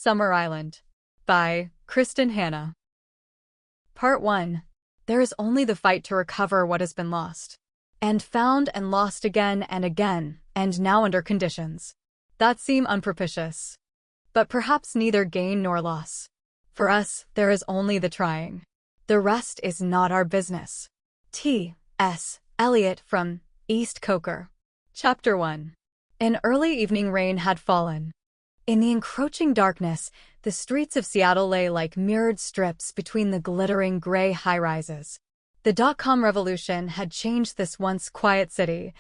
Summer Island by Kristin Hannah. Part 1. There is only the fight to recover what has been lost. And found and lost again, and now under conditions that seem unpropitious. But perhaps neither gain nor loss. For us, there is only the trying. The rest is not our business. T. S. Eliot from East Coker. Chapter 1. An early evening rain had fallen. In the encroaching darkness, the streets of Seattle lay like mirrored strips between the glittering gray high-rises. The dot-com revolution had changed this once quiet city.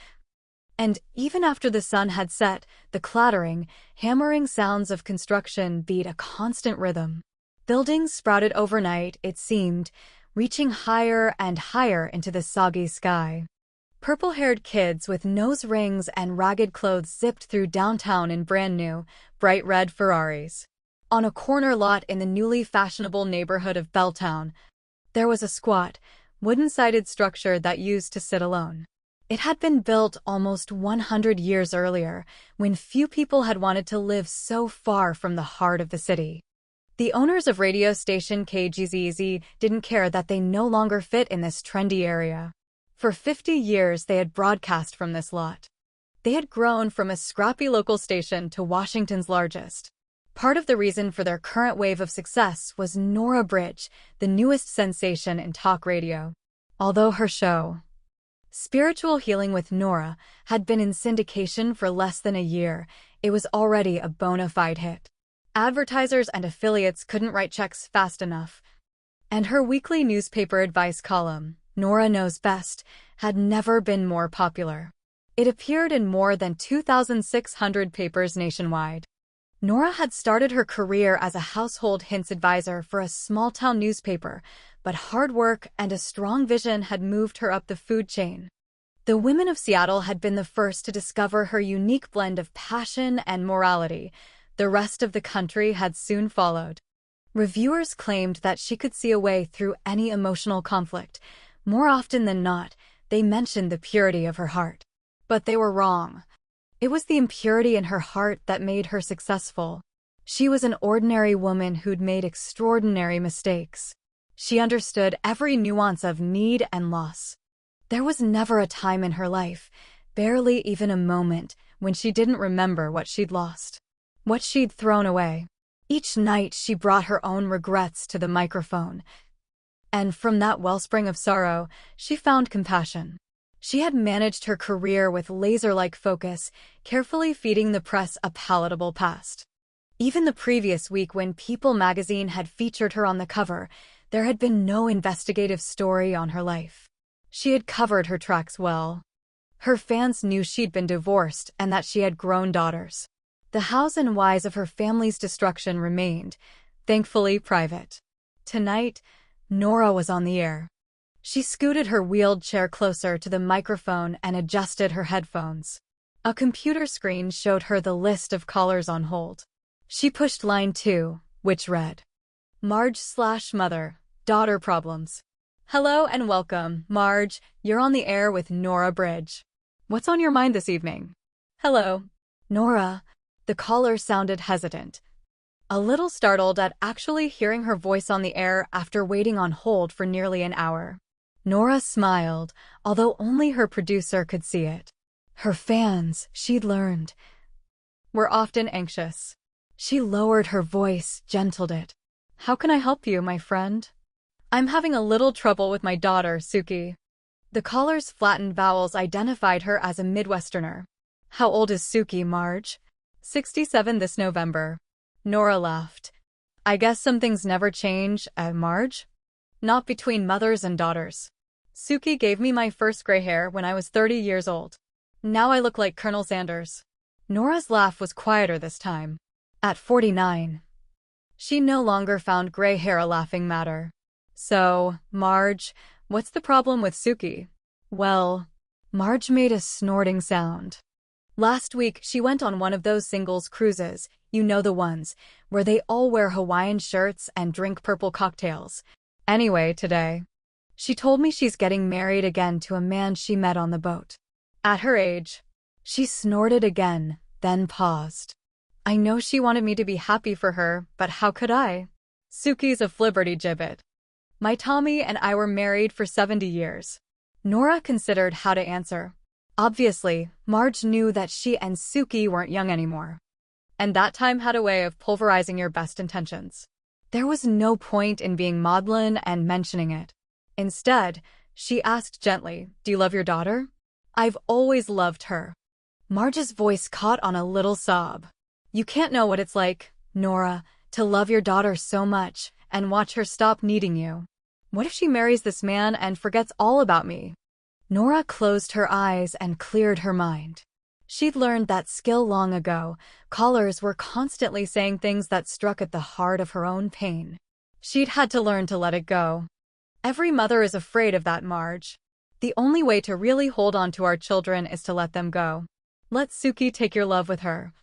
And even after the sun had set, the clattering, hammering sounds of construction beat a constant rhythm. Buildings sprouted overnight, it seemed, reaching higher and higher into the soggy sky. Purple-haired kids with nose rings and ragged clothes zipped through downtown in brand-new, bright red Ferraris. On a corner lot in the newly fashionable neighborhood of Belltown, there was a squat, wooden-sided structure that used to sit alone. It had been built almost 100 years earlier, when few people had wanted to live so far from the heart of the city. The owners of radio station KGZZ didn't care that they no longer fit in this trendy area. For 50 years they had broadcast from this lot. They had grown from a scrappy local station to Washington's largest. Part of the reason for their current wave of success was Nora Bridge, the newest sensation in talk radio. Although her show, Spiritual Healing with Nora, had been in syndication for less than a year, it was already a bona fide hit. Advertisers and affiliates couldn't write checks fast enough. And her weekly newspaper advice column, Nora Knows Best, had never been more popular. It appeared in more than 2,600 papers nationwide. Nora had started her career as a household hints advisor for a small-town newspaper, but hard work and a strong vision had moved her up the food chain. The women of Seattle had been the first to discover her unique blend of passion and morality. The rest of the country had soon followed. Reviewers claimed that she could see a way through any emotional conflict. More often than not, they mentioned the purity of her heart. But they were wrong. It was the impurity in her heart that made her successful. She was an ordinary woman who'd made extraordinary mistakes. She understood every nuance of need and loss. There was never a time in her life, barely even a moment, when she didn't remember what she'd lost, what she'd thrown away. Each night she brought her own regrets to the microphone. And from that wellspring of sorrow, she found compassion. She had managed her career with laser-like focus, carefully feeding the press a palatable past. Even the previous week when People magazine had featured her on the cover, there had been no investigative story on her life. She had covered her tracks well. Her fans knew she'd been divorced and that she had grown daughters. The hows and whys of her family's destruction remained, thankfully, private. Tonight, Nora was on the air. She scooted her wheeled chair closer to the microphone and adjusted her headphones. A computer screen showed her the list of callers on hold. She pushed line 2, which read, Marge/Mother, Daughter Problems. Hello and welcome, Marge. You're on the air with Nora Bridge. What's on your mind this evening? Hello. Nora. The caller sounded hesitant, a little startled at actually hearing her voice on the air after waiting on hold for nearly an hour. Nora smiled, although only her producer could see it. Her fans, she'd learned, were often anxious. She lowered her voice, gentled it. How can I help you, my friend? I'm having a little trouble with my daughter, Suki. The caller's flattened vowels identified her as a Midwesterner. How old is Suki, Marge? 67 this November. Nora laughed. I guess some things never change, Marge? Not between mothers and daughters. Suki gave me my first gray hair when I was 30 years old. Now I look like Colonel Sanders. Nora's laugh was quieter this time. At 49. She no longer found gray hair a laughing matter. So, Marge, what's the problem with Suki? Well, Marge made a snorting sound. Last week, she went on one of those singles cruises, you know the ones, where they all wear Hawaiian shirts and drink purple cocktails. Anyway, today, she told me she's getting married again to a man she met on the boat. At her age. She snorted again, then paused. I know she wanted me to be happy for her, but how could I? Suki's a flibberty gibbet. My Tommy and I were married for 70 years. Nora considered how to answer. Obviously, Marge knew that she and Suki weren't young anymore. And that time had a way of pulverizing your best intentions. There was no point in being maudlin and mentioning it. Instead, she asked gently, "Do you love your daughter?" "I've always loved her." Marge's voice caught on a little sob. "You can't know what it's like, Nora, to love your daughter so much and watch her stop needing you. What if she marries this man and forgets all about me?" Nora closed her eyes and cleared her mind. She'd learned that skill long ago. Callers were constantly saying things that struck at the heart of her own pain. She'd had to learn to let it go. Every mother is afraid of that, Marge. The only way to really hold on to our children is to let them go. Let Suki take your love with her.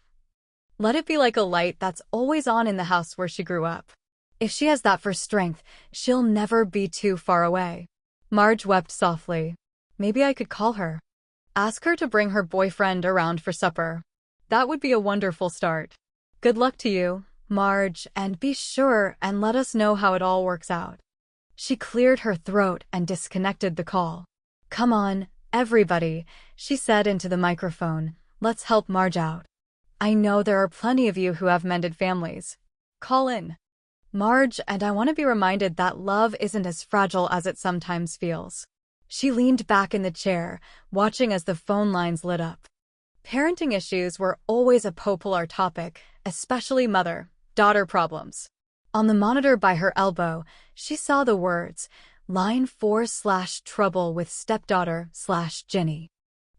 Let it be like a light that's always on in the house where she grew up. If she has that for strength, she'll never be too far away. Marge wept softly. Maybe I could call her. Ask her to bring her boyfriend around for supper. That would be a wonderful start. Good luck to you, Marge, and be sure and let us know how it all works out. She cleared her throat and disconnected the call. Come on, everybody, she said into the microphone. Let's help Marge out. I know there are plenty of you who have mended families. Call in. Marge, and I want to be reminded that love isn't as fragile as it sometimes feels. She leaned back in the chair, watching as the phone lines lit up. Parenting issues were always a popular topic, especially mother-daughter problems. On the monitor by her elbow, she saw the words, Line 4/trouble with stepdaughter/Jenny.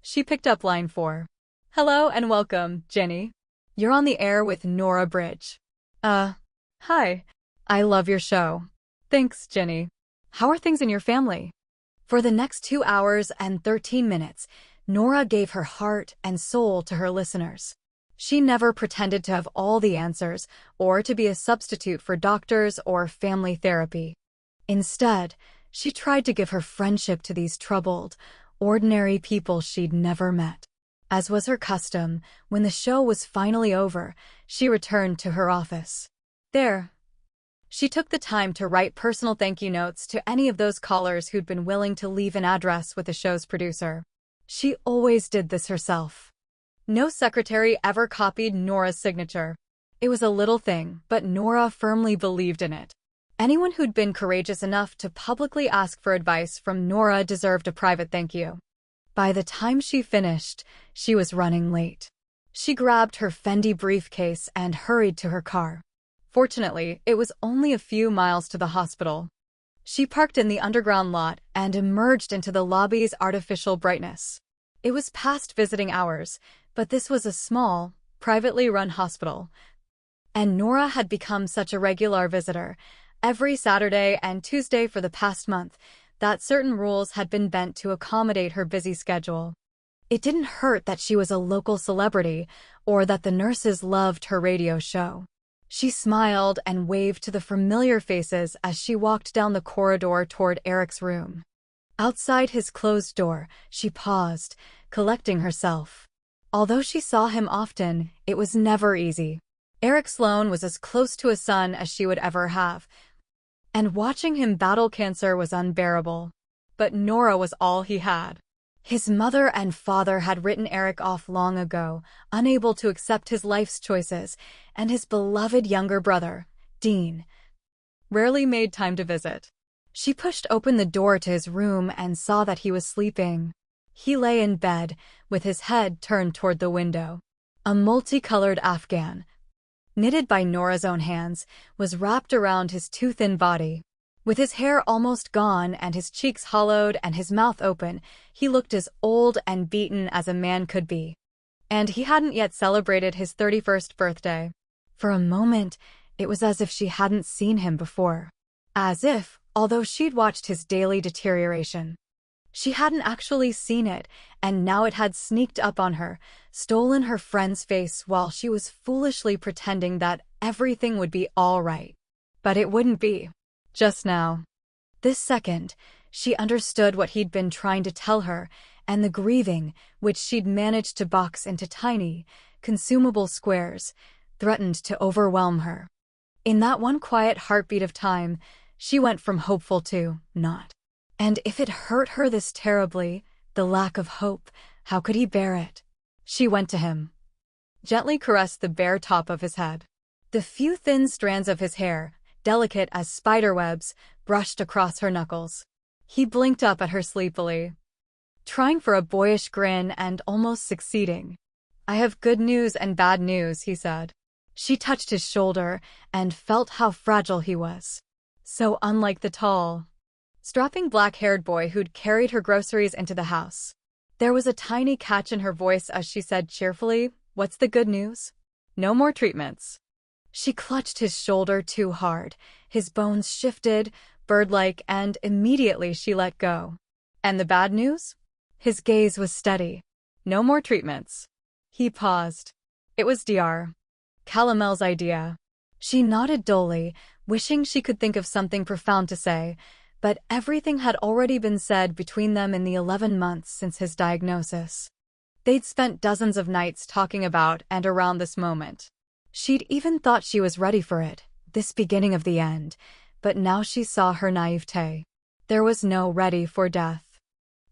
She picked up line 4. Hello and welcome, Jenny. You're on the air with Nora Bridge. Hi. I love your show. Thanks, Jenny. How are things in your family? For the next 2 hours and 13 minutes, Nora gave her heart and soul to her listeners. She never pretended to have all the answers or to be a substitute for doctors or family therapy. Instead, she tried to give her friendship to these troubled, ordinary people she'd never met. As was her custom, when the show was finally over, she returned to her office. There, she took the time to write personal thank you notes to any of those callers who'd been willing to leave an address with the show's producer. She always did this herself. No secretary ever copied Nora's signature. It was a little thing, but Nora firmly believed in it. Anyone who'd been courageous enough to publicly ask for advice from Nora deserved a private thank you. By the time she finished, she was running late. She grabbed her Fendi briefcase and hurried to her car. Fortunately, it was only a few miles to the hospital. She parked in the underground lot and emerged into the lobby's artificial brightness. It was past visiting hours, but this was a small, privately run hospital. And Nora had become such a regular visitor, every Saturday and Tuesday for the past month, that certain rules had been bent to accommodate her busy schedule. It didn't hurt that she was a local celebrity or that the nurses loved her radio show. She smiled and waved to the familiar faces as she walked down the corridor toward Eric's room. Outside his closed door, she paused, collecting herself. Although she saw him often, it was never easy. Eric Sloan was as close to a son as she would ever have, and watching him battle cancer was unbearable. But Nora was all he had. His mother and father had written Eric off long ago, unable to accept his life's choices, and his beloved younger brother, Dean, rarely made time to visit. She pushed open the door to his room and saw that he was sleeping. He lay in bed, with his head turned toward the window. A multicolored afghan, knitted by Nora's own hands, was wrapped around his too thin body. With his hair almost gone and his cheeks hollowed and his mouth open, he looked as old and beaten as a man could be. And he hadn't yet celebrated his 31st birthday. For a moment, it was as if she hadn't seen him before. As if, although she'd watched his daily deterioration, she hadn't actually seen it, and now it had sneaked up on her, stolen her friend's face while she was foolishly pretending that everything would be all right. But it wouldn't be. Just now. This second, she understood what he'd been trying to tell her, and the grieving, which she'd managed to box into tiny, consumable squares, threatened to overwhelm her. In that one quiet heartbeat of time, she went from hopeful to not. And if it hurt her this terribly, the lack of hope, how could he bear it? She went to him, gently caressed the bare top of his head. The few thin strands of his hair, delicate as spiderwebs, brushed across her knuckles. He blinked up at her sleepily, trying for a boyish grin and almost succeeding. "I have good news and bad news," he said. She touched his shoulder and felt how fragile he was. So unlike the tall, strapping black-haired boy who'd carried her groceries into the house. There was a tiny catch in her voice as she said cheerfully, "What's the good news? No more treatments." She clutched his shoulder too hard. His bones shifted, bird-like, and immediately she let go. "And the bad news?" His gaze was steady. "No more treatments." He paused. It was Dr. Calamel's idea. She nodded dully, wishing she could think of something profound to say, but everything had already been said between them in the 11 months since his diagnosis. They'd spent dozens of nights talking about and around this moment. She'd even thought she was ready for it, this beginning of the end, but now she saw her naivete. There was no ready for death.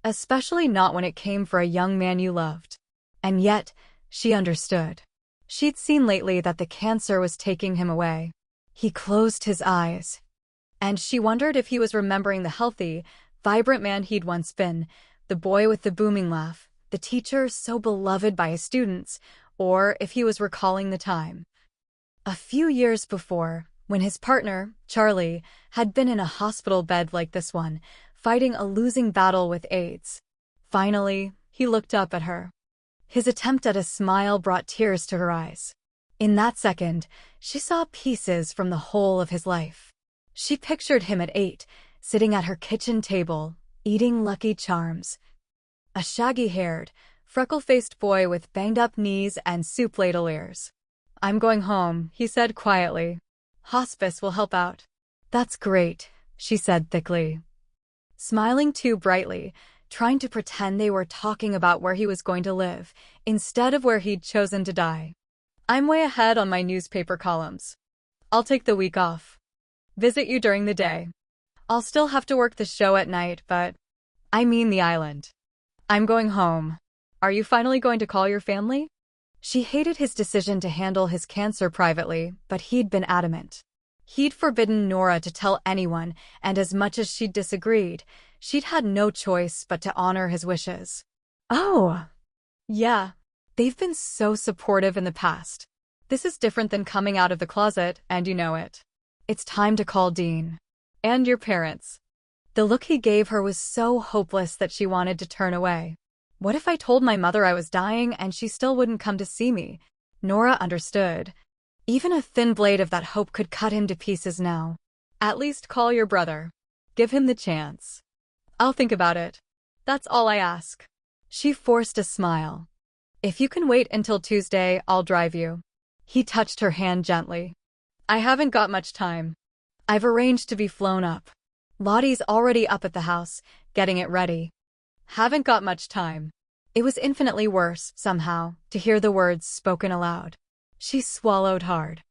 Especially not when it came for a young man you loved. And yet, she understood. She'd seen lately that the cancer was taking him away. He closed his eyes, and she wondered if he was remembering the healthy, vibrant man he'd once been, the boy with the booming laugh, the teacher so beloved by his students, or if he was recalling the time a few years before, when his partner, Charlie, had been in a hospital bed like this one, fighting a losing battle with AIDS. Finally, he looked up at her. His attempt at a smile brought tears to her eyes. In that second, she saw pieces from the whole of his life. She pictured him at 8, sitting at her kitchen table, eating Lucky Charms. A shaggy-haired, freckle-faced boy with banged-up knees and soup ladle ears. "I'm going home," he said quietly. "Hospice will help out." "That's great," she said thickly, smiling too brightly, trying to pretend they were talking about where he was going to live, instead of where he'd chosen to die. "I'm way ahead on my newspaper columns. I'll take the week off. Visit you during the day. I'll still have to work the show at night, but I mean the island. I'm going home. Are you finally going to call your family?" She hated his decision to handle his cancer privately, but he'd been adamant. He'd forbidden Nora to tell anyone, and as much as she'd disagreed, she'd had no choice but to honor his wishes. "Oh, yeah. They've been so supportive in the past. This is different than coming out of the closet, and you know it. It's time to call Dean. And your parents." The look he gave her was so hopeless that she wanted to turn away. What if I told my mother I was dying and she still wouldn't come to see me? Nora understood. Even a thin blade of that hope could cut him to pieces now. "At least call your brother. Give him the chance. I'll think about it. That's all I ask." She forced a smile. "If you can wait until Tuesday, I'll drive you." He touched her hand gently. "I haven't got much time. I've arranged to be flown up. Lottie's already up at the house, getting it ready. Haven't got much time." It was infinitely worse, somehow, to hear the words spoken aloud. She swallowed hard.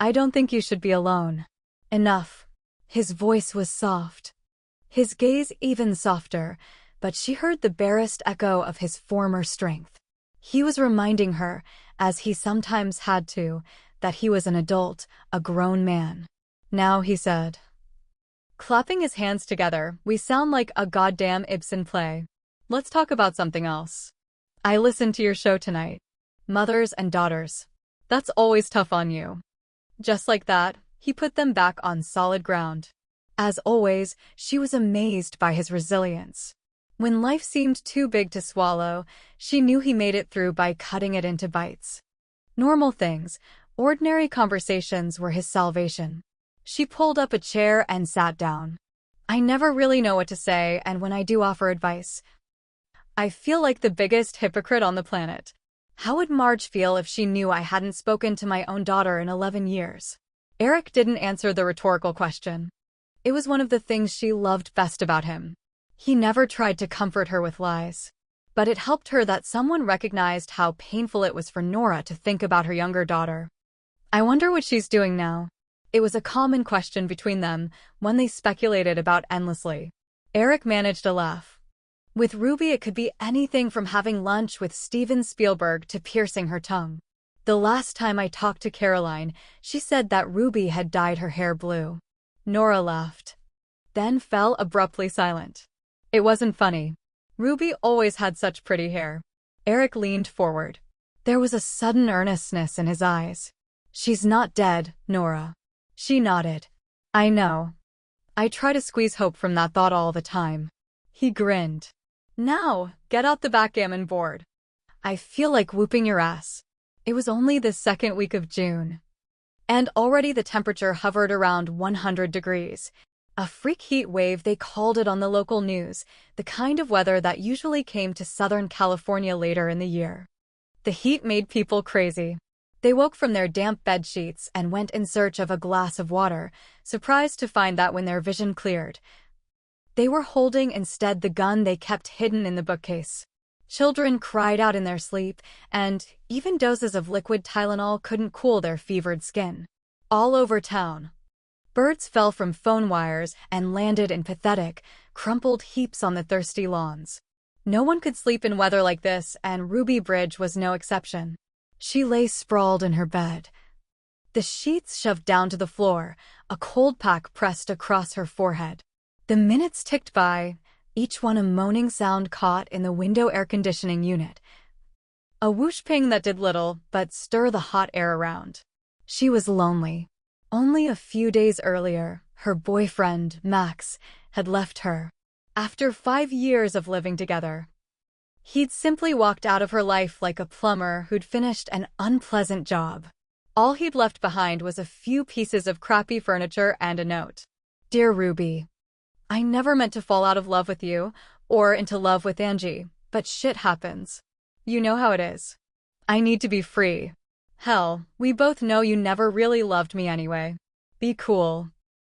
"I don't think you should be alone." "Enough." His voice was soft, his gaze even softer, but she heard the barest echo of his former strength. He was reminding her, as he sometimes had to, that he was an adult, a grown man. "Now," he said, clapping his hands together, "we sound like a goddamn Ibsen play. Let's talk about something else. I listened to your show tonight. Mothers and daughters. That's always tough on you." Just like that, he put them back on solid ground. As always, she was amazed by his resilience. When life seemed too big to swallow, she knew he made it through by cutting it into bites. Normal things, ordinary conversations were his salvation. She pulled up a chair and sat down. "I never really know what to say, and when I do offer advice, I feel like the biggest hypocrite on the planet. How would Marge feel if she knew I hadn't spoken to my own daughter in 11 years? Eric didn't answer the rhetorical question. It was one of the things she loved best about him. He never tried to comfort her with lies. But it helped her that someone recognized how painful it was for Nora to think about her younger daughter. I wonder what she's doing now. It was a common question between them, one they speculated about endlessly. Eric managed a laugh. With Ruby, it could be anything from having lunch with Steven Spielberg to piercing her tongue. The last time I talked to Caroline, she said that Ruby had dyed her hair blue. Nora laughed, then fell abruptly silent. It wasn't funny. Ruby always had such pretty hair. Eric leaned forward. There was a sudden earnestness in his eyes. She's not dead, Nora. She nodded. I know. I try to squeeze hope from that thought all the time. He grinned. Now, get out the backgammon board. I feel like whooping your ass. It was only the second week of June. And already the temperature hovered around 100 degrees. A freak heat wave, they called it on the local news, the kind of weather that usually came to Southern California later in the year. The heat made people crazy. They woke from their damp bed sheets and went in search of a glass of water, surprised to find that when their vision cleared, they were holding instead the gun they kept hidden in the bookcase. Children cried out in their sleep, and even doses of liquid Tylenol couldn't cool their fevered skin. All over town, birds fell from phone wires and landed in pathetic, crumpled heaps on the thirsty lawns. No one could sleep in weather like this, and Ruby Bridge was no exception. She lay sprawled in her bed, the sheets shoved down to the floor, a cold pack pressed across her forehead. The minutes ticked by, each one a moaning sound caught in the window air conditioning unit. A whoosh ping that did little but stir the hot air around. She was lonely. Only a few days earlier, her boyfriend, Max, had left her. After 5 years of living together, he'd simply walked out of her life like a plumber who'd finished an unpleasant job. All he'd left behind was a few pieces of crappy furniture and a note. Dear Ruby, I never meant to fall out of love with you, or into love with Angie, but shit happens. You know how it is. I need to be free. Hell, we both know you never really loved me anyway. Be cool.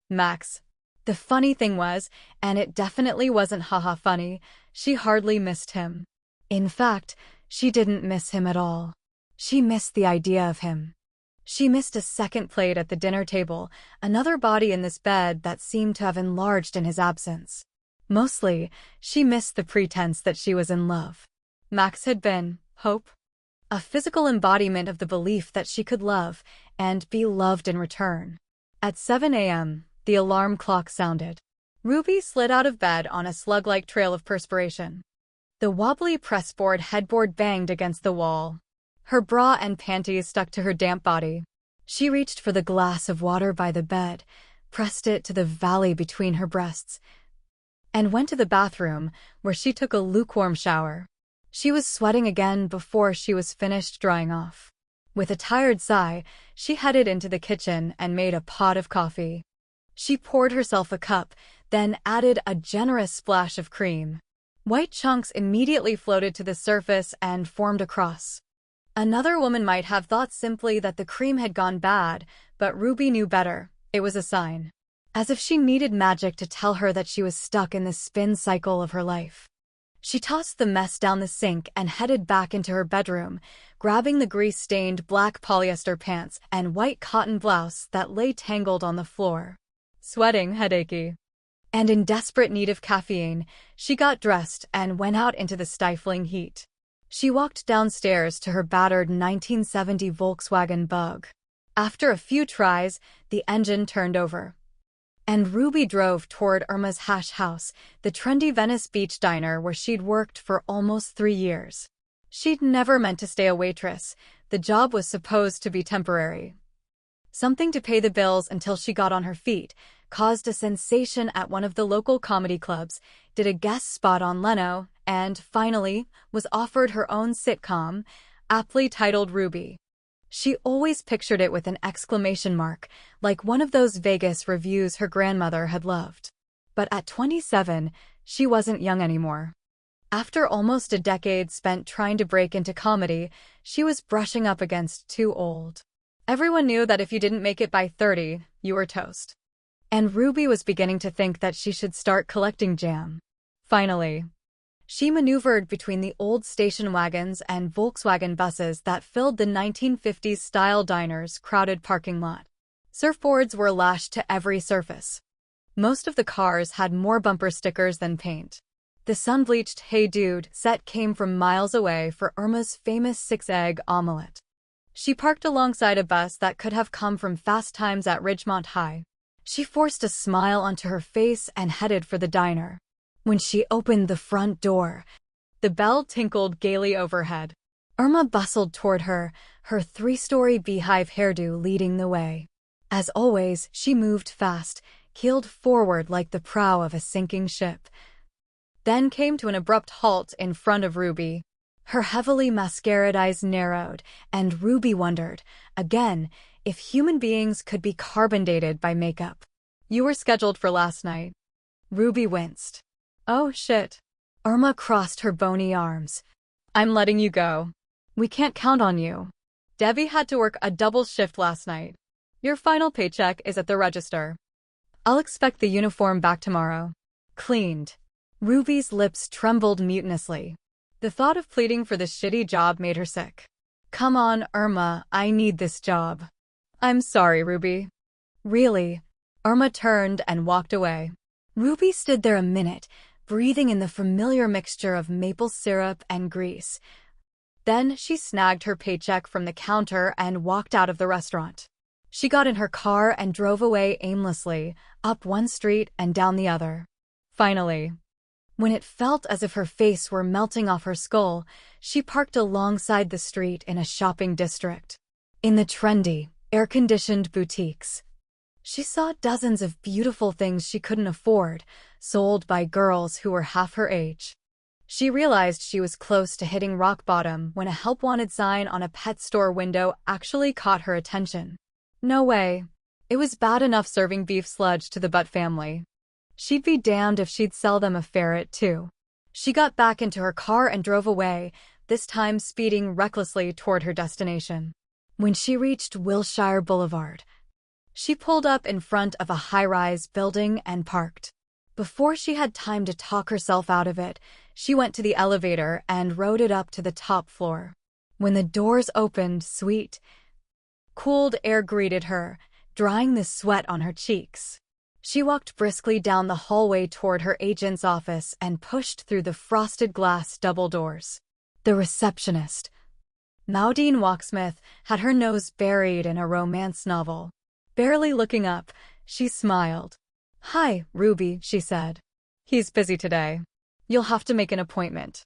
Max. The funny thing was, and it definitely wasn't haha funny, she hardly missed him. In fact, she didn't miss him at all. She missed the idea of him. She missed a second plate at the dinner table, another body in this bed that seemed to have enlarged in his absence. Mostly, she missed the pretense that she was in love. Max had been hope, a physical embodiment of the belief that she could love and be loved in return. At 7 a.m., the alarm clock sounded. Ruby slid out of bed on a slug-like trail of perspiration. The wobbly pressboard headboard banged against the wall. Her bra and panties stuck to her damp body. She reached for the glass of water by the bed, pressed it to the valley between her breasts, and went to the bathroom, where she took a lukewarm shower. She was sweating again before she was finished drying off. With a tired sigh, she headed into the kitchen and made a pot of coffee. She poured herself a cup, then added a generous splash of cream. White chunks immediately floated to the surface and formed a cross. Another woman might have thought simply that the cream had gone bad, but Ruby knew better. It was a sign. As if she needed magic to tell her that she was stuck in the spin cycle of her life. She tossed the mess down the sink and headed back into her bedroom, grabbing the grease-stained black polyester pants and white cotton blouse that lay tangled on the floor. Sweating, headachy, and in desperate need of caffeine, she got dressed and went out into the stifling heat. She walked downstairs to her battered 1970 Volkswagen Bug. After a few tries, the engine turned over, and Ruby drove toward Irma's Hash House, the trendy Venice Beach diner where she'd worked for almost 3 years. She'd never meant to stay a waitress. The job was supposed to be temporary. Something to pay the bills until she got on her feet, caused a sensation at one of the local comedy clubs, did a guest spot on Leno, and, finally, was offered her own sitcom, aptly titled Ruby. She always pictured it with an exclamation mark, like one of those Vegas reviews her grandmother had loved. But at 27, she wasn't young anymore. After almost a decade spent trying to break into comedy, she was brushing up against too old. Everyone knew that if you didn't make it by 30, you were toast. And Ruby was beginning to think that she should start collecting jam. Finally, She maneuvered between the old station wagons and Volkswagen buses that filled the 1950s-style diner's crowded parking lot. Surfboards were lashed to every surface. Most of the cars had more bumper stickers than paint. The sun-bleached "Hey Dude" set came from miles away for Irma's famous six-egg omelette. She parked alongside a bus that could have come from Fast Times at Ridgemont High. She forced a smile onto her face and headed for the diner. When she opened the front door, the bell tinkled gaily overhead. Irma bustled toward her, her three-story beehive hairdo leading the way. As always, she moved fast, keeled forward like the prow of a sinking ship. Then came to an abrupt halt in front of Ruby. Her heavily mascaraed eyes narrowed, and Ruby wondered, again, if human beings could be carbon dated by makeup. "You were scheduled for last night." Ruby winced. "Oh, shit." Irma crossed her bony arms. "I'm letting you go. We can't count on you. Debbie had to work a double shift last night. Your final paycheck is at the register. I'll expect the uniform back tomorrow. Cleaned." Ruby's lips trembled mutinously. The thought of pleading for this shitty job made her sick. "Come on, Irma, I need this job." "I'm sorry, Ruby." "Really?" Irma turned and walked away. Ruby stood there a minute, breathing in the familiar mixture of maple syrup and grease. Then she snagged her paycheck from the counter and walked out of the restaurant. She got in her car and drove away aimlessly, up one street and down the other. Finally, when it felt as if her face were melting off her skull, she parked alongside the street in a shopping district. In the trendy, air-conditioned boutiques, she saw dozens of beautiful things she couldn't afford, sold by girls who were half her age. She realized she was close to hitting rock bottom when a help-wanted sign on a pet store window actually caught her attention. No way. It was bad enough serving beef sludge to the Butt family. She'd be damned if she'd sell them a ferret, too. She got back into her car and drove away, this time speeding recklessly toward her destination. When she reached Wilshire Boulevard, she pulled up in front of a high-rise building and parked. Before she had time to talk herself out of it, she went to the elevator and rode it up to the top floor. When the doors opened, sweet, cooled air greeted her, drying the sweat on her cheeks. She walked briskly down the hallway toward her agent's office and pushed through the frosted glass double doors. The receptionist, Maudine Walksmith, had her nose buried in a romance novel. Barely looking up, she smiled. "Hi, Ruby," she said. "He's busy today. You'll have to make an appointment."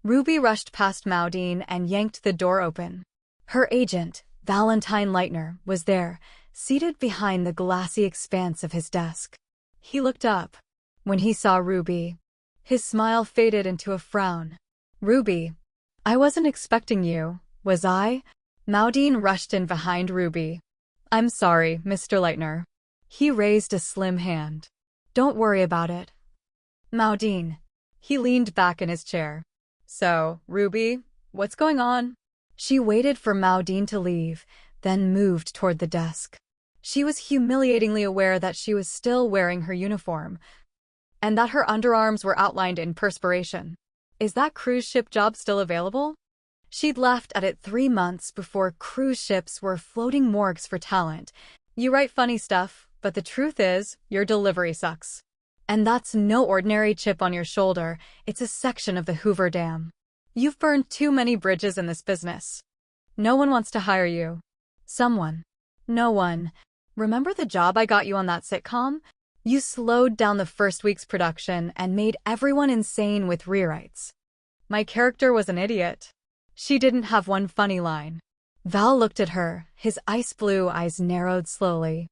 Ruby rushed past Maudine and yanked the door open. Her agent, Valentine Leitner, was there, seated behind the glassy expanse of his desk. He looked up. When he saw Ruby, his smile faded into a frown. "Ruby, I wasn't expecting you, was I?" Maudine rushed in behind Ruby. "I'm sorry, Mr. Leitner." He raised a slim hand. "Don't worry about it." "Maudine." He leaned back in his chair. "So, Ruby, what's going on?" She waited for Maudine to leave, then moved toward the desk. She was humiliatingly aware that she was still wearing her uniform, and that her underarms were outlined in perspiration. Is that cruise ship job still available? She'd laughed at it 3 months before cruise ships were floating morgues for talent. "You write funny stuff, but the truth is, your delivery sucks. And that's no ordinary chip on your shoulder, it's a section of the Hoover Dam. You've burned too many bridges in this business. No one wants to hire you." "Someone." "No one. Remember the job I got you on that sitcom? You slowed down the first week's production and made everyone insane with rewrites. My character was an idiot. She didn't have one funny line." Val looked at her, his ice blue eyes narrowed slowly.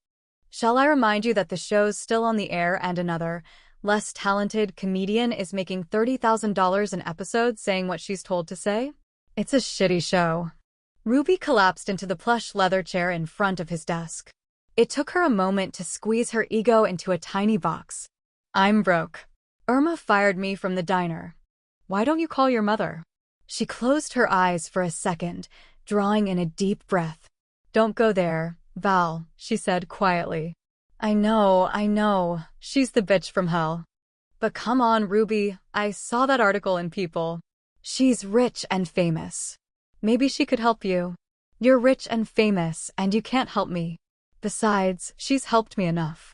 "Shall I remind you that the show's still on the air and another, less talented comedian is making $30,000 an episode saying what she's told to say? It's a shitty show." Ruby collapsed into the plush leather chair in front of his desk. It took her a moment to squeeze her ego into a tiny box. "I'm broke. Irma fired me from the diner. Why don't you call your mother?" She closed her eyes for a second, drawing in a deep breath. "Don't go there, Val," she said quietly. I know, she's the bitch from hell. But come on, Ruby, I saw that article in People. She's rich and famous. Maybe she could help you. You're rich and famous, and you can't help me. Besides, she's helped me enough.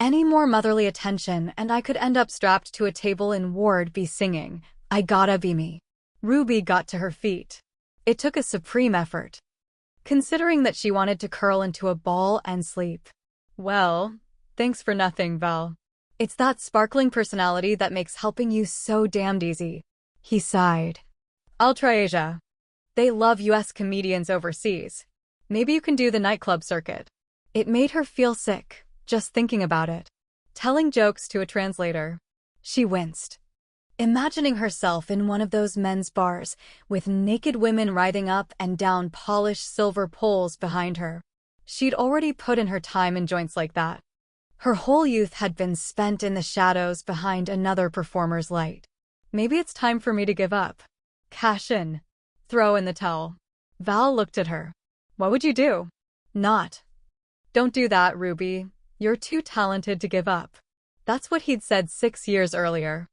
Any more motherly attention, and I could end up strapped to a table in Ward B singing, "I Gotta Be Me." Ruby got to her feet. It took a supreme effort, considering that she wanted to curl into a ball and sleep. Well, thanks for nothing, Val. It's that sparkling personality that makes helping you so damned easy. He sighed. I'll try Asia. They love US comedians overseas. Maybe you can do the nightclub circuit. It made her feel sick, just thinking about it. Telling jokes to a translator. She winced, imagining herself in one of those men's bars, with naked women writhing up and down polished silver poles behind her. She'd already put in her time in joints like that. Her whole youth had been spent in the shadows behind another performer's light. Maybe it's time for me to give up. Cash in. Throw in the towel. Val looked at her. What would you do? Not. Don't do that, Ruby. You're too talented to give up. That's what he'd said 6 years earlier.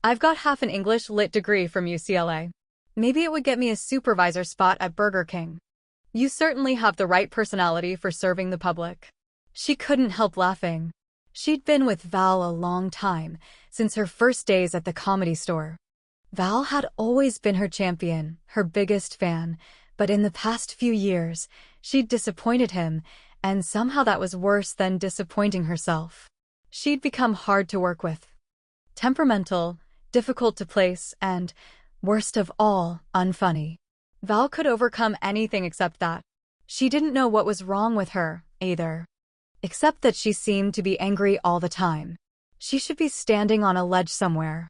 I've got half an English Lit degree from UCLA. Maybe it would get me a supervisor spot at Burger King. You certainly have the right personality for serving the public. She couldn't help laughing. She'd been with Val a long time, since her first days at the Comedy Store. Val had always been her champion, her biggest fan, but in the past few years, she'd disappointed him, and somehow that was worse than disappointing herself. She'd become hard to work with. Temperamental, difficult to place, and, worst of all, unfunny. Val could overcome anything except that. She didn't know what was wrong with her, either. Except that she seemed to be angry all the time. She should be standing on a ledge somewhere.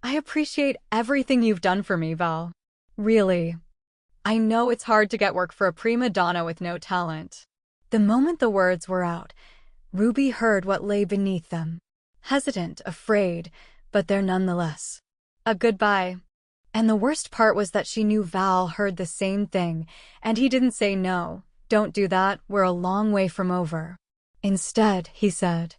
I appreciate everything you've done for me, Val. Really. I know it's hard to get work for a prima donna with no talent. The moment the words were out, Ruby heard what lay beneath them. Hesitant, afraid, but there nonetheless. A goodbye. And the worst part was that she knew Val heard the same thing, and he didn't say no, don't do that, we're a long way from over. Instead, he said,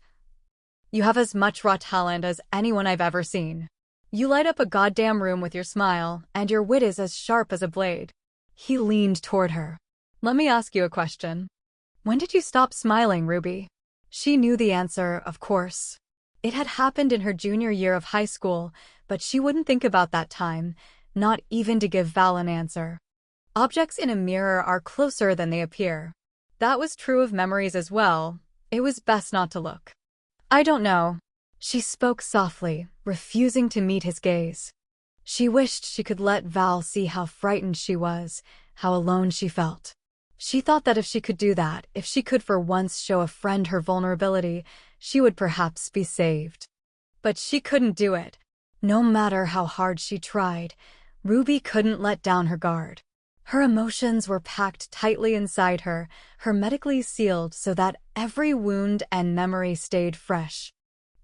you have as much raw talent as anyone I've ever seen. You light up a goddamn room with your smile, and your wit is as sharp as a blade. He leaned toward her. Let me ask you a question. When did you stop smiling, Ruby? She knew the answer, of course. It had happened in her junior year of high school, but she wouldn't think about that time, not even to give Val an answer. Objects in a mirror are closer than they appear. That was true of memories as well. It was best not to look. I don't know. She spoke softly, refusing to meet his gaze. She wished she could let Val see how frightened she was, how alone she felt. She thought that if she could do that, if she could for once show a friend her vulnerability, she would perhaps be saved. But she couldn't do it. No matter how hard she tried, Ruby couldn't let down her guard. Her emotions were packed tightly inside her, hermetically sealed so that every wound and memory stayed fresh.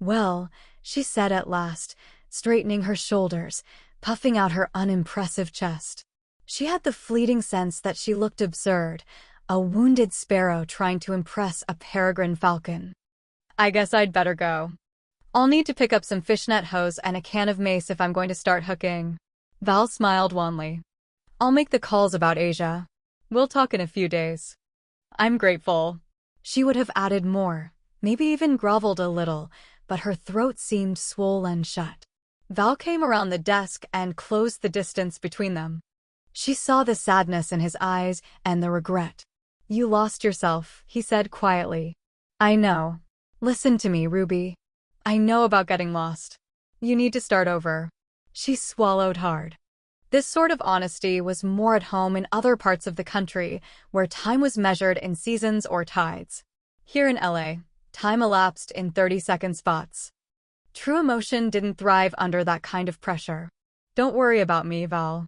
Well, she said at last, straightening her shoulders, puffing out her unimpressive chest. She had the fleeting sense that she looked absurd, a wounded sparrow trying to impress a peregrine falcon. I guess I'd better go. I'll need to pick up some fishnet hose and a can of mace if I'm going to start hooking. Val smiled wanly. I'll make the calls about Asia. We'll talk in a few days. I'm grateful. She would have added more, maybe even groveled a little, but her throat seemed swollen shut. Val came around the desk and closed the distance between them. She saw the sadness in his eyes and the regret. You lost yourself, he said quietly. I know. Listen to me, Ruby. I know about getting lost. You need to start over. She swallowed hard. This sort of honesty was more at home in other parts of the country, where time was measured in seasons or tides. Here in LA, time elapsed in 30-second spots. True emotion didn't thrive under that kind of pressure. Don't worry about me, Val.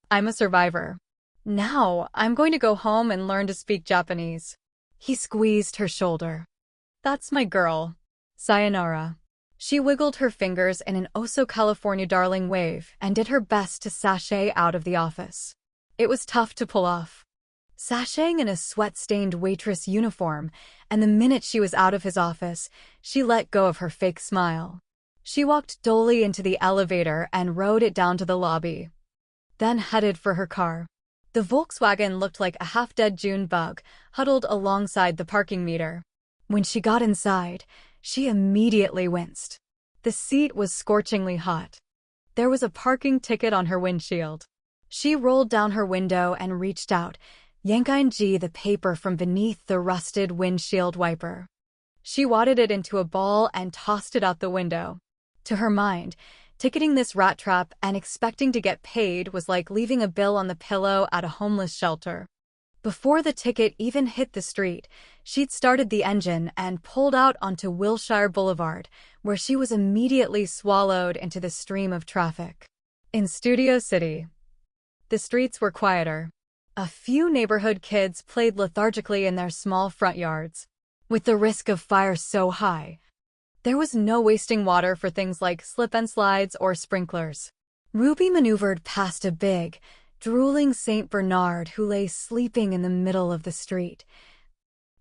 I'm a survivor. Now, I'm going to go home and learn to speak Japanese. He squeezed her shoulder. That's my girl. Sayonara. She wiggled her fingers in an "Oh so California darling" wave and did her best to sashay out of the office. It was tough to pull off. Sashaying in a sweat-stained waitress uniform, and the minute she was out of his office, she let go of her fake smile. She walked dully into the elevator and rode it down to the lobby, then headed for her car. The Volkswagen looked like a half-dead June bug, huddled alongside the parking meter. When she got inside, she immediately winced. The seat was scorchingly hot. There was a parking ticket on her windshield. She rolled down her window and reached out, yanking the paper from beneath the rusted windshield wiper. She wadded it into a ball and tossed it out the window. To her mind, ticketing this rat trap and expecting to get paid was like leaving a bill on the pillow at a homeless shelter. Before the ticket even hit the street, she'd started the engine and pulled out onto Wilshire Boulevard, where she was immediately swallowed into the stream of traffic. In Studio City, the streets were quieter. A few neighborhood kids played lethargically in their small front yards. With the risk of fire so high, there was no wasting water for things like slip-and-slides or sprinklers. Ruby maneuvered past a big, drooling St. Bernard who lay sleeping in the middle of the street,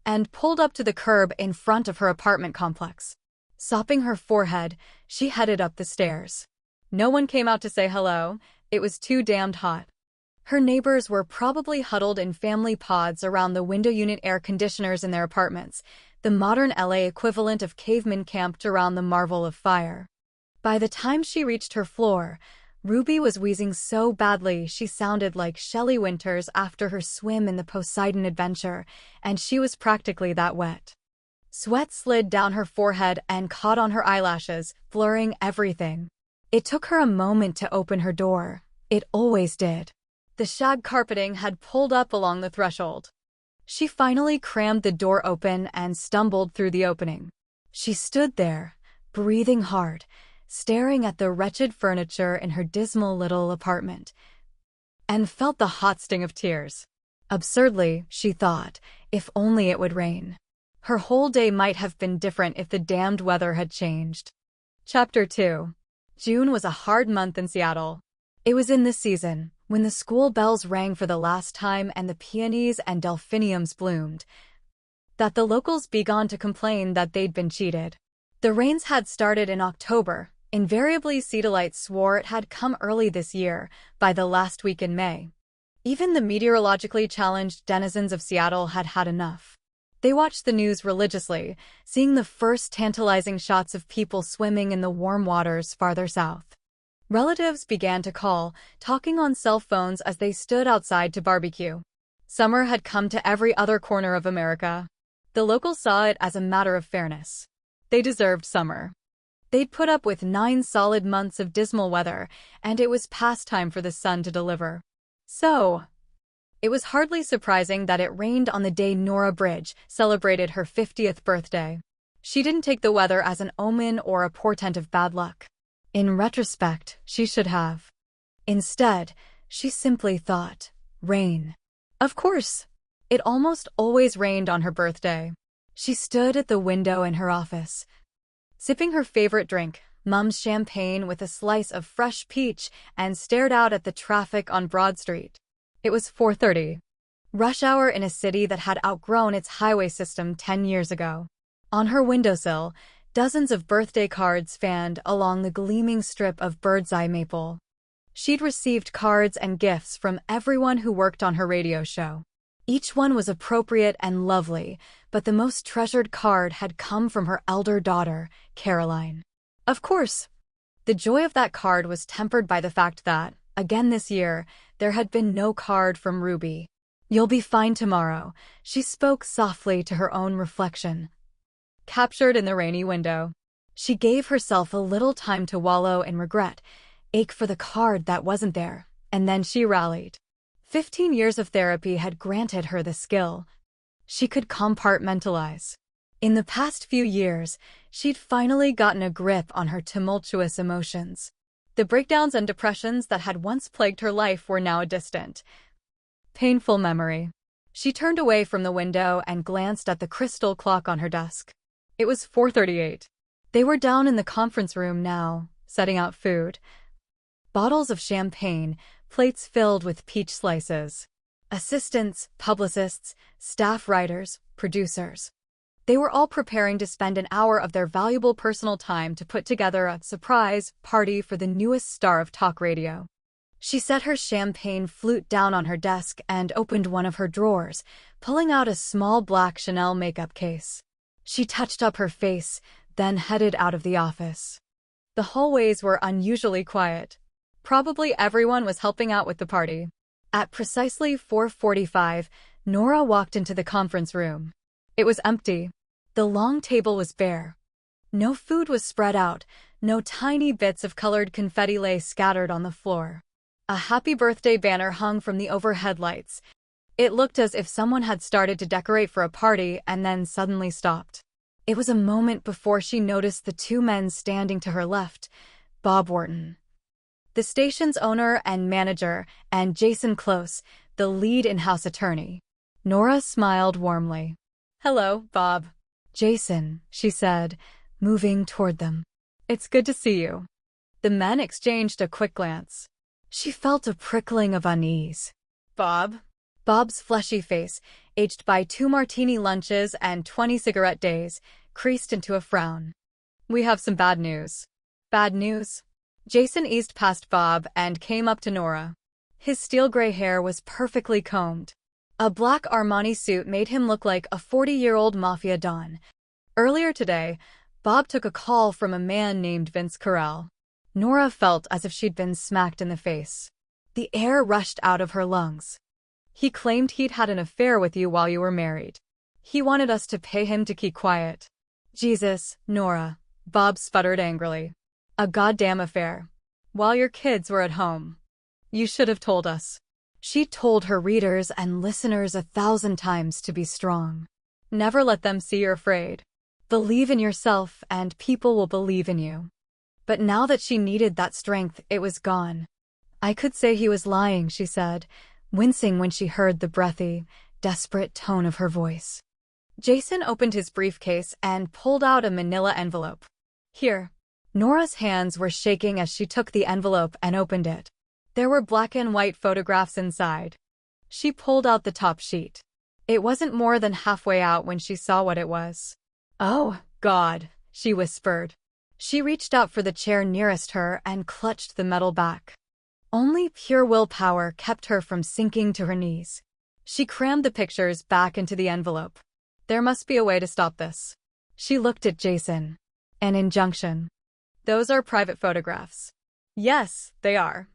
and pulled up to the curb in front of her apartment complex. Sopping her forehead, she headed up the stairs. No one came out to say hello. It was too damned hot. Her neighbors were probably huddled in family pods around the window unit air conditioners in their apartments, the modern LA equivalent of cavemen camped around the marvel of fire. By the time she reached her floor, Ruby was wheezing so badly she sounded like Shelley Winters after her swim in the Poseidon Adventure, and she was practically that wet. Sweat slid down her forehead and caught on her eyelashes, blurring everything. It took her a moment to open her door. It always did. The shag carpeting had pulled up along the threshold. She finally crammed the door open and stumbled through the opening. She stood there, breathing hard, staring at the wretched furniture in her dismal little apartment, and felt the hot sting of tears. Absurdly, she thought, if only it would rain. Her whole day might have been different if the damned weather had changed. Chapter 2. June was a hard month in Seattle. It was in this season, when the school bells rang for the last time and the peonies and delphiniums bloomed, that the locals began to complain that they'd been cheated. The rains had started in October. Invariably, Seattleites swore it had come early this year, by the last week in May. Even the meteorologically challenged denizens of Seattle had had enough. They watched the news religiously, seeing the first tantalizing shots of people swimming in the warm waters farther south. Relatives began to call, talking on cell phones as they stood outside to barbecue. Summer had come to every other corner of America. The locals saw it as a matter of fairness. They deserved summer. They'd put up with 9 solid months of dismal weather, and it was past time for the sun to deliver. So, it was hardly surprising that it rained on the day Nora Bridge celebrated her 50th birthday. She didn't take the weather as an omen or a portent of bad luck. In retrospect, she should have. Instead, she simply thought, rain. Of course, it almost always rained on her birthday. She stood at the window in her office, sipping her favorite drink, Mum's champagne with a slice of fresh peach, and stared out at the traffic on Broad Street. It was 4:30. Rush hour in a city that had outgrown its highway system 10 years ago. On her windowsill, dozens of birthday cards fanned along the gleaming strip of bird's-eye maple. She'd received cards and gifts from everyone who worked on her radio show. Each one was appropriate and lovely, but the most treasured card had come from her elder daughter, Caroline. Of course, the joy of that card was tempered by the fact that, again this year, there had been no card from Ruby. "You'll be fine tomorrow," she spoke softly to her own reflection, captured in the rainy window. She gave herself a little time to wallow in regret, ache for the card that wasn't there, and then she rallied. 15 years of therapy had granted her the skill. She could compartmentalize. In the past few years, she'd finally gotten a grip on her tumultuous emotions. The breakdowns and depressions that had once plagued her life were now a distant, painful memory. She turned away from the window and glanced at the crystal clock on her desk. It was 4:38. They were down in the conference room now, setting out food. Bottles of champagne, plates filled with peach slices. Assistants, publicists, staff writers, producers. They were all preparing to spend an hour of their valuable personal time to put together a surprise party for the newest star of talk radio. She set her champagne flute down on her desk and opened one of her drawers, pulling out a small black Chanel makeup case. She touched up her face, then headed out of the office. The hallways were unusually quiet. Probably everyone was helping out with the party. At precisely 4:45, Nora walked into the conference room. It was empty. The long table was bare. No food was spread out, no tiny bits of colored confetti lay scattered on the floor. A happy birthday banner hung from the overhead lights. It looked as if someone had started to decorate for a party and then suddenly stopped. It was a moment before she noticed the two men standing to her left, Bob Wharton, the station's owner and manager, and Jason Close, the lead in-house attorney. Nora smiled warmly. "Hello, Bob." "Jason," she said, moving toward them. "It's good to see you." The men exchanged a quick glance. She felt a prickling of unease. "Bob?" Bob's fleshy face, aged by 2 martini lunches and 20 cigarette days, creased into a frown. "We have some bad news." "Bad news?" Jason eased past Bob and came up to Nora. His steel-gray hair was perfectly combed. A black Armani suit made him look like a 40-year-old mafia don. Earlier today, Bob took a call from a man named Vince Carell. Nora felt as if she'd been smacked in the face. The air rushed out of her lungs. "He claimed he'd had an affair with you while you were married. He wanted us to pay him to keep quiet." "Jesus, Nora," Bob sputtered angrily. "A goddamn affair. While your kids were at home. You should have told us." She told her readers and listeners 1,000 times to be strong. Never let them see you're afraid. Believe in yourself and people will believe in you. But now that she needed that strength, it was gone. "I could say he was lying," she said, wincing when she heard the breathy, desperate tone of her voice. Jason opened his briefcase and pulled out a manila envelope. "Here." Nora's hands were shaking as she took the envelope and opened it. There were black and white photographs inside. She pulled out the top sheet. It wasn't more than halfway out when she saw what it was. "Oh, God," she whispered. She reached out for the chair nearest her and clutched the metal back. Only pure willpower kept her from sinking to her knees. She crammed the pictures back into the envelope. There must be a way to stop this. She looked at Jason. An injunction. "Those are private photographs." "Yes, they are."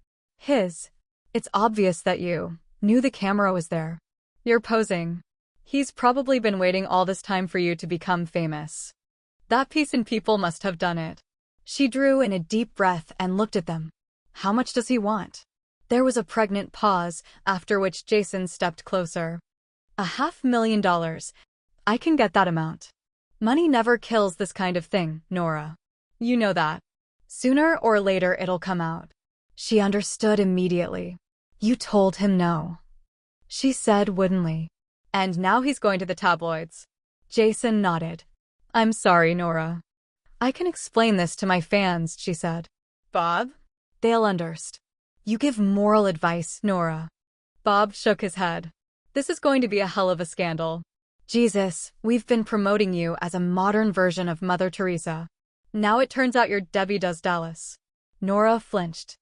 "His. It's obvious that you knew the camera was there. You're posing. He's probably been waiting all this time for you to become famous. That piece in People must have done it." She drew in a deep breath and looked at them. "How much does he want?" There was a pregnant pause, after which Jason stepped closer. $500,000. I can get that amount. Money never kills this kind of thing, Nora. You know that. Sooner or later it'll come out. She understood immediately. "You told him no," she said woodenly. "And now he's going to the tabloids." Jason nodded. "I'm sorry, Nora. I can explain this to my fans," she said. "Bob?" "They'll understand. You give moral advice, Nora." Bob shook his head. "This is going to be a hell of a scandal." "Jesus, we've been promoting you as a modern version of Mother Teresa. Now it turns out you're Debbie Does Dallas." Nora flinched.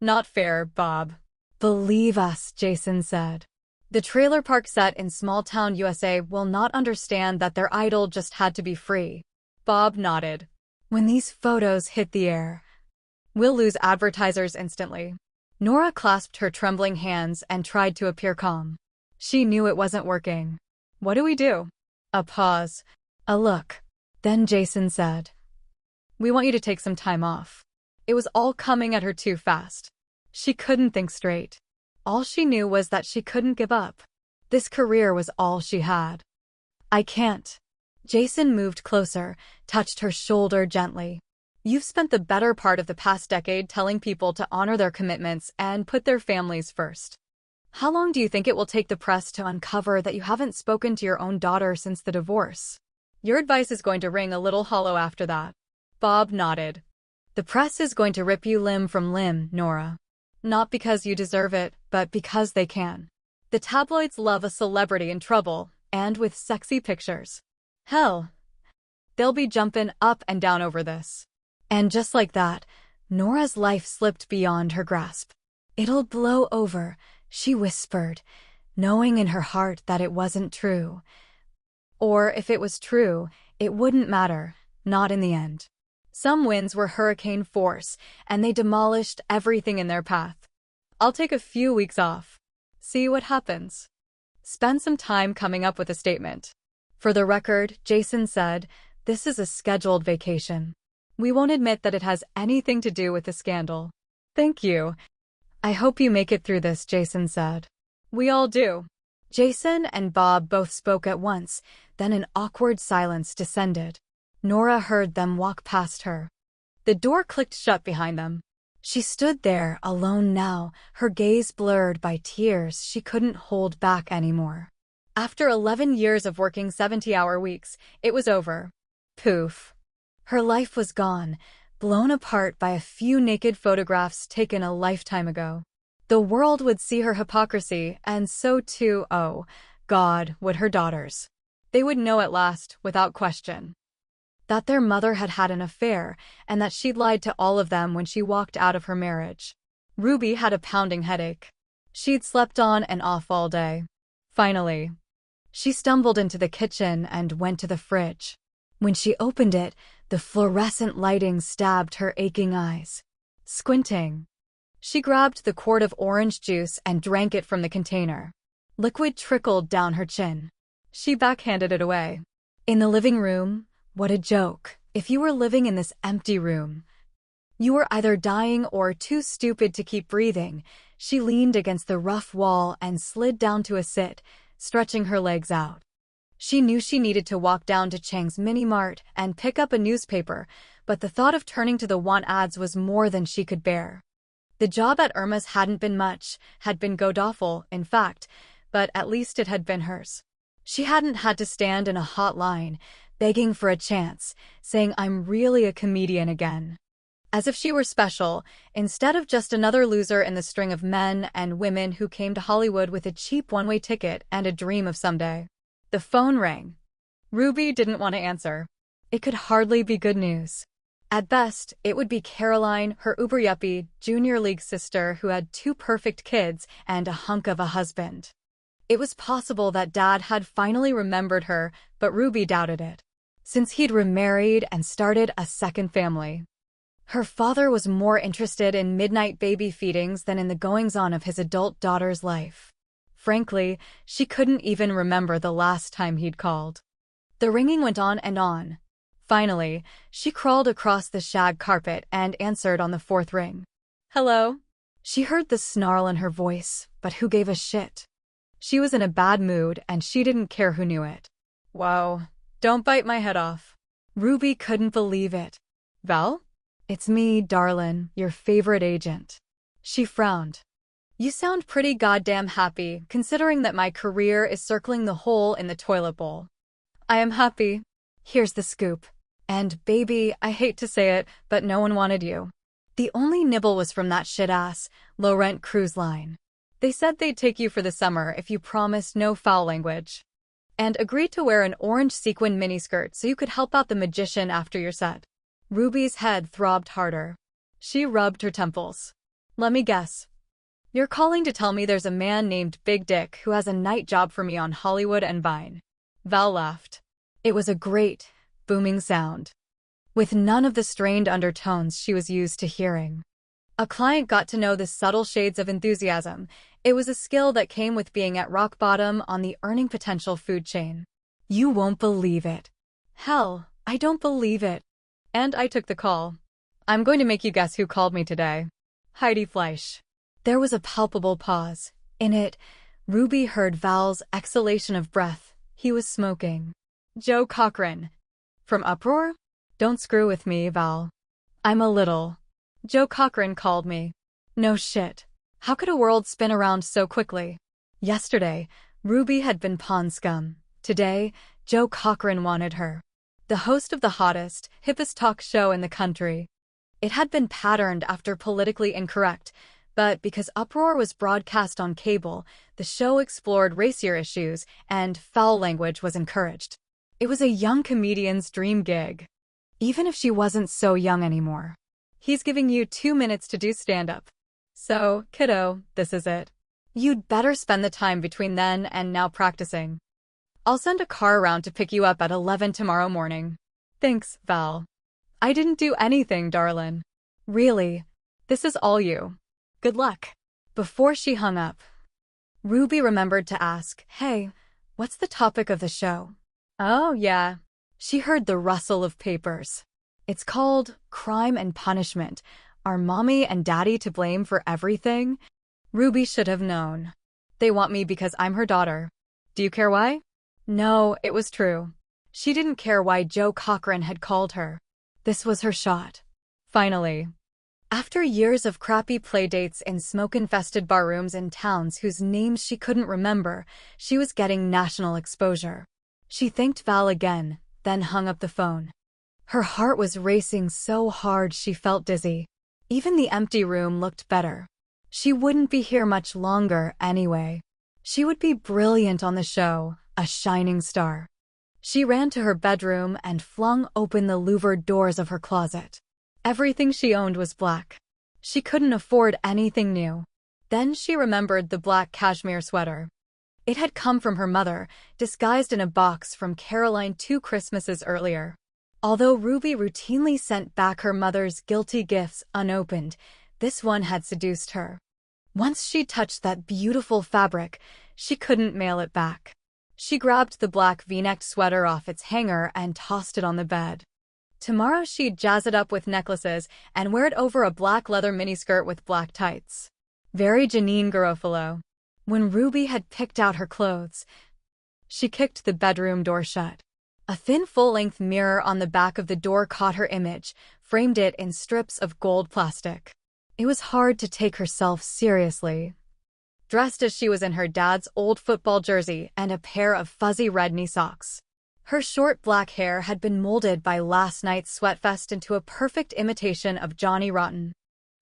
"Not fair, Bob." "Believe us," Jason said. "The trailer park set in small-town USA will not understand that their idol just had to be free." Bob nodded. "When these photos hit the air, we'll lose advertisers instantly." Nora clasped her trembling hands and tried to appear calm. She knew it wasn't working. "What do we do?" A pause. A look. Then Jason said, "We want you to take some time off." It was all coming at her too fast. She couldn't think straight. All she knew was that she couldn't give up. This career was all she had. "I can't." Jason moved closer, touched her shoulder gently. "You've spent the better part of the past decade telling people to honor their commitments and put their families first. How long do you think it will take the press to uncover that you haven't spoken to your own daughter since the divorce? Your advice is going to ring a little hollow after that." Bob nodded. "The press is going to rip you limb from limb, Nora. Not because you deserve it, but because they can. The tabloids love a celebrity in trouble, and with sexy pictures. Hell, they'll be jumping up and down over this. And just like that, Nora's life slipped beyond her grasp. It'll blow over, she whispered, knowing in her heart that it wasn't true. Or if it was true, it wouldn't matter, not in the end. Some winds were hurricane force, and they demolished everything in their path. I'll take a few weeks off. See what happens. Spend some time coming up with a statement. For the record, Jason said, this is a scheduled vacation. We won't admit that it has anything to do with the scandal. Thank you. I hope you make it through this, Jason said. We all do. Jason and Bob both spoke at once, then an awkward silence descended. Nora heard them walk past her. The door clicked shut behind them. She stood there, alone now, her gaze blurred by tears she couldn't hold back anymore. After 11 years of working 70-hour weeks, it was over. Poof. Her life was gone, blown apart by a few naked photographs taken a lifetime ago. The world would see her hypocrisy, and so too, oh, God, would her daughters. They would know at last, without question, that their mother had had an affair, and that she'd lied to all of them when she walked out of her marriage. Ruby had a pounding headache. She'd slept on and off all day. Finally, she stumbled into the kitchen and went to the fridge. When she opened it, the fluorescent lighting stabbed her aching eyes. Squinting, she grabbed the quart of orange juice and drank it from the container. Liquid trickled down her chin. She backhanded it away. In the living room, what a joke. If you were living in this empty room, you were either dying or too stupid to keep breathing. She leaned against the rough wall and slid down to a sit, stretching her legs out. She knew she needed to walk down to Chang's Mini Mart and pick up a newspaper, but the thought of turning to the want ads was more than she could bear. The job at Irma's hadn't been much, had been god-awful, in fact, but at least it had been hers. She hadn't had to stand in a hot line, begging for a chance, saying, "I'm really a comedian again." As if she were special, instead of just another loser in the string of men and women who came to Hollywood with a cheap one-way ticket and a dream of someday. The phone rang. Ruby didn't want to answer. It could hardly be good news. At best, it would be Caroline, her uber-yuppie, junior league sister who had 2 perfect kids and a hunk of a husband. It was possible that Dad had finally remembered her, but Ruby doubted it. Since he'd remarried and started a second family. Her father was more interested in midnight baby feedings than in the goings-on of his adult daughter's life. Frankly, she couldn't even remember the last time he'd called. The ringing went on and on. Finally, she crawled across the shag carpet and answered on the 4th ring. Hello? She heard the snarl in her voice, but who gave a shit? She was in a bad mood, and she didn't care who knew it. Whoa, don't bite my head off. Ruby couldn't believe it. Val? It's me, darlin', your favorite agent. She frowned. You sound pretty goddamn happy, considering that my career is circling the hole in the toilet bowl. I am happy. Here's the scoop. And, baby, I hate to say it, but no one wanted you. The only nibble was from that shit-ass, low-rent cruise line. They said they'd take you for the summer if you promised no foul language. And agreed to wear an orange sequin miniskirt so you could help out the magician after your set. Ruby's head throbbed harder. She rubbed her temples. Let me guess. You're calling to tell me there's a man named Big Dick who has a night job for me on Hollywood and Vine. Val laughed. It was a great, booming sound, with none of the strained undertones she was used to hearing. A client got to know the subtle shades of enthusiasm. It was a skill that came with being at rock bottom on the earning potential food chain. You won't believe it. Hell, I don't believe it. And I took the call. I'm going to make you guess who called me today. Heidi Fleisch. There was a palpable pause. In it, Ruby heard Val's exhalation of breath. He was smoking. Joe Cochran. From Uproar? Don't screw with me, Val. I'm a little. Joe Cochran called me. No shit. How could a world spin around so quickly? Yesterday, Ruby had been pond scum. Today, Joe Cochran wanted her. The host of the hottest, hippest talk show in the country. It had been patterned after Politically Incorrect, but because Uproar was broadcast on cable, the show explored racier issues and foul language was encouraged. It was a young comedian's dream gig. Even if she wasn't so young anymore. He's giving you 2 minutes to do stand-up. So, kiddo, this is it. You'd better spend the time between then and now practicing. I'll send a car around to pick you up at 11 tomorrow morning. Thanks, Val. I didn't do anything, darlin'. Really, this is all you. Good luck. Before she hung up, Ruby remembered to ask, hey, what's the topic of the show? Oh, yeah. She heard the rustle of papers. It's called Crime and Punishment. Are Mommy and Daddy to blame for everything? Ruby should have known. They want me because I'm her daughter. Do you care why? No, it was true. She didn't care why Joe Cochran had called her. This was her shot. Finally. After years of crappy playdates in smoke-infested barrooms in towns whose names she couldn't remember, she was getting national exposure. She thanked Val again, then hung up the phone. Her heart was racing so hard she felt dizzy. Even the empty room looked better. She wouldn't be here much longer anyway. She would be brilliant on the show, a shining star. She ran to her bedroom and flung open the louvered doors of her closet. Everything she owned was black. She couldn't afford anything new. Then she remembered the black cashmere sweater. It had come from her mother, disguised in a box from Caroline 2 Christmases earlier. Although Ruby routinely sent back her mother's guilty gifts unopened, this one had seduced her. Once she touched that beautiful fabric, she couldn't mail it back. She grabbed the black V-necked sweater off its hanger and tossed it on the bed. Tomorrow she'd jazz it up with necklaces and wear it over a black leather miniskirt with black tights. Very Janine Garofalo. When Ruby had picked out her clothes, she kicked the bedroom door shut. A thin full-length mirror on the back of the door caught her image, framed it in strips of gold plastic. It was hard to take herself seriously. Dressed as she was in her dad's old football jersey and a pair of fuzzy red knee socks. Her short black hair had been molded by last night's sweatfest into a perfect imitation of Johnny Rotten.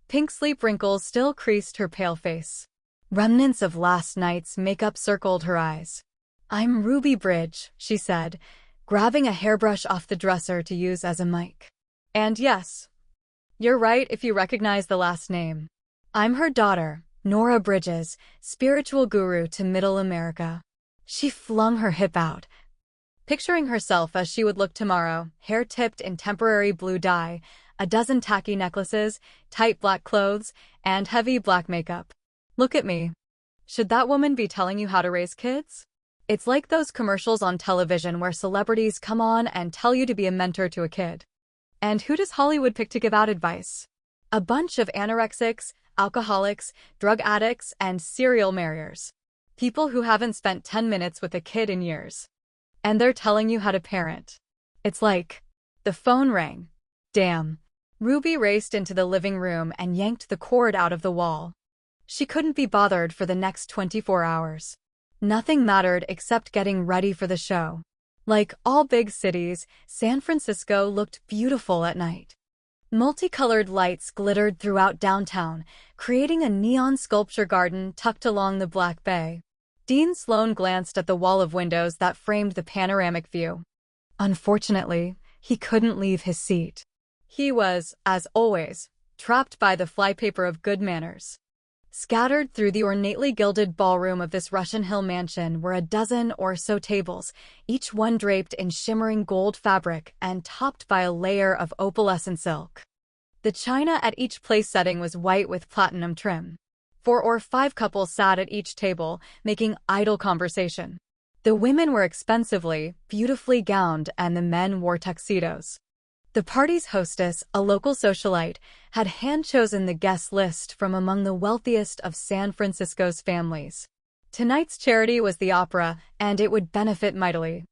Pink sleep wrinkles still creased her pale face. Remnants of last night's makeup circled her eyes. I'm Ruby Bridge, she said, grabbing a hairbrush off the dresser to use as a mic. And yes, you're right if you recognize the last name. I'm her daughter, Nora Bridges, spiritual guru to Middle America. She flung her hip out, picturing herself as she would look tomorrow, hair tipped in temporary blue dye, a dozen tacky necklaces, tight black clothes, and heavy black makeup. Look at me. Should that woman be telling you how to raise kids? It's like those commercials on television where celebrities come on and tell you to be a mentor to a kid. And who does Hollywood pick to give out advice? A bunch of anorexics, alcoholics, drug addicts, and serial marriers. People who haven't spent 10 minutes with a kid in years. And they're telling you how to parent. It's like, the phone rang. Damn. Ruby raced into the living room and yanked the cord out of the wall. She couldn't be bothered for the next 24 hours. Nothing mattered except getting ready for the show. Like all big cities, San Francisco looked beautiful at night. Multicolored lights glittered throughout downtown, creating a neon sculpture garden tucked along the Black Bay. Dean Sloan glanced at the wall of windows that framed the panoramic view. Unfortunately, he couldn't leave his seat. He was, as always, trapped by the flypaper of good manners. Scattered through the ornately gilded ballroom of this Russian Hill mansion were a dozen or so tables, each one draped in shimmering gold fabric and topped by a layer of opalescent silk. The china at each place setting was white with platinum trim. 4 or 5 couples sat at each table, making idle conversation. The women were expensively, beautifully gowned, and the men wore tuxedos. The party's hostess, a local socialite, had hand-chosen the guest list from among the wealthiest of San Francisco's families. Tonight's charity was the opera, and it would benefit mightily.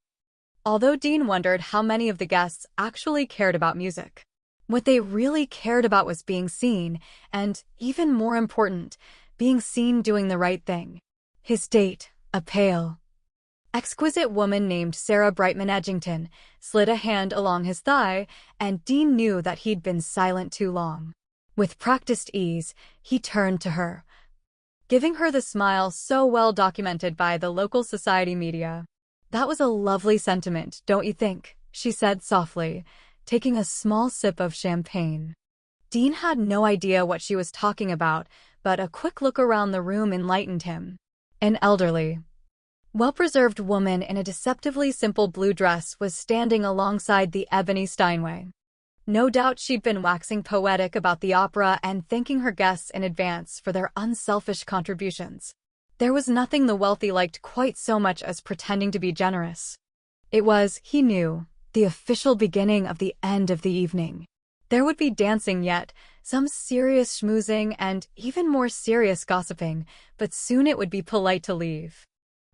Although Dean wondered how many of the guests actually cared about music. What they really cared about was being seen, and, even more important, being seen doing the right thing. His date, a pale, exquisite woman named Sarah Brightman Edgington, slid a hand along his thigh, and Dean knew that he'd been silent too long. With practiced ease, he turned to her, giving her the smile so well documented by the local society media. That was a lovely sentiment, don't you think? She said softly, taking a small sip of champagne. Dean had no idea what she was talking about, but a quick look around the room enlightened him. An elderly, well-preserved woman in a deceptively simple blue dress was standing alongside the ebony Steinway. No doubt she'd been waxing poetic about the opera and thanking her guests in advance for their unselfish contributions. There was nothing the wealthy liked quite so much as pretending to be generous. It was, he knew, the official beginning of the end of the evening. There would be dancing yet, some serious schmoozing and even more serious gossiping, but soon it would be polite to leave.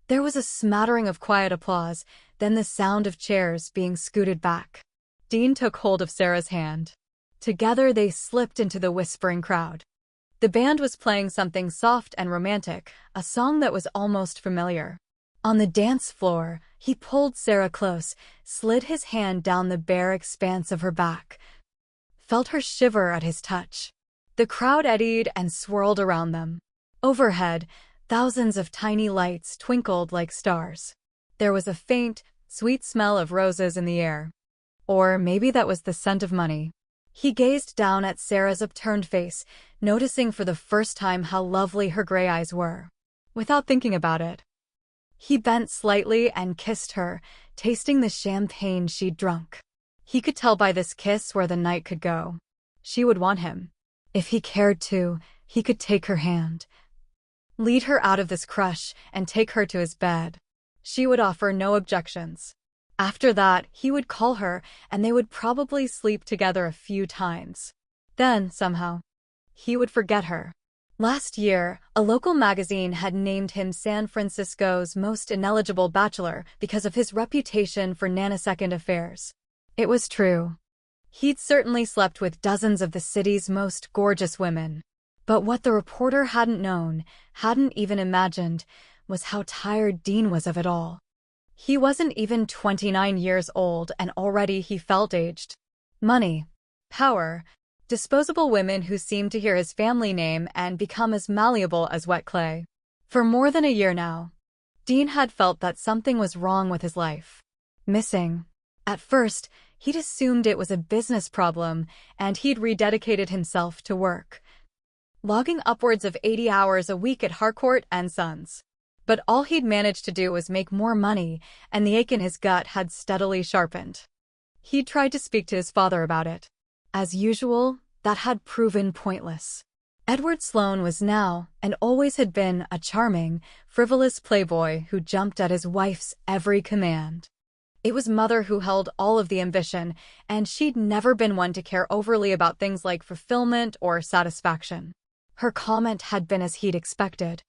There was a smattering of quiet applause, then the sound of chairs being scooted back. Dean took hold of Sarah's hand. Together they slipped into the whispering crowd. The band was playing something soft and romantic, a song that was almost familiar. On the dance floor, he pulled Sarah close, slid his hand down the bare expanse of her back, felt her shiver at his touch. The crowd eddied and swirled around them. Overhead, thousands of tiny lights twinkled like stars. There was a faint, sweet smell of roses in the air. Or maybe that was the scent of money. He gazed down at Sarah's upturned face, noticing for the first time how lovely her gray eyes were. Without thinking about it, he bent slightly and kissed her, tasting the champagne she'd drunk. He could tell by this kiss where the night could go. She would want him. If he cared to, he could take her hand, lead her out of this crush, and take her to his bed. She would offer no objections. After that, he would call her, and they would probably sleep together a few times. Then, somehow, he would forget her. Last year, a local magazine had named him San Francisco's most ineligible bachelor because of his reputation for nanosecond affairs. It was true. He'd certainly slept with dozens of the city's most gorgeous women. But what the reporter hadn't known, hadn't even imagined, was how tired Dean was of it all. He wasn't even 29 years old and already he felt aged. Money, power, disposable women who seemed to hear his family name and become as malleable as wet clay. For more than a year now, Dean had felt that something was wrong with his life. Missing. At first, he'd assumed it was a business problem and he'd rededicated himself to work, logging upwards of 80 hours a week at Harcourt and Sons. But all he'd managed to do was make more money, and the ache in his gut had steadily sharpened. He'd tried to speak to his father about it. As usual, that had proven pointless. Edward Sloane was now, and always had been, a charming, frivolous playboy who jumped at his wife's every command. It was Mother who held all of the ambition, and she'd never been one to care overly about things like fulfillment or satisfaction. Her comment had been as he'd expected.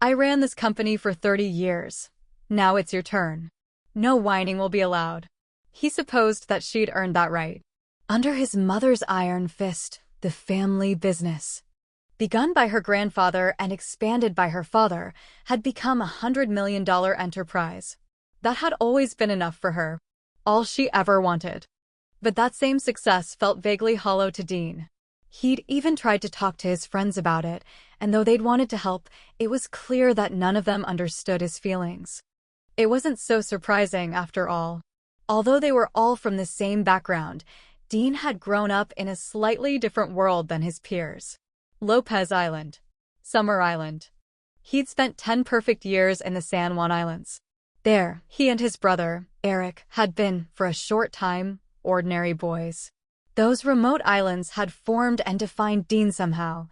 I ran this company for 30 years. Now it's your turn. No whining will be allowed. He supposed that she'd earned that right. Under his mother's iron fist, the family business, begun by her grandfather and expanded by her father, had become a $100 million enterprise. That had always been enough for her. All she ever wanted. But that same success felt vaguely hollow to Dean. He'd even tried to talk to his friends about it, and though they'd wanted to help, it was clear that none of them understood his feelings. It wasn't so surprising, after all. Although they were all from the same background, Dean had grown up in a slightly different world than his peers. Lopez Island. Summer Island. He'd spent 10 perfect years in the San Juan Islands. There, he and his brother, Eric, had been, for a short time, ordinary boys. Those remote islands had formed and defined Dean somehow,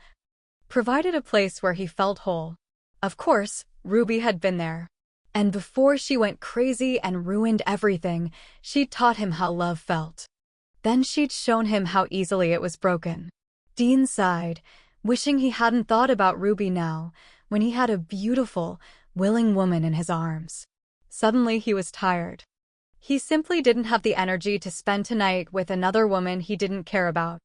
provided a place where he felt whole. Of course, Ruby had been there. And before she went crazy and ruined everything, she'd taught him how love felt. Then she'd shown him how easily it was broken. Dean sighed, wishing he hadn't thought about Ruby now, when he had a beautiful, willing woman in his arms. Suddenly he was tired. He simply didn't have the energy to spend tonight with another woman he didn't care about.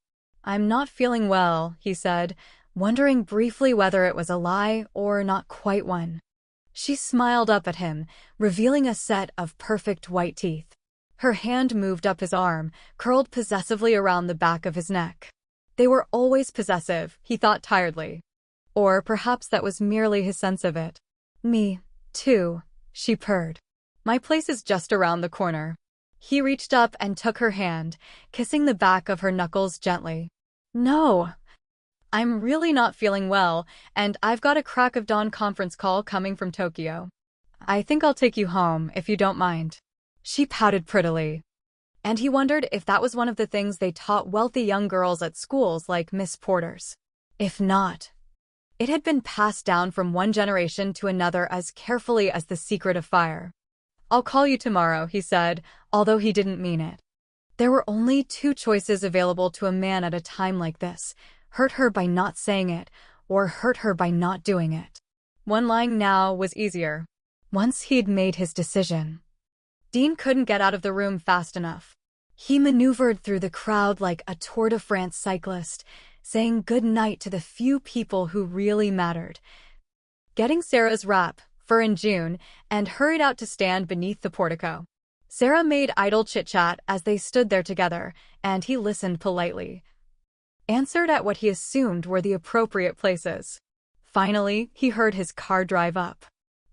I'm not feeling well, he said, wondering briefly whether it was a lie or not quite one. She smiled up at him, revealing a set of perfect white teeth. Her hand moved up his arm, curled possessively around the back of his neck. They were always possessive, he thought tiredly. Or perhaps that was merely his sense of it. Me, too, she purred. My place is just around the corner. He reached up and took her hand, kissing the back of her knuckles gently. No. I'm really not feeling well, and I've got a crack of dawn conference call coming from Tokyo. I think I'll take you home, if you don't mind. She pouted prettily. And he wondered if that was one of the things they taught wealthy young girls at schools like Miss Porter's. If not, it had been passed down from one generation to another as carefully as the secret of fire. I'll call you tomorrow, he said, although he didn't mean it. There were only two choices available to a man at a time like this: hurt her by not saying it, or hurt her by not doing it. One lying now was easier. Once he'd made his decision, Dean couldn't get out of the room fast enough. He maneuvered through the crowd like a Tour de France cyclist, saying good night to the few people who really mattered, getting Sarah's wrap, fur in June, and hurried out to stand beneath the portico. Sarah made idle chit-chat as they stood there together, and he listened politely, answered at what he assumed were the appropriate places. Finally, he heard his car drive up.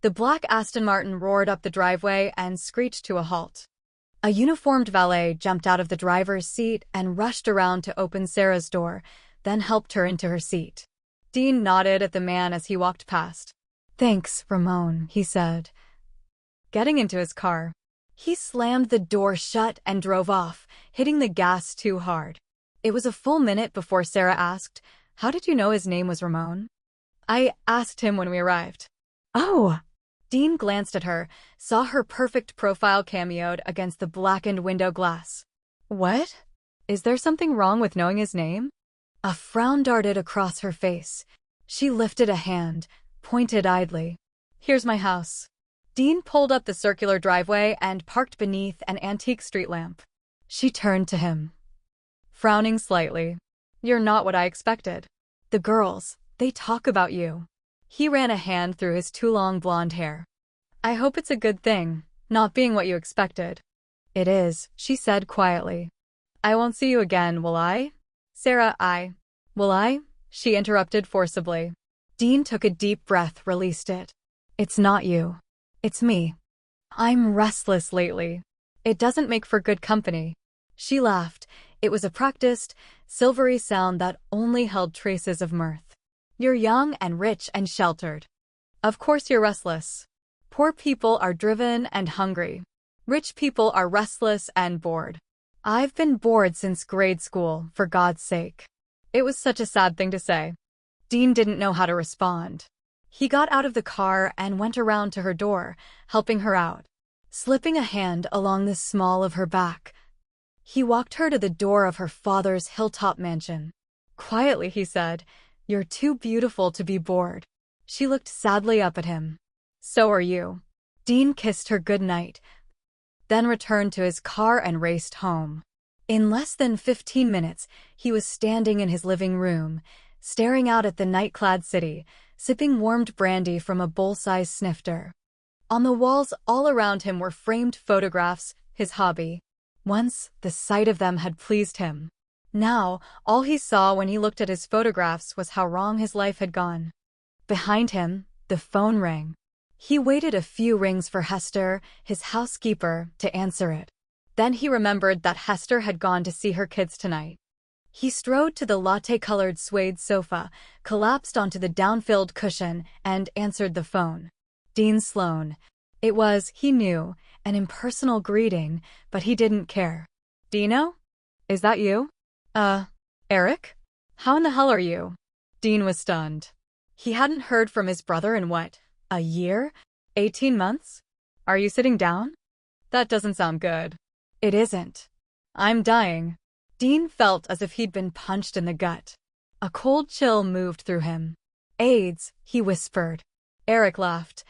The black Aston Martin roared up the driveway and screeched to a halt. A uniformed valet jumped out of the driver's seat and rushed around to open Sarah's door, then helped her into her seat. Dean nodded at the man as he walked past. "Thanks, Ramon," he said, getting into his car. He slammed the door shut and drove off, hitting the gas too hard. It was a full minute before Sarah asked, "How did you know his name was Ramon?" "I asked him when we arrived." "Oh." Dean glanced at her, saw her perfect profile cameoed against the blackened window glass. "What? Is there something wrong with knowing his name?" A frown darted across her face. She lifted a hand, pointed idly. "Here's my house." Dean pulled up the circular driveway and parked beneath an antique street lamp. She turned to him, frowning slightly. "You're not what I expected. The girls, they talk about you." He ran a hand through his too long blonde hair. "I hope it's a good thing, not being what you expected." "It is," she said quietly. "I won't see you again, will I?" "Sarah, Will I?" she interrupted forcibly. Dean took a deep breath, released it. "It's not you. It's me. I'm restless lately. It doesn't make for good company." She laughed. It was a practiced, silvery sound that only held traces of mirth. "You're young and rich and sheltered. Of course you're restless. Poor people are driven and hungry. Rich people are restless and bored. I've been bored since grade school, for God's sake." It was such a sad thing to say. Dean didn't know how to respond. He got out of the car and went around to her door, helping her out, slipping a hand along the small of her back. He walked her to the door of her father's hilltop mansion. Quietly, he said, "You're too beautiful to be bored." She looked sadly up at him. "So are you." Dean kissed her good night, then returned to his car and raced home. In less than 15 minutes, he was standing in his living room, staring out at the night-clad city, sipping warmed brandy from a bowl-sized snifter. On the walls all around him were framed photographs, his hobby. Once, the sight of them had pleased him. Now, all he saw when he looked at his photographs was how wrong his life had gone. Behind him, the phone rang. He waited a few rings for Hester, his housekeeper, to answer it. Then he remembered that Hester had gone to see her kids tonight. He strode to the latte-colored suede sofa, collapsed onto the down-filled cushion, and answered the phone. Dean Sloan. It was, he knew, an impersonal greeting, but he didn't care. "Dino? Is that you?" Eric? How in the hell are you?" Dean was stunned. He hadn't heard from his brother in what, a year? 18 months? "Are you sitting down? That doesn't sound good." "It isn't. I'm dying." Dean felt as if he'd been punched in the gut. A cold chill moved through him. "AIDS," he whispered. Eric laughed.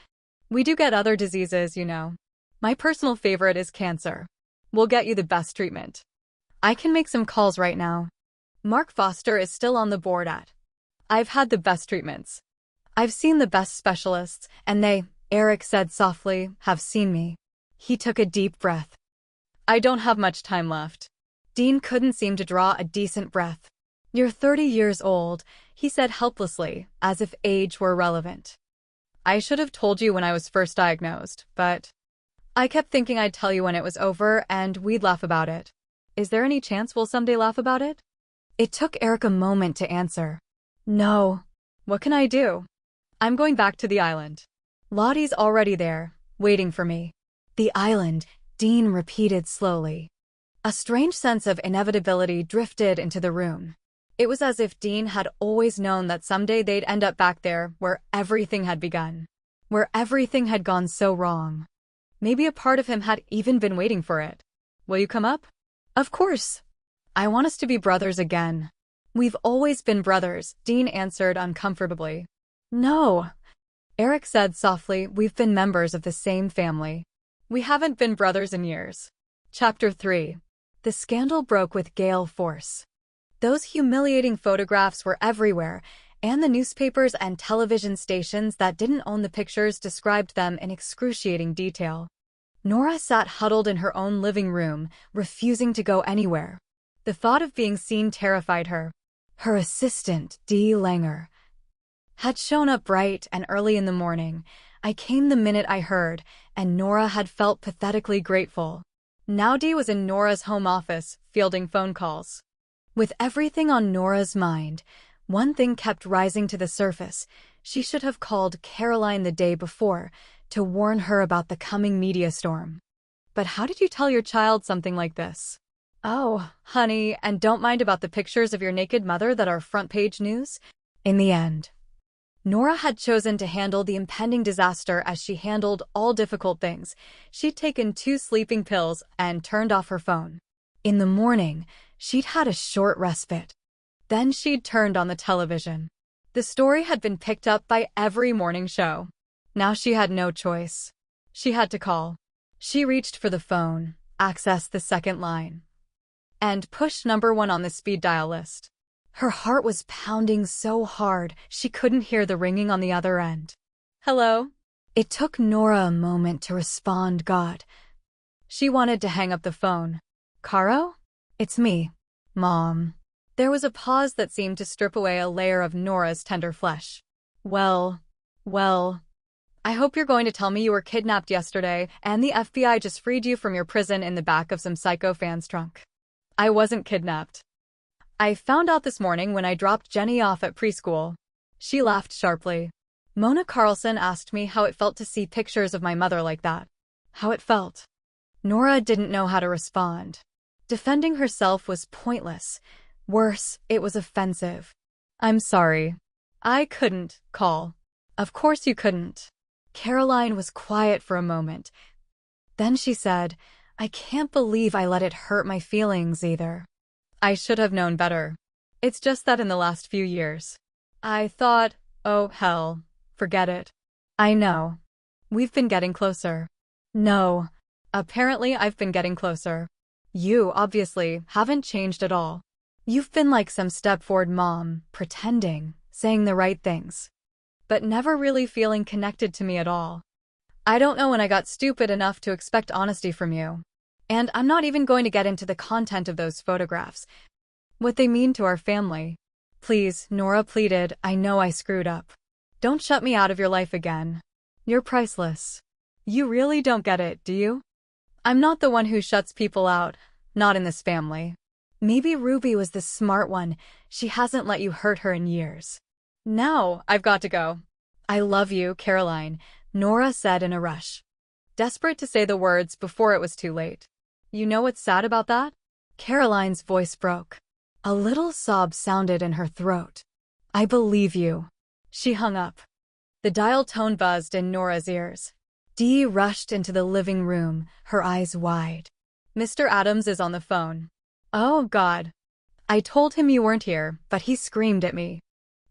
"We do get other diseases, you know. My personal favorite is cancer. We'll get you the best treatment. I can make some calls right now. Mark Foster is still on the board at. I've had the best treatments. I've seen the best specialists, and they," Eric said softly, "have seen me." He took a deep breath. "I don't have much time left." Dean couldn't seem to draw a decent breath. "You're 30 years old," he said helplessly, as if age were relevant. "I should have told you when I was first diagnosed, but I kept thinking I'd tell you when it was over and we'd laugh about it. Is there any chance we'll someday laugh about it? It took Eric a moment to answer. No. What can I do? I'm going back to the island. Lottie's already there, waiting for me. The island, Dean repeated slowly. A strange sense of inevitability drifted into the room. It was as if Dean had always known that someday they'd end up back there where everything had begun. Where everything had gone so wrong. Maybe a part of him had even been waiting for it. Will you come up? Of course. I want us to be brothers again. We've always been brothers, Dean answered uncomfortably. No. Eric said softly, we've been members of the same family. We haven't been brothers in years. Chapter 3. The scandal broke with gale force. Those humiliating photographs were everywhere, and the newspapers and television stations that didn't own the pictures described them in excruciating detail. Nora sat huddled in her own living room, refusing to go anywhere. The thought of being seen terrified her. Her assistant, Dee Langer, had shown up bright and early in the morning. I came the minute I heard, and Nora had felt pathetically grateful. Now Dee was in Nora's home office, fielding phone calls. With everything on Nora's mind, one thing kept rising to the surface. She should have called Caroline the day before to warn her about the coming media storm. But how did you tell your child something like this? Oh, honey, and don't mind about the pictures of your naked mother that are front-page news? In the end, Nora had chosen to handle the impending disaster as she handled all difficult things. She'd taken 2 sleeping pills and turned off her phone. In the morning, she'd had a short respite. Then she'd turned on the television. The story had been picked up by every morning show. Now she had no choice. She had to call. She reached for the phone, accessed the second line, and pushed number 1 on the speed dial list. Her heart was pounding so hard she couldn't hear the ringing on the other end. Hello? It took Nora a moment to respond. God. She wanted to hang up the phone. Caro? It's me, Mom. There was a pause that seemed to strip away a layer of Nora's tender flesh. Well, I hope you're going to tell me you were kidnapped yesterday and the FBI just freed you from your prison in the back of some psycho fan's trunk. I wasn't kidnapped. I found out this morning when I dropped Jenny off at preschool. She laughed sharply. Mona Carlson asked me how it felt to see pictures of my mother like that. How it felt. Nora didn't know how to respond. Defending herself was pointless. Worse, it was offensive. I'm sorry. I couldn't call. Of course you couldn't. Caroline was quiet for a moment. Then she said, I can't believe I let it hurt my feelings either. I should have known better. It's just that in the last few years, I thought, oh hell, forget it. I know. We've been getting closer. No. Apparently I've been getting closer. You, obviously, haven't changed at all. You've been like some step-forward mom, pretending, saying the right things, but never really feeling connected to me at all. I don't know when I got stupid enough to expect honesty from you. And I'm not even going to get into the content of those photographs, what they mean to our family. Please, Nora pleaded, I know I screwed up. Don't shut me out of your life again. You're priceless. You really don't get it, do you? I'm not the one who shuts people out, not in this family. Maybe Ruby was the smart one. She hasn't let you hurt her in years. Now, I've got to go. I love you, Caroline, Nora said in a rush, desperate to say the words before it was too late. You know what's sad about that? Caroline's voice broke. A little sob sounded in her throat. I believe you. She hung up. The dial tone buzzed in Nora's ears. Dee rushed into the living room, her eyes wide. Mr. Adams is on the phone. Oh, God. I told him you weren't here, but he screamed at me.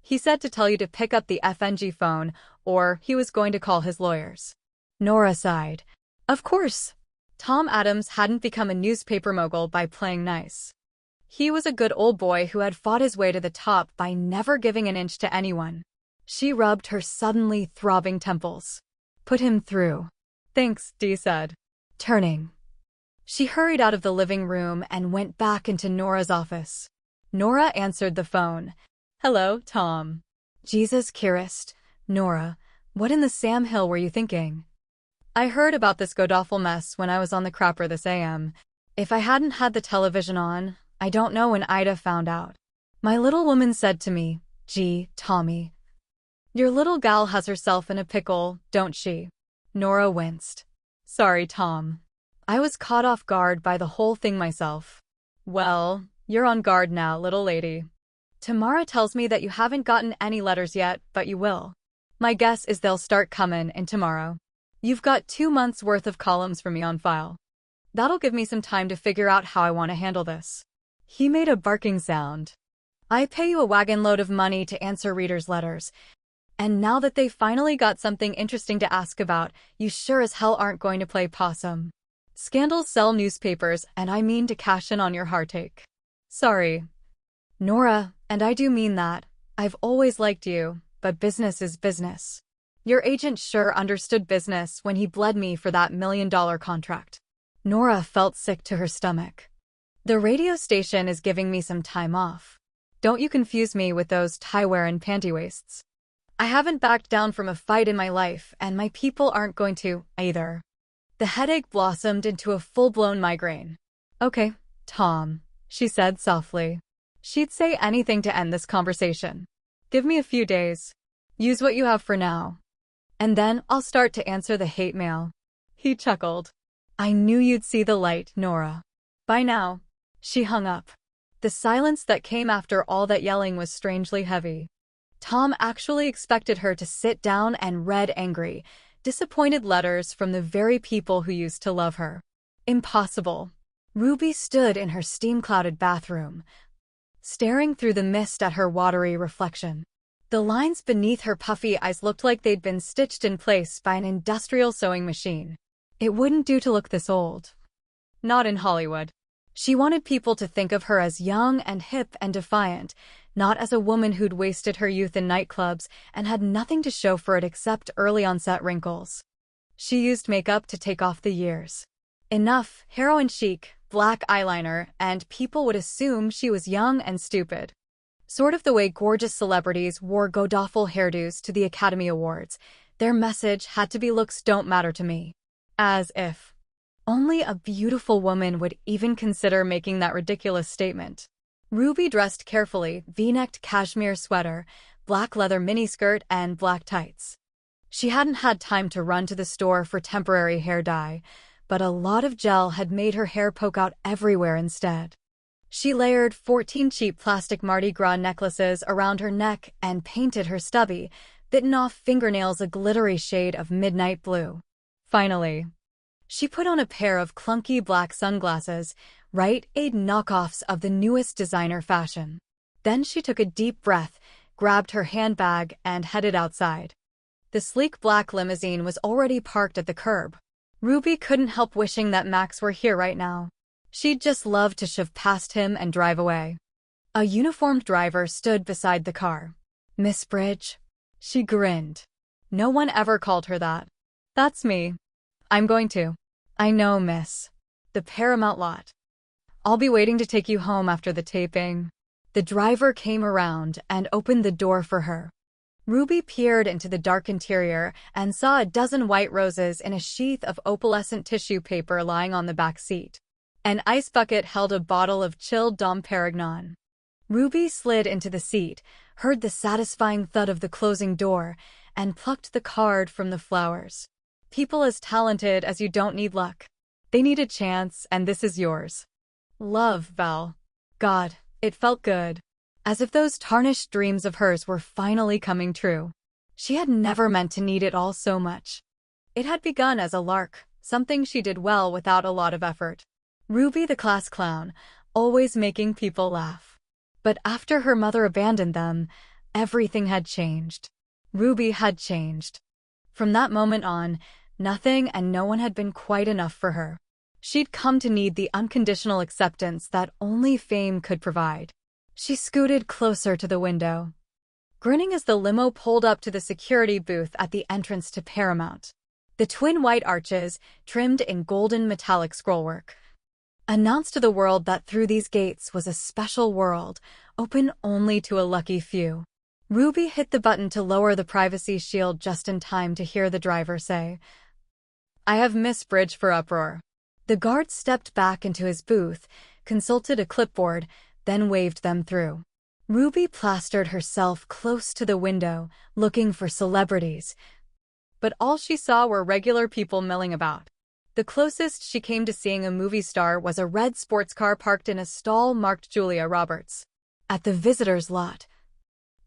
He said to tell you to pick up the FNG phone, or he was going to call his lawyers. Nora sighed. Of course. Tom Adams hadn't become a newspaper mogul by playing nice. He was a good old boy who had fought his way to the top by never giving an inch to anyone. She rubbed her suddenly throbbing temples. Put him through. Thanks, Dee said, turning. She hurried out of the living room and went back into Nora's office. Nora answered the phone. Hello, Tom. Jesus Christ, Nora, what in the Sam Hill were you thinking? I heard about this godawful mess when I was on the crapper this AM. If I hadn't had the television on, I don't know when I'd have found out. My little woman said to me, "Gee, Tommy, your little gal has herself in a pickle, don't she?" Nora winced. Sorry, Tom. I was caught off guard by the whole thing myself. Well, you're on guard now, little lady. Tamara tells me that you haven't gotten any letters yet, but you will. My guess is they'll start coming in tomorrow. You've got 2 months' worth of columns for me on file. That'll give me some time to figure out how I want to handle this. He made a barking sound. I pay you a wagon load of money to answer readers' letters. And now that they finally got something interesting to ask about, you sure as hell aren't going to play possum. Scandals sell newspapers, and I mean to cash in on your heartache. Sorry. Nora, and I do mean that. I've always liked you, but business is business. Your agent sure understood business when he bled me for that $1 million contract. Nora felt sick to her stomach. The radio station is giving me some time off. Don't you confuse me with those tie-wearing pantywaists. I haven't backed down from a fight in my life, and my people aren't going to, either. The headache blossomed into a full-blown migraine. Okay, Tom, she said softly. She'd say anything to end this conversation. Give me a few days. Use what you have for now. And then I'll start to answer the hate mail. He chuckled. I knew you'd see the light, Nora. Bye now. She hung up. The silence that came after all that yelling was strangely heavy. Tom actually expected her to sit down and read angry, disappointed letters from the very people who used to love her. Impossible. Ruby stood in her steam-clouded bathroom, staring through the mist at her watery reflection. The lines beneath her puffy eyes looked like they'd been stitched in place by an industrial sewing machine. It wouldn't do to look this old. Not in Hollywood. She wanted people to think of her as young and hip and defiant, not as a woman who'd wasted her youth in nightclubs and had nothing to show for it except early-onset wrinkles. She used makeup to take off the years. Enough heroin chic, black eyeliner, and people would assume she was young and stupid. Sort of the way gorgeous celebrities wore godawful hairdos to the Academy Awards. Their message had to be looks don't matter to me. As if only a beautiful woman would even consider making that ridiculous statement. Ruby dressed carefully, V-necked cashmere sweater, black leather miniskirt, and black tights. She hadn't had time to run to the store for temporary hair dye, but a lot of gel had made her hair poke out everywhere instead. She layered 14 cheap plastic Mardi Gras necklaces around her neck and painted her stubby, bitten-off fingernails a glittery shade of midnight blue. Finally, she put on a pair of clunky black sunglasses, Rite Aid knockoffs of the newest designer fashion. Then she took a deep breath, grabbed her handbag, and headed outside. The sleek black limousine was already parked at the curb. Ruby couldn't help wishing that Max were here right now. She'd just love to shove past him and drive away. A uniformed driver stood beside the car. Miss Bridge? She grinned. No one ever called her that. That's me. I'm going to. I know, miss. The Paramount lot. I'll be waiting to take you home after the taping. The driver came around and opened the door for her. Ruby peered into the dark interior and saw a dozen white roses in a sheath of opalescent tissue paper lying on the back seat. An ice bucket held a bottle of chilled Dom Perignon. Ruby slid into the seat, heard the satisfying thud of the closing door, and plucked the card from the flowers. People as talented as you don't need luck. They need a chance, and this is yours. Love, Val. God, it felt good. As if those tarnished dreams of hers were finally coming true. She had never meant to need it all so much. It had begun as a lark, something she did well without a lot of effort. Ruby the class clown, always making people laugh. But after her mother abandoned them, everything had changed. Ruby had changed. From that moment on, nothing and no one had been quite enough for her. She'd come to need the unconditional acceptance that only fame could provide. She scooted closer to the window, grinning as the limo pulled up to the security booth at the entrance to Paramount. The twin white arches, trimmed in golden metallic scrollwork, announced to the world that through these gates was a special world, open only to a lucky few. Ruby hit the button to lower the privacy shield just in time to hear the driver say, I have Miss Bridge for uproar. The guard stepped back into his booth, consulted a clipboard, then waved them through. Ruby plastered herself close to the window, looking for celebrities. But all she saw were regular people milling about. The closest she came to seeing a movie star was a red sports car parked in a stall marked Julia Roberts. At the visitor's lot,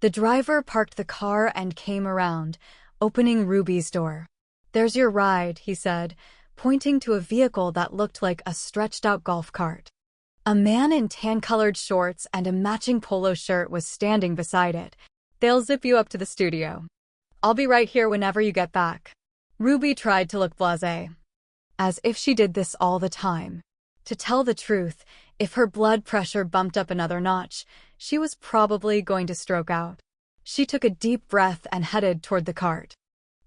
the driver parked the car and came around, opening Ruby's door. "There's your ride," he said, pointing to a vehicle that looked like a stretched-out golf cart. A man in tan-colored shorts and a matching polo shirt was standing beside it. "They'll zip you up to the studio. I'll be right here whenever you get back." Ruby tried to look blasé, as if she did this all the time. To tell the truth, if her blood pressure bumped up another notch, she was probably going to stroke out. She took a deep breath and headed toward the cart.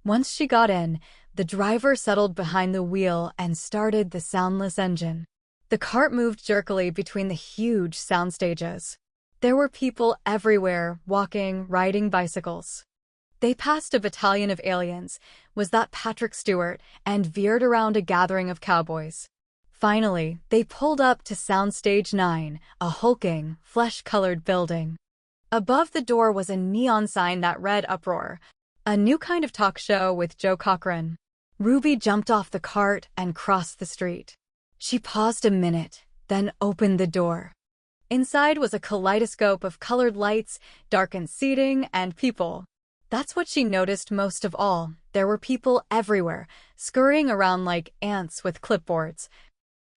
Once she got in, the driver settled behind the wheel and started the soundless engine. The cart moved jerkily between the huge sound stages. There were people everywhere, walking, riding bicycles. They passed a battalion of aliens, was that Patrick Stewart, and veered around a gathering of cowboys. Finally, they pulled up to Soundstage 9, a hulking, flesh-colored building. Above the door was a neon sign that read Uproar, a new kind of talk show with Joe Cochran. Ruby jumped off the cart and crossed the street. She paused a minute, then opened the door. Inside was a kaleidoscope of colored lights, darkened seating, and people. That's what she noticed most of all. There were people everywhere, scurrying around like ants with clipboards,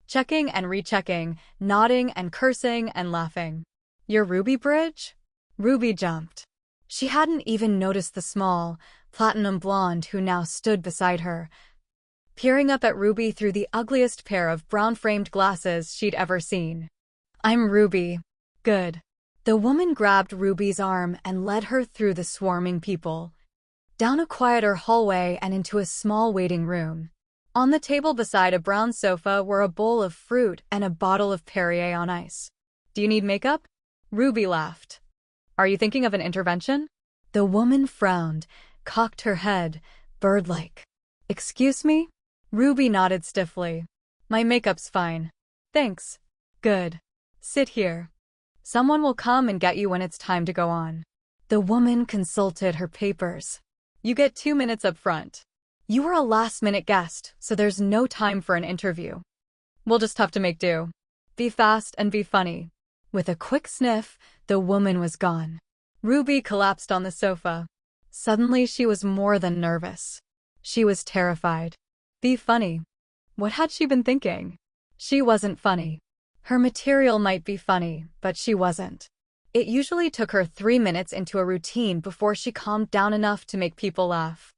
checking and rechecking, nodding and cursing and laughing. "You're Ruby Bridge?" Ruby jumped. She hadn't even noticed the small, platinum blonde who now stood beside her, peering up at Ruby through the ugliest pair of brown-framed glasses she'd ever seen. "I'm Ruby." "Good." The woman grabbed Ruby's arm and led her through the swarming people, down a quieter hallway and into a small waiting room. On the table beside a brown sofa were a bowl of fruit and a bottle of Perrier on ice. "Do you need makeup?" Ruby laughed. "Are you thinking of an intervention?" The woman frowned, cocked her head, bird-like. "Excuse me?" Ruby nodded stiffly. "My makeup's fine. Thanks." "Good. Sit here. Someone will come and get you when it's time to go on." The woman consulted her papers. "You get 2 minutes up front. You were a last-minute guest, so there's no time for an interview. We'll just have to make do. Be fast and be funny." With a quick sniff, the woman was gone. Ruby collapsed on the sofa. Suddenly she was more than nervous. She was terrified. Be funny. What had she been thinking? She wasn't funny. Her material might be funny, but she wasn't. It usually took her 3 minutes into a routine before she calmed down enough to make people laugh.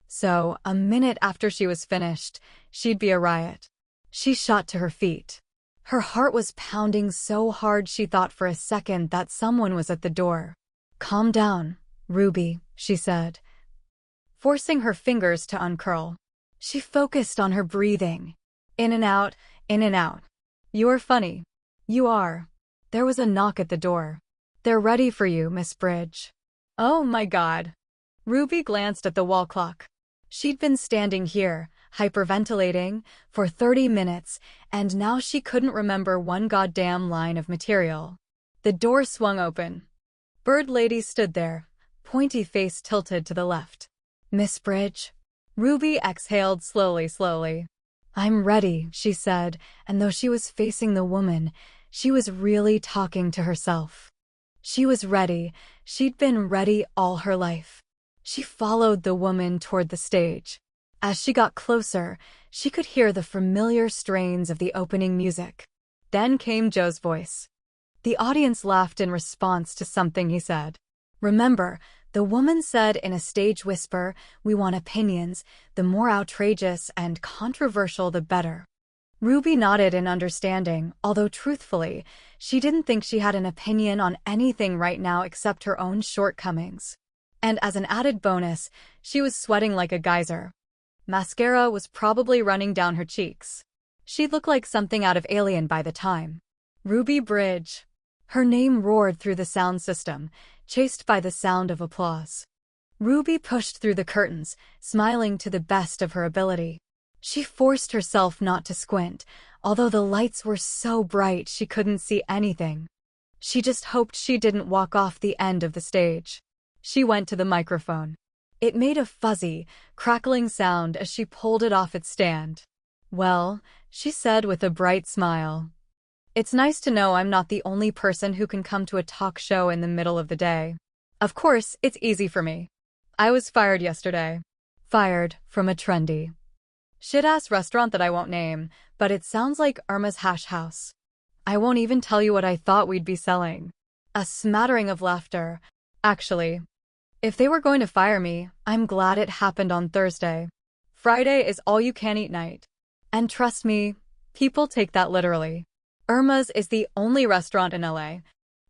So, a minute after she was finished, she'd be a riot. She shot to her feet. Her heart was pounding so hard she thought for a second that someone was at the door. "Calm down, Ruby," she said, forcing her fingers to uncurl. She focused on her breathing. In and out, in and out. "You are funny. You are." There was a knock at the door. "They're ready for you, Miss Bridge." Oh my God. Ruby glanced at the wall clock. She'd been standing here, hyperventilating, for 30 minutes, and now she couldn't remember one goddamn line of material. The door swung open. Bird Lady stood there, pointy face tilted to the left. "Miss Bridge?" Ruby exhaled slowly. "I'm ready," she said, and though she was facing the woman, she was really talking to herself. She was ready. She'd been ready all her life. She followed the woman toward the stage. As she got closer, she could hear the familiar strains of the opening music. Then came Joe's voice. The audience laughed in response to something he said. "Remember," the woman said in a stage whisper, "we want opinions. The more outrageous and controversial, the better." Ruby nodded in understanding, although truthfully, she didn't think she had an opinion on anything right now except her own shortcomings. And as an added bonus, she was sweating like a geyser. Mascara was probably running down her cheeks. She'd look like something out of Alien by the time. Ruby Bridge. Her name roared through the sound system, chased by the sound of applause. Ruby pushed through the curtains, smiling to the best of her ability. She forced herself not to squint, although the lights were so bright she couldn't see anything. She just hoped she didn't walk off the end of the stage. She went to the microphone. It made a fuzzy, crackling sound as she pulled it off its stand. "Well," she said with a bright smile, "it's nice to know I'm not the only person who can come to a talk show in the middle of the day. Of course, it's easy for me. I was fired yesterday. Fired from a trendy, shit-ass restaurant that I won't name, but it sounds like Irma's Hash House. I won't even tell you what I thought we'd be selling." A smattering of laughter. "Actually, if they were going to fire me, I'm glad it happened on Thursday. Friday is all-you-can-eat night. And trust me, people take that literally. Irma's is the only restaurant in LA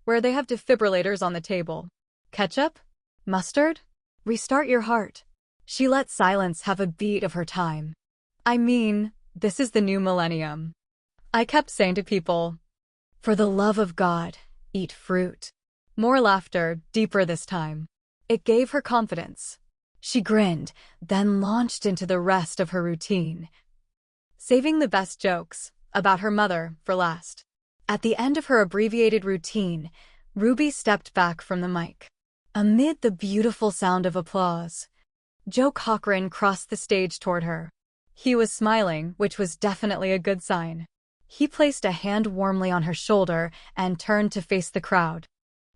where they have defibrillators on the table. Ketchup? Mustard? Restart your heart." She let silence have a beat of her time. "I mean, this is the new millennium. I kept saying to people, for the love of God, eat fruit." More laughter, deeper this time. It gave her confidence. She grinned, then launched into the rest of her routine, saving the best jokes about her mother for last. At the end of her abbreviated routine, Ruby stepped back from the mic. Amid the beautiful sound of applause, Joe Cochran crossed the stage toward her. He was smiling, which was definitely a good sign. He placed a hand warmly on her shoulder and turned to face the crowd.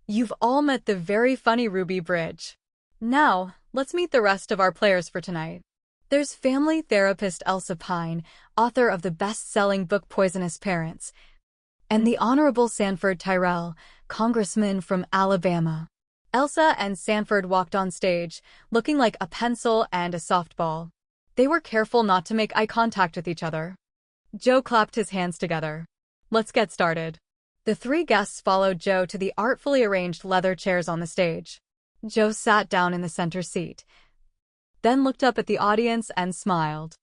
"You've all met the very funny Ruby Bridge. Now, let's meet the rest of our players for tonight. There's family therapist Elsa Pine, author of the best-selling book Poisonous Parents, and the Honorable Sanford Tyrell, congressman from Alabama." Elsa and Sanford walked on stage, looking like a pencil and a softball. They were careful not to make eye contact with each other. Joe clapped his hands together. "Let's get started." The three guests followed Joe to the artfully arranged leather chairs on the stage. Joe sat down in the center seat, then looked up at the audience and smiled.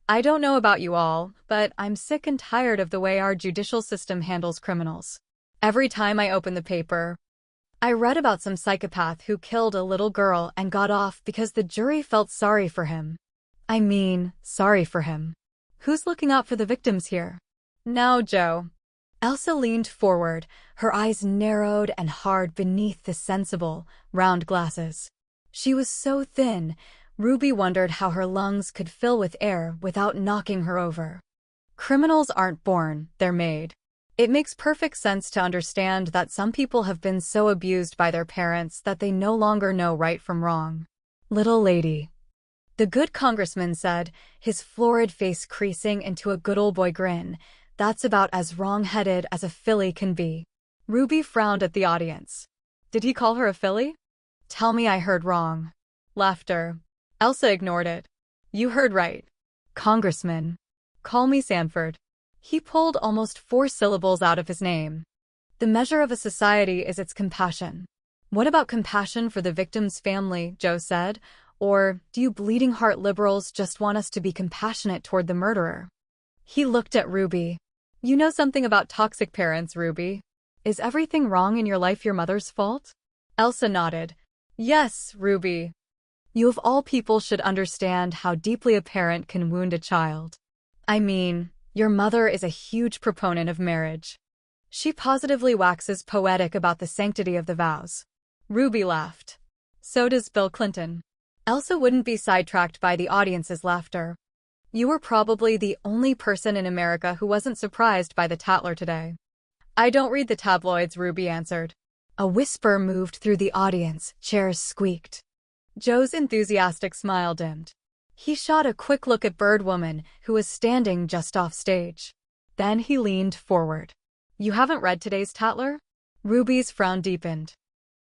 "I don't know about you all, but I'm sick and tired of the way our judicial system handles criminals. Every time I open the paper, I read about some psychopath who killed a little girl and got off because the jury felt sorry for him. I mean, sorry for him. Who's looking out for the victims here? Now, Joe." Elsa leaned forward, her eyes narrowed and hard beneath the sensible, round glasses. She was so thin, Ruby wondered how her lungs could fill with air without knocking her over. Criminals aren't born, they're made. It makes perfect sense to understand that some people have been so abused by their parents that they no longer know right from wrong. "Little lady," the good congressman said, his florid face creasing into a good old boy grin. "That's about as wrong-headed as a filly can be." Ruby frowned at the audience. Did he call her a filly? "Tell me I heard wrong." Laughter. Elsa ignored it. "You heard right. Congressman. Call me Sanford." He pulled almost 4 syllables out of his name. "The measure of a society is its compassion." "What about compassion for the victim's family?" Joe said. "Or do you bleeding heart liberals just want us to be compassionate toward the murderer?" He looked at Ruby. "You know something about toxic parents, Ruby. Is everything wrong in your life your mother's fault?" Elsa nodded. "Yes, Ruby. You of all people should understand how deeply a parent can wound a child. I mean, your mother is a huge proponent of marriage. She positively waxes poetic about the sanctity of the vows." Ruby laughed. "So does Bill Clinton." Elsa wouldn't be sidetracked by the audience's laughter. "You were probably the only person in America who wasn't surprised by the Tatler today." "I don't read the tabloids," Ruby answered. A whisper moved through the audience, chairs squeaked. Joe's enthusiastic smile dimmed. He shot a quick look at Birdwoman, who was standing just off stage. Then he leaned forward. "You haven't read today's Tatler?" Ruby's frown deepened.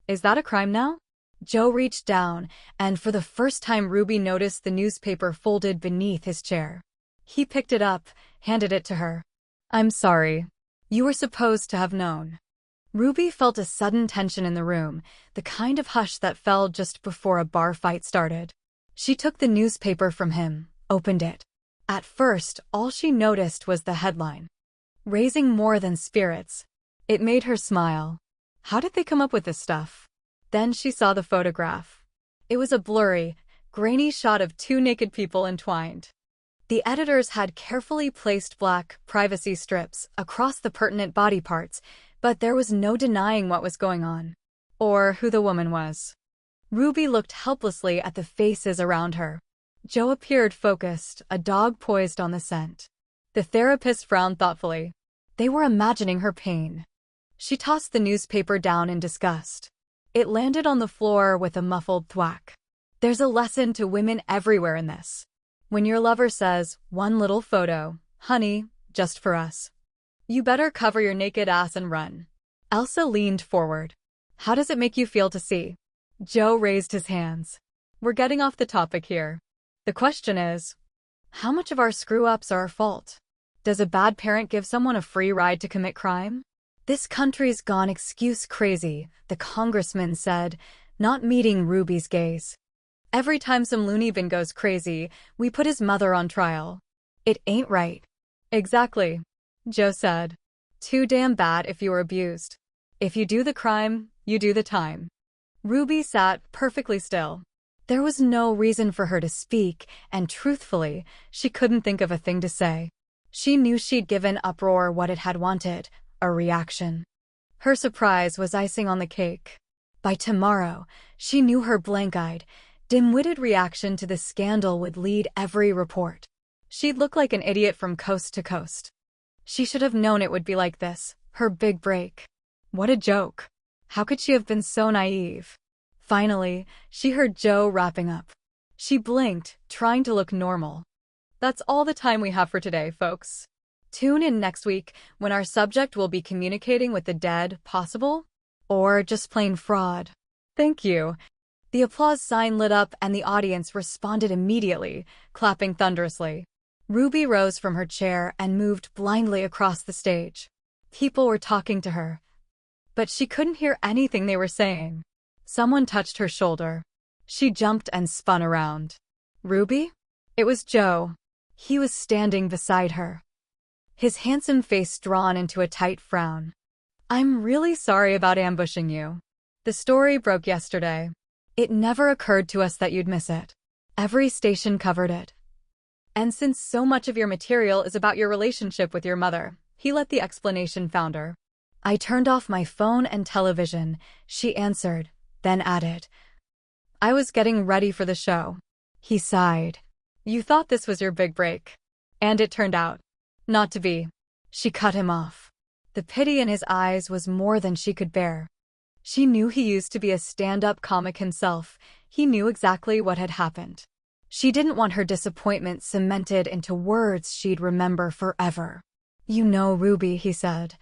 "Is that a crime now?" Joe reached down, and for the first time Ruby noticed the newspaper folded beneath his chair. He picked it up, handed it to her. "I'm sorry. You were supposed to have known." Ruby felt a sudden tension in the room, the kind of hush that fell just before a bar fight started. She took the newspaper from him, opened it. At first, all she noticed was the headline. "Raising more than spirits." It made her smile. How did they come up with this stuff? Then she saw the photograph. It was a blurry, grainy shot of 2 naked people entwined. The editors had carefully placed black privacy strips across the pertinent body parts, but there was no denying what was going on, or who the woman was. Ruby looked helplessly at the faces around her. Joe appeared focused, a dog poised on the scent. The therapist frowned thoughtfully. They were imagining her pain. She tossed the newspaper down in disgust. It landed on the floor with a muffled thwack. There's a lesson to women everywhere in this. When your lover says, "One little photo, honey, just for us," you better cover your naked ass and run. Elsa leaned forward. How does it make you feel to see? Joe raised his hands. We're getting off the topic here. The question is, how much of our screw-ups are our fault? Does a bad parent give someone a free ride to commit crime? This country's gone excuse crazy, the congressman said, not meeting Ruby's gaze. Every time some loony bin goes crazy, we put his mother on trial. It ain't right. Exactly, Joe said. Too damn bad if you were abused. If you do the crime, you do the time. Ruby sat perfectly still. There was no reason for her to speak, and truthfully, she couldn't think of a thing to say. She knew she'd given uproar what it had wanted, a reaction. Her surprise was icing on the cake. By tomorrow, she knew her blank-eyed, dim-witted reaction to the scandal would lead every report. She'd look like an idiot from coast to coast. She should have known it would be like this, her big break. What a joke. How could she have been so naive? Finally, she heard Joe wrapping up. She blinked, trying to look normal. That's all the time we have for today, folks. Tune in next week when our subject will be communicating with the dead, possible? Or just plain fraud. Thank you. The applause sign lit up and the audience responded immediately, clapping thunderously. Ruby rose from her chair and moved blindly across the stage. People were talking to her, but she couldn't hear anything they were saying. Someone touched her shoulder. She jumped and spun around. Ruby? It was Joe. He was standing beside her, his handsome face drawn into a tight frown. I'm really sorry about ambushing you. The story broke yesterday. It never occurred to us that you'd miss it. Every station covered it. And since so much of your material is about your relationship with your mother, he let the explanation founder. I turned off my phone and television, she answered, then added. I was getting ready for the show. He sighed. You thought this was your big break. And it turned out not to be. She cut him off. The pity in his eyes was more than she could bear. She knew he used to be a stand-up comic himself. He knew exactly what had happened. She didn't want her disappointment cemented into words she'd remember forever. You know, Ruby, he said.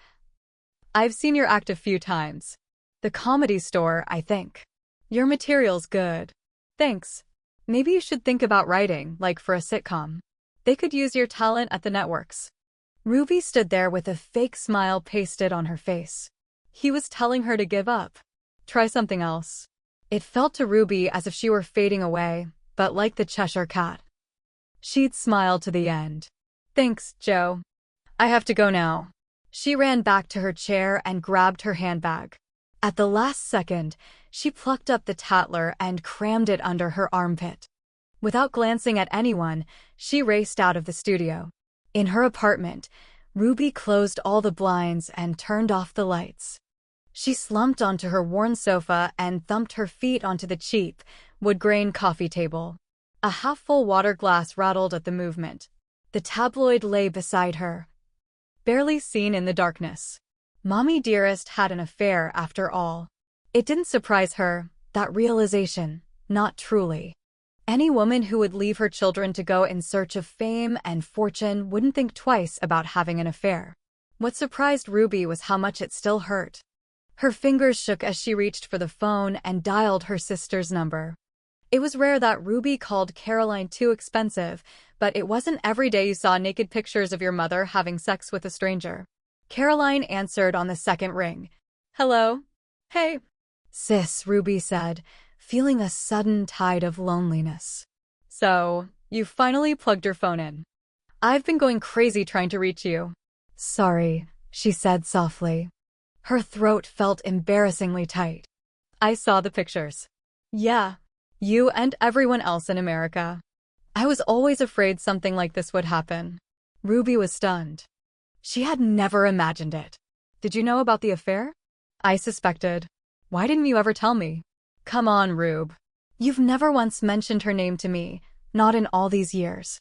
I've seen your act a few times. The Comedy Store, I think. Your material's good. Thanks. Maybe you should think about writing, like for a sitcom. They could use your talent at the networks. Ruby stood there with a fake smile pasted on her face. He was telling her to give up. Try something else. It felt to Ruby as if she were fading away, but like the Cheshire Cat. She'd smiled to the end. Thanks, Joe. I have to go now. She ran back to her chair and grabbed her handbag. At the last second, she plucked up the Tatler and crammed it under her armpit. Without glancing at anyone, she raced out of the studio. In her apartment, Ruby closed all the blinds and turned off the lights. She slumped onto her worn sofa and thumped her feet onto the cheap, wood-grain coffee table. A half-full water glass rattled at the movement. The tabloid lay beside her, barely seen in the darkness. Mommy Dearest had an affair after all. It didn't surprise her, that realization, not truly. Any woman who would leave her children to go in search of fame and fortune wouldn't think twice about having an affair. What surprised Ruby was how much it still hurt. Her fingers shook as she reached for the phone and dialed her sister's number. It was rare that Ruby called Caroline too expensive, but it wasn't every day you saw naked pictures of your mother having sex with a stranger. Caroline answered on the second ring. Hello? Hey. Sis, Ruby said, feeling a sudden tide of loneliness. So, you finally plugged your phone in. I've been going crazy trying to reach you. Sorry, she said softly. Her throat felt embarrassingly tight. I saw the pictures. Yeah, you and everyone else in America. I was always afraid something like this would happen. Ruby was stunned. She had never imagined it. Did you know about the affair? I suspected. Why didn't you ever tell me? Come on, Rube. You've never once mentioned her name to me, not in all these years.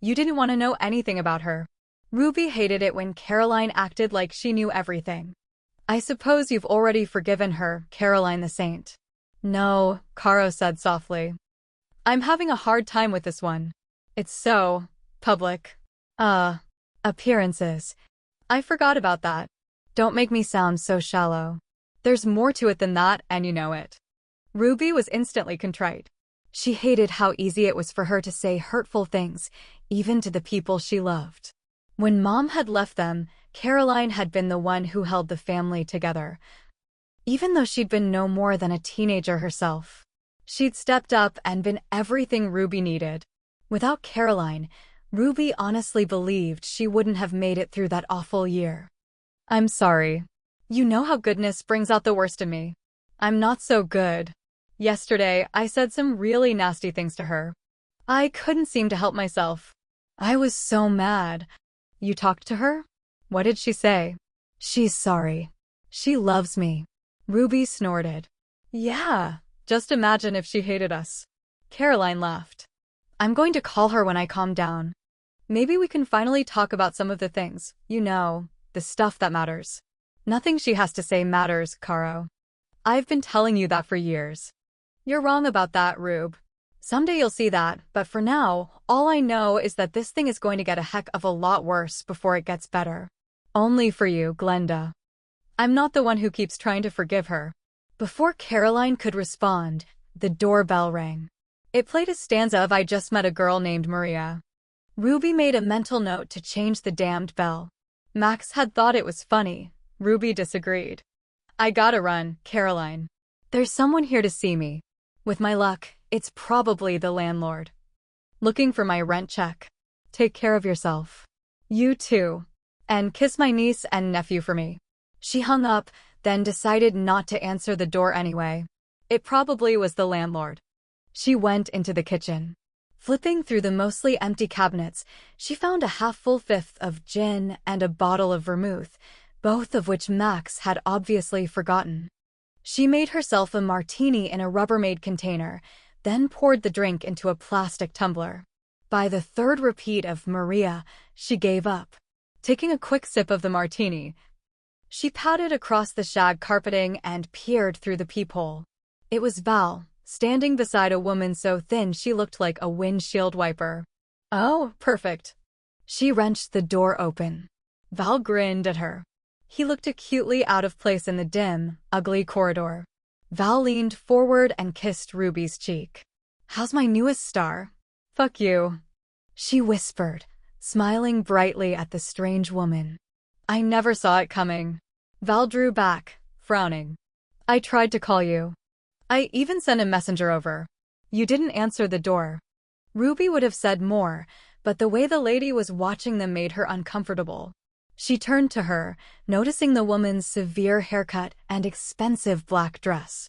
You didn't want to know anything about her. Ruby hated it when Caroline acted like she knew everything. I suppose you've already forgiven her, Caroline the Saint. No, Caro said softly. I'm having a hard time with this one. It's so public. Appearances. I forgot about that. Don't make me sound so shallow. There's more to it than that, and you know it. Ruby was instantly contrite. She hated how easy it was for her to say hurtful things, even to the people she loved. When Mom had left them, Caroline had been the one who held the family together. Even though she'd been no more than a teenager herself, she'd stepped up and been everything Ruby needed. Without Caroline, Ruby honestly believed she wouldn't have made it through that awful year. I'm sorry. You know how goodness brings out the worst in me. I'm not so good. Yesterday, I said some really nasty things to her. I couldn't seem to help myself. I was so mad. You talked to her? What did she say? She's sorry. She loves me. Ruby snorted. Yeah, just imagine if she hated us. Caroline laughed. I'm going to call her when I calm down. Maybe we can finally talk about some of the things, you know, the stuff that matters. Nothing she has to say matters, Caro. I've been telling you that for years. You're wrong about that, Rube. Someday you'll see that, but for now, all I know is that this thing is going to get a heck of a lot worse before it gets better. Only for you, Glenda. I'm not the one who keeps trying to forgive her. Before Caroline could respond, the doorbell rang. It played a stanza of I Just Met a Girl Named Maria. Ruby made a mental note to change the damned bell. Max had thought it was funny. Ruby disagreed. I gotta run, Caroline. There's someone here to see me. With my luck, it's probably the landlord. Looking for my rent check. Take care of yourself. You too. And kiss my niece and nephew for me. She hung up, then decided not to answer the door anyway. It probably was the landlord. She went into the kitchen. Flipping through the mostly empty cabinets, she found a half-full fifth of gin and a bottle of vermouth, both of which Max had obviously forgotten. She made herself a martini in a Rubbermaid container, then poured the drink into a plastic tumbler. By the third repeat of Maria, she gave up. Taking a quick sip of the martini, she padded across the shag carpeting and peered through the peephole. It was Val, standing beside a woman so thin she looked like a windshield wiper. Oh, perfect. She wrenched the door open. Val grinned at her. He looked acutely out of place in the dim, ugly corridor. Val leaned forward and kissed Ruby's cheek. How's my newest star? Fuck you. She whispered, smiling brightly at the strange woman. I never saw it coming. Val drew back, frowning. I tried to call you. I even sent a messenger over. You didn't answer the door. Ruby would have said more, but the way the lady was watching them made her uncomfortable. She turned to her, noticing the woman's severe haircut and expensive black dress.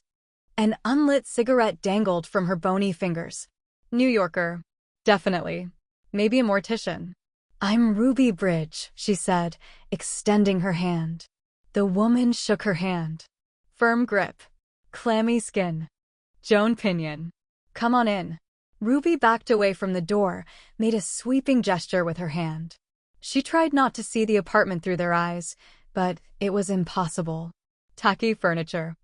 An unlit cigarette dangled from her bony fingers. New Yorker. Definitely. Maybe a mortician. I'm Ruby Bridge, she said, extending her hand. The woman shook her hand. Firm grip. Clammy skin. Joan Pinion. Come on in. Ruby backed away from the door, made a sweeping gesture with her hand. She tried not to see the apartment through their eyes, but it was impossible. Tacky furniture.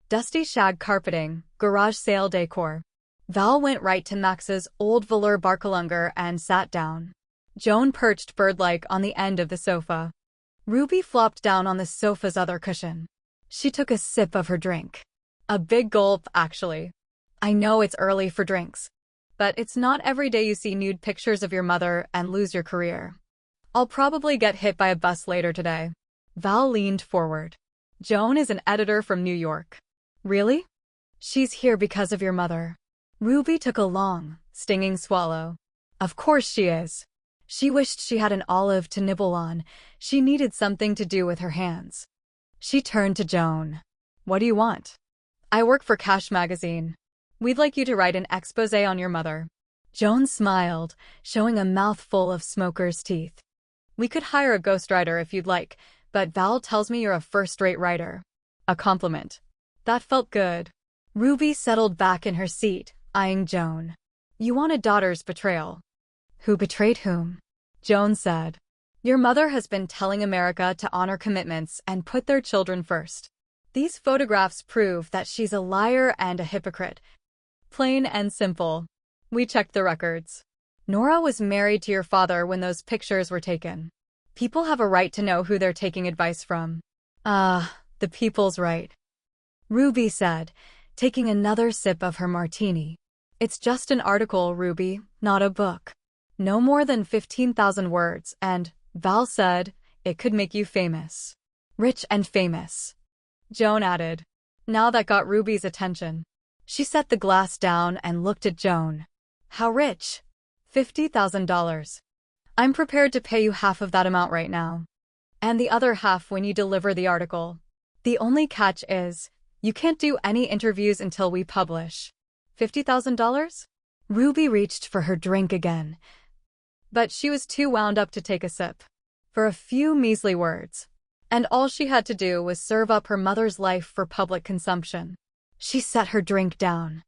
Dusty shag carpeting, garage sale decor. Val went right to Max's old velour Barcalunger and sat down. Joan perched bird-like on the end of the sofa. Ruby flopped down on the sofa's other cushion. She took a sip of her drink. A big gulp, actually. I know it's early for drinks, but it's not every day you see nude pictures of your mother and lose your career. I'll probably get hit by a bus later today. Val leaned forward. Joan is an editor from New York. Really? She's here because of your mother. Ruby took a long, stinging swallow. Of course she is. She wished she had an olive to nibble on. She needed something to do with her hands. She turned to Joan. What do you want? I work for Cash magazine. We'd like you to write an exposé on your mother. Joan smiled, showing a mouthful of smoker's teeth. We could hire a ghostwriter if you'd like, but Val tells me you're a first-rate writer. A compliment. That felt good. Ruby settled back in her seat, eyeing Joan. You want a daughter's betrayal. Who betrayed whom? Joan said. Your mother has been telling America to honor commitments and put their children first. These photographs prove that she's a liar and a hypocrite. Plain and simple. We checked the records. Nora was married to your father when those pictures were taken. People have a right to know who they're taking advice from. The people's right. Ruby said, taking another sip of her martini. It's just an article, Ruby, not a book. No more than 15,000 words, and, Val said, it could make you famous. Rich and famous. Joan added. Now that got Ruby's attention. She set the glass down and looked at Joan. How rich? $50,000. I'm prepared to pay you half of that amount right now. And the other half when you deliver the article. The only catch is, you can't do any interviews until we publish. $50,000? Ruby reached for her drink again. But she was too wound up to take a sip. For a few measly words. And all she had to do was serve up her mother's life for public consumption. She set her drink down.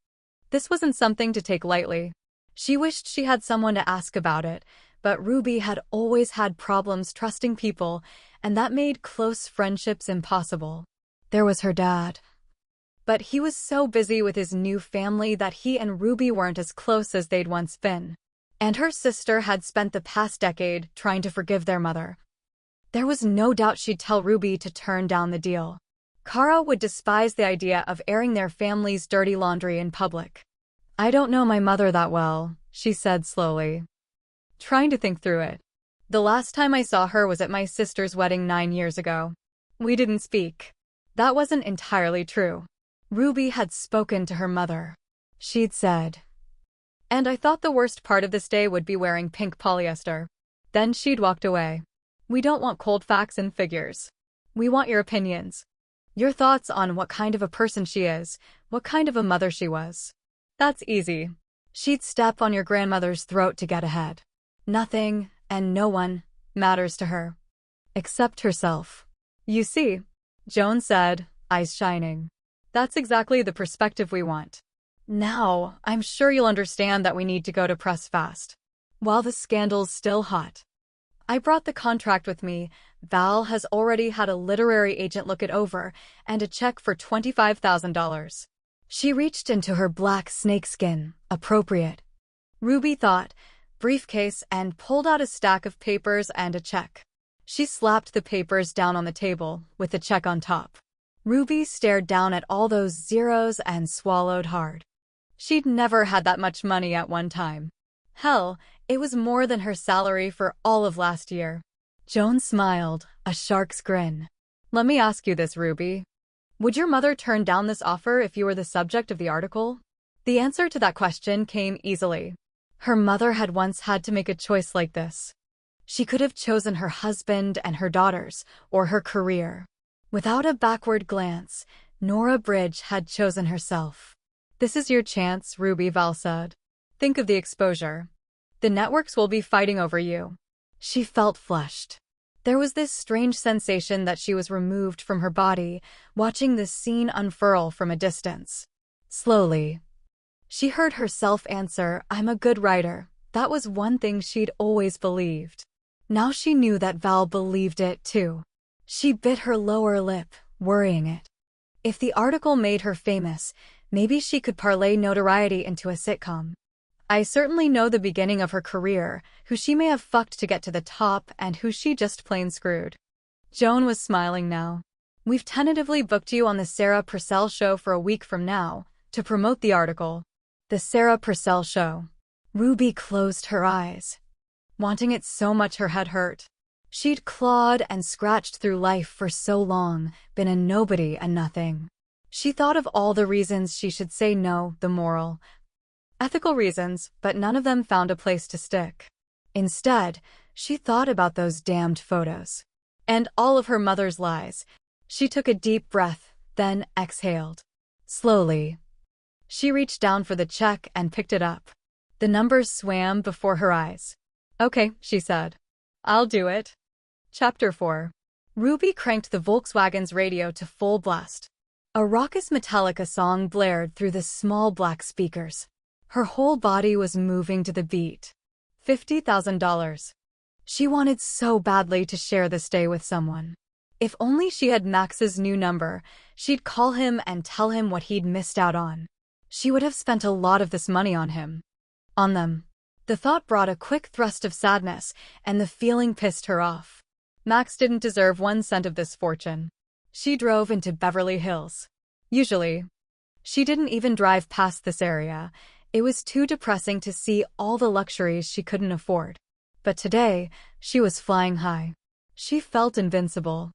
This wasn't something to take lightly. She wished she had someone to ask about it, but Ruby had always had problems trusting people, and that made close friendships impossible. There was her dad. But he was so busy with his new family that he and Ruby weren't as close as they'd once been. And her sister had spent the past decade trying to forgive their mother. There was no doubt she'd tell Ruby to turn down the deal. Kara would despise the idea of airing their family's dirty laundry in public. I don't know my mother that well, she said slowly. Trying to think through it. The last time I saw her was at my sister's wedding 9 years ago. We didn't speak. That wasn't entirely true. Ruby had spoken to her mother. She'd said. And I thought the worst part of this day would be wearing pink polyester. Then she'd walked away. We don't want cold facts and figures. We want your opinions. Your thoughts on what kind of a person she is, what kind of a mother she was. That's easy. She'd step on your grandmother's throat to get ahead. Nothing, and no one, matters to her. Except herself. You see, Joan said, eyes shining. That's exactly the perspective we want. Now, I'm sure you'll understand that we need to go to press fast. While the scandal's still hot. I brought the contract with me. Val has already had a literary agent look it over, and a check for $25,000. She reached into her black snakeskin, appropriate. Ruby thought, briefcase, and pulled out a stack of papers and a check. She slapped the papers down on the table, with the check on top. Ruby stared down at all those zeros and swallowed hard. She'd never had that much money at one time. Hell, it was more than her salary for all of last year. Joan smiled, a shark's grin. Let me ask you this, Ruby. Would your mother turn down this offer if you were the subject of the article? The answer to that question came easily. Her mother had once had to make a choice like this. She could have chosen her husband and her daughters, or her career. Without a backward glance, Nora Bridge had chosen herself. This is your chance, Ruby, Val said. Think of the exposure. The networks will be fighting over you. She felt flushed. There was this strange sensation that she was removed from her body, watching this scene unfurl from a distance. Slowly. She heard herself answer, I'm a good writer. That was one thing she'd always believed. Now she knew that Val believed it too. She bit her lower lip, worrying it. If the article made her famous, maybe she could parlay notoriety into a sitcom. I certainly know the beginning of her career, who she may have fucked to get to the top and who she just plain screwed. Joan was smiling now. We've tentatively booked you on the Sarah Purcell show for a week from now, to promote the article. The Sarah Purcell show. Ruby closed her eyes. Wanting it so much her head hurt. She'd clawed and scratched through life for so long, been a nobody and nothing. She thought of all the reasons she should say no, the moral, ethical reasons, but none of them found a place to stick. Instead, she thought about those damned photos. And all of her mother's lies. She took a deep breath, then exhaled. Slowly. She reached down for the check and picked it up. The numbers swam before her eyes. "Okay," she said. "I'll do it." Chapter 4. Ruby cranked the Volkswagen's radio to full blast. A raucous Metallica song blared through the small black speakers. Her whole body was moving to the beat. $50,000. She wanted so badly to share this day with someone. If only she had Max's new number, she'd call him and tell him what he'd missed out on. She would have spent a lot of this money on him. On them. The thought brought a quick thrust of sadness, and the feeling pissed her off. Max didn't deserve 1 cent of this fortune. She drove into Beverly Hills. Usually, she didn't even drive past this area. It was too depressing to see all the luxuries she couldn't afford. But today, she was flying high. She felt invincible.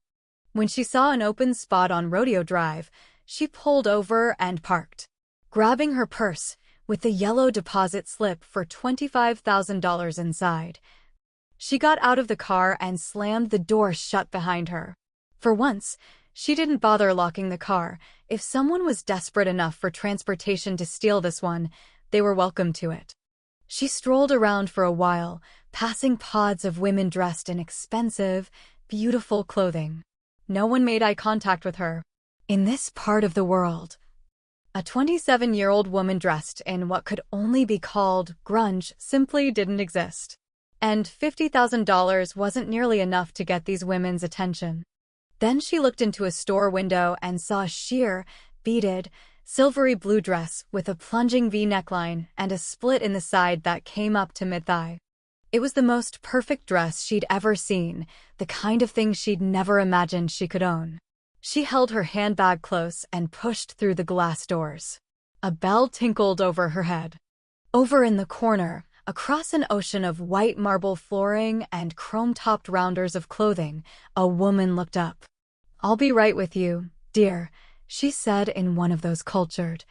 When she saw an open spot on Rodeo Drive, she pulled over and parked. Grabbing her purse, with the yellow deposit slip for $25,000 inside, she got out of the car and slammed the door shut behind her. For once, she didn't bother locking the car. If someone was desperate enough for transportation to steal this one, they were welcome to it. She strolled around for a while, passing pods of women dressed in expensive, beautiful clothing. No one made eye contact with her. In this part of the world, a 27-year-old woman dressed in what could only be called grunge simply didn't exist. And $50,000 wasn't nearly enough to get these women's attention. Then she looked into a store window and saw a sheer, beaded, silvery blue dress with a plunging V neckline and a split in the side that came up to mid-thigh. It was the most perfect dress she'd ever seen, the kind of thing she'd never imagined she could own. She held her handbag close and pushed through the glass doors. A bell tinkled over her head. Over in the corner, across an ocean of white marble flooring and chrome-topped rounders of clothing, a woman looked up. "I'll be right with you, dear," she said in one of those cultured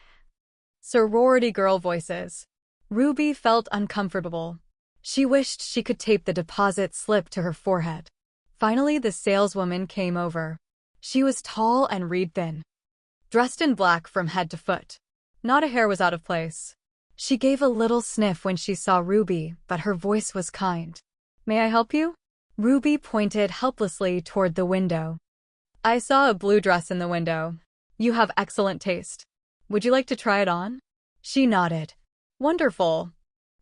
sorority girl voices. Ruby felt uncomfortable. She wished she could tape the deposit slip to her forehead. Finally, the saleswoman came over. She was tall and reed-thin, dressed in black from head to foot. Not a hair was out of place. She gave a little sniff when she saw Ruby, but her voice was kind. "May I help you?" Ruby pointed helplessly toward the window. "I saw a blue dress in the window. You have excellent taste. Would you like to try it on?" She nodded. "Wonderful."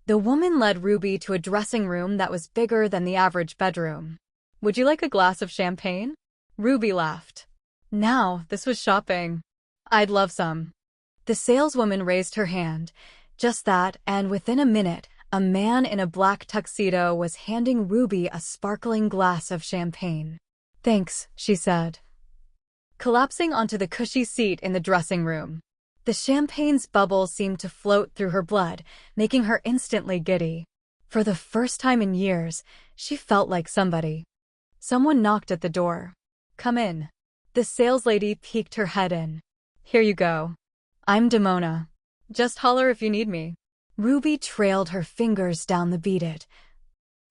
The woman led Ruby to a dressing room that was bigger than the average bedroom. "Would you like a glass of champagne?" Ruby laughed. Now, this was shopping. "I'd love some." The saleswoman raised her hand. Just that, and within a minute, a man in a black tuxedo was handing Ruby a sparkling glass of champagne. "Thanks," she said, collapsing onto the cushy seat in the dressing room. The champagne's bubbles seemed to float through her blood, making her instantly giddy. For the first time in years, she felt like somebody. Someone knocked at the door. "Come in." The saleslady peeked her head in. "Here you go. I'm Demona. Just holler if you need me." Ruby trailed her fingers down the beaded,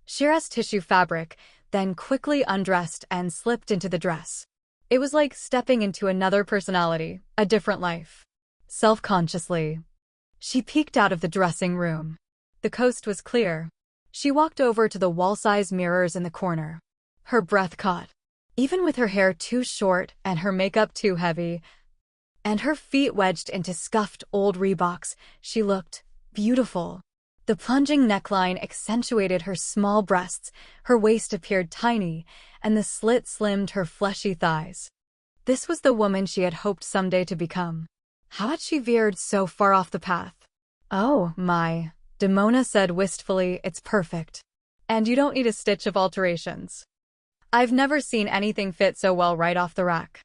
sheer-as tissue fabric, then quickly undressed and slipped into the dress. It was like stepping into another personality, a different life. Self-consciously, she peeked out of the dressing room. The coast was clear. She walked over to the wall-size mirrors in the corner. Her breath caught. Even with her hair too short and her makeup too heavy, and her feet wedged into scuffed old Reeboks, she looked beautiful. The plunging neckline accentuated her small breasts, her waist appeared tiny, and the slit slimmed her fleshy thighs. This was the woman she had hoped someday to become. How had she veered so far off the path? "Oh, my," Demona said wistfully, "it's perfect. And you don't need a stitch of alterations. I've never seen anything fit so well right off the rack."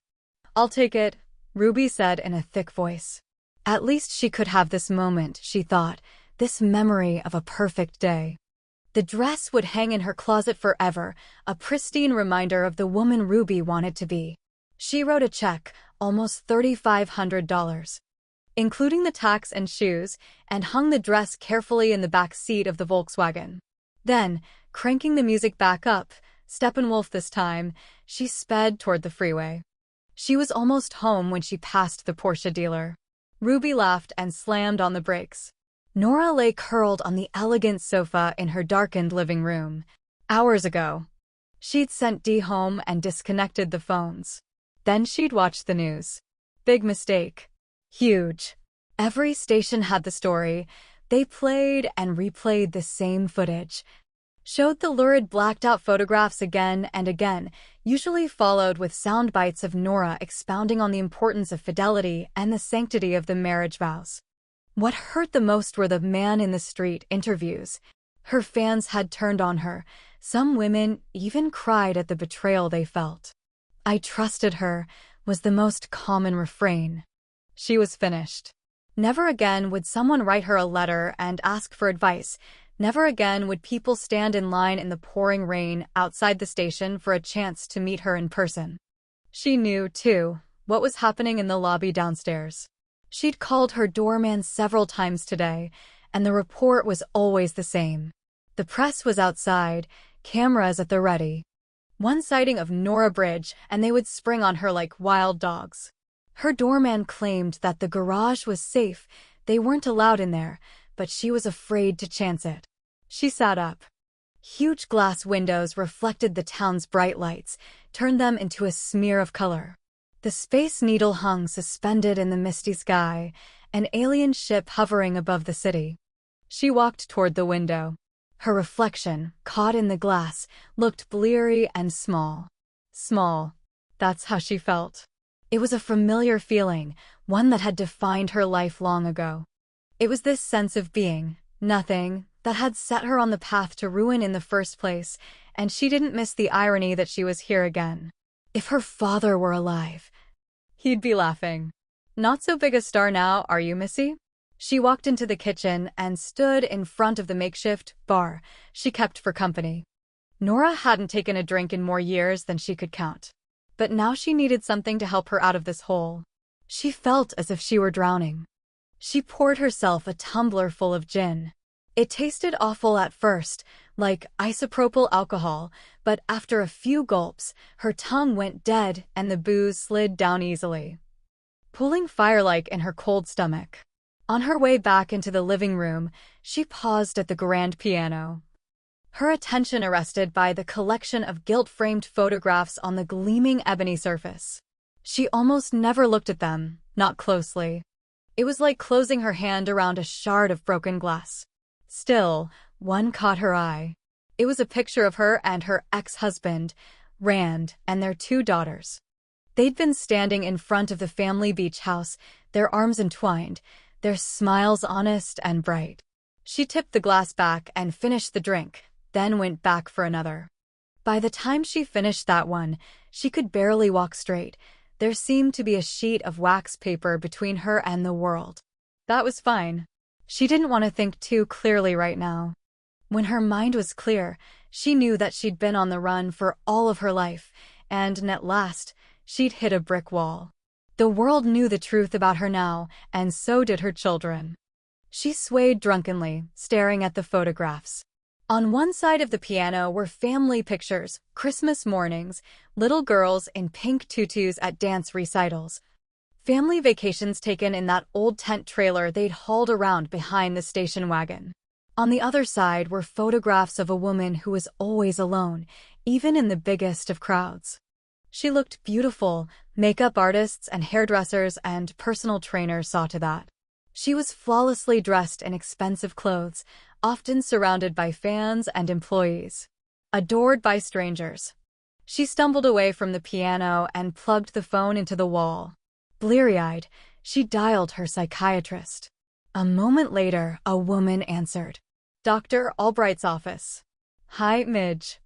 "I'll take it," Ruby said in a thick voice. At least she could have this moment, she thought, this memory of a perfect day. The dress would hang in her closet forever, a pristine reminder of the woman Ruby wanted to be. She wrote a check, almost $3,500, including the tax and shoes, and hung the dress carefully in the back seat of the Volkswagen. Then, cranking the music back up, Steppenwolf this time, she sped toward the freeway. She was almost home when she passed the Porsche dealer. Ruby laughed and slammed on the brakes. Nora lay curled on the elegant sofa in her darkened living room. Hours ago, she'd sent Dee home and disconnected the phones. Then she'd watched the news. Big mistake. Huge. Every station had the story. They played and replayed the same footage. Showed the lurid blacked-out photographs again and again, usually followed with sound bites of Nora expounding on the importance of fidelity and the sanctity of the marriage vows. What hurt the most were the man-in-the-street interviews. Her fans had turned on her. Some women even cried at the betrayal they felt. "I trusted her," was the most common refrain. She was finished. Never again would someone write her a letter and ask for advice. Never again would people stand in line in the pouring rain outside the station for a chance to meet her in person. She knew, too, what was happening in the lobby downstairs. She'd called her doorman several times today, and the report was always the same. The press was outside, cameras at the ready. One sighting of Nora Bridge, and they would spring on her like wild dogs. Her doorman claimed that the garage was safe, they weren't allowed in there, but she was afraid to chance it. She sat up. Huge glass windows reflected the town's bright lights, turned them into a smear of color. The Space Needle hung suspended in the misty sky, an alien ship hovering above the city. She walked toward the window. Her reflection, caught in the glass, looked bleary and small. Small. That's how she felt. It was a familiar feeling, one that had defined her life long ago. It was this sense of being, nothing, that had set her on the path to ruin in the first place, and she didn't miss the irony that she was here again. If her father were alive, he'd be laughing. "Not so big a star now, are you, Missy?" She walked into the kitchen and stood in front of the makeshift bar she kept for company. Nora hadn't taken a drink in more years than she could count. But now she needed something to help her out of this hole. She felt as if she were drowning. She poured herself a tumbler full of gin. It tasted awful at first, like isopropyl alcohol, but after a few gulps, her tongue went dead and the booze slid down easily, pooling fire-like in her cold stomach. On her way back into the living room, she paused at the grand piano. Her attention arrested by the collection of gilt-framed photographs on the gleaming ebony surface. She almost never looked at them, not closely. It was like closing her hand around a shard of broken glass. Still, one caught her eye. It was a picture of her and her ex-husband, Rand, and their 2 daughters. They'd been standing in front of the family beach house, their arms entwined, their smiles honest and bright. She tipped the glass back and finished the drink, then went back for another. By the time she finished that one, she could barely walk straight. There seemed to be a sheet of wax paper between her and the world. That was fine. She didn't want to think too clearly right now. When her mind was clear, she knew that she'd been on the run for all of her life, and at last, she'd hit a brick wall. The world knew the truth about her now, and so did her children. She swayed drunkenly, staring at the photographs. On one side of the piano were family pictures, Christmas mornings, little girls in pink tutus at dance recitals. Family vacations taken in that old tent trailer they'd hauled around behind the station wagon. On the other side were photographs of a woman who was always alone, even in the biggest of crowds. She looked beautiful. Makeup artists and hairdressers and personal trainers saw to that. She was flawlessly dressed in expensive clothes, often surrounded by fans and employees. Adored by strangers. She stumbled away from the piano and plugged the phone into the wall. Bleary-eyed, she dialed her psychiatrist. A moment later, a woman answered. Dr. Albright's office. "Hi, Midge.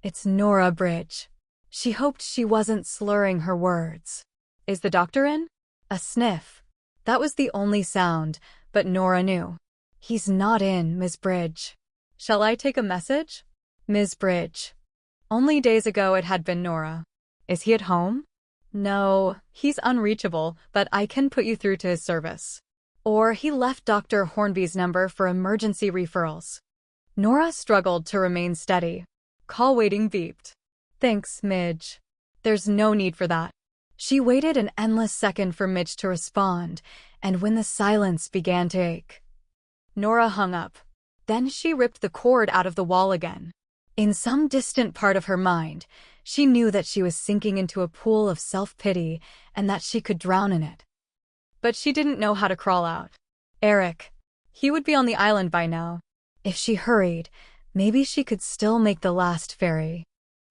It's Nora Bridge." She hoped she wasn't slurring her words. "Is the doctor in?" A sniff. That was the only sound, but Nora knew. "He's not in, Miss Bridge." "Shall I take a message?" Ms. Bridge. Only days ago it had been Nora. "Is he at home?" "No, he's unreachable, but I can put you through to his service." Or he left Dr. Hornby's number for emergency referrals. Nora struggled to remain steady. Call waiting beeped. "Thanks, Midge." "There's no need for that." She waited an endless second for Midge to respond, and when the silence began to ache, Nora hung up. Then she ripped the cord out of the wall again. In some distant part of her mind, she knew that she was sinking into a pool of self-pity and that she could drown in it. But she didn't know how to crawl out. Eric. He would be on the island by now. If she hurried, maybe she could still make the last ferry.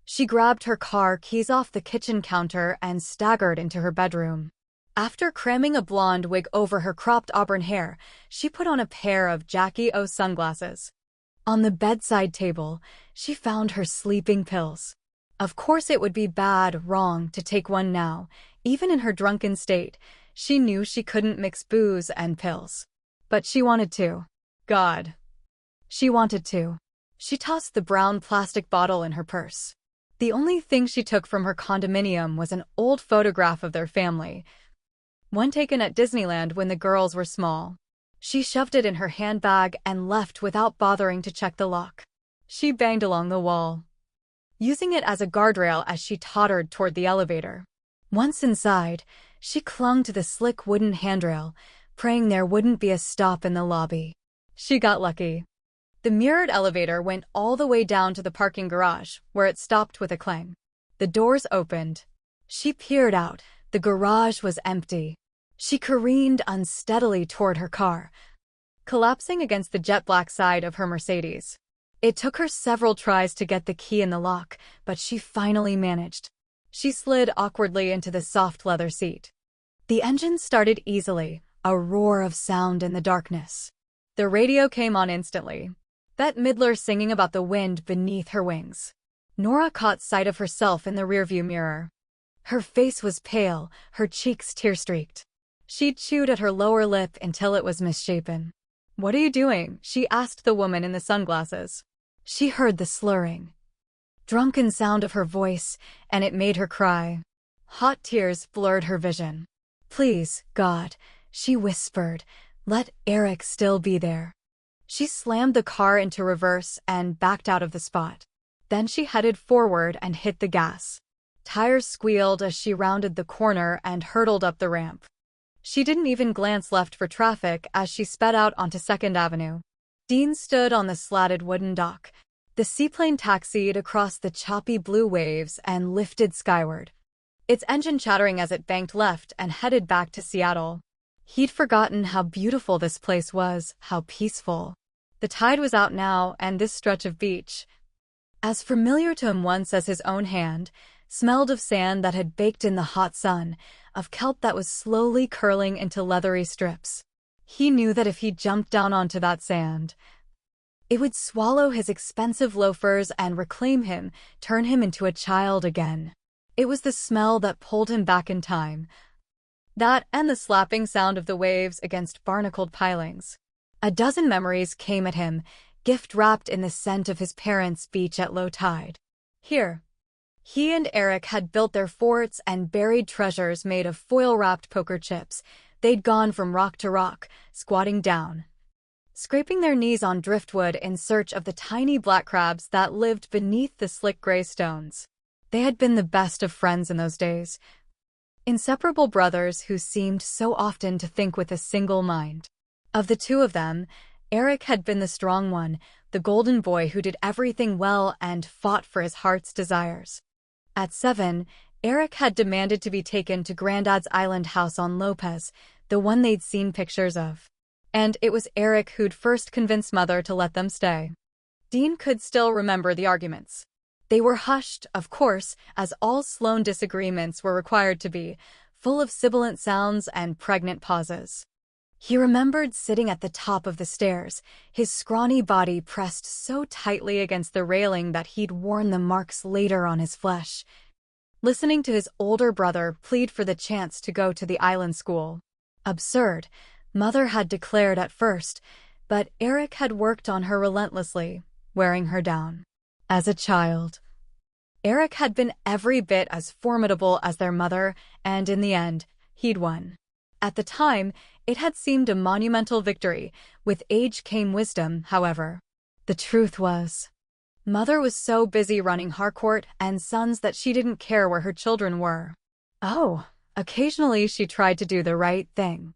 She grabbed her car keys off the kitchen counter and staggered into her bedroom. After cramming a blonde wig over her cropped auburn hair, she put on a pair of Jackie O sunglasses. On the bedside table, she found her sleeping pills. Of course it would be wrong to take one now. Even in her drunken state, she knew she couldn't mix booze and pills. But she wanted to. God. She wanted to. She tossed the brown plastic bottle in her purse. The only thing she took from her condominium was an old photograph of their family, one taken at Disneyland when the girls were small. She shoved it in her handbag and left without bothering to check the lock. She banged along the wall, using it as a guardrail as she tottered toward the elevator. Once inside, she clung to the slick wooden handrail, praying there wouldn't be a stop in the lobby. She got lucky. The mirrored elevator went all the way down to the parking garage, where it stopped with a clang. The doors opened. She peered out. The garage was empty. She careened unsteadily toward her car, collapsing against the jet black side of her Mercedes. It took her several tries to get the key in the lock, but she finally managed. She slid awkwardly into the soft leather seat. The engine started easily, a roar of sound in the darkness. The radio came on instantly. Bette Midler singing about the wind beneath her wings. Nora caught sight of herself in the rearview mirror. Her face was pale, her cheeks tear-streaked. She chewed at her lower lip until it was misshapen. "What are you doing?" she asked the woman in the sunglasses. She heard the slurring, drunken sound of her voice, and it made her cry. Hot tears blurred her vision. "Please, God," she whispered, "let Eric still be there." She slammed the car into reverse and backed out of the spot. Then she headed forward and hit the gas. Tires squealed as she rounded the corner and hurtled up the ramp. She didn't even glance left for traffic as she sped out onto 2nd Avenue. Dean stood on the slatted wooden dock. The seaplane taxied across the choppy blue waves and lifted skyward, its engine chattering as it banked left and headed back to Seattle. He'd forgotten how beautiful this place was, how peaceful. The tide was out now, and this stretch of beach, as familiar to him once as his own hand, smelled of sand that had baked in the hot sun, of kelp that was slowly curling into leathery strips. He knew that if he jumped down onto that sand, it would swallow his expensive loafers and reclaim him, turn him into a child again. It was the smell that pulled him back in time. That and the slapping sound of the waves against barnacled pilings. A dozen memories came at him, gift-wrapped in the scent of his parents' beach at low tide. Here, he and Eric had built their forts and buried treasures made of foil-wrapped poker chips. They'd gone from rock to rock, squatting down, scraping their knees on driftwood in search of the tiny black crabs that lived beneath the slick gray stones. They had been the best of friends in those days, inseparable brothers who seemed so often to think with a single mind. Of the two of them, Eric had been the strong one, the golden boy who did everything well and fought for his heart's desires. At 7, Eric had demanded to be taken to Granddad's island house on Lopez, the one they'd seen pictures of. And it was Eric who'd first convinced Mother to let them stay. Dean could still remember the arguments. They were hushed, of course, as all Sloane disagreements were required to be, full of sibilant sounds and pregnant pauses. He remembered sitting at the top of the stairs, his scrawny body pressed so tightly against the railing that he'd worn the marks later on his flesh, listening to his older brother plead for the chance to go to the island school. Absurd, Mother had declared at first, but Eric had worked on her relentlessly, wearing her down. As a child, Eric had been every bit as formidable as their mother, and in the end, he'd won. At the time, it had seemed a monumental victory. With age came wisdom, however. The truth was, Mother was so busy running Harcourt and Sons that she didn't care where her children were. Oh, occasionally she tried to do the right thing.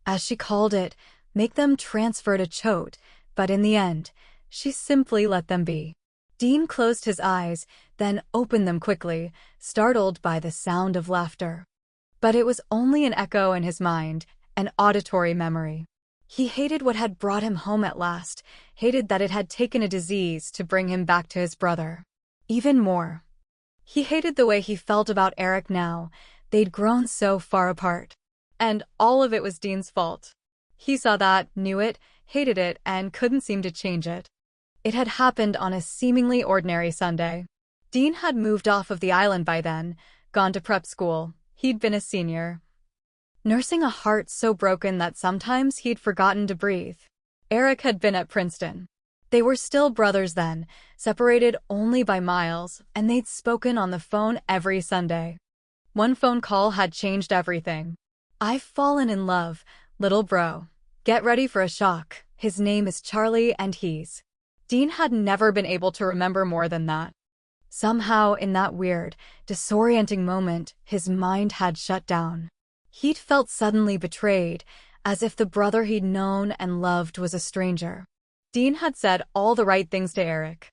As she called it, make them transfer to Choate, but in the end, she simply let them be. Dean closed his eyes, then opened them quickly, startled by the sound of laughter. But it was only an echo in his mind, an auditory memory. He hated what had brought him home at last, hated that it had taken a disease to bring him back to his brother. Even more, he hated the way he felt about Eric now. They'd grown so far apart. And all of it was Dean's fault. He saw that, knew it, hated it, and couldn't seem to change it. It had happened on a seemingly ordinary Sunday. Dean had moved off of the island by then, gone to prep school. He'd been a senior, nursing a heart so broken that sometimes he'd forgotten to breathe. Eric had been at Princeton. They were still brothers then, separated only by miles, and they'd spoken on the phone every Sunday. One phone call had changed everything. "I've fallen in love, little bro. Get ready for a shock. His name is Charlie and he's..." Dean had never been able to remember more than that. Somehow, in that weird, disorienting moment, his mind had shut down. He'd felt suddenly betrayed, as if the brother he'd known and loved was a stranger. Dean had said all the right things to Eric.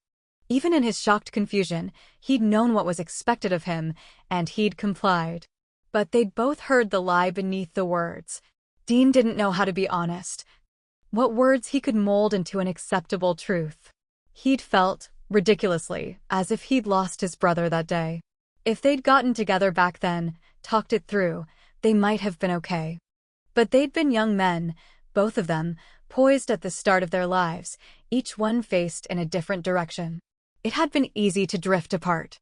Even in his shocked confusion, he'd known what was expected of him, and he'd complied. But they'd both heard the lie beneath the words. Dean didn't know how to be honest, what words he could mold into an acceptable truth. He'd felt, ridiculously, as if he'd lost his brother that day. If they'd gotten together back then, talked it through, they might have been okay. But they'd been young men, both of them, poised at the start of their lives, each one faced in a different direction. It had been easy to drift apart.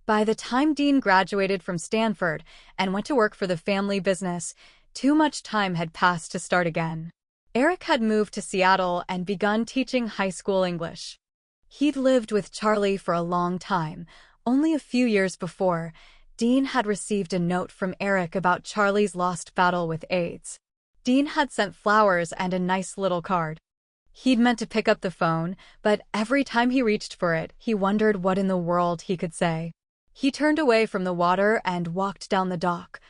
By the time Dean graduated from Stanford and went to work for the family business, too much time had passed to start again. Eric had moved to Seattle and begun teaching high school English. He'd lived with Charlie for a long time. Only a few years before, Dean had received a note from Eric about Charlie's lost battle with AIDS. Dean had sent flowers and a nice little card. He'd meant to pick up the phone, but every time he reached for it, he wondered what in the world he could say. He turned away from the water and walked down the dock,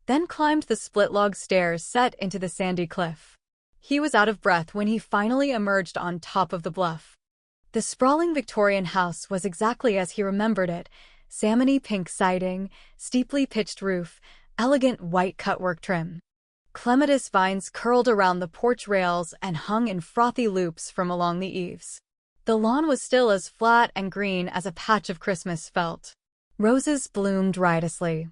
then climbed the split-log stairs set into the sandy cliff. He was out of breath when he finally emerged on top of the bluff. The sprawling Victorian house was exactly as he remembered it, salmony pink siding, steeply pitched roof, elegant white cutwork trim. Clematis vines curled around the porch rails and hung in frothy loops from along the eaves. The lawn was still as flat and green as a patch of Christmas felt. Roses bloomed riotously,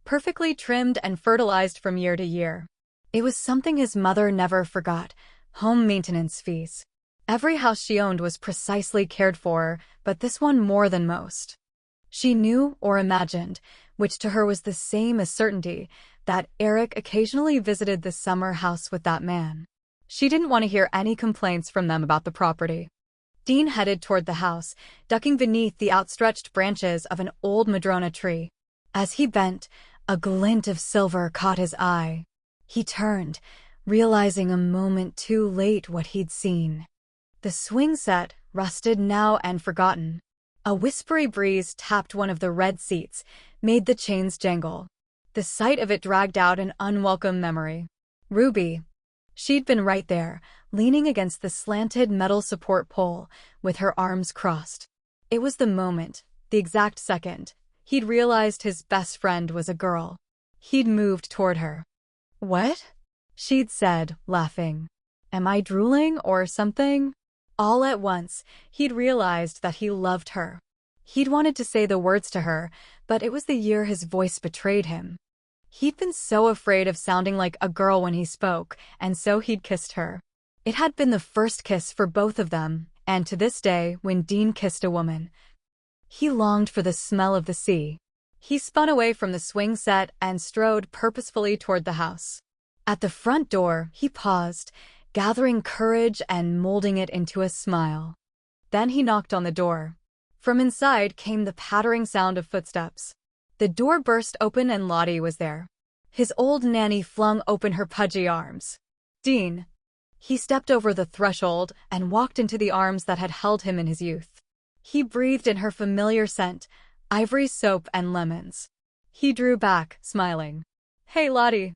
perfectly trimmed and fertilized from year to year. It was something his mother never forgot: home maintenance fees. Every house she owned was precisely cared for, but this one more than most. She knew, or imagined, which to her was the same as certainty, that Eric occasionally visited the summer house with that man. She didn't want to hear any complaints from them about the property. Dean headed toward the house, ducking beneath the outstretched branches of an old madrona tree. As he bent, a glint of silver caught his eye. He turned, realizing a moment too late what he'd seen. The swing set, rusted now and forgotten. A whispery breeze tapped one of the red seats, made the chains jangle. The sight of it dragged out an unwelcome memory. Ruby. She'd been right there, leaning against the slanted metal support pole, with her arms crossed. It was the moment, the exact second, he'd realized his best friend was a girl. He'd moved toward her. "What?" she'd said, laughing. "Am I drooling or something?" All at once, he'd realized that he loved her. He'd wanted to say the words to her, but it was the year his voice betrayed him. He'd been so afraid of sounding like a girl when he spoke, and so he'd kissed her. It had been the first kiss for both of them, and to this day, when Dean kissed a woman, he longed for the smell of the sea. He spun away from the swing set and strode purposefully toward the house. At the front door, he paused, gathering courage and molding it into a smile. Then he knocked on the door. From inside came the pattering sound of footsteps. The door burst open and Lottie was there. His old nanny flung open her pudgy arms. "Dean." He stepped over the threshold and walked into the arms that had held him in his youth. He breathed in her familiar scent, ivory soap and lemons. He drew back, smiling. "Hey, Lottie.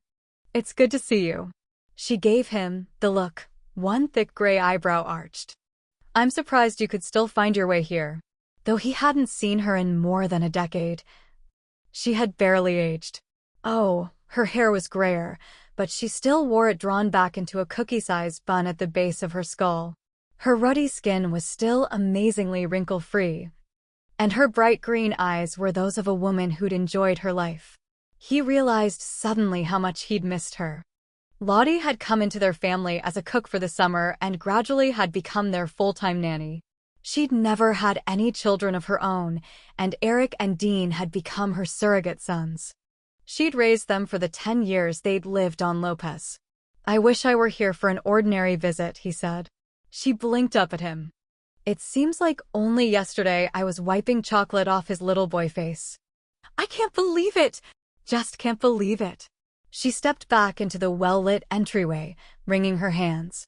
It's good to see you." She gave him the look, one thick gray eyebrow arched. I'm surprised you could still find your way here. Though he hadn't seen her in more than a decade. She had barely aged. Oh, her hair was grayer, but she still wore it drawn back into a cookie-sized bun at the base of her skull. Her ruddy skin was still amazingly wrinkle-free, and her bright green eyes were those of a woman who'd enjoyed her life. He realized suddenly how much he'd missed her. Lottie had come into their family as a cook for the summer and gradually had become their full-time nanny. She'd never had any children of her own, and Eric and Dean had become her surrogate sons. She'd raised them for the 10 years they'd lived on Lopez. I wish I were here for an ordinary visit, he said. She blinked up at him. It seems like only yesterday I was wiping chocolate off his little boy face. I can't believe it! Just can't believe it. She stepped back into the well-lit entryway, wringing her hands.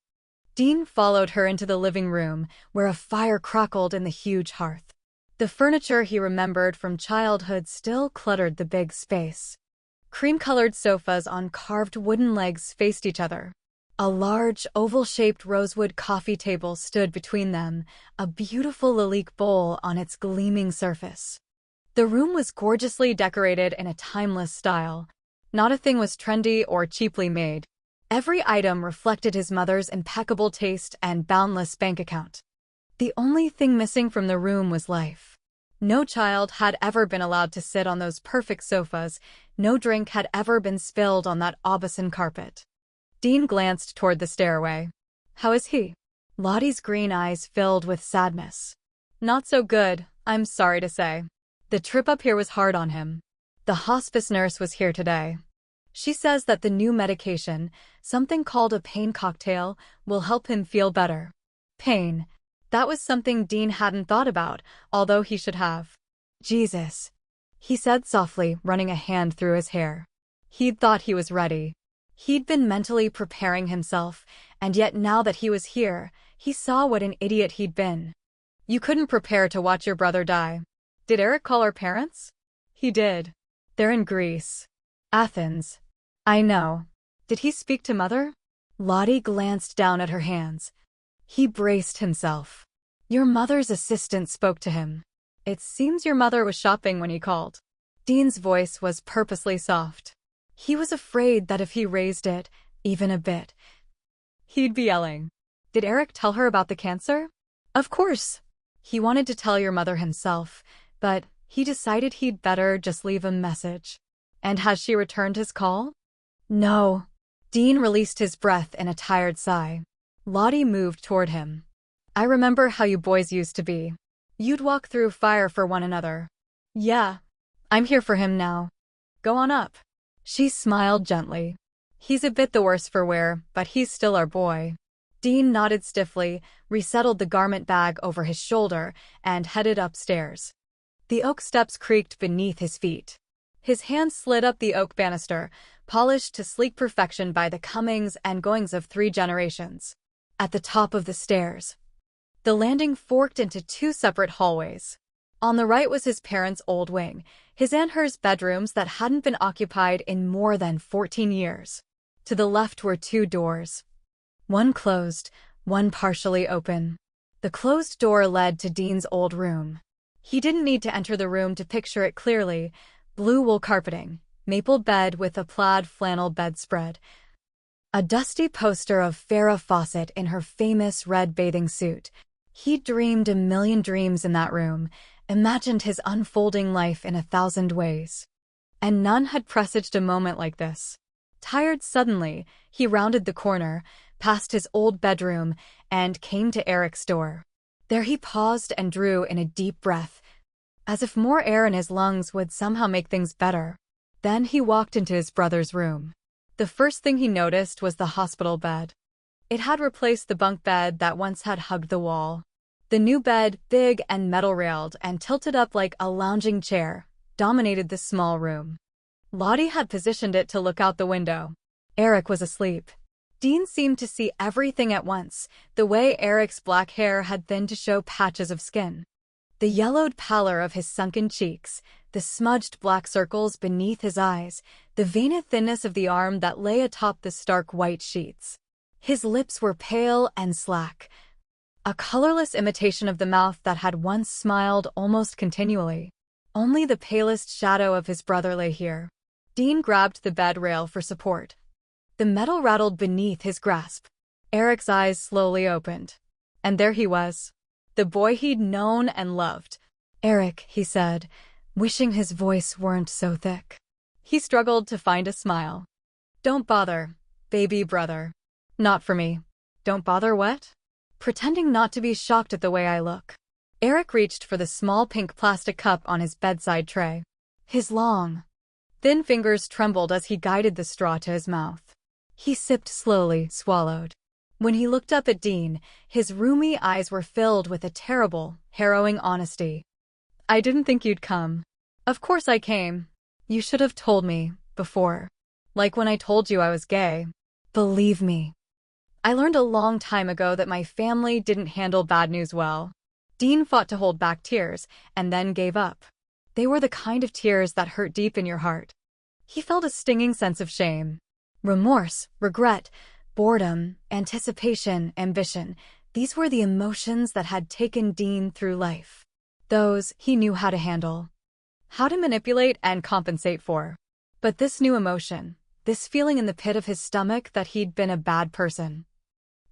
Dean followed her into the living room, where a fire crackled in the huge hearth. The furniture he remembered from childhood still cluttered the big space. Cream-colored sofas on carved wooden legs faced each other. A large, oval-shaped rosewood coffee table stood between them, a beautiful lilac bowl on its gleaming surface. The room was gorgeously decorated in a timeless style. Not a thing was trendy or cheaply made. Every item reflected his mother's impeccable taste and boundless bank account. The only thing missing from the room was life. No child had ever been allowed to sit on those perfect sofas, no drink had ever been spilled on that Aubusson carpet. Dean glanced toward the stairway. How is he? Lottie's green eyes filled with sadness. Not so good, I'm sorry to say. The trip up here was hard on him. The hospice nurse was here today. She says that the new medication, something called a pain cocktail, will help him feel better. Pain. That was something Dean hadn't thought about, although he should have. Jesus, he said softly, running a hand through his hair. He'd thought he was ready. He'd been mentally preparing himself, and yet now that he was here, he saw what an idiot he'd been. You couldn't prepare to watch your brother die. Did Eric call our parents? He did. They're in Greece. Athens. I know. Did he speak to Mother? Lottie glanced down at her hands. He braced himself. Your mother's assistant spoke to him. It seems your mother was shopping when he called. Dean's voice was purposely soft. He was afraid that if he raised it, even a bit, he'd be yelling. Did Eric tell her about the cancer? Of course. He wanted to tell your mother himself, but he decided he'd better just leave a message. And has she returned his call? No. Dean released his breath in a tired sigh. Lottie moved toward him. I remember how you boys used to be. You'd walk through fire for one another. Yeah. I'm here for him now. Go on up. She smiled gently. He's a bit the worse for wear, but he's still our boy. Dean nodded stiffly, resettled the garment bag over his shoulder, and headed upstairs. The oak steps creaked beneath his feet. His hand slid up the oak banister, polished to sleek perfection by the comings and goings of 3 generations. At the top of the stairs, the landing forked into 2 separate hallways. On the right was his parents' old wing, his and hers bedrooms that hadn't been occupied in more than 14 years. To the left were 2 doors. One closed, one partially open. The closed door led to Dean's old room. He didn't need to enter the room to picture it clearly. Blue wool carpeting, maple bed with a plaid flannel bedspread. A dusty poster of Farrah Fawcett in her famous red bathing suit. He dreamed a million dreams in that room, imagined his unfolding life in 1,000 ways. And none had presaged a moment like this. Tired suddenly, he rounded the corner, past his old bedroom, and came to Eric's door. There he paused and drew in a deep breath, as if more air in his lungs would somehow make things better. Then he walked into his brother's room. The first thing he noticed was the hospital bed. It had replaced the bunk bed that once had hugged the wall. The new bed, big and metal-railed and tilted up like a lounging chair, dominated the small room. Lottie had positioned it to look out the window. Eric was asleep. Dean seemed to see everything at once, the way Eric's black hair had thinned to show patches of skin. The yellowed pallor of his sunken cheeks, the smudged black circles beneath his eyes, the veined thinness of the arm that lay atop the stark white sheets. His lips were pale and slack, a colorless imitation of the mouth that had once smiled almost continually. Only the palest shadow of his brother lay here. Dean grabbed the bed rail for support. The metal rattled beneath his grasp. Eric's eyes slowly opened. And there he was, the boy he'd known and loved. "Eric," he said, wishing his voice weren't so thick. He struggled to find a smile. "Don't bother, baby brother. Not for me." "Don't bother what?" "Pretending not to be shocked at the way I look." Eric reached for the small pink plastic cup on his bedside tray. His long, thin fingers trembled as he guided the straw to his mouth. He sipped slowly, swallowed. When he looked up at Dean, his roomy eyes were filled with a terrible, harrowing honesty. "I didn't think you'd come." "Of course I came. You should have told me, before. Like when I told you I was gay." "Believe me. I learned a long time ago that my family didn't handle bad news well." Dean fought to hold back tears, and then gave up. They were the kind of tears that hurt deep in your heart. He felt a stinging sense of shame. Remorse, regret, boredom, anticipation, ambition. These were the emotions that had taken Dean through life. Those he knew how to handle, how to manipulate and compensate for. But this new emotion, this feeling in the pit of his stomach that he'd been a bad person,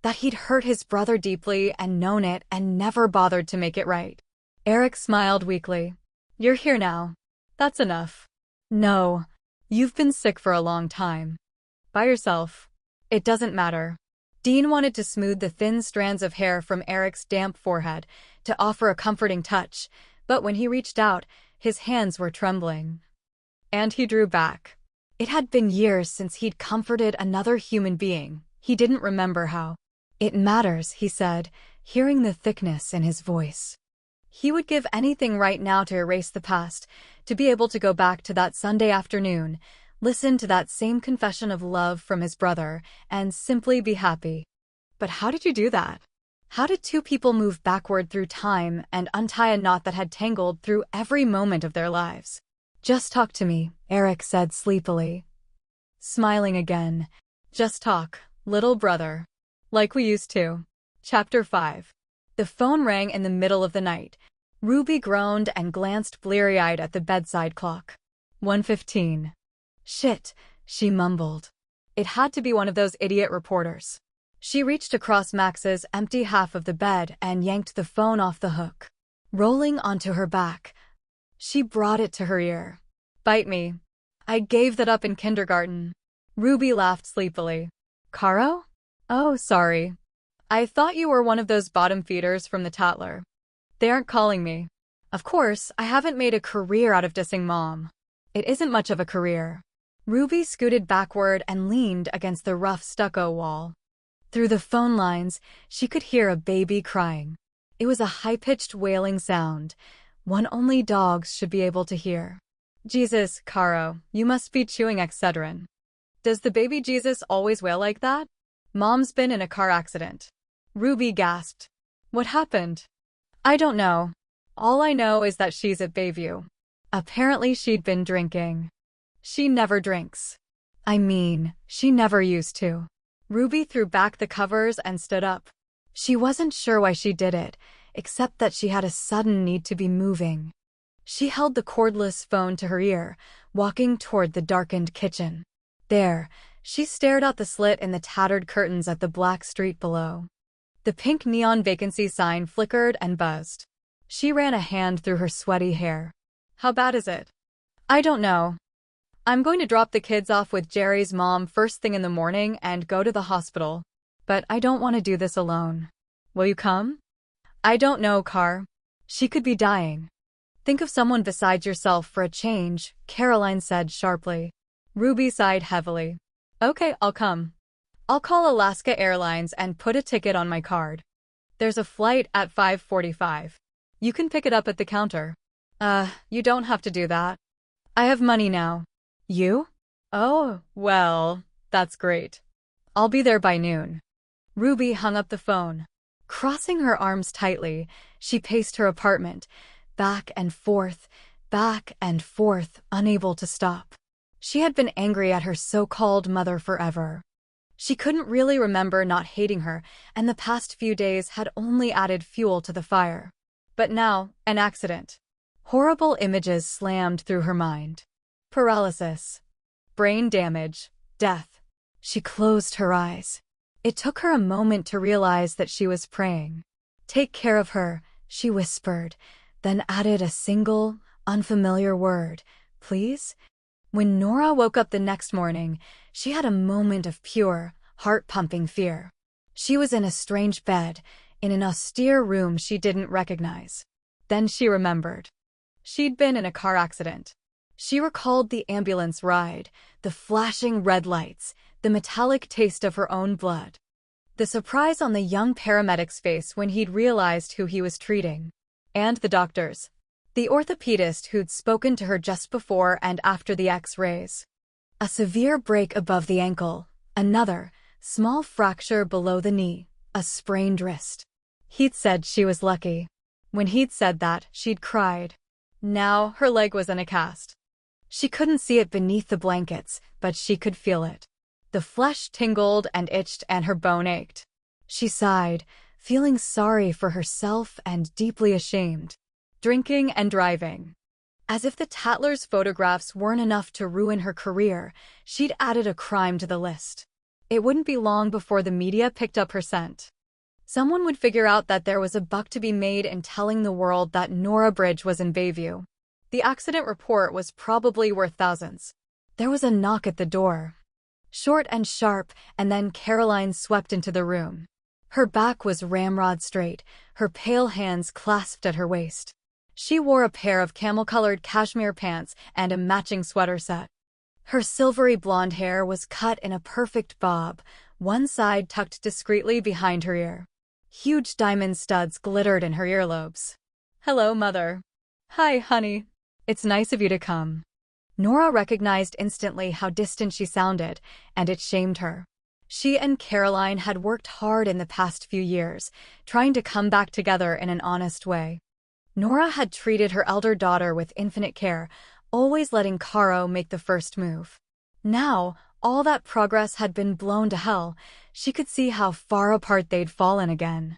that he'd hurt his brother deeply and known it and never bothered to make it right. Eric smiled weakly. "You're here now. That's enough." "No. You've been sick for a long time. By yourself. It doesn't matter." Dean wanted to smooth the thin strands of hair from Eric's damp forehead, to offer a comforting touch, but when he reached out, his hands were trembling. And he drew back. It had been years since he'd comforted another human being. He didn't remember how. "It matters," he said, hearing the thickness in his voice. He would give anything right now to erase the past, to be able to go back to that Sunday afternoon, listen to that same confession of love from his brother, and simply be happy. But how did you do that? How did two people move backward through time and untie a knot that had tangled through every moment of their lives? "Just talk to me," Eric said sleepily, smiling again. "Just talk, little brother. Like we used to." Chapter 5. The phone rang in the middle of the night. Ruby groaned and glanced bleary-eyed at the bedside clock. 1:15. "Shit," she mumbled. It had to be one of those idiot reporters. She reached across Max's empty half of the bed and yanked the phone off the hook. Rolling onto her back, she brought it to her ear. "Bite me. I gave that up in kindergarten." Ruby laughed sleepily. "Caro? Oh, sorry. I thought you were one of those bottom feeders from the Tatler. They aren't calling me." "Of course, I haven't made a career out of dissing Mom. It isn't much of a career." Ruby scooted backward and leaned against the rough stucco wall. Through the phone lines, she could hear a baby crying. It was a high-pitched wailing sound, one only dogs should be able to hear. "Jesus, Caro, you must be chewing Excedrin. Does the baby Jesus always wail like that?" "Mom's been in a car accident." Ruby gasped. "What happened?" "I don't know. All I know is that she's at Bayview." Apparently she'd been drinking. She never drinks. I mean, she never used to. Ruby threw back the covers and stood up. She wasn't sure why she did it, except that she had a sudden need to be moving. She held the cordless phone to her ear, walking toward the darkened kitchen. There, she stared out the slit in the tattered curtains at the black street below. The pink neon vacancy sign flickered and buzzed. She ran a hand through her sweaty hair. "How bad is it?" "I don't know. I'm going to drop the kids off with Jerry's mom first thing in the morning and go to the hospital. But I don't want to do this alone. Will you come?" "I don't know, Car. She could be dying." "Think of someone besides yourself for a change," Caroline said sharply. Ruby sighed heavily. "Okay, I'll come. I'll call Alaska Airlines and put a ticket on my card. There's a flight at 5:45. You can pick it up at the counter." You don't have to do that. I have money now." "You? Oh, well, that's great. I'll be there by noon." Ruby hung up the phone. Crossing her arms tightly, she paced her apartment, back and forth, unable to stop. She had been angry at her so-called mother forever. She couldn't really remember not hating her, and the past few days had only added fuel to the fire. But now, an accident. Horrible images slammed through her mind. Paralysis, brain damage, death. She closed her eyes. It took her a moment to realize that she was praying. "Take care of her," she whispered, then added a single, unfamiliar word, "please?" When Nora woke up the next morning, she had a moment of pure, heart-pumping fear. She was in a strange bed, in an austere room she didn't recognize. Then she remembered. She'd been in a car accident. She recalled the ambulance ride, the flashing red lights, the metallic taste of her own blood. The surprise on the young paramedic's face when he'd realized who he was treating. And the doctors. The orthopedist who'd spoken to her just before and after the X-rays. A severe break above the ankle, another, small fracture below the knee, a sprained wrist. He'd said she was lucky. When he'd said that, she'd cried. Now her leg was in a cast. She couldn't see it beneath the blankets, but she could feel it. The flesh tingled and itched and her bone ached. She sighed, feeling sorry for herself and deeply ashamed. Drinking and driving. As if the Tatler's photographs weren't enough to ruin her career, she'd added a crime to the list. It wouldn't be long before the media picked up her scent. Someone would figure out that there was a buck to be made in telling the world that Nora Bridge was in Bayview. The accident report was probably worth thousands. There was a knock at the door. Short and sharp, and then Caroline swept into the room. Her back was ramrod straight, her pale hands clasped at her waist. She wore a pair of camel-colored cashmere pants and a matching sweater set. Her silvery blonde hair was cut in a perfect bob, one side tucked discreetly behind her ear. Huge diamond studs glittered in her earlobes. "Hello, Mother." "Hi, honey. It's nice of you to come." Nora recognized instantly how distant she sounded, and it shamed her. She and Caroline had worked hard in the past few years, trying to come back together in an honest way. Nora had treated her elder daughter with infinite care, always letting Caro make the first move. Now, all that progress had been blown to hell. She could see how far apart they'd fallen again.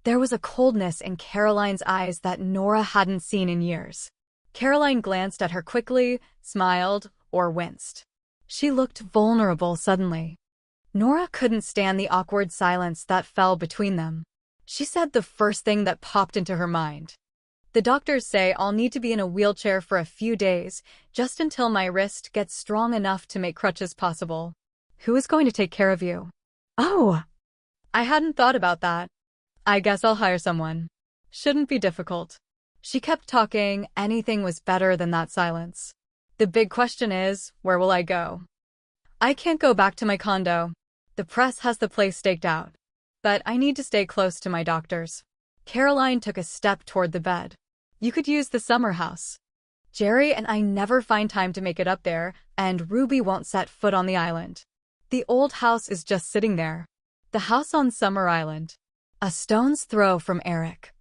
There was a coldness in Caroline's eyes that Nora hadn't seen in years. Caroline glanced at her quickly, smiled, or winced. She looked vulnerable suddenly. Nora couldn't stand the awkward silence that fell between them. She said the first thing that popped into her mind. "The doctors say I'll need to be in a wheelchair for a few days, just until my wrist gets strong enough to make crutches possible. Who is going to take care of you?" "Oh, I hadn't thought about that. I guess I'll hire someone. Shouldn't be difficult." She kept talking, anything was better than that silence. "The big question is, where will I go? I can't go back to my condo. The press has the place staked out. But I need to stay close to my doctors." Caroline took a step toward the bed. "You could use the summer house. Jerry and I never find time to make it up there, and Ruby won't set foot on the island. The old house is just sitting there. The house on Summer Island. A stone's throw from Eric.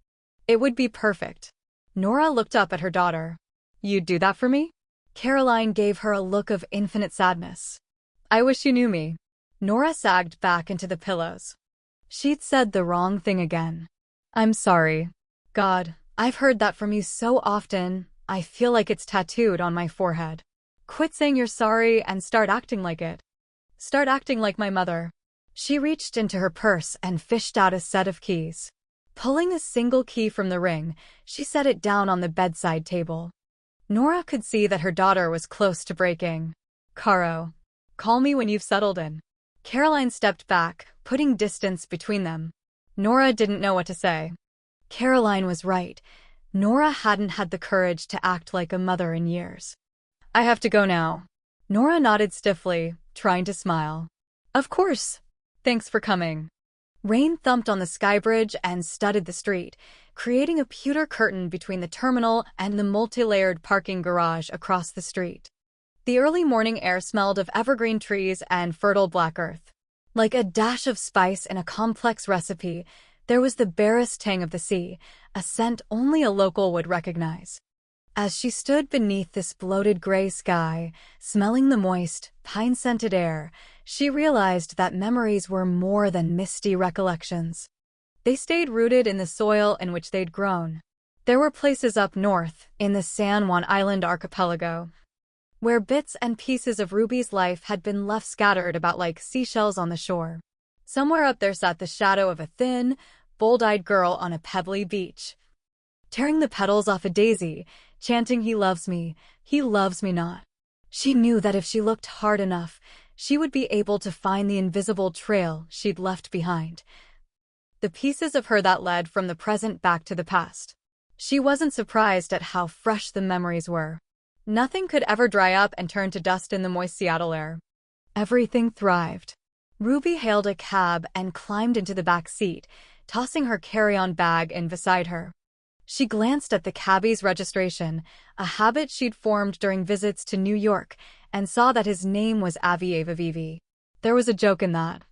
It would be perfect." Nora looked up at her daughter. "You'd do that for me?" Caroline gave her a look of infinite sadness. "I wish you knew me." Nora sagged back into the pillows. She'd said the wrong thing again. "I'm sorry. God, I've heard that from you so often, I feel like it's tattooed on my forehead. Quit saying you're sorry and start acting like it. Start acting like my mother." She reached into her purse and fished out a set of keys. Pulling a single key from the ring, she set it down on the bedside table. Nora could see that her daughter was close to breaking. "Caro, call me when you've settled in." Caroline stepped back, putting distance between them. Nora didn't know what to say. Caroline was right. Nora hadn't had the courage to act like a mother in years. "I have to go now." Nora nodded stiffly, trying to smile. "Of course. Thanks for coming." Rain thumped on the skybridge and studded the street, creating a pewter curtain between the terminal and the multi-layered parking garage across the street. The early morning air smelled of evergreen trees and fertile black earth. Like a dash of spice in a complex recipe, There was the barest tang of the sea, a scent only a local would recognize. As she stood beneath this bloated gray sky, smelling the moist, pine-scented air, she realized that memories were more than misty recollections. They stayed rooted in the soil in which they'd grown. There were places up north, in the San Juan Island archipelago, where bits and pieces of Ruby's life had been left scattered about like seashells on the shore. Somewhere up there sat the shadow of a thin, bold-eyed girl on a pebbly beach, tearing the petals off a daisy, chanting, he loves me not." She knew that if she looked hard enough, she would be able to find the invisible trail she'd left behind. The pieces of her that led from the present back to the past. She wasn't surprised at how fresh the memories were. Nothing could ever dry up and turn to dust in the moist Seattle air. Everything thrived. Ruby hailed a cab and climbed into the back seat, tossing her carry-on bag in beside her. She glanced at the cabbie's registration, a habit she'd formed during visits to New York, and saw that his name was Avi Avavivi. There was a joke in that.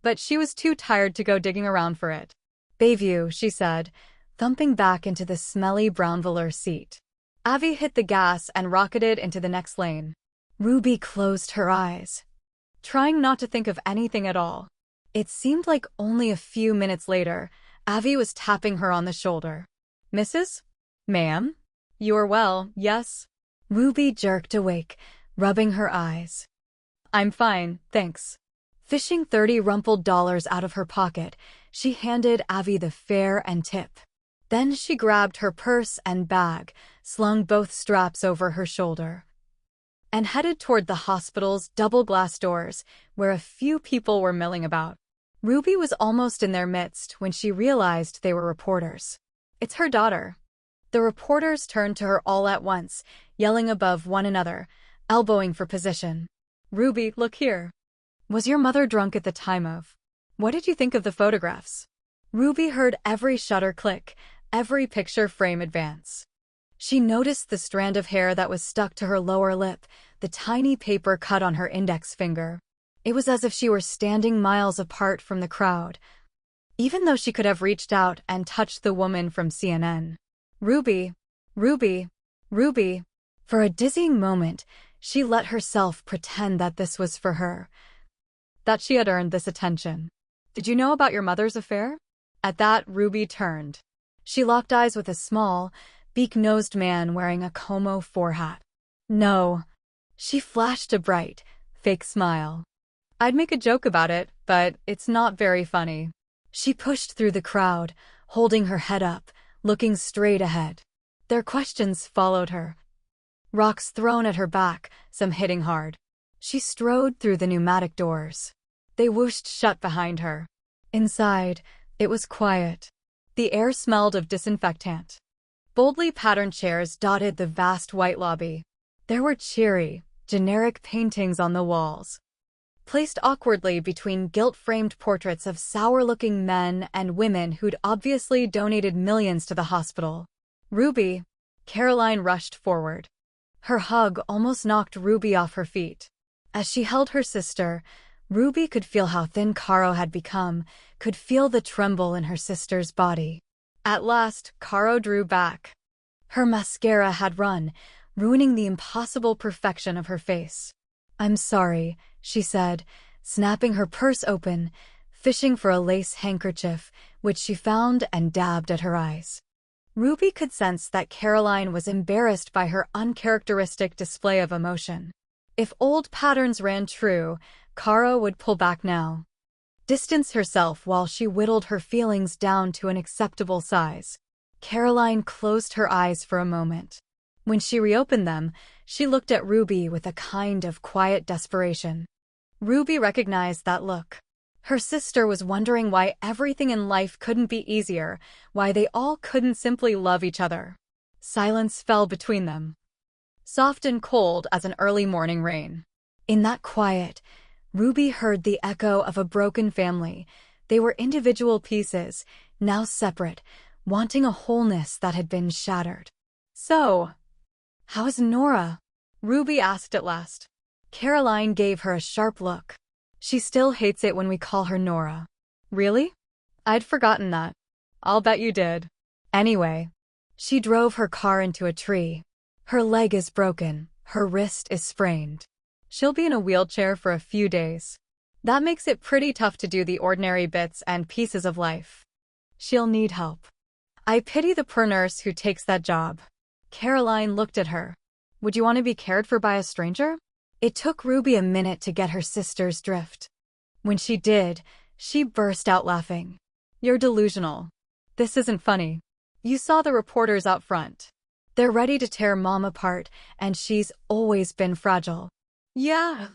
But she was too tired to go digging around for it. "Bayview," she said, thumping back into the smelly brown velour seat. Avi hit the gas and rocketed into the next lane. Ruby closed her eyes, trying not to think of anything at all. It seemed like only a few minutes later, Avi was tapping her on the shoulder. "Mrs. Ma'am? You are well, yes?" Ruby jerked awake, rubbing her eyes. "I'm fine, thanks." Fishing 30 rumpled dollars out of her pocket, she handed Avi the fare and tip. Then she grabbed her purse and bag, slung both straps over her shoulder, and headed toward the hospital's double-glass doors, where a few people were milling about. Ruby was almost in their midst when she realized they were reporters. "It's her daughter." The reporters turned to her all at once, yelling above one another, elbowing for position. "Ruby, look here. Was your mother drunk at the time of? What did you think of the photographs?" Ruby heard every shutter click, every picture frame advance. She noticed the strand of hair that was stuck to her lower lip, the tiny paper cut on her index finger. It was as if she were standing miles apart from the crowd, even though she could have reached out and touched the woman from CNN. Ruby, Ruby, Ruby. For a dizzying moment, she let herself pretend that this was for her, that she had earned this attention. "Did you know about your mother's affair?" At that, Ruby turned. She locked eyes with a small, beak-nosed man wearing a Como 4 hat. "No." She flashed a bright, fake smile. "I'd make a joke about it, but it's not very funny." She pushed through the crowd, holding her head up, looking straight ahead. Their questions followed her. Rocks thrown at her back, some hitting hard. She strode through the pneumatic doors. They whooshed shut behind her. Inside, it was quiet. The air smelled of disinfectant. Boldly patterned chairs dotted the vast white lobby. There were cheery, generic paintings on the walls, placed awkwardly between gilt-framed portraits of sour-looking men and women who'd obviously donated millions to the hospital. "Ruby." Caroline rushed forward. Her hug almost knocked Ruby off her feet. As she held her sister, Ruby could feel how thin Caro had become, could feel the tremble in her sister's body. At last, Caro drew back. Her mascara had run, ruining the impossible perfection of her face. "I'm sorry," she said, snapping her purse open, fishing for a lace handkerchief, which she found and dabbed at her eyes. Ruby could sense that Caroline was embarrassed by her uncharacteristic display of emotion. If old patterns ran true, Caro would pull back now, distance herself while she whittled her feelings down to an acceptable size. Caroline closed her eyes for a moment. When she reopened them, she looked at Ruby with a kind of quiet desperation. Ruby recognized that look. Her sister was wondering why everything in life couldn't be easier, why they all couldn't simply love each other. Silence fell between them, soft and cold as an early morning rain. In that quiet, Ruby heard the echo of a broken family. They were individual pieces, now separate, wanting a wholeness that had been shattered. "So, how is Nora?" Ruby asked at last. Caroline gave her a sharp look. "She still hates it when we call her Nora." "Really?" I'd forgotten that. I'll bet you did. Anyway, she drove her car into a tree. Her leg is broken, her wrist is sprained. She'll be in a wheelchair for a few days. That makes it pretty tough to do the ordinary bits and pieces of life. She'll need help. I pity the poor nurse who takes that job. Caroline looked at her. Would you want to be cared for by a stranger? It took Ruby a minute to get her sister's drift. When she did, she burst out laughing. You're delusional. This isn't funny. You saw the reporters out front. They're ready to tear Mom apart, and she's always been fragile. Yeah.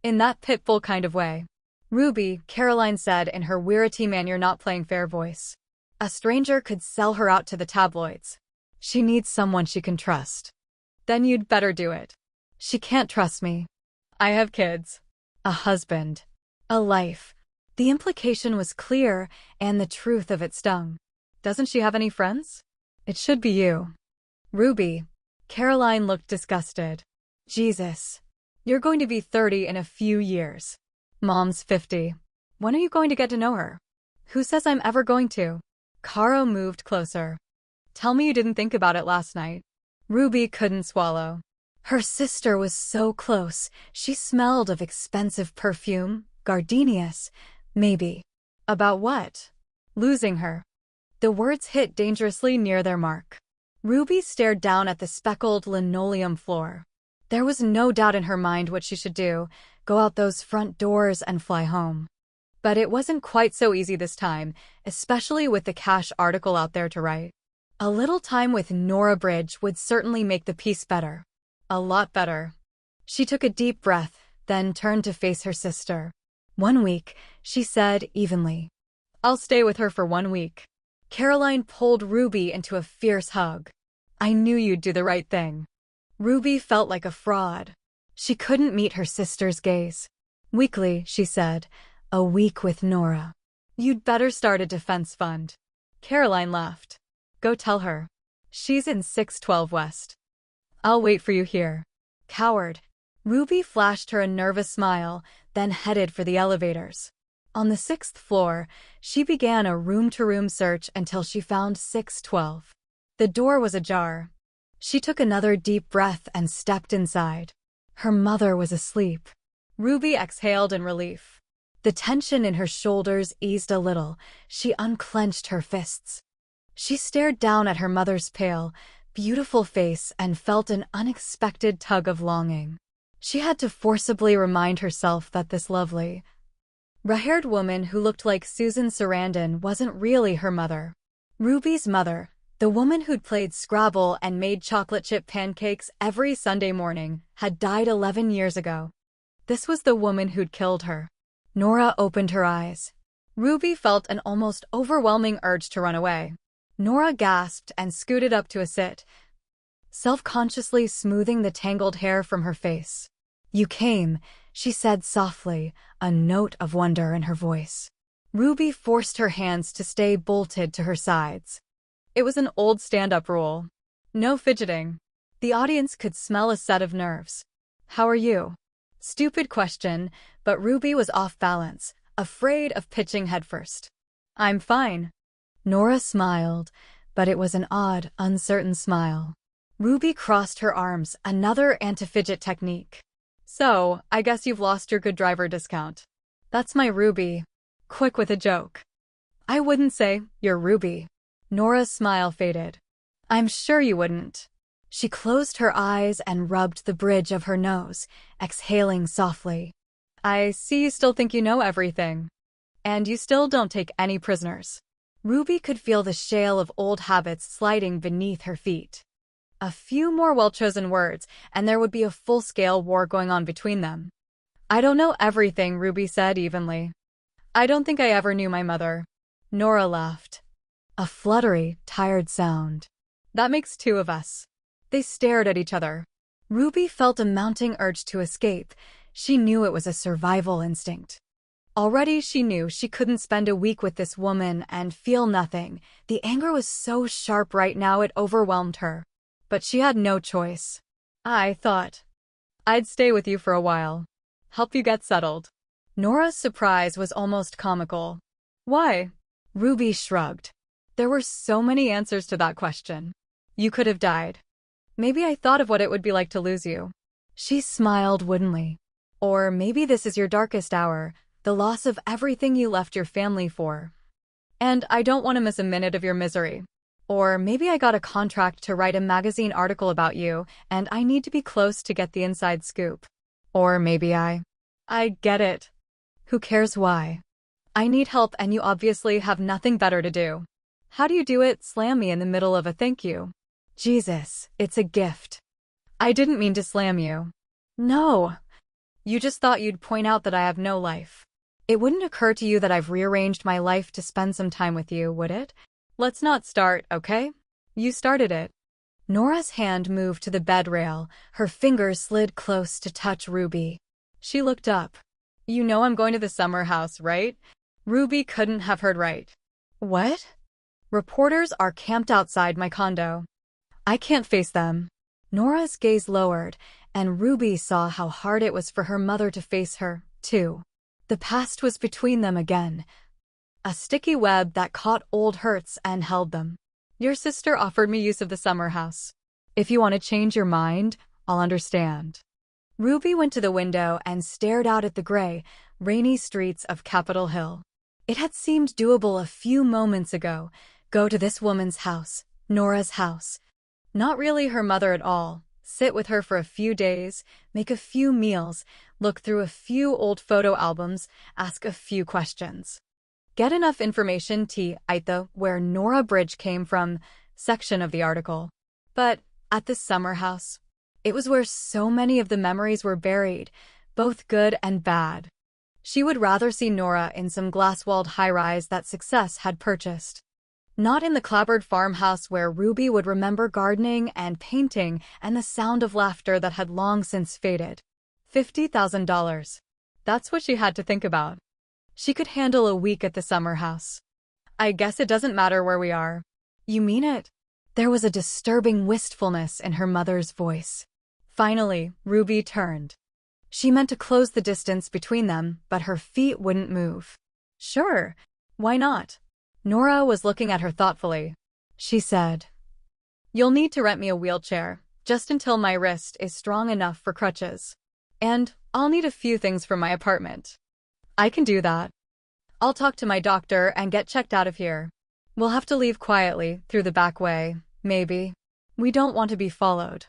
In that pit bull kind of way. Ruby, Caroline said in her weirity man you're not playing fair voice. A stranger could sell her out to the tabloids. She needs someone she can trust. Then you'd better do it. She can't trust me. I have kids. A husband. A life. The implication was clear, and the truth of it stung. Doesn't she have any friends? It should be you. Ruby. Caroline looked disgusted. Jesus. You're going to be 30 in a few years. Mom's 50. When are you going to get to know her? Who says I'm ever going to? Caro moved closer. Tell me you didn't think about it last night. Ruby couldn't swallow. Her sister was so close. She smelled of expensive perfume, gardenias, maybe. About what? Losing her. The words hit dangerously near their mark. Ruby stared down at the speckled linoleum floor. There was no doubt in her mind what she should do, go out those front doors and fly home. But it wasn't quite so easy this time, especially with the cash article out there to write. A little time with Nora Bridge would certainly make the piece better. A lot better. She took a deep breath, then turned to face her sister. 1 week, she said evenly. I'll stay with her for 1 week. Caroline pulled Ruby into a fierce hug. I knew you'd do the right thing. Ruby felt like a fraud. She couldn't meet her sister's gaze. Weekly, she said. A week with Nora. You'd better start a defense fund. Caroline laughed. Go tell her. She's in 612 West. I'll wait for you here. Coward. Ruby flashed her a nervous smile, then headed for the elevators. On the 6th floor, she began a room-to-room search until she found 612. The door was ajar. She took another deep breath and stepped inside. Her mother was asleep. Ruby exhaled in relief. The tension in her shoulders eased a little. She unclenched her fists. She stared down at her mother's pale, beautiful face and felt an unexpected tug of longing. She had to forcibly remind herself that this lovely, red-haired woman who looked like Susan Sarandon wasn't really her mother. Ruby's mother, the woman who'd played Scrabble and made chocolate chip pancakes every Sunday morning, had died 11 years ago. This was the woman who'd killed her. Nora opened her eyes. Ruby felt an almost overwhelming urge to run away. Nora gasped and scooted up to a sit, self-consciously smoothing the tangled hair from her face. You came, she said softly, a note of wonder in her voice. Ruby forced her hands to stay bolted to her sides. It was an old stand-up rule. No fidgeting. The audience could smell a set of nerves. How are you? Stupid question, but Ruby was off balance, afraid of pitching headfirst. I'm fine. Nora smiled, but it was an odd, uncertain smile. Ruby crossed her arms, another anti-fidget technique. So, I guess you've lost your good driver discount. That's my Ruby. Quick with a joke. I wouldn't say you're Ruby. Nora's smile faded. I'm sure you wouldn't. She closed her eyes and rubbed the bridge of her nose, exhaling softly. I see you still think you know everything. And you still don't take any prisoners. Ruby could feel the shale of old habits sliding beneath her feet. A few more well-chosen words, and there would be a full-scale war going on between them. I don't know everything, Ruby said evenly. I don't think I ever knew my mother. Nora laughed. A fluttery, tired sound. That makes 2 of us. They stared at each other. Ruby felt a mounting urge to escape. She knew it was a survival instinct. Already she knew she couldn't spend a week with this woman and feel nothing. The anger was so sharp right now it overwhelmed her. But she had no choice. I thought I'd stay with you for a while. Help you get settled. Nora's surprise was almost comical. Why? Ruby shrugged. There were so many answers to that question. You could have died. Maybe I thought of what it would be like to lose you. She smiled woodenly. Or maybe this is your darkest hour, the loss of everything you left your family for. And I don't want to miss a minute of your misery. Or maybe I got a contract to write a magazine article about you, and I need to be close to get the inside scoop. Or maybe I get it. Who cares why? I need help and you obviously have nothing better to do. How do you do it? Slam me in the middle of a thank you. Jesus, it's a gift. I didn't mean to slam you. No. You just thought you'd point out that I have no life. It wouldn't occur to you that I've rearranged my life to spend some time with you, would it? Let's not start, okay? You started it. Nora's hand moved to the bed rail, her fingers slid close to touch Ruby. She looked up. You know I'm going to the summer house, right? Ruby couldn't have heard right. What? Reporters are camped outside my condo. I can't face them. Nora's gaze lowered, and Ruby saw how hard it was for her mother to face her, too. The past was between them again. A sticky web that caught old hurts and held them. Your sister offered me use of the summer house. If you want to change your mind, I'll understand. Ruby went to the window and stared out at the gray, rainy streets of Capitol Hill. It had seemed doable a few moments ago. Go to this woman's house, Nora's house. Not really her mother at all. Sit with her for a few days, make a few meals, look through a few old photo albums, ask a few questions. Get enough information to the where Nora Bridge came from section of the article. But at the summer house, it was where so many of the memories were buried, both good and bad. She would rather see Nora in some glass-walled high-rise that success had purchased. Not in the clapboard farmhouse where Ruby would remember gardening and painting and the sound of laughter that had long since faded. $50,000. That's what she had to think about. She could handle a week at the summer house. I guess it doesn't matter where we are. You mean it? There was a disturbing wistfulness in her mother's voice. Finally, Ruby turned. She meant to close the distance between them, but her feet wouldn't move. Sure, why not? Nora was looking at her thoughtfully. She said, You'll need to rent me a wheelchair, just until my wrist is strong enough for crutches. And I'll need a few things from my apartment. I can do that. I'll talk to my doctor and get checked out of here. We'll have to leave quietly, through the back way, maybe. We don't want to be followed.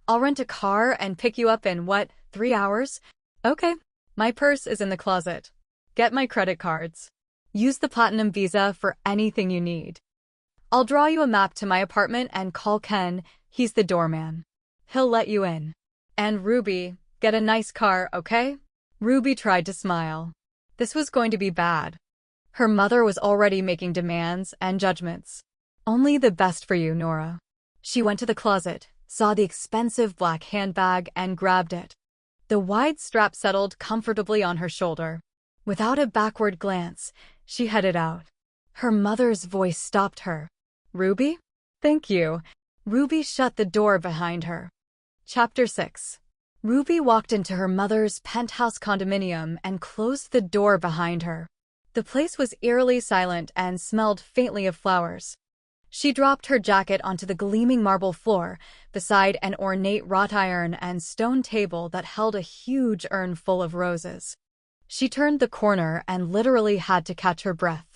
I'll rent a car and pick you up in, 3 hours? Okay. My purse is in the closet. Get my credit cards. Use the Platinum Visa for anything you need. I'll draw you a map to my apartment and call Ken, he's the doorman. He'll let you in. And Ruby, get a nice car, okay? Ruby tried to smile. This was going to be bad. Her mother was already making demands and judgments. Only the best for you, Nora. She went to the closet, saw the expensive black handbag and grabbed it. The wide strap settled comfortably on her shoulder. Without a backward glance, she headed out. Her mother's voice stopped her. Ruby? Thank you. Ruby shut the door behind her. Chapter 6. Ruby walked into her mother's penthouse condominium and closed the door behind her. The place was eerily silent and smelled faintly of flowers. She dropped her jacket onto the gleaming marble floor, beside an ornate wrought iron and stone table that held a huge urn full of roses. She turned the corner and literally had to catch her breath.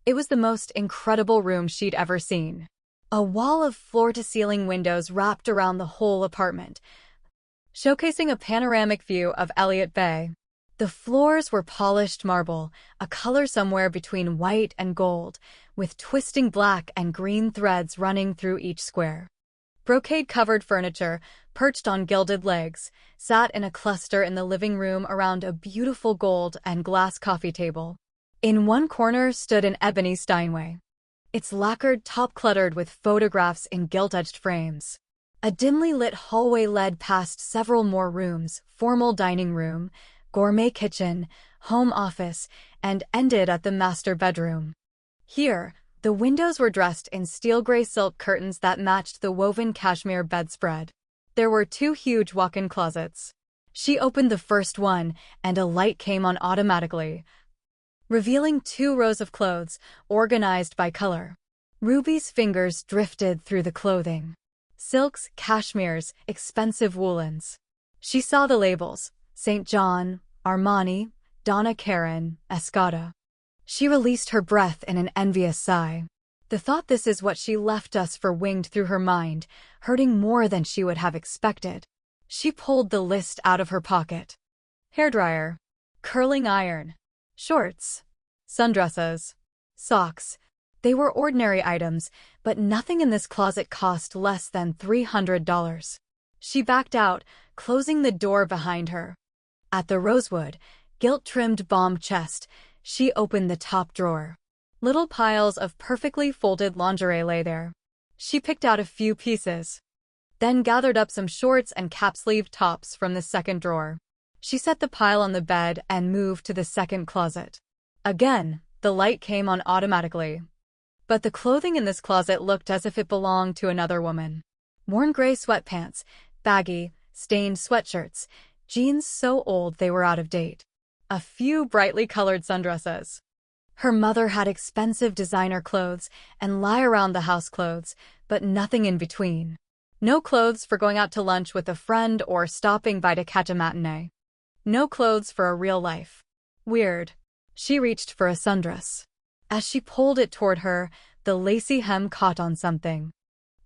It was the most incredible room she'd ever seen. A wall of floor-to-ceiling windows wrapped around the whole apartment, showcasing a panoramic view of Elliott Bay. The floors were polished marble, a color somewhere between white and gold, with twisting black and green threads running through each square. Brocade-covered furniture, perched on gilded legs, sat in a cluster in the living room around a beautiful gold and glass coffee table. In one corner stood an ebony Steinway, its lacquered top cluttered with photographs in gilt-edged frames. A dimly lit hallway led past several more rooms, formal dining room, gourmet kitchen, home office, and ended at the master bedroom. Here, the windows were dressed in steel gray silk curtains that matched the woven cashmere bedspread. There were 2 huge walk-in closets. She opened the first one, and a light came on automatically. revealing 2 rows of clothes, organized by color. Ruby's fingers drifted through the clothing. Silks, cashmeres, expensive woolens. She saw the labels: St. John, Armani, Donna Karan, Escada. She released her breath in an envious sigh. The thought "this is what she left us for" winged through her mind, hurting more than she would have expected. She pulled the list out of her pocket. Hairdryer, curling iron, shorts, sundresses, socks. They were ordinary items, but nothing in this closet cost less than $300. She backed out, closing the door behind her. At the rosewood, gilt-trimmed bomb chest, she opened the top drawer. Little piles of perfectly folded lingerie lay there. She picked out a few pieces, then gathered up some shorts and cap-sleeve tops from the second drawer. She set the pile on the bed and moved to the second closet. Again, the light came on automatically. But the clothing in this closet looked as if it belonged to another woman. Worn gray sweatpants, baggy, stained sweatshirts, jeans so old they were out of date. A few brightly colored sundresses. Her mother had expensive designer clothes and lie-around-the-house clothes, but nothing in between. No clothes for going out to lunch with a friend or stopping by to catch a matinee. No clothes for a real life. Weird. She reached for a sundress. As she pulled it toward her, the lacy hem caught on something.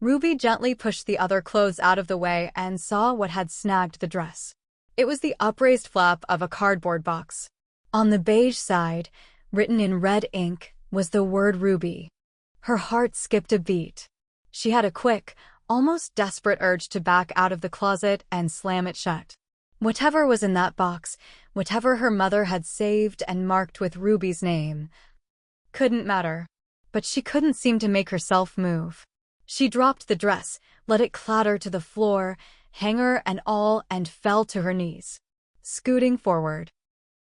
Ruby gently pushed the other clothes out of the way and saw what had snagged the dress. It was the upraised flap of a cardboard box. On the beige side, written in red ink, was the word Ruby. Her heart skipped a beat. She had a quick, almost desperate urge to back out of the closet and slam it shut. Whatever was in that box, whatever her mother had saved and marked with Ruby's name, couldn't matter. But she couldn't seem to make herself move. She dropped the dress, let it clatter to the floor, hanger and all, and fell to her knees. Scooting forward,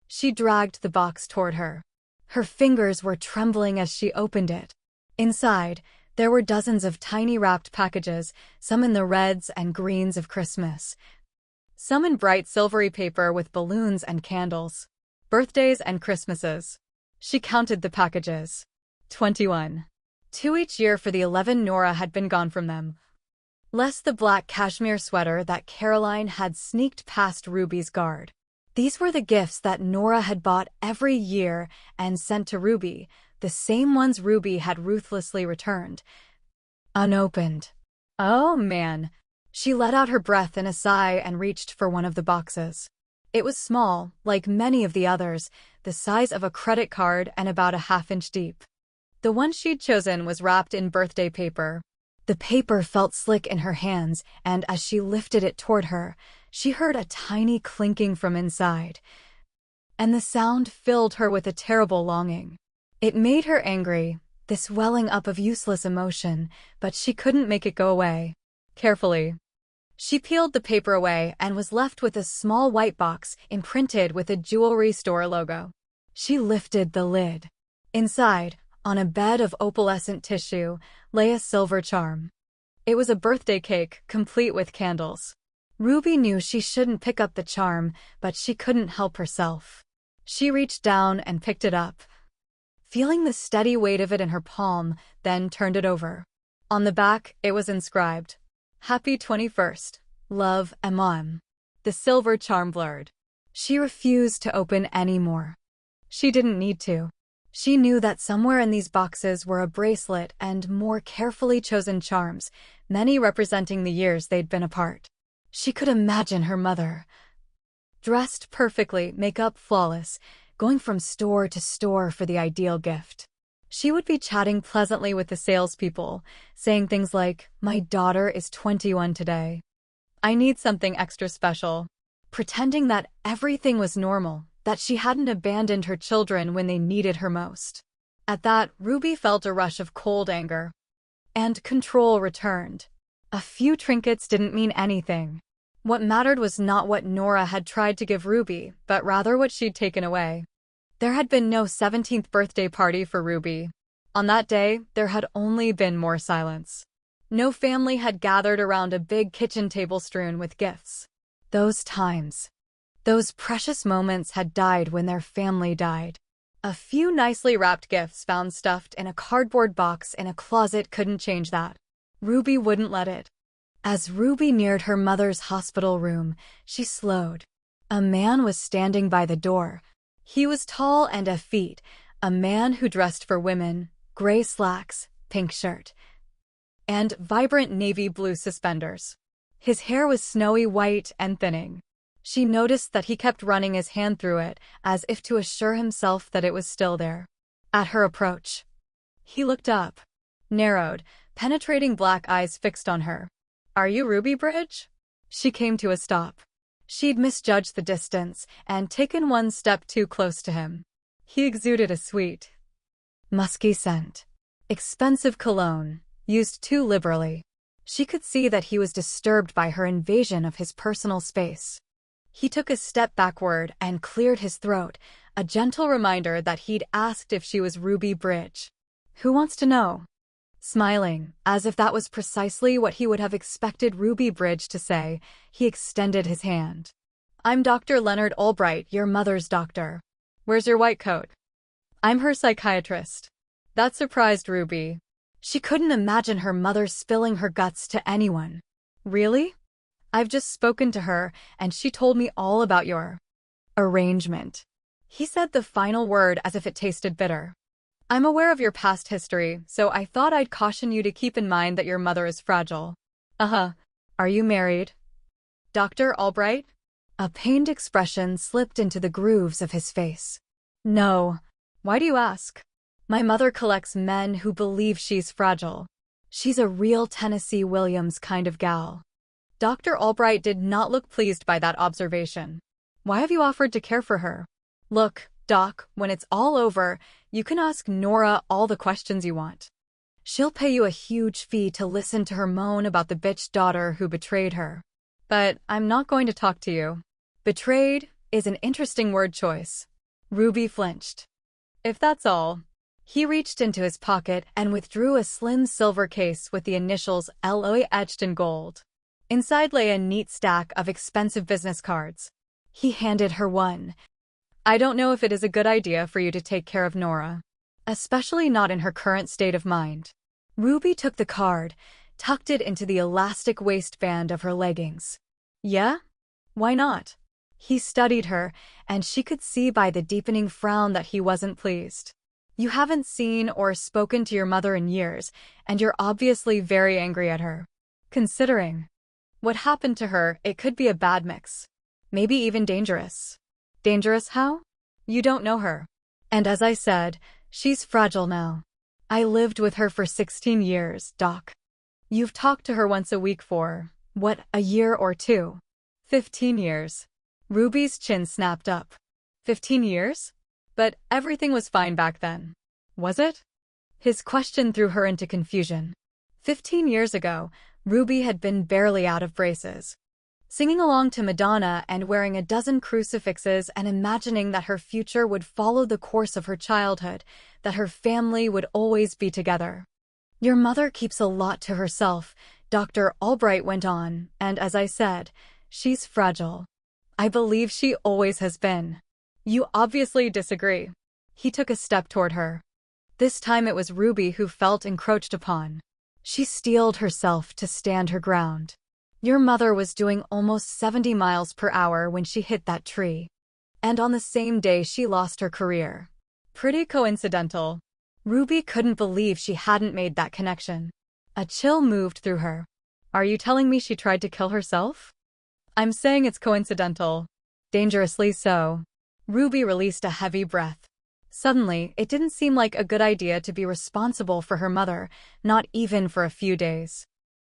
she dragged the box toward her. Her fingers were trembling as she opened it. Inside, there were dozens of tiny wrapped packages, some in the reds and greens of Christmas, some in bright silvery paper with balloons and candles. Birthdays and Christmases. She counted the packages. 21. 2 each year for the 11 Nora had been gone from them. Less the black cashmere sweater that Caroline had sneaked past Ruby's guard. These were the gifts that Nora had bought every year and sent to Ruby, the same ones Ruby had ruthlessly returned, unopened. Oh man. She let out her breath in a sigh and reached for one of the boxes. It was small, like many of the others, the size of a credit card and about a half-inch deep. The one she'd chosen was wrapped in birthday paper. The paper felt slick in her hands, and as she lifted it toward her, she heard a tiny clinking from inside. And the sound filled her with a terrible longing. It made her angry, this welling up of useless emotion, but she couldn't make it go away. Carefully, she peeled the paper away and was left with a small white box imprinted with a jewelry store logo. She lifted the lid. Inside, on a bed of opalescent tissue, lay a silver charm. It was a birthday cake, complete with candles. Ruby knew she shouldn't pick up the charm, but she couldn't help herself. She reached down and picked it up, feeling the steady weight of it in her palm, then turned it over. On the back, it was inscribed, "Happy 21st, Love, Emon." The silver charm blurred. She refused to open any more. She didn't need to. She knew that somewhere in these boxes were a bracelet and more carefully chosen charms, many representing the years they'd been apart. She could imagine her mother, dressed perfectly, makeup flawless, going from store to store for the ideal gift. She would be chatting pleasantly with the salespeople, saying things like, "My daughter is 21 today. I need something extra special," pretending that everything was normal, that she hadn't abandoned her children when they needed her most. At that, Ruby felt a rush of cold anger. And control returned. A few trinkets didn't mean anything. What mattered was not what Nora had tried to give Ruby, but rather what she'd taken away. There had been no 17th birthday party for Ruby. On that day, there had only been more silence. No family had gathered around a big kitchen table strewn with gifts. Those times, those precious moments had died when their family died. A few nicely wrapped gifts found stuffed in a cardboard box in a closet couldn't change that. Ruby wouldn't let it. As Ruby neared her mother's hospital room, she slowed. A man was standing by the door. He was tall and effete, a man who dressed for women, gray slacks, pink shirt, and vibrant navy blue suspenders. His hair was snowy white and thinning. She noticed that he kept running his hand through it, as if to assure himself that it was still there. At her approach, he looked up. Narrowed, penetrating black eyes fixed on her. "Are you Ruby Bridge?" She came to a stop. She'd misjudged the distance and taken one step too close to him. He exuded a sweet, musky scent. Expensive cologne, used too liberally. She could see that he was disturbed by her invasion of his personal space. He took a step backward and cleared his throat, a gentle reminder that he'd asked if she was Ruby Bridge. "Who wants to know?" Smiling, as if that was precisely what he would have expected Ruby Bridge to say, he extended his hand. "I'm Dr. Leonard Albright, your mother's doctor. Where's your white coat?" "I'm her psychiatrist." That surprised Ruby. She couldn't imagine her mother spilling her guts to anyone. "Really? I've just spoken to her, and she told me all about your arrangement." He said the final word as if it tasted bitter. "I'm aware of your past history, so I thought I'd caution you to keep in mind that your mother is fragile." "Uh-huh. Are you married?" "Dr. Albright?" A pained expression slipped into the grooves of his face. "No. Why do you ask?" "My mother collects men who believe she's fragile. She's a real Tennessee Williams kind of gal." Dr. Albright did not look pleased by that observation. "Why have you offered to care for her?" "Look, Doc, when it's all over, you can ask Nora all the questions you want. She'll pay you a huge fee to listen to her moan about the bitch daughter who betrayed her. But I'm not going to talk to you." Betrayed is an interesting word choice. Ruby flinched. "If that's all." He reached into his pocket and withdrew a slim silver case with the initials LOA etched in gold. Inside lay a neat stack of expensive business cards. He handed her one. "I don't know if it is a good idea for you to take care of Nora, especially not in her current state of mind." Ruby took the card, tucked it into the elastic waistband of her leggings. "Yeah? Why not?" He studied her, and she could see by the deepening frown that he wasn't pleased. "You haven't seen or spoken to your mother in years, and you're obviously very angry at her. Considering what happened to her, it could be a bad mix. Maybe even dangerous." "Dangerous how?" "You don't know her. And as I said, she's fragile now. I lived with her for 16 years, Doc. You've talked to her once a week for, what, a year or two?" 15 years. Ruby's chin snapped up. 15 years? But everything was fine back then. Was it? His question threw her into confusion. 15 years ago, Ruby had been barely out of braces, singing along to Madonna and wearing a dozen crucifixes and imagining that her future would follow the course of her childhood, that her family would always be together. "Your mother keeps a lot to herself," Dr. Albright went on, "and as I said, she's fragile. I believe she always has been." "You obviously disagree." He took a step toward her. This time it was Ruby who felt encroached upon. She steeled herself to stand her ground. "Your mother was doing almost 70 miles per hour when she hit that tree. And on the same day she lost her career. Pretty coincidental." Ruby couldn't believe she hadn't made that connection. A chill moved through her. "Are you telling me she tried to kill herself?" "I'm saying it's coincidental. Dangerously so." Ruby released a heavy breath. Suddenly, it didn't seem like a good idea to be responsible for her mother, not even for a few days.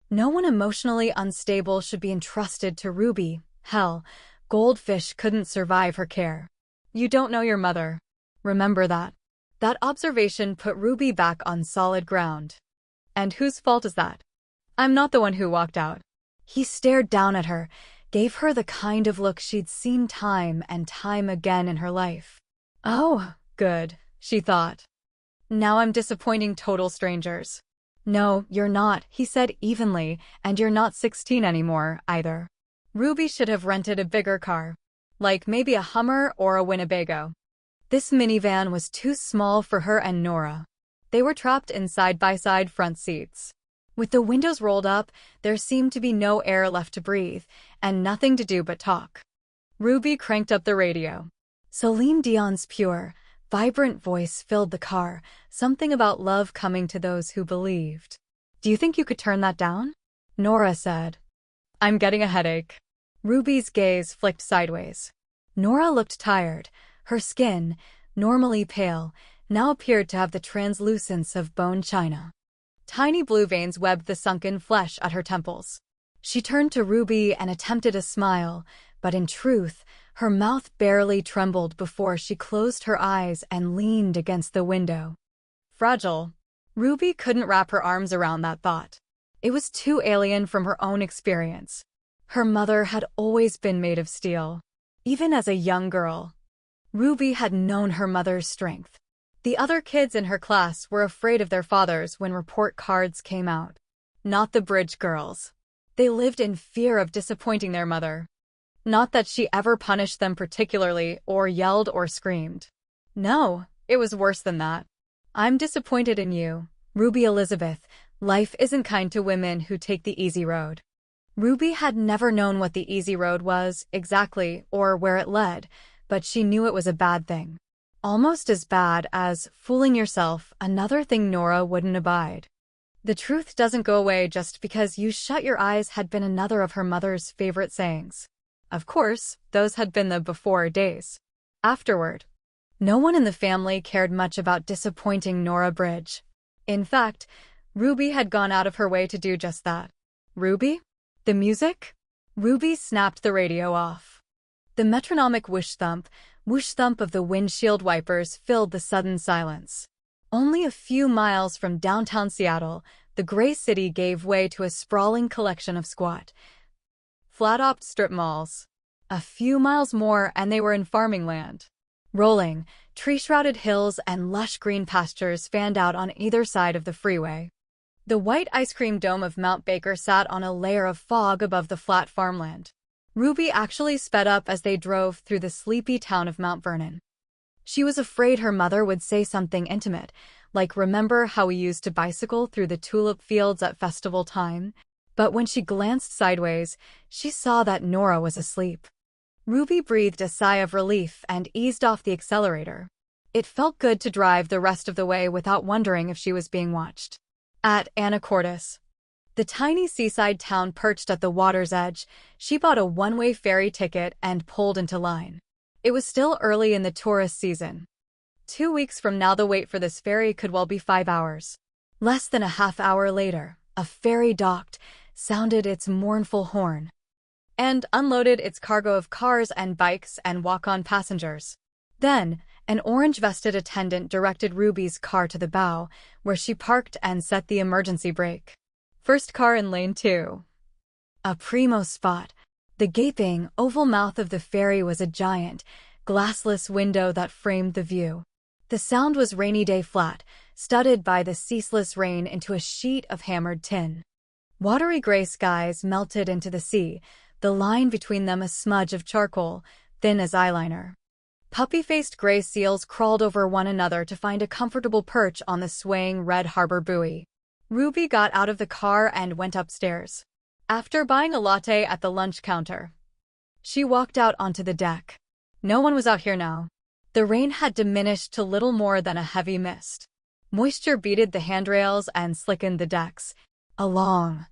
No one emotionally unstable should be entrusted to Ruby. Hell, goldfish couldn't survive her care. "You don't know your mother. Remember that." That observation put Ruby back on solid ground. "And whose fault is that?" "I'm not the one who walked out." He stared down at her, gave her the kind of look she'd seen time and time again in her life. "Oh, good," she thought. "Now I'm disappointing total strangers." "No, you're not," he said evenly, "and you're not 16 anymore, either." Ruby should have rented a bigger car. Like maybe a Hummer or a Winnebago. This minivan was too small for her and Nora. They were trapped in side-by-side front seats. With the windows rolled up, there seemed to be no air left to breathe, and nothing to do but talk. Ruby cranked up the radio. Celine Dion's pure, vibrant voice filled the car, something about love coming to those who believed. "Do you think you could turn that down?" Nora said. "I'm getting a headache." Ruby's gaze flicked sideways. Nora looked tired. Her skin, normally pale, now appeared to have the translucence of bone china. Tiny blue veins webbed the sunken flesh at her temples. She turned to Ruby and attempted a smile, but in truth, her mouth barely trembled before she closed her eyes and leaned against the window. Fragile. Ruby couldn't wrap her arms around that thought. It was too alien from her own experience. Her mother had always been made of steel. Even as a young girl, Ruby had known her mother's strength. The other kids in her class were afraid of their fathers when report cards came out. Not the bridge girls. They lived in fear of disappointing their mother. Not that she ever punished them particularly or yelled or screamed. No, it was worse than that. "I'm disappointed in you, Ruby Elizabeth. Life isn't kind to women who take the easy road." Ruby had never known what the easy road was exactly or where it led, but she knew it was a bad thing. Almost as bad as fooling yourself, another thing Nora wouldn't abide. "The truth doesn't go away just because you shut your eyes" had been another of her mother's favorite sayings. Of course, those had been the before days. Afterward, no one in the family cared much about disappointing Nora Bridge. In fact, Ruby had gone out of her way to do just that. "Ruby? The music?" Ruby snapped the radio off. The metronomic whoosh-thump of the windshield wipers filled the sudden silence. Only a few miles from downtown Seattle, the gray city gave way to a sprawling collection of squat, flat-topped strip malls. A few miles more and they were in farming land. Rolling, tree-shrouded hills and lush green pastures fanned out on either side of the freeway. The white ice cream dome of Mount Baker sat on a layer of fog above the flat farmland. Ruby actually sped up as they drove through the sleepy town of Mount Vernon. She was afraid her mother would say something intimate, like "Remember how we used to bicycle through the tulip fields at festival time?" But when she glanced sideways, she saw that Nora was asleep. Ruby breathed a sigh of relief and eased off the accelerator. It felt good to drive the rest of the way without wondering if she was being watched. At Anacortes, the tiny seaside town perched at the water's edge, she bought a one-way ferry ticket and pulled into line. It was still early in the tourist season. 2 weeks from now the wait for this ferry could well be 5 hours. Less than a half hour later, a ferry docked, sounded its mournful horn, and unloaded its cargo of cars and bikes and walk-on passengers. Then, an orange-vested attendant directed Ruby's car to the bow, where she parked and set the emergency brake. First car in lane 2. A primo spot. The gaping, oval mouth of the ferry was a giant, glassless window that framed the view. The sound was rainy day flat, studded by the ceaseless rain into a sheet of hammered tin. Watery gray skies melted into the sea, the line between them a smudge of charcoal, thin as eyeliner. Puppy-faced gray seals crawled over one another to find a comfortable perch on the swaying red harbor buoy. Ruby got out of the car and went upstairs. After buying a latte at the lunch counter, she walked out onto the deck. No one was out here now. The rain had diminished to little more than a heavy mist. Moisture beaded the handrails and slickened the decks. A long,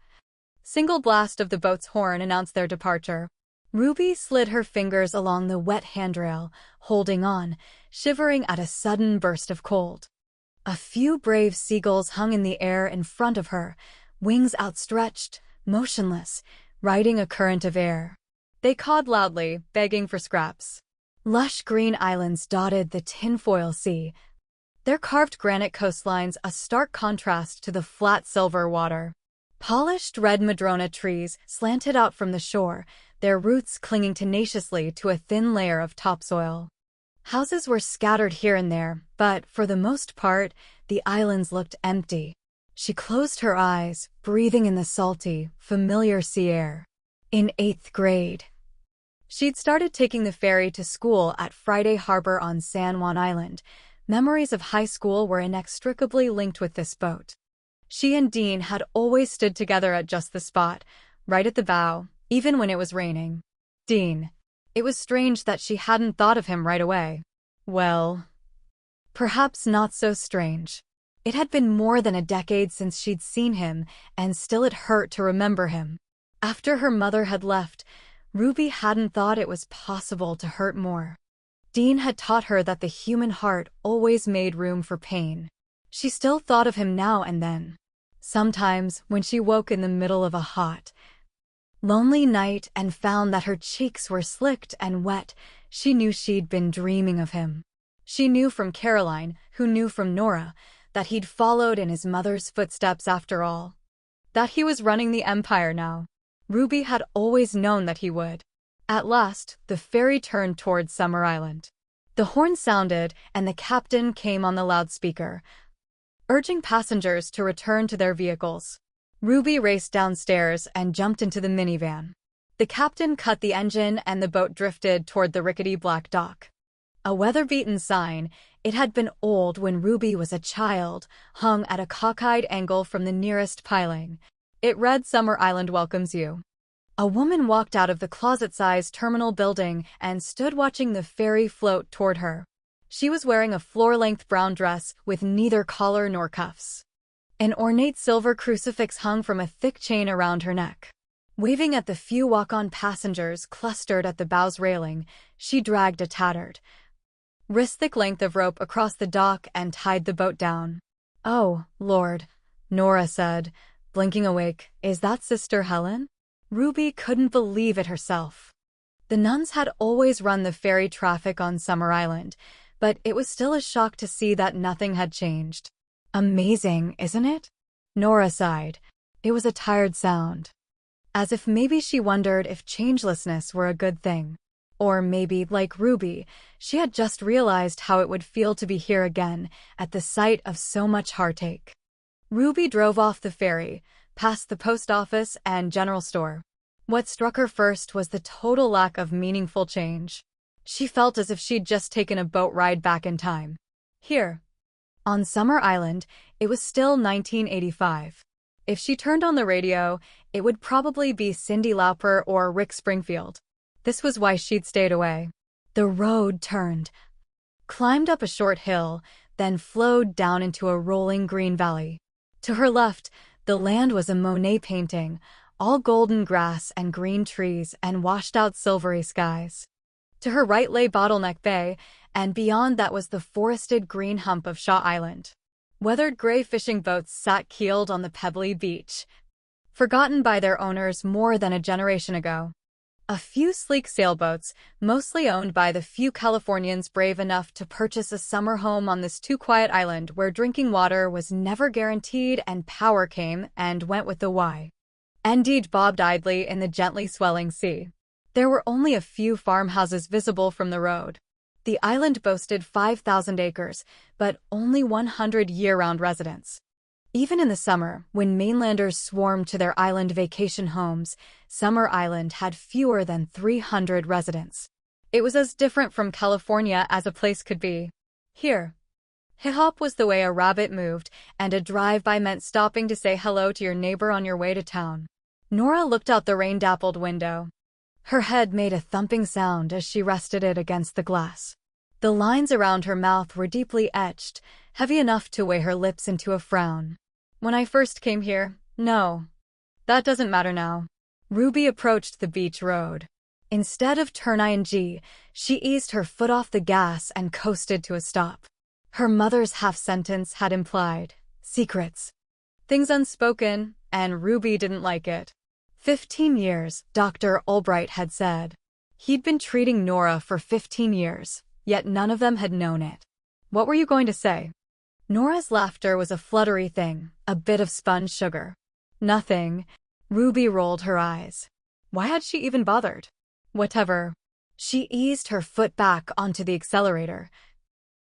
single blast of the boat's horn announced their departure. Ruby slid her fingers along the wet handrail, holding on, shivering at a sudden burst of cold. A few brave seagulls hung in the air in front of her, wings outstretched, motionless, riding a current of air. They cawed loudly, begging for scraps. Lush green islands dotted the tinfoil sea, their carved granite coastlines a stark contrast to the flat silver water. Polished red madrona trees slanted out from the shore, their roots clinging tenaciously to a thin layer of topsoil. Houses were scattered here and there, but for the most part, the islands looked empty. She closed her eyes, breathing in the salty, familiar sea air. In 8th grade, She'd started taking the ferry to school at Friday Harbor on San Juan Island. Memories of high school were inextricably linked with this boat. She and Dean had always stood together at just the spot, right at the bow, even when it was raining. Dean. It was strange that she hadn't thought of him right away. Well, perhaps not so strange. It had been more than a decade since she'd seen him, and still it hurt to remember him. After her mother had left, Ruby hadn't thought it was possible to hurt more. Dean had taught her that the human heart always made room for pain. She still thought of him now and then. Sometimes, when she woke in the middle of a hot, lonely night and found that her cheeks were slicked and wet, she knew she'd been dreaming of him. She knew from Caroline, who knew from Nora, that he'd followed in his mother's footsteps after all. That he was running the empire now. Ruby had always known that he would. At last, the ferry turned towards Summer Island. The horn sounded, and the captain came on the loudspeaker, urging passengers to return to their vehicles. Ruby raced downstairs and jumped into the minivan. The captain cut the engine and the boat drifted toward the rickety black dock. A weather-beaten sign, it had been old when Ruby was a child, hung at a cockeyed angle from the nearest piling. It read, "Summer Island welcomes you." A woman walked out of the closet-sized terminal building and stood watching the ferry float toward her. She was wearing a floor-length brown dress with neither collar nor cuffs. An ornate silver crucifix hung from a thick chain around her neck. Waving at the few walk-on passengers clustered at the bow's railing, she dragged a tattered, wrist-thick length of rope across the dock and tied the boat down. "Oh, Lord," Nora said, blinking awake. "Is that Sister Helen?" Ruby couldn't believe it herself. The nuns had always run the ferry traffic on Summer Island, but it was still a shock to see that nothing had changed. "Amazing, isn't it?" Nora sighed. It was a tired sound. As if maybe she wondered if changelessness were a good thing. Or maybe, like Ruby, she had just realized how it would feel to be here again, at the sight of so much heartache. Ruby drove off the ferry, past the post office and general store. What struck her first was the total lack of meaningful change. She felt as if she'd just taken a boat ride back in time. Here, on Summer Island, it was still 1985. If she turned on the radio, it would probably be Cyndi Lauper or Rick Springfield. This was why she'd stayed away. The road turned, climbed up a short hill, then flowed down into a rolling green valley. To her left, the land was a Monet painting, all golden grass and green trees and washed-out silvery skies. To her right lay Bottleneck Bay, and beyond that was the forested green hump of Shaw Island. Weathered gray fishing boats sat keeled on the pebbly beach, forgotten by their owners more than a generation ago. A few sleek sailboats, mostly owned by the few Californians brave enough to purchase a summer home on this too-quiet island where drinking water was never guaranteed and power came and went with the why. Indeed, bobbed idly in the gently swelling sea. There were only a few farmhouses visible from the road. The island boasted 5,000 acres, but only 100 year-round residents. Even in the summer, when mainlanders swarmed to their island vacation homes, Summer Island had fewer than 300 residents. It was as different from California as a place could be. Here, hip-hop was the way a rabbit moved, and a drive-by meant stopping to say hello to your neighbor on your way to town. Nora looked out the rain-dappled window. Her head made a thumping sound as she rested it against the glass. The lines around her mouth were deeply etched, heavy enough to weigh her lips into a frown. "When I first came here, no. That doesn't matter now." Ruby approached the beach road. Instead of turn ing, she eased her foot off the gas and coasted to a stop. Her mother's half-sentence had implied secrets, things unspoken, and Ruby didn't like it. 15 years, Dr. Albright had said. He'd been treating Nora for 15 years, yet none of them had known it. "What were you going to say?" Nora's laughter was a fluttery thing, a bit of sponge sugar. "Nothing." Ruby rolled her eyes. Why had she even bothered? Whatever. She eased her foot back onto the accelerator,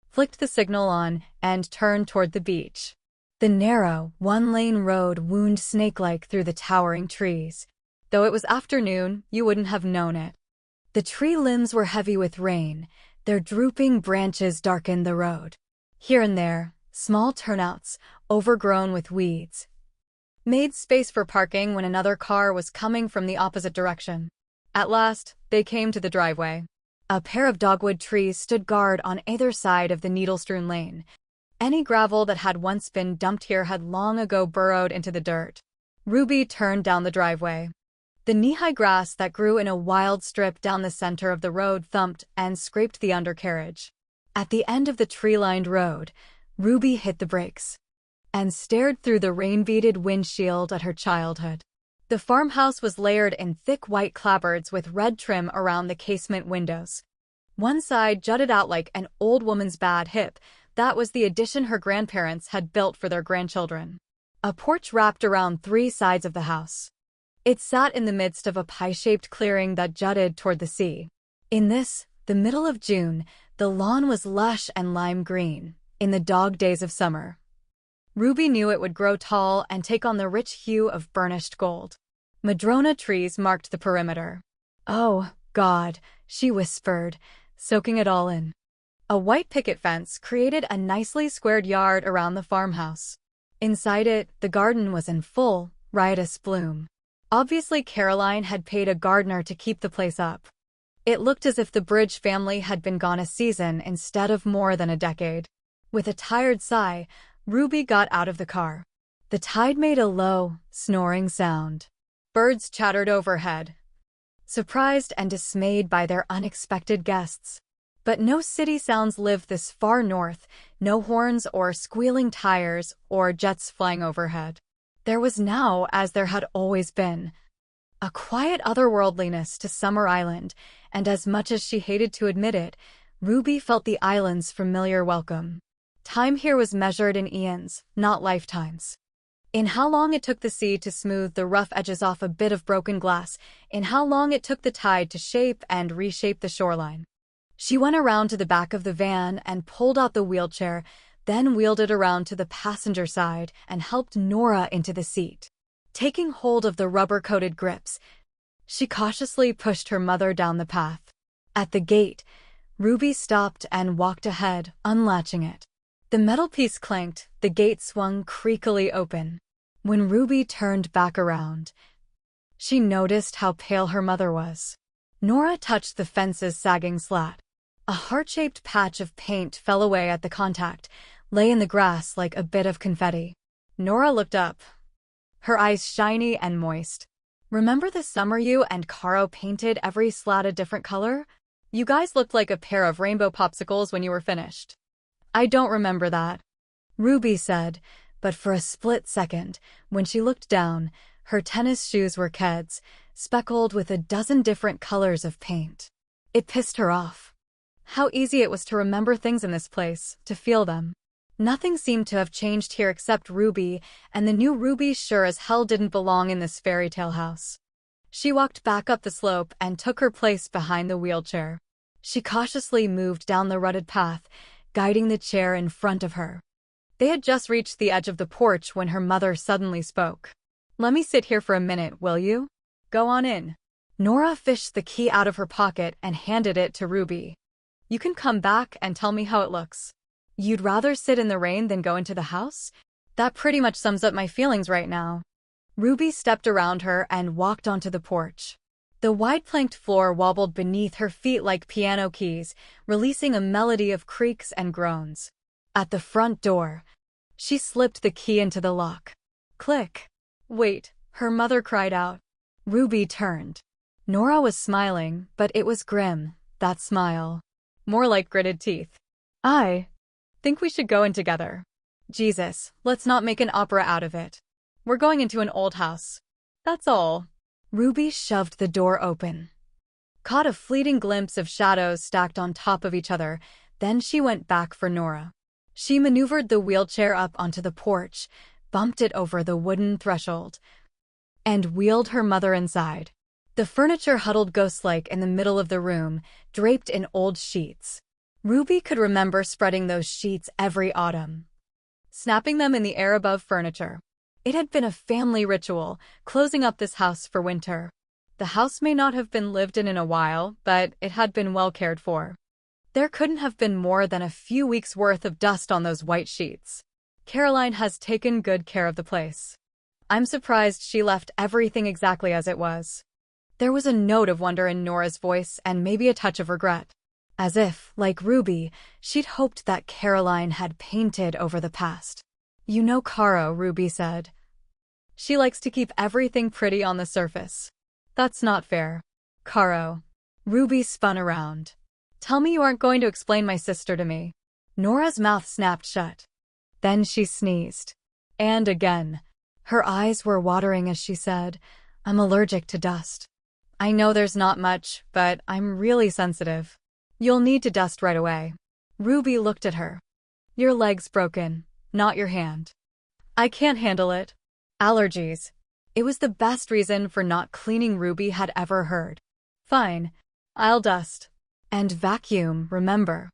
flicked the signal on, and turned toward the beach. The narrow, one-lane road wound snake-like through the towering trees. Though it was afternoon, you wouldn't have known it. The tree limbs were heavy with rain, their drooping branches darkened the road. Here and there, small turnouts, overgrown with weeds, made space for parking when another car was coming from the opposite direction. At last, they came to the driveway. A pair of dogwood trees stood guard on either side of the needle-strewn lane. Any gravel that had once been dumped here had long ago burrowed into the dirt. Ruby turned down the driveway. The knee-high grass that grew in a wild strip down the center of the road thumped and scraped the undercarriage. At the end of the tree-lined road, Ruby hit the brakes and stared through the rain-beaded windshield at her childhood. The farmhouse was layered in thick white clapboards with red trim around the casement windows. One side jutted out like an old woman's bad hip. That was the addition her grandparents had built for their grandchildren. A porch wrapped around three sides of the house. It sat in the midst of a pie-shaped clearing that jutted toward the sea. In this, the middle of June, the lawn was lush and lime green, in the dog days of summer. Ruby knew it would grow tall and take on the rich hue of burnished gold. Madrona trees marked the perimeter. "Oh, God," she whispered, soaking it all in. A white picket fence created a nicely squared yard around the farmhouse. Inside it, the garden was in full, riotous bloom. Obviously, Caroline had paid a gardener to keep the place up. It looked as if the Bridge family had been gone a season instead of more than a decade. With a tired sigh, Ruby got out of the car. The tide made a low, snoring sound. Birds chattered overhead, surprised and dismayed by their unexpected guests. But no city sounds lived this far north, no horns or squealing tires or jets flying overhead. There was now, as there had always been, a quiet otherworldliness to Summer Island, and as much as she hated to admit it, Ruby felt the island's familiar welcome. Time here was measured in eons, not lifetimes. In how long it took the sea to smooth the rough edges off a bit of broken glass, in how long it took the tide to shape and reshape the shoreline. She went around to the back of the van and pulled out the wheelchair, then wheeled it around to the passenger side and helped Nora into the seat. Taking hold of the rubber-coated grips, she cautiously pushed her mother down the path. At the gate, Ruby stopped and walked ahead, unlatching it. The metal piece clanked, the gate swung creakily open. When Ruby turned back around, she noticed how pale her mother was. Nora touched the fence's sagging slat. A heart-shaped patch of paint fell away at the contact, lay in the grass like a bit of confetti. Nora looked up, her eyes shiny and moist. "Remember the summer you and Caro painted every slat a different color? You guys looked like a pair of rainbow popsicles when you were finished." "I don't remember that," Ruby said, but for a split second, when she looked down, her tennis shoes were Keds, speckled with a dozen different colors of paint. It pissed her off. How easy it was to remember things in this place, to feel them. Nothing seemed to have changed here except Ruby, and the new Ruby sure as hell didn't belong in this fairy tale house. She walked back up the slope and took her place behind the wheelchair. She cautiously moved down the rutted path, guiding the chair in front of her. They had just reached the edge of the porch when her mother suddenly spoke. "Let me sit here for a minute, will you?" "Go on in." Nora fished the key out of her pocket and handed it to Ruby. "You can come back and tell me how it looks." "You'd rather sit in the rain than go into the house?" "That pretty much sums up my feelings right now." Ruby stepped around her and walked onto the porch. The wide planked floor wobbled beneath her feet like piano keys, releasing a melody of creaks and groans. At the front door, she slipped the key into the lock. Click. "Wait," her mother cried out. Ruby turned. Nora was smiling, but it was grim, that smile. More like gritted teeth. "I think we should go in together." "Jesus, let's not make an opera out of it. We're going into an old house. That's all." Ruby shoved the door open, caught a fleeting glimpse of shadows stacked on top of each other, then she went back for Nora. She maneuvered the wheelchair up onto the porch, bumped it over the wooden threshold, and wheeled her mother inside. The furniture huddled ghost-like in the middle of the room, draped in old sheets. Ruby could remember spreading those sheets every autumn, snapping them in the air above furniture. It had been a family ritual, closing up this house for winter. The house may not have been lived in a while, but it had been well cared for. There couldn't have been more than a few weeks' worth of dust on those white sheets. Caroline has taken good care of the place. I'm surprised she left everything exactly as it was. There was a note of wonder in Nora's voice and maybe a touch of regret. As if, like Ruby, she'd hoped that Caroline had painted over the past. You know Caro, Ruby said. She likes to keep everything pretty on the surface. That's not fair. Caro. Ruby spun around. Tell me you aren't going to explain my sister to me. Nora's mouth snapped shut. Then she sneezed. And again. Her eyes were watering as she said, I'm allergic to dust. I know there's not much, but I'm really sensitive. You'll need to dust right away. Ruby looked at her. Your leg's broken, not your hand. I can't handle it. Allergies. It was the best reason for not cleaning Ruby had ever heard. Fine. I'll dust. And vacuum, remember.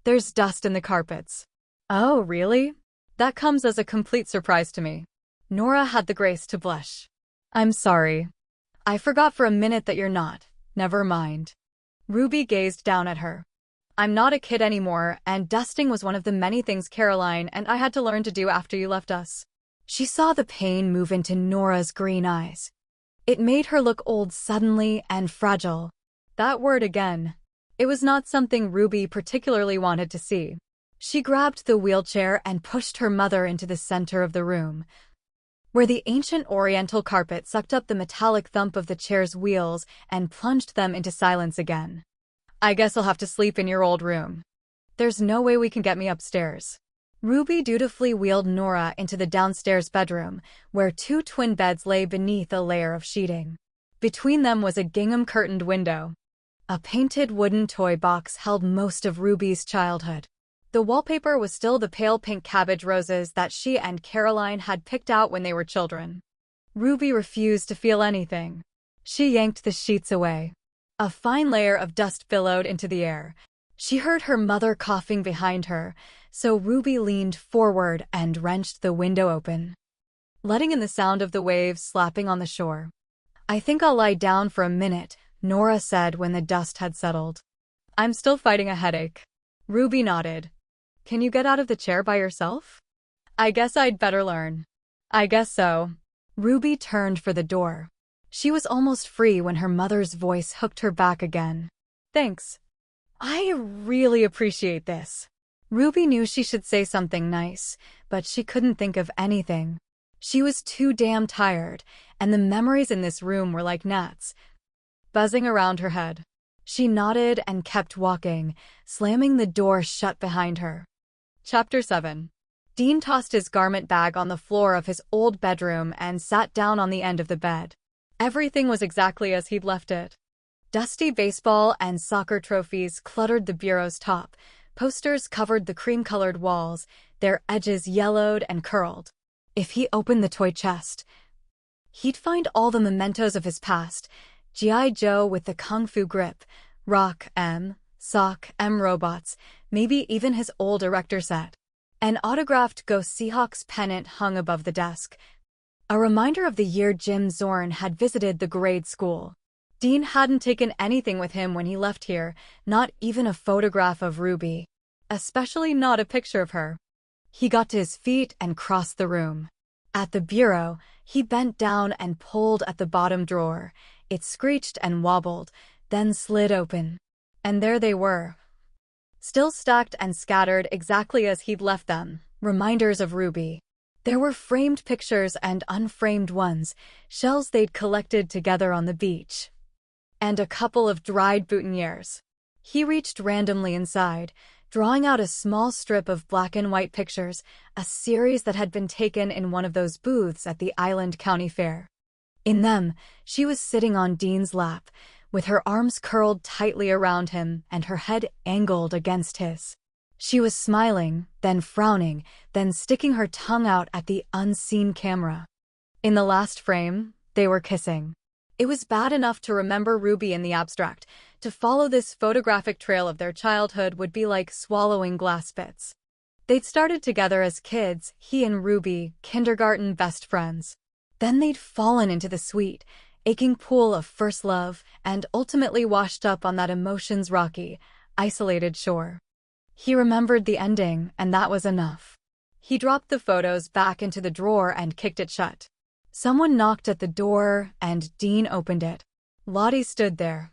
There's dust in the carpets. Oh, really? That comes as a complete surprise to me. Nora had the grace to blush. I'm sorry. I forgot for a minute that you're not. Never mind. Ruby gazed down at her. I'm not a kid anymore, and dusting was one of the many things Caroline and I had to learn to do after you left us. She saw the pain move into Nora's green eyes. It made her look old suddenly and fragile. That word again. It was not something Ruby particularly wanted to see. She grabbed the wheelchair and pushed her mother into the center of the room, where the ancient oriental carpet sucked up the metallic thump of the chair's wheels and plunged them into silence again. I guess I'll have to sleep in your old room. There's no way we can get me upstairs. Ruby dutifully wheeled Nora into the downstairs bedroom, where two twin beds lay beneath a layer of sheeting. Between them was a gingham-curtained window. A painted wooden toy box held most of Ruby's childhood. The wallpaper was still the pale pink cabbage roses that she and Caroline had picked out when they were children. Ruby refused to feel anything. She yanked the sheets away. A fine layer of dust billowed into the air. She heard her mother coughing behind her, so Ruby leaned forward and wrenched the window open, letting in the sound of the waves slapping on the shore. I think I'll lie down for a minute, Nora said when the dust had settled. I'm still fighting a headache. Ruby nodded. Can you get out of the chair by yourself? I guess I'd better learn. I guess so. Ruby turned for the door. She was almost free when her mother's voice hooked her back again. Thanks. I really appreciate this. Ruby knew she should say something nice, but she couldn't think of anything. She was too damn tired, and the memories in this room were like gnats, buzzing around her head. She nodded and kept walking, slamming the door shut behind her. Chapter 7. Dean tossed his garment bag on the floor of his old bedroom and sat down on the end of the bed. Everything was exactly as he'd left it. Dusty baseball and soccer trophies cluttered the bureau's top. Posters covered the cream-colored walls, their edges yellowed and curled. If he opened the toy chest, he'd find all the mementos of his past: G.I. Joe with the Kung Fu grip, Rock M, Sock M robots, maybe even his old Erector set. An autographed Go Seahawks pennant hung above the desk, a reminder of the year Jim Zorn had visited the grade school. Dean hadn't taken anything with him when he left here, not even a photograph of Ruby, especially not a picture of her. He got to his feet and crossed the room. At the bureau, he bent down and pulled at the bottom drawer. It screeched and wobbled, then slid open. And there they were, still stacked and scattered exactly as he'd left them, reminders of Ruby. There were framed pictures and unframed ones, shells they'd collected together on the beach, and a couple of dried boutonnieres. He reached randomly inside, drawing out a small strip of black and white pictures, a series that had been taken in one of those booths at the Island County Fair. In them, she was sitting on Dean's lap, with her arms curled tightly around him and her head angled against his. She was smiling, then frowning, then sticking her tongue out at the unseen camera. In the last frame, they were kissing. It was bad enough to remember Ruby in the abstract. To follow this photographic trail of their childhood would be like swallowing glass bits. They'd started together as kids, he and Ruby, kindergarten best friends. Then they'd fallen into the sweet, aching pool of first love, and ultimately washed up on that emotions-rocky, isolated shore. He remembered the ending, and that was enough. He dropped the photos back into the drawer and kicked it shut. Someone knocked at the door, and Dean opened it. Lottie stood there,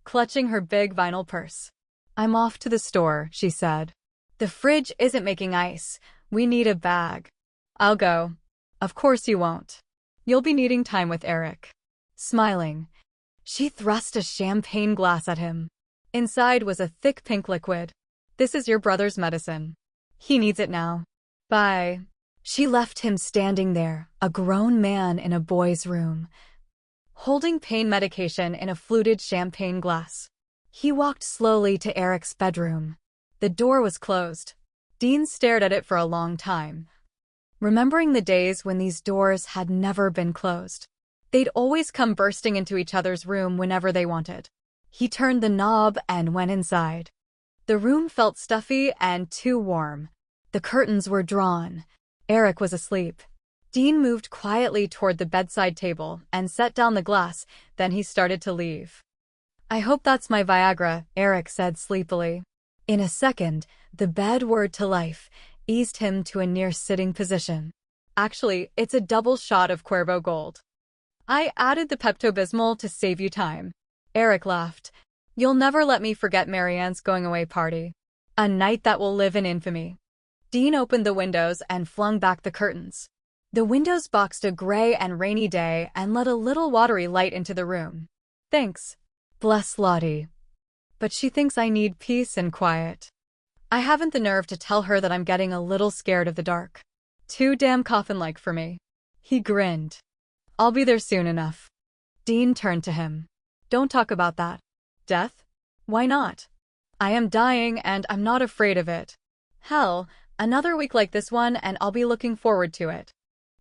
clutching her big vinyl purse. "I'm off to the store," she said. "The fridge isn't making ice. We need a bag." "I'll go." "Of course you won't. You'll be needing time with Eric." Smiling, she thrust a champagne glass at him. Inside was a thick pink liquid. "This is your brother's medicine. He needs it now. Bye." She left him standing there, a grown man in a boy's room, holding pain medication in a fluted champagne glass. He walked slowly to Eric's bedroom. The door was closed. Dean stared at it for a long time, remembering the days when these doors had never been closed. They'd always come bursting into each other's room whenever they wanted. He turned the knob and went inside. The room felt stuffy and too warm. The curtains were drawn. Eric was asleep. Dean moved quietly toward the bedside table and set down the glass, then he started to leave. "I hope that's my Viagra," Eric said sleepily. In a second, the bed whirred to life, eased him to a near-sitting position. "Actually, it's a double shot of Cuervo Gold. I added the Pepto-Bismol to save you time." Eric laughed. "You'll never let me forget Marianne's going-away party. A night that will live in infamy." Dean opened the windows and flung back the curtains. The windows boxed a gray and rainy day and let a little watery light into the room. "Thanks. Bless Lottie. But she thinks I need peace and quiet. I haven't the nerve to tell her that I'm getting a little scared of the dark. Too damn coffin-like for me." He grinned. "I'll be there soon enough." Dean turned to him. "Don't talk about that. Death? Why not? I am dying and I'm not afraid of it. Hell, another week like this one and I'll be looking forward to it."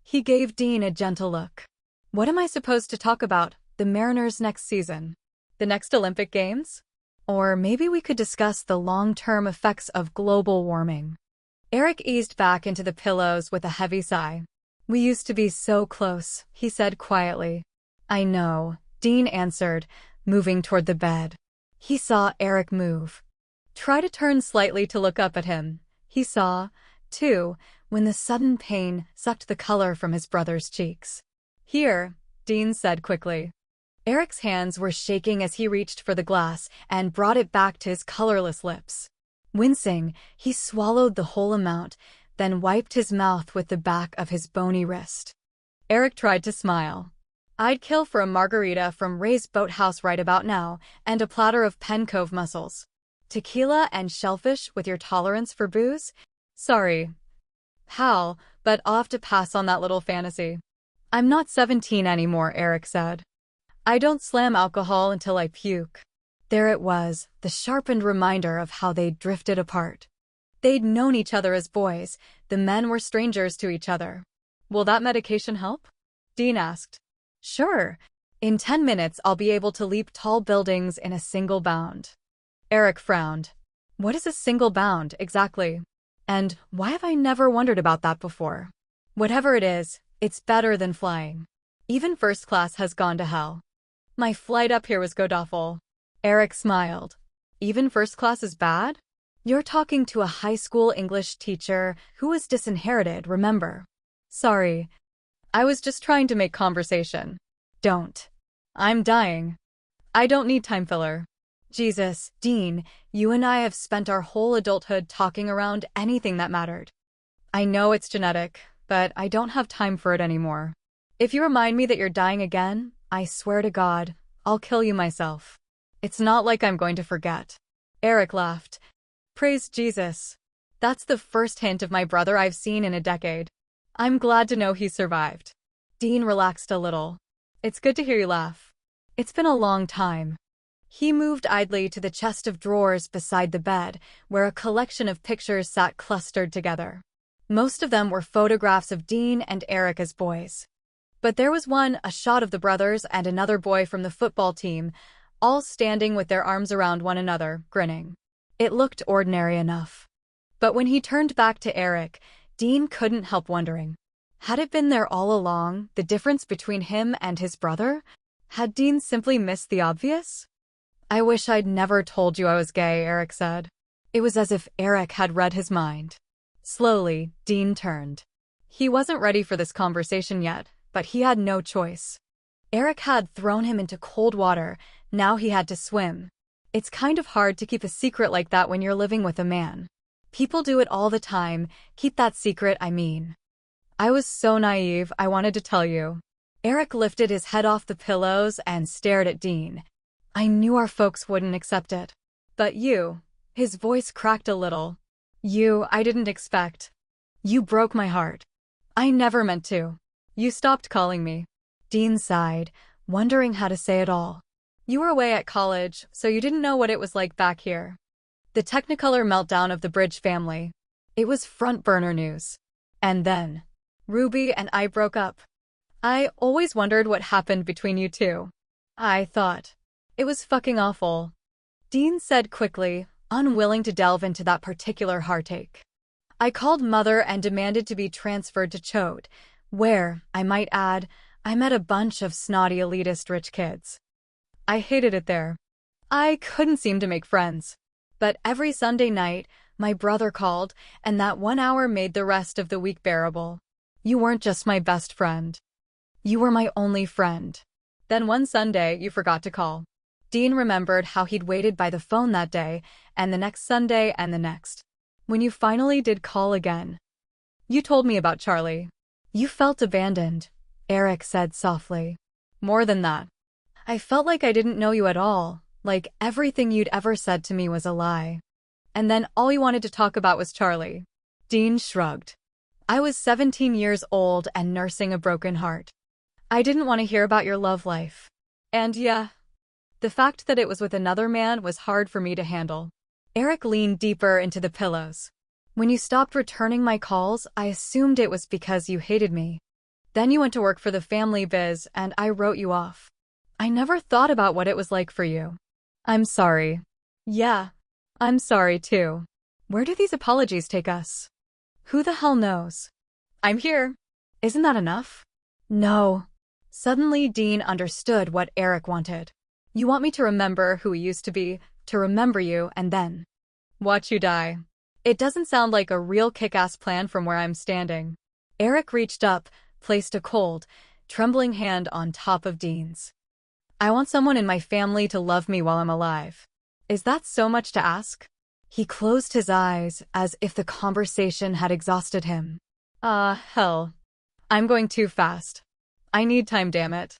He gave Dean a gentle look. "What am I supposed to talk about? The Mariners next season? The next Olympic Games? Or maybe we could discuss the long-term effects of global warming." Eric eased back into the pillows with a heavy sigh. "We used to be so close," he said quietly. "I know," Dean answered, moving toward the bed. He saw Eric move. Try to turn slightly to look up at him. He saw, too, when the sudden pain sucked the color from his brother's cheeks. "Here," Dean said quickly. Eric's hands were shaking as he reached for the glass and brought it back to his colorless lips. Wincing, he swallowed the whole amount, then wiped his mouth with the back of his bony wrist. Eric tried to smile. "I'd kill for a margarita from Ray's Boathouse right about now, and a platter of Penn Cove mussels. Tequila and shellfish with your tolerance for booze? Sorry, pal, but I'll have to pass on that little fantasy." "I'm not 17 anymore," Eric said. "I don't slam alcohol until I puke." There it was, the sharpened reminder of how they'd drifted apart. They'd known each other as boys, the men were strangers to each other. "Will that medication help?" Dean asked. "Sure. In 10 minutes I'll be able to leap tall buildings in a single bound." Eric frowned. "What is a single bound, exactly? And why have I never wondered about that before? Whatever it is, it's better than flying. Even first class has gone to hell. My flight up here was godawful." Eric smiled. "Even first class is bad? You're talking to a high school English teacher who was disinherited, remember?" "Sorry. I was just trying to make conversation." "Don't. I'm dying. I don't need time filler." "Jesus, Dean, you and I have spent our whole adulthood talking around anything that mattered. I know it's genetic, but I don't have time for it anymore. If you remind me that you're dying again, I swear to God, I'll kill you myself. It's not like I'm going to forget." Eric laughed. "Praise Jesus. That's the first hint of my brother I've seen in a decade. I'm glad to know he survived." Dean relaxed a little. "It's good to hear you laugh. It's been a long time." He moved idly to the chest of drawers beside the bed, where a collection of pictures sat clustered together. Most of them were photographs of Dean and Eric as boys. But there was one, a shot of the brothers and another boy from the football team, all standing with their arms around one another, grinning. It looked ordinary enough. But when he turned back to Eric, Dean couldn't help wondering. Had it been there all along, the difference between him and his brother? Had Dean simply missed the obvious? I wish I'd never told you I was gay, Eric said. It was as if Eric had read his mind. Slowly, Dean turned. He wasn't ready for this conversation yet, but he had no choice. Eric had thrown him into cold water, now he had to swim. It's kind of hard to keep a secret like that when you're living with a man. People do it all the time, keep that secret, I mean. I was so naive, I wanted to tell you. Eric lifted his head off the pillows and stared at Dean. I knew our folks wouldn't accept it. But you, his voice cracked a little. I didn't expect. You broke my heart. I never meant to. You stopped calling me. Dean sighed, wondering how to say it all. You were away at college, so you didn't know what it was like back here. The Technicolor meltdown of the Bridge family. It was front burner news. And then, Ruby and I broke up. I always wondered what happened between you two. I thought it was fucking awful. Dean said quickly, unwilling to delve into that particular heartache. I called Mother and demanded to be transferred to Chode, where, I might add, I met a bunch of snotty elitist rich kids. I hated it there. I couldn't seem to make friends. But every Sunday night, my brother called, and that 1 hour made the rest of the week bearable. You weren't just my best friend. You were my only friend. Then one Sunday, you forgot to call. Dean remembered how he'd waited by the phone that day, and the next Sunday and the next. When you finally did call again. You told me about Charlie. You felt abandoned, Eric said softly. More than that. I felt like I didn't know you at all, like everything you'd ever said to me was a lie. And then all you wanted to talk about was Charlie. Dean shrugged. I was 17 years old and nursing a broken heart. I didn't want to hear about your love life. And yeah, the fact that it was with another man was hard for me to handle. Eric leaned deeper into the pillows. When you stopped returning my calls, I assumed it was because you hated me. Then you went to work for the family biz and I wrote you off. I never thought about what it was like for you. I'm sorry. Yeah, I'm sorry too. Where do these apologies take us? Who the hell knows? I'm here. Isn't that enough? No. Suddenly Dean understood what Eric wanted. You want me to remember who we used to be, to remember you, and then watch you die. It doesn't sound like a real kick-ass plan from where I'm standing. Eric reached up, placed a cold, trembling hand on top of Dean's. I want someone in my family to love me while I'm alive. Is that so much to ask? He closed his eyes as if the conversation had exhausted him. Hell. I'm going too fast. I need time, damn it.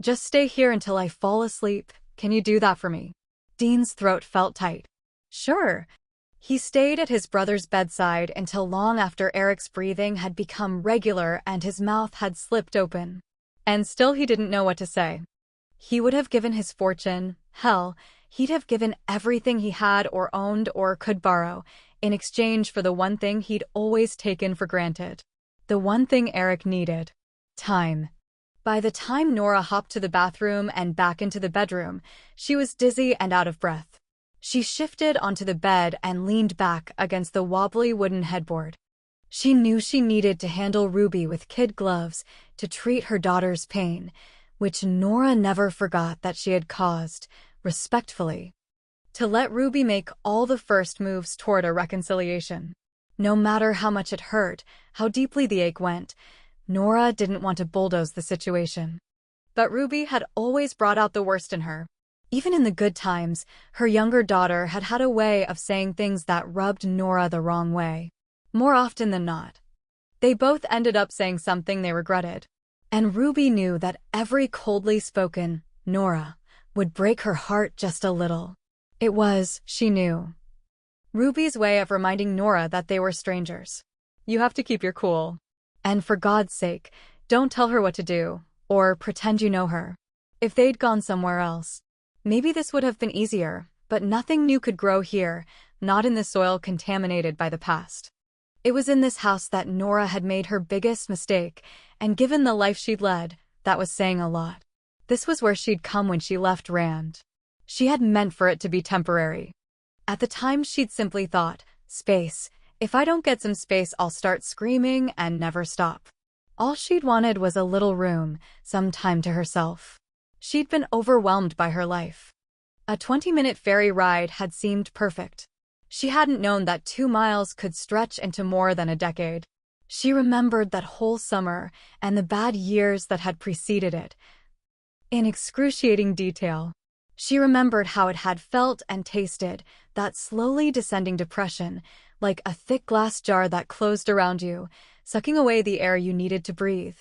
Just stay here until I fall asleep. Can you do that for me? Dean's throat felt tight. Sure. He stayed at his brother's bedside until long after Eric's breathing had become regular and his mouth had slipped open. And still he didn't know what to say. He would have given his fortune, hell, he'd have given everything he had or owned or could borrow, in exchange for the one thing he'd always taken for granted. The one thing Eric needed. Time. By the time Nora hopped to the bathroom and back into the bedroom, she was dizzy and out of breath. She shifted onto the bed and leaned back against the wobbly wooden headboard. She knew she needed to handle Ruby with kid gloves to treat her daughter's pain, which Nora never forgot that she had caused, respectfully. To let Ruby make all the first moves toward a reconciliation. No matter how much it hurt, how deeply the ache went, Nora didn't want to bulldoze the situation. But Ruby had always brought out the worst in her. Even in the good times, her younger daughter had had a way of saying things that rubbed Nora the wrong way. More often than not. They both ended up saying something they regretted. And Ruby knew that every coldly spoken Nora would break her heart just a little. It was, she knew, Ruby's way of reminding Nora that they were strangers. You have to keep your cool. And for God's sake, don't tell her what to do, or pretend you know her. If they'd gone somewhere else, maybe this would have been easier, but nothing new could grow here, not in the soil contaminated by the past. It was in this house that Nora had made her biggest mistake, and given the life she'd led, that was saying a lot. This was where she'd come when she left Rand. She had meant for it to be temporary. At the time she'd simply thought, space. If I don't get some space, I'll start screaming and never stop. All she'd wanted was a little room, some time to herself. She'd been overwhelmed by her life. A 20-minute ferry ride had seemed perfect. She hadn't known that 2 miles could stretch into more than a decade. She remembered that whole summer and the bad years that had preceded it in excruciating detail. She remembered how it had felt and tasted, that slowly descending depression, like a thick glass jar that closed around you, sucking away the air you needed to breathe,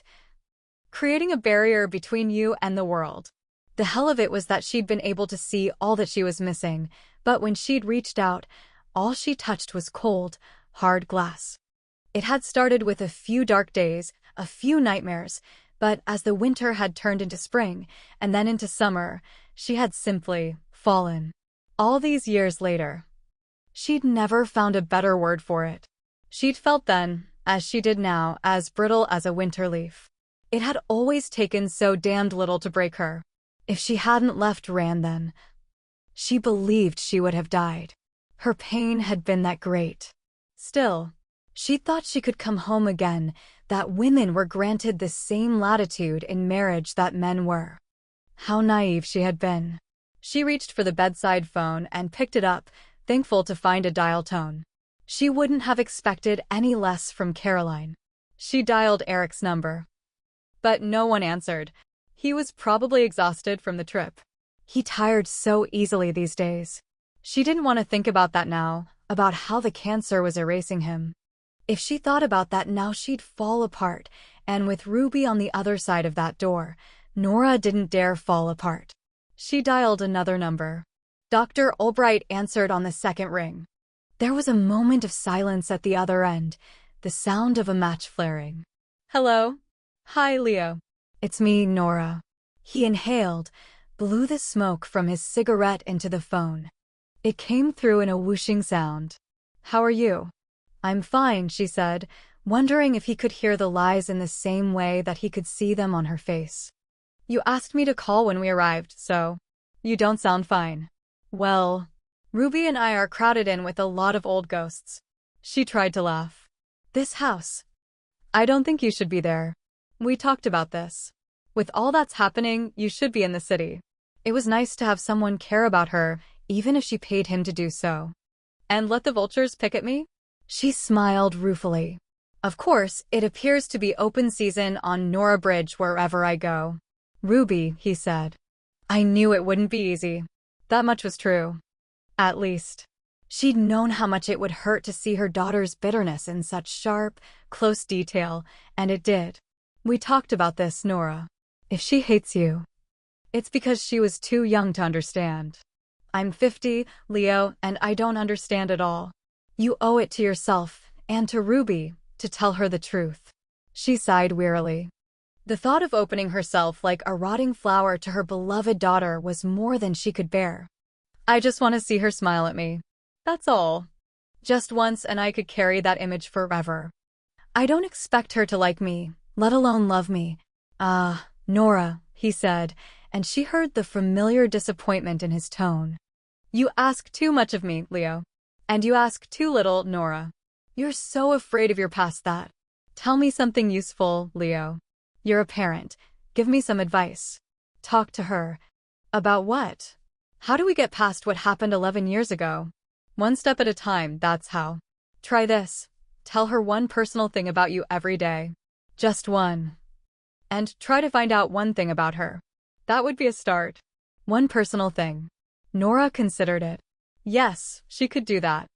creating a barrier between you and the world. The hell of it was that she'd been able to see all that she was missing, but when she'd reached out, all she touched was cold, hard glass. It had started with a few dark days, a few nightmares, but as the winter had turned into spring, and then into summer, she had simply fallen. All these years later, she'd never found a better word for it. She'd felt then, as she did now, as brittle as a winter leaf. It had always taken so damned little to break her. If she hadn't left Rand then, she believed she would have died. Her pain had been that great. Still, she thought she could come home again, that women were granted the same latitude in marriage that men were. How naive she had been. She reached for the bedside phone and picked it up, thankful to find a dial tone. She wouldn't have expected any less from Caroline. She dialed Eric's number. But no one answered. He was probably exhausted from the trip. He tired so easily these days. She didn't want to think about that now, about how the cancer was erasing him. If she thought about that now, she'd fall apart, and with Ruby on the other side of that door, Nora didn't dare fall apart. She dialed another number. Dr. Albright answered on the second ring. There was a moment of silence at the other end, the sound of a match flaring. Hello? Hi, Leo. It's me, Nora. He inhaled, blew the smoke from his cigarette into the phone. It came through in a whooshing sound. How are you? I'm fine, she said, wondering if he could hear the lies in the same way that he could see them on her face. You asked me to call when we arrived, so you don't sound fine. Well, Ruby and I are crowded in with a lot of old ghosts. She tried to laugh. This house. I don't think you should be there. We talked about this. With all that's happening, you should be in the city. It was nice to have someone care about her, even if she paid him to do so. And let the vultures pick at me? She smiled ruefully. Of course, it appears to be open season on Nora Bridge wherever I go. Ruby, he said. I knew it wouldn't be easy. That much was true. At least. She'd known how much it would hurt to see her daughter's bitterness in such sharp, close detail, and it did. We talked about this, Nora. If she hates you, it's because she was too young to understand. I'm 50, Leo, and I don't understand at all. You owe it to yourself, and to Ruby, to tell her the truth. She sighed wearily. The thought of opening herself like a rotting flower to her beloved daughter was more than she could bear. I just want to see her smile at me. That's all. Just once, and I could carry that image forever. I don't expect her to like me, let alone love me. Nora, he said, and she heard the familiar disappointment in his tone. You ask too much of me, Leo. And you ask too little, Nora. You're so afraid of your past that. Tell me something useful, Leo. You're a parent. Give me some advice. Talk to her. About what? How do we get past what happened 11 years ago? One step at a time, that's how. Try this. Tell her one personal thing about you every day. Just one. And try to find out one thing about her. That would be a start. One personal thing. Nora considered it. Yes, she could do that.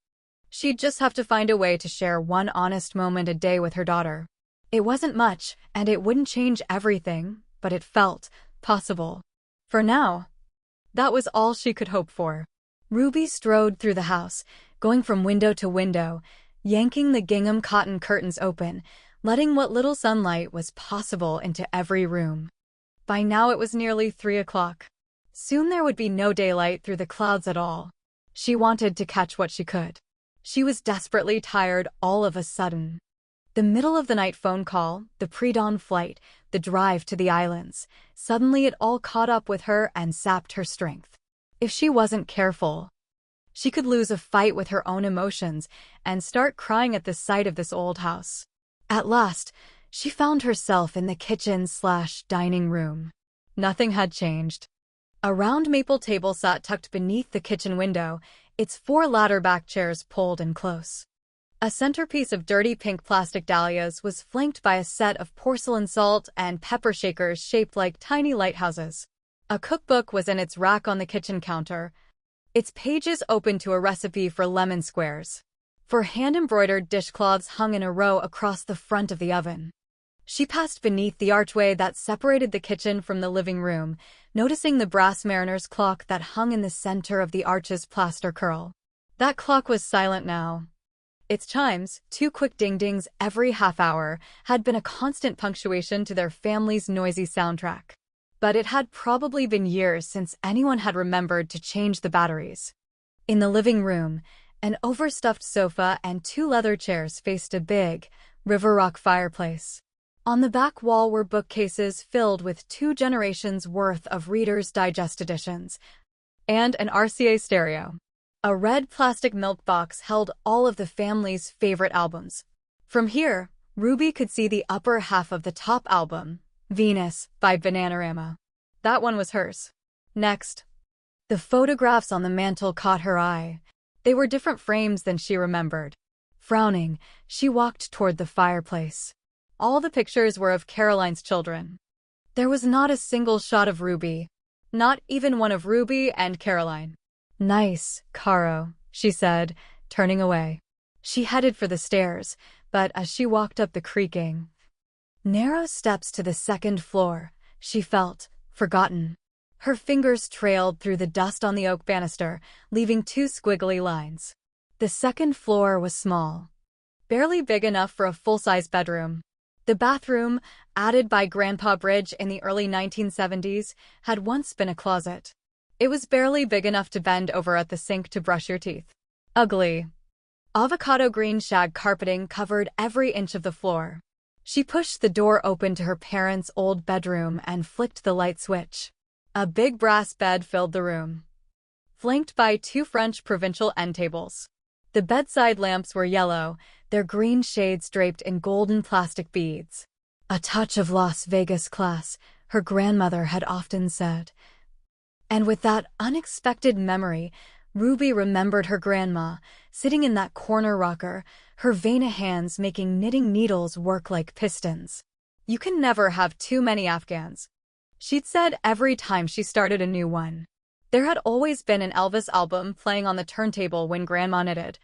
She'd just have to find a way to share one honest moment a day with her daughter. It wasn't much, and it wouldn't change everything, but it felt possible. For now, that was all she could hope for. Ruby strode through the house, going from window to window, yanking the gingham cotton curtains open, letting what little sunlight was possible into every room. By now it was nearly 3 o'clock. Soon there would be no daylight through the clouds at all. She wanted to catch what she could. She was desperately tired all of a sudden. The middle of the night phone call, the pre-dawn flight, the drive to the islands. Suddenly it all caught up with her and sapped her strength. If she wasn't careful, she could lose a fight with her own emotions and start crying at the sight of this old house. At last, she found herself in the kitchen/dining room. Nothing had changed. A round maple table sat tucked beneath the kitchen window, its 4 ladder-back chairs pulled in close. A centerpiece of dirty pink plastic dahlias was flanked by a set of porcelain salt and pepper shakers shaped like tiny lighthouses. A cookbook was in its rack on the kitchen counter, its pages open to a recipe for lemon squares. 4 hand-embroidered dishcloths hung in a row across the front of the oven. She passed beneath the archway that separated the kitchen from the living room, noticing the brass mariner's clock that hung in the center of the arch's plaster curl. That clock was silent now. Its chimes, 2 quick ding-dings every half hour, had been a constant punctuation to their family's noisy soundtrack. But it had probably been years since anyone had remembered to change the batteries. In the living room, an overstuffed sofa and 2 leather chairs faced a big, river rock fireplace. On the back wall were bookcases filled with 2 generations' worth of Reader's Digest editions, and an RCA stereo. A red plastic milk box held all of the family's favorite albums. From here, Ruby could see the upper half of the top album, Venus by Bananarama. That one was hers. Next, the photographs on the mantel caught her eye. They were different frames than she remembered. Frowning, she walked toward the fireplace. All the pictures were of Caroline's children. There was not a single shot of Ruby, not even one of Ruby and Caroline. "Nice, Caro," she said, turning away. She headed for the stairs, but as she walked up the creaking, narrow steps to the 2nd floor, she felt forgotten. Her fingers trailed through the dust on the oak banister, leaving 2 squiggly lines. The 2nd floor was small, barely big enough for a full-size bedroom. The bathroom, added by Grandpa Bridge in the early 1970s, had once been a closet. It was barely big enough to bend over at the sink to brush your teeth. Ugly. Avocado green shag carpeting covered every inch of the floor. She pushed the door open to her parents' old bedroom and flicked the light switch. A big brass bed filled the room, flanked by 2 French provincial end tables. The bedside lamps were yellow, their green shades draped in golden plastic beads. A touch of Las Vegas class, her grandmother had often said. And with that unexpected memory, Ruby remembered her grandma, sitting in that corner rocker, her vein hands making knitting needles work like pistons. "You can never have too many Afghans," she'd said every time she started a new one. There had always been an Elvis album playing on the turntable when Grandma knitted.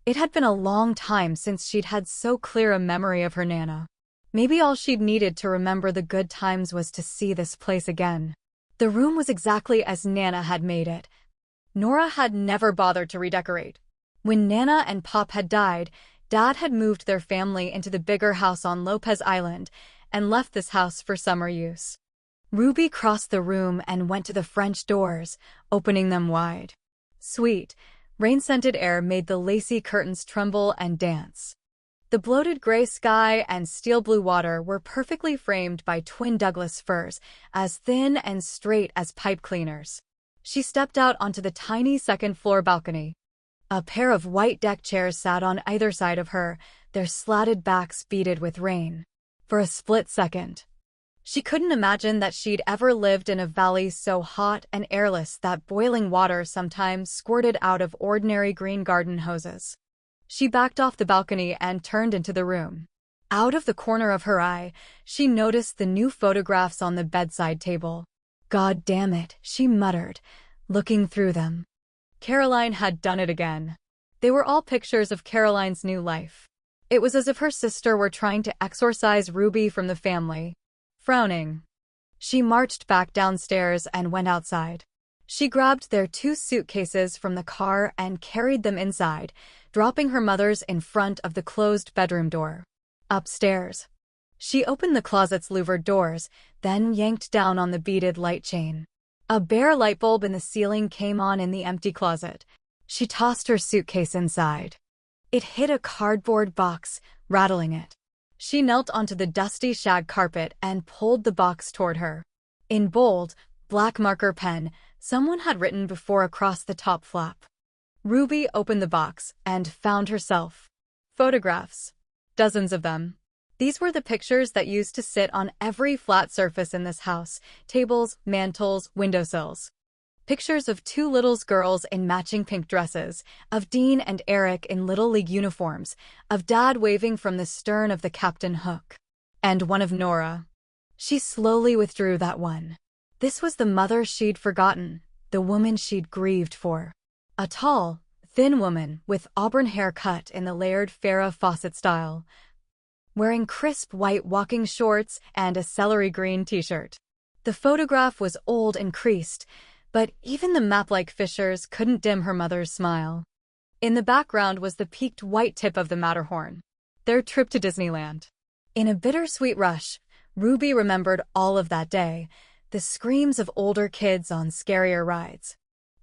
It had been a long time since she'd had so clear a memory of her Nana. Maybe all she'd needed to remember the good times was to see this place again. The room was exactly as Nana had made it. Nora had never bothered to redecorate. When Nana and Pop had died, Dad had moved their family into the bigger house on Lopez Island and left this house for summer use. Ruby crossed the room and went to the French doors, opening them wide. Sweet, rain-scented air made the lacy curtains tremble and dance. The bloated gray sky and steel blue water were perfectly framed by twin Douglas firs, as thin and straight as pipe cleaners. She stepped out onto the tiny 2nd-floor balcony. A pair of white deck chairs sat on either side of her, their slatted backs beaded with rain. For a split second, she couldn't imagine that she'd ever lived in a valley so hot and airless that boiling water sometimes squirted out of ordinary green garden hoses. She backed off the balcony and turned into the room. Out of the corner of her eye, she noticed the new photographs on the bedside table. "God damn it," she muttered, looking through them. Caroline had done it again. They were all pictures of Caroline's new life. It was as if her sister were trying to exorcise Ruby from the family. Frowning, she marched back downstairs and went outside. She grabbed their 2 suitcases from the car and carried them inside, dropping her mother's in front of the closed bedroom door. Upstairs, she opened the closet's louvered doors, then yanked down on the beaded light chain. A bare light bulb in the ceiling came on in the empty closet. She tossed her suitcase inside. It hit a cardboard box, rattling it. She knelt onto the dusty shag carpet and pulled the box toward her. In bold, black marker pen, someone had written before across the top flap. Ruby opened the box and found herself. Photographs. Dozens of them. These were the pictures that used to sit on every flat surface in this house: tables, mantels, windowsills. Pictures of two little girls in matching pink dresses, of Dean and Eric in Little League uniforms, of Dad waving from the stern of the Captain Hook. And one of Nora. She slowly withdrew that one. This was the mother she'd forgotten, the woman she'd grieved for. A tall, thin woman with auburn hair cut in the layered Farrah Fawcett style, wearing crisp white walking shorts and a celery green t-shirt. The photograph was old and creased, but even the map-like fissures couldn't dim her mother's smile. In the background was the peaked white tip of the Matterhorn, their trip to Disneyland. In a bittersweet rush, Ruby remembered all of that day, the screams of older kids on scarier rides,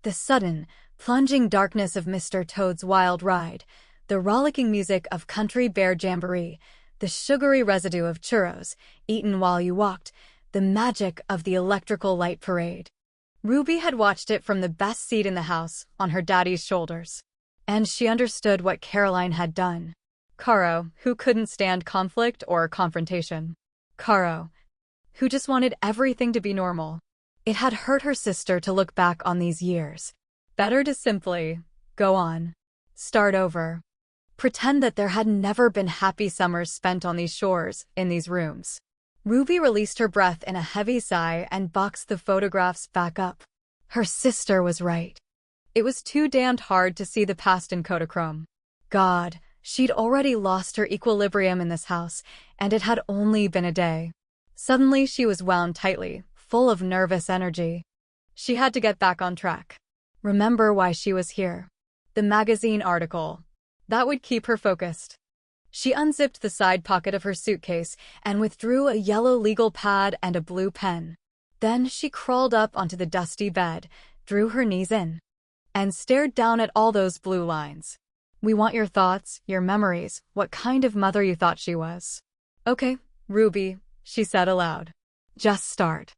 the sudden, plunging darkness of Mr. Toad's Wild Ride, the rollicking music of Country Bear Jamboree, the sugary residue of churros, eaten while you walked, the magic of the electrical light parade. Ruby had watched it from the best seat in the house, on her daddy's shoulders. And she understood what Caroline had done. Caro, who couldn't stand conflict or confrontation. Caro, who just wanted everything to be normal. It had hurt her sister to look back on these years. Better to simply go on. Start over. Pretend that there had never been happy summers spent on these shores, in these rooms. Ruby released her breath in a heavy sigh and boxed the photographs back up. Her sister was right. It was too damned hard to see the past in Kodachrome. God, she'd already lost her equilibrium in this house, and it had only been a day. Suddenly she was wound tightly, full of nervous energy. She had to get back on track. Remember why she was here. The magazine article. That would keep her focused. She unzipped the side pocket of her suitcase and withdrew a yellow legal pad and a blue pen. Then she crawled up onto the dusty bed, drew her knees in, and stared down at all those blue lines. We want your thoughts, your memories, what kind of mother you thought she was. Okay, Ruby, she said aloud. Just start.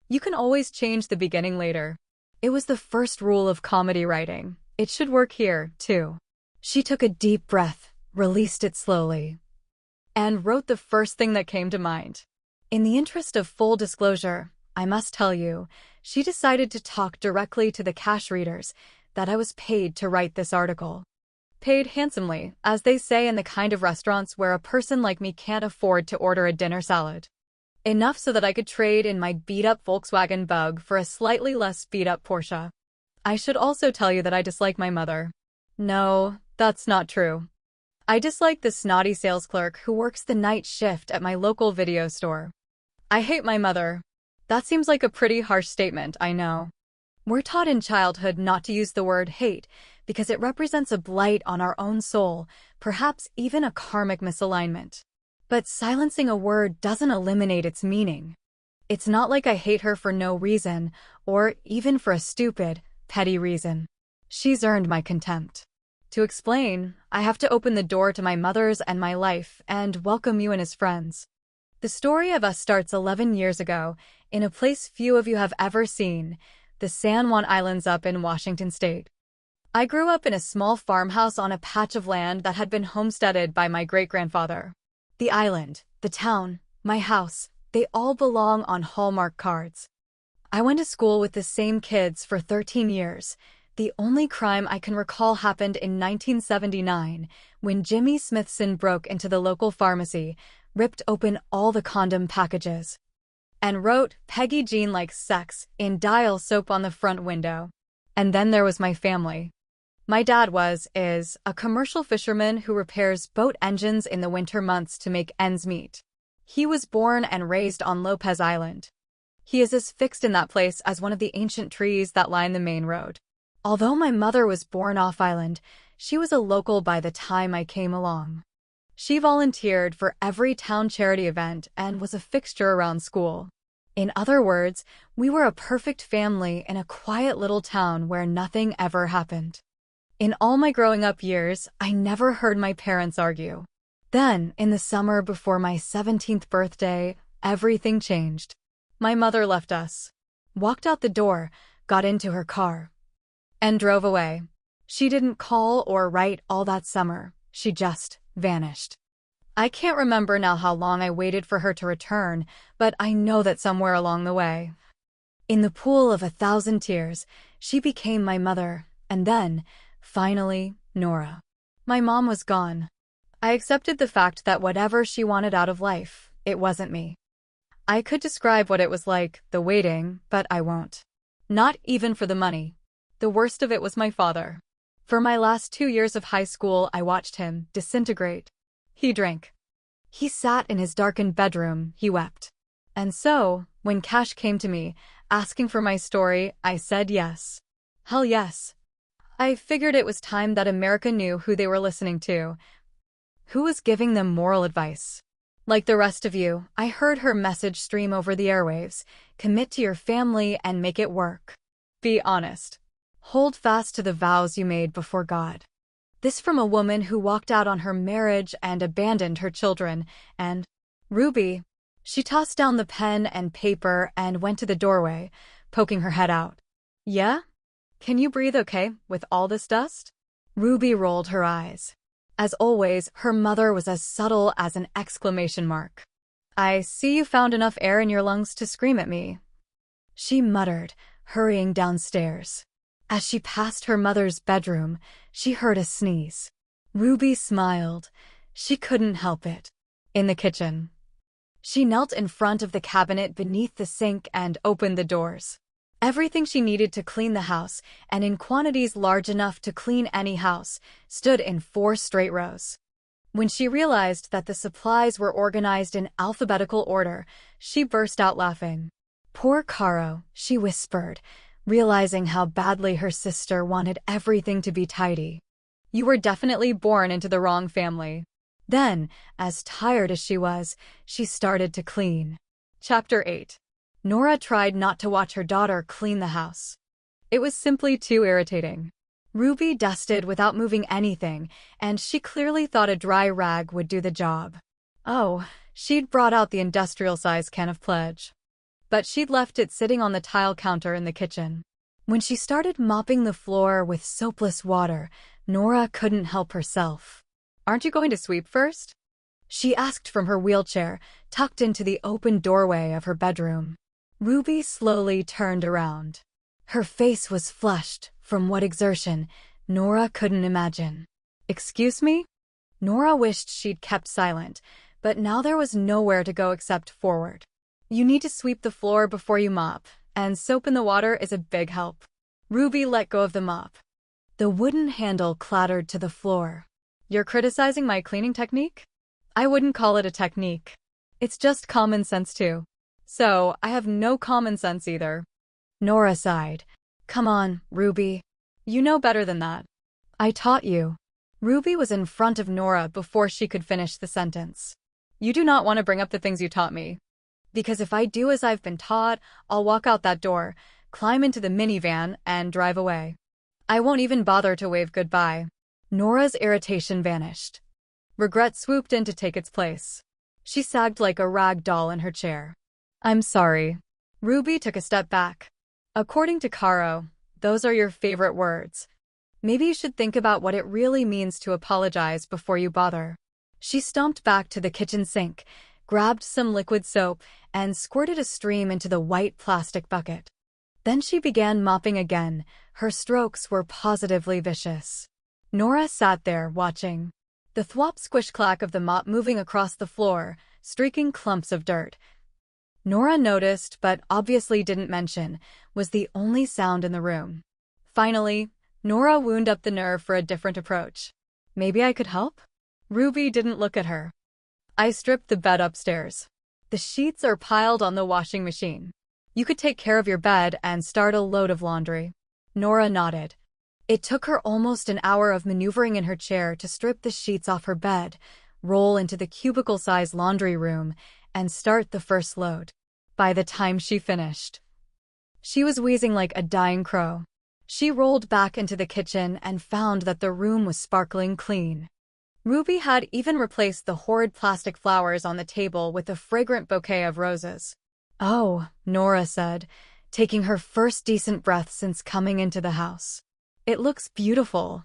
You can always change the beginning later. It was the first rule of comedy writing. It should work here, too. She took a deep breath, released it slowly, and wrote the first thing that came to mind. In the interest of full disclosure, I must tell you, she decided to talk directly to the cash readers, that I was paid to write this article. Paid handsomely, as they say in the kind of restaurants where a person like me can't afford to order a dinner salad. Enough so that I could trade in my beat-up Volkswagen Bug for a slightly less beat-up Porsche. I should also tell you that I dislike my mother. No, that's not true. I dislike the snotty sales clerk who works the night shift at my local video store. I hate my mother. That seems like a pretty harsh statement, I know. We're taught in childhood not to use the word hate because it represents a blight on our own soul, perhaps even a karmic misalignment. But silencing a word doesn't eliminate its meaning. It's not like I hate her for no reason, or even for a stupid, petty reason. She's earned my contempt. To explain, I have to open the door to my mother's and my life and welcome you and his friends. The story of us starts 11 years ago, in a place few of you have ever seen, the San Juan Islands up in Washington State. I grew up in a small farmhouse on a patch of land that had been homesteaded by my great-grandfather. The island, the town, my house, they all belong on Hallmark cards. I went to school with the same kids for 13 years. The only crime I can recall happened in 1979, when Jimmy Smithson broke into the local pharmacy, ripped open all the condom packages, and wrote "Peggy Jean likes sex" in dial soap on the front window. And then there was my family. My dad is a commercial fisherman who repairs boat engines in the winter months to make ends meet. He was born and raised on Lopez Island. He is as fixed in that place as one of the ancient trees that line the main road. Although my mother was born off-island, she was a local by the time I came along. She volunteered for every town charity event and was a fixture around school. In other words, we were a perfect family in a quiet little town where nothing ever happened. In all my growing up years, I never heard my parents argue. Then, in the summer before my 17th birthday, everything changed. My mother left us, walked out the door, got into her car, and drove away. She didn't call or write all that summer. She just vanished. I can't remember now how long I waited for her to return, but I know that somewhere along the way, in the pool of 1,000 tears, she became my mother, and then, finally, Nora. My mom was gone. I accepted the fact that whatever she wanted out of life, it wasn't me. I could describe what it was like, the waiting, but I won't. Not even for the money. The worst of it was my father. For my last 2 years of high school, I watched him disintegrate. He drank. He sat in his darkened bedroom, he wept. And so, when Cash came to me, asking for my story, I said yes. Hell yes. I figured it was time that America knew who they were listening to. Who was giving them moral advice? Like the rest of you, I heard her message stream over the airwaves. Commit to your family and make it work. Be honest. Hold fast to the vows you made before God. This from a woman who walked out on her marriage and abandoned her children, and Ruby. She tossed down the pen and paper and went to the doorway, poking her head out. Yeah? Can you breathe okay, with all this dust? Ruby rolled her eyes. As always, her mother was as subtle as an exclamation mark. I see you found enough air in your lungs to scream at me, she muttered, hurrying downstairs. As she passed her mother's bedroom, she heard a sneeze. Ruby smiled. She couldn't help it. In the kitchen. She knelt in front of the cabinet beneath the sink and opened the doors. Everything she needed to clean the house, and in quantities large enough to clean any house, stood in 4 straight rows. When she realized that the supplies were organized in alphabetical order, she burst out laughing. Poor Caro, she whispered, realizing how badly her sister wanted everything to be tidy. You were definitely born into the wrong family. Then, as tired as she was, she started to clean. Chapter 8. Nora tried not to watch her daughter clean the house. It was simply too irritating. Ruby dusted without moving anything, and she clearly thought a dry rag would do the job. Oh, she'd brought out the industrial-size can of Pledge. But she'd left it sitting on the tile counter in the kitchen. When she started mopping the floor with soapless water, Nora couldn't help herself. Aren't you going to sweep first? She asked from her wheelchair, tucked into the open doorway of her bedroom. Ruby slowly turned around. Her face was flushed from what exertion Nora couldn't imagine. Excuse me? Nora wished she'd kept silent, but now there was nowhere to go except forward. You need to sweep the floor before you mop, and soap in the water is a big help. Ruby let go of the mop. The wooden handle clattered to the floor. You're criticizing my cleaning technique? I wouldn't call it a technique. It's just common sense too. So, I have no common sense either. Nora sighed. Come on, Ruby. You know better than that. I taught you. Ruby was in front of Nora before she could finish the sentence. You do not want to bring up the things you taught me. Because if I do as I've been taught, I'll walk out that door, climb into the minivan, and drive away. I won't even bother to wave goodbye. Nora's irritation vanished. Regret swooped in to take its place. She sagged like a rag doll in her chair. I'm sorry. Ruby took a step back. According to Caro, those are your favorite words. Maybe you should think about what it really means to apologize before you bother. She stomped back to the kitchen sink, grabbed some liquid soap, and squirted a stream into the white plastic bucket. Then she began mopping again. Her strokes were positively vicious. Nora sat there, watching. The thwop squish-clack of the mop moving across the floor, streaking clumps of dirt. Nora noticed, but obviously didn't mention, was the only sound in the room. Finally, Nora wound up the nerve for a different approach. Maybe I could help? Ruby didn't look at her. I stripped the bed upstairs. The sheets are piled on the washing machine. You could take care of your bed and start a load of laundry. Nora nodded. It took her almost an hour of maneuvering in her chair to strip the sheets off her bed, roll into the cubicle-sized laundry room, and start the first load. By the time she finished, she was wheezing like a dying crow. She rolled back into the kitchen and found that the room was sparkling clean. Ruby had even replaced the horrid plastic flowers on the table with a fragrant bouquet of roses. Oh, Nora said, taking her first decent breath since coming into the house. It looks beautiful.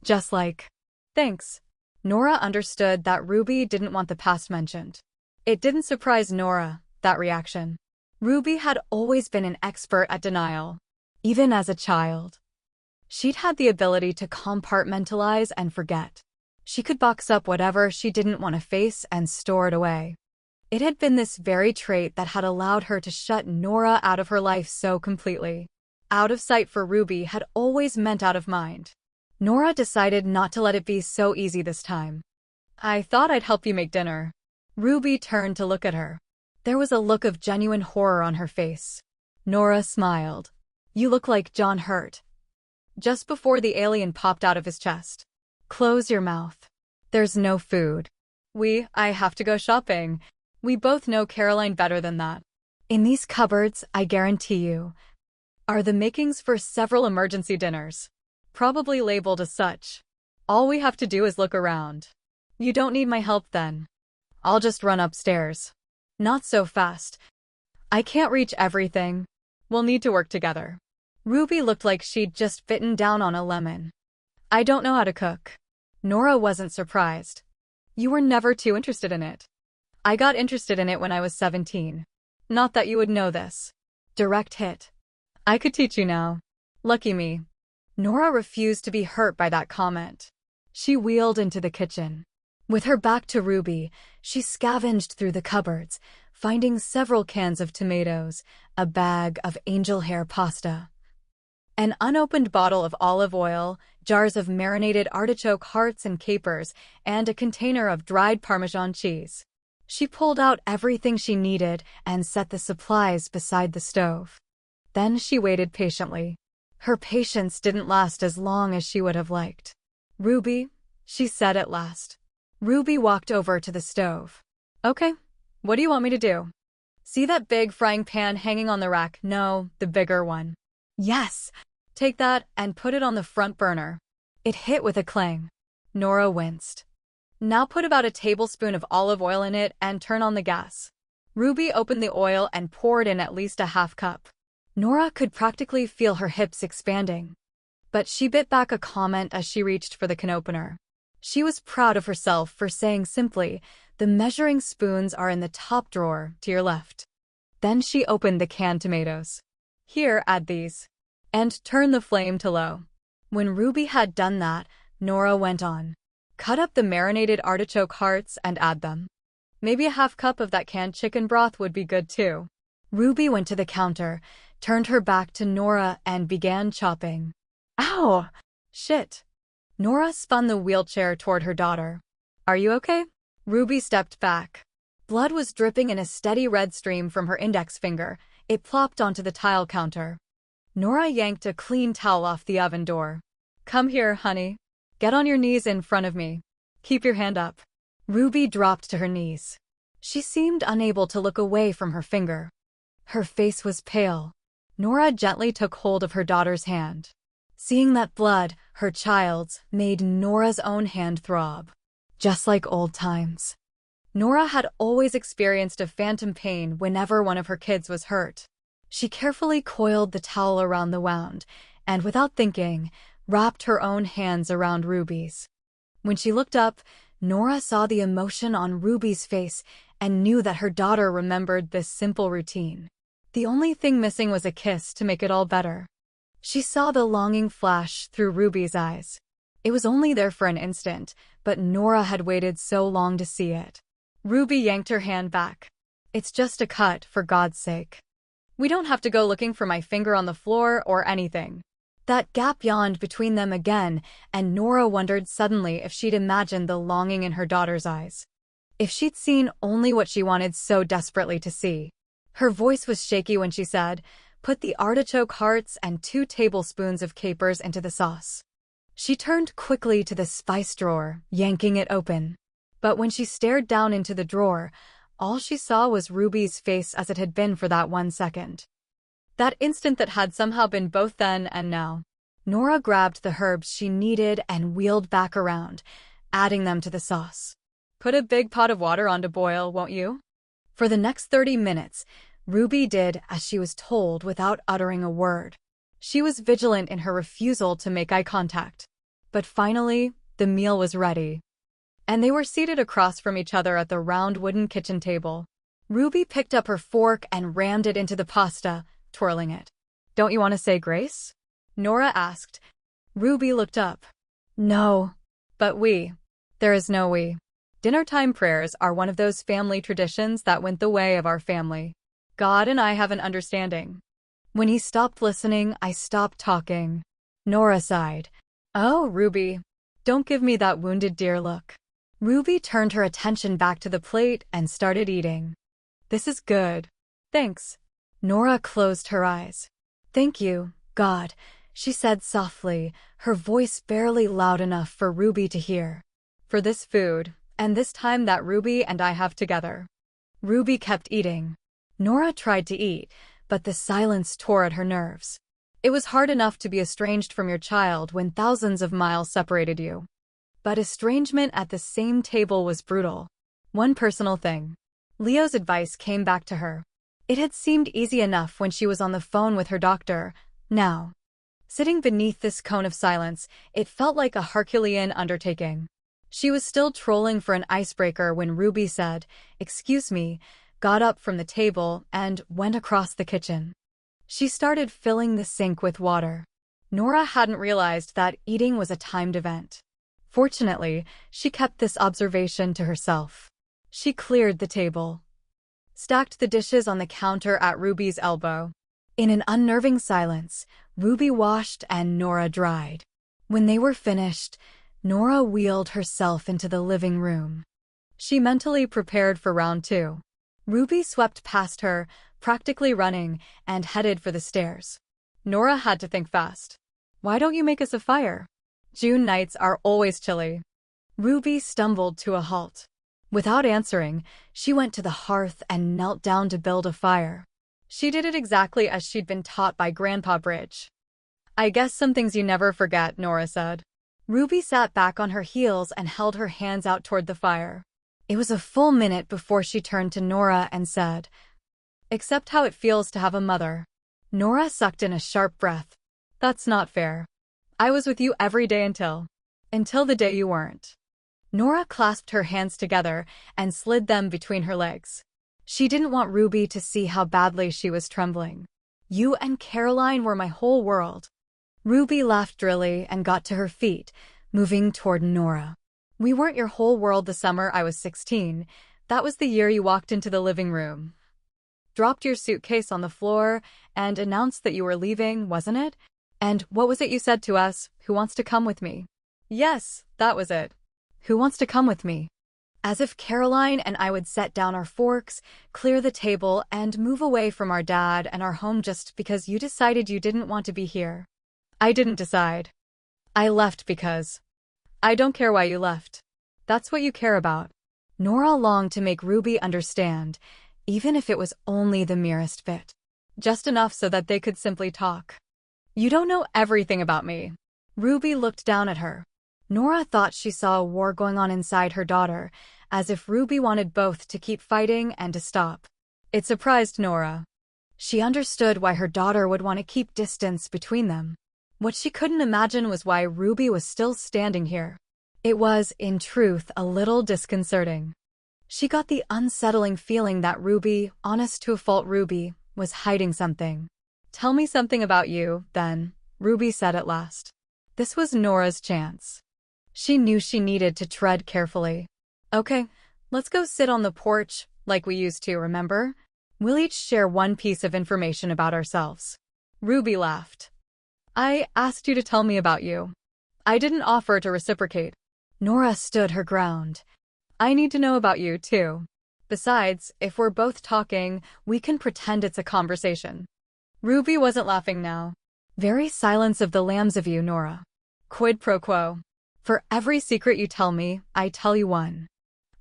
Just like. Thanks. Nora understood that Ruby didn't want the past mentioned. It didn't surprise Nora, that reaction. Ruby had always been an expert at denial, even as a child. She'd had the ability to compartmentalize and forget. She could box up whatever she didn't want to face and store it away. It had been this very trait that had allowed her to shut Nora out of her life so completely. Out of sight for Ruby had always meant out of mind. Nora decided not to let it be so easy this time. "I thought I'd help you make dinner." Ruby turned to look at her. There was a look of genuine horror on her face. Nora smiled. "You look like John Hurt." Just before the alien popped out of his chest. "Close your mouth. There's no food. I have to go shopping. We both know Caroline better than that. In these cupboards, I guarantee you, are the makings for several emergency dinners. Probably labeled as such. All we have to do is look around. You don't need my help then. I'll just run upstairs." "Not so fast. I can't reach everything. We'll need to work together." Ruby looked like she'd just bitten down on a lemon. "I don't know how to cook." Nora wasn't surprised. "You were never too interested in it." "I got interested in it when I was 17. Not that you would know this." Direct hit. "I could teach you now. Lucky me." Nora refused to be hurt by that comment. She wheeled into the kitchen. With her back to Ruby, she scavenged through the cupboards, finding several cans of tomatoes, a bag of angel hair pasta, an unopened bottle of olive oil, jars of marinated artichoke hearts and capers, and a container of dried Parmesan cheese. She pulled out everything she needed and set the supplies beside the stove. Then she waited patiently. Her patience didn't last as long as she would have liked. "Ruby," she said at last. Ruby walked over to the stove. "Okay, what do you want me to do?" "See that big frying pan hanging on the rack?" "No, the bigger one." "Yes." "Take that and put it on the front burner." It hit with a clang. Nora winced. "Now put about a tablespoon of olive oil in it and turn on the gas." Ruby opened the oil and poured in at least a half cup. Nora could practically feel her hips expanding. But she bit back a comment as she reached for the can opener. She was proud of herself for saying simply, "The measuring spoons are in the top drawer, to your left." Then she opened the canned tomatoes. "Here, add these." And turn the flame to low. When Ruby had done that, Nora went on. "Cut up the marinated artichoke hearts and add them. Maybe a half cup of that canned chicken broth would be good too." Ruby went to the counter, turned her back to Nora and began chopping. "Ow! Shit!" Nora spun the wheelchair toward her daughter. "Are you okay?" Ruby stepped back. Blood was dripping in a steady red stream from her index finger. It plopped onto the tile counter. Nora yanked a clean towel off the oven door. "Come here, honey. Get on your knees in front of me. Keep your hand up." Ruby dropped to her knees. She seemed unable to look away from her finger. Her face was pale. Nora gently took hold of her daughter's hand. Seeing that blood, her child's, made Nora's own hand throb. Just like old times. Nora had always experienced a phantom pain whenever one of her kids was hurt. She carefully coiled the towel around the wound, and without thinking, wrapped her own hands around Ruby's. When she looked up, Nora saw the emotion on Ruby's face and knew that her daughter remembered this simple routine. The only thing missing was a kiss to make it all better. She saw the longing flash through Ruby's eyes. It was only there for an instant, but Nora had waited so long to see it. Ruby yanked her hand back. "It's just a cut, for God's sake. We don't have to go looking for my finger on the floor or anything." That gap yawned between them again, and Nora wondered suddenly if she'd imagined the longing in her daughter's eyes. If she'd seen only what she wanted so desperately to see. Her voice was shaky when she said, "Put the artichoke hearts and 2 tablespoons of capers into the sauce." She turned quickly to the spice drawer, yanking it open. But when she stared down into the drawer, all she saw was Ruby's face as it had been for that 1 second. That instant that had somehow been both then and now. Nora grabbed the herbs she needed and wheeled back around, adding them to the sauce. "Put a big pot of water on to boil, won't you?" For the next 30 minutes, Ruby did as she was told without uttering a word. She was vigilant in her refusal to make eye contact. But finally, the meal was ready. and they were seated across from each other at the round wooden kitchen table. Ruby picked up her fork and rammed it into the pasta, twirling it. "Don't you want to say grace?" Nora asked. Ruby looked up. "No. But we." "There is no we. Dinnertime prayers are one of those family traditions that went the way of our family. God and I have an understanding." When he stopped listening, I stopped talking. Nora sighed. "Oh, Ruby, don't give me that wounded deer look." Ruby turned her attention back to the plate and started eating. "This is good. Thanks." Nora closed her eyes. "Thank you, God," she said softly, her voice barely loud enough for Ruby to hear. "For this food, and this time that Ruby and I have together." Ruby kept eating. Nora tried to eat, but the silence tore at her nerves. It was hard enough to be estranged from your child when thousands of miles separated you. But estrangement at the same table was brutal. One personal thing. Leo's advice came back to her. It had seemed easy enough when she was on the phone with her doctor. Now, sitting beneath this cone of silence, it felt like a Herculean undertaking. She was still trolling for an icebreaker when Ruby said, "Excuse me," got up from the table, and went across the kitchen. She started filling the sink with water. Nora hadn't realized that eating was a timed event. Fortunately, she kept this observation to herself. She cleared the table, stacked the dishes on the counter at Ruby's elbow. In an unnerving silence, Ruby washed and Nora dried. When they were finished, Nora wheeled herself into the living room. She mentally prepared for round two. Ruby swept past her, practically running, and headed for the stairs. Nora had to think fast. "Why don't you make us a fire? June nights are always chilly." Ruby stumbled to a halt. Without answering, she went to the hearth and knelt down to build a fire. She did it exactly as she'd been taught by Grandpa Bridge. "I guess some things you never forget," Nora said. Ruby sat back on her heels and held her hands out toward the fire. It was a full minute before she turned to Nora and said, "Except how it feels to have a mother." Nora sucked in a sharp breath. "That's not fair. I was with you every day until the day you weren't." Nora clasped her hands together and slid them between her legs. She didn't want Ruby to see how badly she was trembling. "You and Caroline were my whole world." Ruby laughed drily and got to her feet, moving toward Nora. "We weren't your whole world the summer I was 16. That was the year you walked into the living room, dropped your suitcase on the floor, and announced that you were leaving, wasn't it? And what was it you said to us? 'Who wants to come with me?'" "Yes, that was it. Who wants to come with me?" As if Caroline and I would set down our forks, clear the table, and move away from our dad and our home just because you decided you didn't want to be here. "I didn't decide. I left because I don't care why you left. That's what you care about." Nora longed to make Ruby understand, even if it was only the merest bit. Just enough so that they could simply talk. "You don't know everything about me." Ruby looked down at her. Nora thought she saw a war going on inside her daughter, as if Ruby wanted both to keep fighting and to stop. It surprised Nora. She understood why her daughter would want to keep distance between them. What she couldn't imagine was why Ruby was still standing here. It was, in truth, a little disconcerting. She got the unsettling feeling that Ruby, honest to a fault Ruby, was hiding something. "Tell me something about you, then," Ruby said at last. This was Nora's chance. She knew she needed to tread carefully. "Okay, let's go sit on the porch, like we used to, remember? We'll each share one piece of information about ourselves." Ruby laughed. "I asked you to tell me about you. I didn't offer to reciprocate." Nora stood her ground. "I need to know about you, too. Besides, if we're both talking, we can pretend it's a conversation." Ruby wasn't laughing now. "Very silence of the lambs of you, Nora. Quid pro quo. For every secret you tell me, I tell you one.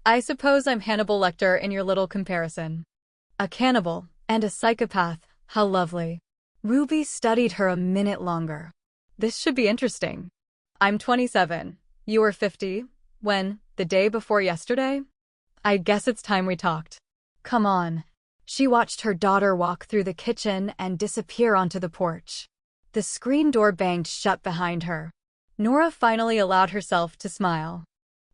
I suppose I'm Hannibal Lecter in your little comparison. A cannibal and a psychopath, how lovely." Ruby studied her a minute longer. "This should be interesting. I'm 27. You were 50. When? The day before yesterday? I guess it's time we talked." "Come on." She watched her daughter walk through the kitchen and disappear onto the porch. The screen door banged shut behind her. Nora finally allowed herself to smile.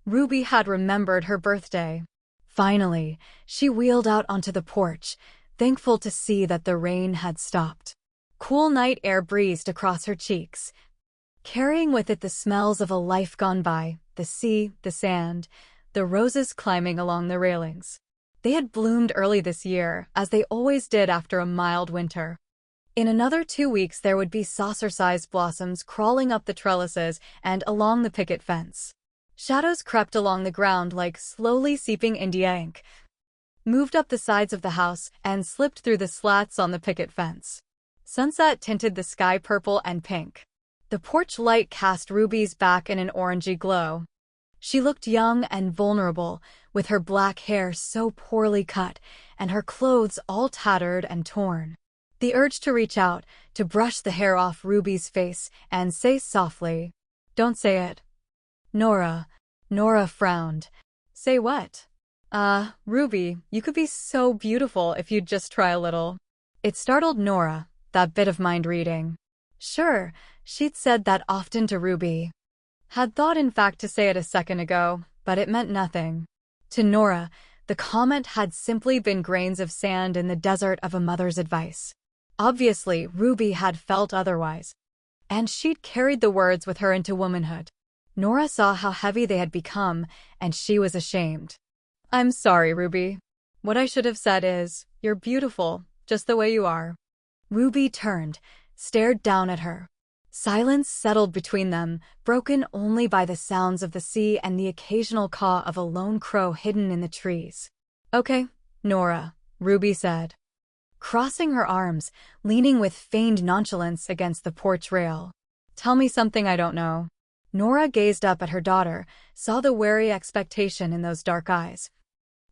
Ruby had remembered her birthday. Finally, she wheeled out onto the porch, thankful to see that the rain had stopped. Cool night air breezed across her cheeks, carrying with it the smells of a life gone by, the sea, the sand, the roses climbing along the railings. They had bloomed early this year, as they always did after a mild winter. In another 2 weeks there would be saucer-sized blossoms crawling up the trellises and along the picket fence. Shadows crept along the ground like slowly seeping India ink, moved up the sides of the house, and slipped through the slats on the picket fence. Sunset tinted the sky purple and pink. The porch light cast Ruby's back in an orangey glow. She looked young and vulnerable, with her black hair so poorly cut and her clothes all tattered and torn. The urge to reach out, to brush the hair off Ruby's face and say softly, "Don't say it." Nora frowned. "Say what?" Ruby, you could be so beautiful if you'd just try a little." It startled Nora, that bit of mind reading. Sure, she'd said that often to Ruby. Had thought in fact to say it a second ago, but it meant nothing. To Nora, the comment had simply been grains of sand in the desert of a mother's advice. Obviously, Ruby had felt otherwise, and she'd carried the words with her into womanhood. Nora saw how heavy they had become, and she was ashamed. "I'm sorry, Ruby. What I should have said is, you're beautiful, just the way you are." Ruby turned, stared down at her. Silence settled between them, broken only by the sounds of the sea and the occasional caw of a lone crow hidden in the trees. "Okay, Nora," Ruby said, crossing her arms, leaning with feigned nonchalance against the porch rail. "Tell me something I don't know." Nora gazed up at her daughter, saw the wary expectation in those dark eyes,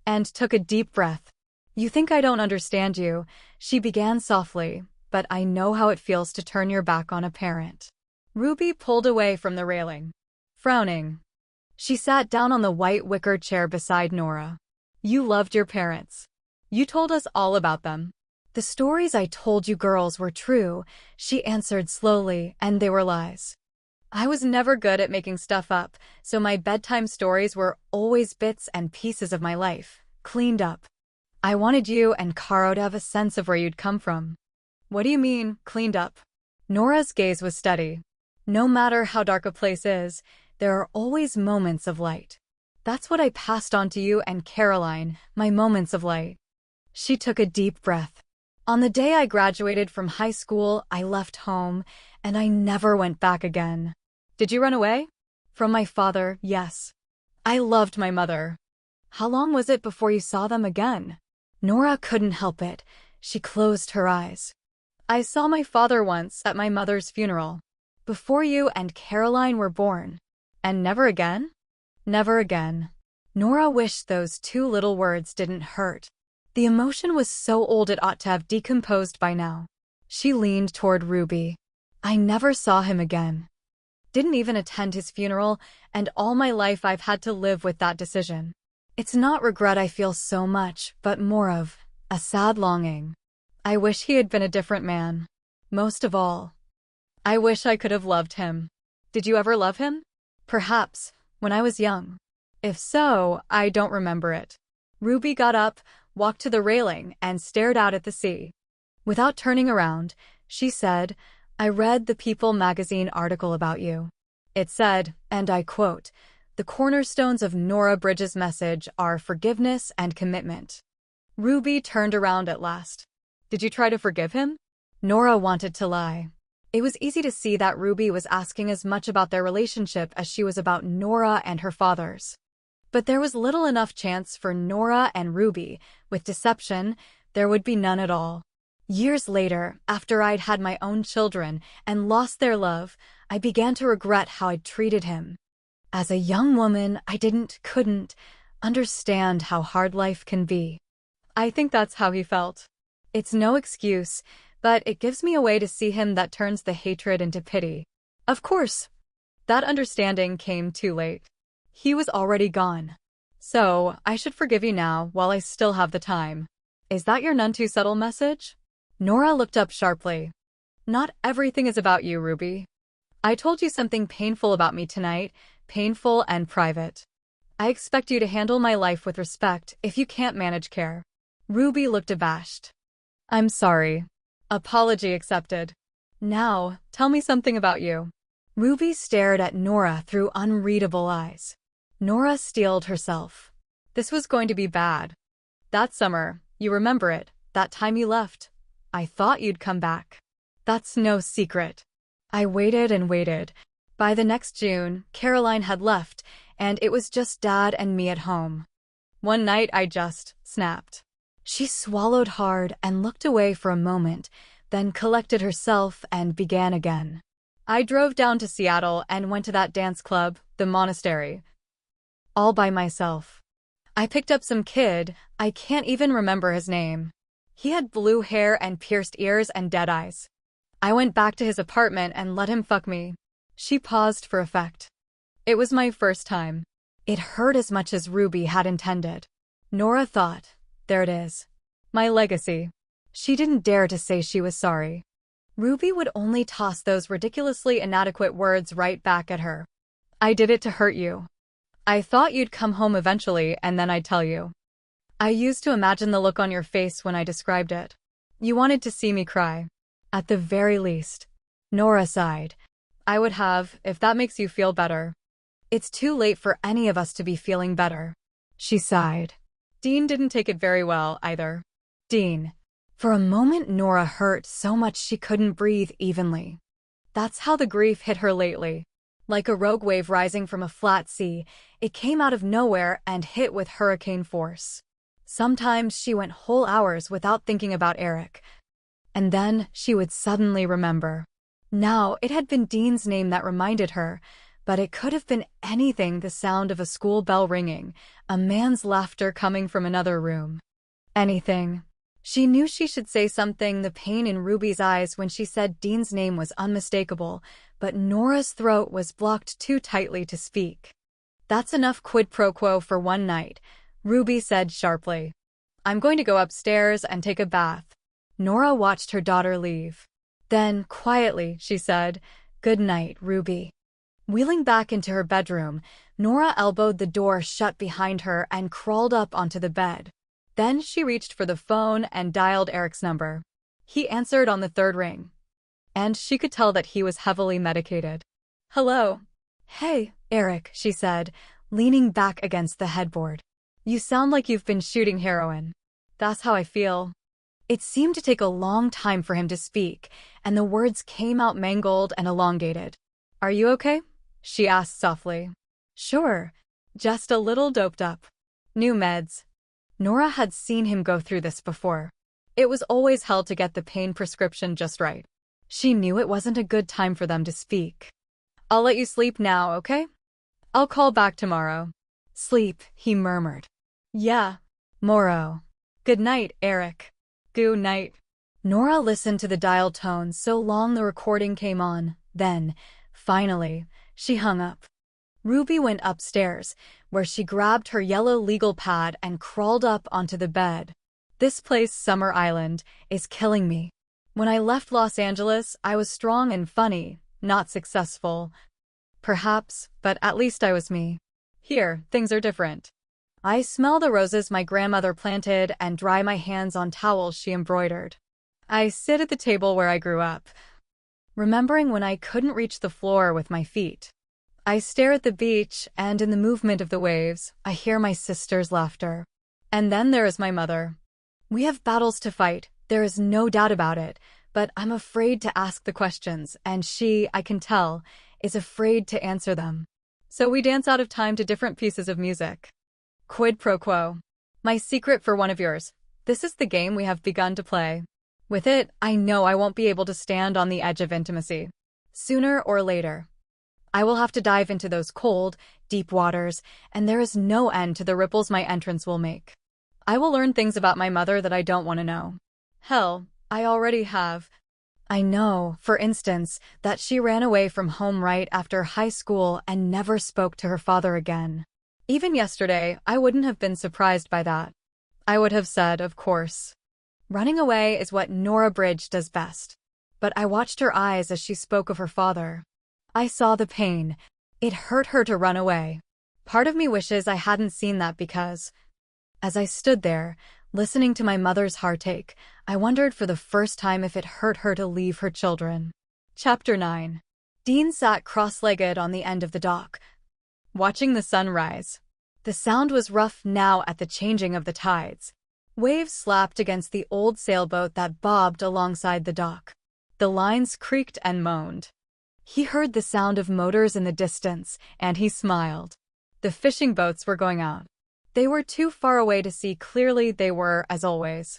and took a deep breath. "You think I don't understand you," she began softly, "but I know how it feels to turn your back on a parent." Ruby pulled away from the railing, frowning. She sat down on the white wicker chair beside Nora. "You loved your parents. You told us all about them." "The stories I told you girls were true," she answered slowly, "and they were lies. I was never good at making stuff up, so my bedtime stories were always bits and pieces of my life, cleaned up. I wanted you and Caro to have a sense of where you'd come from." "What do you mean, cleaned up?" Nora's gaze was steady. "No matter how dark a place is, there are always moments of light. That's what I passed on to you and Caroline, my moments of light." She took a deep breath. "On the day I graduated from high school, I left home, and I never went back again." "Did you run away?" "From my father, yes. I loved my mother." "How long was it before you saw them again?" Nora couldn't help it. She closed her eyes. "I saw my father once at my mother's funeral. Before you and Caroline were born." "And never again?" "Never again." Nora wished those two little words didn't hurt. The emotion was so old it ought to have decomposed by now. She leaned toward Ruby. "I never saw him again. Didn't even attend his funeral, and all my life I've had to live with that decision. It's not regret I feel so much, but more of a sad longing. I wish he had been a different man. Most of all, I wish I could have loved him." "Did you ever love him?" "Perhaps, when I was young. If so, I don't remember it." Ruby got up, walked to the railing, and stared out at the sea. Without turning around, she said, "I read the People magazine article about you. It said, and I quote, 'The cornerstones of Nora Bridges' message are forgiveness and commitment.'" Ruby turned around at last. "Did you try to forgive him?" Nora wanted to lie. It was easy to see that Ruby was asking as much about their relationship as she was about Nora and her father's. But there was little enough chance for Nora and Ruby. With deception, there would be none at all. Years later, after I'd had my own children and lost their love, I began to regret how I'd treated him. As a young woman, I couldn't understand how hard life can be. I think that's how he felt. It's no excuse, but it gives me a way to see him that turns the hatred into pity. Of course, that understanding came too late. He was already gone. So, I should forgive you now while I still have the time. Is that your none too subtle message?" Nora looked up sharply. "Not everything is about you, Ruby. I told you something painful about me tonight, painful and private. I expect you to handle my life with respect if you can't manage care. Ruby looked abashed. I'm sorry. Apology accepted. Now, tell me something about you. Ruby stared at Nora through unreadable eyes. Nora steeled herself. This was going to be bad. That summer, you remember it, that time you left. I thought you'd come back. That's no secret. I waited and waited. By the next June, Caroline had left, and it was just Dad and me at home. One night I just snapped. She swallowed hard and looked away for a moment, then collected herself and began again. I drove down to Seattle and went to that dance club, the Monastery. All by myself. I picked up some kid, I can't even remember his name. He had blue hair and pierced ears and dead eyes. I went back to his apartment and let him fuck me. She paused for effect. It was my first time. It hurt as much as Ruby had intended. Nora thought, there it is. My legacy. She didn't dare to say she was sorry. Ruby would only toss those ridiculously inadequate words right back at her. I did it to hurt you. I thought you'd come home eventually and then I'd tell you. I used to imagine the look on your face when I described it. You wanted to see me cry. At the very least. Nora sighed. I would have, if that makes you feel better. It's too late for any of us to be feeling better. She sighed. Dean didn't take it very well, either. Dean. For a moment Nora hurt so much she couldn't breathe evenly. That's how the grief hit her lately. Like a rogue wave rising from a flat sea, it came out of nowhere and hit with hurricane force. Sometimes she went whole hours without thinking about Eric. And then she would suddenly remember. Now, it had been Dean's name that reminded her, but it could have been anything: the sound of a school bell ringing, a man's laughter coming from another room. Anything. She knew she should say something. The pain in Ruby's eyes when she said Dean's name was unmistakable, but Nora's throat was blocked too tightly to speak. That's enough quid pro quo for one night, Ruby said sharply. I'm going to go upstairs and take a bath. Nora watched her daughter leave. Then, quietly, she said, Good night, Ruby. Wheeling back into her bedroom, Nora elbowed the door shut behind her and crawled up onto the bed. Then she reached for the phone and dialed Eric's number. He answered on the third ring. And she could tell that he was heavily medicated. Hello. Hey, Eric, she said, leaning back against the headboard. You sound like you've been shooting heroin. That's how I feel. It seemed to take a long time for him to speak, and the words came out mangled and elongated. Are you okay? She asked softly. Sure. Just a little doped up. New meds. Nora had seen him go through this before. It was always hell to get the pain prescription just right. She knew it wasn't a good time for them to speak. I'll let you sleep now, okay? I'll call back tomorrow. Sleep, he murmured. Yeah. Morrow. Good night, Eric. Good night. Nora listened to the dial tone so long the recording came on. Then, finally, she hung up. Ruby went upstairs, where she grabbed her yellow legal pad and crawled up onto the bed. This place, Summer Island, is killing me. When I left Los Angeles, I was strong and funny, not successful. Perhaps, but at least I was me. Here, things are different. I smell the roses my grandmother planted and dry my hands on towels she embroidered. I sit at the table where I grew up, remembering when I couldn't reach the floor with my feet. I stare at the beach, and in the movement of the waves, I hear my sister's laughter. And then there is my mother. We have battles to fight, there is no doubt about it, but I'm afraid to ask the questions, and she, I can tell, is afraid to answer them. So we dance out of time to different pieces of music. Quid pro quo. My secret for one of yours. This is the game we have begun to play. With it, I know I won't be able to stand on the edge of intimacy. Sooner or later, I will have to dive into those cold, deep waters, and there is no end to the ripples my entrance will make. I will learn things about my mother that I don't want to know. Hell, I already have. I know, for instance, that she ran away from home right after high school and never spoke to her father again. Even yesterday, I wouldn't have been surprised by that. I would have said, of course. Running away is what Nora Bridge does best. But I watched her eyes as she spoke of her father. I saw the pain. It hurt her to run away. Part of me wishes I hadn't seen that because, as I stood there, listening to my mother's heartache, I wondered for the first time if it hurt her to leave her children. Chapter 9. Dean sat cross-legged on the end of the dock, watching the sun rise. The sound was rough now at the changing of the tides. Waves slapped against the old sailboat that bobbed alongside the dock. The lines creaked and moaned. He heard the sound of motors in the distance, and he smiled. The fishing boats were going out. They were too far away to see clearly. They were, as always,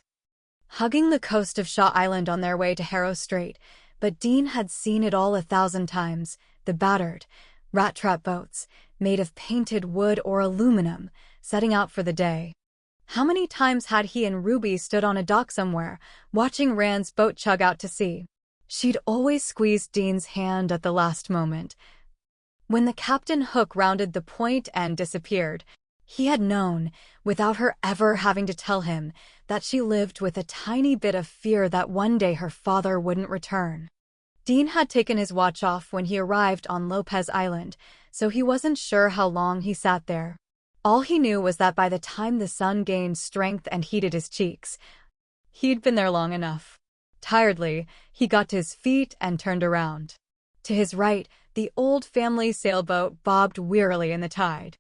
hugging the coast of Shaw Island on their way to Harrow Strait, but Dean had seen it all 1,000 times, the battered, rat-trap boats, made of painted wood or aluminum, setting out for the day. How many times had he and Ruby stood on a dock somewhere, watching Rand's boat chug out to sea? She'd always squeezed Dean's hand at the last moment. When the captain hook rounded the point and disappeared, he had known, without her ever having to tell him, that she lived with a tiny bit of fear that one day her father wouldn't return. Dean had taken his watch off when he arrived on Lopez Island, so he wasn't sure how long he sat there. All he knew was that by the time the sun gained strength and heated his cheeks, he'd been there long enough. Tiredly, he got to his feet and turned around. To his right, the old family sailboat bobbed wearily in the tide.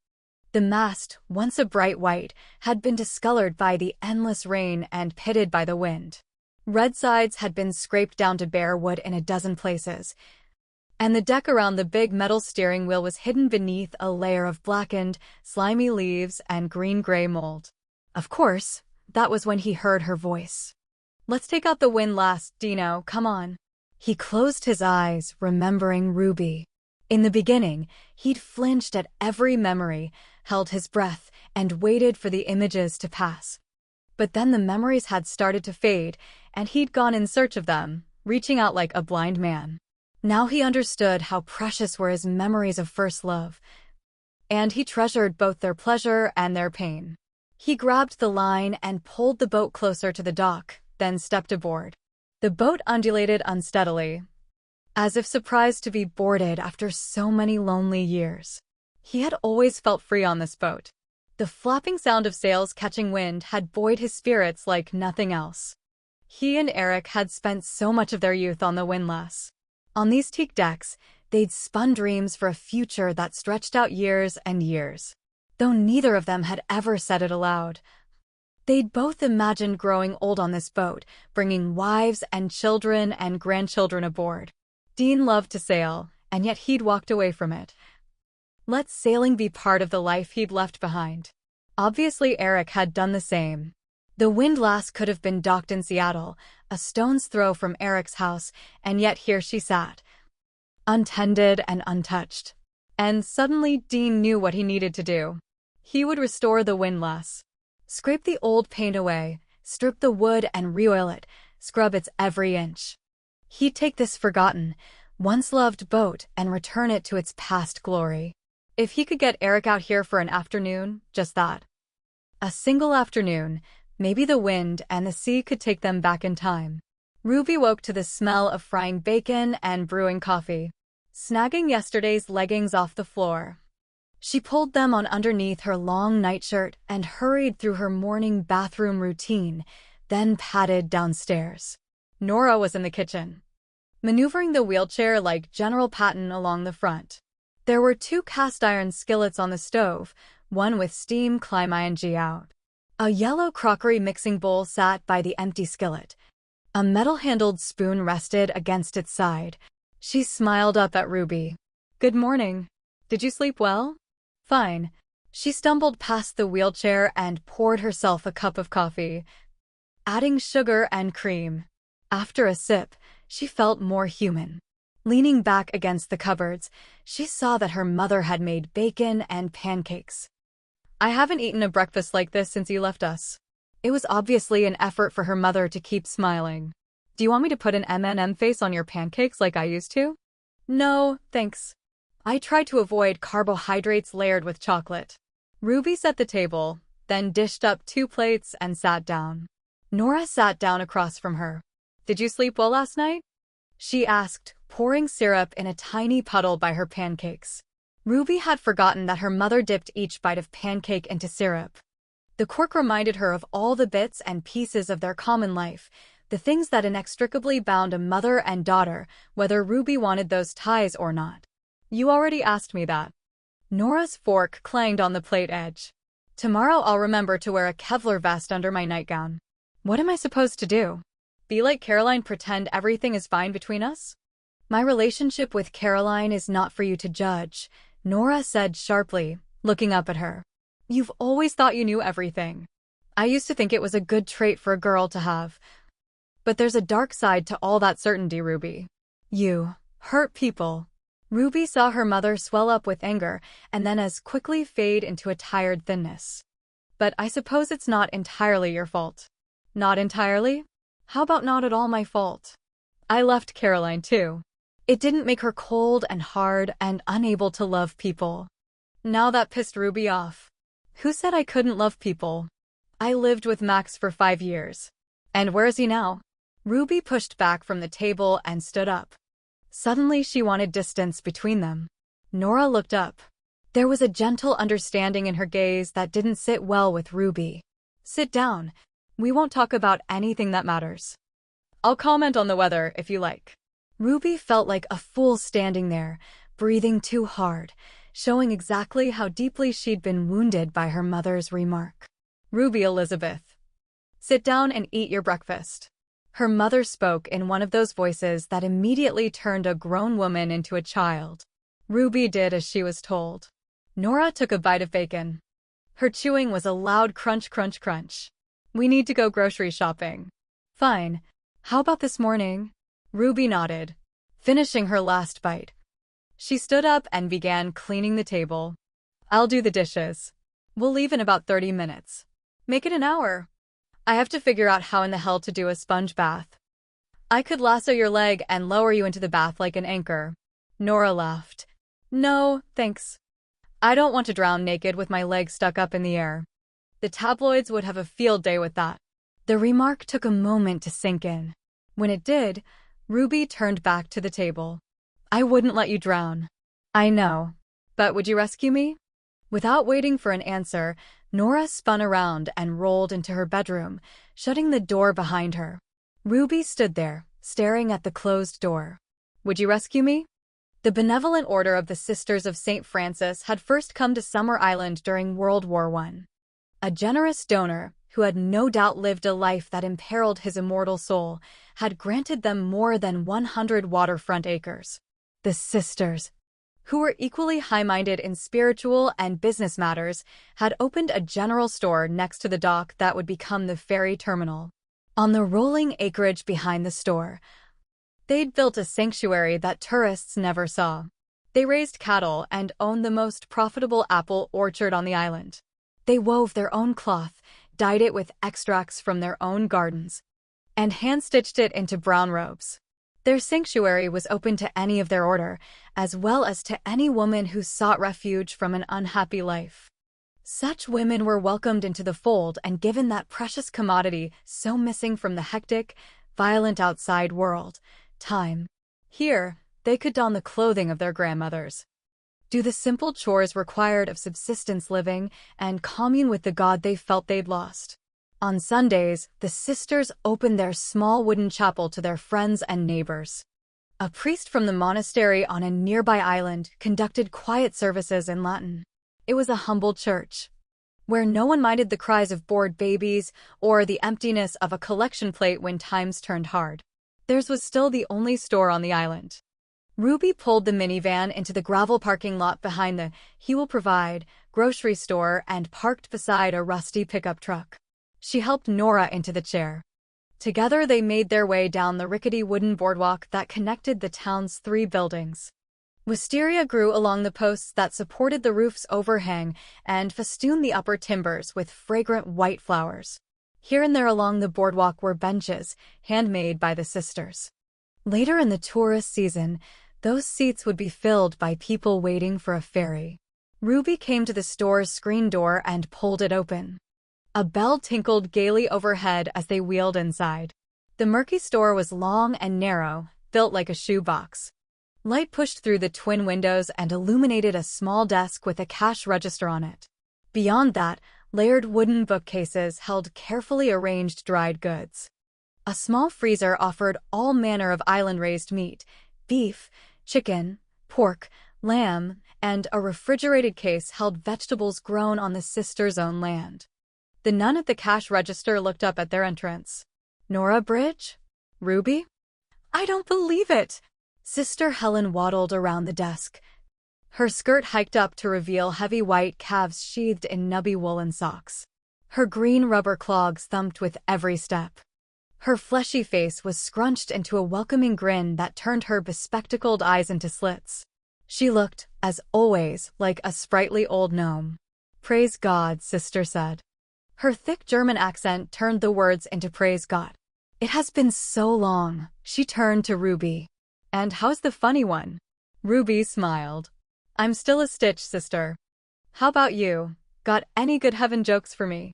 The mast, once a bright white, had been discolored by the endless rain and pitted by the wind. Red sides had been scraped down to bare wood in a dozen places, and the deck around the big metal steering wheel was hidden beneath a layer of blackened, slimy leaves and green-gray mold. Of course, that was when he heard her voice. "Let's take out the windlass, Dino, come on." He closed his eyes, remembering Ruby. In the beginning, he'd flinched at every memory, held his breath, and waited for the images to pass. But then the memories had started to fade, and he'd gone in search of them, reaching out like a blind man. Now he understood how precious were his memories of first love, and he treasured both their pleasure and their pain. He grabbed the line and pulled the boat closer to the dock, then stepped aboard. The boat undulated unsteadily, as if surprised to be boarded after so many lonely years. He had always felt free on this boat. The flapping sound of sails catching wind had buoyed his spirits like nothing else. He and Eric had spent so much of their youth on the windlass. On these teak decks, they'd spun dreams for a future that stretched out years and years. Though neither of them had ever said it aloud, they'd both imagined growing old on this boat, bringing wives and children and grandchildren aboard. Dean loved to sail, and yet he'd walked away from it. Let sailing be part of the life he'd left behind. Obviously, Eric had done the same. The windlass could have been docked in Seattle, a stone's throw from Eric's house, and yet here she sat, untended and untouched. And suddenly Dean knew what he needed to do. He would restore the windlass. Scrape the old paint away, strip the wood and re-oil it, scrub its every inch. He'd take this forgotten, once-loved boat and return it to its past glory. If he could get Eric out here for an afternoon, just that. A single afternoon, maybe the wind and the sea could take them back in time. Ruby woke to the smell of frying bacon and brewing coffee. Snagging yesterday's leggings off the floor, she pulled them on underneath her long nightshirt and hurried through her morning bathroom routine, then padded downstairs. Nora was in the kitchen, maneuvering the wheelchair like General Patton along the front. There were 2 cast-iron skillets on the stove, one with steam ing out. A yellow crockery mixing bowl sat by the empty skillet. A metal-handled spoon rested against its side. She smiled up at Ruby. "Good morning. Did you sleep well?" "Fine." She stumbled past the wheelchair and poured herself a cup of coffee, adding sugar and cream. After a sip, she felt more human. Leaning back against the cupboards, she saw that her mother had made bacon and pancakes. "I haven't eaten a breakfast like this since you left us." It was obviously an effort for her mother to keep smiling. "Do you want me to put an M&M face on your pancakes like I used to?" "No, thanks. I try to avoid carbohydrates layered with chocolate." Ruby set the table, then dished up 2 plates and sat down. Nora sat down across from her. "Did you sleep well last night?" she asked, pouring syrup in a tiny puddle by her pancakes. Ruby had forgotten that her mother dipped each bite of pancake into syrup. The cork reminded her of all the bits and pieces of their common life, the things that inextricably bound a mother and daughter, whether Ruby wanted those ties or not. You already asked me that. Nora's fork clanged on the plate edge. Tomorrow I'll remember to wear a Kevlar vest under my nightgown. What am I supposed to do? Be like Caroline, pretend everything is fine between us? My relationship with Caroline is not for you to judge, Nora said sharply, looking up at her. You've always thought you knew everything. I used to think it was a good trait for a girl to have. But there's a dark side to all that certainty, Ruby. You hurt people. Ruby saw her mother swell up with anger and then as quickly fade into a tired thinness. But I suppose it's not entirely your fault. Not entirely? How about not at all my fault? I left Caroline too. It didn't make her cold and hard and unable to love people. Now that pissed Ruby off. Who said I couldn't love people? I lived with Max for 5 years. And where is he now? Ruby pushed back from the table and stood up. Suddenly she wanted distance between them. Nora looked up. There was a gentle understanding in her gaze that didn't sit well with Ruby. Sit down. We won't talk about anything that matters. I'll comment on the weather if you like. Ruby felt like a fool standing there, breathing too hard, showing exactly how deeply she'd been wounded by her mother's remark. Ruby Elizabeth. Sit down and eat your breakfast. Her mother spoke in one of those voices that immediately turned a grown woman into a child. Ruby did as she was told. Nora took a bite of bacon. Her chewing was a loud crunch, crunch, crunch. We need to go grocery shopping. Fine. How about this morning? Ruby nodded, finishing her last bite. She stood up and began cleaning the table. I'll do the dishes. We'll leave in about 30 minutes. Make it an hour. I have to figure out how in the hell to do a sponge bath. I could lasso your leg and lower you into the bath like an anchor. Nora laughed. No, thanks. I don't want to drown naked with my legs stuck up in the air. The tabloids would have a field day with that. The remark took a moment to sink in. When it did, Ruby turned back to the table. I wouldn't let you drown. I know. But would you rescue me? Without waiting for an answer, Nora spun around and rolled into her bedroom, shutting the door behind her. Ruby stood there, staring at the closed door. Would you rescue me? The Benevolent Order of the Sisters of St. Francis had first come to Summer Island during World War I. A generous donor, who had no doubt lived a life that imperiled his immortal soul, had granted them more than 100 waterfront acres. The sisters, who were equally high-minded in spiritual and business matters, had opened a general store next to the dock that would become the ferry terminal. On the rolling acreage behind the store, they'd built a sanctuary that tourists never saw. They raised cattle and owned the most profitable apple orchard on the island. They wove their own cloth, dyed it with extracts from their own gardens, and hand-stitched it into brown robes. Their sanctuary was open to any of their order, as well as to any woman who sought refuge from an unhappy life. Such women were welcomed into the fold and given that precious commodity so missing from the hectic, violent outside world, time. Here, they could don the clothing of their grandmothers, do the simple chores required of subsistence living, and commune with the God they felt they'd lost. On Sundays, the sisters opened their small wooden chapel to their friends and neighbors. A priest from the monastery on a nearby island conducted quiet services in Latin. It was a humble church, where no one minded the cries of bored babies or the emptiness of a collection plate when times turned hard. Theirs was still the only store on the island. Ruby pulled the minivan into the gravel parking lot behind the He Will Provide grocery store and parked beside a rusty pickup truck. She helped Nora into the chair. Together they made their way down the rickety wooden boardwalk that connected the town's 3 buildings. Wisteria grew along the posts that supported the roof's overhang and festooned the upper timbers with fragrant white flowers. Here and there along the boardwalk were benches, handmade by the sisters. Later in the tourist season, those seats would be filled by people waiting for a ferry. Ruby came to the store's screen door and pulled it open. A bell tinkled gaily overhead as they wheeled inside. The murky store was long and narrow, built like a shoebox. Light pushed through the twin windows and illuminated a small desk with a cash register on it. Beyond that, layered wooden bookcases held carefully arranged dried goods. A small freezer offered all manner of island-raised meat, beef, chicken, pork, lamb, and a refrigerated case held vegetables grown on the sisters' own land. The nun at the cash register looked up at their entrance. "Nora Bridge? Ruby? I don't believe it!" Sister Helen waddled around the desk. Her skirt hiked up to reveal heavy white calves sheathed in nubby woolen socks. Her green rubber clogs thumped with every step. Her fleshy face was scrunched into a welcoming grin that turned her bespectacled eyes into slits. She looked, as always, like a sprightly old gnome. "Praise God," Sister said. Her thick German accent turned the words into praise God. "It has been so long." She turned to Ruby. "And how's the funny one?" Ruby smiled. "I'm still a stitch, Sister. How about you? Got any good heaven jokes for me?"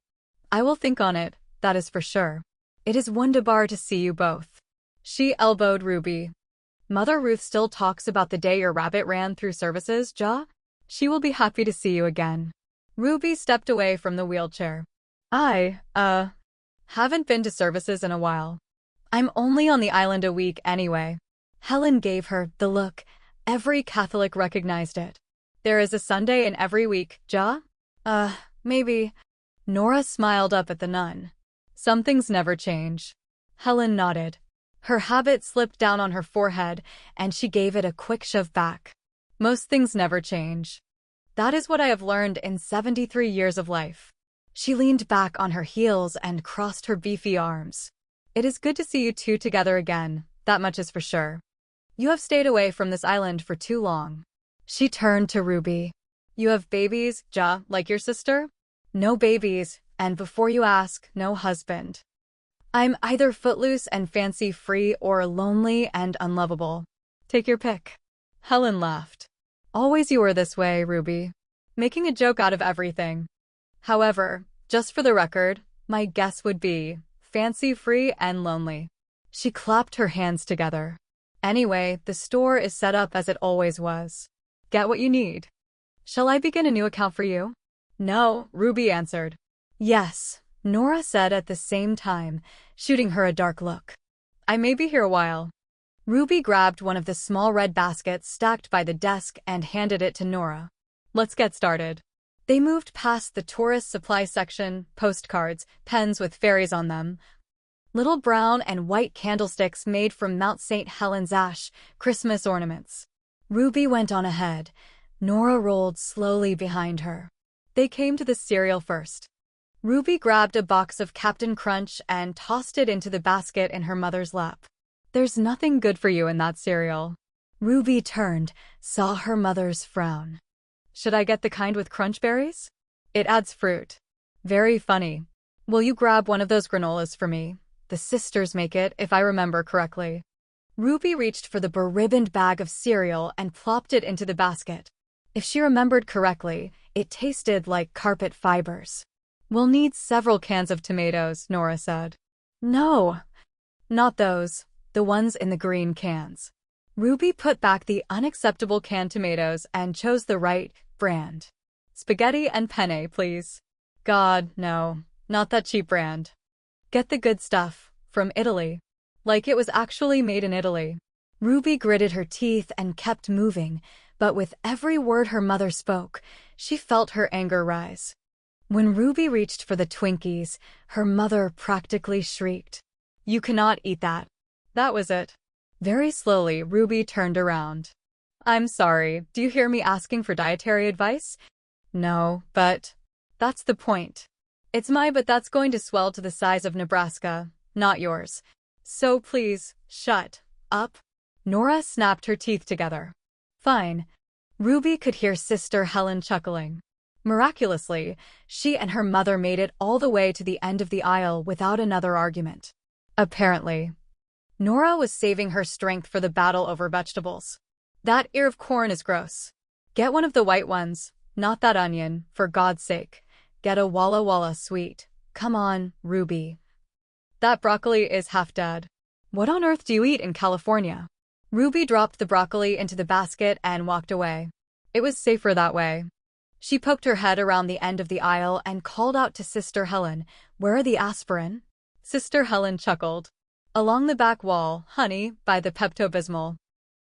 "I will think on it, that is for sure. It is wunderbar to see you both." She elbowed Ruby. "Mother Ruth still talks about the day your rabbit ran through services, Ja? She will be happy to see you again." Ruby stepped away from the wheelchair. "I haven't been to services in a while. I'm only on the island a week anyway." Helen gave her the look. Every Catholic recognized it. "There is a Sunday in every week, Ja?" Maybe." Nora smiled up at the nun. "Some things never change." Helen nodded. Her habit slipped down on her forehead, and she gave it a quick shove back. "Most things never change. That is what I have learned in 73 years of life." She leaned back on her heels and crossed her beefy arms. "It is good to see you two together again, that much is for sure. You have stayed away from this island for too long." She turned to Ruby. "You have babies, Ja, like your sister?" "No babies, and before you ask, no husband. I'm either footloose and fancy-free or lonely and unlovable. Take your pick." Helen laughed. "Always you were this way, Ruby. Making a joke out of everything. However, just for the record, my guess would be fancy-free and lonely." She clapped her hands together. "Anyway, the store is set up as it always was. Get what you need. Shall I begin a new account for you?" "No," Ruby answered. "Yes," Nora said at the same time, shooting her a dark look. "I may be here a while." Ruby grabbed one of the small red baskets stacked by the desk and handed it to Nora. "Let's get started." They moved past the tourist supply section, postcards, pens with fairies on them, little brown and white candlesticks made from Mount St. Helens ash, Christmas ornaments. Ruby went on ahead. Nora rolled slowly behind her. They came to the cereal first. Ruby grabbed a box of Captain Crunch and tossed it into the basket in her mother's lap. "There's nothing good for you in that cereal." Ruby turned, saw her mother's frown. "Should I get the kind with crunch berries? It adds fruit." "Very funny. Will you grab one of those granolas for me? The sisters make it, if I remember correctly." Ruby reached for the beribboned bag of cereal and plopped it into the basket. If she remembered correctly, it tasted like carpet fibers. "We'll need several cans of tomatoes," Nora said. "No, not those, the ones in the green cans." Ruby put back the unacceptable canned tomatoes and chose the right brand. "Spaghetti and penne, please." "God, no, not that cheap brand. Get the good stuff, from Italy. Like it was actually made in Italy." Ruby gritted her teeth and kept moving, but with every word her mother spoke, she felt her anger rise. When Ruby reached for the Twinkies, her mother practically shrieked. "You cannot eat that." That was it. Very slowly, Ruby turned around. "I'm sorry, do you hear me asking for dietary advice?" "No, but that's the point. It's my but that's going to swell to the size of Nebraska, not yours. So please, shut up." Nora snapped her teeth together. "Fine." Ruby could hear Sister Helen chuckling. Miraculously, she and her mother made it all the way to the end of the aisle without another argument. Apparently, Nora was saving her strength for the battle over vegetables. "That ear of corn is gross. Get one of the white ones, not that onion, for God's sake. Get a Walla Walla sweet. Come on, Ruby. That broccoli is half dead. What on earth do you eat in California?" Ruby dropped the broccoli into the basket and walked away. It was safer that way. She poked her head around the end of the aisle and called out to Sister Helen, "Where are the aspirin?" Sister Helen chuckled. "Along the back wall, honey, by the Pepto-Bismol.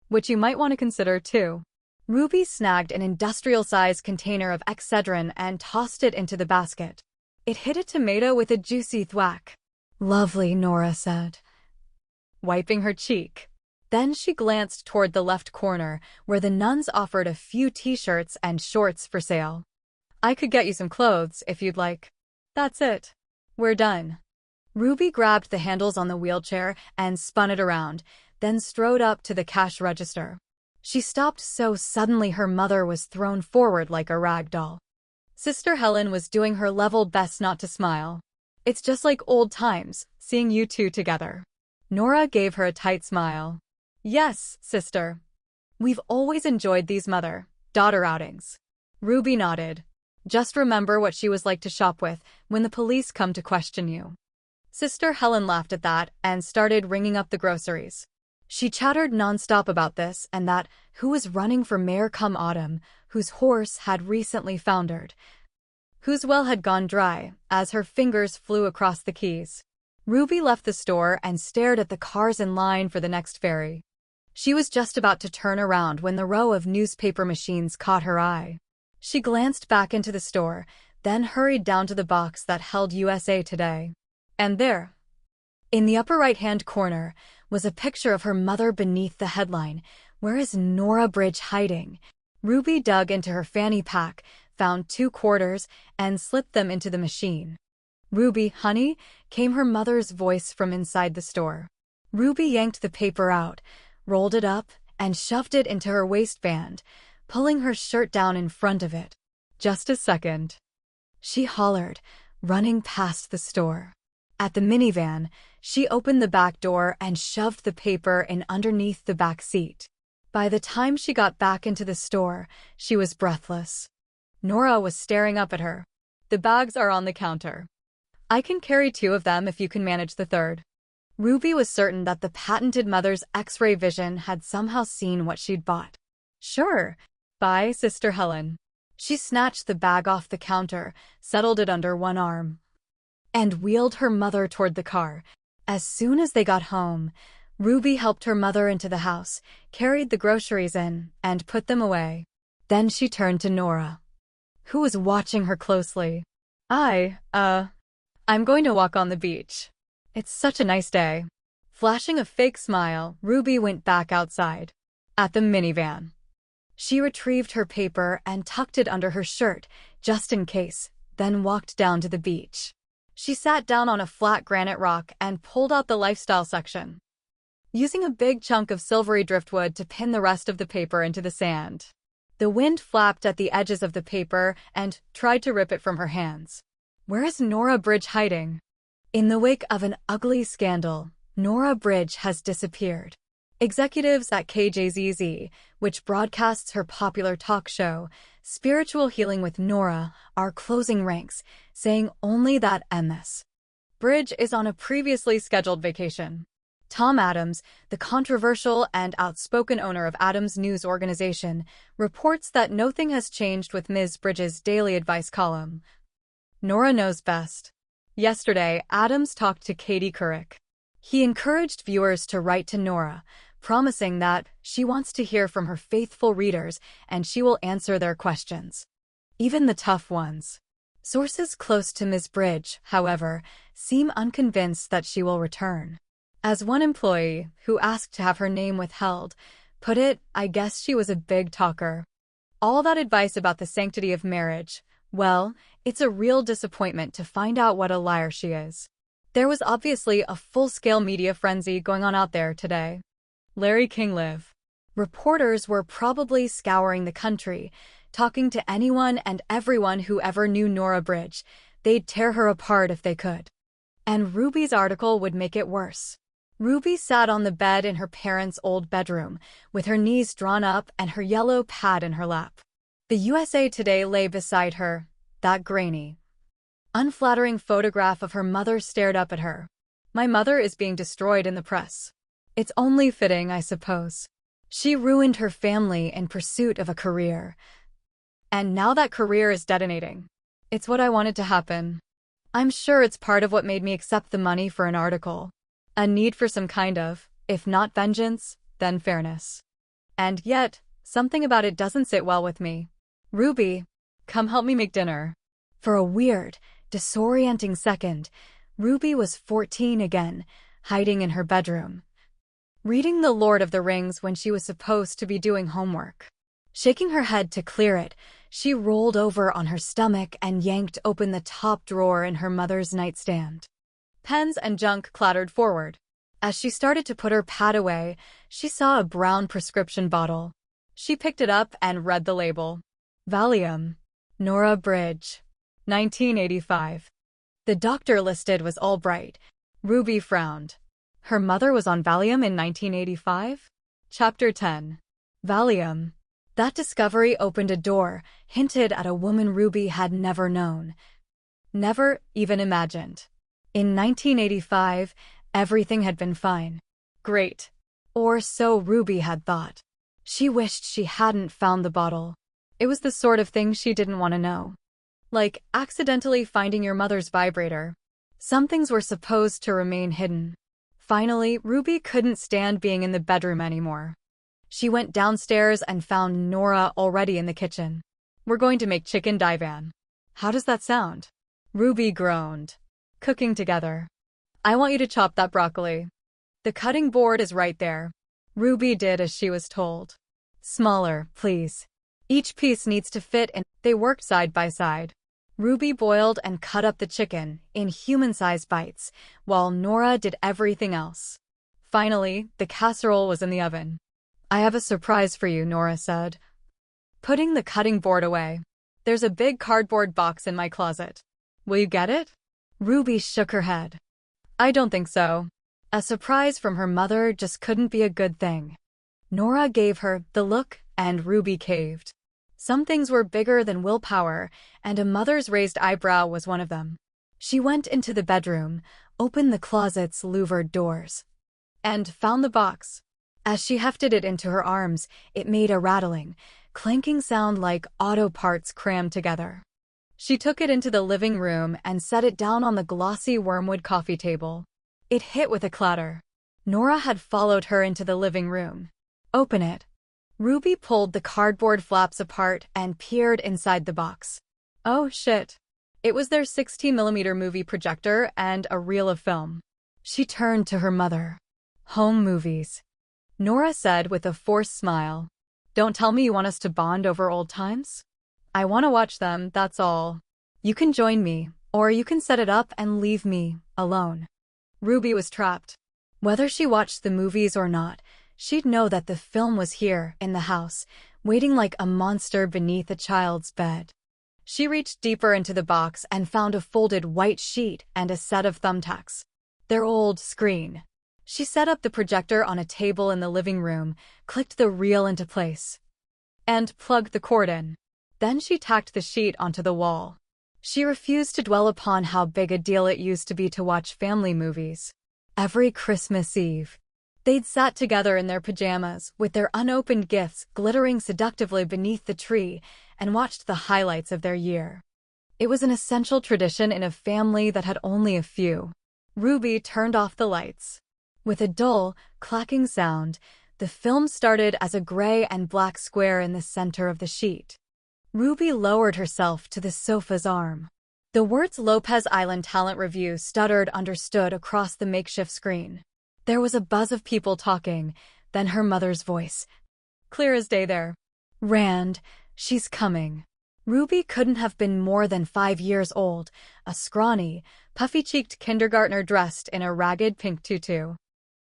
Which you might want to consider too." Ruby snagged an industrial-sized container of Excedrin and tossed it into the basket. It hit a tomato with a juicy thwack. "Lovely," Nora said, wiping her cheek. Then she glanced toward the left corner, where the nuns offered a few t-shirts and shorts for sale. "I could get you some clothes if you'd like." "That's it. We're done." Ruby grabbed the handles on the wheelchair and spun it around, then strode up to the cash register. She stopped so suddenly her mother was thrown forward like a rag doll. Sister Helen was doing her level best not to smile. "It's just like old times, seeing you two together." Nora gave her a tight smile. "Yes, sister. We've always enjoyed these mother-daughter outings." Ruby nodded. "Just remember what she was like to shop with when the police come to question you." Sister Helen laughed at that and started ringing up the groceries. She chattered nonstop about this and that, who was running for mayor come autumn, whose horse had recently foundered, whose well had gone dry, as her fingers flew across the keys. Ruby left the store and stared at the cars in line for the next ferry. She was just about to turn around when the row of newspaper machines caught her eye. She glanced back into the store, then hurried down to the box that held USA Today. And there, in the upper right-hand corner, was a picture of her mother beneath the headline, "Where is Nora Bridge hiding?" Ruby dug into her fanny pack, found 2 quarters, and slipped them into the machine. "Ruby, honey," came her mother's voice from inside the store. Ruby yanked the paper out, rolled it up, and shoved it into her waistband, pulling her shirt down in front of it. "Just a second," she hollered, running past the store. At the minivan, she opened the back door and shoved the paper in underneath the back seat. By the time she got back into the store, she was breathless. Nora was staring up at her. "The bags are on the counter. I can carry 2 of them if you can manage the third." Ruby was certain that the patented mother's X-ray vision had somehow seen what she'd bought. "Sure. Bye, Sister Helen." She snatched the bag off the counter, settled it under one arm, and wheeled her mother toward the car. As soon as they got home, Ruby helped her mother into the house, carried the groceries in, and put them away. Then she turned to Nora, who was watching her closely. I'm going to walk on the beach. It's such a nice day." Flashing a fake smile, Ruby went back outside. At the minivan, she retrieved her paper and tucked it under her shirt, just in case, then walked down to the beach. She sat down on a flat granite rock and pulled out the lifestyle section, using a big chunk of silvery driftwood to pin the rest of the paper into the sand. The wind flapped at the edges of the paper and tried to rip it from her hands. "Where is Nora Bridge hiding?" In the wake of an ugly scandal, Nora Bridge has disappeared. Executives at KJZZ, which broadcasts her popular talk show, Spiritual Healing with Nora, are closing ranks, saying only that Ms. Bridge is on a previously scheduled vacation. Tom Adams, the controversial and outspoken owner of Adams News Organization, reports that nothing has changed with Ms. Bridge's daily advice column. Nora knows best. Yesterday, Adams talked to Katie Couric. He encouraged viewers to write to Nora, promising that she wants to hear from her faithful readers and she will answer their questions, even the tough ones. Sources close to Ms. Bridge, however, seem unconvinced that she will return. As one employee, who asked to have her name withheld, put it, "I guess she was a big talker." All that advice about the sanctity of marriage, well, it's a real disappointment to find out what a liar she is. There was obviously a full-scale media frenzy going on out there today. Larry King live. Reporters were probably scouring the country, talking to anyone and everyone who ever knew Nora Bridge. They'd tear her apart if they could. And Ruby's article would make it worse. Ruby sat on the bed in her parents' old bedroom, with her knees drawn up and her yellow pad in her lap. The USA Today lay beside her. That grainy, unflattering photograph of her mother stared up at her. "My mother is being destroyed in the press. It's only fitting, I suppose." She ruined her family in pursuit of a career. And now that career is detonating. It's what I wanted to happen. I'm sure it's part of what made me accept the money for an article. A need for some kind of, if not vengeance, then fairness. And yet, something about it doesn't sit well with me. Ruby, come help me make dinner. For a weird, disorienting second, Ruby was 14 again, hiding in her bedroom, reading The Lord of the Rings when she was supposed to be doing homework. Shaking her head to clear it, she rolled over on her stomach and yanked open the top drawer in her mother's nightstand. Pens and junk clattered forward. As she started to put her pad away, she saw a brown prescription bottle. She picked it up and read the label. Valium. Nora Bridge. 1985. The doctor listed was Albright. Ruby frowned. Her mother was on Valium in 1985? Chapter 10. Valium. That discovery opened a door, hinted at a woman Ruby had never known. Never even imagined. In 1985, everything had been fine. Great. Or so Ruby had thought. She wished she hadn't found the bottle. It was the sort of thing she didn't want to know. Like accidentally finding your mother's vibrator. Some things were supposed to remain hidden. Finally, Ruby couldn't stand being in the bedroom anymore. She went downstairs and found Nora already in the kitchen. We're going to make chicken divan. How does that sound? Ruby groaned. Cooking together. I want you to chop that broccoli. The cutting board is right there. Ruby did as she was told. Smaller, please. Each piece needs to fit and they worked side by side. Ruby boiled and cut up the chicken in human-sized bites, while Nora did everything else. Finally, the casserole was in the oven. I have a surprise for you, Nora said, putting the cutting board away. There's a big cardboard box in my closet. Will you get it? Ruby shook her head. I don't think so. A surprise from her mother just couldn't be a good thing. Nora gave her the look, and Ruby caved. Some things were bigger than willpower, and a mother's raised eyebrow was one of them. She went into the bedroom, opened the closet's louvered doors, and found the box. As she hefted it into her arms, it made a rattling, clanking sound like auto parts crammed together. She took it into the living room and set it down on the glossy wormwood coffee table. It hit with a clatter. Nora had followed her into the living room. Open it. Ruby pulled the cardboard flaps apart and peered inside the box. Oh shit. It was their 60mm movie projector and a reel of film. She turned to her mother. Home movies. Nora said with a forced smile. Don't tell me you want us to bond over old times? I want to watch them, that's all. You can join me, or you can set it up and leave me alone. Ruby was trapped. Whether she watched the movies or not, she'd know that the film was here, in the house, waiting like a monster beneath a child's bed. She reached deeper into the box and found a folded white sheet and a set of thumbtacks. Their old screen. She set up the projector on a table in the living room, clicked the reel into place, and plugged the cord in. Then she tacked the sheet onto the wall. She refused to dwell upon how big a deal it used to be to watch family movies. Every Christmas Eve, they'd sat together in their pajamas, with their unopened gifts glittering seductively beneath the tree, and watched the highlights of their year. It was an essential tradition in a family that had only a few. Ruby turned off the lights. With a dull, clacking sound, the film started as a gray and black square in the center of the sheet. Ruby lowered herself to the sofa's arm. The words Lopez Island Talent Review stuttered understood across the makeshift screen. There was a buzz of people talking, then her mother's voice. Clear as day there. Rand, she's coming. Ruby couldn't have been more than 5 years old, a scrawny, puffy-cheeked kindergartner dressed in a ragged pink tutu.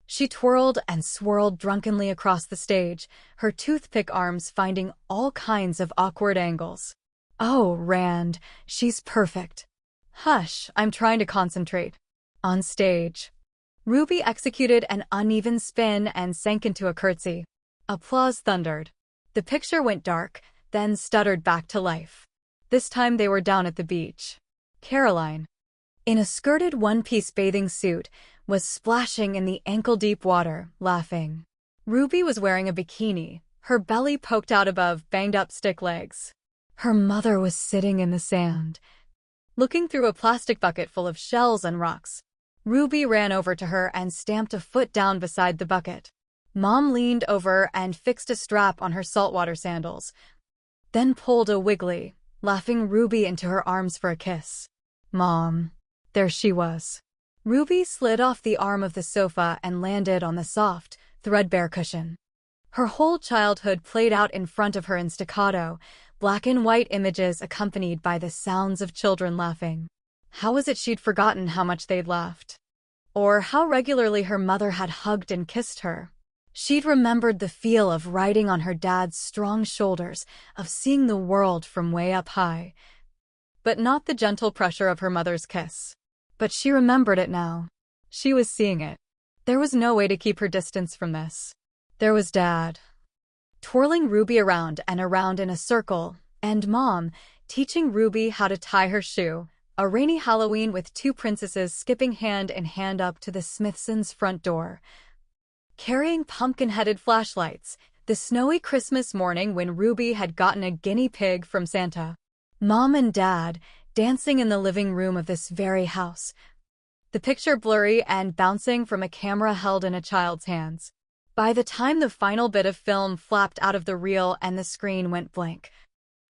She twirled and swirled drunkenly across the stage, her toothpick arms finding all kinds of awkward angles. Oh, Rand, she's perfect. Hush, I'm trying to concentrate. On stage. Ruby executed an uneven spin and sank into a curtsy. Applause thundered. The picture went dark, then stuttered back to life. This time they were down at the beach. Caroline, in a skirted one-piece bathing suit, was splashing in the ankle-deep water, laughing. Ruby was wearing a bikini, her belly poked out above banged-up stick legs. Her mother was sitting in the sand, looking through a plastic bucket full of shells and rocks. Ruby ran over to her and stamped a foot down beside the bucket. Mom leaned over and fixed a strap on her saltwater sandals, then pulled a wiggly, laughing Ruby into her arms for a kiss. Mom. There she was. Ruby slid off the arm of the sofa and landed on the soft, threadbare cushion. Her whole childhood played out in front of her in staccato, black and white images accompanied by the sounds of children laughing. How was it she'd forgotten how much they'd laughed? Or how regularly her mother had hugged and kissed her? She'd remembered the feel of riding on her dad's strong shoulders, of seeing the world from way up high. But not the gentle pressure of her mother's kiss. But she remembered it now. She was seeing it. There was no way to keep her distance from this. There was Dad, twirling Ruby around and around in a circle, and Mom, teaching Ruby how to tie her shoe. A rainy Halloween with two princesses skipping hand in hand up to the Smithsons' front door, carrying pumpkin-headed flashlights. The snowy Christmas morning when Ruby had gotten a guinea pig from Santa. Mom and Dad dancing in the living room of this very house. The picture blurry and bouncing from a camera held in a child's hands. By the time the final bit of film flapped out of the reel and the screen went blank,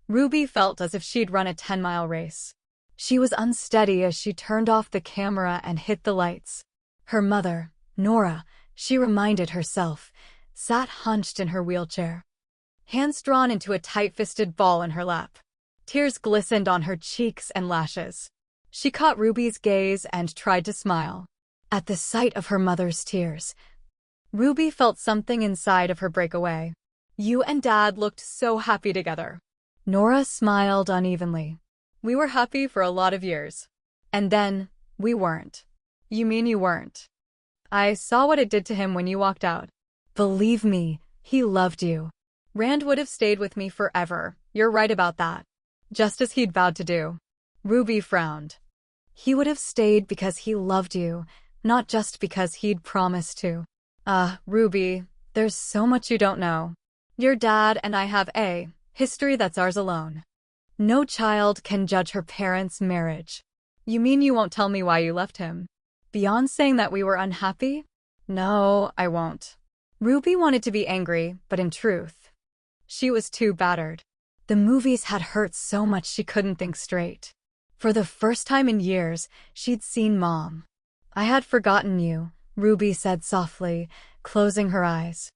Ruby felt as if she'd run a 10-mile race. She was unsteady as she turned off the camera and hit the lights. Her mother, Nora, she reminded herself, sat hunched in her wheelchair, hands drawn into a tight-fisted ball in her lap. Tears glistened on her cheeks and lashes. She caught Ruby's gaze and tried to smile. At the sight of her mother's tears, Ruby felt something inside of her break away. You and Dad looked so happy together. Nora smiled unevenly. We were happy for a lot of years. And then, we weren't. You mean you weren't? I saw what it did to him when you walked out. Believe me, he loved you. Rand would have stayed with me forever. You're right about that. Just as he'd vowed to do. Ruby frowned. He would have stayed because he loved you, not just because he'd promised to. Ruby, there's so much you don't know. Your dad and I have a history that's ours alone. No child can judge her parents' marriage. You mean you won't tell me why you left him? Beyond saying that we were unhappy? No, I won't. Ruby wanted to be angry, but in truth, she was too battered. The movies had hurt so much she couldn't think straight. For the first time in years, she'd seen Mom. I had forgotten you, Ruby said softly, closing her eyes.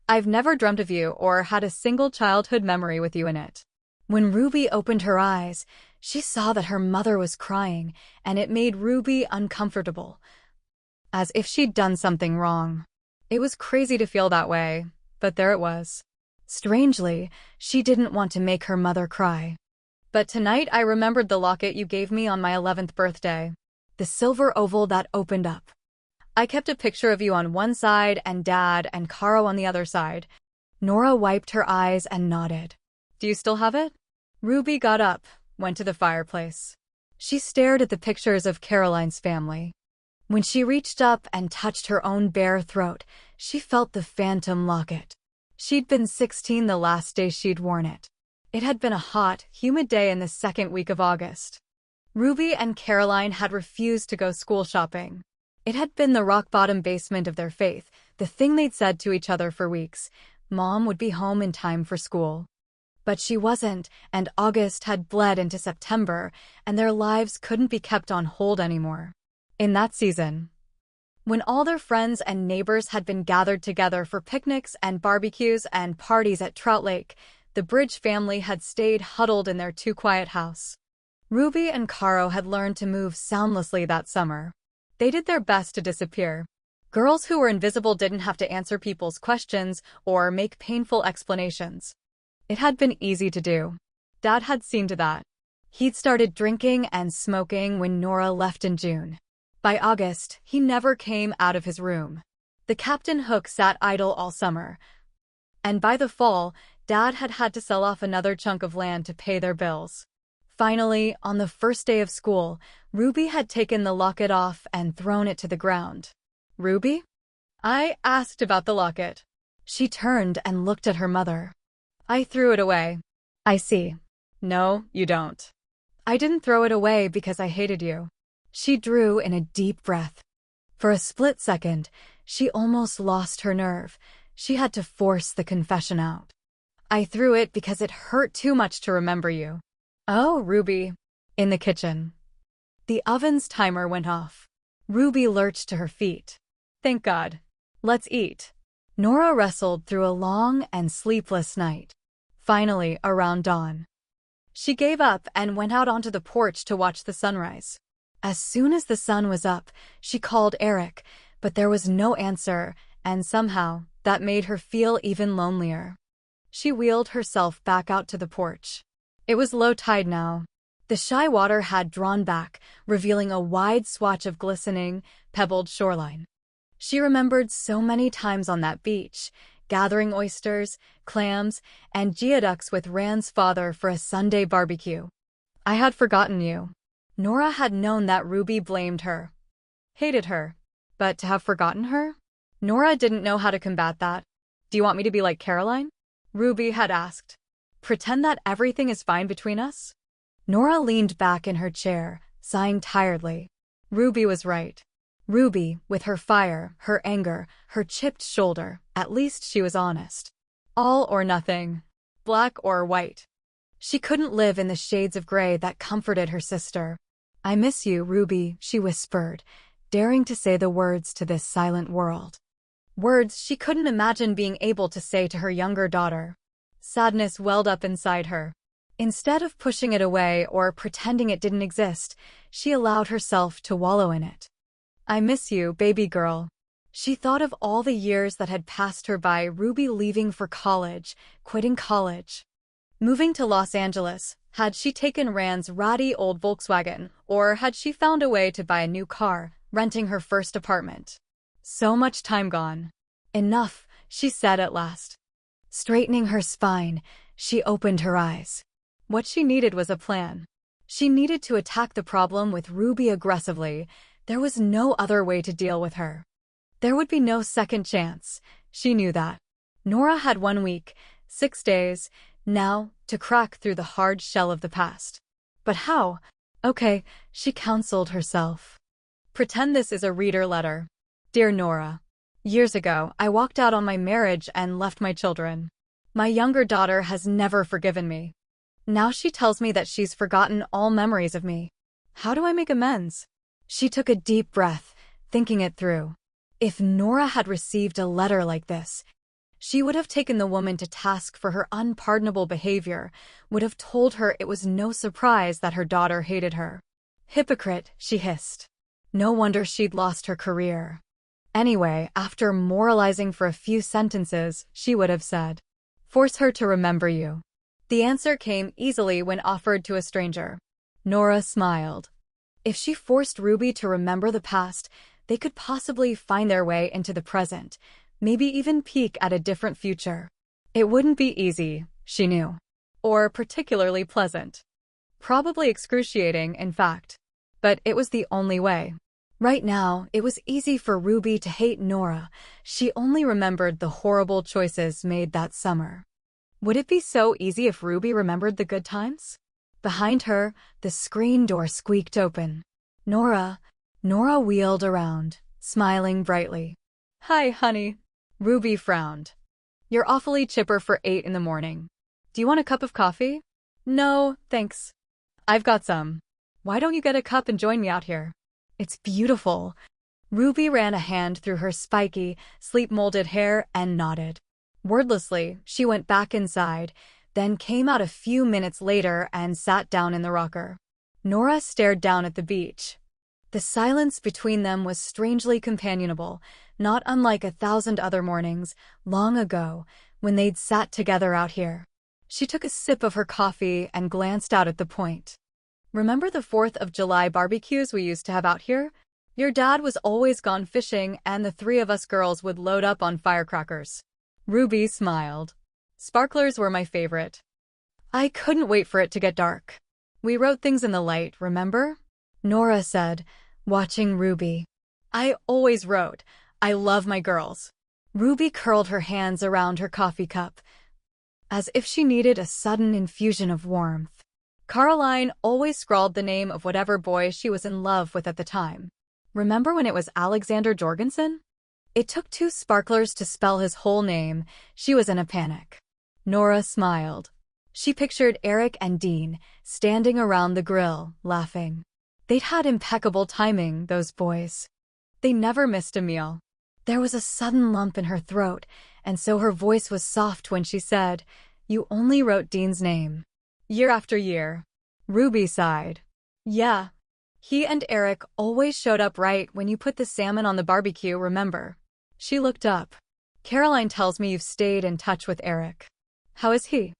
I've never dreamt of you or had a single childhood memory with you in it. When Ruby opened her eyes, she saw that her mother was crying, and it made Ruby uncomfortable, as if she'd done something wrong. It was crazy to feel that way, but there it was. Strangely, she didn't want to make her mother cry. But tonight I remembered the locket you gave me on my 11th birthday. The silver oval that opened up. I kept a picture of you on one side and Dad and Caro on the other side. Nora wiped her eyes and nodded. Do you still have it? Ruby got up, went to the fireplace. She stared at the pictures of Caroline's family. When she reached up and touched her own bare throat, she felt the phantom locket. She'd been 16 the last day she'd worn it. It had been a hot, humid day in the second week of August. Ruby and Caroline had refused to go school shopping. It had been the rock-bottom basement of their faith, the thing they'd said to each other for weeks. Mom would be home in time for school. But she wasn't, and August had bled into September, and their lives couldn't be kept on hold anymore. In that season, when all their friends and neighbors had been gathered together for picnics and barbecues and parties at Trout Lake, the Bridge family had stayed huddled in their too-quiet house. Ruby and Caro had learned to move soundlessly that summer. They did their best to disappear. Girls who were invisible didn't have to answer people's questions or make painful explanations. It had been easy to do. Dad had seen to that. He'd started drinking and smoking when Nora left in June. By August, he never came out of his room. The Captain Hook sat idle all summer. And by the fall, Dad had had to sell off another chunk of land to pay their bills. Finally, on the first day of school, Ruby had taken the locket off and thrown it to the ground. Ruby? I asked about the locket. She turned and looked at her mother. I threw it away. I see. No, you don't. I didn't throw it away because I hated you. She drew in a deep breath. For a split second, she almost lost her nerve. She had to force the confession out. I threw it because it hurt too much to remember you. Oh, Ruby. In the kitchen. The oven's timer went off. Ruby lurched to her feet. Thank God. Let's eat. Nora wrestled through a long and sleepless night. Finally, around dawn, she gave up and went out onto the porch to watch the sunrise. As soon as the sun was up, she called Eric, but there was no answer, and somehow, that made her feel even lonelier. She wheeled herself back out to the porch. It was low tide now. The shy water had drawn back, revealing a wide swatch of glistening, pebbled shoreline. She remembered so many times on that beach, gathering oysters, clams, and geoducks with Rand's father for a Sunday barbecue. I had forgotten you. Nora had known that Ruby blamed her, hated her, but to have forgotten her? Nora didn't know how to combat that. Do you want me to be like Caroline? Ruby had asked. Pretend that everything is fine between us? Nora leaned back in her chair, sighing tiredly. Ruby was right. Ruby, with her fire, her anger, her chipped shoulder, at least she was honest. All or nothing. Black or white. She couldn't live in the shades of gray that comforted her sister. I miss you, Ruby, she whispered, daring to say the words to this silent world. Words she couldn't imagine being able to say to her younger daughter. Sadness welled up inside her. Instead of pushing it away or pretending it didn't exist, she allowed herself to wallow in it. I miss you, baby girl. She thought of all the years that had passed her by, Ruby leaving for college, quitting college, moving to Los Angeles. Had she taken Rand's ratty old Volkswagen, or had she found a way to buy a new car, renting her first apartment? So much time gone. Enough, she said at last. Straightening her spine, she opened her eyes. What she needed was a plan. She needed to attack the problem with Ruby aggressively. There was no other way to deal with her. There would be no second chance. She knew that. Nora had 1 week, 6 days, now, to crack through the hard shell of the past. But how? Okay, she counseled herself. Pretend this is a reader letter. Dear Nora. Years ago, I walked out on my marriage and left my children. My younger daughter has never forgiven me. Now she tells me that she's forgotten all memories of me. How do I make amends? She took a deep breath, thinking it through. If Nora had received a letter like this, she would have taken the woman to task for her unpardonable behavior, would have told her it was no surprise that her daughter hated her. Hypocrite, she hissed. No wonder she'd lost her career. Anyway, after moralizing for a few sentences, she would have said, force her to remember you. The answer came easily when offered to a stranger. Nora smiled. If she forced Ruby to remember the past, they could possibly find their way into the present, maybe even peek at a different future. It wouldn't be easy, she knew. Or particularly pleasant. Probably excruciating, in fact. But it was the only way. Right now, it was easy for Ruby to hate Nora. She only remembered the horrible choices made that summer. Would it be so easy if Ruby remembered the good times? Behind her, the screen door squeaked open. Nora wheeled around, smiling brightly. Hi, honey. Ruby frowned. You're awfully chipper for 8 in the morning. Do you want a cup of coffee? No, thanks. I've got some. Why don't you get a cup and join me out here? It's beautiful. Ruby ran a hand through her spiky, sleep-molded hair and nodded. Wordlessly, she went back inside, then came out a few minutes later and sat down in the rocker. Nora stared down at the beach. The silence between them was strangely companionable, not unlike 1,000 other mornings, long ago, when they'd sat together out here. She took a sip of her coffee and glanced out at the point. Remember the 4th of July barbecues we used to have out here? Your dad was always gone fishing and the 3 of us girls would load up on firecrackers. Ruby smiled. Sparklers were my favorite. I couldn't wait for it to get dark. We wrote things in the light, remember? Nora said, watching Ruby. I always wrote, I love my girls. Ruby curled her hands around her coffee cup, as if she needed a sudden infusion of warmth. Caroline always scrawled the name of whatever boy she was in love with at the time. Remember when it was Alexander Jorgensen? It took 2 sparklers to spell his whole name. She was in a panic. Nora smiled. She pictured Eric and Dean standing around the grill, laughing. They'd had impeccable timing, those boys. They never missed a meal. There was a sudden lump in her throat, and so her voice was soft when she said, "You only wrote Dean's name. Year after year." Ruby sighed. "Yeah. He and Eric always showed up right when you put the salmon on the barbecue, remember?" She looked up. "Caroline tells me you've stayed in touch with Eric. How is he?"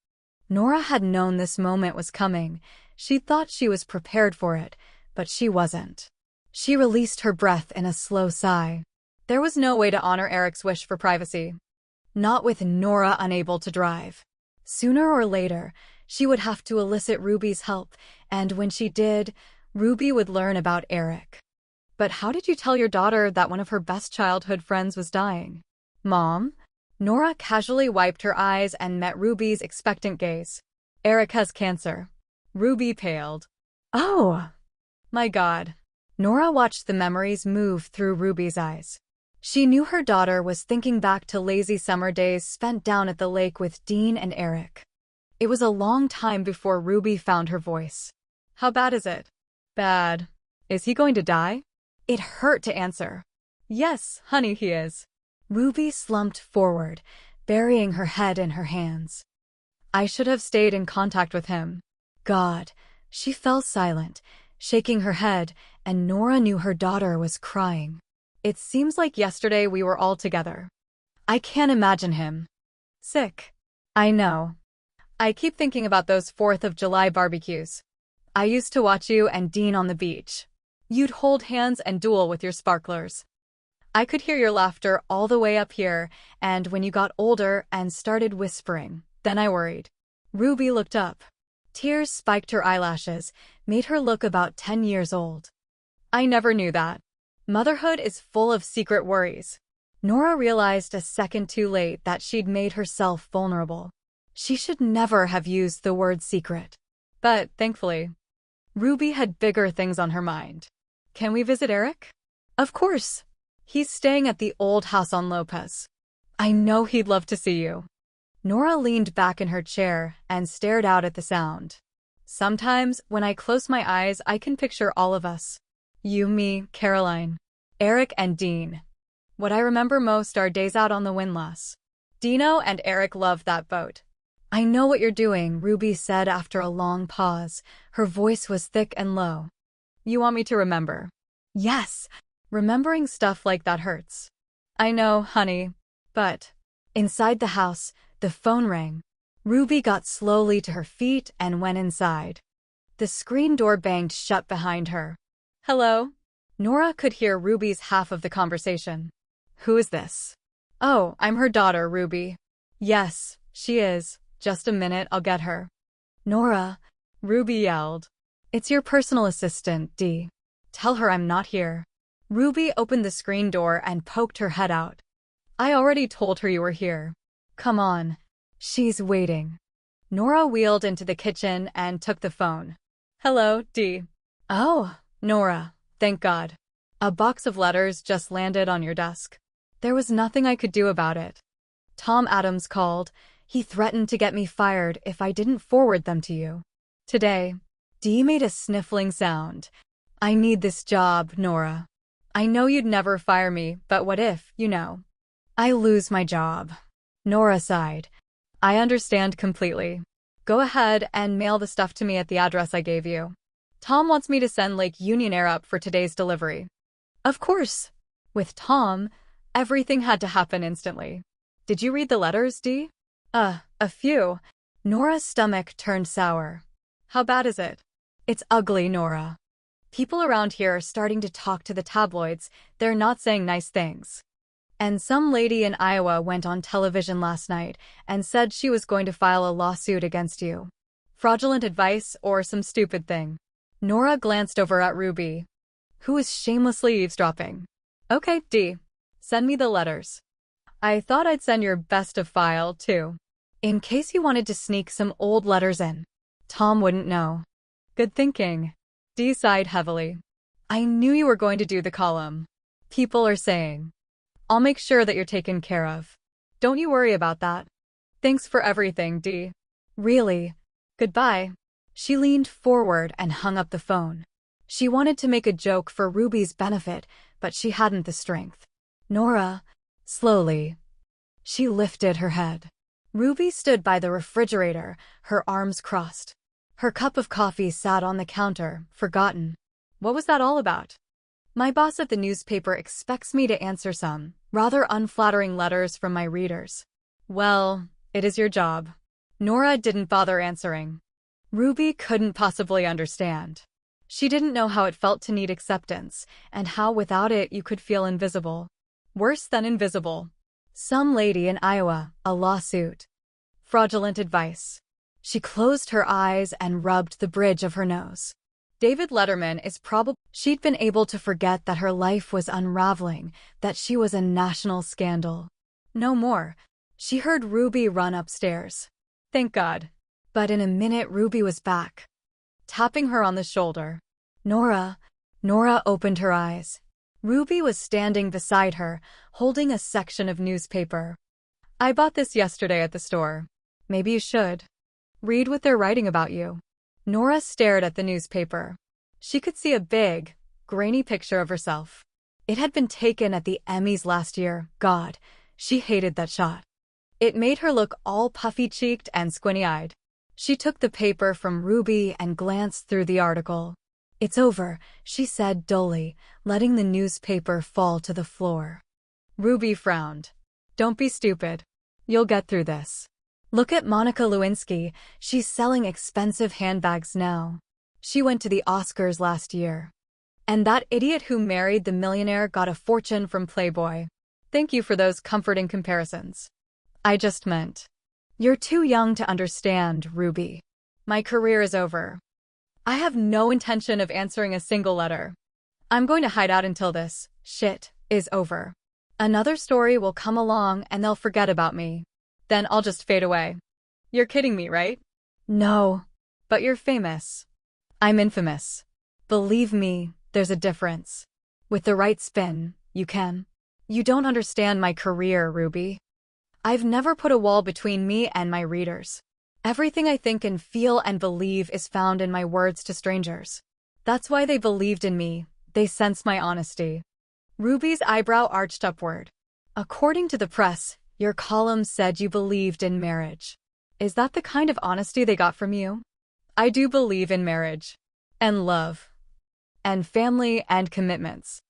Nora had known this moment was coming. She thought she was prepared for it, but she wasn't. She released her breath in a slow sigh. There was no way to honor Eric's wish for privacy. Not with Nora unable to drive. Sooner or later, she would have to elicit Ruby's help, and when she did, Ruby would learn about Eric. "But how did you tell your daughter that one of her best childhood friends was dying?" "Mom?" Nora casually wiped her eyes and met Ruby's expectant gaze. "Eric has cancer." Ruby paled. "Oh, my God." Nora watched the memories move through Ruby's eyes. She knew her daughter was thinking back to lazy summer days spent down at the lake with Dean and Eric. It was a long time before Ruby found her voice. "How bad is it?" "Bad. Is he going to die?" It hurt to answer. "Yes, honey, he is." Ruby slumped forward, burying her head in her hands. "I should have stayed in contact with him." God. She fell silent, shaking her head, and Nora knew her daughter was crying. "It seems like yesterday we were all together. I can't imagine him. Sick." "I know. I keep thinking about those 4th of July barbecues. I used to watch you and Dean on the beach. You'd hold hands and duel with your sparklers. I could hear your laughter all the way up here, and when you got older and started whispering, then I worried." Ruby looked up. Tears spiked her eyelashes, made her look about 10 years old. "I never knew that. Motherhood is full of secret worries." Nora realized a second too late that she'd made herself vulnerable. She should never have used the word secret. But, thankfully, Ruby had bigger things on her mind. "Can we visit Eric?" "Of course. He's staying at the old house on Lopez. I know he'd love to see you." Nora leaned back in her chair and stared out at the sound. "Sometimes, when I close my eyes, I can picture all of us. You, me, Caroline, Eric, and Dean. What I remember most are days out on the windlass. Dino and Eric loved that boat." "I know what you're doing," Ruby said after a long pause. Her voice was thick and low. "You want me to remember?" "Yes. Remembering stuff like that hurts." "I know, honey. But..." Inside the house, the phone rang. Ruby got slowly to her feet and went inside. The screen door banged shut behind her. "Hello?" Nora could hear Ruby's half of the conversation. "Who is this?" "Oh, I'm her daughter, Ruby." "Yes, she is. Just a minute, I'll get her." "Nora," Ruby yelled. "It's your personal assistant, Dee. Tell her I'm not here." Ruby opened the screen door and poked her head out. "I already told her you were here. Come on. She's waiting." Nora wheeled into the kitchen and took the phone. "Hello, Dee." "Oh, Nora, thank God. A box of letters just landed on your desk." There was nothing I could do about it. "Tom Adams called. He threatened to get me fired if I didn't forward them to you. Today." Dee made a sniffling sound. "I need this job, Nora. I know you'd never fire me, but what if, I lose my job?" Nora sighed. "I understand completely. Go ahead and mail the stuff to me at the address I gave you. Tom wants me to send Lake Union Air up for today's delivery." Of course. With Tom, everything had to happen instantly. "Did you read the letters, Dee?" A few." Nora's stomach turned sour. "How bad is it?" "It's ugly, Nora. People around here are starting to talk to the tabloids. They're not saying nice things. And some lady in Iowa went on television last night and said she was going to file a lawsuit against you. Fraudulent advice or some stupid thing." Nora glanced over at Ruby, who was shamelessly eavesdropping. "Okay, Dee. Send me the letters." I thought I'd send your best of file, too. In case you wanted to sneak some old letters in. Tom wouldn't know. Good thinking. Dee sighed heavily. I knew you were going to do the column. People are saying. I'll make sure that you're taken care of. Don't you worry about that. Thanks for everything, Dee. Really. Goodbye. She leaned forward and hung up the phone. She wanted to make a joke for Ruby's benefit, but she hadn't the strength. Nora, slowly. She lifted her head. Ruby stood by the refrigerator, her arms crossed. Her cup of coffee sat on the counter, forgotten. What was that all about? My boss at the newspaper expects me to answer some rather unflattering letters from my readers. Well, it is your job. Nora didn't bother answering. Ruby couldn't possibly understand. She didn't know how it felt to need acceptance, and how without it you could feel invisible. Worse than invisible. Some lady in Iowa, a lawsuit. Fraudulent advice. She closed her eyes and rubbed the bridge of her nose. David Letterman is probably... She'd been able to forget that her life was unraveling, that she was a national scandal. No more. She heard Ruby run upstairs. Thank God. But in a minute Ruby was back, tapping her on the shoulder. Nora. Nora opened her eyes. Ruby was standing beside her, holding a section of newspaper. I bought this yesterday at the store. Maybe you should. Read what they're writing about you. Nora stared at the newspaper. She could see a big, grainy picture of herself. It had been taken at the Emmys last year. God, she hated that shot. It made her look all puffy-cheeked and squinty-eyed. She took the paper from Ruby and glanced through the article. It's over, she said dully, letting the newspaper fall to the floor. Ruby frowned. Don't be stupid. You'll get through this. Look at Monica Lewinsky. She's selling expensive handbags now. She went to the Oscars last year. And that idiot who married the millionaire got a fortune from Playboy. Thank you for those comforting comparisons. I just meant. You're too young to understand, Ruby. My career is over. I have no intention of answering a single letter. I'm going to hide out until this shit is over. Another story will come along and they'll forget about me. Then I'll just fade away. You're kidding me, right? No. But you're famous. I'm infamous. Believe me, there's a difference. With the right spin, you can. You don't understand my career, Ruby. I've never put a wall between me and my readers. Everything I think and feel and believe is found in my words to strangers. That's why they believed in me. They sensed my honesty. Ruby's eyebrow arched upward. According to the press, your column said you believed in marriage. Is that the kind of honesty they got from you? I do believe in marriage. And love. And family and commitments.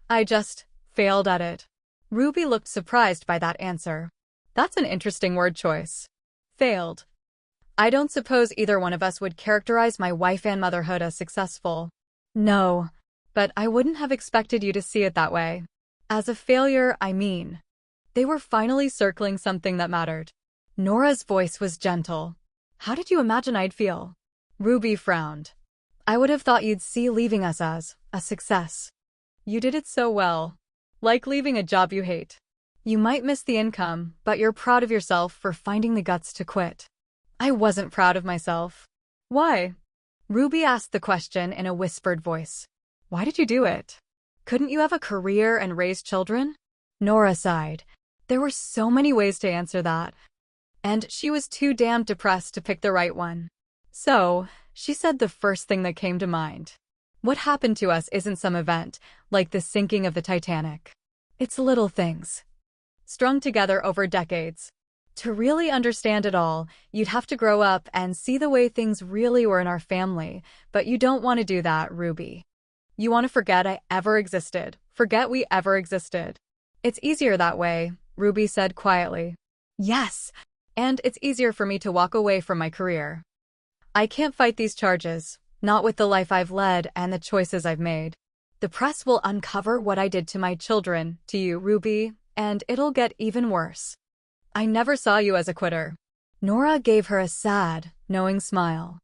I just failed at it. Ruby looked surprised by that answer. That's an interesting word choice. Failed. I don't suppose either one of us would characterize my wife and motherhood as successful. No, but I wouldn't have expected you to see it that way. As a failure, I mean. They were finally circling something that mattered. Nora's voice was gentle. How did you imagine I'd feel? Ruby frowned. I would have thought you'd see leaving us as a success. You did it so well. Like leaving a job you hate. You might miss the income, but you're proud of yourself for finding the guts to quit. I wasn't proud of myself. Why? Ruby asked the question in a whispered voice. Why did you do it? Couldn't you have a career and raise children? Nora sighed. There were so many ways to answer that. And she was too damn depressed to pick the right one. So, she said the first thing that came to mind. What happened to us isn't some event, like the sinking of the Titanic. It's little things. Strung together over decades. To really understand it all, you'd have to grow up and see the way things really were in our family, but you don't want to do that, Ruby. You want to forget I ever existed, forget we ever existed. It's easier that way, Ruby said quietly. Yes, and it's easier for me to walk away from my career. I can't fight these charges, not with the life I've led and the choices I've made. The press will uncover what I did to my children, to you, Ruby, and it'll get even worse. I never saw you as a quitter. Nora gave her a sad, knowing smile.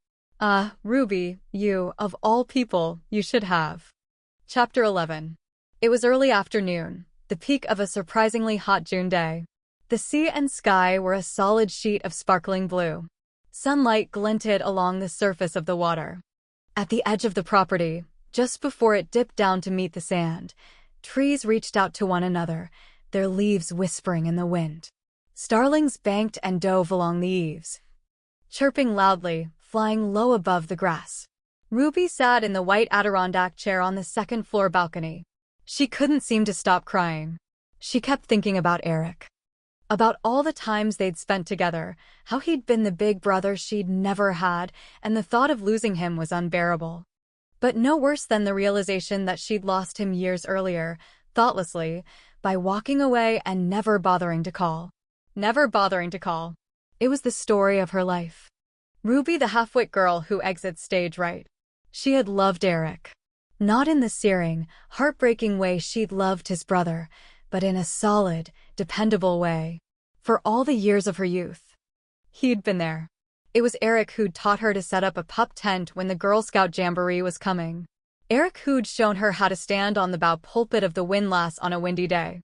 Ruby, you, of all people, you should have. Chapter 11. It was early afternoon, the peak of a surprisingly hot June day. The sea and sky were a solid sheet of sparkling blue. Sunlight glinted along the surface of the water. At the edge of the property, just before it dipped down to meet the sand, trees reached out to one another, their leaves whispering in the wind. Starlings banked and dove along the eaves, chirping loudly, flying low above the grass. Ruby sat in the white Adirondack chair on the second-floor balcony. She couldn't seem to stop crying. She kept thinking about Eric. About all the times they'd spent together, how he'd been the big brother she'd never had, and the thought of losing him was unbearable. But no worse than the realization that she'd lost him years earlier, thoughtlessly, by walking away and never bothering to call. Never bothering to call. It was the story of her life. Ruby, the half-wit girl who exits stage right. She had loved Eric. Not in the searing, heartbreaking way she'd loved his brother, but in a solid, dependable way. For all the years of her youth, he'd been there. It was Eric who'd taught her to set up a pup tent when the Girl Scout Jamboree was coming. Eric who'd shown her how to stand on the bow pulpit of the windlass on a windy day.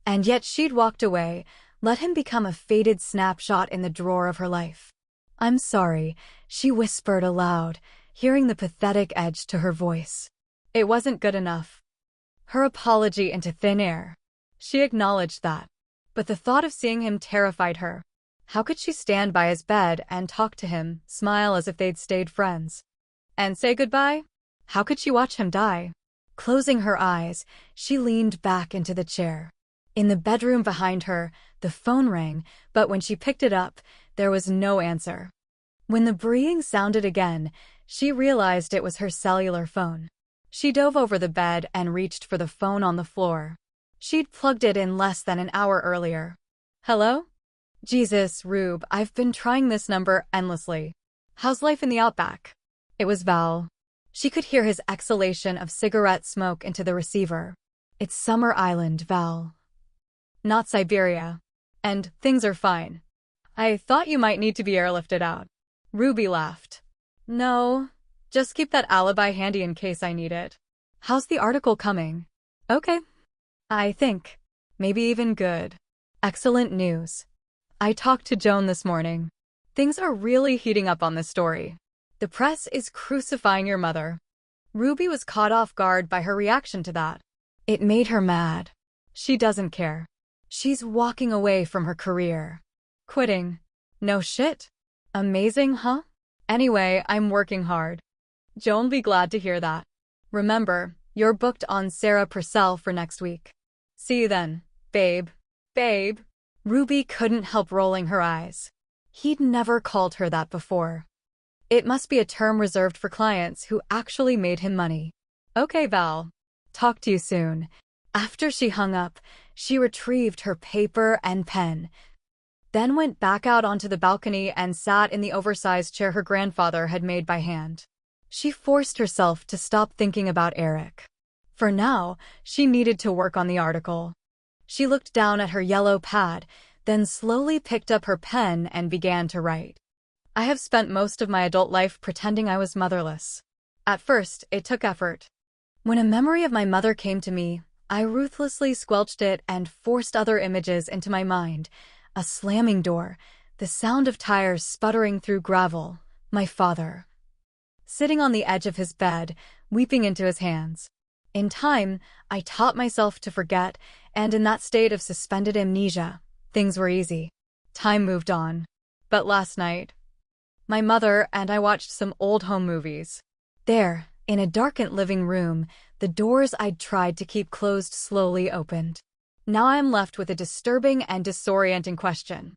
And yet she'd walked away, let him become a faded snapshot in the drawer of her life. "I'm sorry," she whispered aloud, hearing the pathetic edge to her voice. It wasn't good enough. Her apology into thin air. She acknowledged that. But the thought of seeing him terrified her. How could she stand by his bed and talk to him, smile as if they'd stayed friends? And say goodbye? How could she watch him die? Closing her eyes, she leaned back into the chair. In the bedroom behind her, the phone rang, but when she picked it up, there was no answer. When the breathing sounded again, she realized it was her cellular phone. She dove over the bed and reached for the phone on the floor. She'd plugged it in less than an hour earlier. "Hello? Jesus, Rube, I've been trying this number endlessly. How's life in the Outback?" It was Val. She could hear his exhalation of cigarette smoke into the receiver. "It's Summer Island, Val. Not Siberia. And things are fine. I thought you might need to be airlifted out." Ruby laughed. "No, just keep that alibi handy in case I need it." "How's the article coming?" "Okay. I think. Maybe even good." "Excellent news. I talked to Joan this morning. Things are really heating up on this story. The press is crucifying your mother." Ruby was caught off guard by her reaction to that. It made her mad. She doesn't care. She's walking away from her career. Quitting. No shit. Amazing, huh? Anyway, I'm working hard. Joan'll be glad to hear that. Remember, you're booked on Sarah Purcell for next week. See you then, babe. Babe. Ruby couldn't help rolling her eyes. He'd never called her that before. It must be a term reserved for clients who actually made him money. "Okay, Val. Talk to you soon." After she hung up, she retrieved her paper and pen, then went back out onto the balcony and sat in the oversized chair her grandfather had made by hand. She forced herself to stop thinking about Eric. For now, she needed to work on the article. She looked down at her yellow pad, then slowly picked up her pen and began to write. "I have spent most of my adult life pretending I was motherless. At first, it took effort. When a memory of my mother came to me, I ruthlessly squelched it and forced other images into my mind. A slamming door, the sound of tires sputtering through gravel, my father sitting on the edge of his bed, weeping into his hands. In time, I taught myself to forget, and in that state of suspended amnesia, things were easy. Time moved on. But last night, my mother and I watched some old home movies. There, in a darkened living room, the doors I'd tried to keep closed slowly opened. Now I am left with a disturbing and disorienting question.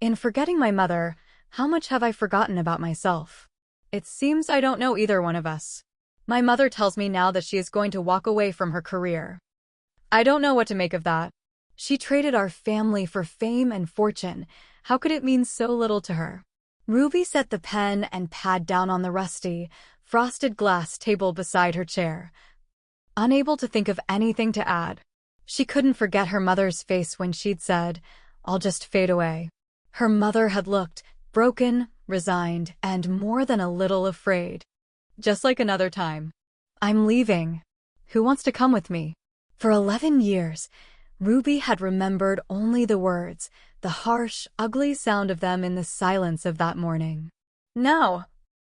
In forgetting my mother, how much have I forgotten about myself? It seems I don't know either one of us. My mother tells me now that she is going to walk away from her career. I don't know what to make of that. She traded our family for fame and fortune. How could it mean so little to her? Ruby set the pen and pad down on the rusty, frosted glass table beside her chair, unable to think of anything to add. She couldn't forget her mother's face when she'd said, "I'll just fade away." Her mother had looked broken, resigned, and more than a little afraid. Just like another time. "I'm leaving. Who wants to come with me?" For 11 years, Ruby had remembered only the words, the harsh, ugly sound of them in the silence of that morning. Now,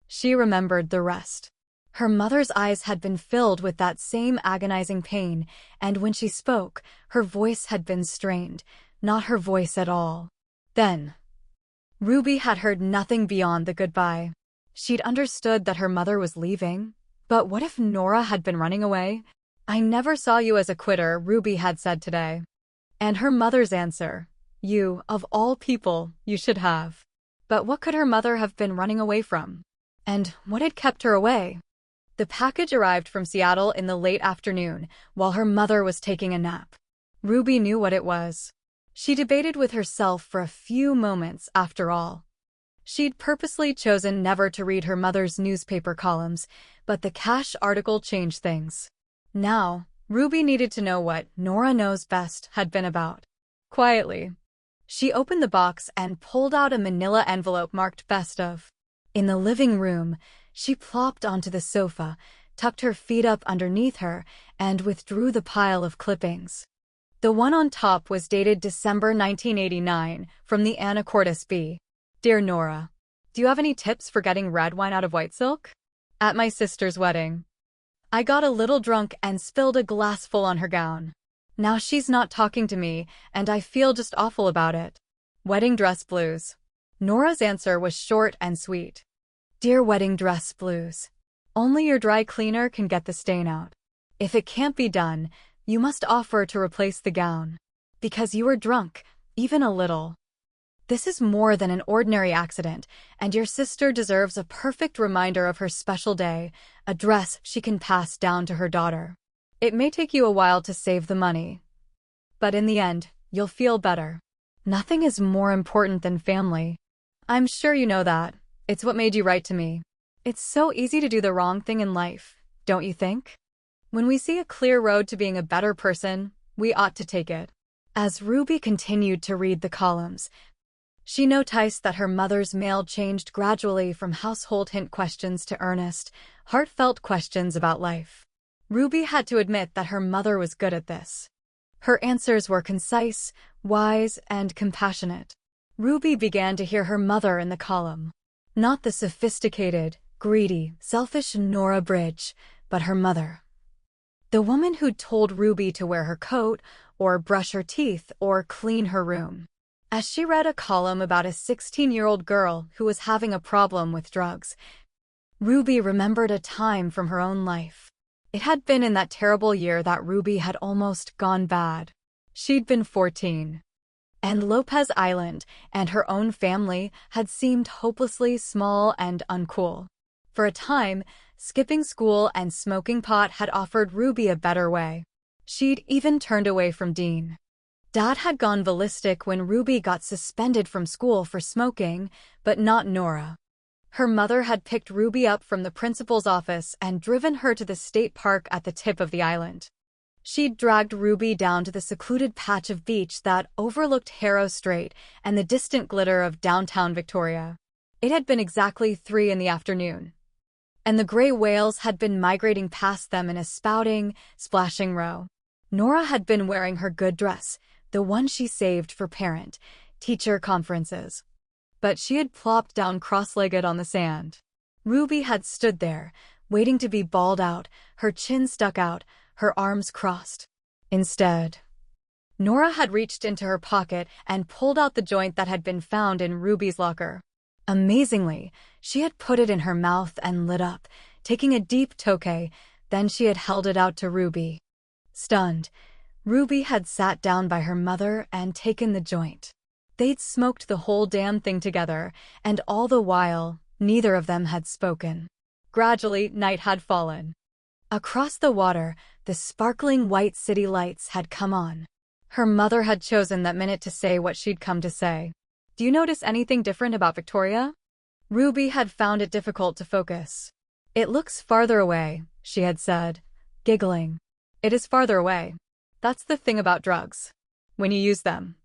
she remembered the rest. Her mother's eyes had been filled with that same agonizing pain, and when she spoke, her voice had been strained, not her voice at all. Then, Ruby had heard nothing beyond the goodbye. She'd understood that her mother was leaving. But what if Nora had been running away? "I never saw you as a quitter," Ruby had said today. And her mother's answer, "You, of all people, you should have." But what could her mother have been running away from? And what had kept her away? The package arrived from Seattle in the late afternoon, while her mother was taking a nap. Ruby knew what it was. She debated with herself for a few moments after all. She'd purposely chosen never to read her mother's newspaper columns, but the cash article changed things. Now, Ruby needed to know what Nora Knows Best had been about. Quietly, she opened the box and pulled out a manila envelope marked Best of. In the living room, she plopped onto the sofa, tucked her feet up underneath her, and withdrew the pile of clippings. The one on top was dated December 1989 from the Anacortes B. Dear Nora, do you have any tips for getting red wine out of white silk? At my sister's wedding, I got a little drunk and spilled a glassful on her gown. Now she's not talking to me, and I feel just awful about it. Wedding dress blues. Nora's answer was short and sweet. Dear wedding dress blues, only your dry cleaner can get the stain out. If it can't be done, you must offer to replace the gown. Because you were drunk, even a little. This is more than an ordinary accident, and your sister deserves a perfect reminder of her special day, a dress she can pass down to her daughter. It may take you a while to save the money, but in the end, you'll feel better. Nothing is more important than family. I'm sure you know that. It's what made you write to me. It's so easy to do the wrong thing in life, don't you think? When we see a clear road to being a better person, we ought to take it. As Ruby continued to read the columns, she noticed that her mother's mail changed gradually from household hint questions to earnest, heartfelt questions about life. Ruby had to admit that her mother was good at this. Her answers were concise, wise, and compassionate. Ruby began to hear her mother in the column. Not the sophisticated, greedy, selfish Nora Bridge, but her mother. The woman who'd told Ruby to wear her coat, or brush her teeth, or clean her room. As she read a column about a 16-year-old girl who was having a problem with drugs, Ruby remembered a time from her own life. It had been in that terrible year that Ruby had almost gone bad. She'd been 14. And Lopez Island and her own family had seemed hopelessly small and uncool. For a time, skipping school and smoking pot had offered Ruby a better way. She'd even turned away from Dean. Dad had gone ballistic when Ruby got suspended from school for smoking, but not Nora. Her mother had picked Ruby up from the principal's office and driven her to the state park at the tip of the island. She'd dragged Ruby down to the secluded patch of beach that overlooked Harrow Strait and the distant glitter of downtown Victoria. It had been exactly 3 in the afternoon, and the gray whales had been migrating past them in a spouting, splashing row. Nora had been wearing her good dress, the one she saved for parent-teacher conferences. But she had plopped down cross-legged on the sand. Ruby had stood there, waiting to be bawled out, her chin stuck out, her arms crossed. Instead, Nora had reached into her pocket and pulled out the joint that had been found in Ruby's locker. Amazingly, she had put it in her mouth and lit up, taking a deep toke, then she had held it out to Ruby. Stunned, Ruby had sat down by her mother and taken the joint. They'd smoked the whole damn thing together, and all the while, neither of them had spoken. Gradually, night had fallen. Across the water, the sparkling white city lights had come on. Her mother had chosen that minute to say what she'd come to say. Do you notice anything different about Victoria? Ruby had found it difficult to focus. It looks farther away, she had said, giggling. It is farther away. That's the thing about drugs. When you use them,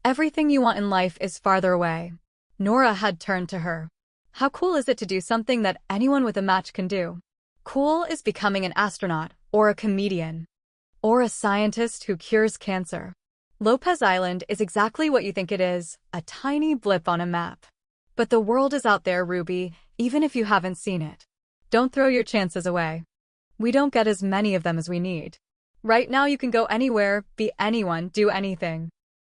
everything you want in life is farther away. Nora had turned to her. How cool is it to do something that anyone with a match can do? Cool is becoming an astronaut, or a comedian, or a scientist who cures cancer. Lopez Island is exactly what you think it is, a tiny blip on a map. But the world is out there, Ruby, even if you haven't seen it. Don't throw your chances away. We don't get as many of them as we need. Right now you can go anywhere, be anyone, do anything.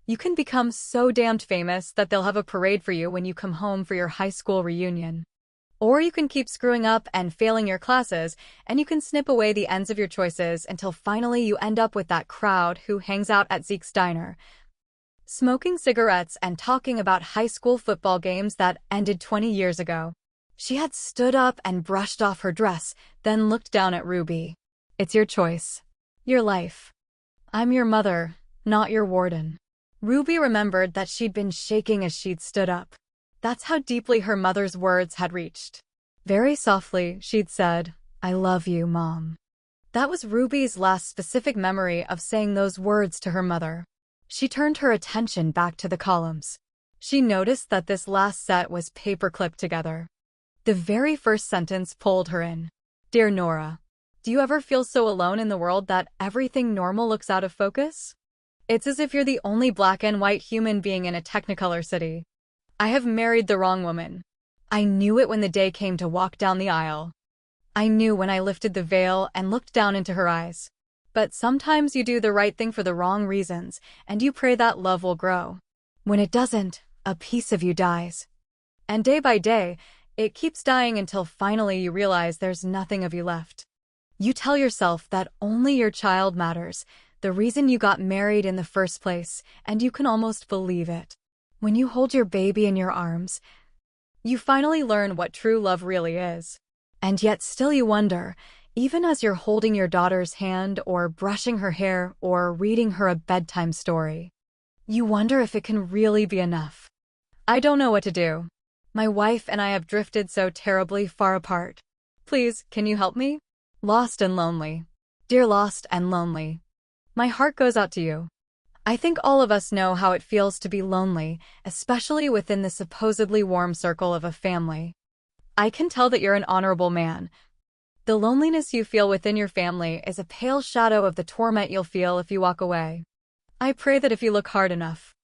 You can become so damned famous that they'll have a parade for you when you come home for your high school reunion. Or you can keep screwing up and failing your classes, and you can snip away the ends of your choices until finally you end up with that crowd who hangs out at Zeke's diner, smoking cigarettes and talking about high school football games that ended 20 years ago. She had stood up and brushed off her dress, then looked down at Ruby. It's your choice. Your life. I'm your mother, not your warden. Ruby remembered that she'd been shaking as she'd stood up. That's how deeply her mother's words had reached. Very softly, she'd said, "I love you, Mom." That was Ruby's last specific memory of saying those words to her mother. She turned her attention back to the columns. She noticed that this last set was paper-clipped together. The very first sentence pulled her in. Dear Nora, do you ever feel so alone in the world that everything normal looks out of focus? It's as if you're the only black and white human being in a Technicolor city. I have married the wrong woman. I knew it when the day came to walk down the aisle. I knew when I lifted the veil and looked down into her eyes. But sometimes you do the right thing for the wrong reasons, and you pray that love will grow. When it doesn't, a piece of you dies. And day by day, it keeps dying until finally you realize there's nothing of you left. You tell yourself that only your child matters, the reason you got married in the first place, and you can almost believe it. When you hold your baby in your arms, you finally learn what true love really is. And yet still you wonder, even as you're holding your daughter's hand or brushing her hair or reading her a bedtime story, you wonder if it can really be enough. I don't know what to do. My wife and I have drifted so terribly far apart. Please, can you help me? Lost and lonely. Dear lost and lonely. My heart goes out to you. I think all of us know how it feels to be lonely, especially within the supposedly warm circle of a family. I can tell that you're an honorable man. The loneliness you feel within your family is a pale shadow of the torment you'll feel if you walk away. I pray that if you look hard enough,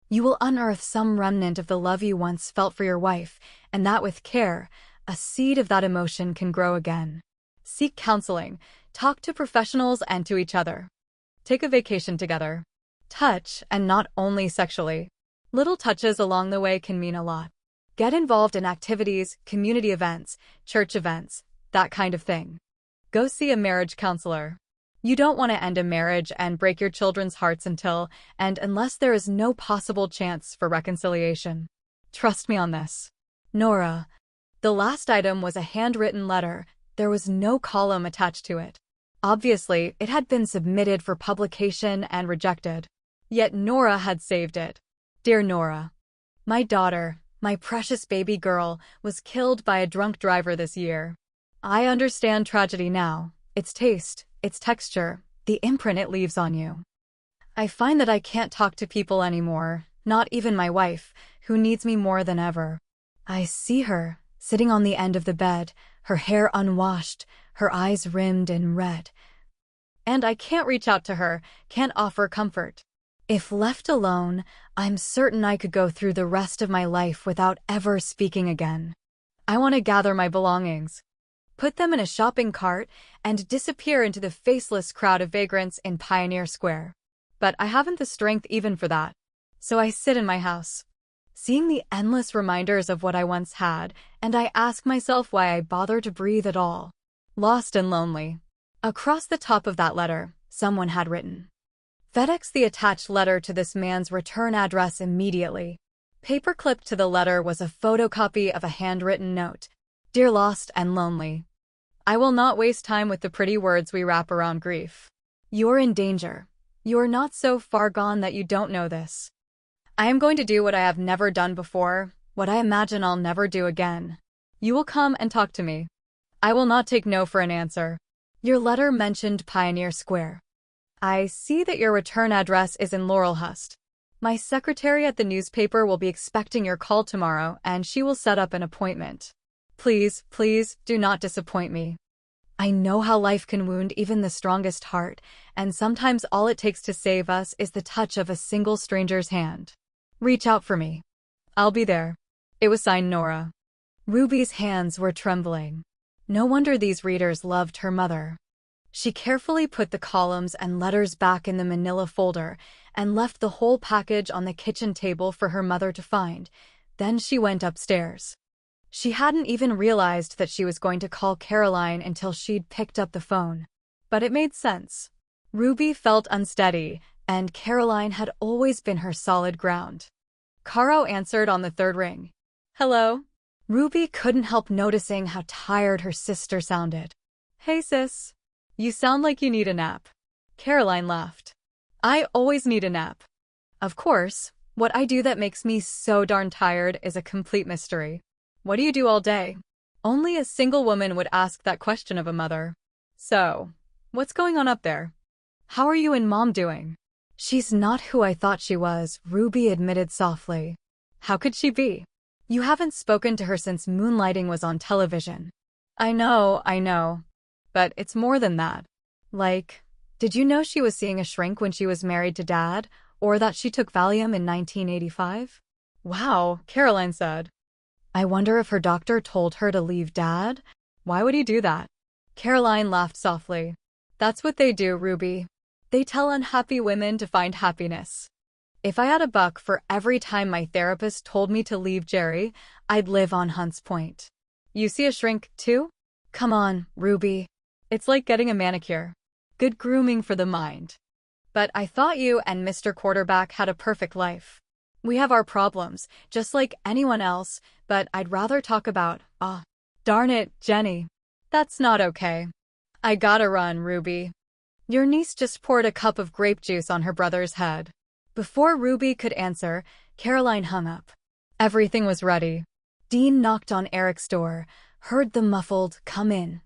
you will unearth some remnant of the love you once felt for your wife, and that with care, a seed of that emotion can grow again. Seek counseling, talk to professionals and to each other. Take a vacation together. Touch, and not only sexually. Little touches along the way can mean a lot. Get involved in activities, community events, church events, that kind of thing. Go see a marriage counselor. You don't want to end a marriage and break your children's hearts until and unless there is no possible chance for reconciliation. Trust me on this. Nora. The last item was a handwritten letter. There was no column attached to it. Obviously, it had been submitted for publication and rejected. Yet Nora had saved it. Dear Nora, my daughter, my precious baby girl, was killed by a drunk driver this year. I understand tragedy now, its taste, its texture, the imprint it leaves on you. I find that I can't talk to people anymore, not even my wife, who needs me more than ever. I see her, sitting on the end of the bed, her hair unwashed, her eyes rimmed in red. And I can't reach out to her, can't offer comfort. If left alone, I'm certain I could go through the rest of my life without ever speaking again. I want to gather my belongings, put them in a shopping cart, and disappear into the faceless crowd of vagrants in Pioneer Square. But I haven't the strength even for that. So I sit in my house, seeing the endless reminders of what I once had, and I ask myself why I bother to breathe at all. Lost and lonely. Across the top of that letter, someone had written, FedEx the attached letter to this man's return address immediately. Paper-clipped to the letter was a photocopy of a handwritten note. Dear lost and lonely. I will not waste time with the pretty words we wrap around grief. You're in danger. You're not so far gone that you don't know this. I am going to do what I have never done before, what I imagine I'll never do again. You will come and talk to me. I will not take no for an answer. Your letter mentioned Pioneer Square. I see that your return address is in Laurelhurst. My secretary at the newspaper will be expecting your call tomorrow, and she will set up an appointment. Please, please, do not disappoint me. I know how life can wound even the strongest heart, and sometimes all it takes to save us is the touch of a single stranger's hand. Reach out for me. I'll be there." It was signed Nora. Ruby's hands were trembling. No wonder these readers loved her mother. She carefully put the columns and letters back in the manila folder and left the whole package on the kitchen table for her mother to find. Then she went upstairs. She hadn't even realized that she was going to call Caroline until she'd picked up the phone. But it made sense. Ruby felt unsteady, and Caroline had always been her solid ground. Caro answered on the third ring. "Hello?" Ruby couldn't help noticing how tired her sister sounded. "Hey, sis. You sound like you need a nap." Caroline laughed. "I always need a nap. Of course, what I do that makes me so darn tired is a complete mystery. What do you do all day?" Only a single woman would ask that question of a mother. "So, what's going on up there? How are you and Mom doing?" "She's not who I thought she was," Ruby admitted softly. "How could she be? You haven't spoken to her since Moonlighting was on television." I know. But it's more than that. Like, did you know she was seeing a shrink when she was married to Dad, or that she took Valium in 1985? Wow, Caroline said. I wonder if her doctor told her to leave Dad? Why would he do that? Caroline laughed softly. That's what they do, Ruby. They tell unhappy women to find happiness. If I had $1 for every time my therapist told me to leave Jerry, I'd live on Hunts Point. You see a shrink, too? Come on, Ruby. It's like getting a manicure. Good grooming for the mind. But I thought you and Mr. Quarterback had a perfect life. We have our problems, just like anyone else, but I'd rather talk about, darn it, Jenny. That's not okay. I gotta run, Ruby. Your niece just poured a cup of grape juice on her brother's head. Before Ruby could answer, Caroline hung up. Everything was ready. Dean knocked on Eric's door, heard the muffled "come in,"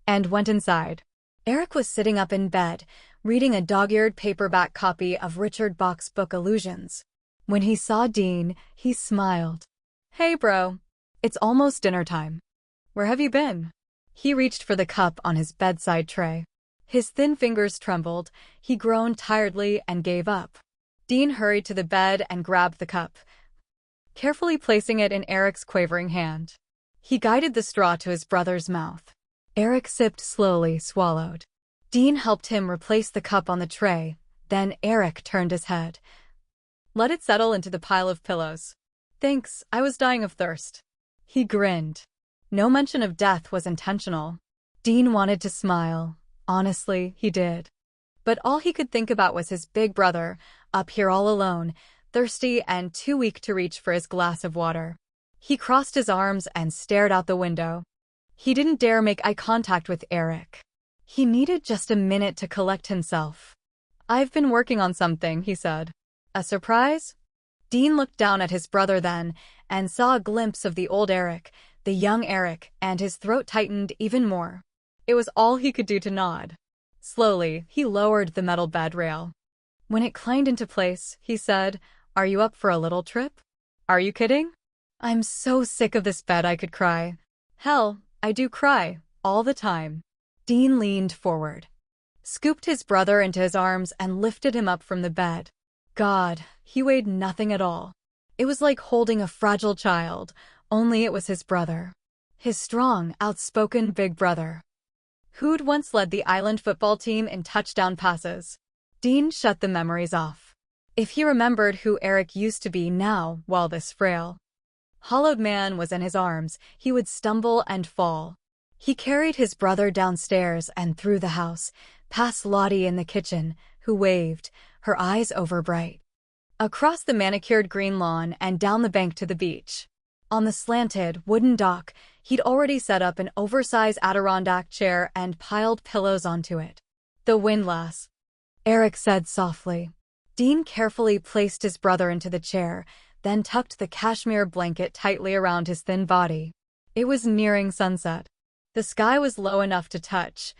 and went inside. Eric was sitting up in bed, reading a dog-eared paperback copy of Richard Bach's book Illusions. When he saw Dean, he smiled. Hey, bro. It's almost dinner time. Where have you been? He reached for the cup on his bedside tray. His thin fingers trembled, he groaned tiredly and gave up. Dean hurried to the bed and grabbed the cup, carefully placing it in Eric's quavering hand. He guided the straw to his brother's mouth. Eric sipped slowly, swallowed. Dean helped him replace the cup on the tray, then Eric turned his head. Let it settle into the pile of pillows. Thanks, I was dying of thirst. He grinned. No mention of death was intentional. Dean wanted to smile. Honestly, he did. But all he could think about was his big brother, up here all alone, thirsty and too weak to reach for his glass of water. He crossed his arms and stared out the window. He didn't dare make eye contact with Eric. He needed just a minute to collect himself. I've been working on something, he said. A surprise? Dean looked down at his brother then, and saw a glimpse of the old Eric, the young Eric, and his throat tightened even more. It was all he could do to nod. Slowly, he lowered the metal bed rail. When it clanged into place, he said, Are you up for a little trip? Are you kidding? I'm so sick of this bed I could cry. Hell, I do cry, all the time. Dean leaned forward, scooped his brother into his arms and lifted him up from the bed. God, he weighed nothing at all. It was like holding a fragile child, only it was his brother. His strong, outspoken big brother, who'd once led the island football team in touchdown passes. Dean shut the memories off. If he remembered who Eric used to be now, while this frail, hollowed man was in his arms, he would stumble and fall. He carried his brother downstairs and through the house, past Lottie in the kitchen, who waved, her eyes overbright, across the manicured green lawn and down the bank to the beach. On the slanted, wooden dock, he'd already set up an oversized Adirondack chair and piled pillows onto it. The windlass, Eric said softly. Dean carefully placed his brother into the chair, then tucked the cashmere blanket tightly around his thin body. It was nearing sunset. The sky was low enough to touch.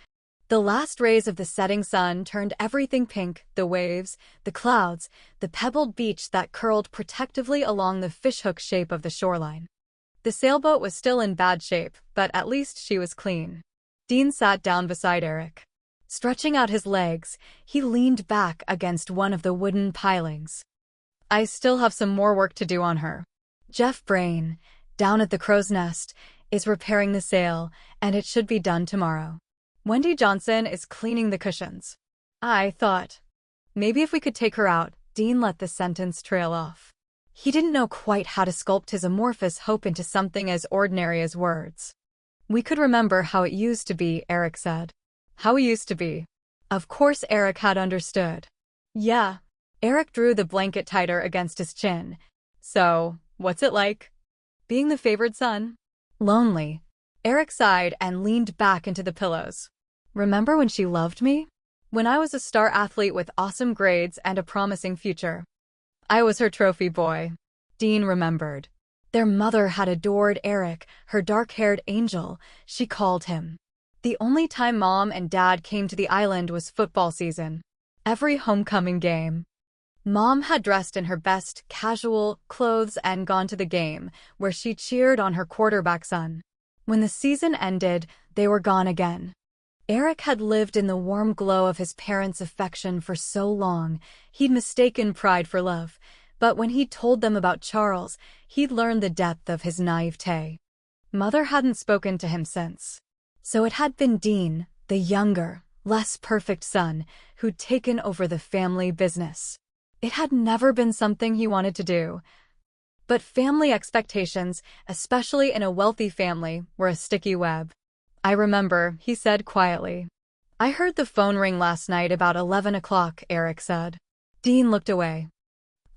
The last rays of the setting sun turned everything pink, the waves, the clouds, the pebbled beach that curled protectively along the fishhook shape of the shoreline. The sailboat was still in bad shape, but at least she was clean. Dean sat down beside Eric. Stretching out his legs, he leaned back against one of the wooden pilings. I still have some more work to do on her. Jeff Brain, down at the Crow's Nest, is repairing the sail, and it should be done tomorrow. Wendy Johnson is cleaning the cushions. I thought, maybe if we could take her out. Dean let the sentence trail off. He didn't know quite how to sculpt his amorphous hope into something as ordinary as words. We could remember how it used to be, Eric said. How it used to be. Of course Eric had understood. Yeah. Eric drew the blanket tighter against his chin. So, what's it like? Being the favored son? Lonely. Eric sighed and leaned back into the pillows. Remember when she loved me? When I was a star athlete with awesome grades and a promising future. I was her trophy boy. Dean remembered. Their mother had adored Eric, her dark-haired angel, she called him. The only time Mom and Dad came to the island was football season. Every homecoming game. Mom had dressed in her best casual clothes and gone to the game, where she cheered on her quarterback son. When the season ended, they were gone again. Eric had lived in the warm glow of his parents' affection for so long, he'd mistaken pride for love. But when he told them about Charles, he'd learned the depth of his naivete. Mother hadn't spoken to him since. So it had been Dean, the younger, less perfect son, who'd taken over the family business. It had never been something he wanted to do. But family expectations, especially in a wealthy family, were a sticky web. I remember, he said quietly. I heard the phone ring last night about 11 o'clock, Eric said. Dean looked away.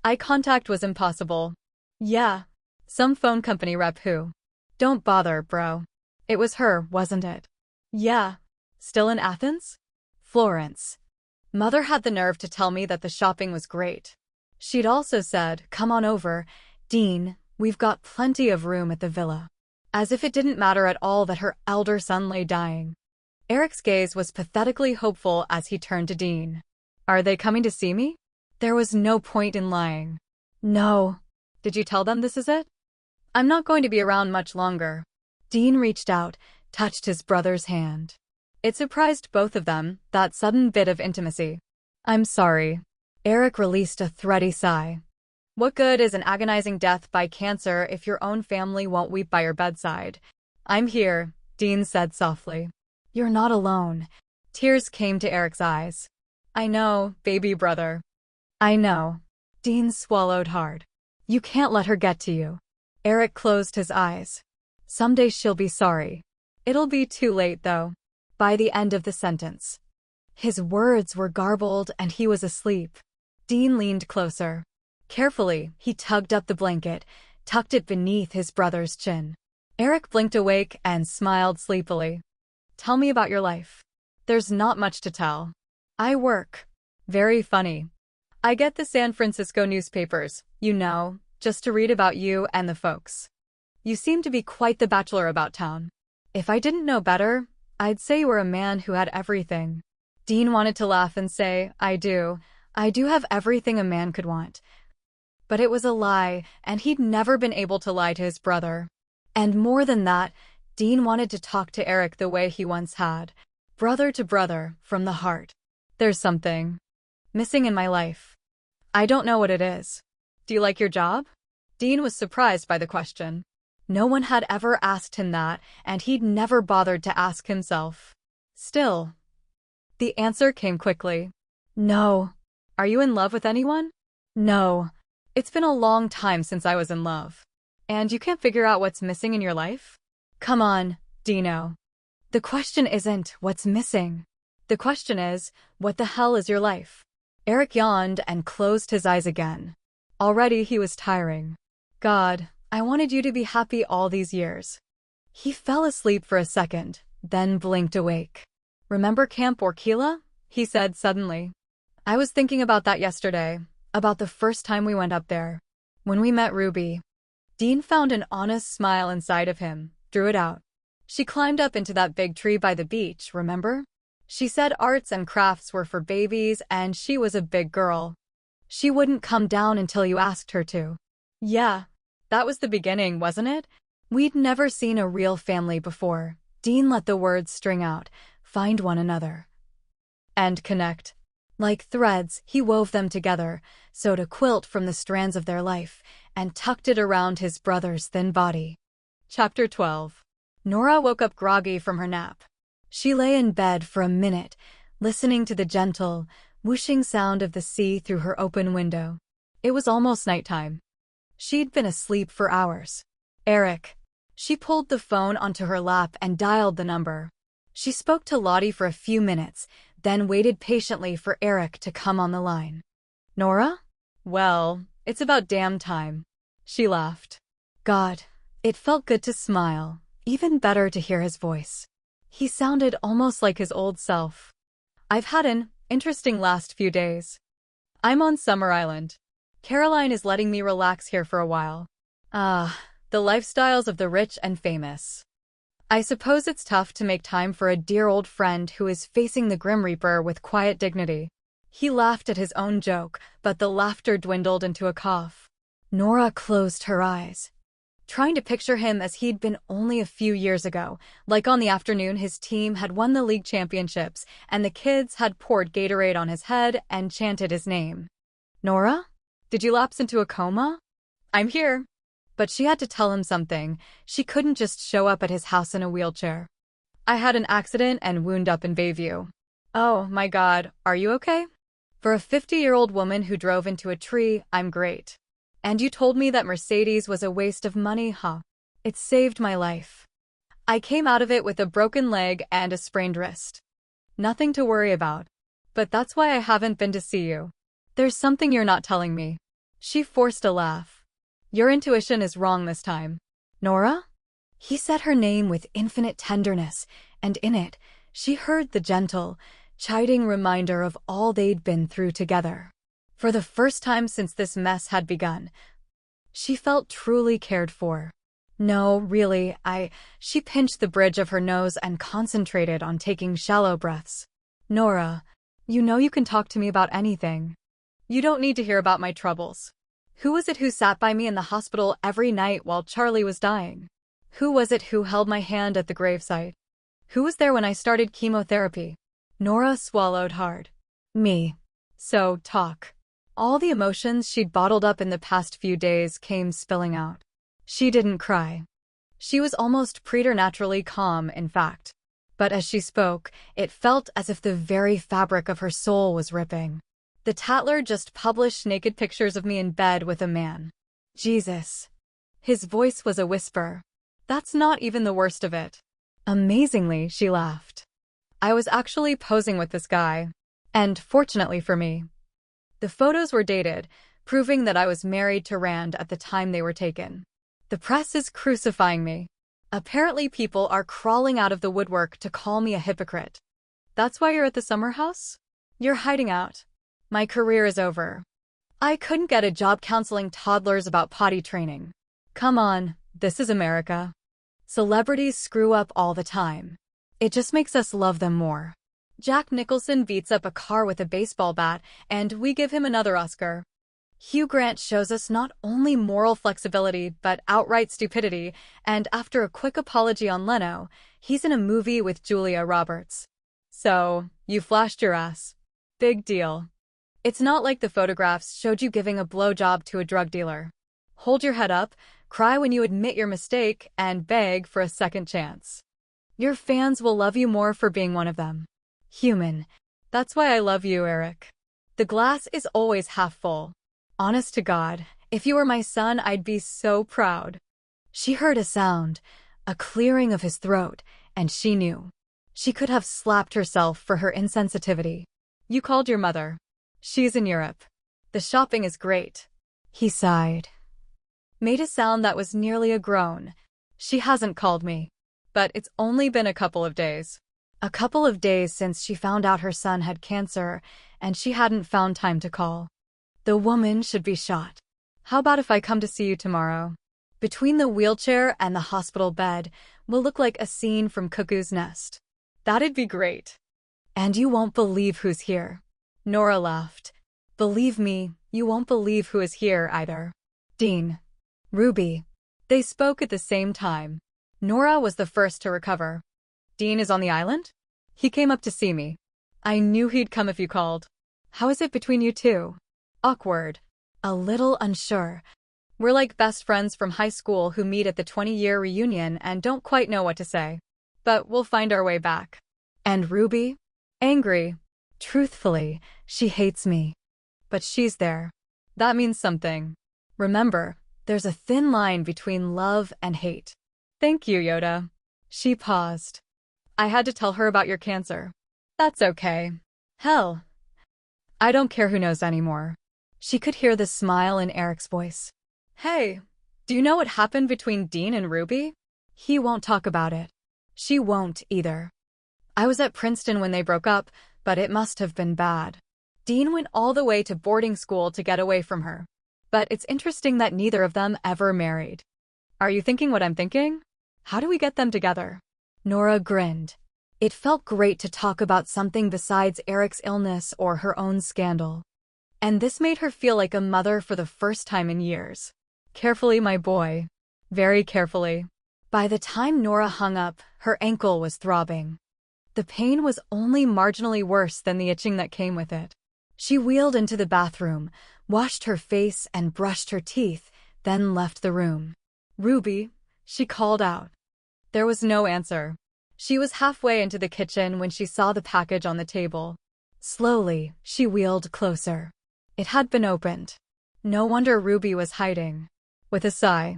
Eye contact was impossible. Yeah. Some phone company rep who. Don't bother, bro. It was her, wasn't it? Yeah. Still in Athens? Florence. Mother had the nerve to tell me that the shopping was great. She'd also said, come on over, Dean, we've got plenty of room at the villa. As if it didn't matter at all that her elder son lay dying. Eric's gaze was pathetically hopeful as he turned to Dean. Are they coming to see me? There was no point in lying. No. Did you tell them this is it? I'm not going to be around much longer. Dean reached out, touched his brother's hand. It surprised both of them, that sudden bit of intimacy. I'm sorry. Eric released a thready sigh. What good is an agonizing death by cancer if your own family won't weep by your bedside? I'm here, Dean said softly. You're not alone. Tears came to Eric's eyes. I know, baby brother. I know. Dean swallowed hard. You can't let her get to you. Eric closed his eyes. Someday she'll be sorry. It'll be too late, though. By the end of the sentence. His words were garbled and he was asleep. Dean leaned closer. Carefully, he tugged up the blanket, tucked it beneath his brother's chin. Eric blinked awake and smiled sleepily. Tell me about your life. There's not much to tell. I work. Very funny. I get the San Francisco newspapers, you know, just to read about you and the folks. You seem to be quite the bachelor about town. If I didn't know better, I'd say you were a man who had everything. Dean wanted to laugh and say, I do have everything a man could want. But it was a lie, and he'd never been able to lie to his brother. And more than that, Dean wanted to talk to Eric the way he once had. Brother to brother, from the heart. There's something missing in my life. I don't know what it is. Do you like your job? Dean was surprised by the question. No one had ever asked him that, and he'd never bothered to ask himself. Still, the answer came quickly. No. Are you in love with anyone? No. It's been a long time since I was in love. And you can't figure out what's missing in your life? Come on, Dino. The question isn't what's missing. The question is, what the hell is your life? Eric yawned and closed his eyes again. Already he was tiring. God, I wanted you to be happy all these years. He fell asleep for a second, then blinked awake. Remember Camp Orkila? He said suddenly. I was thinking about that yesterday, about the first time we went up there. When we met Ruby. Dean found an honest smile inside of him, drew it out. She climbed up into that big tree by the beach, remember? She said arts and crafts were for babies and she was a big girl. She wouldn't come down until you asked her to. Yeah, that was the beginning, wasn't it? We'd never seen a real family before, Dean let the words string out, find one another. And connect. Like threads, he wove them together, sewed a quilt from the strands of their life, and tucked it around his brother's thin body. Chapter 12. Nora woke up groggy from her nap. She lay in bed for a minute, listening to the gentle, whooshing sound of the sea through her open window. It was almost nighttime. She'd been asleep for hours. Eric. She pulled the phone onto her lap and dialed the number. She spoke to Lottie for a few minutes, then waited patiently for Eric to come on the line. Nora? Well, it's about damn time. She laughed. God, it felt good to smile, even better to hear his voice. He sounded almost like his old self. I've had an interesting last few days. I'm on Summer Island. Caroline is letting me relax here for a while. The lifestyles of the rich and famous. I suppose it's tough to make time for a dear old friend who is facing the Grim Reaper with quiet dignity. He laughed at his own joke, but the laughter dwindled into a cough. Nora closed her eyes, trying to picture him as he'd been only a few years ago, like on the afternoon his team had won the league championships and the kids had poured Gatorade on his head and chanted his name. Nora? Did you lapse into a coma? I'm here. But she had to tell him something. She couldn't just show up at his house in a wheelchair. I had an accident and wound up in Bayview. Oh my God, are you okay? For a 50-year-old woman who drove into a tree, I'm great. And you told me that Mercedes was a waste of money, huh? It saved my life. I came out of it with a broken leg and a sprained wrist. Nothing to worry about. But that's why I haven't been to see you. There's something you're not telling me. She forced a laugh. Your intuition is wrong this time. Nora? He said her name with infinite tenderness, and in it, she heard the gentle, chiding reminder of all they'd been through together. For the first time since this mess had begun, she felt truly cared for. No, really, She pinched the bridge of her nose and concentrated on taking shallow breaths. Nora, you know you can talk to me about anything. You don't need to hear about my troubles. Who was it who sat by me in the hospital every night while Charlie was dying? Who was it who held my hand at the gravesite? Who was there when I started chemotherapy? Nora swallowed hard. Me. So, talk. All the emotions she'd bottled up in the past few days came spilling out. She didn't cry. She was almost preternaturally calm, in fact. But as she spoke, it felt as if the very fabric of her soul was ripping. The Tatler just published naked pictures of me in bed with a man. Jesus. His voice was a whisper. That's not even the worst of it. Amazingly, she laughed. I was actually posing with this guy. And fortunately for me, the photos were dated, proving that I was married to Rand at the time they were taken. The press is crucifying me. Apparently people are crawling out of the woodwork to call me a hypocrite. That's why you're at the summer house? You're hiding out. My career is over. I couldn't get a job counseling toddlers about potty training. Come on, this is America. Celebrities screw up all the time. It just makes us love them more. Jack Nicholson beats up a car with a baseball bat, and we give him another Oscar. Hugh Grant shows us not only moral flexibility but outright stupidity, and after a quick apology on Leno, he's in a movie with Julia Roberts. So, you flashed your ass. Big deal. It's not like the photographs showed you giving a blowjob to a drug dealer. Hold your head up, cry when you admit your mistake, and beg for a second chance. Your fans will love you more for being one of them. Human. That's why I love you, Eric. The glass is always half full. Honest to God, if you were my son, I'd be so proud. She heard a sound, a clearing of his throat, and she knew. She could have slapped herself for her insensitivity. You called your mother. She's in Europe. The shopping is great. He sighed. Made a sound that was nearly a groan. She hasn't called me. But it's only been a couple of days. A couple of days since she found out her son had cancer, and she hadn't found time to call. The woman should be shot. How about if I come to see you tomorrow? Between the wheelchair and the hospital bed, we'll look like a scene from Cuckoo's Nest. That'd be great. And you won't believe who's here. Nora laughed. Believe me, you won't believe who is here either. Dean. Ruby. They spoke at the same time. Nora was the first to recover. Dean is on the island? He came up to see me. I knew he'd come if you called. How is it between you two? Awkward. A little unsure. We're like best friends from high school who meet at the 20-year reunion and don't quite know what to say. But we'll find our way back. And Ruby? Angry. Truthfully, she hates me. But she's there. That means something. Remember, there's a thin line between love and hate. Thank you, Yoda. She paused. I had to tell her about your cancer. That's okay. Hell, I don't care who knows anymore. She could hear the smile in Eric's voice. Hey, do you know what happened between Dean and Ruby? He won't talk about it. She won't either. I was at Princeton when they broke up, but it must have been bad. Dean went all the way to boarding school to get away from her. But it's interesting that neither of them ever married. Are you thinking what I'm thinking? How do we get them together? Nora grinned. It felt great to talk about something besides Eric's illness or her own scandal. And this made her feel like a mother for the first time in years. Carefully, my boy. Very carefully. By the time Nora hung up, her ankle was throbbing. The pain was only marginally worse than the itching that came with it. She wheeled into the bathroom, washed her face and brushed her teeth, then left the room. Ruby, she called out. There was no answer. She was halfway into the kitchen when she saw the package on the table. Slowly, she wheeled closer. It had been opened. No wonder Ruby was hiding. With a sigh,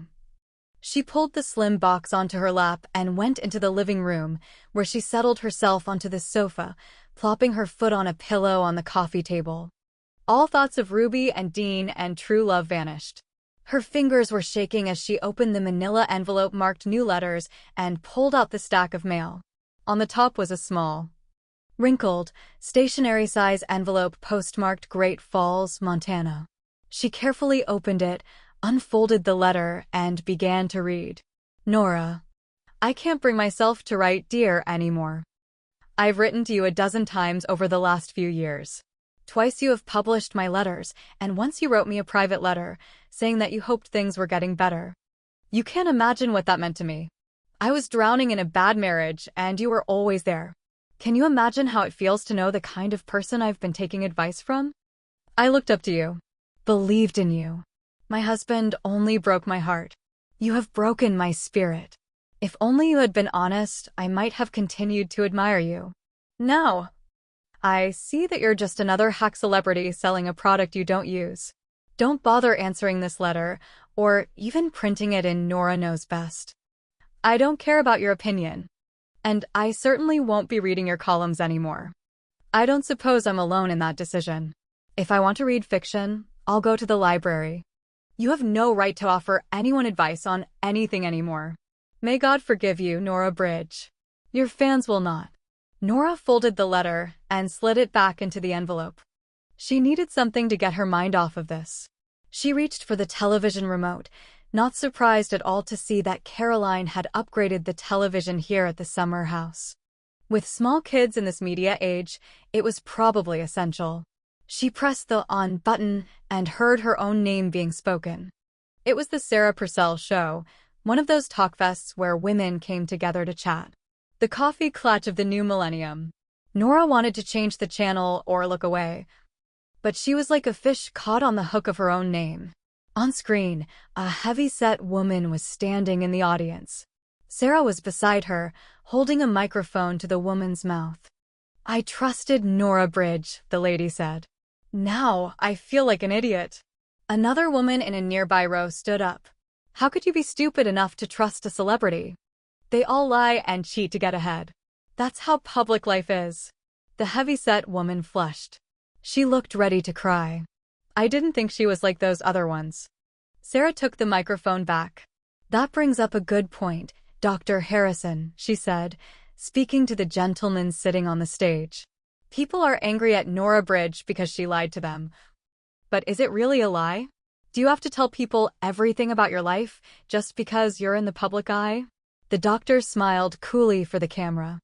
she pulled the slim box onto her lap and went into the living room, where she settled herself onto the sofa, plopping her foot on a pillow on the coffee table. All thoughts of Ruby and Dean and true love vanished. Her fingers were shaking as she opened the manila envelope marked new letters and pulled out the stack of mail. On the top was a small, wrinkled, stationery-size envelope postmarked Great Falls, Montana. She carefully opened it, unfolded the letter, and began to read. Nora, I can't bring myself to write dear anymore. I've written to you a dozen times over the last few years. Twice you have published my letters, and once you wrote me a private letter, saying that you hoped things were getting better. You can't imagine what that meant to me. I was drowning in a bad marriage, and you were always there. Can you imagine how it feels to know the kind of person I've been taking advice from? I looked up to you, believed in you. My husband only broke my heart. You have broken my spirit. If only you had been honest, I might have continued to admire you. Now, I see that you're just another hack celebrity selling a product you don't use. Don't bother answering this letter, or even printing it in Nora Knows Best. I don't care about your opinion. And I certainly won't be reading your columns anymore. I don't suppose I'm alone in that decision. If I want to read fiction, I'll go to the library. You have no right to offer anyone advice on anything anymore. May God forgive you, Nora Bridge. Your fans will not. Nora folded the letter and slid it back into the envelope. She needed something to get her mind off of this. She reached for the television remote, not surprised at all to see that Caroline had upgraded the television here at the summer house. With small kids in this media age, it was probably essential. She pressed the on button and heard her own name being spoken. It was the Sarah Purcell Show, one of those talkfests where women came together to chat. The coffee clutch of the new millennium. Nora wanted to change the channel or look away, but she was like a fish caught on the hook of her own name. On screen, a heavy-set woman was standing in the audience. Sarah was beside her, holding a microphone to the woman's mouth. I trusted Nora Bridge, the lady said. Now I feel like an idiot. Another woman in a nearby row stood up. How could you be stupid enough to trust a celebrity? They all lie and cheat to get ahead. That's how public life is. The heavy-set woman flushed. She looked ready to cry. I didn't think she was like those other ones. Sarah took the microphone back. That brings up a good point, Dr. Harrison, she said, speaking to the gentleman sitting on the stage. People are angry at Nora Bridge because she lied to them. But is it really a lie? Do you have to tell people everything about your life just because you're in the public eye? The doctor smiled coolly for the camera.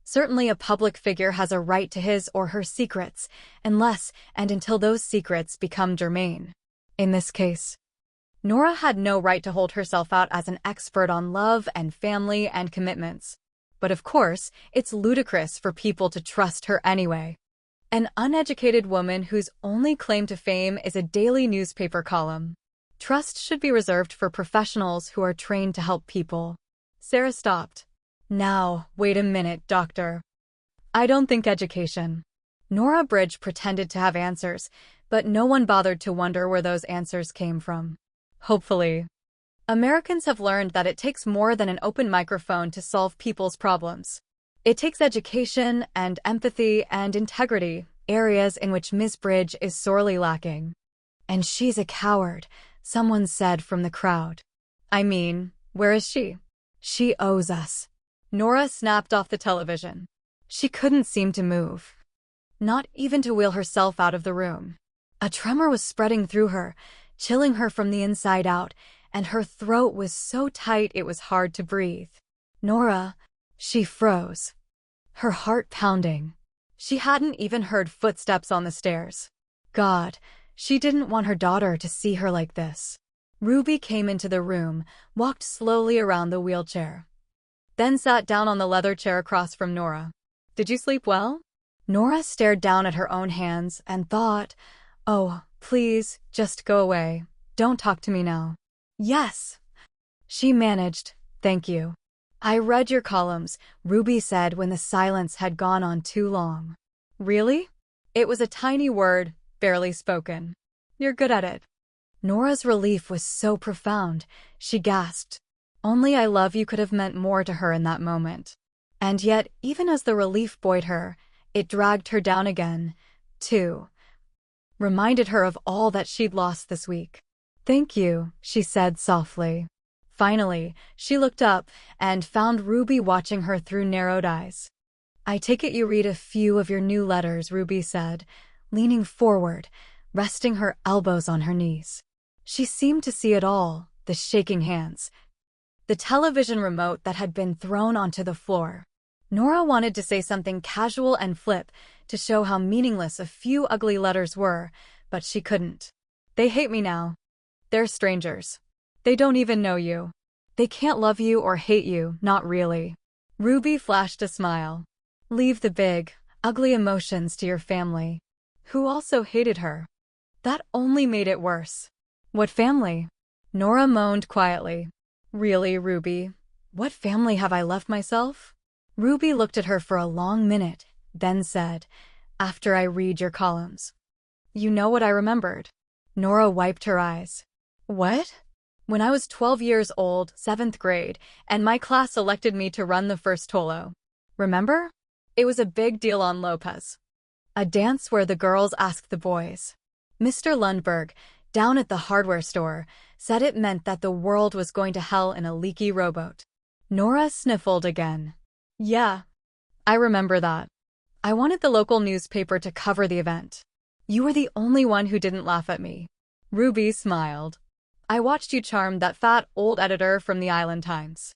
Certainly a public figure has a right to his or her secrets, unless and until those secrets become germane. In this case, Nora had no right to hold herself out as an expert on love and family and commitments. But of course, it's ludicrous for people to trust her anyway. An uneducated woman whose only claim to fame is a daily newspaper column. Trust should be reserved for professionals who are trained to help people. Sarah stopped. Now, wait a minute, doctor. I don't think education. Nora Bridge pretended to have answers, but no one bothered to wonder where those answers came from. Hopefully. Americans have learned that it takes more than an open microphone to solve people's problems. It takes education and empathy and integrity, areas in which Ms. Bridge is sorely lacking. And she's a coward, someone said from the crowd. I mean, where is she? She owes us. Nora snapped off the television. She couldn't seem to move. Not even to wheel herself out of the room. A tremor was spreading through her, chilling her from the inside out, and her throat was so tight it was hard to breathe. Nora, she froze. Her heart pounding. She hadn't even heard footsteps on the stairs. God, she didn't want her daughter to see her like this. Ruby came into the room, walked slowly around the wheelchair. Then sat down on the leather chair across from Nora. Did you sleep well? Nora stared down at her own hands and thought, oh, please, just go away. Don't talk to me now. Yes. She managed, thank you. I read your columns, Ruby said when the silence had gone on too long. Really? It was a tiny word, barely spoken. You're good at it. Nora's relief was so profound, she gasped. Only I love you could have meant more to her in that moment. And yet, even as the relief buoyed her, it dragged her down again, too. Reminded her of all that she'd lost this week. Thank you, she said softly. Finally, she looked up and found Ruby watching her through narrowed eyes. I take it you read a few of your new letters, Ruby said, leaning forward, resting her elbows on her knees. She seemed to see it all, the shaking hands, the television remote that had been thrown onto the floor. Nora wanted to say something casual and flip to show how meaningless a few ugly letters were, but she couldn't. They hate me now. They're strangers. They don't even know you. They can't love you or hate you, not really. Ruby flashed a smile. Leave the big, ugly emotions to your family, who also hated her. That only made it worse. What family? Nora moaned quietly. Really, Ruby? What family have I left myself? Ruby looked at her for a long minute, then said, after I read your columns. You know what I remembered? Nora wiped her eyes. What? When I was 12 years old, 7th grade, and my class elected me to run the first Tolo. Remember? It was a big deal on Lopez. A dance where the girls asked the boys. Mr. Lundberg, down at the hardware store, said it meant that the world was going to hell in a leaky rowboat. Nora sniffled again. Yeah, I remember that. I wanted the local newspaper to cover the event. You were the only one who didn't laugh at me. Ruby smiled. I watched you charm that fat old editor from the Island Times.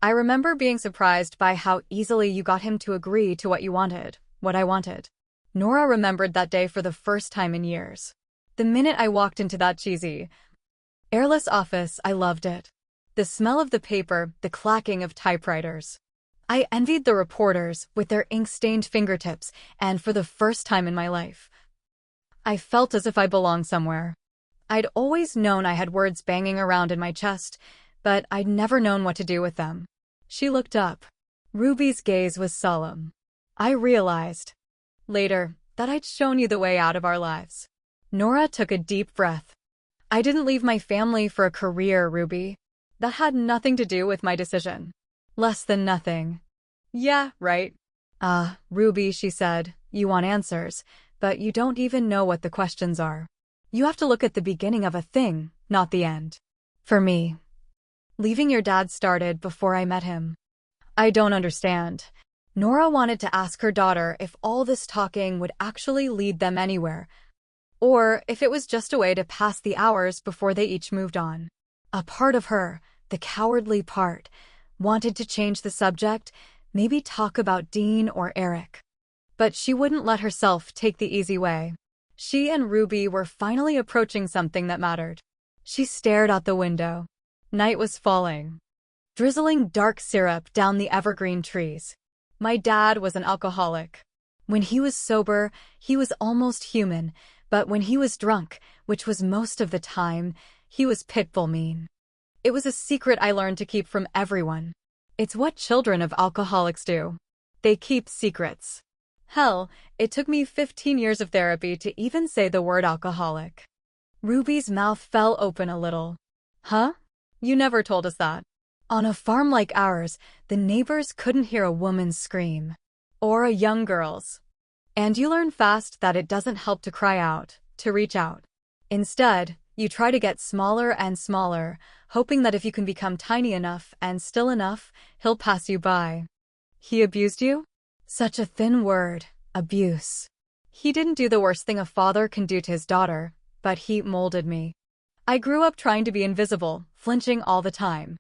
I remember being surprised by how easily you got him to agree to what you wanted, what I wanted. Nora remembered that day for the first time in years. The minute I walked into that cheesy, airless office, I loved it. The smell of the paper, the clacking of typewriters. I envied the reporters with their ink-stained fingertips, and for the first time in my life, I felt as if I belonged somewhere. I'd always known I had words banging around in my chest, but I'd never known what to do with them. She looked up. Ruby's gaze was solemn. I realized, later, that I'd shown you the way out of our lives. Nora took a deep breath. I didn't leave my family for a career, Ruby. That had nothing to do with my decision. Less than nothing. Yeah, right. Ruby, she said, you want answers, but you don't even know what the questions are. You have to look at the beginning of a thing, not the end. For me, leaving your dad started before I met him. I don't understand. Nora wanted to ask her daughter if all this talking would actually lead them anywhere, or if it was just a way to pass the hours before they each moved on. A part of her, the cowardly part, wanted to change the subject, maybe talk about Dean or Eric. But she wouldn't let herself take the easy way. She and Ruby were finally approaching something that mattered. She stared out the window. Night was falling. drizzling dark syrup down the evergreen trees. My dad was an alcoholic. When he was sober, he was almost human, but when he was drunk, which was most of the time, he was pitbull mean. It was a secret I learned to keep from everyone. It's what children of alcoholics do. They keep secrets. Hell, it took me 15 years of therapy to even say the word alcoholic. Ruby's mouth fell open a little. Huh? You never told us that. On a farm like ours, the neighbors couldn't hear a woman scream. Or a young girl's. And you learn fast that it doesn't help to cry out, to reach out. Instead, you try to get smaller and smaller, hoping that if you can become tiny enough and still enough, he'll pass you by. He abused you? Such a thin word, abuse. He didn't do the worst thing a father can do to his daughter, but he molded me. I grew up trying to be invisible, flinching all the time.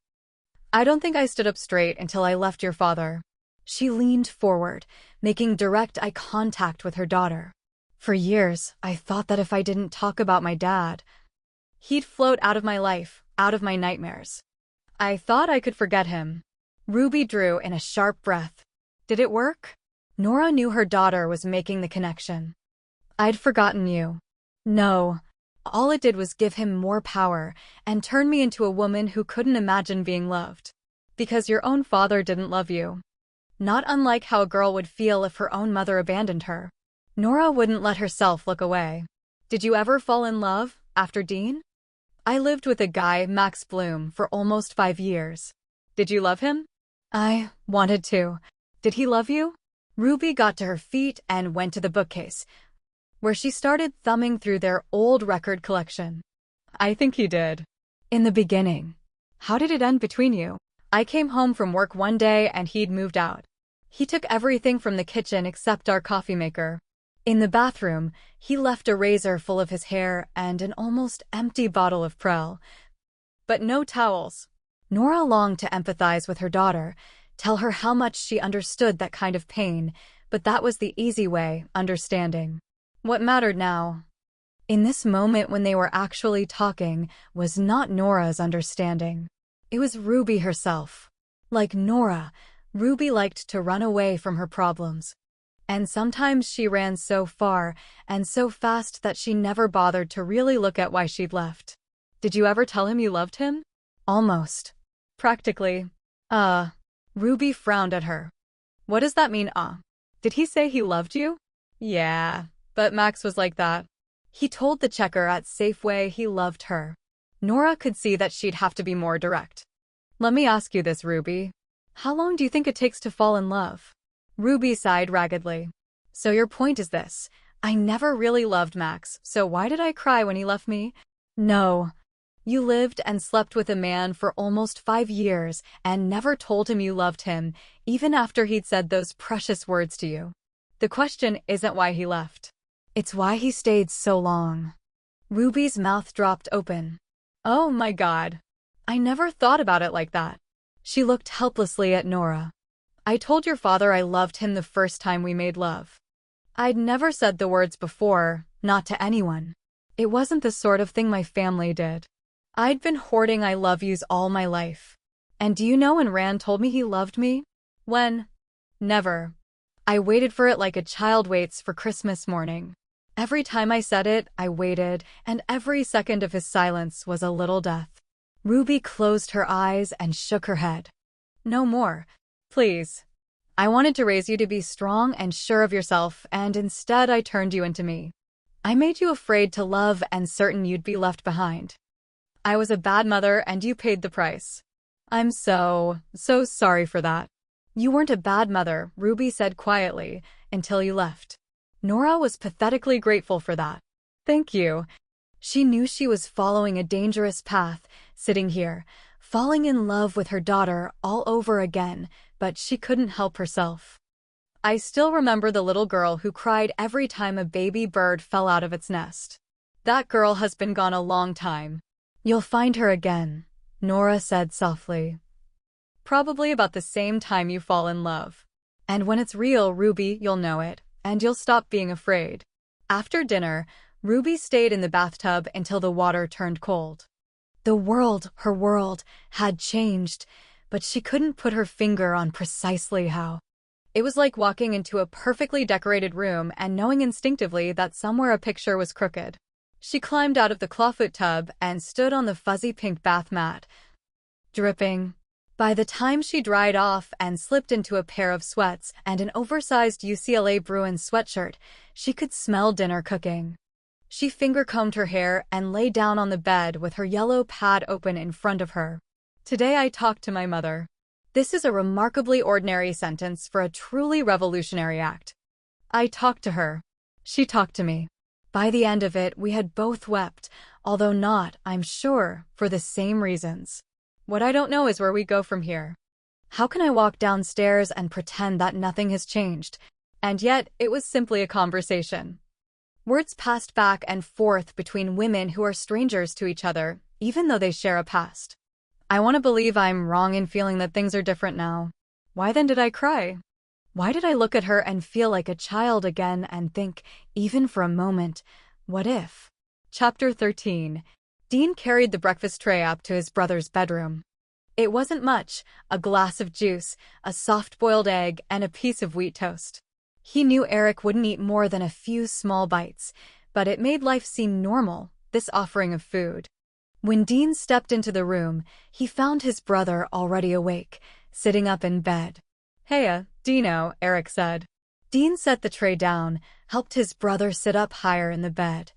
I don't think I stood up straight until I left your father. She leaned forward, making direct eye contact with her daughter. For years, I thought that if I didn't talk about my dad, he'd float out of my life, out of my nightmares. I thought I could forget him. Ruby drew in a sharp breath. Did it work? Nora knew her daughter was making the connection. I'd forgotten you. No. All it did was give him more power and turn me into a woman who couldn't imagine being loved. Because your own father didn't love you. Not unlike how a girl would feel if her own mother abandoned her. Nora wouldn't let herself look away. Did you ever fall in love, after Dean? I lived with a guy, Max Bloom, for almost 5 years. Did you love him? I wanted to. Did he love you? Ruby got to her feet and went to the bookcase, where she started thumbing through their old record collection. I think he did. In the beginning. How did it end between you? I came home from work one day and he'd moved out. He took everything from the kitchen except our coffee maker. In the bathroom, he left a razor full of his hair and an almost empty bottle of Prel. But no towels. Nora longed to empathize with her daughter, tell her how much she understood that kind of pain, but that was the easy way, understanding. What mattered now, in this moment when they were actually talking, was not Nora's understanding. It was Ruby herself. Like Nora, Ruby liked to run away from her problems. And sometimes she ran so far and so fast that she never bothered to really look at why she'd left. Did you ever tell him you loved him? Almost. Practically. Ruby frowned at her. What does that mean, Did he say he loved you? Yeah. But Max was like that. He told the checker at Safeway he loved her. Nora could see that she'd have to be more direct. Let me ask you this, Ruby. How long do you think it takes to fall in love? Ruby sighed raggedly. So your point is this. I never really loved Max, so why did I cry when he left me? No. You lived and slept with a man for almost 5 years and never told him you loved him, even after he'd said those precious words to you. The question isn't why he left. It's why he stayed so long. Ruby's mouth dropped open. Oh my God. I never thought about it like that. She looked helplessly at Nora. I told your father I loved him the first time we made love. I'd never said the words before, not to anyone. It wasn't the sort of thing my family did. I'd been hoarding I love yous all my life. And do you know when Rand told me he loved me? When? Never. I waited for it like a child waits for Christmas morning. Every time I said it, I waited, and every second of his silence was a little death. Ruby closed her eyes and shook her head. No more. Please. I wanted to raise you to be strong and sure of yourself, and instead I turned you into me. I made you afraid to love and certain you'd be left behind. I was a bad mother and you paid the price. I'm so sorry for that. You weren't a bad mother, Ruby said quietly, until you left. Nora was pathetically grateful for that. Thank you. She knew she was following a dangerous path, sitting here, falling in love with her daughter all over again, but she couldn't help herself. I still remember the little girl who cried every time a baby bird fell out of its nest. That girl has been gone a long time. You'll find her again, Nora said softly. Probably about the same time you fall in love. And when it's real, Ruby, you'll know it, and you'll stop being afraid. After dinner, Ruby stayed in the bathtub until the water turned cold. The world, her world, had changed, but she couldn't put her finger on precisely how. It was like walking into a perfectly decorated room and knowing instinctively that somewhere a picture was crooked. She climbed out of the clawfoot tub and stood on the fuzzy pink bath mat, dripping. By the time she dried off and slipped into a pair of sweats and an oversized UCLA Bruins sweatshirt, she could smell dinner cooking. She finger-combed her hair and lay down on the bed with her yellow pad open in front of her. Today I talked to my mother. This is a remarkably ordinary sentence for a truly revolutionary act. I talked to her. She talked to me. By the end of it, we had both wept, although not, I'm sure, for the same reasons. What I don't know is where we go from here. How can I walk downstairs and pretend that nothing has changed? And yet, it was simply a conversation. Words passed back and forth between women who are strangers to each other, even though they share a past. I want to believe I'm wrong in feeling that things are different now. Why then did I cry? Why did I look at her and feel like a child again and think, even for a moment, what if? Chapter 13. Dean carried the breakfast tray up to his brother's bedroom. It wasn't much, a glass of juice, a soft-boiled egg, and a piece of wheat toast. He knew Eric wouldn't eat more than a few small bites, but it made life seem normal, this offering of food. When Dean stepped into the room, he found his brother already awake, sitting up in bed. "Heya, Dino," Eric said. Dean set the tray down, helped his brother sit up higher in the bed,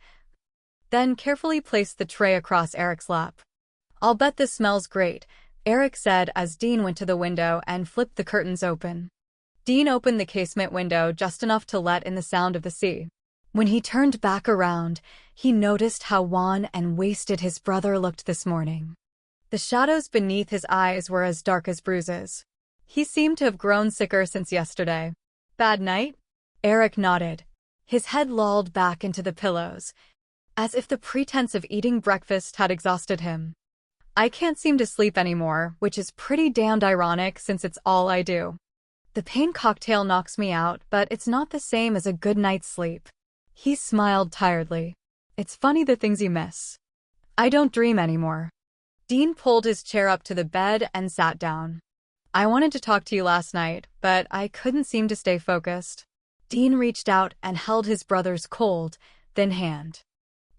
then carefully placed the tray across Eric's lap. "I'll bet this smells great," Eric said as Dean went to the window and flipped the curtains open. Dean opened the casement window just enough to let in the sound of the sea. When he turned back around, he noticed how wan and wasted his brother looked this morning. The shadows beneath his eyes were as dark as bruises. He seemed to have grown sicker since yesterday. "Bad night?" Eric nodded. His head lolled back into the pillows, as if the pretense of eating breakfast had exhausted him. "I can't seem to sleep anymore, which is pretty damned ironic since it's all I do. The pain cocktail knocks me out, but it's not the same as a good night's sleep." He smiled tiredly. "It's funny the things you miss. I don't dream anymore." Dean pulled his chair up to the bed and sat down. "I wanted to talk to you last night, but I couldn't seem to stay focused." Dean reached out and held his brother's cold, thin hand.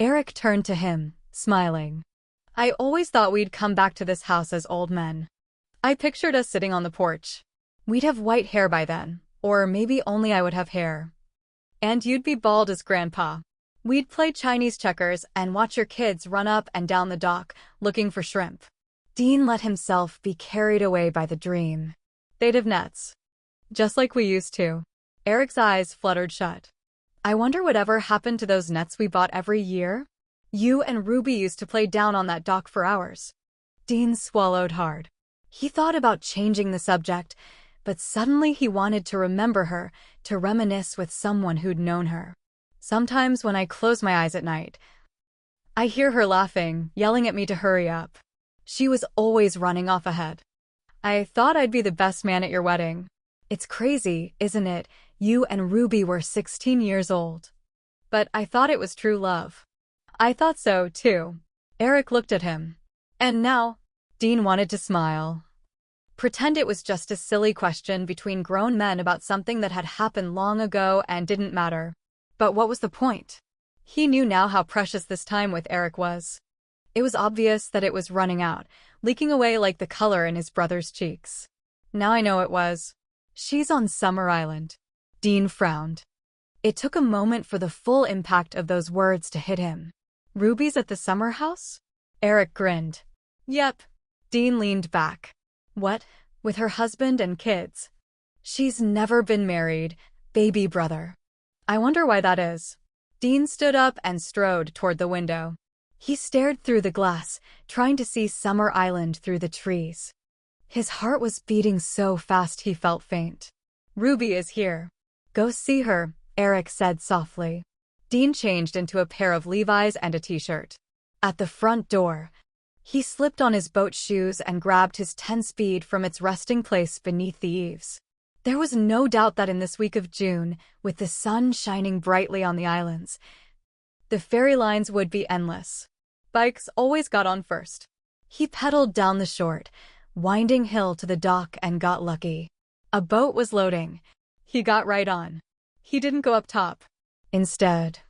Eric turned to him, smiling. "I always thought we'd come back to this house as old men. I pictured us sitting on the porch. We'd have white hair by then, or maybe only I would have hair. And you'd be bald as Grandpa. We'd play Chinese checkers and watch your kids run up and down the dock, looking for shrimp." Dean let himself be carried away by the dream. "They'd have nets. Just like we used to." Eric's eyes fluttered shut. "I wonder whatever happened to those nets we bought every year? You and Ruby used to play down on that dock for hours." Dean swallowed hard. He thought about changing the subject, but suddenly he wanted to remember her, to reminisce with someone who'd known her. "Sometimes when I close my eyes at night, I hear her laughing, yelling at me to hurry up. She was always running off ahead. I thought I'd be the best man at your wedding. It's crazy, isn't it? You and Ruby were 16 years old. But I thought it was true love." "I thought so, too." Eric looked at him. "And now?" Dean wanted to smile. Pretend it was just a silly question between grown men about something that had happened long ago and didn't matter. But what was the point? He knew now how precious this time with Eric was. It was obvious that it was running out, leaking away like the color in his brother's cheeks. "Now I know it was. She's on Summer Island." Dean frowned. It took a moment for the full impact of those words to hit him. "Ruby's at the summer house?" Eric grinned. "Yep." Dean leaned back. "What, with her husband and kids?" "She's never been married, baby brother." "I wonder why that is." Dean stood up and strode toward the window. He stared through the glass, trying to see Summer Island through the trees. His heart was beating so fast he felt faint. "Ruby is here. Go see her," Eric said softly. Dean changed into a pair of Levi's and a t-shirt. At the front door, he slipped on his boat shoes and grabbed his 10-speed from its resting place beneath the eaves. There was no doubt that in this week of June, with the sun shining brightly on the islands, the ferry lines would be endless. Bikes always got on first. He pedaled down the short, winding hill to the dock and got lucky. A boat was loading. He got right on. He didn't go up top. Instead,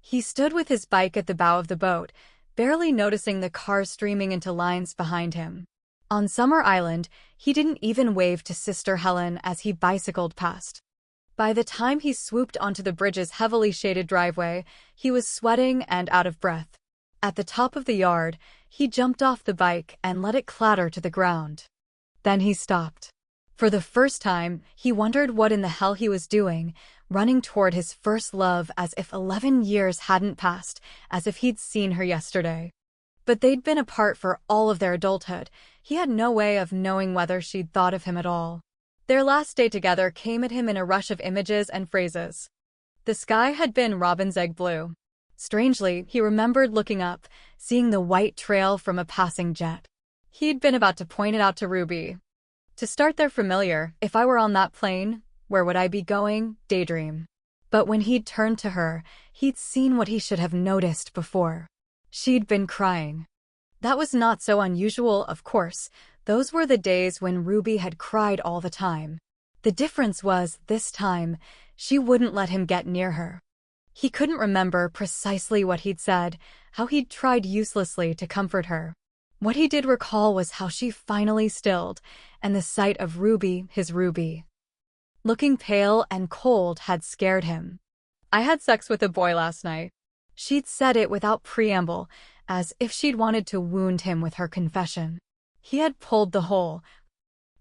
he stood with his bike at the bow of the boat, barely noticing the cars streaming into lines behind him. On Summer Island, he didn't even wave to Sister Helen as he bicycled past. By the time he swooped onto the bridge's heavily shaded driveway, he was sweating and out of breath. At the top of the yard, he jumped off the bike and let it clatter to the ground. Then he stopped. For the first time, he wondered what in the hell he was doing, running toward his first love as if 11 years hadn't passed, as if he'd seen her yesterday. But they'd been apart for all of their adulthood. He had no way of knowing whether she'd thought of him at all. Their last day together came at him in a rush of images and phrases. The sky had been robin's egg blue. Strangely, he remembered looking up, seeing the white trail from a passing jet. He'd been about to point it out to Ruby. To start their familiar, if I were on that plane, where would I be going? Daydream. But when he'd turned to her, he'd seen what he should have noticed before. She'd been crying. That was not so unusual, of course. Those were the days when Ruby had cried all the time. The difference was, this time, she wouldn't let him get near her. He couldn't remember precisely what he'd said, how he'd tried uselessly to comfort her. What he did recall was how she finally stilled, and the sight of Ruby, his Ruby, looking pale and cold, had scared him. I had sex with a boy last night. She'd said it without preamble, as if she'd wanted to wound him with her confession. He had pulled the whole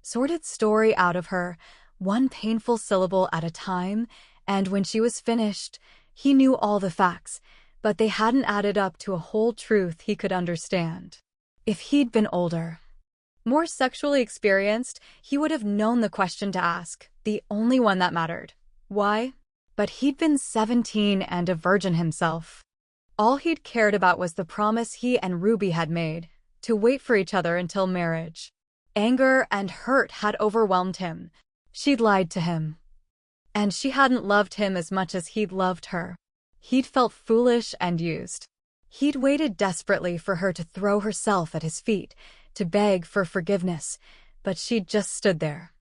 sordid story out of her, one painful syllable at a time, and when she was finished, he knew all the facts, but they hadn't added up to a whole truth he could understand. If he'd been older, more sexually experienced, he would have known the question to ask, the only one that mattered. Why? But he'd been 17 and a virgin himself. All he'd cared about was the promise he and Ruby had made, to wait for each other until marriage. Anger and hurt had overwhelmed him. She'd lied to him. And she hadn't loved him as much as he'd loved her. He'd felt foolish and used. He'd waited desperately for her to throw herself at his feet, to beg for forgiveness, but she'd just stood there.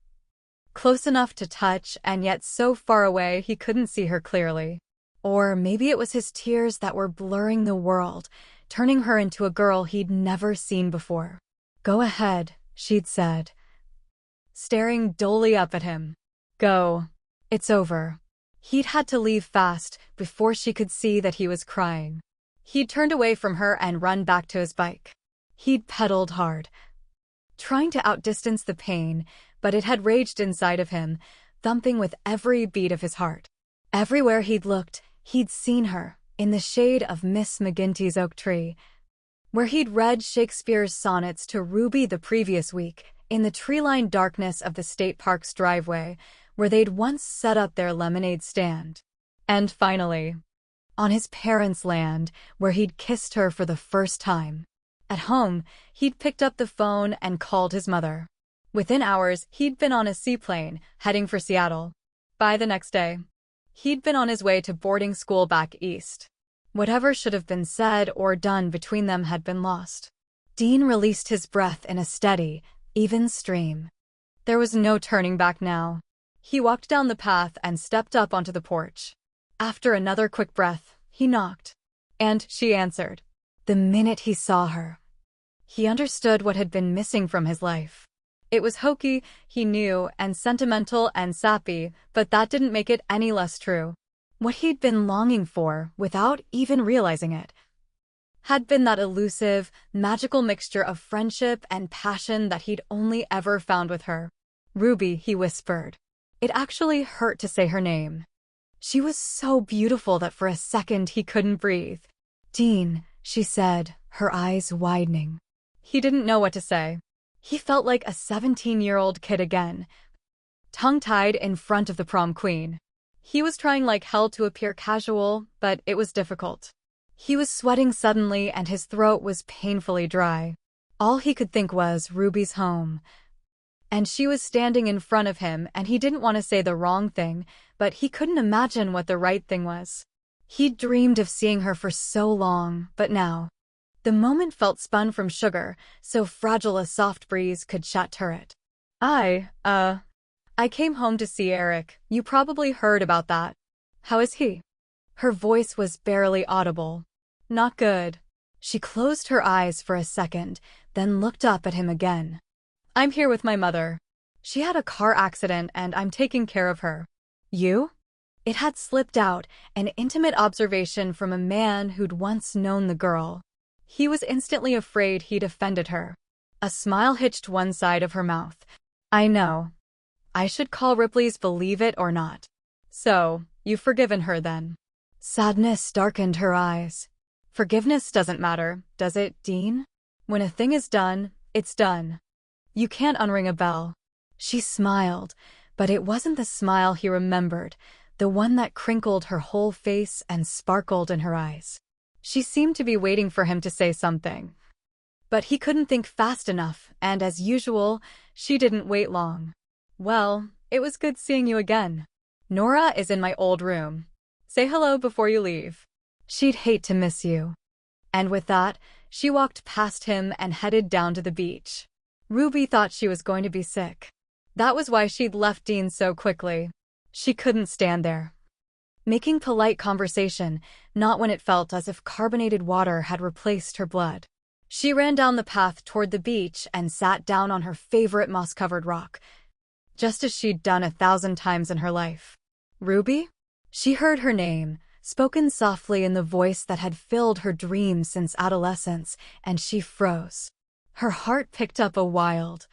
Close enough to touch and yet so far away he couldn't see her clearly. Or maybe it was his tears that were blurring the world, turning her into a girl he'd never seen before. Go ahead, she'd said, staring dully up at him. Go. It's over. He'd had to leave fast, before she could see that he was crying. He'd turned away from her and run back to his bike. He'd pedaled hard, trying to outdistance the pain, but it had raged inside of him, thumping with every beat of his heart. Everywhere he'd looked, he'd seen her, in the shade of Miss McGinty's oak tree, where he'd read Shakespeare's sonnets to Ruby the previous week, in the tree-lined darkness of the state park's driveway, where they'd once set up their lemonade stand. And finally, on his parents' land, where he'd kissed her for the first time. At home, he'd picked up the phone and called his mother. Within hours, he'd been on a seaplane, heading for Seattle. By the next day, he'd been on his way to boarding school back east. Whatever should have been said or done between them had been lost. Dean released his breath in a steady, even stream. There was no turning back now. He walked down the path and stepped up onto the porch. After another quick breath, he knocked. And she answered. The minute he saw her, he understood what had been missing from his life. It was hokey, he knew, and sentimental and sappy, but that didn't make it any less true. What he'd been longing for, without even realizing it, had been that elusive, magical mixture of friendship and passion that he'd only ever found with her. Ruby, he whispered. It actually hurt to say her name. She was so beautiful that for a second he couldn't breathe. Dean, she said, her eyes widening. He didn't know what to say. He felt like a 17-year-old kid again, tongue-tied in front of the prom queen. He was trying like hell to appear casual, but it was difficult. He was sweating suddenly and his throat was painfully dry. All he could think was Ruby's home. And she was standing in front of him and he didn't want to say the wrong thing, but he couldn't imagine what the right thing was. He'd dreamed of seeing her for so long, but now, The moment felt spun from sugar, so fragile a soft breeze could shatter it. I came home to see Eric. You probably heard about that. How is he? Her voice was barely audible. Not good. She closed her eyes for a second, then looked up at him again. I'm here with my mother. She had a car accident and I'm taking care of her. You? It had slipped out, an intimate observation from a man who'd once known the girl. He was instantly afraid he'd offended her. A smile hitched one side of her mouth. I know. I should call Ripley's Believe It or Not. So, you've forgiven her then? Sadness darkened her eyes. Forgiveness doesn't matter, does it, Dean? When a thing is done, it's done. You can't unring a bell. She smiled, but it wasn't the smile he remembered, the one that crinkled her whole face and sparkled in her eyes. She seemed to be waiting for him to say something. But he couldn't think fast enough, and as usual, she didn't wait long. Well, it was good seeing you again. Nora is in my old room. Say hello before you leave. She'd hate to miss you. And with that, she walked past him and headed down to the beach. Ruby thought she was going to be sick. That was why she'd left Dean so quickly. She couldn't stand there. Making polite conversation, not when it felt as if carbonated water had replaced her blood. She ran down the path toward the beach and sat down on her favorite moss-covered rock, just as she'd done 1,000 times in her life. Ruby? She heard her name, spoken softly in the voice that had filled her dreams since adolescence, and she froze. Her heart picked up a wild,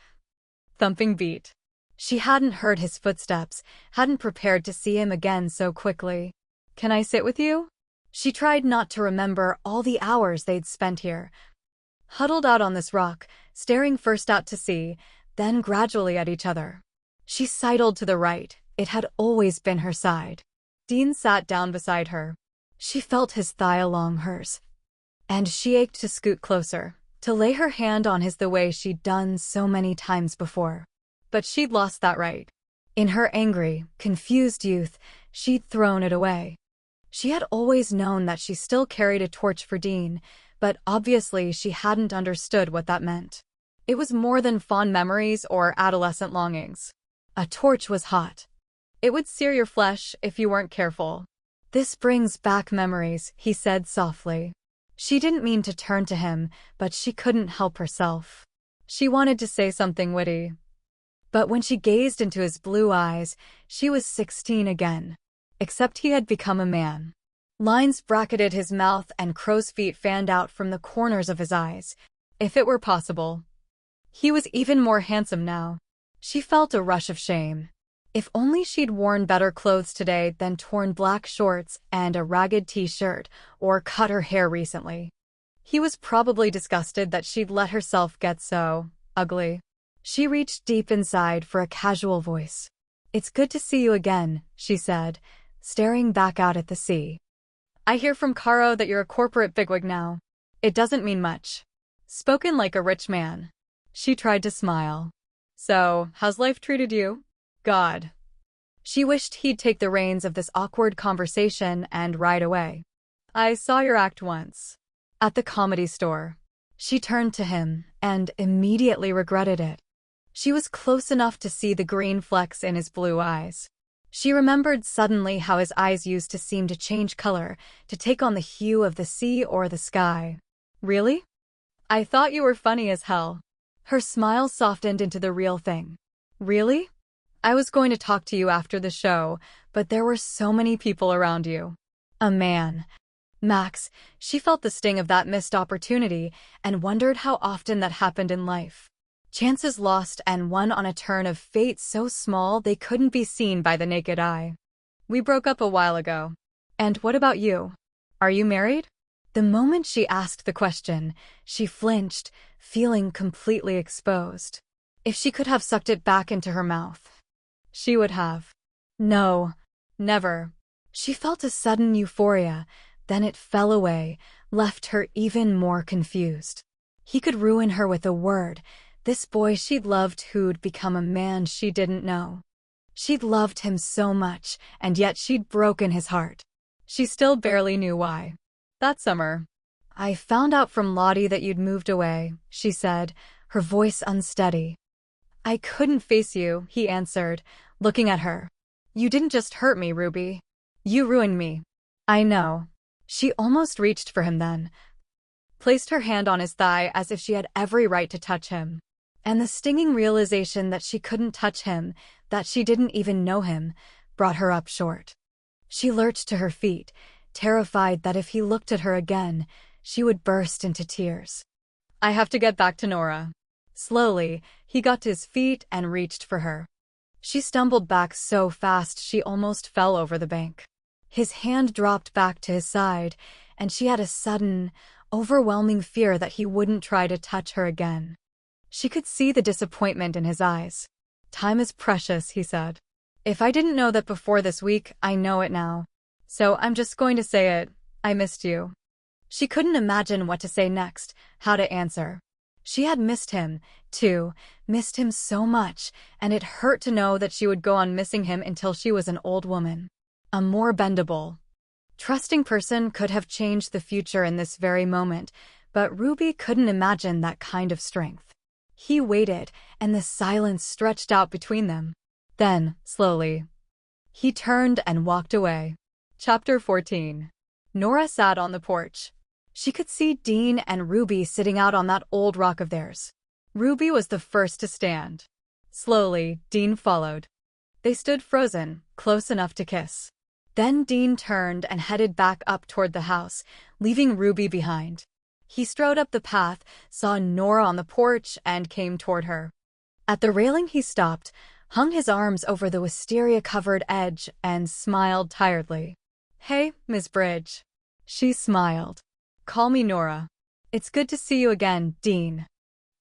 thumping beat. She hadn't heard his footsteps, hadn't prepared to see him again so quickly. Can I sit with you? She tried not to remember all the hours they'd spent here, huddled out on this rock, staring first out to sea, then gradually at each other. She sidled to the right. It had always been her side. Dean sat down beside her. She felt his thigh along hers, and she ached to scoot closer, to lay her hand on his the way she'd done so many times before. But she'd lost that right. In her angry, confused youth, she'd thrown it away. She had always known that she still carried a torch for Dean, but obviously she hadn't understood what that meant. It was more than fond memories or adolescent longings. A torch was hot. It would sear your flesh if you weren't careful. This brings back memories, he said softly. She didn't mean to turn to him, but she couldn't help herself. She wanted to say something witty. But when she gazed into his blue eyes, she was 16 again. Except he had become a man. Lines bracketed his mouth and crow's feet fanned out from the corners of his eyes. If it were possible. He was even more handsome now. She felt a rush of shame. If only she'd worn better clothes today than torn black shorts and a ragged t-shirt, or cut her hair recently. He was probably disgusted that she'd let herself get so ugly. She reached deep inside for a casual voice. It's good to see you again, she said, staring back out at the sea. I hear from Caro that you're a corporate bigwig now. It doesn't mean much. Spoken like a rich man. She tried to smile. So, how's life treated you? God. She wished he'd take the reins of this awkward conversation and ride away. I saw your act once. At the comedy store. She turned to him and immediately regretted it. She was close enough to see the green flecks in his blue eyes. She remembered suddenly how his eyes used to seem to change color, to take on the hue of the sea or the sky. Really? I thought you were funny as hell. Her smile softened into the real thing. Really? I was going to talk to you after the show, but there were so many people around you. A man. Max, she felt the sting of that missed opportunity and wondered how often that happened in life. Chances lost and won on a turn of fate so small they couldn't be seen by the naked eye. We broke up a while ago. And what about you? Are you married? The moment she asked the question, she flinched, feeling completely exposed. If she could have sucked it back into her mouth, she would have. No, never. She felt a sudden euphoria, then it fell away, left her even more confused. He could ruin her with a word. This boy she'd loved who'd become a man she didn't know. She'd loved him so much, and yet she'd broken his heart. She still barely knew why. That summer, I found out from Lottie that you'd moved away, she said, her voice unsteady. I couldn't face you, he answered, looking at her. You didn't just hurt me, Ruby. You ruined me. I know. She almost reached for him then, placed her hand on his thigh as if she had every right to touch him. And the stinging realization that she couldn't touch him, that she didn't even know him, brought her up short. She lurched to her feet, terrified that if he looked at her again, she would burst into tears. I have to get back to Nora. Slowly, he got to his feet and reached for her. She stumbled back so fast she almost fell over the bank. His hand dropped back to his side, and she had a sudden, overwhelming fear that he wouldn't try to touch her again. She could see the disappointment in his eyes. Time is precious, he said. If I didn't know that before this week, I know it now. So I'm just going to say it. I missed you. She couldn't imagine what to say next, how to answer. She had missed him, too, missed him so much, and it hurt to know that she would go on missing him until she was an old woman. A more bendable, trusting person could have changed the future in this very moment, but Ruby couldn't imagine that kind of strength. He waited, and the silence stretched out between them. Then, slowly, he turned and walked away. Chapter 14. Nora sat on the porch. She could see Dean and Ruby sitting out on that old rock of theirs. Ruby was the first to stand. Slowly, Dean followed. They stood frozen, close enough to kiss. Then Dean turned and headed back up toward the house, leaving Ruby behind. He strode up the path, saw Nora on the porch, and came toward her. At the railing he stopped, hung his arms over the wisteria-covered edge, and smiled tiredly. Hey, Miss Bridge. She smiled. Call me Nora. It's good to see you again, Dean.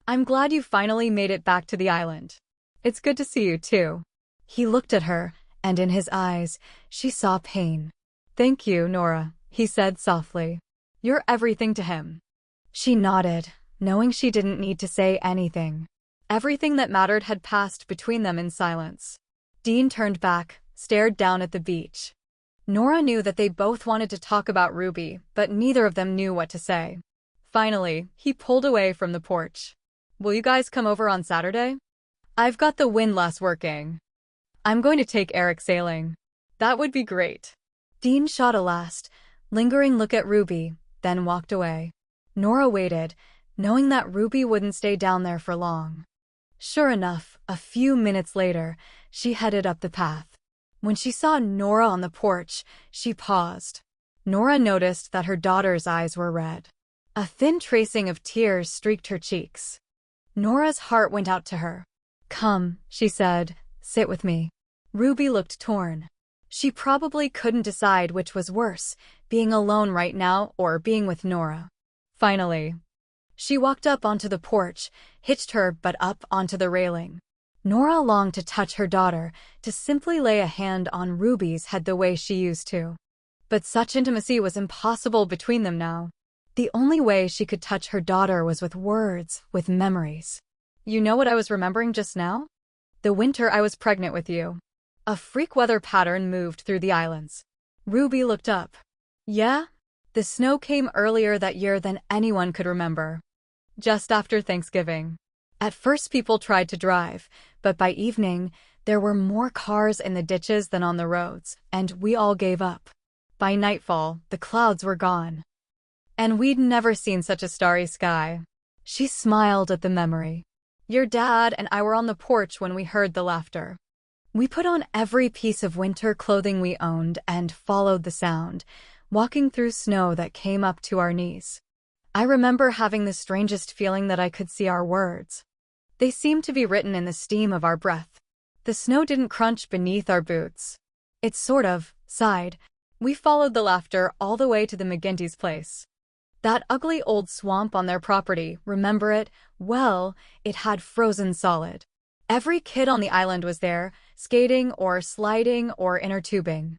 I'm glad you finally made it back to the island. It's good to see you, too. He looked at her, and in his eyes, she saw pain. Thank you, Nora, he said softly. You're everything to him. She nodded, knowing she didn't need to say anything. Everything that mattered had passed between them in silence. Dean turned back, stared down at the beach. Nora knew that they both wanted to talk about Ruby, but neither of them knew what to say. Finally, he pulled away from the porch. Will you guys come over on Saturday? I've got the windlass working. I'm going to take Eric sailing. That would be great. Dean shot a last, lingering look at Ruby, then walked away. Nora waited, knowing that Ruby wouldn't stay down there for long. Sure enough, a few minutes later, she headed up the path. When she saw Nora on the porch, she paused. Nora noticed that her daughter's eyes were red. A thin tracing of tears streaked her cheeks. Nora's heart went out to her. Come, she said, sit with me. Ruby looked torn. She probably couldn't decide which was worse, being alone right now or being with Nora. Finally, she walked up onto the porch, hitched her butt up onto the railing. Nora longed to touch her daughter, to simply lay a hand on Ruby's head the way she used to. But such intimacy was impossible between them now. The only way she could touch her daughter was with words, with memories. You know what I was remembering just now? The winter I was pregnant with you. A freak weather pattern moved through the islands. Ruby looked up. Yeah? The snow came earlier that year than anyone could remember. Just after Thanksgiving. At first people tried to drive, but by evening, there were more cars in the ditches than on the roads, and we all gave up. By nightfall, the clouds were gone. And we'd never seen such a starry sky. She smiled at the memory. Your dad and I were on the porch when we heard the laughter. We put on every piece of winter clothing we owned and followed the sound, walking through snow that came up to our knees. I remember having the strangest feeling that I could see our words. They seemed to be written in the steam of our breath. The snow didn't crunch beneath our boots. It sort of sighed. We followed the laughter all the way to the McGinty's place. That ugly old swamp on their property, remember it? Well, it had frozen solid. Every kid on the island was there, skating or sliding or inner tubing.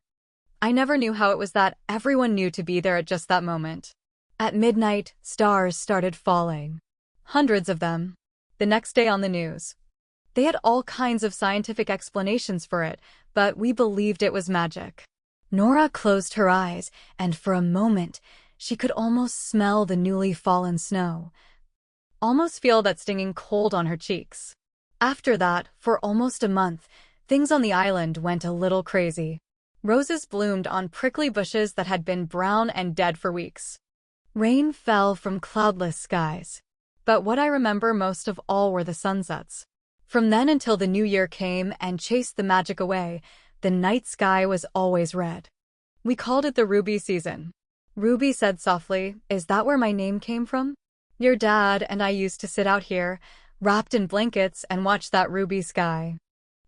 I never knew how it was that everyone knew to be there at just that moment. At midnight, stars started falling. Hundreds of them. The next day on the news. They had all kinds of scientific explanations for it, but we believed it was magic. Nora closed her eyes, and for a moment, She could almost smell the newly fallen snow, almost feel that stinging cold on her cheeks. After that, for almost a month, things on the island went a little crazy. Roses bloomed on prickly bushes that had been brown and dead for weeks. Rain fell from cloudless skies. But what I remember most of all were the sunsets. From then until the new year came and chased the magic away, the night sky was always red. We called it the Ruby season. Ruby said softly, "Is that where my name came from? Your dad and I used to sit out here, wrapped in blankets, and watch that ruby sky.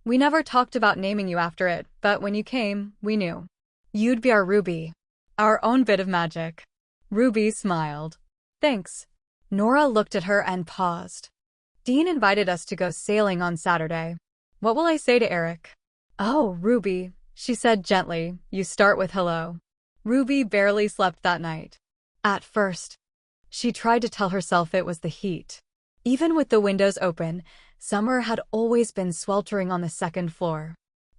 We never talked about naming you after it, but when you came, we knew. You'd be our Ruby. Our own bit of magic." Ruby smiled. "Thanks." Nora looked at her and paused. "Dean invited us to go sailing on Saturday. What will I say to Eric?" "Oh, Ruby," she said gently, "you start with hello." Ruby barely slept that night. At first, she tried to tell herself it was the heat. Even with the windows open, summer had always been sweltering on the second floor.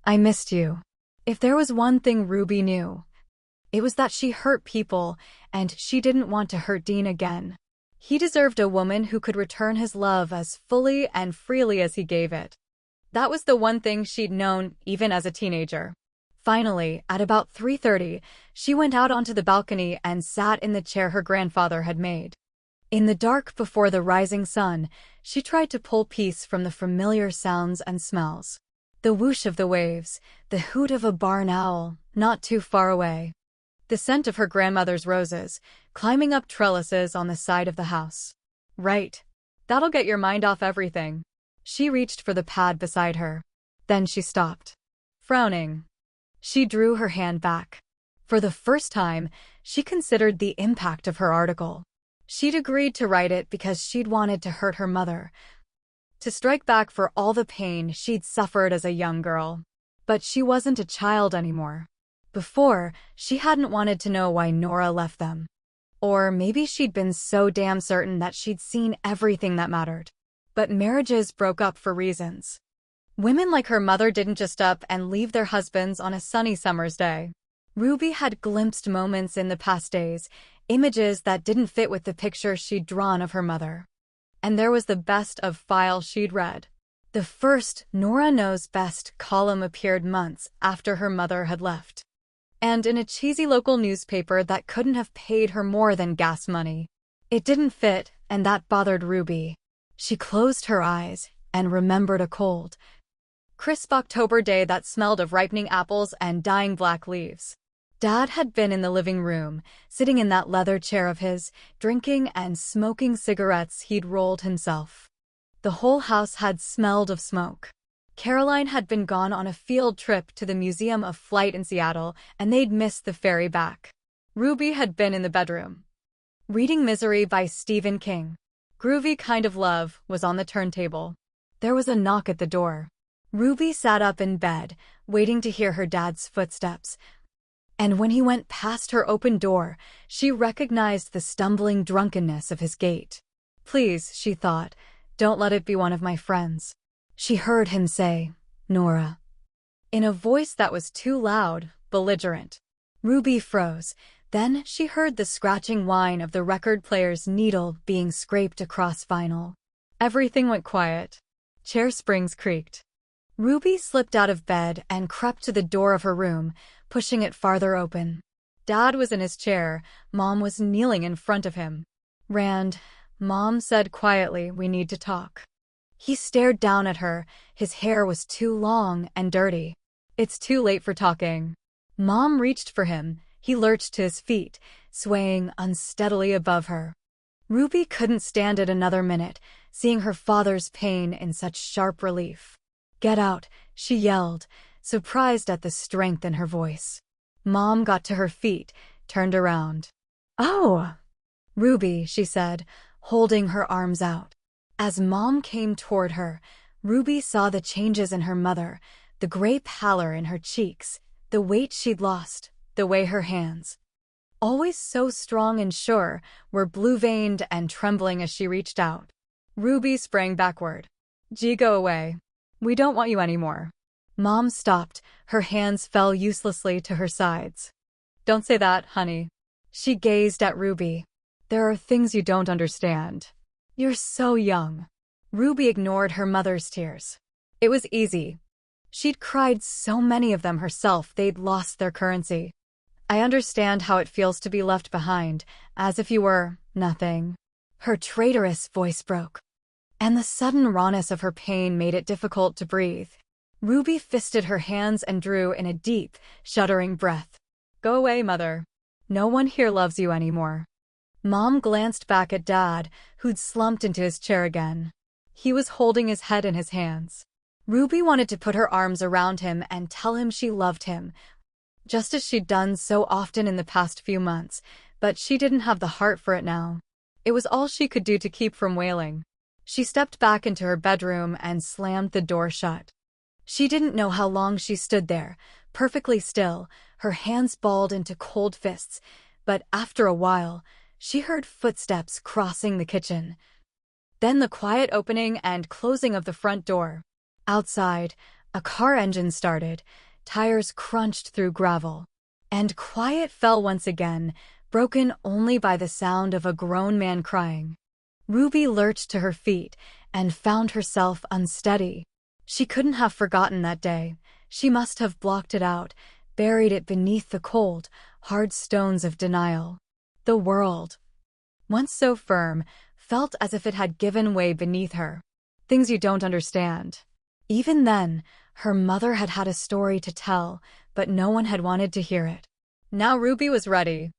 "I missed you." If there was one thing Ruby knew, it was that she hurt people, and she didn't want to hurt Dean again. He deserved a woman who could return his love as fully and freely as he gave it. That was the one thing she'd known, even as a teenager. Finally, at about 3:30, she went out onto the balcony and sat in the chair her grandfather had made. In the dark before the rising sun, she tried to pull peace from the familiar sounds and smells. The whoosh of the waves, the hoot of a barn owl, not too far away. The scent of her grandmother's roses, climbing up trellises on the side of the house. Right. That'll get your mind off everything. She reached for the pad beside her. Then she stopped. Frowning. She drew her hand back. For the first time, she considered the impact of her article. She'd agreed to write it because she'd wanted to hurt her mother, to strike back for all the pain she'd suffered as a young girl. But she wasn't a child anymore. Before, she hadn't wanted to know why Nora left them. Or maybe she'd been so damn certain that she'd seen everything that mattered. But marriages broke up for reasons. Women like her mother didn't just up and leave their husbands on a sunny summer's day. Ruby had glimpsed moments in the past days, images that didn't fit with the picture she'd drawn of her mother. And there was the best of file she'd read. The first Nora Knows Best column appeared months after her mother had left. And in a cheesy local newspaper that couldn't have paid her more than gas money. It didn't fit, and that bothered Ruby. She closed her eyes and remembered a cold, crisp October day that smelled of ripening apples and dying black leaves. Dad had been in the living room, sitting in that leather chair of his, drinking and smoking cigarettes he'd rolled himself. The whole house had smelled of smoke. Caroline had been gone on a field trip to the Museum of Flight in Seattle, and they'd missed the ferry back. Ruby had been in the bedroom, reading Misery by Stephen King. Groovy Kind of Love was on the turntable. There was a knock at the door. Ruby sat up in bed, waiting to hear her dad's footsteps. And when he went past her open door, she recognized the stumbling drunkenness of his gait. "Please," she thought, "don't let it be one of my friends." She heard him say, "Nora," in a voice that was too loud, belligerent. Ruby froze. Then she heard the scratching whine of the record player's needle being scraped across vinyl. Everything went quiet. Chair springs creaked. Ruby slipped out of bed and crept to the door of her room, pushing it farther open. Dad was in his chair. Mom was kneeling in front of him. "Rand," Mom said quietly, "we need to talk." He stared down at her. His hair was too long and dirty. "It's too late for talking." Mom reached for him. He lurched to his feet, swaying unsteadily above her. Ruby couldn't stand it another minute, seeing her father's pain in such sharp relief. "Get out," she yelled, surprised at the strength in her voice. Mom got to her feet, turned around. "Oh, Ruby," she said, holding her arms out. As Mom came toward her, Ruby saw the changes in her mother, the gray pallor in her cheeks, the weight she'd lost, the way her hands, always so strong and sure, were blue-veined and trembling as she reached out. Ruby sprang backward. "Gee, go away. We don't want you anymore." Mom stopped. Her hands fell uselessly to her sides. "Don't say that, honey. She gazed at Ruby. There are things you don't understand. You're so young. Ruby ignored her mother's tears. It was easy. She'd cried so many of them herself they'd lost their currency. I understand how it feels to be left behind, as if you were nothing. Her traitorous voice broke, and the sudden rawness of her pain made it difficult to breathe. Ruby fisted her hands and drew in a deep, shuddering breath. Go away, Mother. No one here loves you anymore. Mom glanced back at Dad, who'd slumped into his chair again. He was holding his head in his hands. Ruby wanted to put her arms around him and tell him she loved him, just as she'd done so often in the past few months, but she didn't have the heart for it now. It was all she could do to keep from wailing. She stepped back into her bedroom and slammed the door shut. She didn't know how long she stood there, perfectly still, her hands balled into cold fists, but after a while, she heard footsteps crossing the kitchen. Then the quiet opening and closing of the front door. Outside, a car engine started, tires crunched through gravel, and quiet fell once again, broken only by the sound of a grown man crying. Ruby lurched to her feet and found herself unsteady. She couldn't have forgotten that day. She must have blocked it out, buried it beneath the cold, hard stones of denial. The world, once so firm, felt as if it had given way beneath her. Things you don't understand. Even then, her mother had had a story to tell, but no one had wanted to hear it. Now Ruby was ready.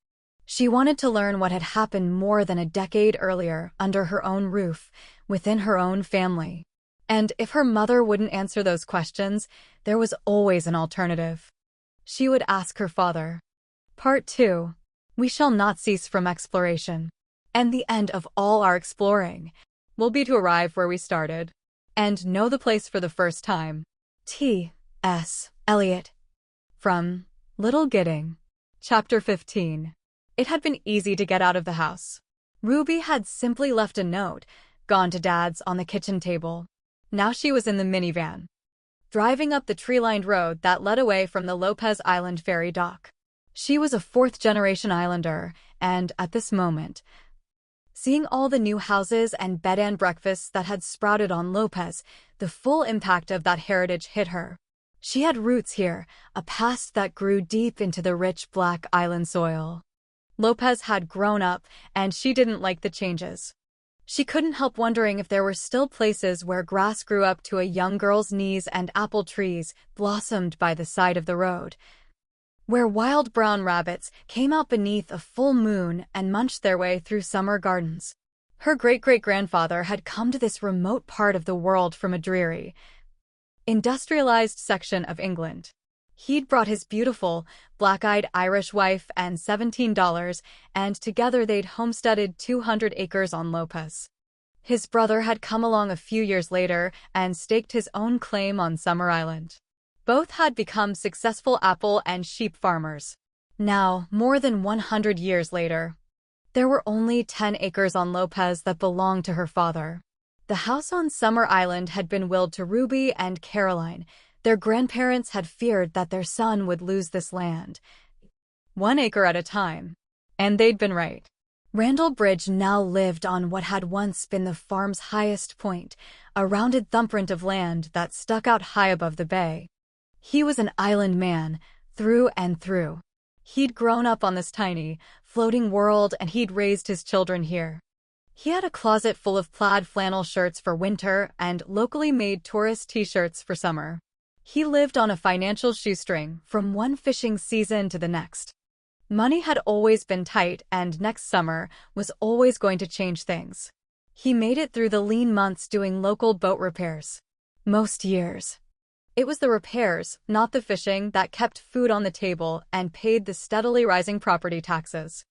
She wanted to learn what had happened more than a decade earlier, under her own roof, within her own family. And if her mother wouldn't answer those questions, there was always an alternative. She would ask her father. Part 2. We shall not cease from exploration. And the end of all our exploring will be to arrive where we started, and know the place for the first time. T.S. Eliot. From Little Gidding. Chapter 15. It had been easy to get out of the house. Ruby had simply left a note, gone to Dad's on the kitchen table. Now she was in the minivan, driving up the tree-lined road that led away from the Lopez Island ferry dock. She was a fourth-generation islander, and at this moment, seeing all the new houses and bed and breakfasts that had sprouted on Lopez, the full impact of that heritage hit her. She had roots here, a past that grew deep into the rich black island soil. Lopez had grown up, and she didn't like the changes. She couldn't help wondering if there were still places where grass grew up to a young girl's knees and apple trees blossomed by the side of the road, where wild brown rabbits came out beneath a full moon and munched their way through summer gardens. Her great-great-grandfather had come to this remote part of the world from a dreary, industrialized section of England. He'd brought his beautiful, black-eyed Irish wife and $17, and together they'd homesteaded 200 acres on Lopez. His brother had come along a few years later and staked his own claim on Summer Island. Both had become successful apple and sheep farmers. Now, more than 100 years later, there were only 10 acres on Lopez that belonged to her father. The house on Summer Island had been willed to Ruby and Caroline. Their grandparents had feared that their son would lose this land, 1 acre at a time. And they'd been right. Randall Bridge now lived on what had once been the farm's highest point, a rounded thumbprint of land that stuck out high above the bay. He was an island man, through and through. He'd grown up on this tiny, floating world, and he'd raised his children here. He had a closet full of plaid flannel shirts for winter and locally made tourist t-shirts for summer. He lived on a financial shoestring from one fishing season to the next. Money had always been tight, and next summer was always going to change things. He made it through the lean months doing local boat repairs. Most years, it was the repairs, not the fishing, that kept food on the table and paid the steadily rising property taxes.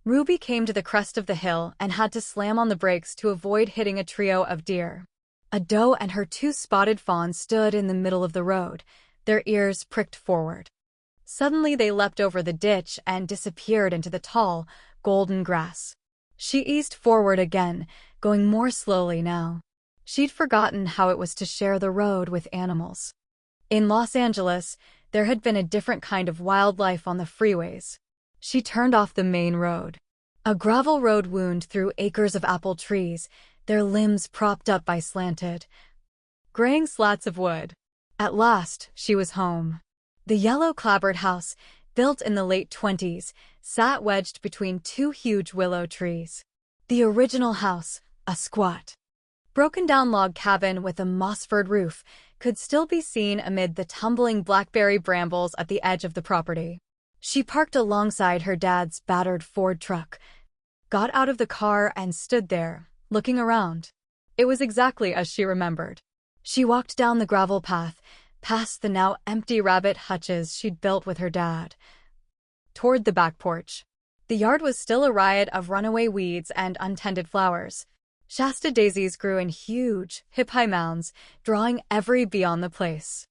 Ruby came to the crest of the hill and had to slam on the brakes to avoid hitting a trio of deer. A doe and her 2 spotted fawns stood in the middle of the road, their ears pricked forward. Suddenly they leapt over the ditch and disappeared into the tall, golden grass. She eased forward again, going more slowly now. She'd forgotten how it was to share the road with animals. In Los Angeles, there had been a different kind of wildlife on the freeways. She turned off the main road. A gravel road wound through acres of apple trees, their limbs propped up by slanted, graying slats of wood. At last, she was home. The yellow clapboard house, built in the late 20s, sat wedged between two huge willow trees. The original house, a squat, broken-down log cabin with a moss-furred roof, could still be seen amid the tumbling blackberry brambles at the edge of the property. She parked alongside her dad's battered Ford truck, got out of the car and stood there, looking around. It was exactly as she remembered. She walked down the gravel path, past the now empty rabbit hutches she'd built with her dad, toward the back porch. The yard was still a riot of runaway weeds and untended flowers. Shasta daisies grew in huge, hip-high mounds, drawing every bee on the place.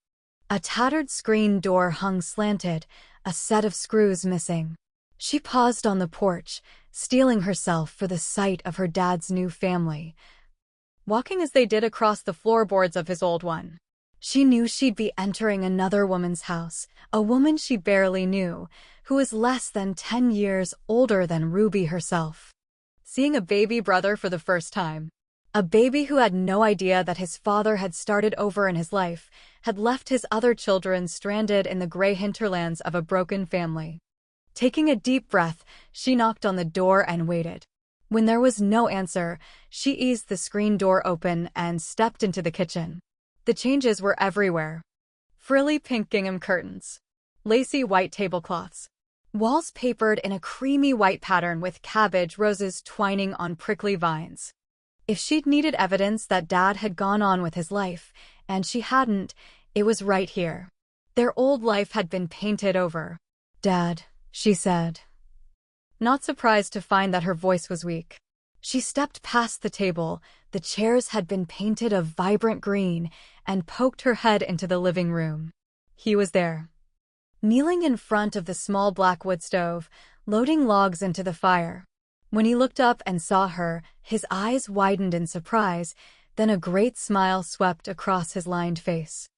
A tattered screen door hung slanted, a set of screws missing. She paused on the porch, steeling herself for the sight of her dad's new family, walking as they did across the floorboards of his old one. She knew she'd be entering another woman's house, a woman she barely knew, who was less than 10 years older than Ruby herself. Seeing a baby brother for the first time. A baby who had no idea that his father had started over in his life, had left his other children stranded in the gray hinterlands of a broken family. Taking a deep breath, she knocked on the door and waited. When there was no answer, she eased the screen door open and stepped into the kitchen. The changes were everywhere. Frilly pink gingham curtains, lacy white tablecloths, walls papered in a creamy white pattern with cabbage roses twining on prickly vines. If she'd needed evidence that Dad had gone on with his life, and she hadn't, it was right here. Their old life had been painted over. "Dad," she said, not surprised to find that her voice was weak. She stepped past the table, the chairs had been painted a vibrant green, and poked her head into the living room. He was there, kneeling in front of the small black wood stove, loading logs into the fire. When he looked up and saw her, his eyes widened in surprise, then a great smile swept across his lined face.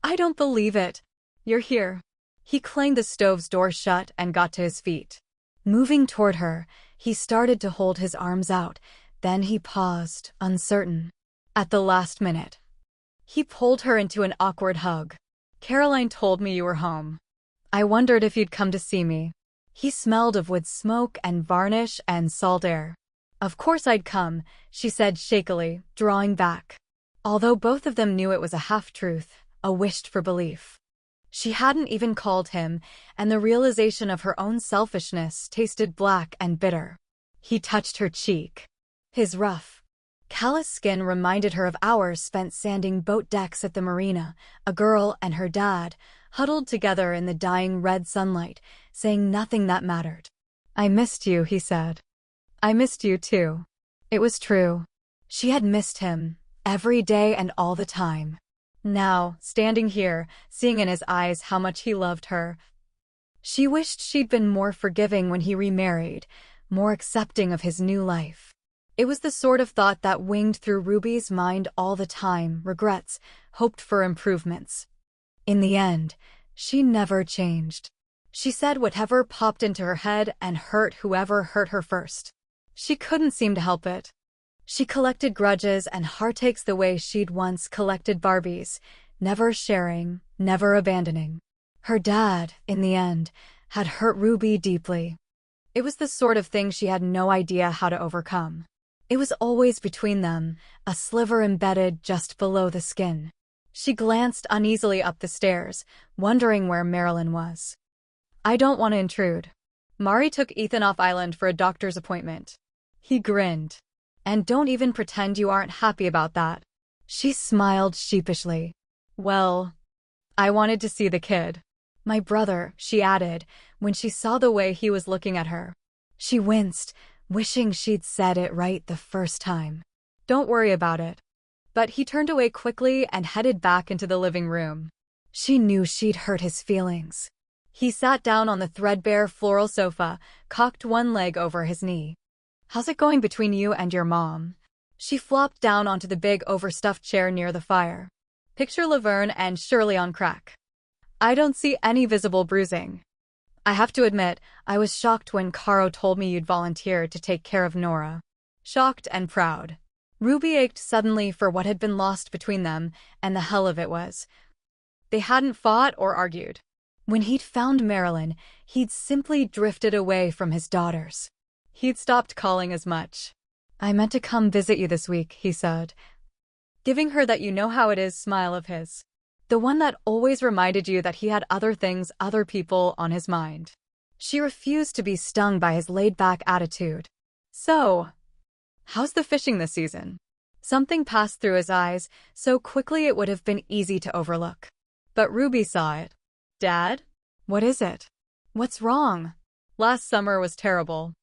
"I don't believe it. You're here." He clanged the stove's door shut and got to his feet. Moving toward her, he started to hold his arms out, then he paused, uncertain. At the last minute, he pulled her into an awkward hug. "Caroline told me you were home. I wondered if you'd come to see me." He smelled of wood smoke and varnish and salt air. "Of course I'd come," she said shakily, drawing back. Although both of them knew it was a half-truth, a wished-for belief. She hadn't even called him, and the realization of her own selfishness tasted black and bitter. He touched her cheek. His rough, callous skin reminded her of hours spent sanding boat decks at the marina, a girl and her dad, huddled together in the dying red sunlight, saying nothing that mattered. "I missed you," he said. "I missed you too." It was true. She had missed him, every day and all the time. Now, standing here, seeing in his eyes how much he loved her, she wished she'd been more forgiving when he remarried, more accepting of his new life. It was the sort of thought that winged through Ruby's mind all the time, regrets, hoped for improvements. In the end, she never changed. She said whatever popped into her head and hurt whoever hurt her first. She couldn't seem to help it. She collected grudges and heartaches the way she'd once collected Barbies, never sharing, never abandoning. Her dad, in the end, had hurt Ruby deeply. It was the sort of thing she had no idea how to overcome. It was always between them, a sliver embedded just below the skin. She glanced uneasily up the stairs, wondering where Marilyn was. "I don't want to intrude. Mari took Ethan off island for a doctor's appointment." He grinned. "And don't even pretend you aren't happy about that." She smiled sheepishly. "Well, I wanted to see the kid. My brother," she added, when she saw the way he was looking at her. She winced, wishing she'd said it right the first time. "Don't worry about it." But he turned away quickly and headed back into the living room. She knew she'd hurt his feelings. He sat down on the threadbare floral sofa, cocked one leg over his knee. "How's it going between you and your mom?" She flopped down onto the big overstuffed chair near the fire. "Picture Laverne and Shirley on crack. I don't see any visible bruising. I have to admit, I was shocked when Caro told me you'd volunteer to take care of Nora. Shocked and proud. Ruby ached suddenly for what had been lost between them, and the hell of it was. They hadn't fought or argued. When he'd found Marilyn, he'd simply drifted away from his daughters. He'd stopped calling as much. I meant to come visit you this week, he said, giving her that you-know-how-it-is smile of his. The one that always reminded you that he had other things, other people on his mind. She refused to be stung by his laid-back attitude. So, how's the fishing this season? Something passed through his eyes so quickly it would have been easy to overlook. But Ruby saw it. Dad? What is it? What's wrong? Last summer was terrible.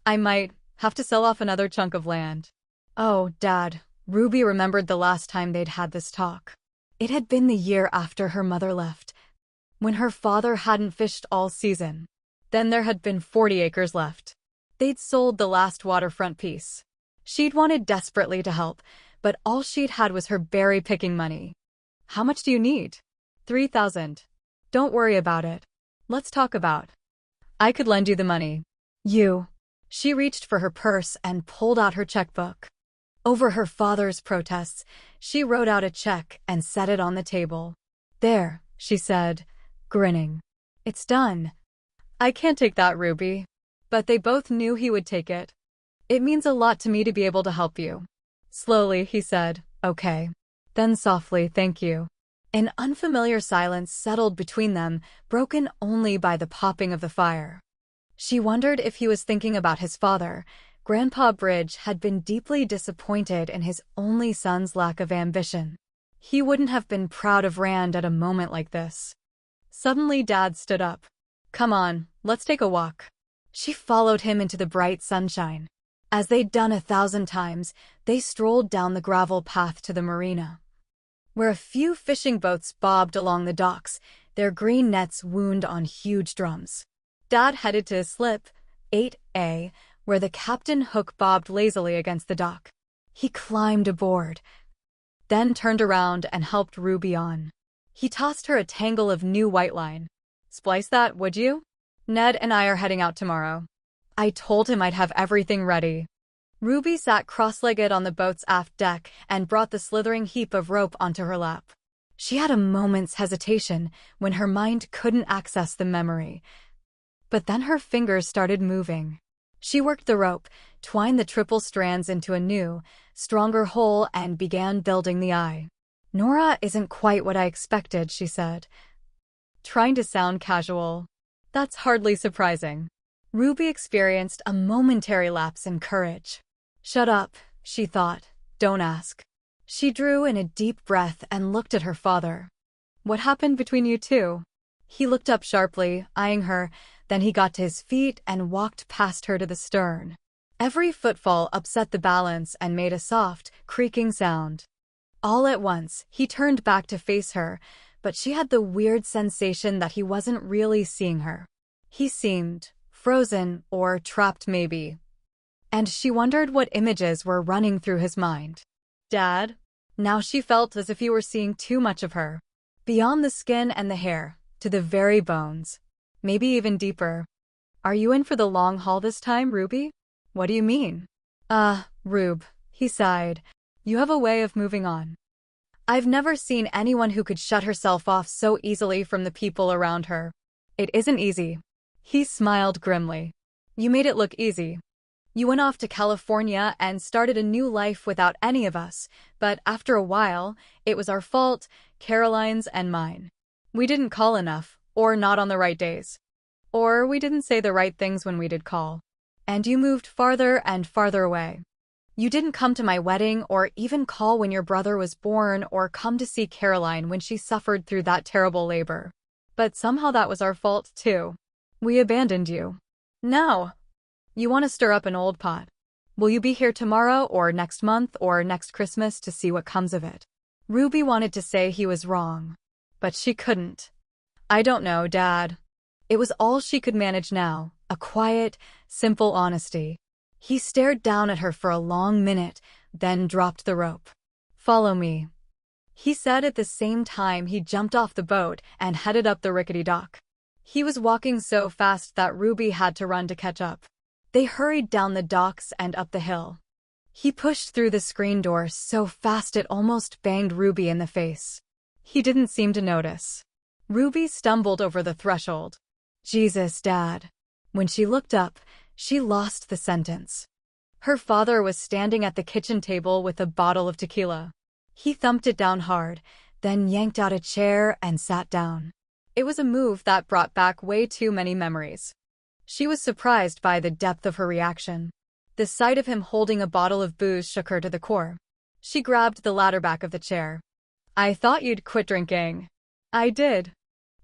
I might have to sell off another chunk of land. Oh, Dad. Ruby remembered the last time they'd had this talk. It had been the year after her mother left, when her father hadn't fished all season. Then there had been 40 acres left. They'd sold the last waterfront piece. She'd wanted desperately to help, but all she'd had was her berry-picking money. How much do you need? 3,000. Don't worry about it. Let's talk about. I could lend you the money. You. She reached for her purse and pulled out her checkbook. Over her father's protests, she wrote out a check and set it on the table. There, she said, grinning. It's done. I can't take that, Ruby. But they both knew he would take it. It means a lot to me to be able to help you. Slowly, he said, okay. Then softly, thank you. An unfamiliar silence settled between them, broken only by the popping of the fire. She wondered if he was thinking about his father. Grandpa Bridge had been deeply disappointed in his only son's lack of ambition. He wouldn't have been proud of Rand at a moment like this. Suddenly Dad stood up. Come on, let's take a walk. She followed him into the bright sunshine. As they'd done 1,000 times, they strolled down the gravel path to the marina, where a few fishing boats bobbed along the docks, their green nets wound on huge drums. Dad headed to his slip, 8A, where the captain hook bobbed lazily against the dock. He climbed aboard, then turned around and helped Ruby on. He tossed her a tangle of new white line. Splice that, would you? Ned and I are heading out tomorrow. I told him I'd have everything ready. Ruby sat cross-legged on the boat's aft deck and brought the slithering heap of rope onto her lap. She had a moment's hesitation when her mind couldn't access the memory. But then her fingers started moving. She worked the rope, twined the triple strands into a new, stronger hole, and began building the eye. Nora isn't quite what I expected, she said, trying to sound casual. That's hardly surprising. Ruby experienced a momentary lapse in courage. Shut up, she thought. Don't ask. She drew in a deep breath and looked at her father. What happened between you two? He looked up sharply, eyeing her, then he got to his feet and walked past her to the stern. Every footfall upset the balance and made a soft, creaking sound. All at once, he turned back to face her, but she had the weird sensation that he wasn't really seeing her. He seemed frozen or trapped maybe. And she wondered what images were running through his mind. Dad? Now she felt as if he were seeing too much of her. Beyond the skin and the hair, to the very bones. Maybe even deeper. Are you in for the long haul this time, Ruby? What do you mean? Rube, he sighed. You have a way of moving on. I've never seen anyone who could shut herself off so easily from the people around her. It isn't easy. He smiled grimly. You made it look easy. You went off to California and started a new life without any of us, but after a while, it was our fault, Caroline's and mine. We didn't call enough, or not on the right days. Or we didn't say the right things when we did call. And you moved farther and farther away. You didn't come to my wedding or even call when your brother was born or come to see Caroline when she suffered through that terrible labor. But somehow that was our fault, too. We abandoned you. Now, you want to stir up an old pot. Will you be here tomorrow or next month or next Christmas to see what comes of it? Ruby wanted to say he was wrong, but she couldn't. I don't know, Dad. It was all she could manage now, a quiet, simple honesty. He stared down at her for a long minute, then dropped the rope. Follow me, he said at the same time he jumped off the boat and headed up the rickety dock. He was walking so fast that Ruby had to run to catch up. They hurried down the docks and up the hill. He pushed through the screen door so fast it almost banged Ruby in the face. He didn't seem to notice. Ruby stumbled over the threshold. "Jesus, Dad." When she looked up, she lost the sentence. Her father was standing at the kitchen table with a bottle of tequila. He thumped it down hard, then yanked out a chair and sat down. It was a move that brought back way too many memories. She was surprised by the depth of her reaction. The sight of him holding a bottle of booze shook her to the core. She grabbed the ladder back of the chair. "I thought you'd quit drinking." "I did."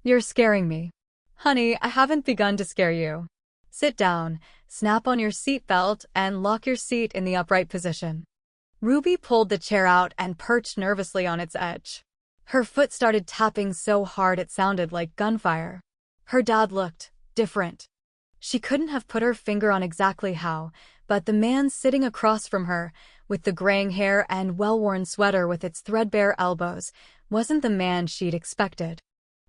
"You're scaring me." "Honey, I haven't begun to scare you." "Sit down, snap on your seatbelt, and lock your seat in the upright position." Ruby pulled the chair out and perched nervously on its edge. Her foot started tapping so hard it sounded like gunfire. Her dad looked different. She couldn't have put her finger on exactly how, but the man sitting across from her, with the graying hair and well-worn sweater with its threadbare elbows, wasn't the man she'd expected.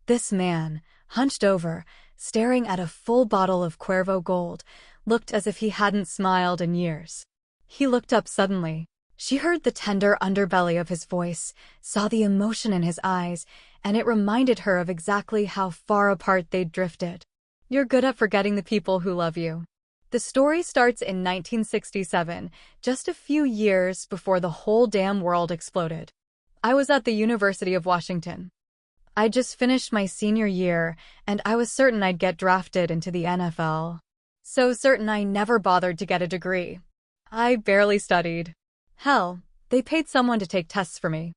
This man, hunched over, staring at a full bottle of Cuervo Gold, looked as if he hadn't smiled in years. He looked up suddenly. She heard the tender underbelly of his voice, saw the emotion in his eyes, and it reminded her of exactly how far apart they'd drifted. "You're good at forgetting the people who love you." The story starts in 1967, just a few years before the whole damn world exploded. I was at the University of Washington. I just finished my senior year, and I was certain I'd get drafted into the NFL. So certain I never bothered to get a degree. I barely studied. Hell, they paid someone to take tests for me.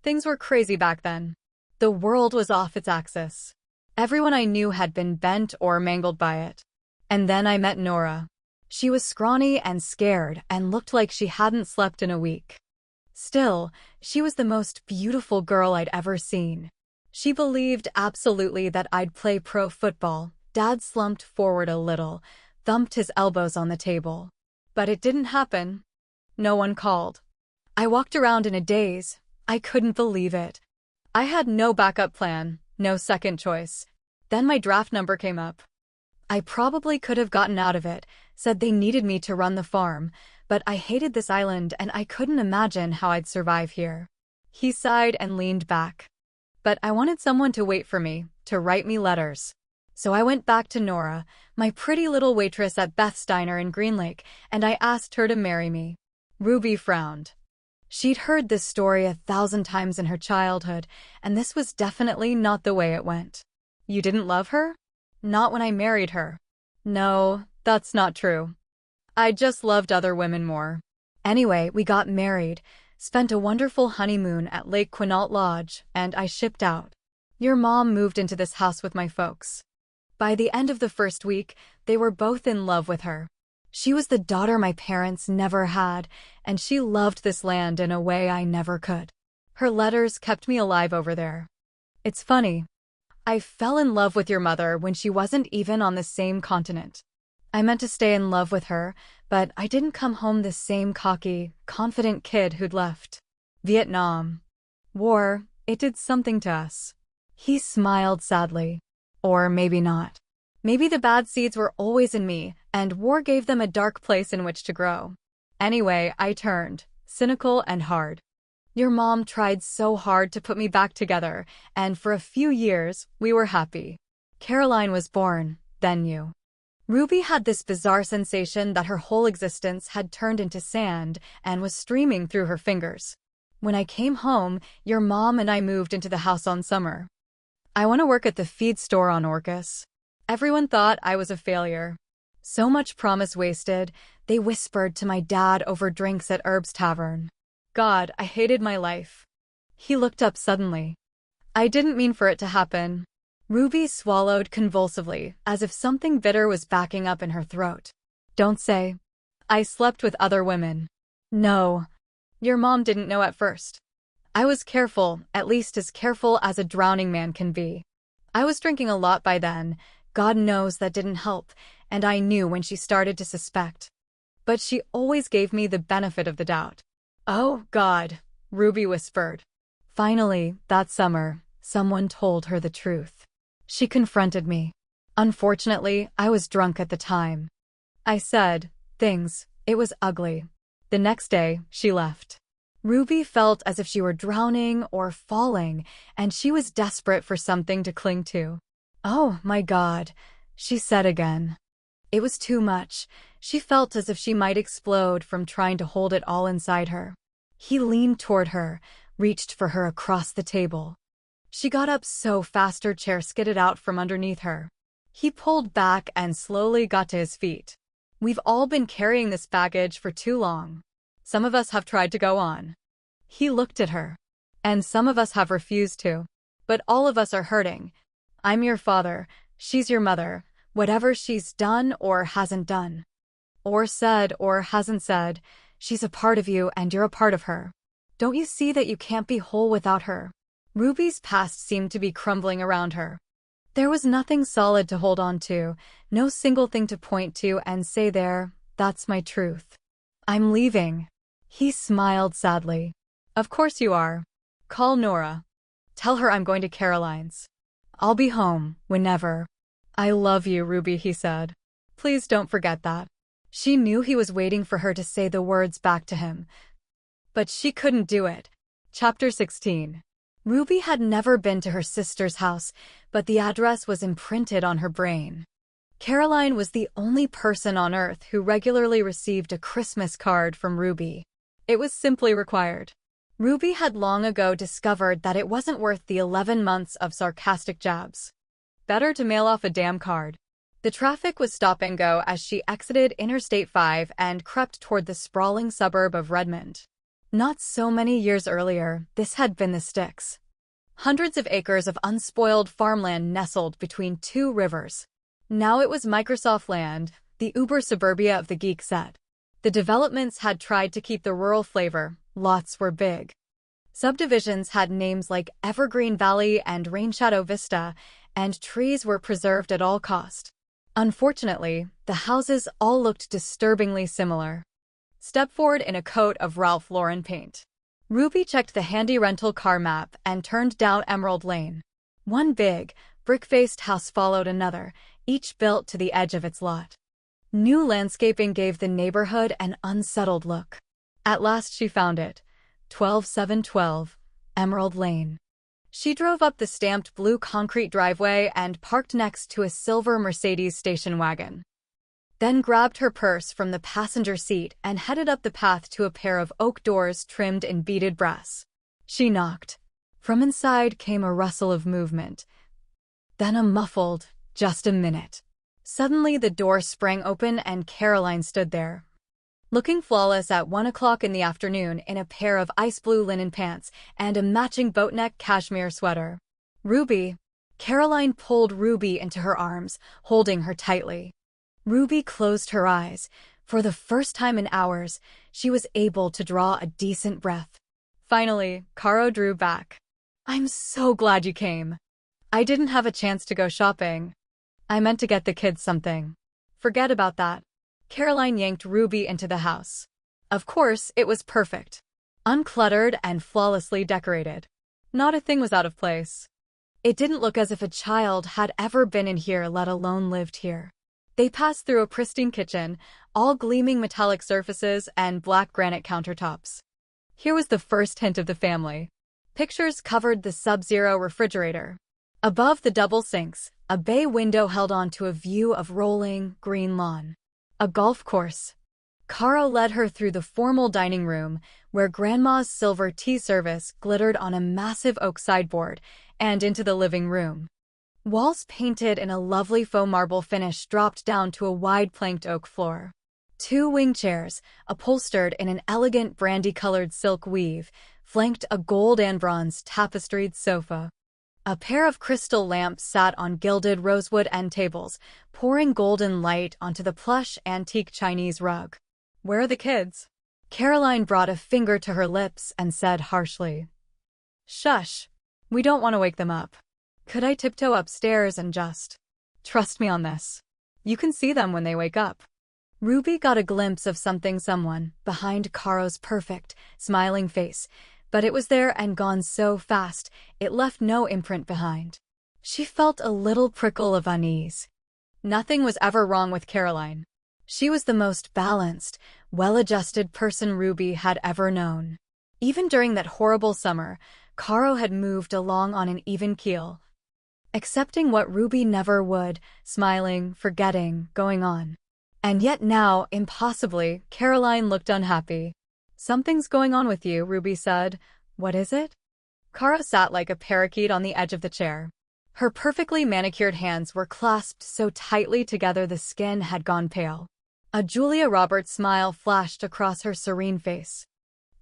Things were crazy back then. The world was off its axis. Everyone I knew had been bent or mangled by it. And then I met Nora. She was scrawny and scared and looked like she hadn't slept in a week. Still, she was the most beautiful girl I'd ever seen. She believed absolutely that I'd play pro football. Dad slumped forward a little, thumped his elbows on the table. But it didn't happen. No one called. I walked around in a daze. I couldn't believe it. I had no backup plan, no second choice. Then my draft number came up. I probably could have gotten out of it, said they needed me to run the farm, but I hated this island and I couldn't imagine how I'd survive here. He sighed and leaned back. But I wanted someone to wait for me, to write me letters. So I went back to Nora, my pretty little waitress at Beth's Diner in Green Lake, and I asked her to marry me. Ruby frowned. She'd heard this story 1,000 times in her childhood, and this was definitely not the way it went. "You didn't love her?" "Not when I married her." "No, that's not true. I just loved other women more." Anyway, we got married, spent a wonderful honeymoon at Lake Quinault Lodge, and I shipped out. Your mom moved into this house with my folks. By the end of the first week, they were both in love with her. She was the daughter my parents never had, and she loved this land in a way I never could. Her letters kept me alive over there. It's funny. I fell in love with your mother when she wasn't even on the same continent. I meant to stay in love with her, but I didn't come home the same cocky, confident kid who'd left. Vietnam War, it did something to us. He smiled sadly. Or maybe not. Maybe the bad seeds were always in me, and war gave them a dark place in which to grow. Anyway, I turned, cynical and hard. Your mom tried so hard to put me back together, and for a few years, we were happy. Caroline was born, then you. Ruby had this bizarre sensation that her whole existence had turned into sand and was streaming through her fingers. When I came home, your mom and I moved into the house on summer. I want to work at the feed store on Orcas. Everyone thought I was a failure. So much promise wasted, they whispered to my dad over drinks at Herb's Tavern. God, I hated my life. He looked up suddenly. I didn't mean for it to happen. Ruby swallowed convulsively, as if something bitter was backing up in her throat. Don't say. I slept with other women. No. Your mom didn't know at first. I was careful, at least as careful as a drowning man can be. I was drinking a lot by then. God knows that didn't help, and I knew when she started to suspect. But she always gave me the benefit of the doubt. Oh, God, Ruby whispered. Finally, that summer, someone told her the truth. She confronted me. Unfortunately, I was drunk at the time. I said things. It was ugly. The next day, she left. Ruby felt as if she were drowning or falling, and she was desperate for something to cling to. "Oh, my God," she said again. It was too much. She felt as if she might explode from trying to hold it all inside her. He leaned toward her, reached for her across the table. She got up so fast her chair skidded out from underneath her. He pulled back and slowly got to his feet. "We've all been carrying this baggage for too long. Some of us have tried to go on." He looked at her. "And some of us have refused to. But all of us are hurting. I'm your father. She's your mother. Whatever she's done or hasn't done, or said or hasn't said, she's a part of you and you're a part of her. Don't you see that you can't be whole without her?" Ruby's past seemed to be crumbling around her. There was nothing solid to hold on to, no single thing to point to and say there, "That's my truth. I'm leaving." He smiled sadly. "Of course you are. Call Nora. Tell her I'm going to Caroline's. I'll be home, whenever." "I love you, Ruby," he said. "Please don't forget that." She knew he was waiting for her to say the words back to him. But she couldn't do it. Chapter 16. Ruby had never been to her sister's house, but the address was imprinted on her brain. Caroline was the only person on Earth who regularly received a Christmas card from Ruby. It was simply required. Ruby had long ago discovered that it wasn't worth the 11 months of sarcastic jabs. Better to mail off a damn card. The traffic was stop and go as she exited Interstate 5 and crept toward the sprawling suburb of Redmond. Not so many years earlier, this had been the sticks. Hundreds of acres of unspoiled farmland nestled between two rivers. Now it was Microsoft land, the uber suburbia of the geek set. The developments had tried to keep the rural flavor. Lots were big. Subdivisions had names like Evergreen Valley and Rainshadow Vista, and trees were preserved at all cost. Unfortunately, the houses all looked disturbingly similar. Stepford in a coat of Ralph Lauren paint. Ruby checked the handy rental car map and turned down Emerald Lane. One big, brick-faced house followed another, each built to the edge of its lot. New landscaping gave the neighborhood an unsettled look. At last she found it. 12712, Emerald Lane. She drove up the stamped blue concrete driveway and parked next to a silver Mercedes station wagon. Then grabbed her purse from the passenger seat and headed up the path to a pair of oak doors trimmed in beaded brass. She knocked. From inside came a rustle of movement. Then a muffled, "Just a minute." Suddenly the door sprang open and Caroline stood there, looking flawless at 1 o'clock in the afternoon in a pair of ice blue linen pants and a matching boatneck cashmere sweater. "Ruby." Caroline pulled Ruby into her arms, holding her tightly. Ruby closed her eyes. For the first time in hours, she was able to draw a decent breath. Finally, Caro drew back. "I'm so glad you came. I didn't have a chance to go shopping. I meant to get the kids something." "Forget about that." Caroline yanked Ruby into the house. Of course, it was perfect. Uncluttered and flawlessly decorated. Not a thing was out of place. It didn't look as if a child had ever been in here, let alone lived here. They passed through a pristine kitchen, all gleaming metallic surfaces and black granite countertops. Here was the first hint of the family. Pictures covered the Sub-Zero refrigerator. Above the double sinks, a bay window held on to a view of rolling, green lawn. A golf course. Caro led her through the formal dining room, where Grandma's silver tea service glittered on a massive oak sideboard, and into the living room. Walls painted in a lovely faux marble finish dropped down to a wide planked oak floor. Two wing chairs, upholstered in an elegant brandy-colored silk weave, flanked a gold and bronze tapestried sofa. A pair of crystal lamps sat on gilded rosewood end tables, pouring golden light onto the plush antique Chinese rug. "Where are the kids?" Caroline brought a finger to her lips and said harshly. "Shush. We don't want to wake them up. Could I tiptoe upstairs and just trust me on this? You can see them when they wake up." Ruby got a glimpse of someone behind Caro's perfect, smiling face, but it was there and gone so fast, it left no imprint behind. She felt a little prickle of unease. Nothing was ever wrong with Caroline. She was the most balanced, well-adjusted person Ruby had ever known. Even during that horrible summer, Caro had moved along on an even keel, accepting what Ruby never would, smiling, forgetting, going on. And yet now, impossibly, Caroline looked unhappy. "Something's going on with you," Ruby said. "What is it?" Caro sat like a parakeet on the edge of the chair. Her perfectly manicured hands were clasped so tightly together the skin had gone pale. A Julia Roberts smile flashed across her serene face.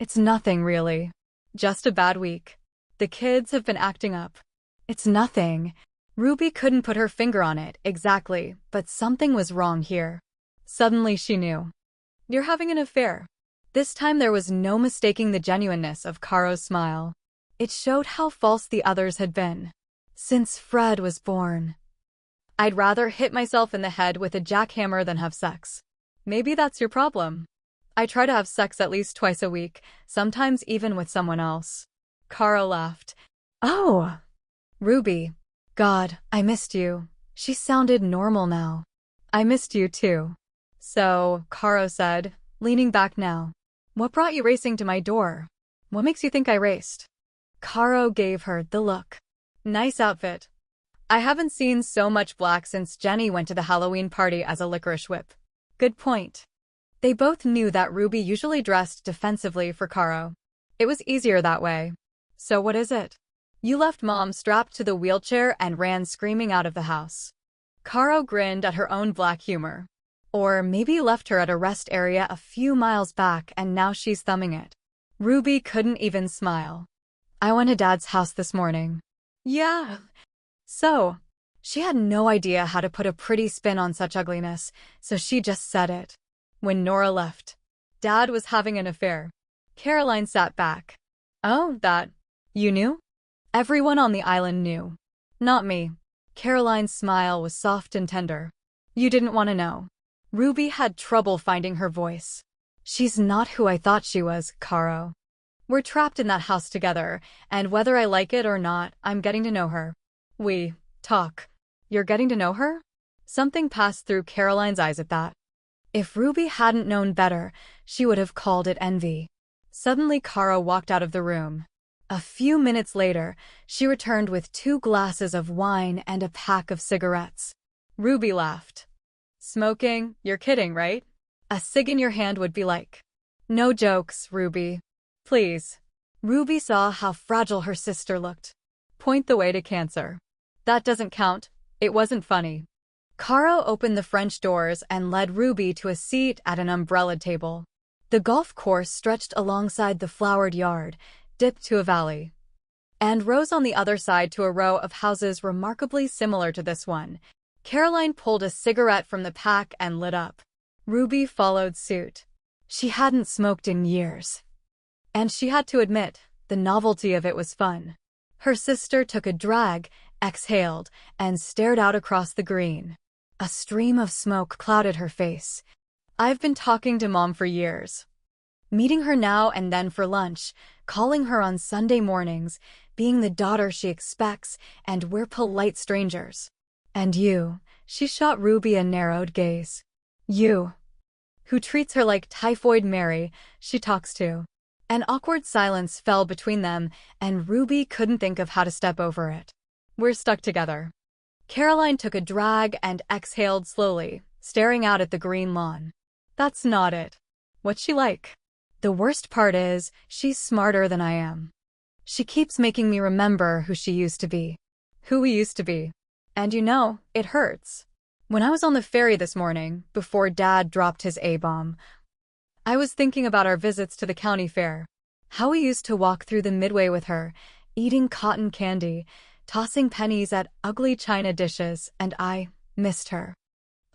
"It's nothing, really. Just a bad week. The kids have been acting up." "It's nothing." Ruby couldn't put her finger on it exactly, but something was wrong here. Suddenly she knew. "You're having an affair." This time there was no mistaking the genuineness of Caro's smile. It showed how false the others had been. "Since Fred was born, I'd rather hit myself in the head with a jackhammer than have sex." "Maybe that's your problem." "I try to have sex at least twice a week, sometimes even with someone else." Caro laughed. "Oh, Ruby. God, I missed you." She sounded normal now. "I missed you too." "So," Caro said, leaning back now, "what brought you racing to my door? What makes you think I raced?" Caro gave her the look. "Nice outfit. I haven't seen so much black since Jenny went to the Halloween party as a licorice whip." "Good point." They both knew that Ruby usually dressed defensively for Caro. It was easier that way. "So what is it?" "You left Mom strapped to the wheelchair and ran screaming out of the house." Caro grinned at her own black humor. "Or maybe you left her at a rest area a few miles back and now she's thumbing it." Ruby couldn't even smile. "I went to Dad's house this morning." "Yeah. So?" She had no idea how to put a pretty spin on such ugliness, so she just said it. When Nora left, Dad was having an affair. Caroline sat back. "Oh, that. You knew?" Everyone on the island knew. "Not me." Caroline's smile was soft and tender. "You didn't want to know." Ruby had trouble finding her voice. "She's not who I thought she was, Caro. We're trapped in that house together, and whether I like it or not, I'm getting to know her." "We talk. You're getting to know her?" Something passed through Caroline's eyes at that. If Ruby hadn't known better, she would have called it envy. Suddenly Caro walked out of the room. A few minutes later, she returned with 2 glasses of wine and a pack of cigarettes. Ruby laughed. "Smoking? You're kidding, right? A cig in your hand would be like." "No jokes, Ruby. Please." Ruby saw how fragile her sister looked. "Point the way to cancer." "That doesn't count. It wasn't funny." Caro opened the French doors and led Ruby to a seat at an umbrella table. The golf course stretched alongside the flowered yard, dipped to a valley, and rose on the other side to a row of houses remarkably similar to this one. Caroline pulled a cigarette from the pack and lit up. Ruby followed suit. She hadn't smoked in years, and she had to admit, the novelty of it was fun. Her sister took a drag, exhaled, and stared out across the green. A stream of smoke clouded her face. "I've been talking to Mom for years. Meeting her now and then for lunch, calling her on Sunday mornings, being the daughter she expects, and we're polite strangers. And you," she shot Ruby a narrowed gaze. "You, who treats her like Typhoid Mary, she talks to." An awkward silence fell between them, and Ruby couldn't think of how to step over it. "We're stuck together." Caroline took a drag and exhaled slowly, staring out at the green lawn. "That's not it." "What's she like?" "The worst part is, she's smarter than I am. She keeps making me remember who she used to be." "Who we used to be." "And you know, it hurts. When I was on the ferry this morning, before Dad dropped his A-bomb, I was thinking about our visits to the county fair. How we used to walk through the midway with her, eating cotton candy, tossing pennies at ugly china dishes, and I missed her."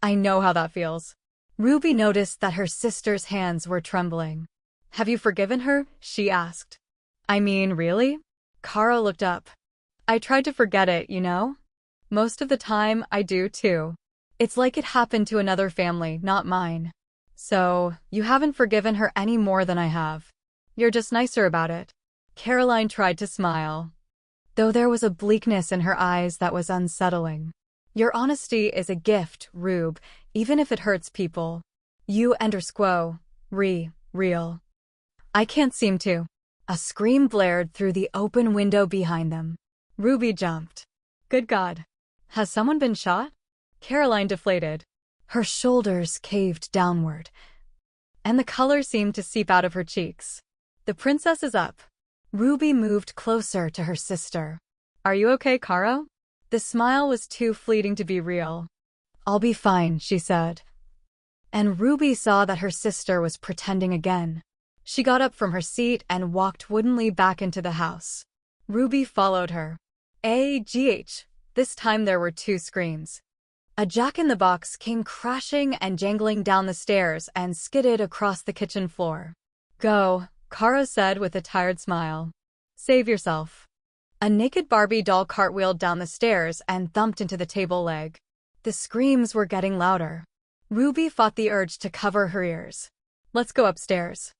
"I know how that feels." Ruby noticed that her sister's hands were trembling. "Have you forgiven her?" she asked. "I mean, really?" Caro looked up. "I tried to forget it, you know? Most of the time, I do too. It's like it happened to another family, not mine." "So, you haven't forgiven her any more than I have. You're just nicer about it." Caroline tried to smile, though there was a bleakness in her eyes that was unsettling. Your honesty is a gift, Rube, even if it hurts people. Real. I can't seem to. A scream blared through the open window behind them. Ruby jumped. Good God. Has someone been shot? Caroline deflated. Her shoulders caved downward, and the color seemed to seep out of her cheeks. The princess is up. Ruby moved closer to her sister. Are you okay, Caro? The smile was too fleeting to be real. I'll be fine, she said. And Ruby saw that her sister was pretending again. She got up from her seat and walked woodenly back into the house. Ruby followed her. This time there were two screams. A jack-in-the-box came crashing and jangling down the stairs and skidded across the kitchen floor. Go, Caro said with a tired smile. Save yourself. A naked Barbie doll cartwheeled down the stairs and thumped into the table leg. The screams were getting louder. Ruby fought the urge to cover her ears. Let's go upstairs.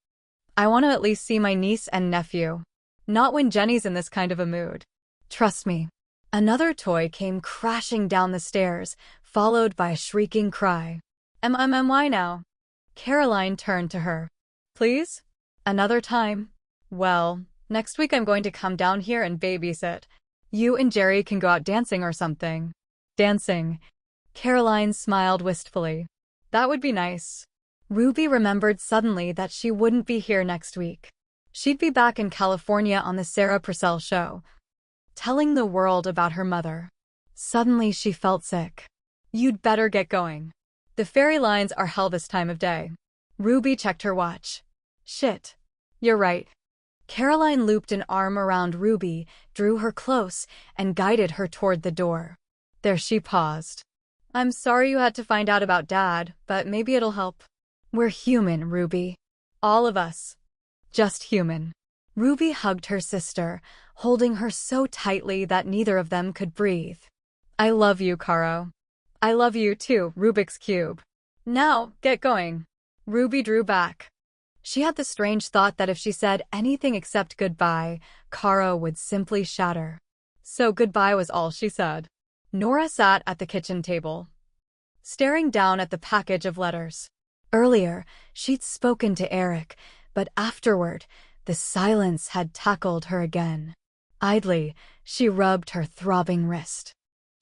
I want to at least see my niece and nephew. Not when Jenny's in this kind of a mood. Trust me. Another toy came crashing down the stairs, followed by a shrieking cry. Why now? Caroline turned to her. Please? Another time? Well, next week I'm going to come down here and babysit. You and Jerry can go out dancing or something. Dancing. Caroline smiled wistfully. That would be nice. Ruby remembered suddenly that she wouldn't be here next week. She'd be back in California on the Sarah Purcell show, telling the world about her mother. Suddenly she felt sick. You'd better get going. The ferry lines are hell this time of day. Ruby checked her watch. Shit. You're right. Caroline looped an arm around Ruby, drew her close, and guided her toward the door. There she paused. I'm sorry you had to find out about Dad, but maybe it'll help. We're human, Ruby. All of us. Just human. Ruby hugged her sister, holding her so tightly that neither of them could breathe. I love you, Caro. I love you too, Rubik's Cube. Now, get going. Ruby drew back. She had the strange thought that if she said anything except goodbye, Caro would simply shatter. So goodbye was all she said. Nora sat at the kitchen table, staring down at the package of letters. Earlier, she'd spoken to Eric, but afterward, the silence had tackled her again. Idly, she rubbed her throbbing wrist.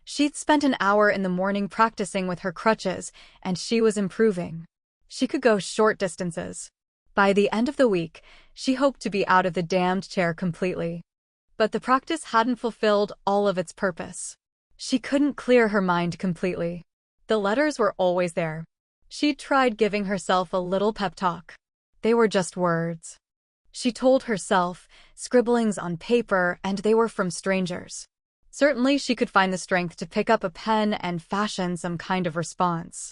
She'd spent an hour in the morning practicing with her crutches, and she was improving. She could go short distances. By the end of the week, she hoped to be out of the damned chair completely. But the practice hadn't fulfilled all of its purpose. She couldn't clear her mind completely. The letters were always there. She'd tried giving herself a little pep talk. They were just words. She told herself, scribblings on paper, and they were from strangers. Certainly she could find the strength to pick up a pen and fashion some kind of response.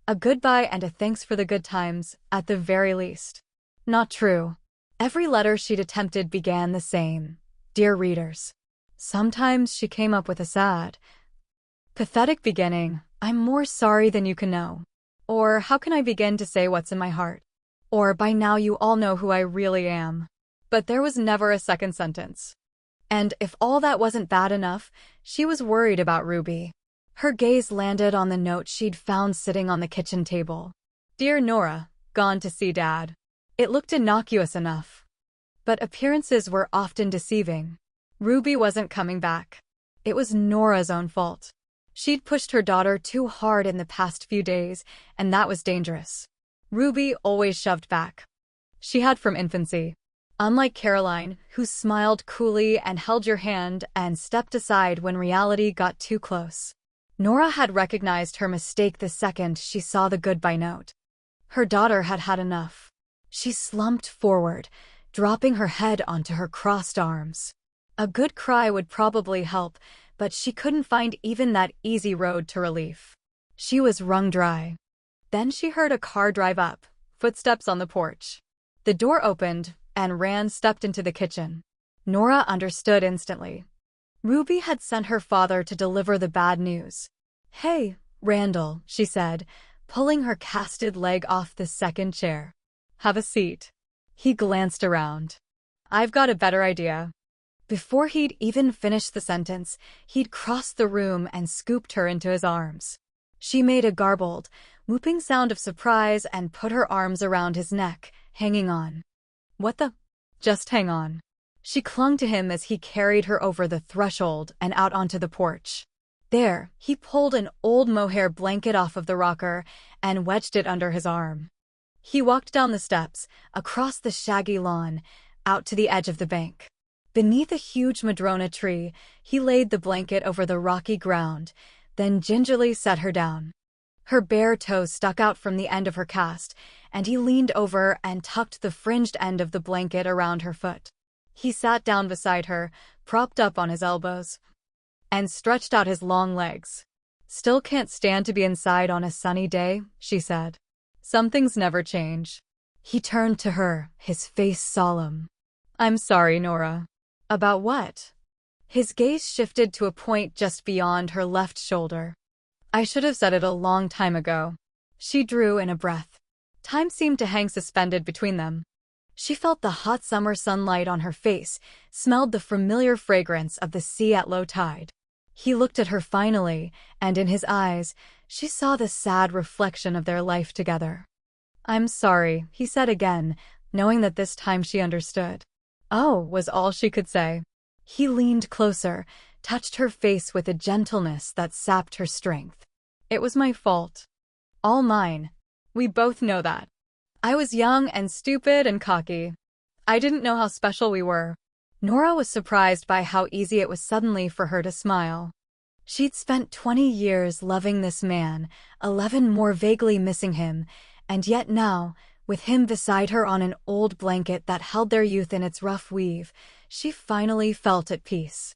A goodbye and a thanks for the good times, at the very least. Not true. Every letter she'd attempted began the same. Dear readers. Sometimes she came up with a sad, pathetic beginning. I'm more sorry than you can know. Or how can I begin to say what's in my heart? Or by now you all know who I really am. But there was never a second sentence. And if all that wasn't bad enough, she was worried about Ruby. Her gaze landed on the note she'd found sitting on the kitchen table. Dear Nora, gone to see Dad. It looked innocuous enough. But appearances were often deceiving. Ruby wasn't coming back. It was Nora's own fault. She'd pushed her daughter too hard in the past few days, and that was dangerous. Ruby always shoved back. She had from infancy. Unlike Caroline, who smiled coolly and held your hand and stepped aside when reality got too close. Nora had recognized her mistake the second she saw the goodbye note. Her daughter had had enough. She slumped forward, dropping her head onto her crossed arms. A good cry would probably help, but she couldn't find even that easy road to relief. She was wrung dry. Then she heard a car drive up, footsteps on the porch. The door opened, and Rand stepped into the kitchen. Nora understood instantly. Ruby had sent her father to deliver the bad news. Hey, Randall, she said, pulling her casted leg off the second chair. Have a seat. He glanced around. I've got a better idea. Before he'd even finished the sentence, he'd crossed the room and scooped her into his arms. She made a garbled, whooping sound of surprise and put her arms around his neck, hanging on. What the? Just hang on. She clung to him as he carried her over the threshold and out onto the porch. There, he pulled an old mohair blanket off of the rocker and wedged it under his arm. He walked down the steps, across the shaggy lawn, out to the edge of the bank. Beneath a huge madrona tree, he laid the blanket over the rocky ground, then gingerly set her down. Her bare toes stuck out from the end of her cast, and he leaned over and tucked the fringed end of the blanket around her foot. He sat down beside her, propped up on his elbows, and stretched out his long legs. "Still can't stand to be inside on a sunny day," she said. "Some things never change." He turned to her, his face solemn. "I'm sorry, Nora." "About what?" His gaze shifted to a point just beyond her left shoulder. "I should have said it a long time ago." She drew in a breath. Time seemed to hang suspended between them. She felt the hot summer sunlight on her face, smelled the familiar fragrance of the sea at low tide. He looked at her finally, and in his eyes, she saw the sad reflection of their life together. "I'm sorry," he said again, knowing that this time she understood. "Oh," was all she could say. He leaned closer, touched her face with a gentleness that sapped her strength. "It was my fault. All mine. We both know that. I was young and stupid and cocky. I didn't know how special we were." Nora was surprised by how easy it was suddenly for her to smile. She'd spent 20 years loving this man, 11 more vaguely missing him, and yet now, with him beside her on an old blanket that held their youth in its rough weave, she finally felt at peace.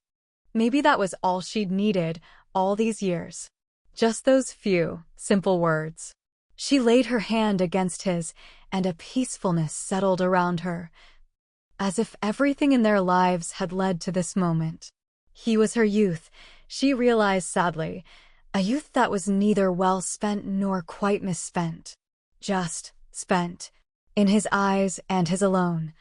Maybe that was all she'd needed all these years. Just those few, simple words. She laid her hand against his, and a peacefulness settled around her, as if everything in their lives had led to this moment. He was her youth, she realized sadly, a youth that was neither well spent nor quite misspent. Just spent. In his eyes and his alone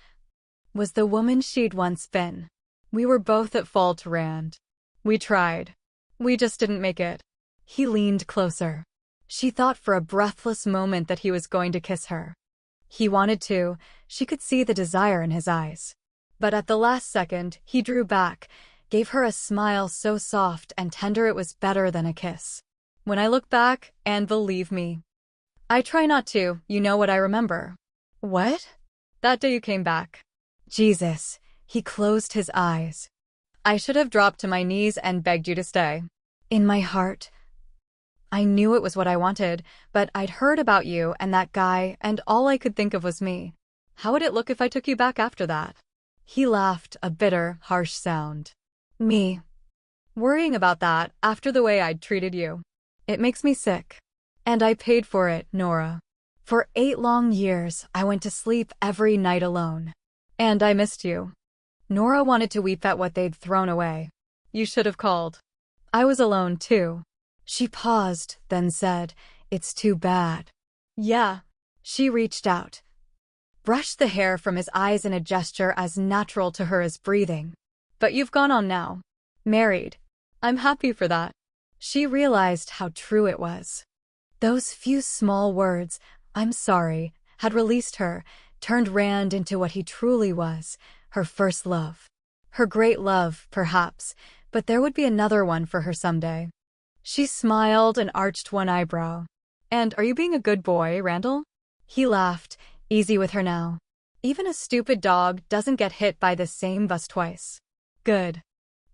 was the woman she'd once been. "We were both at fault, Rand. We tried. We just didn't make it." He leaned closer. She thought for a breathless moment that he was going to kiss her. He wanted to, she could see the desire in his eyes. But at the last second, he drew back, gave her a smile so soft and tender it was better than a kiss. "When I look back, and believe me, I try not to, you know what I remember." "What?" "That day you came back." Jesus, he closed his eyes. "I should have dropped to my knees and begged you to stay." In my heart, I knew it was what I wanted, but I'd heard about you and that guy, and all I could think of was me. How would it look if I took you back after that? He laughed, a bitter, harsh sound. "Me? Worrying about that after the way I'd treated you. It makes me sick. And I paid for it, Nora. For 8 long years, I went to sleep every night alone. And I missed you." Nora wanted to weep at what they'd thrown away. "You should have called. I was alone, too." She paused, then said, "It's too bad." "Yeah." She reached out, brushed the hair from his eyes in a gesture as natural to her as breathing. "But you've gone on now. Married. I'm happy for that." She realized how true it was. Those few small words, "I'm sorry," had released her, turned Rand into what he truly was, her first love. Her great love, perhaps, but there would be another one for her someday. She smiled and arched one eyebrow. "And are you being a good boy, Randall?" He laughed, easy with her now. "Even a stupid dog doesn't get hit by the same bus twice." "Good.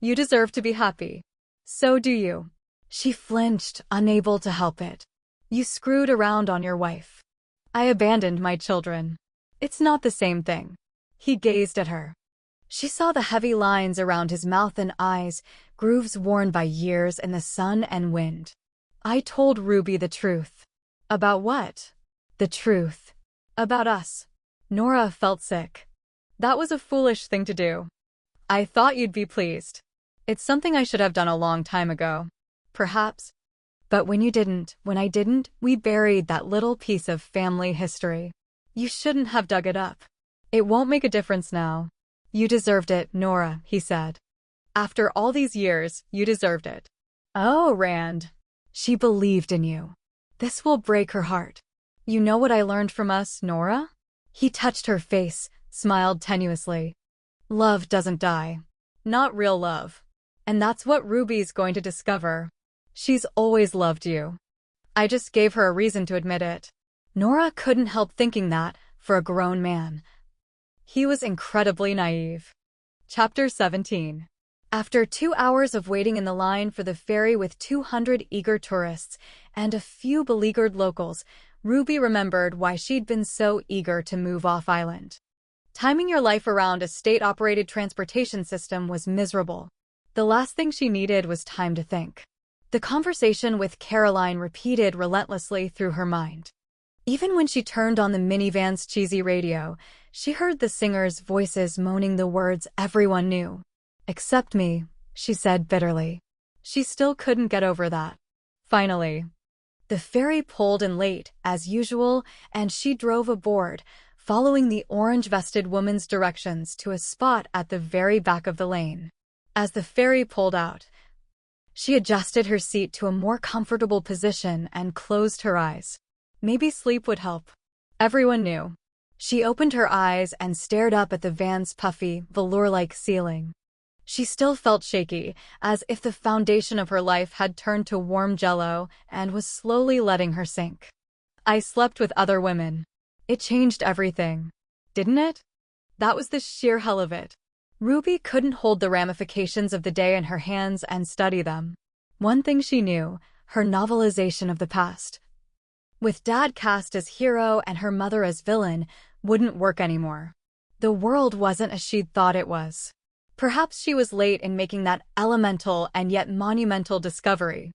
You deserve to be happy. So do you." She flinched, unable to help it. "You screwed around on your wife. I abandoned my children. It's not the same thing." He gazed at her. She saw the heavy lines around his mouth and eyes, grooves worn by years in the sun and wind. "I told Ruby the truth." "About what?" "The truth. About us." Nora felt sick. "That was a foolish thing to do. I thought you'd be pleased. It's something I should have done a long time ago. Perhaps. But when I didn't, we buried that little piece of family history. You shouldn't have dug it up. It won't make a difference now. You deserved it, Nora, he said. After all these years, you deserved it. Oh, Rand. She believed in you. This will break her heart. You know what I learned from us, Nora? He touched her face, smiled tenuously. Love doesn't die. Not real love. And that's what Ruby's going to discover. She's always loved you. I just gave her a reason to admit it. Nora couldn't help thinking that, for a grown man. He was incredibly naive. Chapter 17. After 2 hours of waiting in the line for the ferry with 200 eager tourists and a few beleaguered locals, Ruby remembered why she'd been so eager to move off island. Timing your life around a state-operated transportation system was miserable. The last thing she needed was time to think. The conversation with Caroline repeated relentlessly through her mind. Even when she turned on the minivan's cheesy radio, she heard the singers' voices moaning the words everyone knew. Except me, she said bitterly. She still couldn't get over that. Finally, the ferry pulled in late, as usual, and she drove aboard, following the orange-vested woman's directions to a spot at the very back of the lane. As the ferry pulled out, she adjusted her seat to a more comfortable position and closed her eyes. Maybe sleep would help. Everyone knew. She opened her eyes and stared up at the van's puffy, velour-like ceiling. She still felt shaky, as if the foundation of her life had turned to warm jello and was slowly letting her sink. I slept with other women. It changed everything. Didn't it? That was the sheer hell of it. Ruby couldn't hold the ramifications of the day in her hands and study them. One thing she knew, her novelization of the past, with Dad cast as hero and her mother as villain, wouldn't work anymore. The world wasn't as she'd thought it was. Perhaps she was late in making that elemental and yet monumental discovery.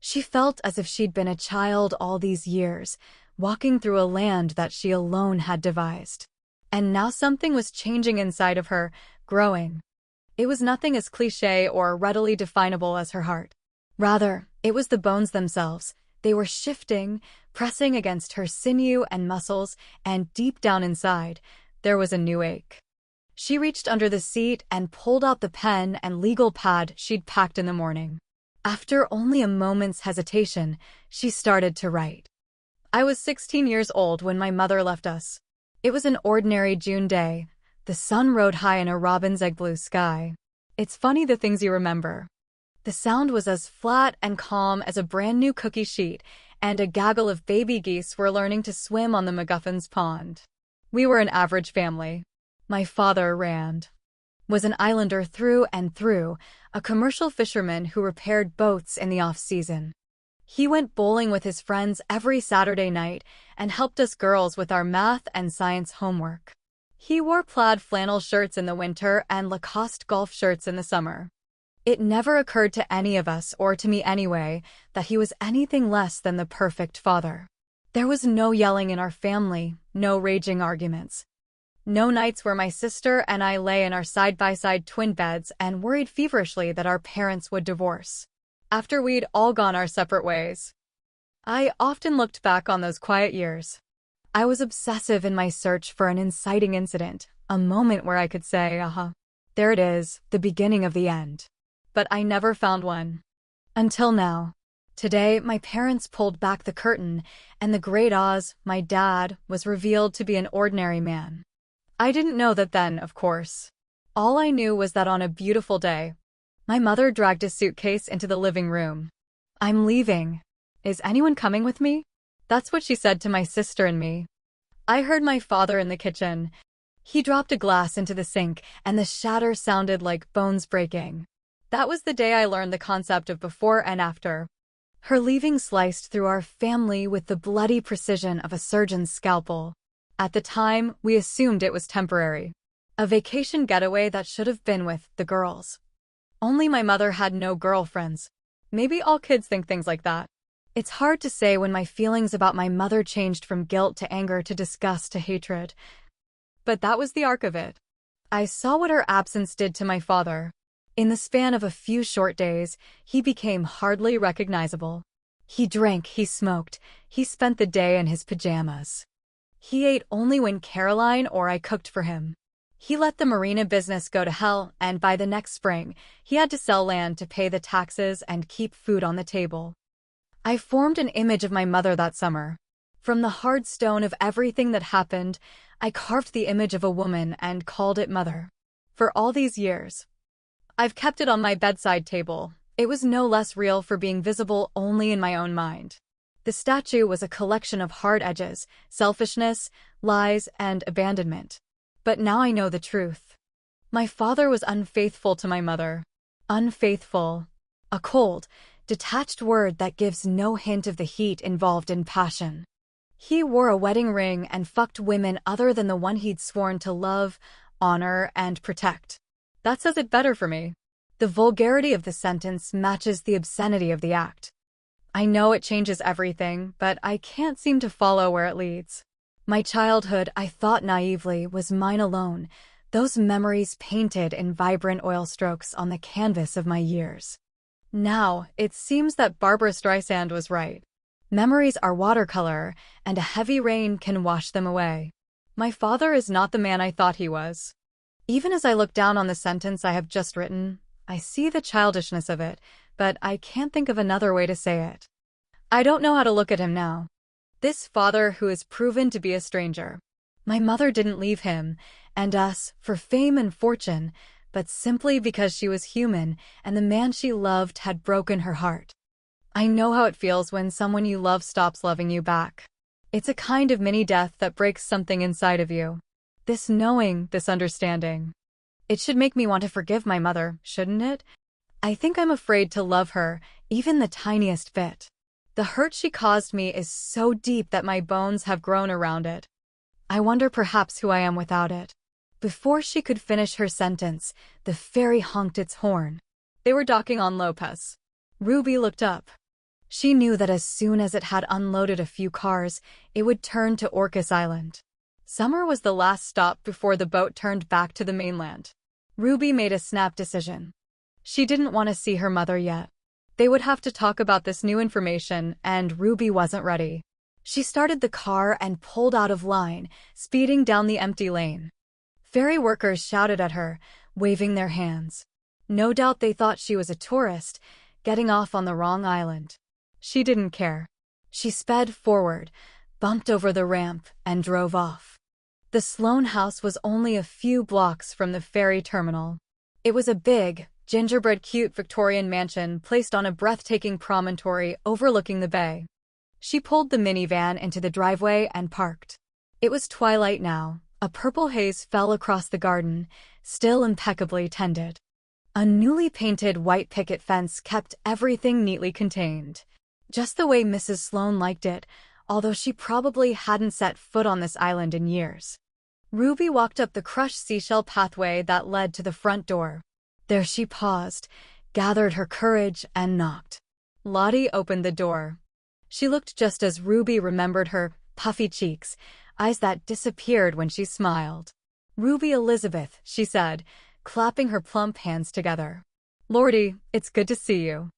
She felt as if she'd been a child all these years, walking through a land that she alone had devised. And now something was changing inside of her, growing. It was nothing as cliché or readily definable as her heart. Rather, it was the bones themselves. They were shifting, pressing against her sinew and muscles, and deep down inside, there was a new ache. She reached under the seat and pulled out the pen and legal pad she'd packed in the morning. After only a moment's hesitation, she started to write. I was 16 years old when my mother left us. It was an ordinary June day. The sun rode high in a robin's egg blue sky. It's funny the things you remember. The sound was as flat and calm as a brand new cookie sheet, and a gaggle of baby geese were learning to swim on the MacGuffin's pond. We were an average family. My father, Rand, was an islander through and through, a commercial fisherman who repaired boats in the off-season. He went bowling with his friends every Saturday night and helped us girls with our math and science homework. He wore plaid flannel shirts in the winter and Lacoste golf shirts in the summer. It never occurred to any of us, or to me anyway, that he was anything less than the perfect father. There was no yelling in our family, no raging arguments. No nights where my sister and I lay in our side-by-side twin beds and worried feverishly that our parents would divorce. After we'd all gone our separate ways. I often looked back on those quiet years. I was obsessive in my search for an inciting incident, a moment where I could say, there it is, the beginning of the end. But I never found one. Until now. Today, my parents pulled back the curtain, and the great Oz, my dad, was revealed to be an ordinary man. I didn't know that then, of course. All I knew was that on a beautiful day, my mother dragged a suitcase into the living room. I'm leaving. Is anyone coming with me? That's what she said to my sister and me. I heard my father in the kitchen. He dropped a glass into the sink, and the shatter sounded like bones breaking. That was the day I learned the concept of before and after. Her leaving sliced through our family with the bloody precision of a surgeon's scalpel. At the time, we assumed it was temporary. A vacation getaway that should have been with the girls. Only my mother had no girlfriends. Maybe all kids think things like that. It's hard to say when my feelings about my mother changed from guilt to anger to disgust to hatred. But that was the arc of it. I saw what her absence did to my father. In the span of a few short days, he became hardly recognizable. He drank, he smoked, he spent the day in his pajamas. He ate only when Caroline or I cooked for him. He let the marina business go to hell, and by the next spring, he had to sell land to pay the taxes and keep food on the table. I formed an image of my mother that summer. From the hard stone of everything that happened, I carved the image of a woman and called it Mother. For all these years, I've kept it on my bedside table. It was no less real for being visible only in my own mind. The statue was a collection of hard edges, selfishness, lies, and abandonment. But now I know the truth. My father was unfaithful to my mother. Unfaithful. A cold, detached word that gives no hint of the heat involved in passion. He wore a wedding ring and fucked women other than the one he'd sworn to love, honor, and protect. That says it better for me. The vulgarity of the sentence matches the obscenity of the act. I know it changes everything, but I can't seem to follow where it leads. My childhood, I thought naively, was mine alone, those memories painted in vibrant oil strokes on the canvas of my years. Now, it seems that Barbra Streisand was right. Memories are watercolor, and a heavy rain can wash them away. My father is not the man I thought he was. Even as I look down on the sentence I have just written, I see the childishness of it, but I can't think of another way to say it. I don't know how to look at him now. This father who is proven to be a stranger. My mother didn't leave him, and us, for fame and fortune, but simply because she was human and the man she loved had broken her heart. I know how it feels when someone you love stops loving you back. It's a kind of mini-death that breaks something inside of you. This knowing, this understanding. It should make me want to forgive my mother, shouldn't it? I think I'm afraid to love her, even the tiniest bit. The hurt she caused me is so deep that my bones have grown around it. I wonder perhaps who I am without it. Before she could finish her sentence, the ferry honked its horn. They were docking on Lopez. Ruby looked up. She knew that as soon as it had unloaded a few cars, it would turn to Orcas Island. Summer was the last stop before the boat turned back to the mainland. Ruby made a snap decision. She didn't want to see her mother yet. They would have to talk about this new information, and Ruby wasn't ready. She started the car and pulled out of line, speeding down the empty lane. Ferry workers shouted at her, waving their hands. No doubt they thought she was a tourist, getting off on the wrong island. She didn't care. She sped forward, bumped over the ramp, and drove off. The Sloane house was only a few blocks from the ferry terminal. It was a big, gingerbread cute Victorian mansion placed on a breathtaking promontory overlooking the bay. She pulled the minivan into the driveway and parked. It was twilight now. A purple haze fell across the garden, still impeccably tended. A newly painted white picket fence kept everything neatly contained. Just the way Mrs. Sloane liked it, although she probably hadn't set foot on this island in years. Ruby walked up the crushed seashell pathway that led to the front door. There she paused, gathered her courage, and knocked. Lottie opened the door. She looked just as Ruby remembered her, puffy cheeks, eyes that disappeared when she smiled. "Ruby Elizabeth," she said, clapping her plump hands together. "Lordy, it's good to see you."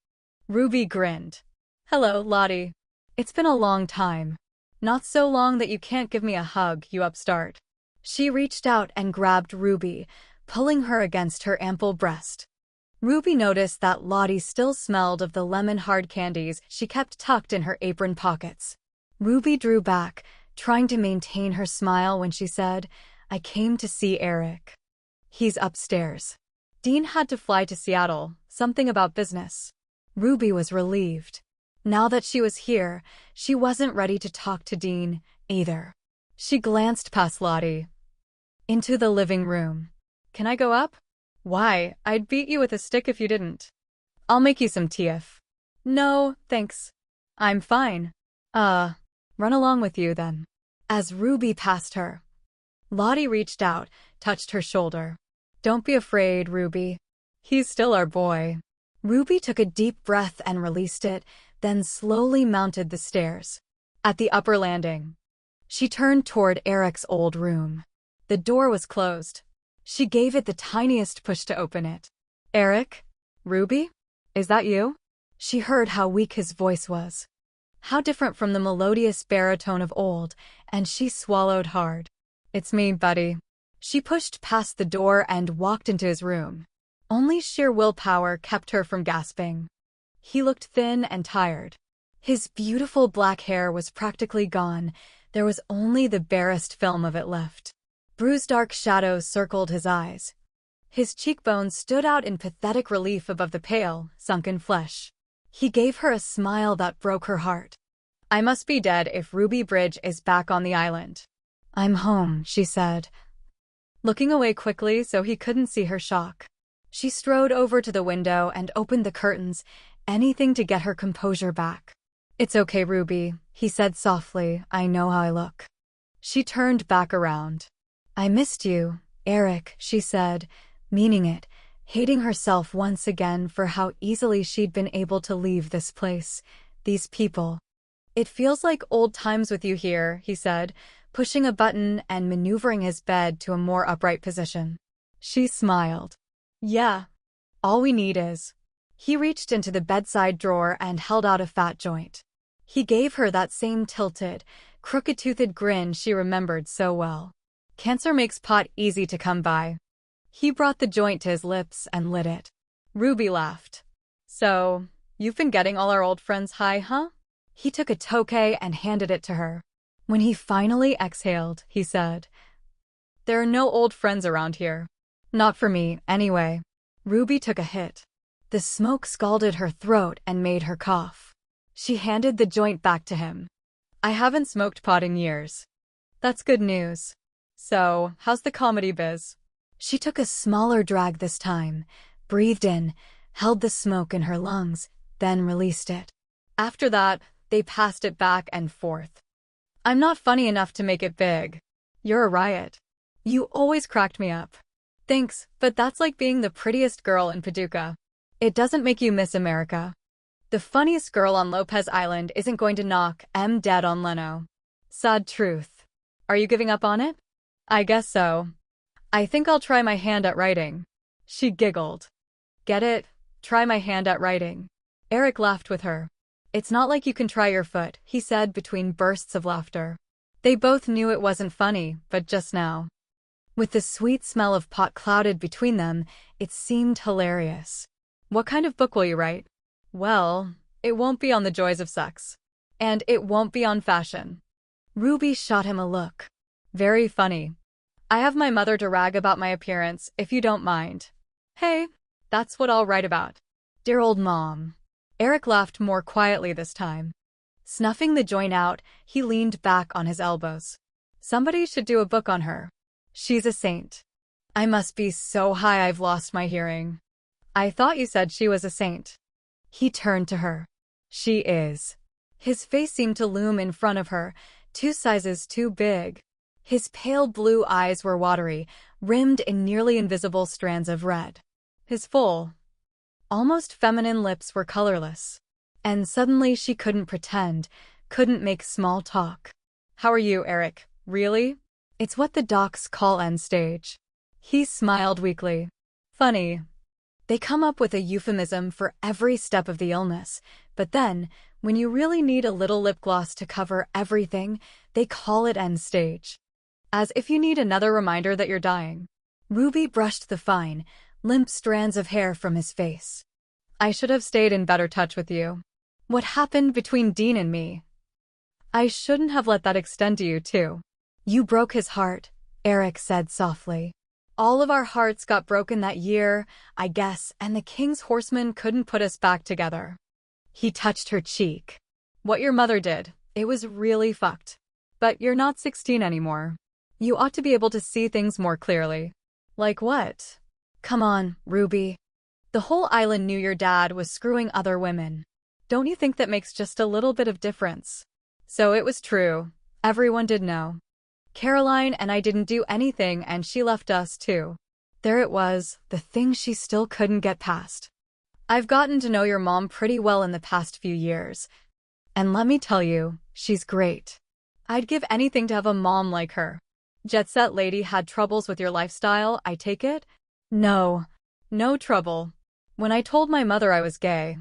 Ruby grinned. "Hello, Lottie. It's been a long time. Not so long that you can't give me a hug, you upstart." She reached out and grabbed Ruby, pulling her against her ample breast. Ruby noticed that Lottie still smelled of the lemon hard candies she kept tucked in her apron pockets. Ruby drew back, trying to maintain her smile when she said, "I came to see Eric. He's upstairs. Dean had to fly to Seattle, something about business." Ruby was relieved. Now that she was here, she wasn't ready to talk to Dean, either. She glanced past Lottie. Into the living room. "Can I go up?" "Why, I'd beat you with a stick if you didn't." "I'll make you some tea if." "No, thanks. I'm fine." Run along with you then." As Ruby passed her, Lottie reached out, touched her shoulder. "Don't be afraid, Ruby. He's still our boy." Ruby took a deep breath and released it, then slowly mounted the stairs. At the upper landing, she turned toward Eric's old room. The door was closed. She gave it the tiniest push to open it. "Eric? Ruby? Is that you?" She heard how weak his voice was. How different from the melodious baritone of old, and she swallowed hard. "It's me, buddy." She pushed past the door and walked into his room. Only sheer willpower kept her from gasping. He looked thin and tired. His beautiful black hair was practically gone. There was only the barest film of it left. Bruised dark shadows circled his eyes. His cheekbones stood out in pathetic relief above the pale, sunken flesh. He gave her a smile that broke her heart. I must be dead if Ruby Bridge is back on the island. I'm home, she said, looking away quickly so he couldn't see her shock. She strode over to the window and opened the curtains, anything to get her composure back. It's okay, Ruby, he said softly. I know how I look. She turned back around. I missed you, Eric, she said, meaning it, hating herself once again for how easily she'd been able to leave this place, these people. It feels like old times with you here, he said, pushing a button and maneuvering his bed to a more upright position. She smiled. Yeah. All we need is. He reached into the bedside drawer and held out a fat joint. He gave her that same tilted, crooked-toothed grin she remembered so well. Cancer makes pot easy to come by. He brought the joint to his lips and lit it. Ruby laughed. So, you've been getting all our old friends high, huh? He took a Tokay and handed it to her. When he finally exhaled, he said, There are no old friends around here. Not for me, anyway. Ruby took a hit. The smoke scalded her throat and made her cough. She handed the joint back to him. I haven't smoked pot in years. That's good news. So, how's the comedy biz? She took a smaller drag this time, breathed in, held the smoke in her lungs, then released it. After that, they passed it back and forth. I'm not funny enough to make it big. You're a riot. You always cracked me up. Thanks, but that's like being the prettiest girl in Paducah. It doesn't make you Miss America. The funniest girl on Lopez Island isn't going to knock M dead on Leno. Sad truth. Are you giving up on it? I guess so. I think I'll try my hand at writing. She giggled. Get it? Try my hand at writing. Eric laughed with her. It's not like you can try your foot, he said between bursts of laughter. They both knew it wasn't funny, but just now. With the sweet smell of pot clouded between them, it seemed hilarious. What kind of book will you write? Well, it won't be on the joys of sex. And it won't be on fashion. Ruby shot him a look. Very funny. I have my mother to rag about my appearance, if you don't mind. Hey, that's what I'll write about. Dear old mom. Eric laughed more quietly this time. Snuffing the joint out, he leaned back on his elbows. Somebody should do a book on her. She's a saint. I must be so high I've lost my hearing. I thought you said she was a saint. He turned to her. She is. His face seemed to loom in front of her, 2 sizes too big. His pale blue eyes were watery, rimmed in nearly invisible strands of red. His full, almost feminine lips were colorless. And suddenly she couldn't pretend, couldn't make small talk. How are you, Eric? Really? It's what the docs call end stage. He smiled weakly. Funny. They come up with a euphemism for every step of the illness, but then, when you really need a little lip gloss to cover everything, they call it end stage. As if you need another reminder that you're dying. Ruby brushed the fine, limp strands of hair from his face. I should have stayed in better touch with you. What happened between Dean and me? I shouldn't have let that extend to you, too. You broke his heart, Eric said softly. All of our hearts got broken that year, I guess, and the King's Horseman couldn't put us back together. He touched her cheek. What your mother did, it was really fucked. But you're not 16 anymore. You ought to be able to see things more clearly. Like what? Come on, Ruby. The whole island knew your dad was screwing other women. Don't you think that makes just a little bit of difference? So it was true. Everyone did know. Caroline and I didn't do anything and she left us too. There it was, the thing she still couldn't get past. I've gotten to know your mom pretty well in the past few years. And let me tell you, she's great. I'd give anything to have a mom like her. Jet Set Lady had troubles with your lifestyle, I take it? No. No trouble. When I told my mother I was gay,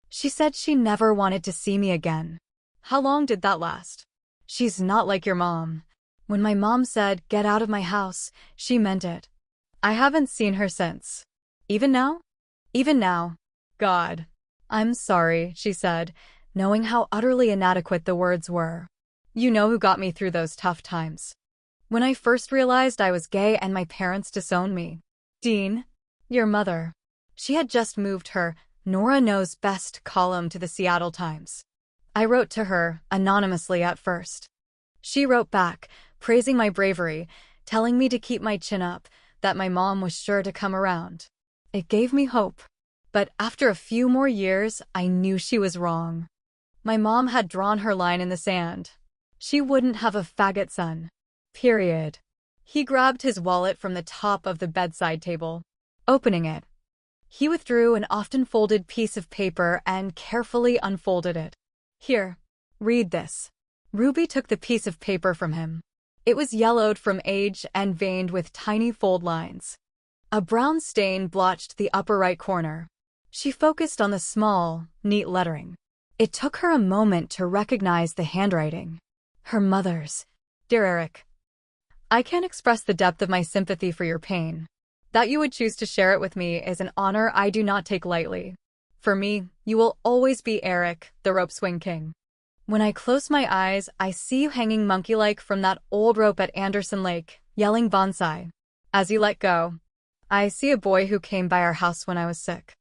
she said she never wanted to see me again. How long did that last? She's not like your mom. When my mom said, "Get out of my house," she meant it. I haven't seen her since. Even now? Even now. God. I'm sorry, she said, knowing how utterly inadequate the words were. You know who got me through those tough times. When I first realized I was gay and my parents disowned me. Dean, your mother. She had just moved her Nora Knows Best column to the Seattle Times. I wrote to her, anonymously at first. She wrote back, praising my bravery, telling me to keep my chin up, that my mom was sure to come around. It gave me hope. But after a few more years, I knew she was wrong. My mom had drawn her line in the sand. She wouldn't have a faggot son. Period. He grabbed his wallet from the top of the bedside table. Opening it, he withdrew an often folded piece of paper and carefully unfolded it. Here, read this. Ruby took the piece of paper from him. It was yellowed from age and veined with tiny fold lines. A brown stain blotched the upper right corner. She focused on the small, neat lettering. It took her a moment to recognize the handwriting. Her mother's. Dear Eric, I can't express the depth of my sympathy for your pain. That you would choose to share it with me is an honor I do not take lightly. For me, you will always be Eric, the rope swing king. When I close my eyes, I see you hanging monkey-like from that old rope at Anderson Lake, yelling bonsai. As you let go, I see a boy who came by our house when I was sick,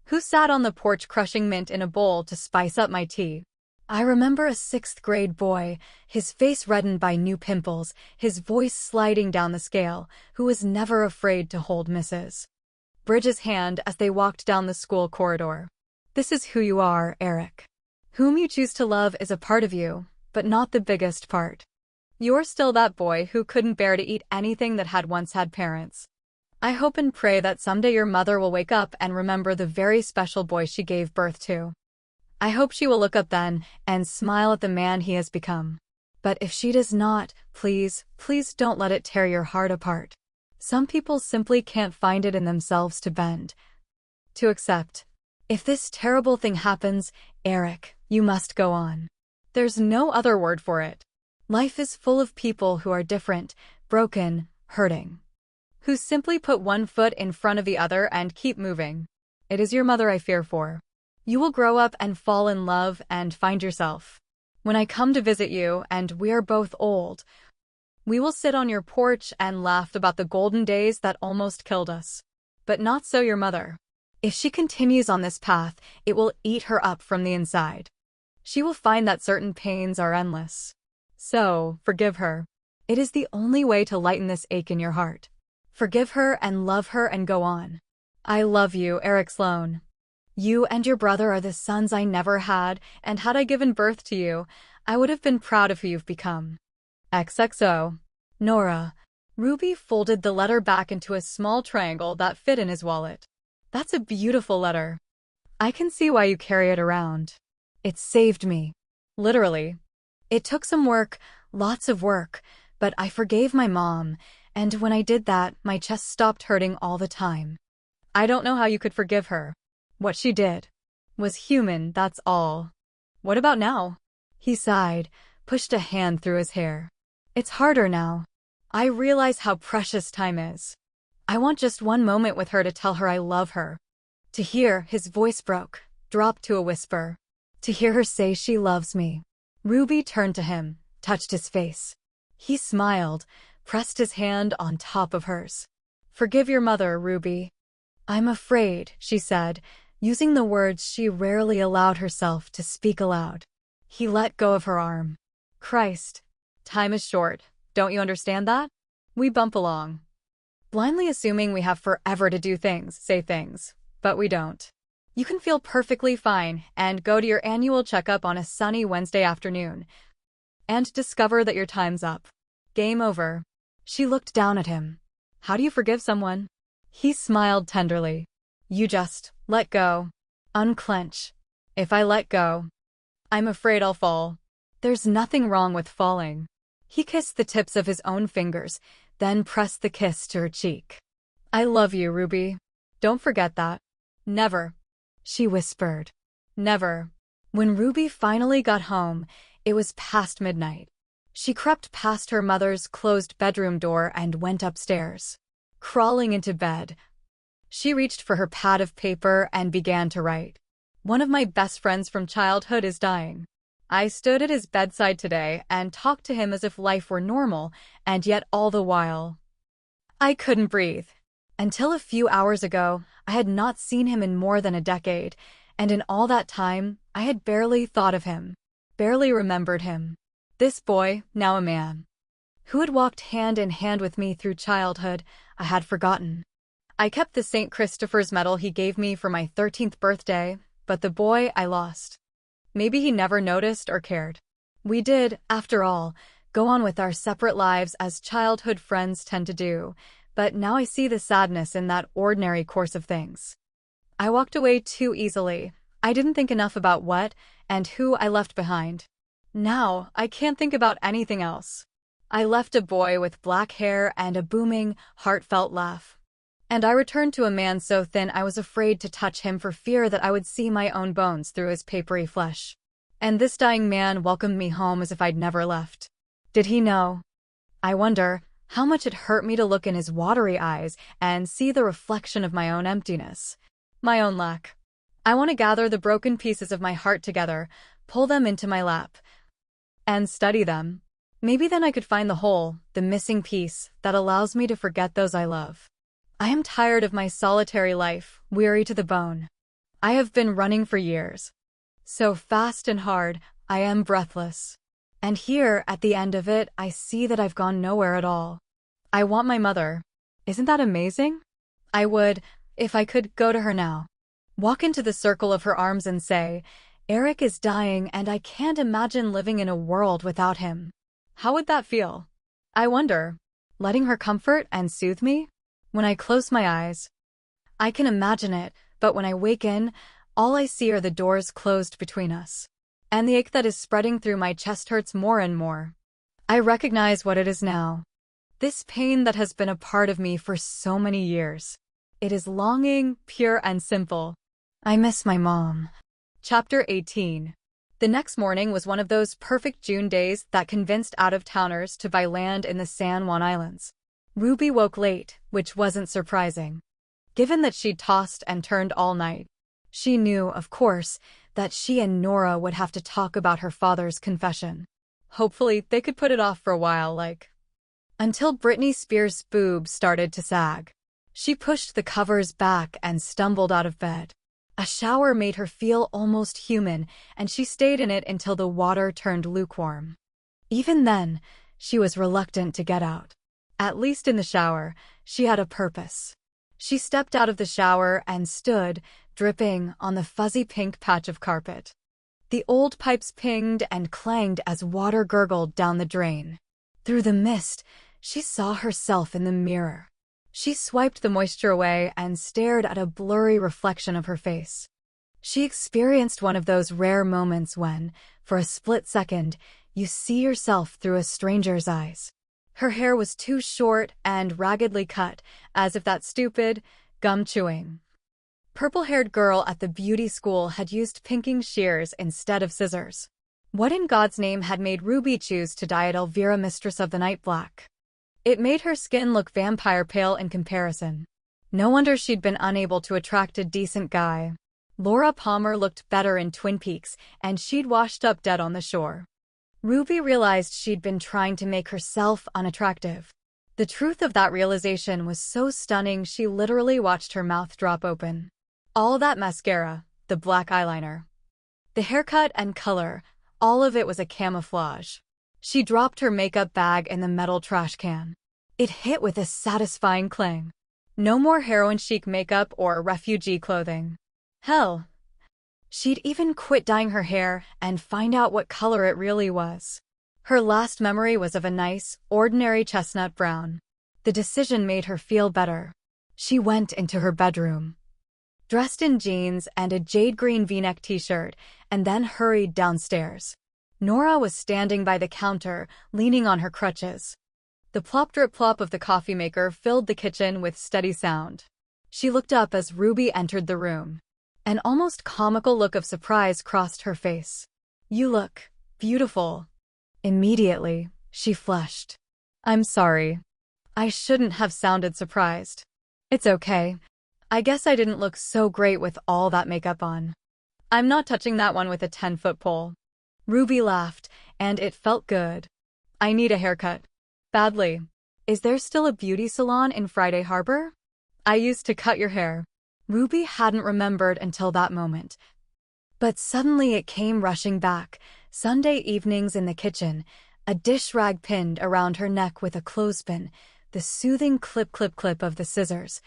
who sat on the porch crushing mint in a bowl to spice up my tea. I remember a 6th grade boy, his face reddened by new pimples, his voice sliding down the scale, who was never afraid to hold Mrs. Bridges' hand as they walked down the school corridor. This is who you are, Eric. Whom you choose to love is a part of you, but not the biggest part. You're still that boy who couldn't bear to eat anything that had once had parents. I hope and pray that someday your mother will wake up and remember the very special boy she gave birth to. I hope she will look up then and smile at the man he has become. But if she does not, please, please don't let it tear your heart apart. Some people simply can't find it in themselves to bend, to accept. If this terrible thing happens, Eric, you must go on. There's no other word for it. Life is full of people who are different, broken, hurting, who simply put one foot in front of the other and keep moving. It is your mother I fear for. You will grow up and fall in love and find yourself. When I come to visit you, and we are both old, we will sit on your porch and laugh about the golden days that almost killed us. But not so your mother. If she continues on this path, it will eat her up from the inside. She will find that certain pains are endless. So, forgive her. It is the only way to lighten this ache in your heart. Forgive her and love her and go on. I love you, Eric Sloan. You and your brother are the sons I never had, and had I given birth to you, I would have been proud of who you've become. XXO. Nora. Ruby folded the letter back into a small triangle that fit in his wallet. That's a beautiful letter. I can see why you carry it around. It saved me. Literally. It took some work, lots of work, but I forgave my mom, and when I did that, my chest stopped hurting all the time. I don't know how you could forgive her. What she did was human, that's all. What about now? He sighed, pushed a hand through his hair. It's harder now. I realize how precious time is. I want just one moment with her to tell her I love her. To hear his voice broke, dropped to a whisper. To hear her say she loves me. Ruby turned to him, touched his face. He smiled, pressed his hand on top of hers. Forgive your mother, Ruby. I'm afraid, she said, using the words she rarely allowed herself to speak aloud. He let go of her arm. Christ. Time is short, don't you understand that? We bump along, blindly assuming we have forever to do things, say things, but we don't. You can feel perfectly fine and go to your annual checkup on a sunny Wednesday afternoon and discover that your time's up. Game over. She looked down at him. How do you forgive someone? He smiled tenderly. You just let go. Unclench. If I let go, I'm afraid I'll fall. There's nothing wrong with falling. He kissed the tips of his own fingers, then pressed the kiss to her cheek. I love you, Ruby. Don't forget that. Never. She whispered. Never. When Ruby finally got home, it was past midnight. She crept past her mother's closed bedroom door and went upstairs. Crawling into bed, she reached for her pad of paper and began to write. One of my best friends from childhood is dying. I stood at his bedside today and talked to him as if life were normal, and yet all the while, I couldn't breathe. Until a few hours ago, I had not seen him in more than a decade, and in all that time, I had barely thought of him, barely remembered him. This boy, now a man, who had walked hand in hand with me through childhood, I had forgotten. I kept the St. Christopher's medal he gave me for my 13th birthday, but the boy I lost. Maybe he never noticed or cared. We did, after all, go on with our separate lives as childhood friends tend to do, but now I see the sadness in that ordinary course of things. I walked away too easily. I didn't think enough about what and who I left behind. Now, I can't think about anything else. I left a boy with black hair and a booming, heartfelt laugh. And I returned to a man so thin I was afraid to touch him for fear that I would see my own bones through his papery flesh. And this dying man welcomed me home as if I'd never left. Did he know? I wonder how much it hurt me to look in his watery eyes and see the reflection of my own emptiness, my own lack. I want to gather the broken pieces of my heart together, pull them into my lap, and study them. Maybe then I could find the hole, the missing piece, that allows me to forget those I love. I am tired of my solitary life, weary to the bone. I have been running for years. So fast and hard, I am breathless. And here, at the end of it, I see that I've gone nowhere at all. I want my mother. Isn't that amazing? I would, if I could, go to her now. Walk into the circle of her arms and say, Eric is dying and I can't imagine living in a world without him. How would that feel? I wonder. Letting her comfort and soothe me? When I close my eyes, I can imagine it, but when I wake in, all I see are the doors closed between us. And the ache that is spreading through my chest hurts more and more. I recognize what it is now. This pain that has been a part of me for so many years. It is longing, pure and simple. I miss my mom. Chapter 18. The next morning was one of those perfect June days that convinced out-of-towners to buy land in the San Juan Islands. Ruby woke late, which wasn't surprising, given that she'd tossed and turned all night. She knew, of course, that she and Nora would have to talk about her father's confession. Hopefully, they could put it off for a while, until Britney Spears' boobs started to sag. She pushed the covers back and stumbled out of bed. A shower made her feel almost human, and she stayed in it until the water turned lukewarm. Even then, she was reluctant to get out. At least in the shower, she had a purpose. She stepped out of the shower and stood, dripping, on the fuzzy pink patch of carpet. The old pipes pinged and clanged as water gurgled down the drain. Through the mist, she saw herself in the mirror. She swiped the moisture away and stared at a blurry reflection of her face. She experienced one of those rare moments when, for a split second, you see yourself through a stranger's eyes. Her hair was too short and raggedly cut, as if that stupid, gum-chewing, purple-haired girl at the beauty school had used pinking shears instead of scissors. What in God's name had made Ruby choose to dye it Elvira, Mistress of the Night, black? It made her skin look vampire pale in comparison. No wonder she'd been unable to attract a decent guy. Laura Palmer looked better in Twin Peaks, and she'd washed up dead on the shore. Ruby realized she'd been trying to make herself unattractive. The truth of that realization was so stunning she literally watched her mouth drop open. All that mascara, the black eyeliner, the haircut and color, all of it was a camouflage. She dropped her makeup bag in the metal trash can. It hit with a satisfying clang. No more heroin-chic makeup or refugee clothing. Hell, she'd even quit dyeing her hair and find out what color it really was. Her last memory was of a nice, ordinary chestnut brown. The decision made her feel better. She went into her bedroom, dressed in jeans and a jade green V-neck t-shirt, and then hurried downstairs. Nora was standing by the counter, leaning on her crutches. The plop-drip-plop of the coffee maker filled the kitchen with steady sound. She looked up as Ruby entered the room. An almost comical look of surprise crossed her face. "You look beautiful." Immediately, She flushed. I'm sorry. I shouldn't have sounded surprised. It's okay. I guess I didn't look so great with all that makeup on. I'm not touching that one with a 10-foot pole. Ruby laughed, and it felt good. I need a haircut. Badly. Is there still a beauty salon in Friday Harbor? I used to cut your hair. Ruby hadn't remembered until that moment. But suddenly it came rushing back. Sunday evenings in the kitchen, a dish rag pinned around her neck with a clothespin, the soothing clip of the scissors.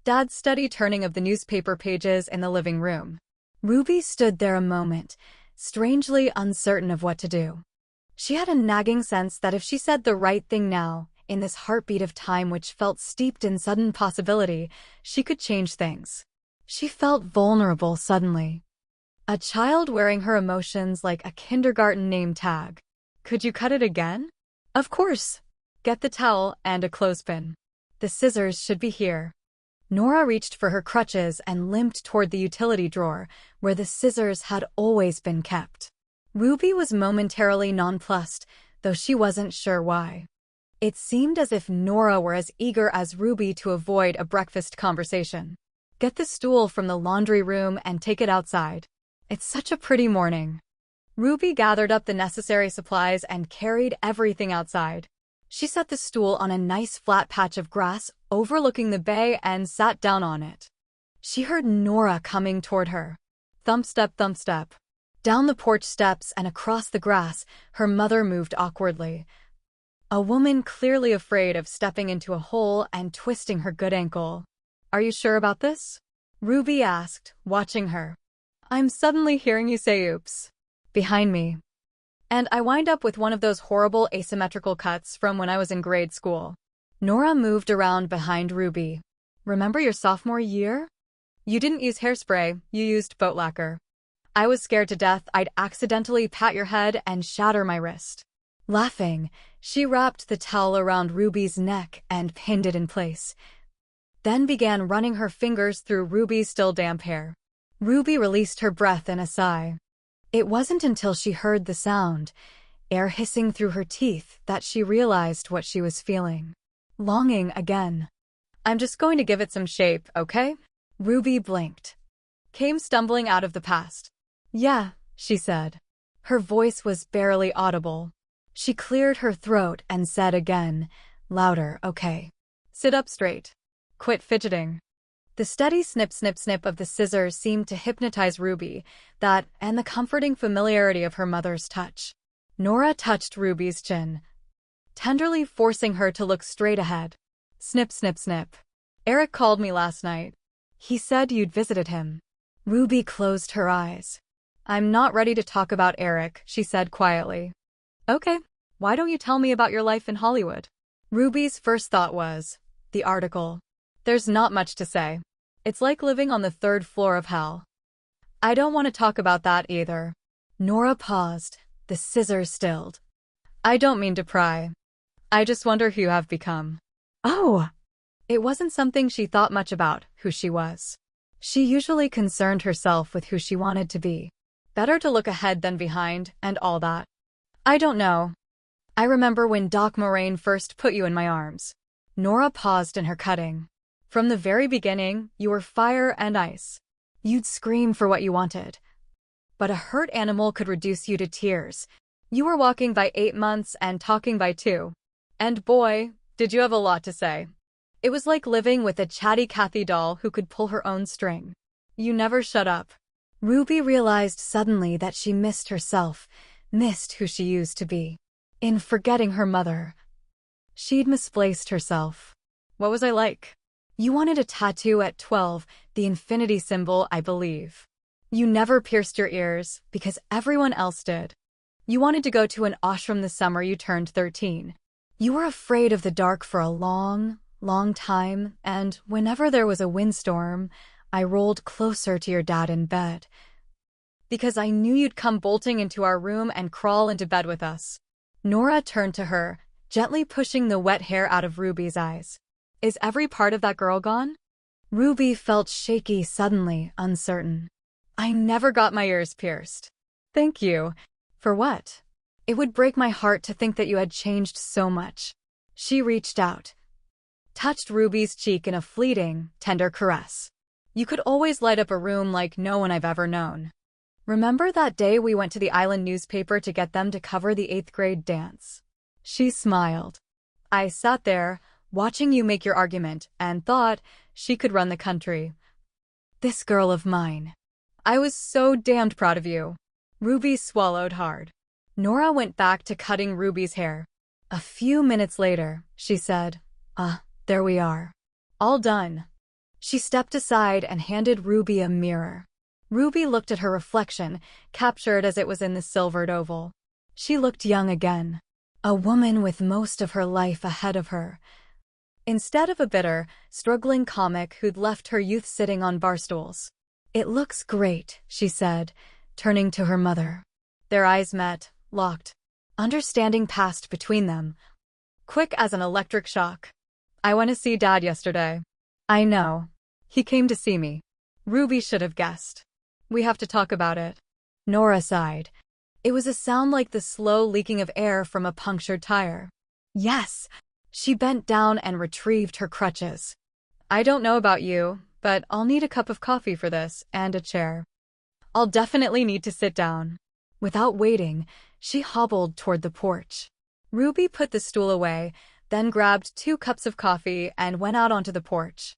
Dad's steady turning of the newspaper pages in the living room. Ruby stood there a moment, strangely uncertain of what to do. She had a nagging sense that if she said the right thing now, in this heartbeat of time which felt steeped in sudden possibility, she could change things. She felt vulnerable suddenly. A child wearing her emotions like a kindergarten name tag. Could you cut it again? Of course. Get the towel and a clothespin. The scissors should be here. Nora reached for her crutches and limped toward the utility drawer, where the scissors had always been kept. Ruby was momentarily nonplussed, though she wasn't sure why. It seemed as if Nora were as eager as Ruby to avoid a breakfast conversation. Get the stool from the laundry room and take it outside. It's such a pretty morning. Ruby gathered up the necessary supplies and carried everything outside. She set the stool on a nice flat patch of grass overlooking the bay and sat down on it. She heard Nora coming toward her. Thump step, thump step. Down the porch steps and across the grass, her mother moved awkwardly. A woman clearly afraid of stepping into a hole and twisting her good ankle. Are you sure about this? Ruby asked, watching her. I'm suddenly hearing you say oops. Behind me. And I wind up with one of those horrible asymmetrical cuts from when I was in grade school. Nora moved around behind Ruby. Remember your sophomore year? You didn't use hairspray, you used boat lacquer. I was scared to death I'd accidentally pat your head and shatter my wrist. Laughing, she wrapped the towel around Ruby's neck and pinned it in place, then began running her fingers through Ruby's still damp hair. Ruby released her breath in a sigh. It wasn't until she heard the sound, air hissing through her teeth, that she realized what she was feeling. Longing again. I'm just going to give it some shape, okay? Ruby blinked. Came stumbling out of the past. Yeah, she said. Her voice was barely audible. She cleared her throat and said again, louder, okay. Sit up straight. Quit fidgeting. The steady snip, snip, snip of the scissors seemed to hypnotize Ruby, that and the comforting familiarity of her mother's touch. Nora touched Ruby's chin, tenderly forcing her to look straight ahead. Snip, snip, snip. Eric called me last night. He said you'd visited him. Ruby closed her eyes. I'm not ready to talk about Eric, she said quietly. Okay, why don't you tell me about your life in Hollywood? Ruby's first thought was, the article. There's not much to say. It's like living on the 3rd floor of hell. I don't want to talk about that either. Nora paused, the scissors stilled. I don't mean to pry. I just wonder who you have become. Oh! It wasn't something she thought much about, who she was. She usually concerned herself with who she wanted to be. Better to look ahead than behind, and all that. I don't know. I remember when Doc Moraine first put you in my arms. Nora paused in her cutting. From the very beginning, you were fire and ice. You'd scream for what you wanted. But a hurt animal could reduce you to tears. You were walking by 8 months and talking by 2. And boy, did you have a lot to say. It was like living with a chatty Kathy doll who could pull her own string. You never shut up. Ruby realized suddenly that she missed herself, missed who she used to be. In forgetting her mother, she'd misplaced herself. What was I like? You wanted a tattoo at 12, the infinity symbol, I believe. You never pierced your ears, because everyone else did. You wanted to go to an ashram the summer you turned 13. You were afraid of the dark for a long, long time, and whenever there was a windstorm, I rolled closer to your dad in bed. Because I knew you'd come bolting into our room and crawl into bed with us. Nora turned to her, gently pushing the wet hair out of Ruby's eyes. Is every part of that girl gone? Ruby felt shaky suddenly, uncertain. I never got my ears pierced. Thank you. For what? It would break my heart to think that you had changed so much. She reached out, touched Ruby's cheek in a fleeting, tender caress. You could always light up a room like no one I've ever known. Remember that day we went to the island newspaper to get them to cover the 8th grade dance? She smiled. I sat there, watching you make your argument, and thought she could run the country. This girl of mine. I was so damned proud of you. Ruby swallowed hard. Nora went back to cutting Ruby's hair. A few minutes later, she said, there we are. All done. She stepped aside and handed Ruby a mirror. Ruby looked at her reflection, captured as it was in the silvered oval. She looked young again. A woman with most of her life ahead of her. Instead of a bitter, struggling comic who'd left her youth sitting on barstools. It looks great, she said, turning to her mother. Their eyes met, locked. Understanding passed between them, quick as an electric shock. I went to see Dad yesterday. I know. He came to see me. Ruby should have guessed. We have to talk about it. Nora sighed. It was a sound like the slow leaking of air from a punctured tire. Yes. She bent down and retrieved her crutches. I don't know about you, but I'll need a cup of coffee for this, and a chair. I'll definitely need to sit down. Without waiting, she hobbled toward the porch. Ruby put the stool away, then grabbed 2 cups of coffee and went out onto the porch.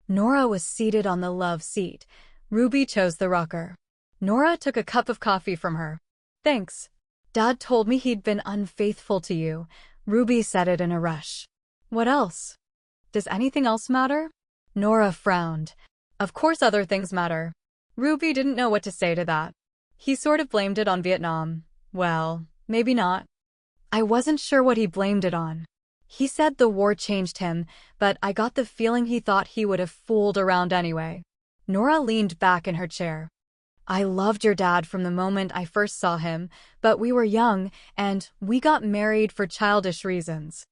Nora was seated on the love seat. Ruby chose the rocker. Nora took a cup of coffee from her. Thanks. Dad told me he'd been unfaithful to you. Ruby said it in a rush. What else? Does anything else matter? Nora frowned. Of course other things matter. Ruby didn't know what to say to that. He sort of blamed it on Vietnam. Well, maybe not. I wasn't sure what he blamed it on. He said the war changed him, but I got the feeling he thought he would have fooled around anyway. Nora leaned back in her chair. I loved your dad from the moment I first saw him, but we were young, and we got married for childish reasons.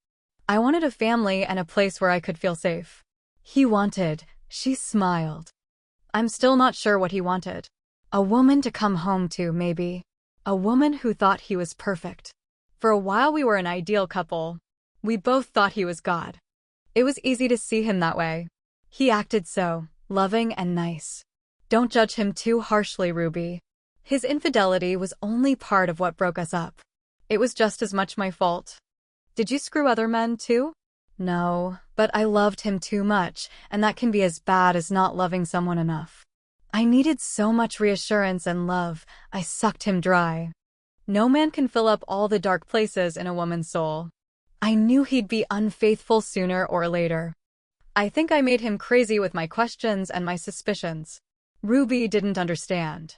I wanted a family and a place where I could feel safe. He wanted, she smiled. I'm still not sure what he wanted. A woman to come home to, maybe. A woman who thought he was perfect. For a while we were an ideal couple. We both thought he was God. It was easy to see him that way. He acted so loving and nice. Don't judge him too harshly, Ruby. His infidelity was only part of what broke us up. It was just as much my fault. Did you screw other men too? No, but I loved him too much, and that can be as bad as not loving someone enough. I needed so much reassurance and love, I sucked him dry. No man can fill up all the dark places in a woman's soul. I knew he'd be unfaithful sooner or later. I think I made him crazy with my questions and my suspicions. Ruby didn't understand.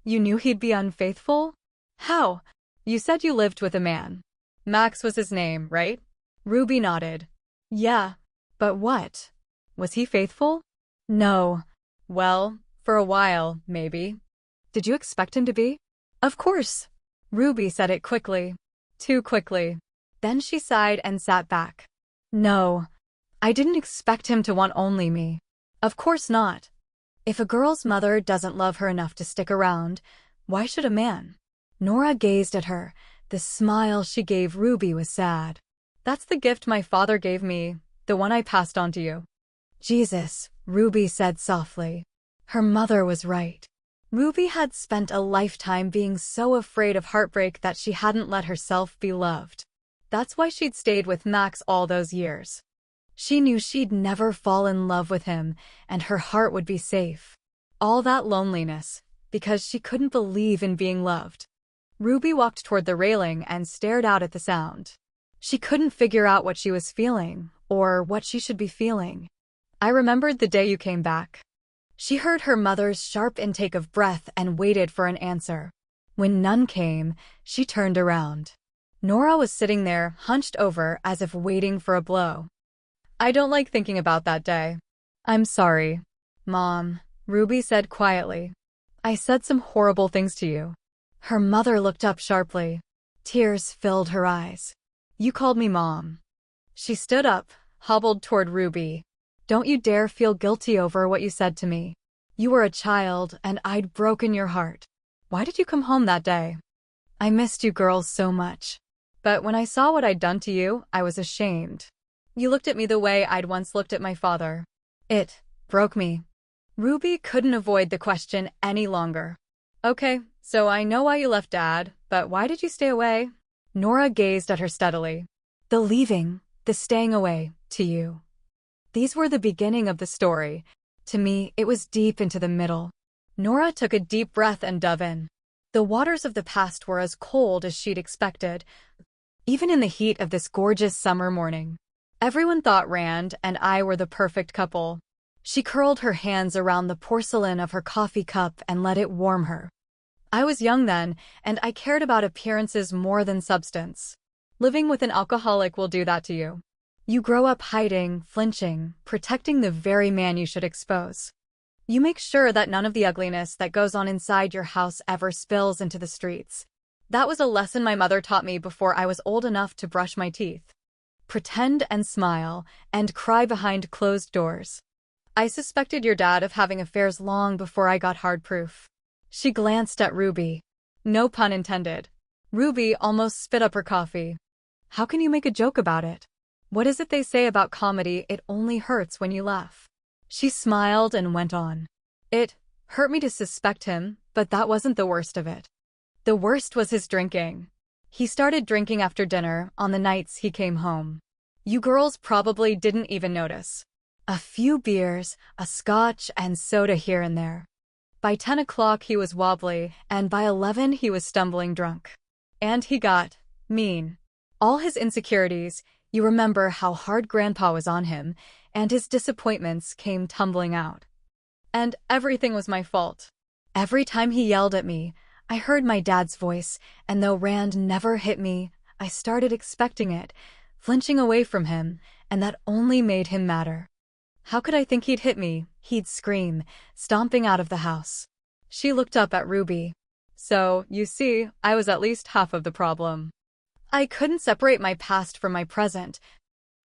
You knew he'd be unfaithful? How? You said you lived with a man. Max was his name, right? Ruby nodded. Yeah. But what? Was he faithful? No. Well, for a while, maybe. Did you expect him to be? Of course. Ruby said it quickly. Too quickly. Then she sighed and sat back. No. I didn't expect him to want only me. Of course not. If a girl's mother doesn't love her enough to stick around, why should a man? Nora gazed at her. The smile she gave Ruby was sad. That's the gift my father gave me, the one I passed on to you. Jesus, Ruby said softly. Her mother was right. Ruby had spent a lifetime being so afraid of heartbreak that she hadn't let herself be loved. That's why she'd stayed with Max all those years. She knew she'd never fall in love with him, and her heart would be safe. All that loneliness, because she couldn't believe in being loved. Ruby walked toward the railing and stared out at the sound. She couldn't figure out what she was feeling, or what she should be feeling. I remembered the day you came back. She heard her mother's sharp intake of breath and waited for an answer. When none came, she turned around. Nora was sitting there, hunched over, as if waiting for a blow. I don't like thinking about that day. I'm sorry, Mom, Ruby said quietly. I said some horrible things to you. Her mother looked up sharply. Tears filled her eyes. You called me Mom. She stood up, hobbled toward Ruby. Don't you dare feel guilty over what you said to me. You were a child, and I'd broken your heart. Why did you come home that day? I missed you girls so much. But when I saw what I'd done to you, I was ashamed. You looked at me the way I'd once looked at my father. It broke me. Ruby couldn't avoid the question any longer. Okay, so I know why you left Dad, but why did you stay away? Nora gazed at her steadily. The leaving, the staying away, to you. These were the beginning of the story. To me, it was deep into the middle. Nora took a deep breath and dove in. The waters of the past were as cold as she'd expected, even in the heat of this gorgeous summer morning. Everyone thought Rand and I were the perfect couple. She curled her hands around the porcelain of her coffee cup and let it warm her. I was young then, and I cared about appearances more than substance. Living with an alcoholic will do that to you. You grow up hiding, flinching, protecting the very man you should expose. You make sure that none of the ugliness that goes on inside your house ever spills into the streets. That was a lesson my mother taught me before I was old enough to brush my teeth. Pretend and smile, and cry behind closed doors. I suspected your dad of having affairs long before I got hard proof. She glanced at Ruby. No pun intended. Ruby almost spit up her coffee. How can you make a joke about it? What is it they say about comedy? It only hurts when you laugh. She smiled and went on. It hurt me to suspect him, but that wasn't the worst of it. The worst was his drinking. He started drinking after dinner on the nights he came home. You girls probably didn't even notice. A few beers, a scotch, and soda here and there. By 10 o'clock he was wobbly, and by 11 he was stumbling drunk. And he got mean. All his insecurities, you remember how hard Grandpa was on him, and his disappointments came tumbling out. And everything was my fault. Every time he yelled at me, I heard my dad's voice, and though Rand never hit me, I started expecting it, flinching away from him, and that only made him madder. How could I think he'd hit me? He'd scream, stomping out of the house. She looked up at Ruby. So, you see, I was at least half of the problem. I couldn't separate my past from my present,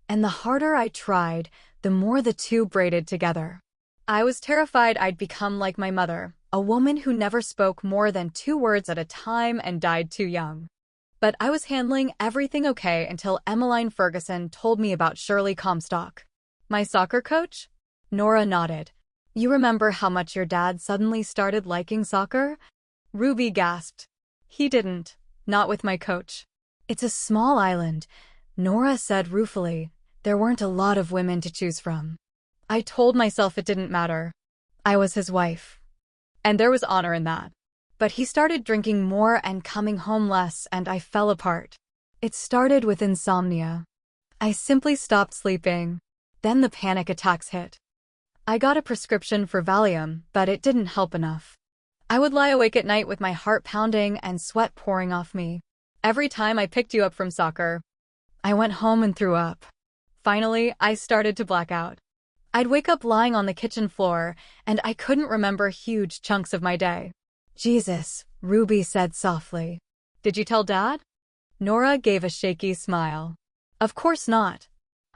and the harder I tried, the more the two braided together. I was terrified I'd become like my mother, a woman who never spoke more than 2 words at a time and died too young. But I was handling everything okay until Emmeline Ferguson told me about Shirley Comstock. My soccer coach? Nora nodded. You remember how much your dad suddenly started liking soccer? Ruby gasped. He didn't. Not with my coach. It's a small island, Nora said ruefully. There weren't a lot of women to choose from. I told myself it didn't matter. I was his wife. And there was honor in that. But he started drinking more and coming home less, and I fell apart. It started with insomnia. I simply stopped sleeping. Then the panic attacks hit. I got a prescription for Valium, but it didn't help enough. I would lie awake at night with my heart pounding and sweat pouring off me. Every time I picked you up from soccer, I went home and threw up. Finally, I started to black out. I'd wake up lying on the kitchen floor, and I couldn't remember huge chunks of my day. Jesus, Ruby said softly. Did you tell Dad? Nora gave a shaky smile. Of course not.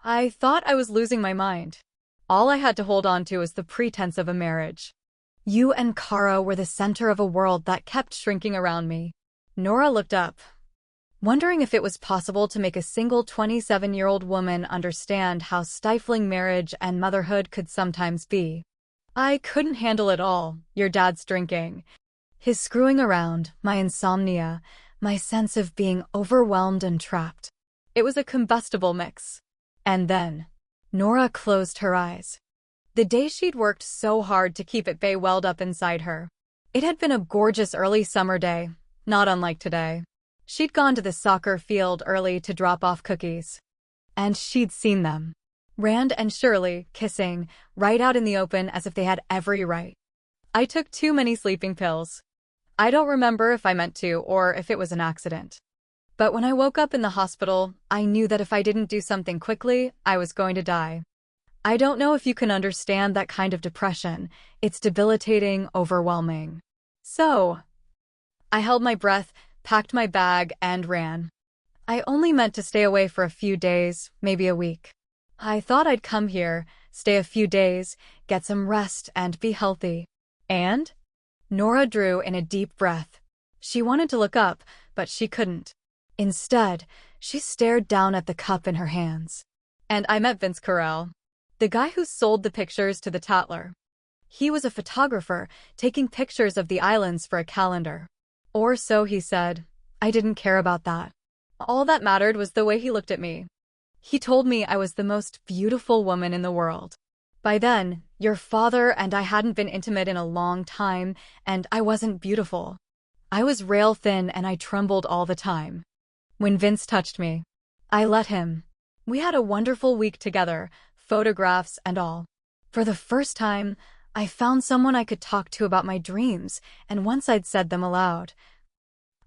I thought I was losing my mind. All I had to hold on to was the pretense of a marriage. You and Kara were the center of a world that kept shrinking around me. Nora looked up, wondering if it was possible to make a single 27-year-old woman understand how stifling marriage and motherhood could sometimes be. I couldn't handle it all, your dad's drinking, his screwing around, my insomnia, my sense of being overwhelmed and trapped. It was a combustible mix. And then, Nora closed her eyes. The day she'd worked so hard to keep at bay welled up inside her. It had been a gorgeous early summer day, not unlike today. She'd gone to the soccer field early to drop off cookies. And she'd seen them. Rand and Shirley, kissing, right out in the open as if they had every right. I took too many sleeping pills. I don't remember if I meant to or if it was an accident. But when I woke up in the hospital, I knew that if I didn't do something quickly, I was going to die. I don't know if you can understand that kind of depression. It's debilitating, overwhelming. So, I held my breath, packed my bag, and ran. I only meant to stay away for a few days, maybe a week. I thought I'd come here, stay a few days, get some rest, and be healthy. And? Nora drew in a deep breath. She wanted to look up, but she couldn't. Instead, she stared down at the cup in her hands. And I met Vince Carell, the guy who sold the pictures to the Tatler. He was a photographer, taking pictures of the islands for a calendar. Or so he said. I didn't care about that. All that mattered was the way he looked at me. He told me I was the most beautiful woman in the world. By then, your father and I hadn't been intimate in a long time, and I wasn't beautiful. I was rail thin and I trembled all the time. When Vince touched me, I let him. We had a wonderful week together, photographs and all. For the first time, I found someone I could talk to about my dreams, and once I'd said them aloud,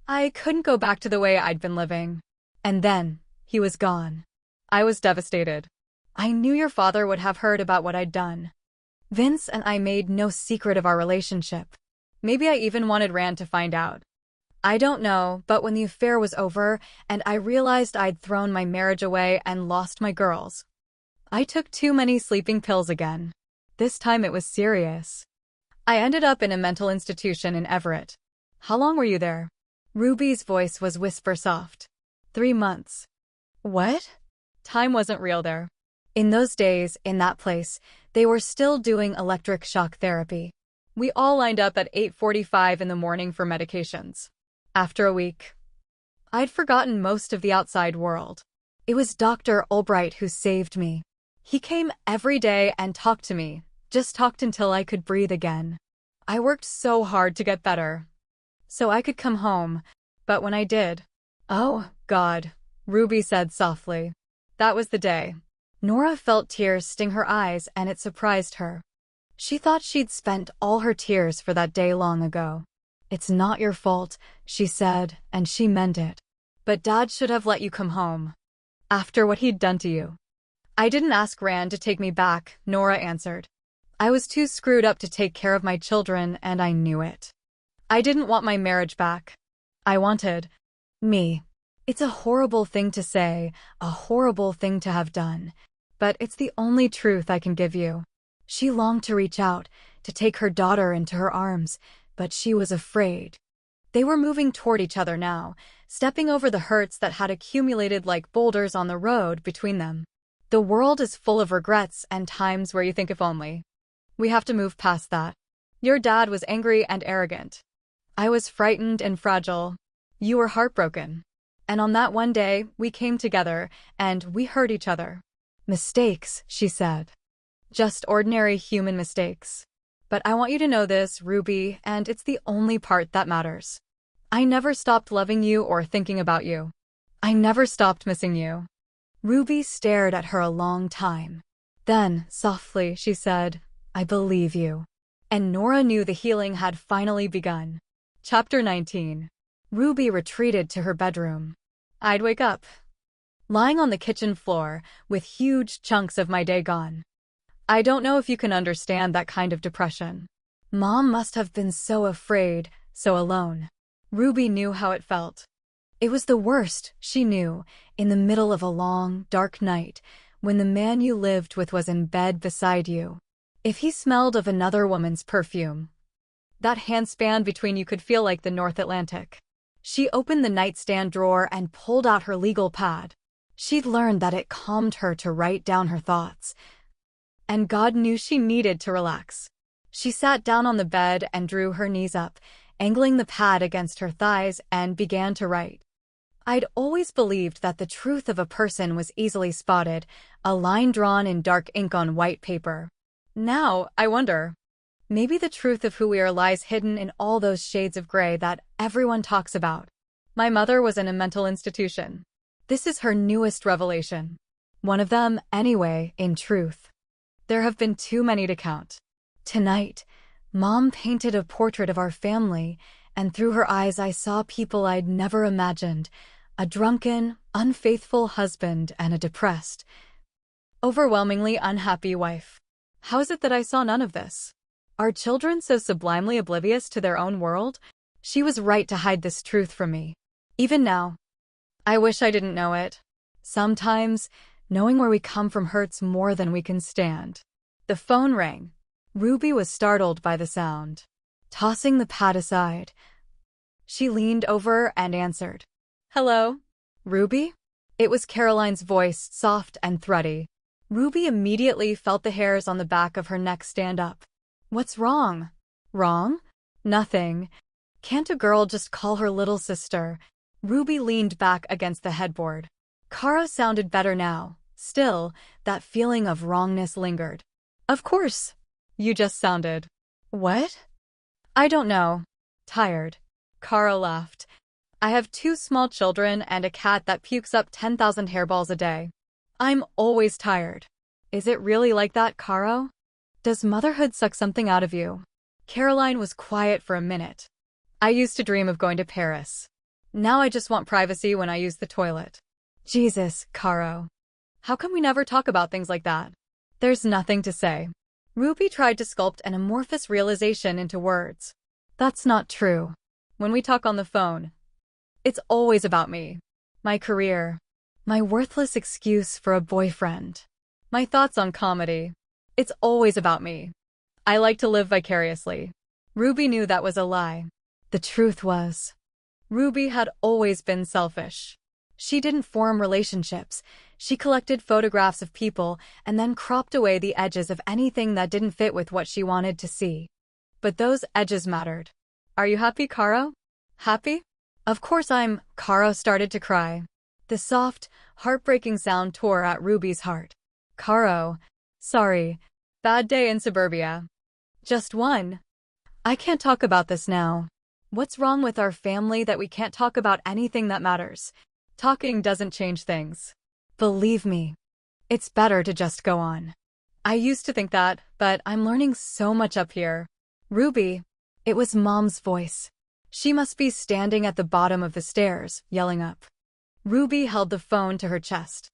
I couldn't go back to the way I'd been living. And then, he was gone. I was devastated. I knew your father would have heard about what I'd done. Vince and I made no secret of our relationship. Maybe I even wanted Rand to find out. I don't know, but when the affair was over and I realized I'd thrown my marriage away and lost my girls, I took too many sleeping pills again. This time it was serious. I ended up in a mental institution in Everett. How long were you there? Ruby's voice was whisper soft. 3 months. What? Time wasn't real there. In those days, in that place, they were still doing electric shock therapy. We all lined up at 8:45 in the morning for medications. After a week, I'd forgotten most of the outside world. It was Dr. Albright who saved me. He came every day and talked to me, just talked until I could breathe again. I worked so hard to get better, so I could come home, but when I did, oh, God, Ruby said softly. That was the day. Nora felt tears sting her eyes and it surprised her. She thought she'd spent all her tears for that day long ago. It's not your fault, she said, and she meant it. But Dad should have let you come home. After what he'd done to you. I didn't ask Rand to take me back, Nora answered. I was too screwed up to take care of my children and I knew it. I didn't want my marriage back. I wanted me. It's a horrible thing to say, a horrible thing to have done, but it's the only truth I can give you. She longed to reach out, to take her daughter into her arms, but she was afraid. They were moving toward each other now, stepping over the hurts that had accumulated like boulders on the road between them. The world is full of regrets and times where you think if only. We have to move past that. Your dad was angry and arrogant. I was frightened and fragile. You were heartbroken. And on that one day, we came together, and we hurt each other. Mistakes, she said. Just ordinary human mistakes. But I want you to know this, Ruby, and it's the only part that matters. I never stopped loving you or thinking about you. I never stopped missing you. Ruby stared at her a long time. Then, softly, she said, I believe you. And Nora knew the healing had finally begun. Chapter 19. Ruby retreated to her bedroom. I'd wake up, lying on the kitchen floor, with huge chunks of my day gone. I don't know if you can understand that kind of depression. Mom must have been so afraid, so alone. Ruby knew how it felt. It was the worst, she knew, in the middle of a long, dark night, when the man you lived with was in bed beside you. If he smelled of another woman's perfume, that handspan between you could feel like the North Atlantic. She opened the nightstand drawer and pulled out her legal pad. She'd learned that it calmed her to write down her thoughts. And God knew she needed to relax. She sat down on the bed and drew her knees up, angling the pad against her thighs, and began to write. I'd always believed that the truth of a person was easily spotted, a line drawn in dark ink on white paper. Now, I wonder. Maybe the truth of who we are lies hidden in all those shades of gray that everyone talks about. My mother was in a mental institution. This is her newest revelation. One of them, anyway, in truth. There have been too many to count. Tonight, Mom painted a portrait of our family, and through her eyes I saw people I'd never imagined. A drunken, unfaithful husband and a depressed, overwhelmingly unhappy wife. How is it that I saw none of this? Are children so sublimely oblivious to their own world? She was right to hide this truth from me. Even now. I wish I didn't know it. Sometimes, knowing where we come from hurts more than we can stand. The phone rang. Ruby was startled by the sound. Tossing the pad aside, She leaned over and answered. Hello? Ruby? It was Caroline's voice, soft and thready. Ruby immediately felt the hairs on the back of her neck stand up. What's wrong? Wrong? Nothing. Can't a girl just call her little sister? Ruby leaned back against the headboard. Kara sounded better now. Still, that feeling of wrongness lingered. Of course. You just sounded. What? I don't know. Tired. Kara laughed. I have 2 small children and a cat that pukes up 10,000 hairballs a day. I'm always tired. Is it really like that, Karo? Does motherhood suck something out of you? Caroline was quiet for a minute. I used to dream of going to Paris. Now I just want privacy when I use the toilet. Jesus, Karo. How come we never talk about things like that? There's nothing to say. Ruby tried to sculpt an amorphous realization into words. That's not true. When we talk on the phone, it's always about me. My career. My worthless excuse for a boyfriend. My thoughts on comedy. It's always about me. I like to live vicariously. Ruby knew that was a lie. The truth was, Ruby had always been selfish. She didn't form relationships. She collected photographs of people and then cropped away the edges of anything that didn't fit with what she wanted to see. But those edges mattered. Are you happy, Karo? Happy? Of course I'm. Karo started to cry. The soft, heartbreaking sound tore at Ruby's heart. Karo. Sorry. Bad day in suburbia. Just one. I can't talk about this now. What's wrong with our family that we can't talk about anything that matters? Talking doesn't change things. Believe me. It's better to just go on. I used to think that, but I'm learning so much up here. Ruby. It was Mom's voice. She must be standing at the bottom of the stairs, yelling up. Ruby held the phone to her chest.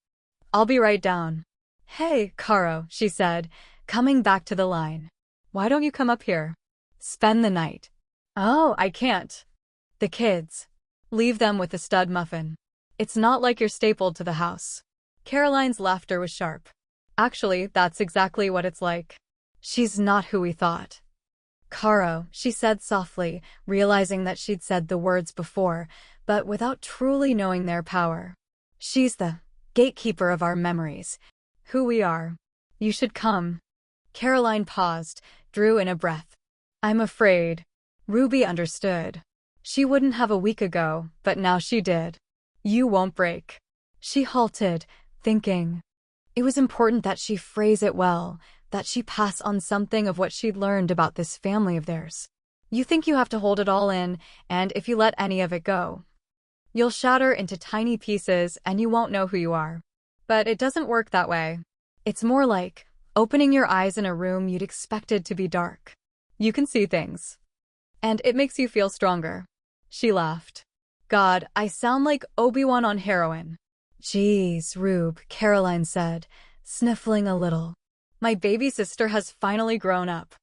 I'll be right down. Hey, Karo, she said, coming back to the line. Why don't you come up here? Spend the night. Oh, I can't. The kids. Leave them with the stud muffin. It's not like you're stapled to the house. Caroline's laughter was sharp. Actually, that's exactly what it's like. She's not who we thought. Karo, she said softly, realizing that she'd said the words before, but without truly knowing their power. She's the gatekeeper of our memories. Who we are. You should come. Caroline paused, drew in a breath. I'm afraid. Ruby understood. She wouldn't have a week ago, but now she did. You won't break. She halted, thinking. It was important that she phrase it well, that she pass on something of what she'd learned about this family of theirs. You think you have to hold it all in, and if you let any of it go, you'll shatter into tiny pieces and you won't know who you are. But it doesn't work that way. It's more like opening your eyes in a room you'd expected to be dark. You can see things. And it makes you feel stronger. She laughed. God, I sound like Obi-Wan on heroin. Jeez, Rube, Caroline said, sniffling a little. My baby sister has finally grown up.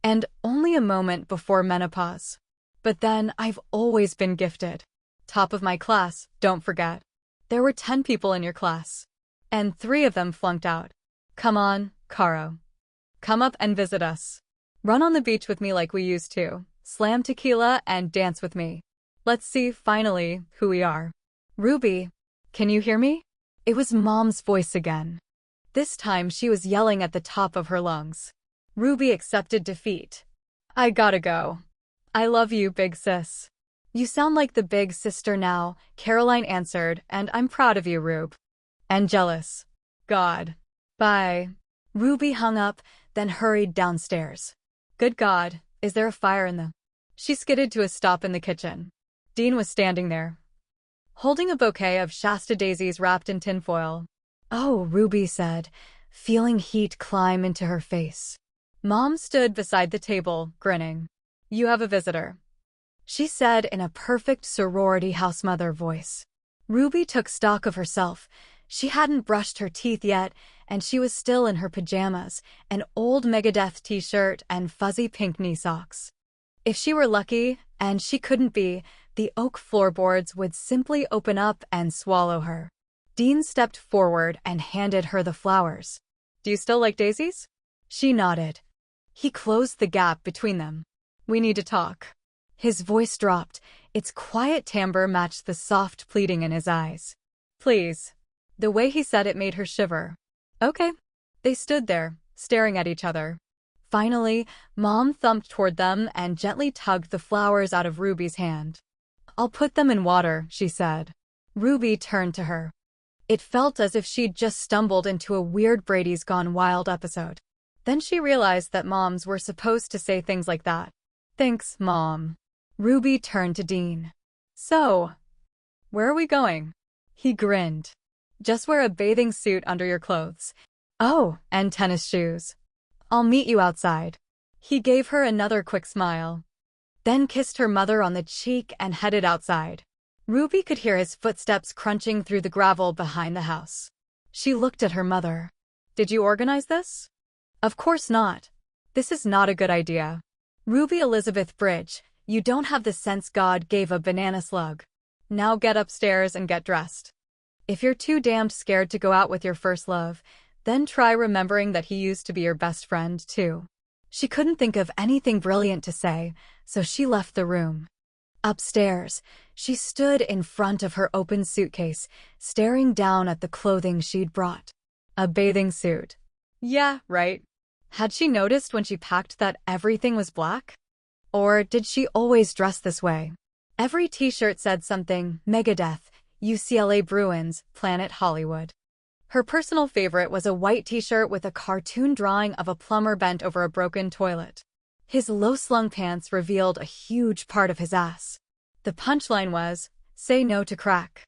And only a moment before menopause. But then I've always been gifted. Top of my class, don't forget. There were 10 people in your class. And 3 of them flunked out. Come on, Karo. Come up and visit us. Run on the beach with me like we used to. Slam tequila and dance with me. Let's see, finally, who we are. Ruby, can you hear me? It was Mom's voice again. This time she was yelling at the top of her lungs. Ruby accepted defeat. I gotta go. I love you, big sis. You sound like the big sister now, Caroline answered, and I'm proud of you, Rube. And jealous. God. Bye. Ruby hung up, then hurried downstairs. Good God, is there a fire in the... She skidded to a stop in the kitchen. Dean was standing there, holding a bouquet of Shasta daisies wrapped in tinfoil. Oh, Ruby said, feeling heat climb into her face. Mom stood beside the table, grinning. You have a visitor, she said in a perfect sorority housemother voice. Ruby took stock of herself. She hadn't brushed her teeth yet, and she was still in her pajamas, an old Megadeth t-shirt and fuzzy pink knee socks. If she were lucky, and she couldn't be, the oak floorboards would simply open up and swallow her. Dean stepped forward and handed her the flowers. Do you still like daisies? She nodded. He closed the gap between them. We need to talk. His voice dropped. Its quiet timbre matched the soft pleading in his eyes. Please. The way he said it made her shiver. Okay. They stood there, staring at each other. Finally, Mom thumped toward them and gently tugged the flowers out of Ruby's hand. I'll put them in water, she said. Ruby turned to her. It felt as if she'd just stumbled into a weird Brady's Gone Wild episode. Then she realized that moms were supposed to say things like that. Thanks, Mom. Ruby turned to Dean. So, where are we going? He grinned. Just wear a bathing suit under your clothes. Oh, and tennis shoes. I'll meet you outside. He gave her another quick smile, then kissed her mother on the cheek and headed outside. Ruby could hear his footsteps crunching through the gravel behind the house. She looked at her mother. Did you organize this? Of course not. This is not a good idea. Ruby Elizabeth Bridge, you don't have the sense God gave a banana slug. Now get upstairs and get dressed. If you're too damned scared to go out with your first love, then try remembering that he used to be your best friend, too. She couldn't think of anything brilliant to say, so she left the room. Upstairs, she stood in front of her open suitcase, staring down at the clothing she'd brought. A bathing suit. Yeah, right. Had she noticed when she packed that everything was black? Or did she always dress this way? Every t-shirt said something: Megadeth, UCLA Bruins, Planet Hollywood. Her personal favorite was a white t-shirt with a cartoon drawing of a plumber bent over a broken toilet. His low-slung pants revealed a huge part of his ass. The punchline was, say no to crack.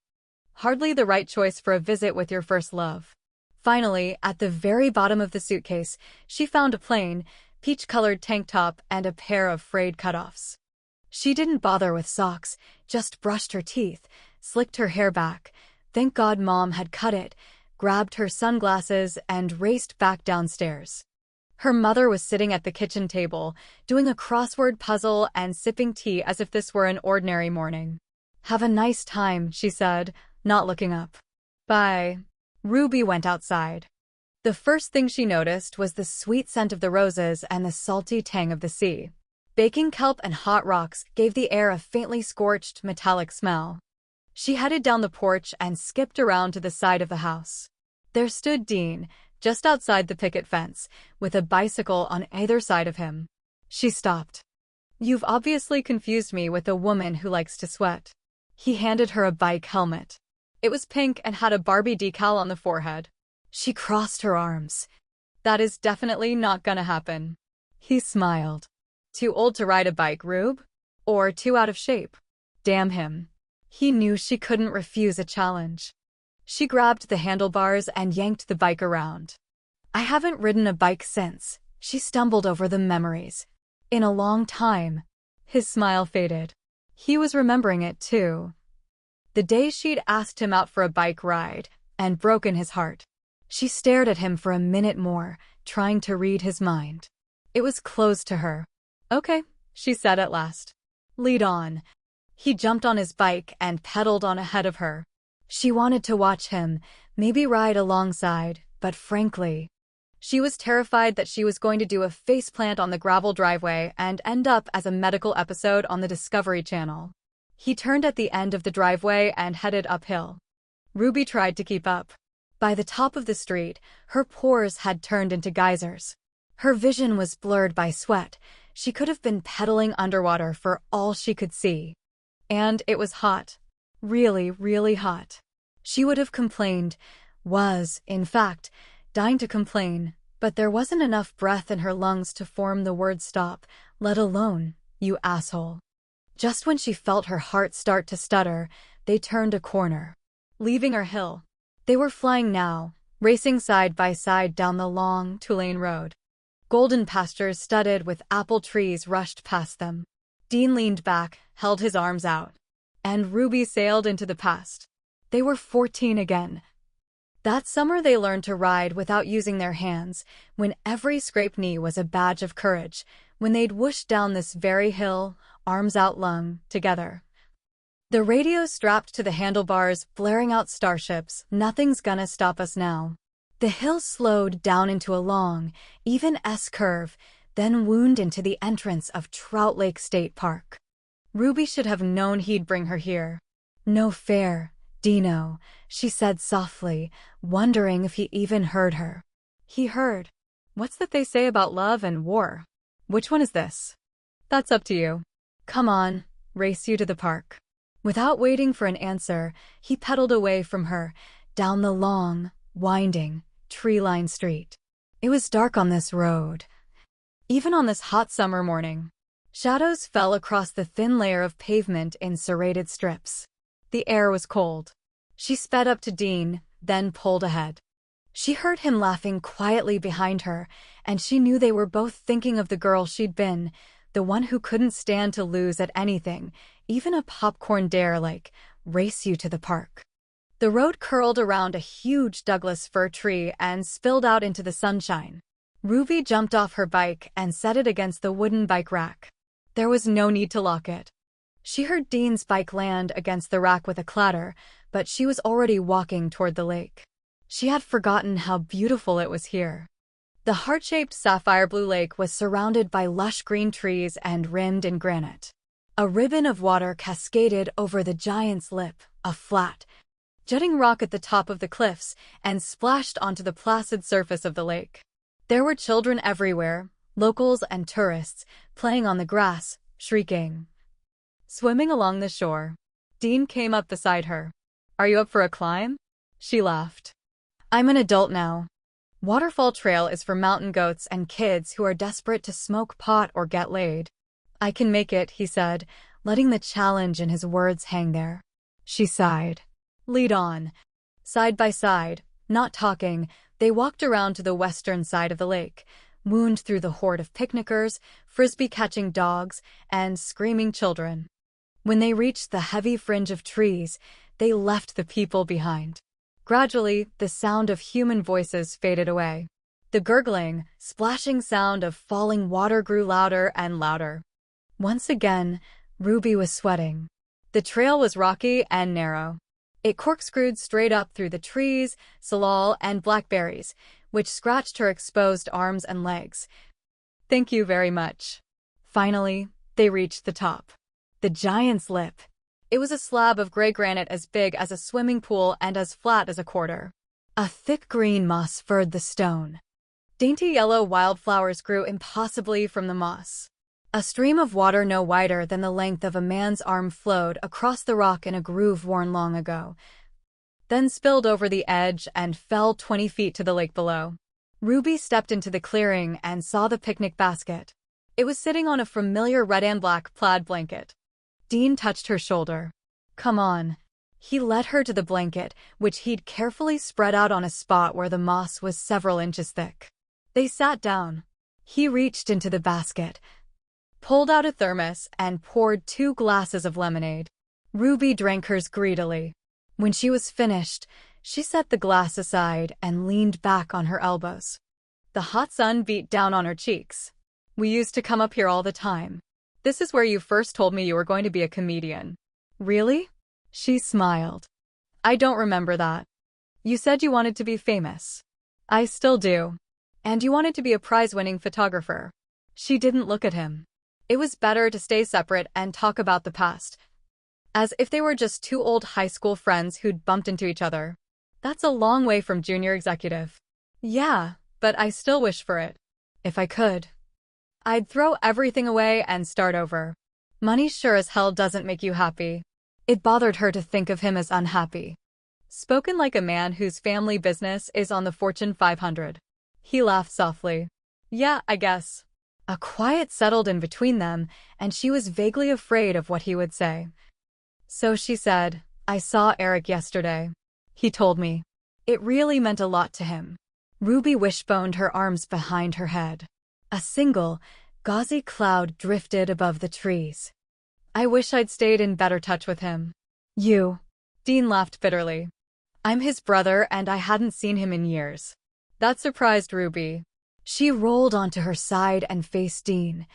Hardly the right choice for a visit with your first love. Finally, at the very bottom of the suitcase, she found a plain, peach-colored tank top and a pair of frayed cutoffs. She didn't bother with socks, just brushed her teeth, slicked her hair back. Thank God Mom had cut it, grabbed her sunglasses, and raced back downstairs. Her mother was sitting at the kitchen table, doing a crossword puzzle and sipping tea as if this were an ordinary morning. Have a nice time, she said, not looking up. Bye. Ruby went outside. The first thing she noticed was the sweet scent of the roses and the salty tang of the sea. Baking kelp and hot rocks gave the air a faintly scorched, metallic smell. She headed down the porch and skipped around to the side of the house. There stood Dean, just outside the picket fence, with a bicycle on either side of him. She stopped. You've obviously confused me with a woman who likes to sweat. He handed her a bike helmet. It was pink and had a Barbie decal on the forehead. She crossed her arms. That is definitely not gonna happen. He smiled. Too old to ride a bike, Rube? Or too out of shape? Damn him. He knew she couldn't refuse a challenge. She grabbed the handlebars and yanked the bike around. I haven't ridden a bike since. She stumbled over the memories. In a long time. His smile faded. He was remembering it too. The day she'd asked him out for a bike ride and broken his heart. She stared at him for a minute more, trying to read his mind. It was closed to her. Okay, she said at last. Lead on. He jumped on his bike and pedaled on ahead of her. She wanted to watch him, maybe ride alongside, but frankly, she was terrified that she was going to do a faceplant on the gravel driveway and end up as a medical episode on the Discovery Channel. He turned at the end of the driveway and headed uphill. Ruby tried to keep up. By the top of the street, her pores had turned into geysers. Her vision was blurred by sweat. She could have been pedaling underwater for all she could see. And it was hot. Really, really hot. She would have complained, was, in fact, dying to complain, but there wasn't enough breath in her lungs to form the word stop, let alone, you asshole. Just when she felt her heart start to stutter, they turned a corner. Leaving her hill. They were flying now, racing side by side down the long, two-lane road. Golden pastures studded with apple trees rushed past them. Dean leaned back, held his arms out. And Ruby sailed into the past. They were 14 again. That summer they learned to ride without using their hands, when every scraped knee was a badge of courage, when they'd whooshed down this very hill, arms outlung, together. The radio strapped to the handlebars, blaring out starships, nothing's gonna stop us now. The hill slowed down into a long, even S-curve, then wound into the entrance of Trout Lake State Park. Ruby should have known he'd bring her here. No fair, Dino, she said softly, wondering if he even heard her. He heard. What's that they say about love and war? Which one is this? That's up to you. Come on, race you to the park. Without waiting for an answer, he pedaled away from her, down the long, winding, tree-lined street. It was dark on this road. Even on this hot summer morning, shadows fell across the thin layer of pavement in serrated strips. The air was cold. She sped up to Dean, then pulled ahead. She heard him laughing quietly behind her, and she knew they were both thinking of the girl she'd been, the one who couldn't stand to lose at anything, even a popcorn dare like race you to the park. The road curled around a huge Douglas fir tree and spilled out into the sunshine. Ruby jumped off her bike and set it against the wooden bike rack. There was no need to lock it. She heard Dean's bike land against the rack with a clatter, but she was already walking toward the lake. She had forgotten how beautiful it was here. The heart-shaped sapphire blue lake was surrounded by lush green trees and rimmed in granite. A ribbon of water cascaded over the Giant's Lip, a flat, jutting rock at the top of the cliffs, and splashed onto the placid surface of the lake. There were children everywhere, locals and tourists, playing on the grass, shrieking. Swimming along the shore, Dean came up beside her. Are you up for a climb? She laughed. I'm an adult now. Waterfall Trail is for mountain goats and kids who are desperate to smoke pot or get laid. I can make it, he said, letting the challenge in his words hang there. She sighed. Lead on. Side by side, not talking, they walked around to the western side of the lake, wound through the horde of picnickers, frisbee-catching dogs, and screaming children. When they reached the heavy fringe of trees, they left the people behind. Gradually, the sound of human voices faded away. The gurgling, splashing sound of falling water grew louder and louder. Once again, Ruby was sweating. The trail was rocky and narrow. It corkscrewed straight up through the trees, salal, and blackberries, which scratched her exposed arms and legs. Thank you very much. Finally, they reached the top. The Giant's Lip. It was a slab of gray granite as big as a swimming pool and as flat as a quarter. A thick green moss furred the stone. Dainty yellow wildflowers grew impossibly from the moss. A stream of water no wider than the length of a man's arm flowed across the rock in a groove worn long ago, then spilled over the edge and fell 20 feet to the lake below. Ruby stepped into the clearing and saw the picnic basket. It was sitting on a familiar red and black plaid blanket. Dean touched her shoulder. Come on. He led her to the blanket, which he'd carefully spread out on a spot where the moss was several inches thick. They sat down. He reached into the basket, pulled out a thermos, and poured 2 glasses of lemonade. Ruby drank hers greedily. When she was finished, she set the glass aside and leaned back on her elbows. The hot sun beat down on her cheeks. We used to come up here all the time. This is where you first told me you were going to be a comedian. Really? She smiled. I don't remember that. You said you wanted to be famous. I still do. And you wanted to be a prize-winning photographer. She didn't look at him. It was better to stay separate and talk about the past, as if they were just 2 old high school friends who'd bumped into each other. That's a long way from junior executive. Yeah, but I still wish for it. If I could, I'd throw everything away and start over. Money sure as hell doesn't make you happy. It bothered her to think of him as unhappy. Spoken like a man whose family business is on the Fortune 500. He laughed softly. Yeah, I guess. A quiet settled in between them, and she was vaguely afraid of what he would say. So she said, I saw Eric yesterday. He told me. It really meant a lot to him. Ruby wishboned her arms behind her head. A single, gauzy cloud drifted above the trees. I wish I'd stayed in better touch with him. You. Dean laughed bitterly. I'm his brother and I hadn't seen him in years. That surprised Ruby. She rolled onto her side and faced Dean.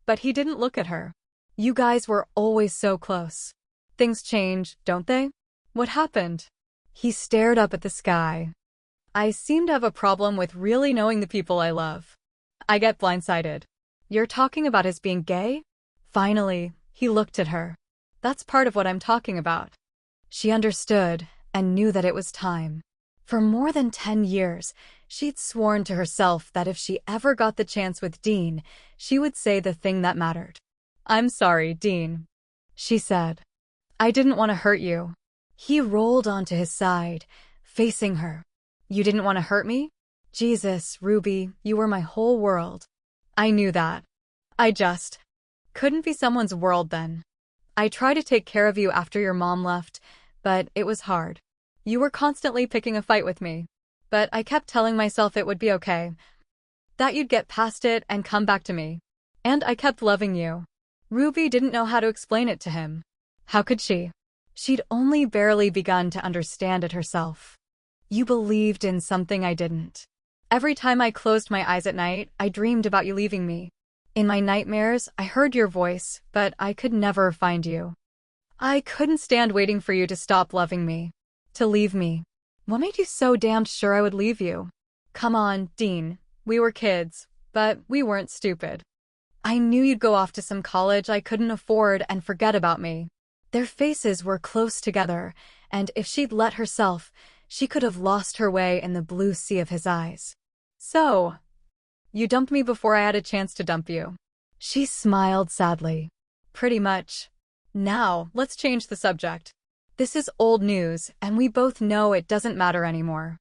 But he didn't look at her. You guys were always so close. Things change, don't they? What happened? He stared up at the sky. I seem to have a problem with really knowing the people I love. I get blindsided. You're talking about his being gay? Finally, He looked at her. That's part of what I'm talking about. She understood and knew that it was time. For more than 10 years, she'd sworn to herself that if she ever got the chance with Dean, she would say the thing that mattered. "I'm sorry, Dean," she said. "I didn't want to hurt you." He rolled onto his side, facing her. "You didn't want to hurt me? Jesus, Ruby, you were my whole world." "I knew that. I just couldn't be someone's world then. I tried to take care of you after your mom left, but it was hard. You were constantly picking a fight with me. But I kept telling myself it would be okay, that you'd get past it and come back to me. And I kept loving you." Ruby didn't know how to explain it to him. How could she? She'd only barely begun to understand it herself. "You believed in something I didn't. Every time I closed my eyes at night, I dreamed about you leaving me. In my nightmares, I heard your voice, but I could never find you. I couldn't stand waiting for you to stop loving me. To leave me. What made you so damned sure I would leave you? Come on, Dean. We were kids, but we weren't stupid. I knew you'd go off to some college I couldn't afford and forget about me." Their faces were close together, and if she'd let herself, she could have lost her way in the blue sea of his eyes. "So, you dumped me before I had a chance to dump you." She smiled sadly. "Pretty much. Now, let's change the subject. This is old news, and we both know it doesn't matter anymore.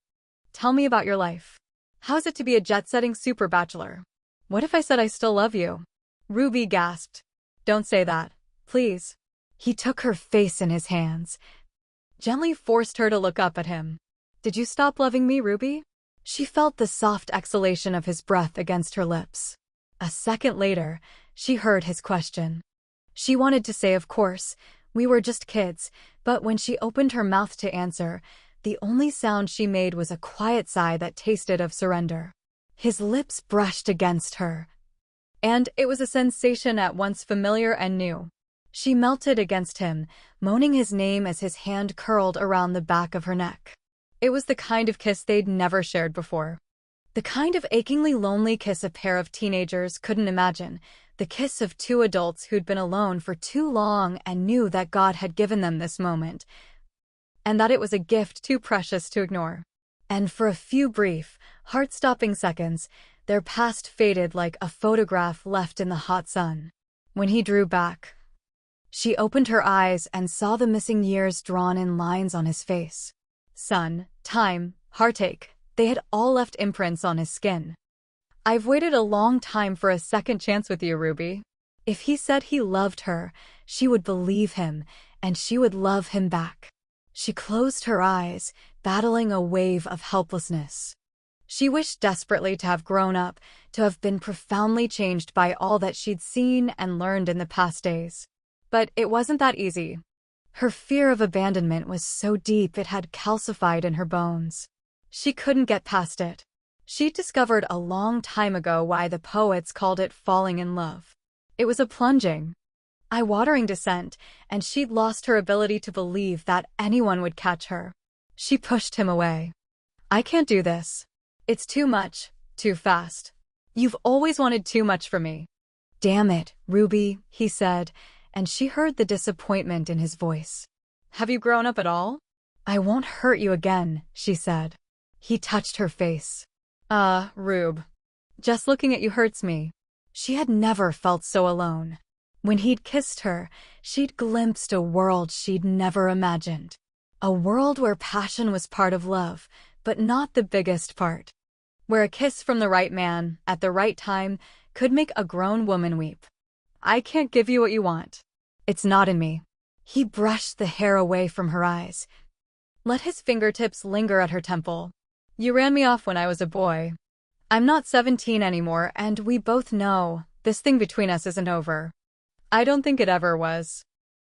Tell me about your life. How's it to be a jet-setting super bachelor? What if I said I still love you?" Ruby gasped. "Don't say that, please." He took her face in his hands, gently forced her to look up at him. "Did you stop loving me, Ruby?" She felt the soft exhalation of his breath against her lips. A second later, she heard his question. She wanted to say, of course, we were just kids, but when she opened her mouth to answer, the only sound she made was a quiet sigh that tasted of surrender. His lips brushed against her, and it was a sensation at once familiar and new. She melted against him, moaning his name as his hand curled around the back of her neck. It was the kind of kiss they'd never shared before. The kind of achingly lonely kiss a pair of teenagers couldn't imagine. The kiss of two adults who'd been alone for too long and knew that God had given them this moment, and that it was a gift too precious to ignore. And for a few brief, heart-stopping seconds, their past faded like a photograph left in the hot sun. When he drew back, she opened her eyes and saw the missing years drawn in lines on his face. Sun, time, heartache, they had all left imprints on his skin. "I've waited a long time for a second chance with you, Ruby." If he said he loved her, she would believe him, and she would love him back. She closed her eyes, battling a wave of helplessness. She wished desperately to have grown up, to have been profoundly changed by all that she'd seen and learned in the past days. But it wasn't that easy. Her fear of abandonment was so deep it had calcified in her bones. She couldn't get past it. She'd discovered a long time ago why the poets called it falling in love. It was a plunging, eye-watering descent, and she'd lost her ability to believe that anyone would catch her. She pushed him away. "I can't do this. It's too much, too fast. You've always wanted too much from me." "Damn it, Ruby," he said, and she heard the disappointment in his voice. "Have you grown up at all?" "I won't hurt you again," she said. He touched her face. Rube. Just looking at you hurts me." She had never felt so alone. When he'd kissed her, she'd glimpsed a world she'd never imagined. A world where passion was part of love, but not the biggest part. Where a kiss from the right man, at the right time, could make a grown woman weep. "I can't give you what you want. It's not in me." He brushed the hair away from her eyes, let his fingertips linger at her temple. "You ran me off when I was a boy. I'm not 17 anymore, and we both know this thing between us isn't over. I don't think it ever was."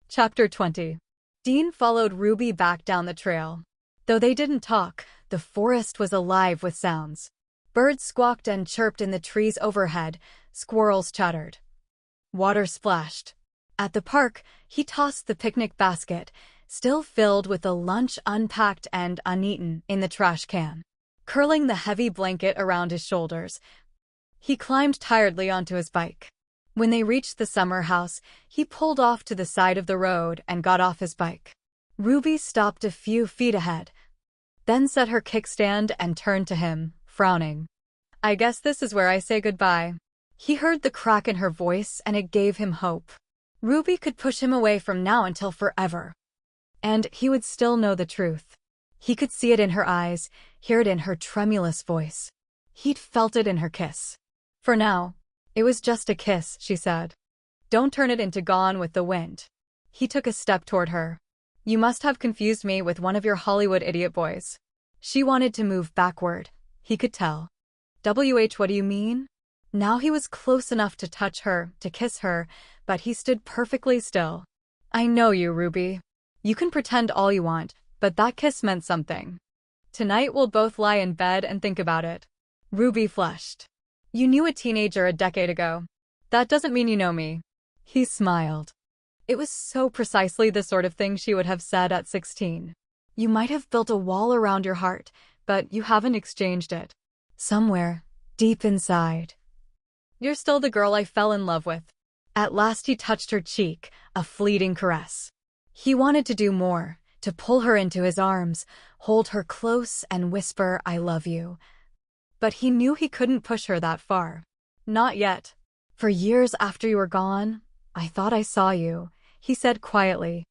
Chapter 20. Dean followed Ruby back down the trail. Though they didn't talk, the forest was alive with sounds. Birds squawked and chirped in the trees overhead, squirrels chattered. Water splashed. At the park, he tossed the picnic basket, still filled with the lunch unpacked and uneaten, in the trash can. Curling the heavy blanket around his shoulders, he climbed tiredly onto his bike. When they reached the summer house, he pulled off to the side of the road and got off his bike. Ruby stopped a few feet ahead, then set her kickstand and turned to him, frowning. "I guess this is where I say goodbye." He heard the crack in her voice and it gave him hope. Ruby could push him away from now until forever. And he would still know the truth. He could see it in her eyes, hear it in her tremulous voice. He'd felt it in her kiss. "For now, it was just a kiss," she said. "Don't turn it into Gone with the Wind." He took a step toward her. "You must have confused me with one of your Hollywood idiot boys." She wanted to move backward. He could tell. What do you mean?" Now he was close enough to touch her, to kiss her, but he stood perfectly still. "I know you, Ruby. You can pretend all you want, but that kiss meant something. Tonight we'll both lie in bed and think about it." Ruby flushed. "You knew a teenager a decade ago. That doesn't mean you know me." He smiled. It was so precisely the sort of thing she would have said at 16. "You might have built a wall around your heart, but you haven't exchanged it. Somewhere, deep inside, you're still the girl I fell in love with." At last he touched her cheek, a fleeting caress. He wanted to do more, to pull her into his arms, hold her close and whisper, "I love you." But he knew he couldn't push her that far. "Not yet. For years after you were gone, I thought I saw you," he said quietly.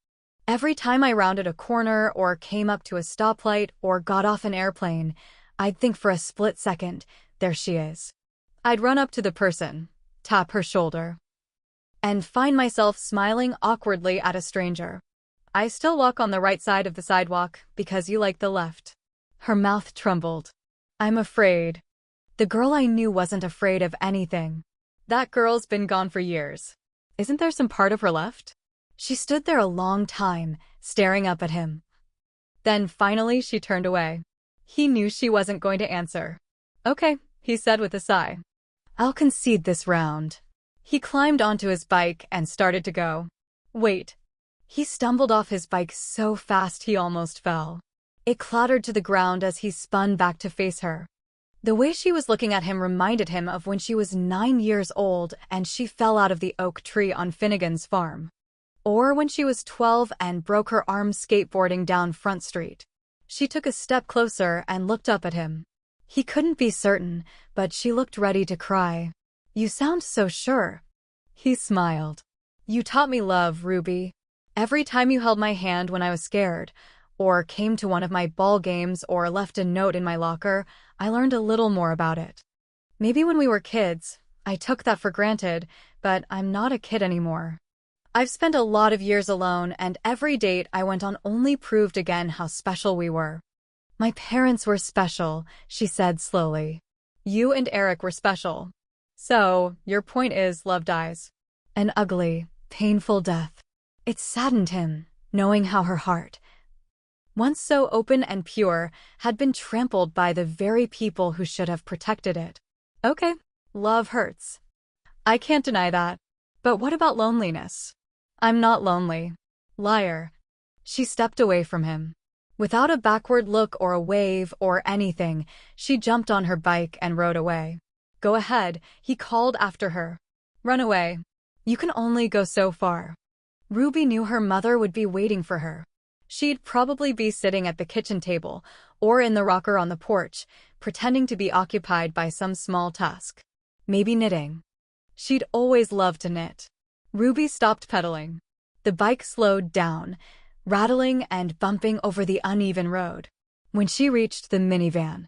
"Every time I rounded a corner or came up to a stoplight or got off an airplane, I'd think for a split second, there she is. I'd run up to the person, tap her shoulder, and find myself smiling awkwardly at a stranger. I still walk on the right side of the sidewalk because you like the left." Her mouth trembled. "I'm afraid." The girl I knew wasn't afraid of anything. That girl's been gone for years. Isn't there some part of her left? She stood there a long time, staring up at him. Then finally she turned away. He knew she wasn't going to answer. "Okay," he said with a sigh. "I'll concede this round." He climbed onto his bike and started to go. "Wait." He stumbled off his bike so fast he almost fell. It clattered to the ground as he spun back to face her. The way she was looking at him reminded him of when she was 9 years old and she fell out of the oak tree on Finnegan's farm. Or when she was 12 and broke her arm skateboarding down Front Street. She took a step closer and looked up at him. He couldn't be certain, but she looked ready to cry. "You sound so sure." He smiled. "You taught me love, Ruby. Every time you held my hand when I was scared, or came to one of my ball games or left a note in my locker, I learned a little more about it. Maybe when we were kids, I took that for granted, but I'm not a kid anymore. I've spent a lot of years alone, and every date I went on only proved again how special we were." "My parents were special," she said slowly. "You and Eric were special. So, your point is love dies." An ugly, painful death. It saddened him, knowing how her heart, once so open and pure, had been trampled by the very people who should have protected it. "Okay, love hurts. I can't deny that. But what about loneliness?" "I'm not lonely." "Liar." She stepped away from him. Without a backward look or a wave or anything, she jumped on her bike and rode away. "Go ahead," he called after her. "Run away. You can only go so far." Ruby knew her mother would be waiting for her. She'd probably be sitting at the kitchen table or in the rocker on the porch, pretending to be occupied by some small task. Maybe knitting. She'd always loved to knit. Ruby stopped pedaling. The bike slowed down, rattling and bumping over the uneven road. When she reached the minivan,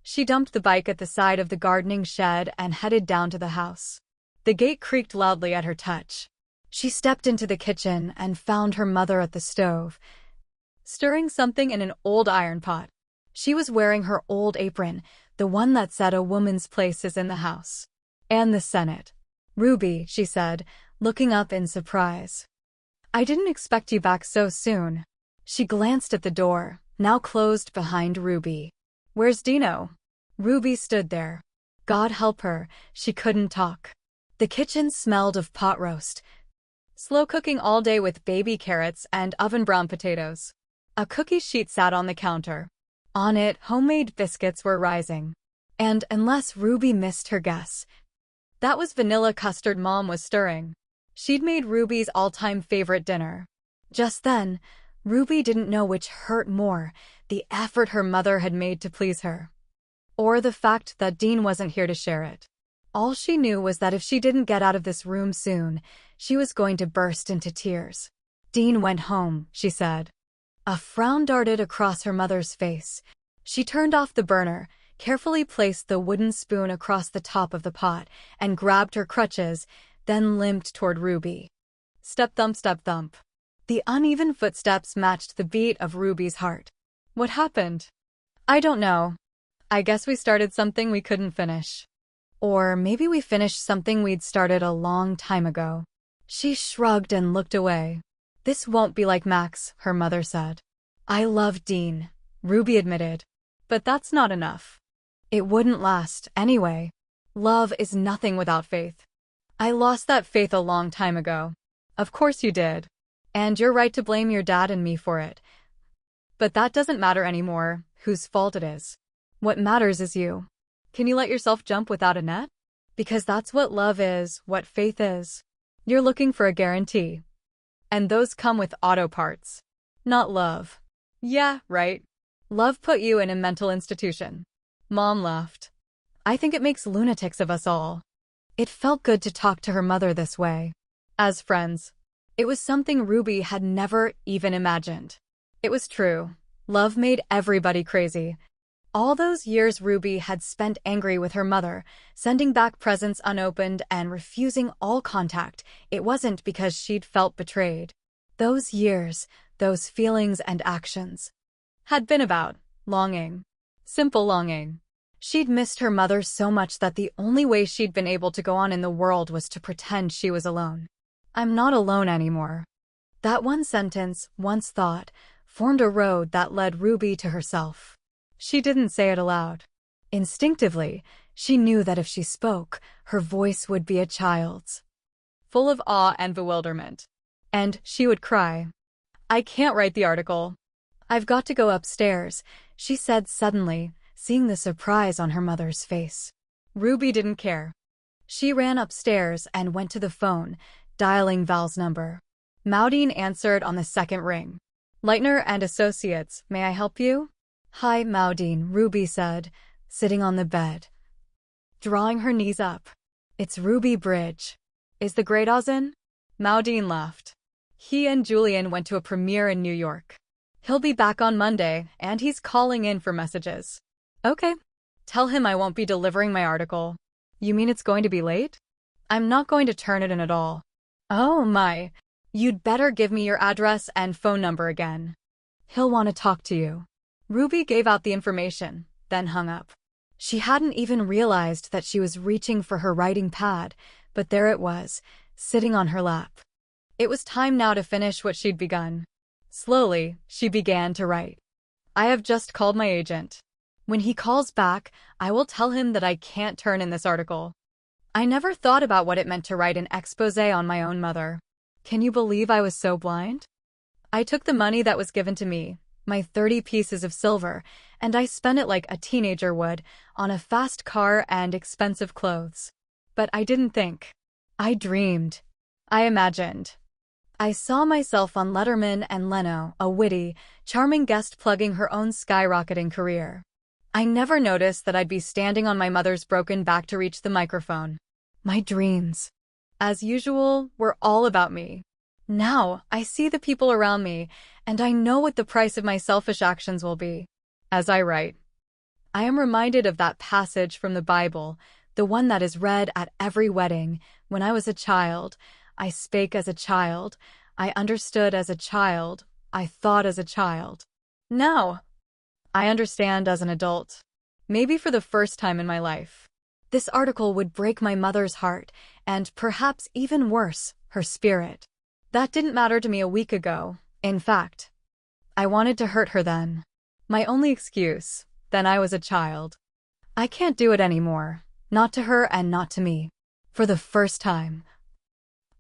she dumped the bike at the side of the gardening shed and headed down to the house. The gate creaked loudly at her touch. She stepped into the kitchen and found her mother at the stove, stirring something in an old iron pot. She was wearing her old apron, the one that said "A woman's place is in the house." "And the Senate." "Ruby," she said, looking up in surprise. "I didn't expect you back so soon." She glanced at the door, now closed behind Ruby. "Where's Dino?" Ruby stood there. God help her, she couldn't talk. The kitchen smelled of pot roast, slow cooking all day with baby carrots and oven brown potatoes. A cookie sheet sat on the counter. On it, homemade biscuits were rising. And unless Ruby missed her guess, That was vanilla custard Mom was stirring. She'd made Ruby's all-time favorite dinner. Just then, Ruby didn't know which hurt more, the effort her mother had made to please her, or the fact that Dean wasn't here to share it. All she knew was that if she didn't get out of this room soon, she was going to burst into tears. "Dean went home," she said. A frown darted across her mother's face. She turned off the burner, carefully placed the wooden spoon across the top of the pot, and grabbed her crutches, then limped toward Ruby. Step thump, step thump. The uneven footsteps matched the beat of Ruby's heart. What happened? I don't know. I guess we started something we couldn't finish. Or maybe we finished something we'd started a long time ago. She shrugged and looked away. This won't be like Max, her mother said. I love Dean, Ruby admitted. But that's not enough. It wouldn't last, anyway. Love is nothing without faith. I lost that faith a long time ago. Of course you did. And you're right to blame your dad and me for it. But that doesn't matter anymore, whose fault it is. What matters is you. Can you let yourself jump without a net? Because that's what love is, what faith is. You're looking for a guarantee. And those come with auto parts. Not love. Yeah, right. Love put you in a mental institution. Mom laughed. I think it makes lunatics of us all. It felt good to talk to her mother this way. As friends. It was something Ruby had never even imagined. It was true. Love made everybody crazy. All those years Ruby had spent angry with her mother, sending back presents unopened and refusing all contact. It wasn't because she'd felt betrayed. Those years, those feelings and actions, had been about longing. Simple longing. She'd missed her mother so much that the only way she'd been able to go on in the world was to pretend she was alone. I'm not alone anymore. That one sentence, once thought, formed a road that led Ruby to herself. She didn't say it aloud. Instinctively, she knew that if she spoke, her voice would be a child's, full of awe and bewilderment. And she would cry. I can't write the article. I've got to go upstairs, she said suddenly, seeing the surprise on her mother's face. Ruby didn't care. She ran upstairs and went to the phone, dialing Val's number. Maudine answered on the second ring. Leitner and Associates, may I help you? Hi, Maudine, Ruby said, sitting on the bed, drawing her knees up. It's Ruby Bridge. Is the Great Oz in? Maudine laughed. He and Julian went to a premiere in New York. He'll be back on Monday, and he's calling in for messages. Okay. Tell him I won't be delivering my article. You mean it's going to be late? I'm not going to turn it in at all. Oh my. You'd better give me your address and phone number again. He'll want to talk to you. Ruby gave out the information, then hung up. She hadn't even realized that she was reaching for her writing pad, but there it was, sitting on her lap. It was time now to finish what she'd begun. Slowly, she began to write. I have just called my agent. When he calls back, I will tell him that I can't turn in this article. I never thought about what it meant to write an exposé on my own mother. Can you believe I was so blind? I took the money that was given to me, my 30 pieces of silver, and I spent it like a teenager would, on a fast car and expensive clothes. But I didn't think. I dreamed. I imagined. I saw myself on Letterman and Leno, a witty, charming guest plugging her own skyrocketing career. I never noticed that I'd be standing on my mother's broken back to reach the microphone. My dreams, as usual, were all about me. Now, I see the people around me, and I know what the price of my selfish actions will be. As I write, I am reminded of that passage from the Bible, the one that is read at every wedding. When I was a child, I spake as a child, I understood as a child, I thought as a child. Now, I understand as an adult. Maybe for the first time in my life. This article would break my mother's heart, and perhaps even worse, her spirit. That didn't matter to me a week ago. In fact, I wanted to hurt her then. My only excuse, then I was a child. I can't do it anymore, not to her and not to me. For the first time,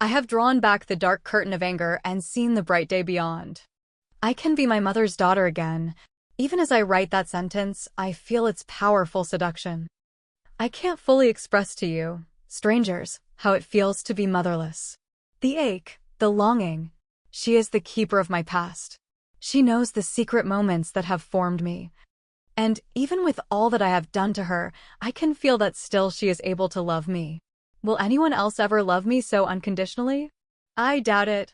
I have drawn back the dark curtain of anger and seen the bright day beyond. I can be my mother's daughter again. Even as I write that sentence, I feel its powerful seduction. I can't fully express to you, Strangers, how it feels to be motherless. The ache, the longing. She is the keeper of my past. She knows the secret moments that have formed me. And even with all that I have done to her, I can feel that still she is able to love me. Will anyone else ever love me so unconditionally? I doubt it.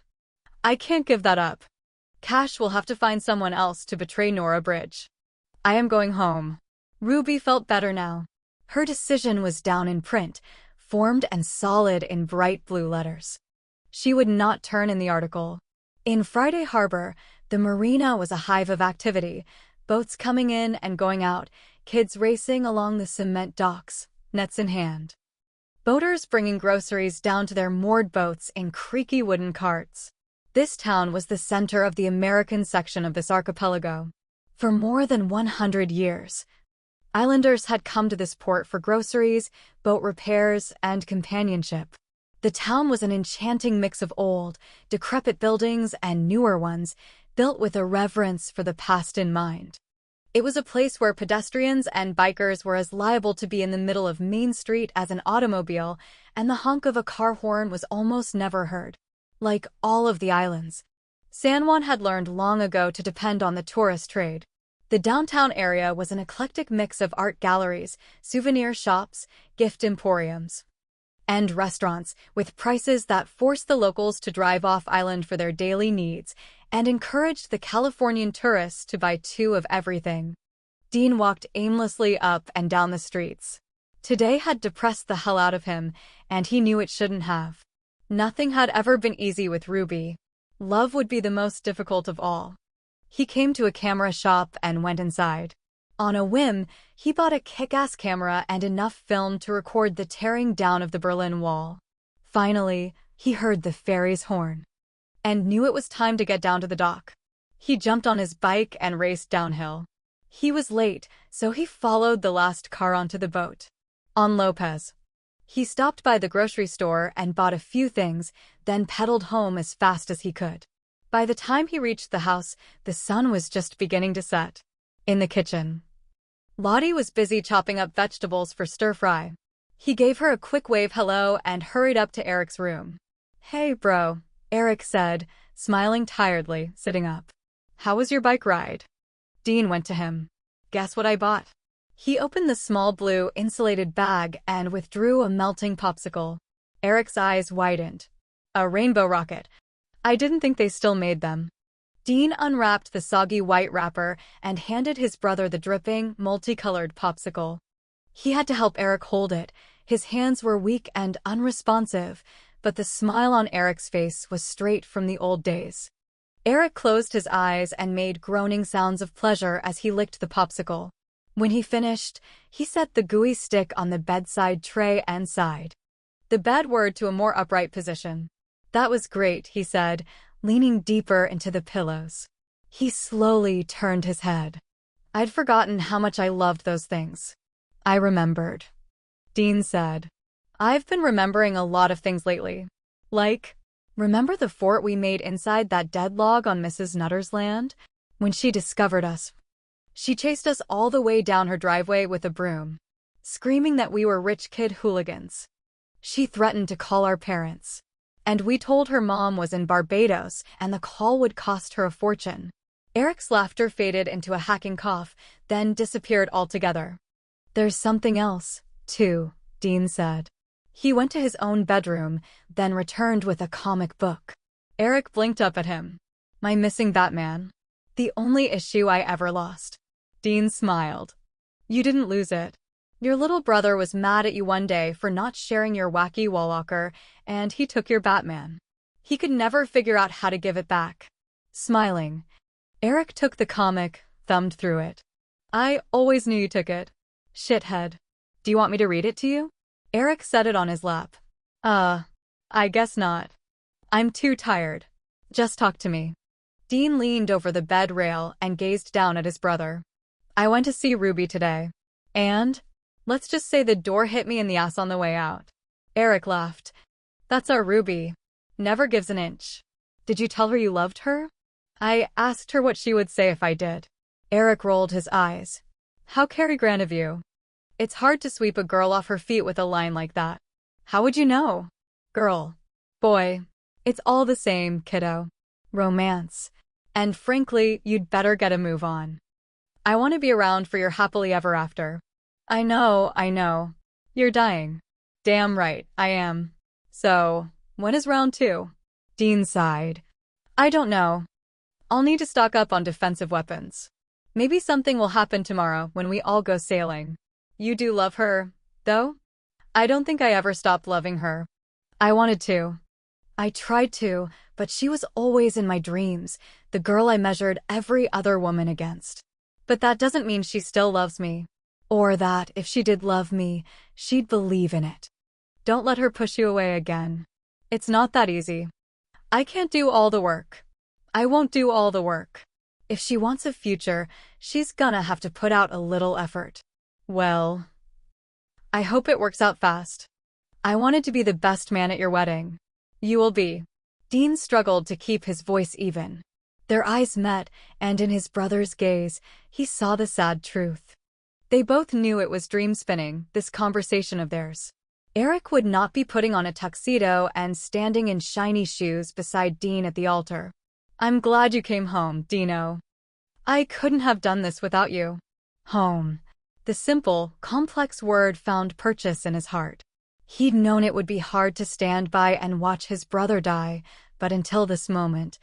I can't give that up. Cash will have to find someone else to betray Nora Bridge. I am going home. Ruby felt better now. Her decision was down in print, formed and solid in bright blue letters. She would not turn in the article. In Friday Harbor, the marina was a hive of activity, boats coming in and going out, kids racing along the cement docks, nets in hand. Boaters bringing groceries down to their moored boats in creaky wooden carts. This town was the center of the American section of this archipelago. For more than 100 years, islanders had come to this port for groceries, boat repairs, and companionship. The town was an enchanting mix of old, decrepit buildings and newer ones, built with a reverence for the past in mind. It was a place where pedestrians and bikers were as liable to be in the middle of Main Street as an automobile, and the honk of a car horn was almost never heard. Like all of the islands, San Juan had learned long ago to depend on the tourist trade. The downtown area was an eclectic mix of art galleries, souvenir shops, gift emporiums, and restaurants with prices that forced the locals to drive off island for their daily needs and encouraged the Californian tourists to buy two of everything. Dean walked aimlessly up and down the streets. Today had depressed the hell out of him, and he knew it shouldn't have. Nothing had ever been easy with Ruby. Love would be the most difficult of all. He came to a camera shop and went inside. On a whim, he bought a kick-ass camera and enough film to record the tearing down of the Berlin Wall. Finally, he heard the ferry's horn and knew it was time to get down to the dock. He jumped on his bike and raced downhill. He was late, so he followed the last car onto the boat. On Lopez. He stopped by the grocery store and bought a few things, then pedaled home as fast as he could. By the time he reached the house, the sun was just beginning to set. In the kitchen, Lottie was busy chopping up vegetables for stir-fry. He gave her a quick wave hello and hurried up to Eric's room. "Hey, bro," Eric said, smiling tiredly, sitting up. "How was your bike ride?" Dean went to him. "Guess what I bought?" He opened the small blue insulated bag and withdrew a melting popsicle. Eric's eyes widened. "A rainbow rocket. I didn't think they still made them." Dean unwrapped the soggy white wrapper and handed his brother the dripping, multicolored popsicle. He had to help Eric hold it. His hands were weak and unresponsive, but the smile on Eric's face was straight from the old days. Eric closed his eyes and made groaning sounds of pleasure as he licked the popsicle. When he finished, he set the gooey stick on the bedside tray and sighed. The bed whirred to a more upright position. "That was great," he said, leaning deeper into the pillows. He slowly turned his head. "I'd forgotten how much I loved those things." "I remembered," Dean said. "I've been remembering a lot of things lately. Like, remember the fort we made inside that dead log on Mrs. Nutter's land? When she discovered us, she chased us all the way down her driveway with a broom, screaming that we were rich kid hooligans. She threatened to call our parents. And we told her mom was in Barbados and the call would cost her a fortune." Eric's laughter faded into a hacking cough, then disappeared altogether. "There's something else, too," Dean said. He went to his own bedroom, then returned with a comic book. Eric blinked up at him. "My missing Batman. The only issue I ever lost." Dean smiled. "You didn't lose it. Your little brother was mad at you one day for not sharing your wacky wall locker, and he took your Batman. He could never figure out how to give it back." Smiling, Eric took the comic, thumbed through it. "I always knew you took it. Shithead. Do you want me to read it to you?" Eric set it on his lap. I guess not. I'm too tired. Just talk to me." Dean leaned over the bed rail and gazed down at his brother. "I went to see Ruby today. And let's just say the door hit me in the ass on the way out." Eric laughed. "That's our Ruby. Never gives an inch. Did you tell her you loved her?" "I asked her what she would say if I did." Eric rolled his eyes. "How Cary Grant of you. It's hard to sweep a girl off her feet with a line like that." How would you know? Girl. Boy. It's all the same, kiddo. Romance. And frankly, you'd better get a move on. I want to be around for your happily ever after. I know. You're dying. Damn right, I am. So, when is round 2? Dean sighed. I don't know. I'll need to stock up on defensive weapons. Maybe something will happen tomorrow when we all go sailing. You do love her, though? I don't think I ever stopped loving her. I wanted to. I tried to, but she was always in my dreams, the girl I measured every other woman against. But that doesn't mean she still loves me. Or that, if she did love me, she'd believe in it. Don't let her push you away again. It's not that easy. I can't do all the work. I won't do all the work. If she wants a future, she's gonna have to put out a little effort. Well, I hope it works out fast. I wanted to be the best man at your wedding. You will be. Dean struggled to keep his voice even. Their eyes met, and in his brother's gaze, he saw the sad truth. They both knew it was dream spinning, this conversation of theirs. Eric would not be putting on a tuxedo and standing in shiny shoes beside Dean at the altar. I'm glad you came home, Dino. I couldn't have done this without you. Home. The simple, complex word found purchase in his heart. He'd known it would be hard to stand by and watch his brother die, but until this moment,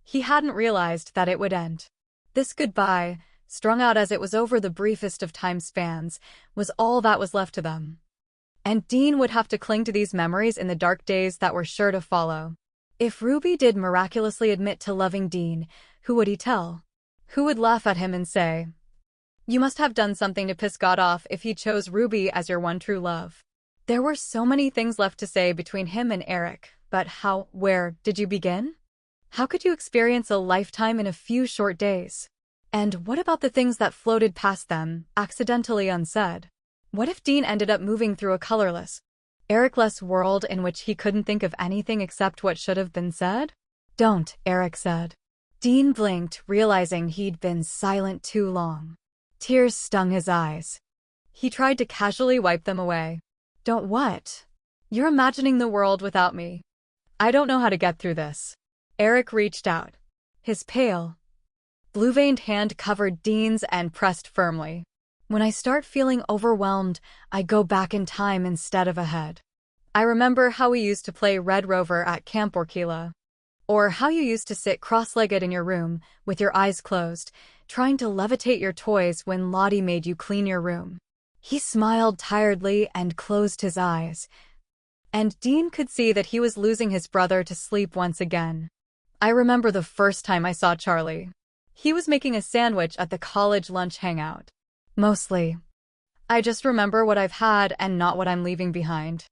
he hadn't realized that it would end. This goodbye, strung out as it was over the briefest of time spans, was all that was left to them. And Dean would have to cling to these memories in the dark days that were sure to follow. If Ruby did miraculously admit to loving Dean, who would he tell? Who would laugh at him and say, "You must have done something to piss God off if he chose Ruby as your one true love"? There were so many things left to say between him and Eric, but where did you begin? How could you experience a lifetime in a few short days? And what about the things that floated past them, accidentally unsaid? What if Dean ended up moving through a colorless, Eric-less world in which he couldn't think of anything except what should have been said? Don't, Eric said. Dean blinked, realizing he'd been silent too long. Tears stung his eyes. He tried to casually wipe them away. Don't what? You're imagining the world without me. I don't know how to get through this. Eric reached out. His pale, blue-veined hand covered Dean's and pressed firmly. When I start feeling overwhelmed, I go back in time instead of ahead. I remember how we used to play Red Rover at Camp Orkila. Or how you used to sit cross-legged in your room, with your eyes closed, trying to levitate your toys when Lottie made you clean your room. He smiled tiredly and closed his eyes. And Dean could see that he was losing his brother to sleep once again. I remember the first time I saw Charlie. He was making a sandwich at the college lunch hangout. Mostly. I just remember what I've had and not what I'm leaving behind.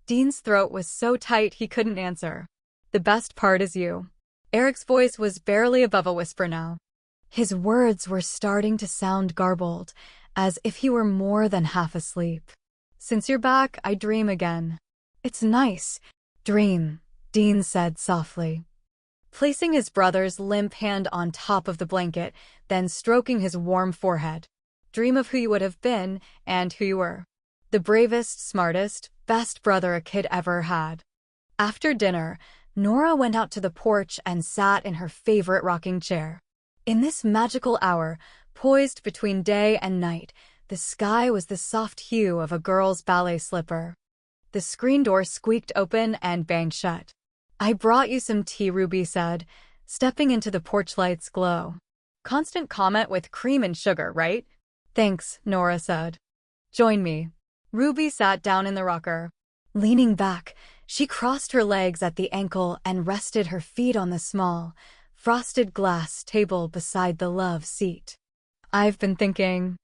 Dean's throat was so tight he couldn't answer. The best part is you. Eric's voice was barely above a whisper now. His words were starting to sound garbled, as if he were more than half asleep. Since you're back, I dream again. It's nice. Dream, Dean said softly, placing his brother's limp hand on top of the blanket, then stroking his warm forehead. Dream of who you would have been and who you were. The bravest, smartest, best brother a kid ever had. After dinner, Nora went out to the porch and sat in her favorite rocking chair. In this magical hour, poised between day and night, the sky was the soft hue of a girl's ballet slipper. The screen door squeaked open and banged shut. I brought you some tea, Ruby said, stepping into the porch light's glow. Constant comment with cream and sugar, right? Thanks, Nora said. Join me. Ruby sat down in the rocker. Leaning back, she crossed her legs at the ankle and rested her feet on the small, frosted glass table beside the love seat. I've been thinking.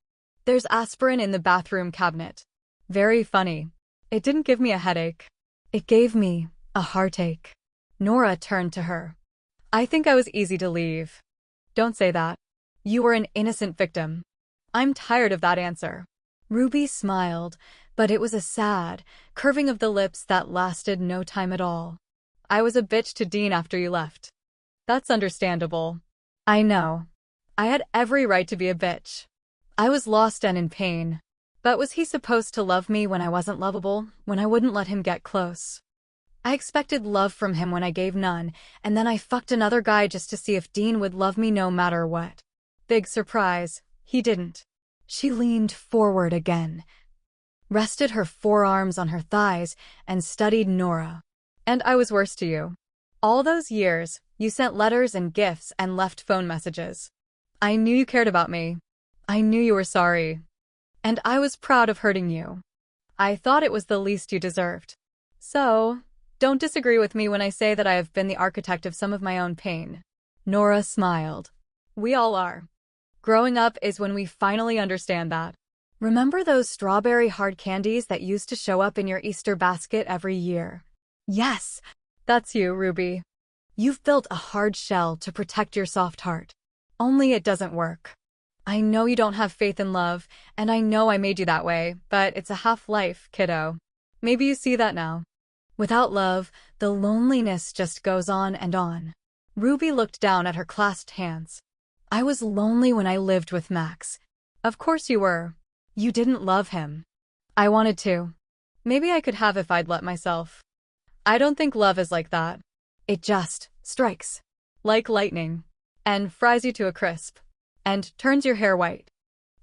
There's aspirin in the bathroom cabinet. Very funny. It didn't give me a headache. It gave me a heartache. Nora turned to her. I think I was easy to leave. Don't say that. You were an innocent victim. I'm tired of that answer. Ruby smiled, but it was a sad, curving of the lips that lasted no time at all. I was a bitch to Dean after you left. That's understandable. I know. I had every right to be a bitch. I was lost and in pain. But was he supposed to love me when I wasn't lovable, when I wouldn't let him get close? I expected love from him when I gave none, and then I fucked another guy just to see if Dean would love me no matter what. Big surprise, he didn't. She leaned forward again, rested her forearms on her thighs, and studied Nora. And I was worse to you. All those years, you sent letters and gifts and left phone messages. I knew you cared about me. I knew you were sorry. And I was proud of hurting you. I thought it was the least you deserved. So, don't disagree with me when I say that I have been the architect of some of my own pain. Nora smiled. We all are. Growing up is when we finally understand that. Remember those strawberry hard candies that used to show up in your Easter basket every year? Yes, that's you, Ruby. You've built a hard shell to protect your soft heart. Only it doesn't work. I know you don't have faith in love, and I know I made you that way, but it's a half-life, kiddo. Maybe you see that now. Without love, the loneliness just goes on and on. Ruby looked down at her clasped hands. I was lonely when I lived with Max. Of course you were. You didn't love him. I wanted to. Maybe I could have if I'd let myself. I don't think love is like that. It just strikes. Like lightning. And fries you to a crisp. And turns your hair white.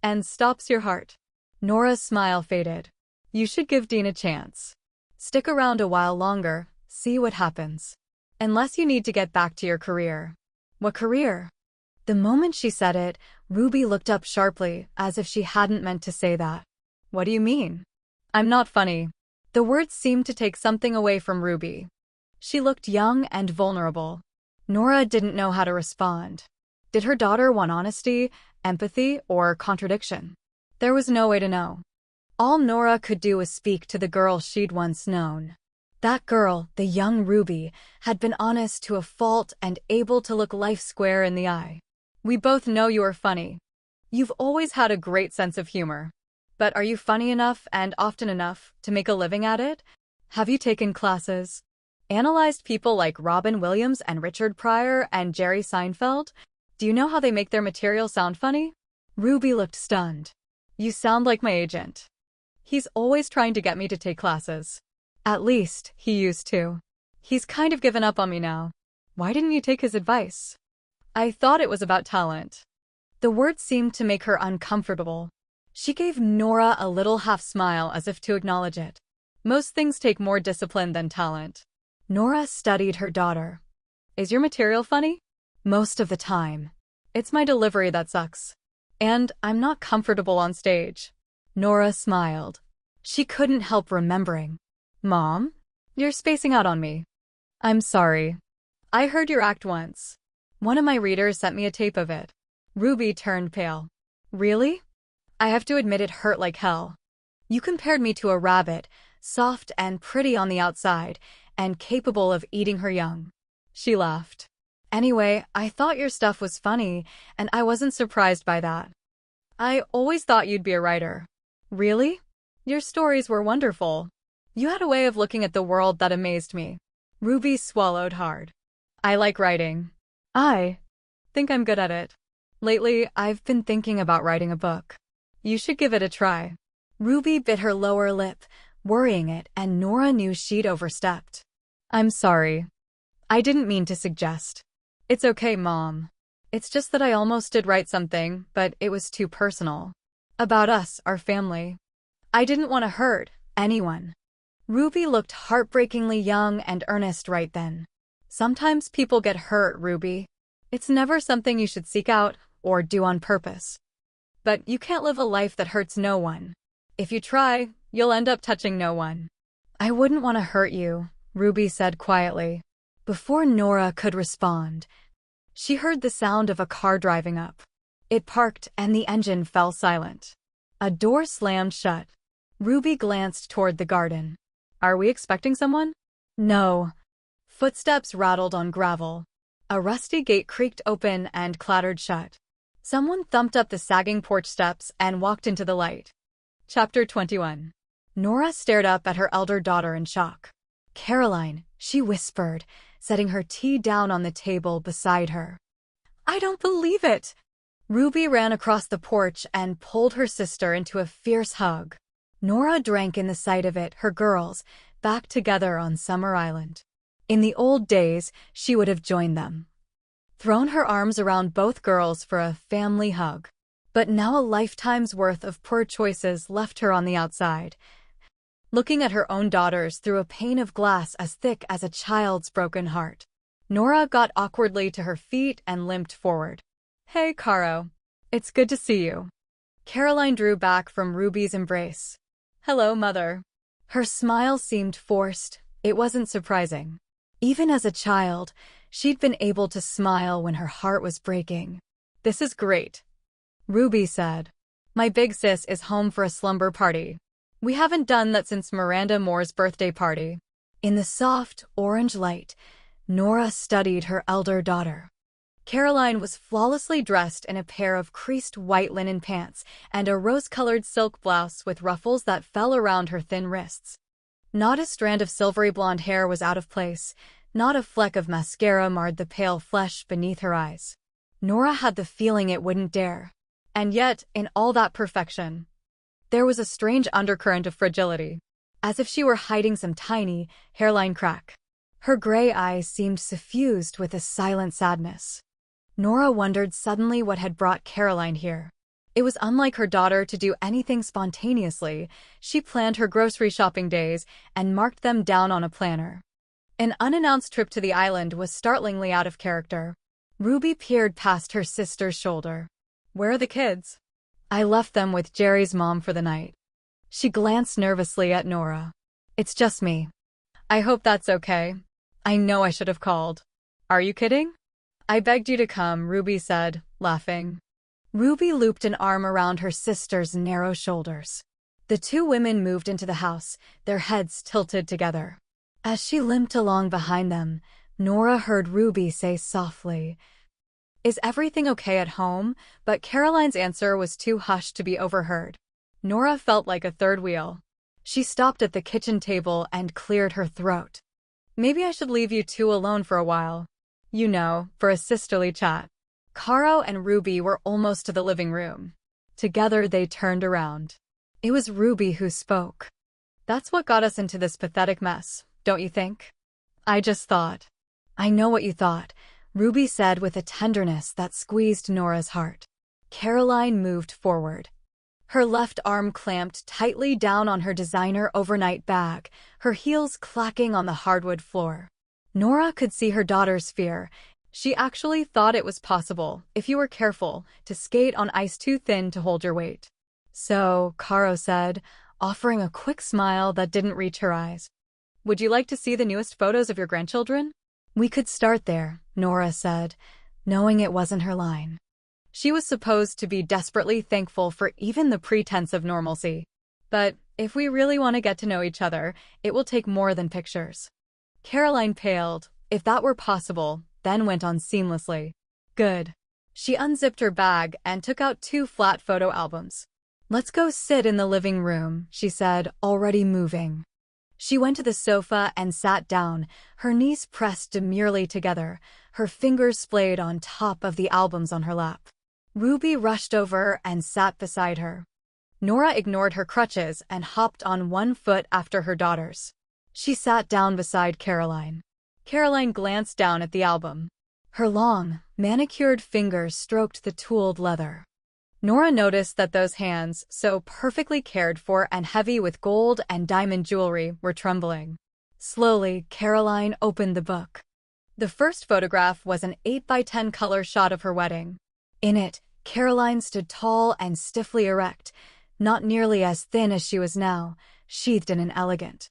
And stops your heart. Nora's smile faded. You should give Dean a chance. Stick around a while longer, see what happens. Unless you need to get back to your career. What career? The moment she said it, Ruby looked up sharply, as if she hadn't meant to say that. What do you mean? I'm not funny. The words seemed to take something away from Ruby. She looked young and vulnerable. Nora didn't know how to respond. Did her daughter want honesty, empathy, or contradiction? There was no way to know. All Nora could do was speak to the girl she'd once known. That girl, the young Ruby, had been honest to a fault and able to look life square in the eye. We both know you are funny. You've always had a great sense of humor. But are you funny enough and often enough to make a living at it? Have you taken classes? Analyzed people like Robin Williams and Richard Pryor and Jerry Seinfeld? Do you know how they make their material sound funny? Ruby looked stunned. You sound like my agent. He's always trying to get me to take classes. At least, he used to. He's kind of given up on me now. Why didn't you take his advice? I thought it was about talent. The words seemed to make her uncomfortable. She gave Nora a little half-smile as if to acknowledge it. Most things take more discipline than talent. Nora studied her daughter. Is your material funny? Most of the time. It's my delivery that sucks. And I'm not comfortable on stage. Nora smiled. She couldn't help remembering. Mom? You're spacing out on me. I'm sorry. I heard your act once. One of my readers sent me a tape of it. Ruby turned pale. Really? I have to admit it hurt like hell. You compared me to a rabbit, soft and pretty on the outside, and capable of eating her young. She laughed. Anyway, I thought your stuff was funny, and I wasn't surprised by that. I always thought you'd be a writer. Really? Your stories were wonderful. You had a way of looking at the world that amazed me. Ruby swallowed hard. I like writing. I think I'm good at it. Lately, I've been thinking about writing a book. You should give it a try. Ruby bit her lower lip, worrying it, and Nora knew she'd overstepped. I'm sorry. I didn't mean to suggest. It's okay, Mom. It's just that I almost did write something, but it was too personal. About us, our family. I didn't want to hurt anyone. Ruby looked heartbreakingly young and earnest right then. Sometimes people get hurt, Ruby. It's never something you should seek out or do on purpose. But you can't live a life that hurts no one. If you try, you'll end up touching no one. I wouldn't want to hurt you, Ruby said quietly. Before Nora could respond, she heard the sound of a car driving up. It parked and the engine fell silent. A door slammed shut. Ruby glanced toward the garden. Are we expecting someone? No. Footsteps rattled on gravel. A rusty gate creaked open and clattered shut. Someone thumped up the sagging porch steps and walked into the light. Chapter 21. Nora stared up at her elder daughter in shock. Caroline, she whispered, setting her tea down on the table beside her. I don't believe it. Ruby ran across the porch and pulled her sister into a fierce hug. Nora drank in the sight of it, her girls, back together on Summer Island. In the old days, she would have joined them, thrown her arms around both girls for a family hug. But now a lifetime's worth of poor choices left her on the outside, looking at her own daughters through a pane of glass as thick as a child's broken heart. Nora got awkwardly to her feet and limped forward. "Hey, Caro. It's good to see you." Caroline drew back from Ruby's embrace. "Hello, Mother." Her smile seemed forced. It wasn't surprising. Even as a child, she'd been able to smile when her heart was breaking. "This is great," Ruby said. "My big sis is home for a slumber party. We haven't done that since Miranda Moore's birthday party." In the soft, orange light, Nora studied her elder daughter. Caroline was flawlessly dressed in a pair of creased white linen pants and a rose-colored silk blouse with ruffles that fell around her thin wrists. Not a strand of silvery blonde hair was out of place, not a fleck of mascara marred the pale flesh beneath her eyes. Nora had the feeling it wouldn't dare. And yet, in all that perfection, there was a strange undercurrent of fragility, as if she were hiding some tiny, hairline crack. Her gray eyes seemed suffused with a silent sadness. Nora wondered suddenly what had brought Caroline here. It was unlike her daughter to do anything spontaneously. She planned her grocery shopping days and marked them down on a planner. An unannounced trip to the island was startlingly out of character. Ruby peered past her sister's shoulder. "Where are the kids?" "I left them with Jerry's mom for the night." She glanced nervously at Nora. "It's just me." "I hope that's okay. I know I should have called." "Are you kidding?" "I begged you to come," Ruby said, laughing. Ruby looped an arm around her sister's narrow shoulders. The two women moved into the house, their heads tilted together. As she limped along behind them, Nora heard Ruby say softly, "Is everything okay at home?" But Caroline's answer was too hushed to be overheard. Nora felt like a third wheel. She stopped at the kitchen table and cleared her throat. "Maybe I should leave you two alone for a while. You know, for a sisterly chat." Caro and Ruby were almost to the living room. Together they turned around. It was Ruby who spoke. "That's what got us into this pathetic mess, don't you think?" "I just thought." "I know what you thought," Ruby said with a tenderness that squeezed Nora's heart. Caroline moved forward. Her left arm clamped tightly down on her designer overnight bag, her heels clacking on the hardwood floor. Nora could see her daughter's fear. She actually thought it was possible, if you were careful, to skate on ice too thin to hold your weight. "So," Caro said, offering a quick smile that didn't reach her eyes, "would you like to see the newest photos of your grandchildren?" "We could start there," Nora said, knowing it wasn't her line. She was supposed to be desperately thankful for even the pretense of normalcy. "But if we really want to get to know each other, it will take more than pictures." Caroline paled. If that were possible, then went on seamlessly. "Good." She unzipped her bag and took out 2 flat photo albums. "Let's go sit in the living room," she said, already moving. She went to the sofa and sat down, her knees pressed demurely together, her fingers splayed on top of the albums on her lap. Ruby rushed over and sat beside her. Nora ignored her crutches and hopped on one foot after her daughter's. She sat down beside Caroline. Caroline glanced down at the album. Her long, manicured fingers stroked the tooled leather. Nora noticed that those hands, so perfectly cared for and heavy with gold and diamond jewelry, were trembling. Slowly, Caroline opened the book. The first photograph was an 8x10 color shot of her wedding. In it, Caroline stood tall and stiffly erect, not nearly as thin as she was now, sheathed in an elegant,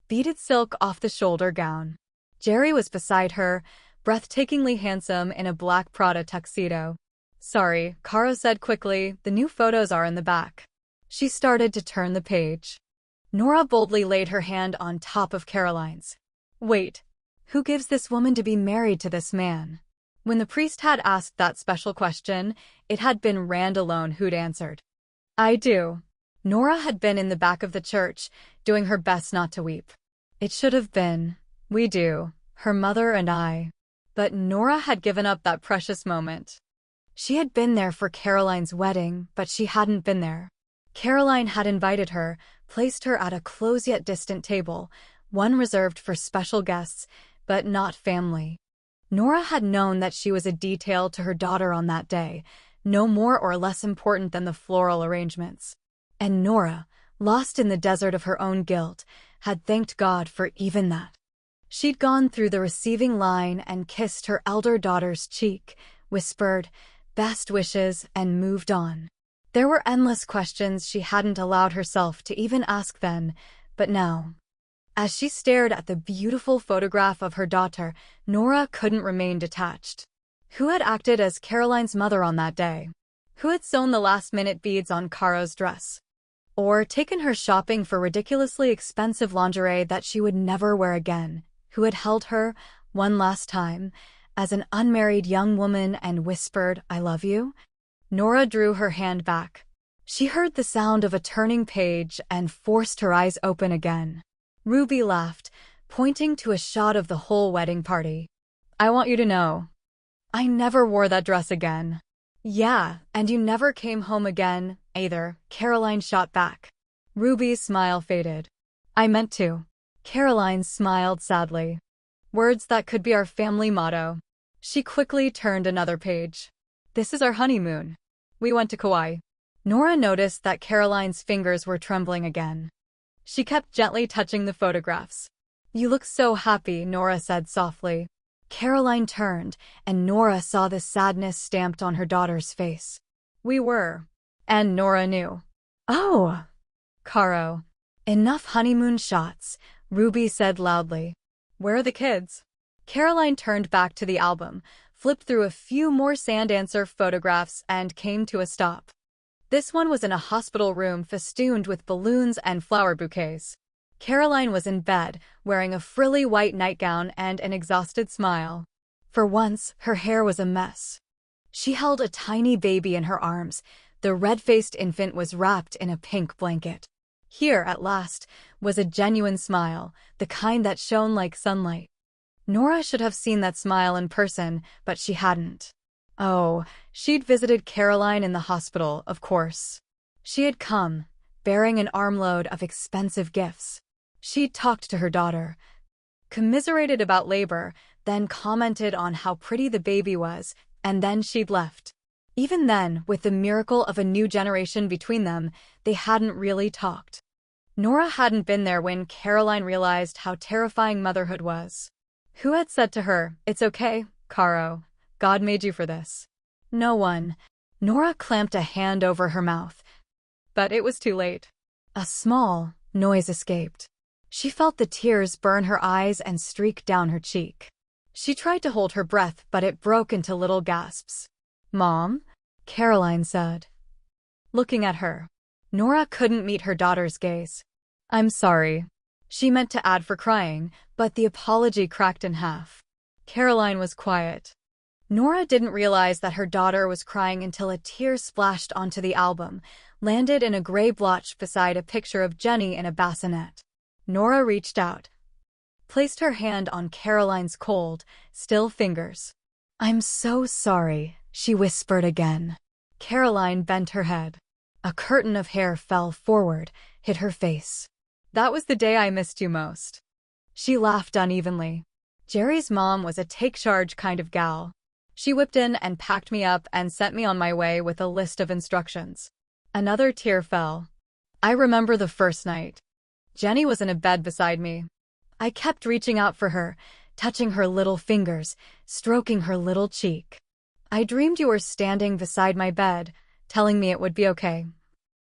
beaded silk off-the-shoulder gown. Jerry was beside her, breathtakingly handsome in a black Prada tuxedo. "Sorry," Caro said quickly, "the new photos are in the back." She started to turn the page. Nora boldly laid her hand on top of Caroline's. "Wait, who gives this woman to be married to this man?" When the priest had asked that special question, it had been Rand alone who'd answered. "I do." Nora had been in the back of the church, doing her best not to weep. It should have been, "We do, her mother and I." But Nora had given up that precious moment. She had been there for Caroline's wedding, but she hadn't been there. Caroline had invited her, placed her at a close yet distant table, one reserved for special guests, but not family. Nora had known that she was a detail to her daughter on that day, no more or less important than the floral arrangements. And Nora, lost in the desert of her own guilt, had thanked God for even that. She'd gone through the receiving line and kissed her elder daughter's cheek, whispered, "Best wishes," and moved on. There were endless questions she hadn't allowed herself to even ask then, but now, as she stared at the beautiful photograph of her daughter, Nora couldn't remain detached. Who had acted as Caroline's mother on that day? Who had sewn the last-minute beads on Caro's dress? Or taken her shopping for ridiculously expensive lingerie that she would never wear again? Who had held her, one last time, as an unmarried young woman and whispered, "I love you"? Nora drew her hand back. She heard the sound of a turning page and forced her eyes open again. Ruby laughed, pointing to a shot of the whole wedding party. "I want you to know, I never wore that dress again." "Yeah, and you never came home again, either," Caroline shot back. Ruby's smile faded. "I meant to." Caroline smiled sadly. "Words that could be our family motto." She quickly turned another page. "This is our honeymoon. We went to Kauai." Nora noticed that Caroline's fingers were trembling again. She kept gently touching the photographs. "You look so happy," Nora said softly. Caroline turned, and Nora saw the sadness stamped on her daughter's face. "We were." And Nora knew. "Oh, Caro." "Enough honeymoon shots," Ruby said loudly. "Where are the kids?" Caroline turned back to the album, flipped through a few more sand dancer photographs, and came to a stop. This one was in a hospital room festooned with balloons and flower bouquets. Caroline was in bed, wearing a frilly white nightgown and an exhausted smile. For once, her hair was a mess. She held a tiny baby in her arms. The red-faced infant was wrapped in a pink blanket. Here, at last, was a genuine smile, the kind that shone like sunlight. Nora should have seen that smile in person, but she hadn't. Oh, she'd visited Caroline in the hospital, of course. She had come, bearing an armload of expensive gifts. She'd talked to her daughter, commiserated about labor, then commented on how pretty the baby was, and then she'd left. Even then, with the miracle of a new generation between them, they hadn't really talked. Nora hadn't been there when Caroline realized how terrifying motherhood was. Who had said to her, "It's okay, Caro. God made you for this"? No one. Nora clamped a hand over her mouth. But it was too late. A small noise escaped. She felt the tears burn her eyes and streak down her cheek. She tried to hold her breath, but it broke into little gasps. "Mom?" Caroline said, looking at her. Nora couldn't meet her daughter's gaze. "I'm sorry." She meant to add for crying, but the apology cracked in half. Caroline was quiet. Nora didn't realize that her daughter was crying until a tear splashed onto the album, landed in a gray blotch beside a picture of Jenny in a bassinet. Nora reached out, placed her hand on Caroline's cold, still fingers. "I'm so sorry," she whispered again. Caroline bent her head. A curtain of hair fell forward, hit her face. "That was the day I missed you most." She laughed unevenly. "Jerry's mom was a take-charge kind of gal. She whipped in and packed me up and sent me on my way with a list of instructions." Another tear fell. "I remember the first night. Jenny was in a bed beside me. I kept reaching out for her, touching her little fingers, stroking her little cheek. I dreamed you were standing beside my bed, telling me it would be okay.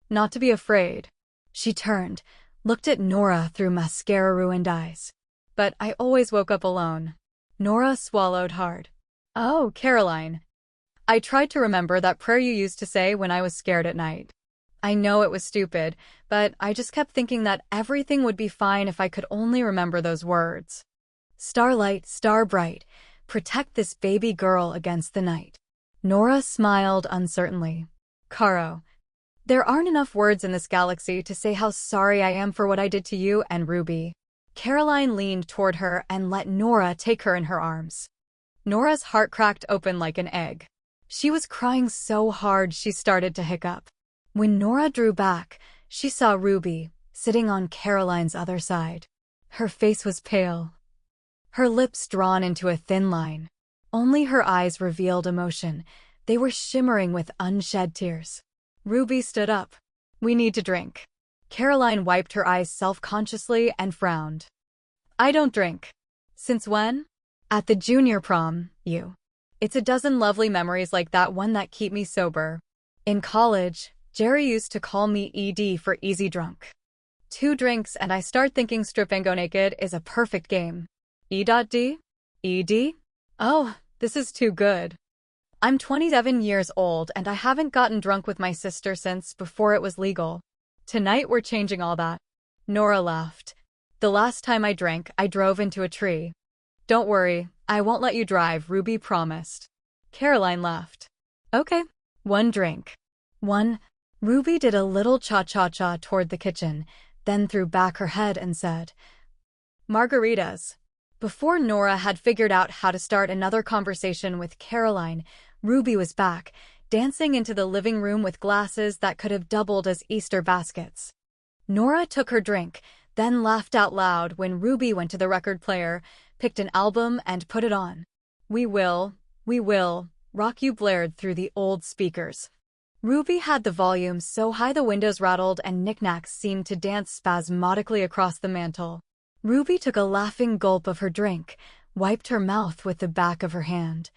Not to be afraid." She turned, looked at Nora through mascara-ruined eyes. "But I always woke up alone." Nora swallowed hard. "Oh, Caroline. I tried to remember that prayer you used to say when I was scared at night. I know it was stupid, but I just kept thinking that everything would be fine if I could only remember those words. Starlight, star bright, protect this baby girl against the night." Nora smiled uncertainly. "Caro, there aren't enough words in this galaxy to say how sorry I am for what I did to you and Ruby." Caroline leaned toward her and let Nora take her in her arms. Nora's heart cracked open like an egg. She was crying so hard she started to hiccup. When Nora drew back, she saw Ruby, sitting on Caroline's other side. Her face was pale, her lips drawn into a thin line. Only her eyes revealed emotion. They were shimmering with unshed tears. Ruby stood up. "We need to drink." Caroline wiped her eyes self-consciously and frowned. "I don't drink." "Since when?" "At the junior prom, you." "It's a dozen lovely memories like that one that keep me sober. In college, Jerry used to call me ED for easy drunk. 2 drinks and I start thinking strip and go naked is a perfect game." E.D? ED? Oh, this is too good. I'm 27 years old and I haven't gotten drunk with my sister since before it was legal. Tonight we're changing all that. Nora laughed. "The last time I drank, I drove into a tree." "Don't worry, I won't let you drive," Ruby promised. Caroline laughed. "Okay, 1 drink." "1." Ruby did a little cha-cha-cha toward the kitchen, then threw back her head and said, "Margaritas." Before Nora had figured out how to start another conversation with Caroline, Ruby was back, dancing into the living room with glasses that could have doubled as Easter baskets. Nora took her drink, then laughed out loud when Ruby went to the record player, picked an album, and put it on. We will, rock you" blared through the old speakers. Ruby had the volume so high the windows rattled and knickknacks seemed to dance spasmodically across the mantel. Ruby took a laughing gulp of her drink, wiped her mouth with the back of her hand,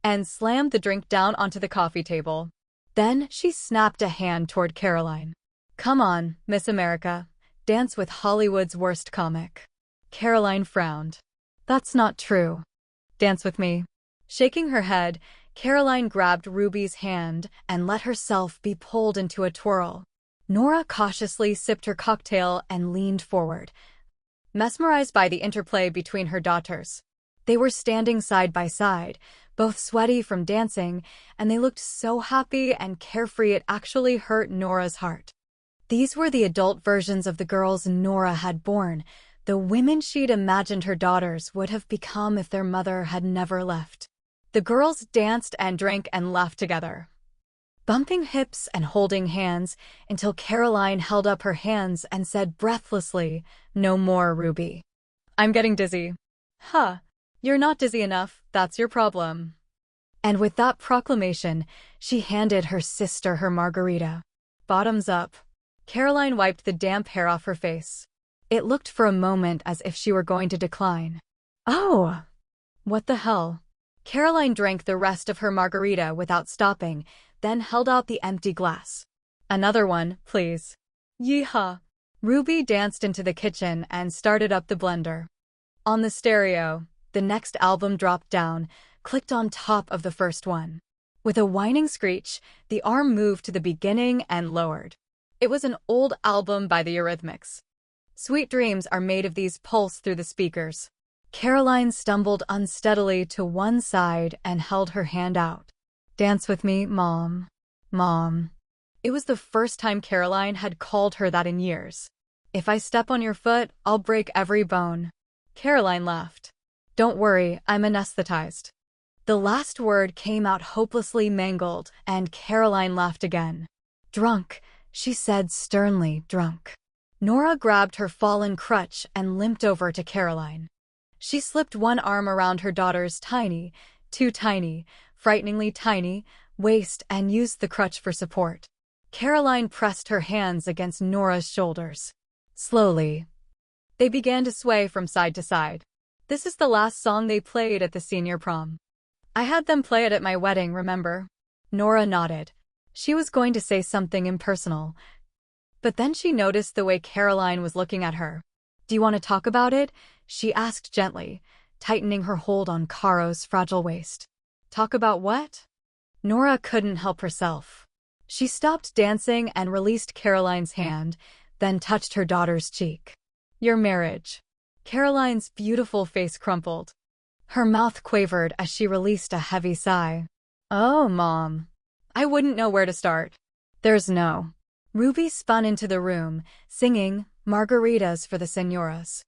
and slammed the drink down onto the coffee table. Then she snapped a hand toward Caroline. "Come on, Miss America, dance with Hollywood's worst comic." Caroline frowned. "That's not true." "Dance with me." Shaking her head, Caroline grabbed Ruby's hand and let herself be pulled into a twirl. Nora cautiously sipped her cocktail and leaned forward, mesmerized by the interplay between her daughters. They were standing side by side, both sweaty from dancing, and they looked so happy and carefree it actually hurt Nora's heart. These were the adult versions of the girls Nora had born, the women she'd imagined her daughters would have become if their mother had never left. The girls danced and drank and laughed together, bumping hips and holding hands, until Caroline held up her hands and said breathlessly, "No more, Ruby. I'm getting dizzy." "Huh. You're not dizzy enough, that's your problem." And with that proclamation, she handed her sister her margarita. Bottoms up. Caroline wiped the damp hair off her face. It looked for a moment as if she were going to decline. "Oh, what the hell?" Caroline drank the rest of her margarita without stopping, then held out the empty glass. "Another one, please." "Yeehaw." Ruby danced into the kitchen and started up the blender. On the stereo, the next album dropped down, clicked on top of the first one. With a whining screech, the arm moved to the beginning and lowered. It was an old album by the Eurythmics. "Sweet dreams are made of these," pulsed through the speakers. Caroline stumbled unsteadily to one side and held her hand out. "Dance with me, Mom. Mom." It was the first time Caroline had called her that in years. "If I step on your foot, I'll break every bone." Caroline laughed. "Don't worry, I'm anesthetized." The last word came out hopelessly mangled, and Caroline laughed again. "Drunk," she said sternly, "drunk." Nora grabbed her fallen crutch and limped over to Caroline. She slipped one arm around her daughter's tiny, too tiny, frighteningly tiny, waist and used the crutch for support. Caroline pressed her hands against Nora's shoulders. Slowly, they began to sway from side to side. "This is the last song they played at the senior prom. I had them play it at my wedding, remember?" Nora nodded. She was going to say something impersonal, but then she noticed the way Caroline was looking at her. "Do you want to talk about it?" she asked gently, tightening her hold on Caro's fragile waist. "Talk about what?" Nora couldn't help herself. She stopped dancing and released Caroline's hand, then touched her daughter's cheek. "Your marriage." Caroline's beautiful face crumpled. Her mouth quavered as she released a heavy sigh. "Oh, Mom. I wouldn't know where to start." "There's no." Ruby spun into the room, singing "Margaritas for the Senoras."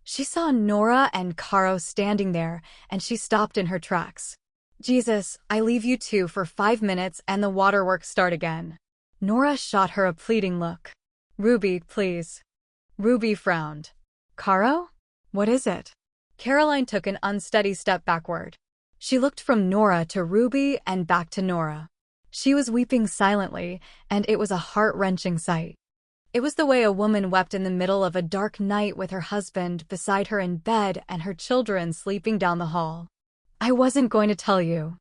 She saw Nora and Caro standing there, and she stopped in her tracks. Jesus, I leave you two for 5 minutes and the waterworks start again. Nora shot her a pleading look. Ruby, please. Ruby frowned. Caro? What is it? Caroline took an unsteady step backward. She looked from Nora to Ruby and back to Nora. She was weeping silently, and it was a heart-wrenching sight. It was the way a woman wept in the middle of a dark night with her husband beside her in bed and her children sleeping down the hall. I wasn't going to tell you,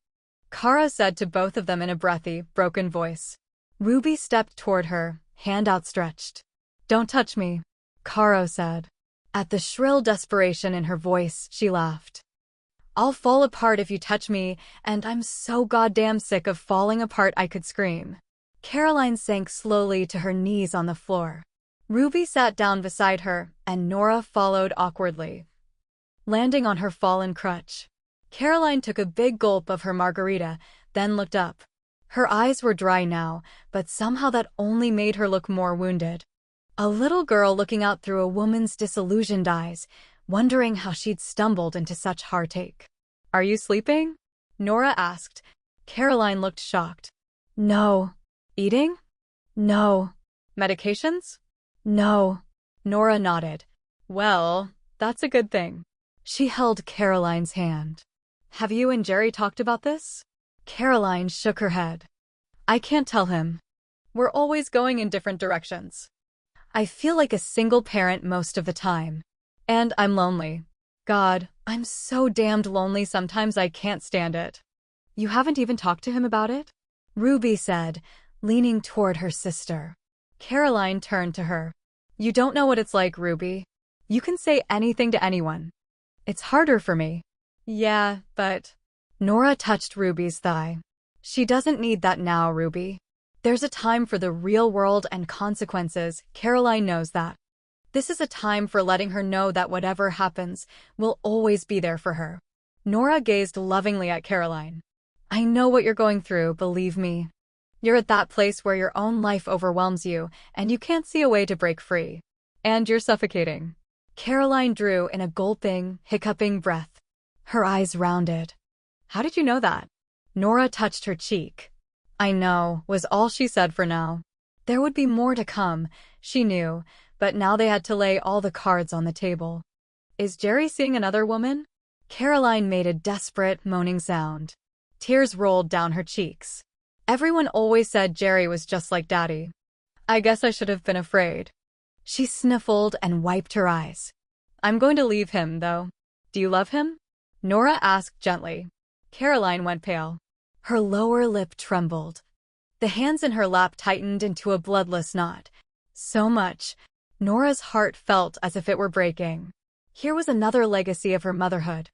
Kara said to both of them in a breathy, broken voice. Ruby stepped toward her, hand outstretched. Don't touch me, Kara said. At the shrill desperation in her voice, she laughed. I'll fall apart if you touch me, and I'm so goddamn sick of falling apart I could scream. Caroline sank slowly to her knees on the floor. Ruby sat down beside her, and Nora followed awkwardly, landing on her fallen crutch. Caroline took a big gulp of her margarita, then looked up. Her eyes were dry now, but somehow that only made her look more wounded. A little girl looking out through a woman's disillusioned eyes, wondering how she'd stumbled into such heartache. Are you sleeping? Nora asked. Caroline looked shocked. No. Eating? No. Medications? No. Nora nodded. Well, that's a good thing. She held Caroline's hand. Have you and Jerry talked about this? Caroline shook her head. I can't tell him. We're always going in different directions. I feel like a single parent most of the time. And I'm lonely. God, I'm so damned lonely sometimes I can't stand it. You haven't even talked to him about it? Ruby said, leaning toward her sister. Caroline turned to her. You don't know what it's like, Ruby. You can say anything to anyone. It's harder for me. Yeah, but... Nora touched Ruby's thigh. She doesn't need that now, Ruby. There's a time for the real world and consequences, Caroline knows that. This is a time for letting her know that whatever happens, we'll always be there for her. Nora gazed lovingly at Caroline. I know what you're going through, believe me. You're at that place where your own life overwhelms you, and you can't see a way to break free. And you're suffocating. Caroline drew in a gulping, hiccuping breath. Her eyes rounded. How did you know that? Nora touched her cheek. I know, was all she said for now. There would be more to come, she knew, but now they had to lay all the cards on the table. Is Jerry seeing another woman? Caroline made a desperate, moaning sound. Tears rolled down her cheeks. Everyone always said Jerry was just like Daddy. I guess I should have been afraid. She sniffled and wiped her eyes. I'm going to leave him, though. Do you love him? Nora asked gently. Caroline went pale. Her lower lip trembled. The hands in her lap tightened into a bloodless knot. So much. Nora's heart felt as if it were breaking. Here was another legacy of her motherhood.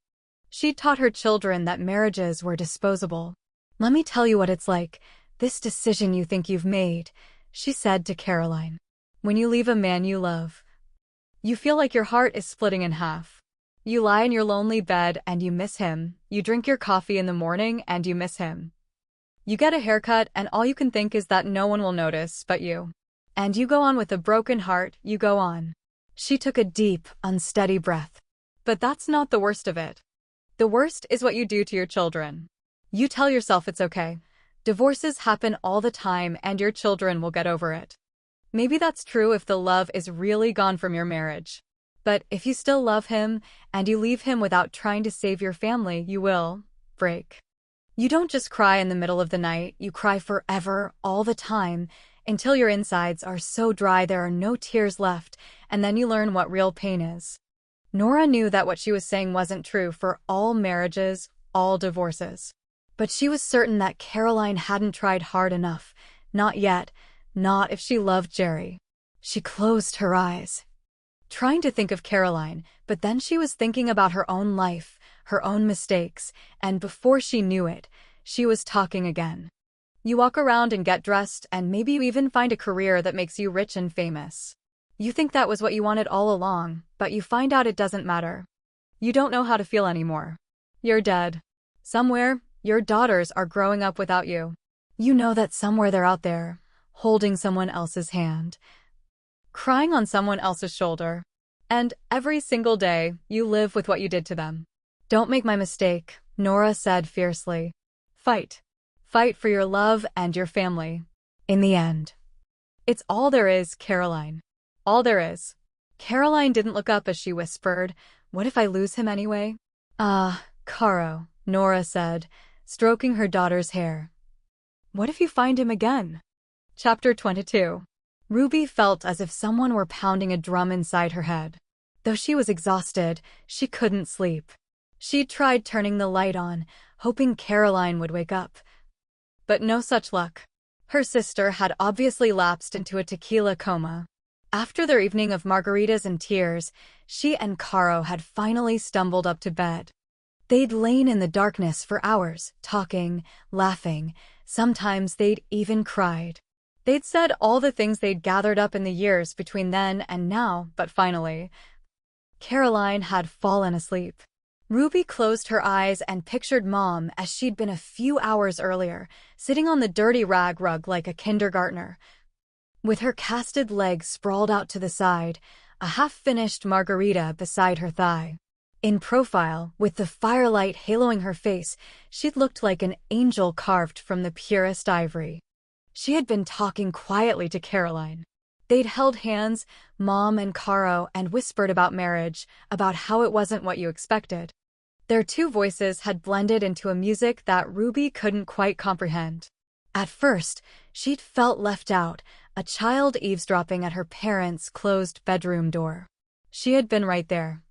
She'd taught her children that marriages were disposable. Let me tell you what it's like, this decision you think you've made, she said to Caroline. When you leave a man you love, you feel like your heart is splitting in half. You lie in your lonely bed and you miss him. You drink your coffee in the morning and you miss him. You get a haircut and all you can think is that no one will notice but you. And you go on with a broken heart, you go on. She took a deep, unsteady breath. But that's not the worst of it. The worst is what you do to your children. You tell yourself it's okay. Divorces happen all the time and your children will get over it. Maybe that's true if the love is really gone from your marriage. But if you still love him, and you leave him without trying to save your family, you will break. You don't just cry in the middle of the night, you cry forever, all the time, until your insides are so dry there are no tears left, and then you learn what real pain is. Nora knew that what she was saying wasn't true for all marriages, all divorces. But she was certain that Caroline hadn't tried hard enough. Not yet, not if she loved Jerry. She closed her eyes, trying to think of Caroline, but then she was thinking about her own life, her own mistakes, and before she knew it, she was talking again. You walk around and get dressed, and maybe you even find a career that makes you rich and famous. You think that was what you wanted all along, but you find out it doesn't matter. You don't know how to feel anymore. You're dead. Somewhere, your daughters are growing up without you. You know that somewhere they're out there, holding someone else's hand, crying on someone else's shoulder. And every single day, you live with what you did to them. Don't make my mistake, Nora said fiercely. Fight. Fight for your love and your family. In the end. It's all there is, Caroline. All there is. Caroline didn't look up as she whispered, What if I lose him anyway? Ah, Caro, Nora said, stroking her daughter's hair. What if you find him again? Chapter 22. Ruby felt as if someone were pounding a drum inside her head. Though she was exhausted, she couldn't sleep. She tried turning the light on, hoping Caroline would wake up. But no such luck. Her sister had obviously lapsed into a tequila coma. After their evening of margaritas and tears, she and Caro had finally stumbled up to bed. They'd lain in the darkness for hours, talking, laughing. Sometimes they'd even cried. They'd said all the things they'd gathered up in the years between then and now, but finally, Caroline had fallen asleep. Ruby closed her eyes and pictured Mom as she'd been a few hours earlier, sitting on the dirty rag rug like a kindergartner. With her casted legs sprawled out to the side, a half-finished margarita beside her thigh. In profile, with the firelight haloing her face, she'd looked like an angel carved from the purest ivory. She had been talking quietly to Caroline. They'd held hands, Mom and Caro, and whispered about marriage, about how it wasn't what you expected. Their two voices had blended into a music that Ruby couldn't quite comprehend. At first, she'd felt left out, a child eavesdropping at her parents' closed bedroom door. She had been right there,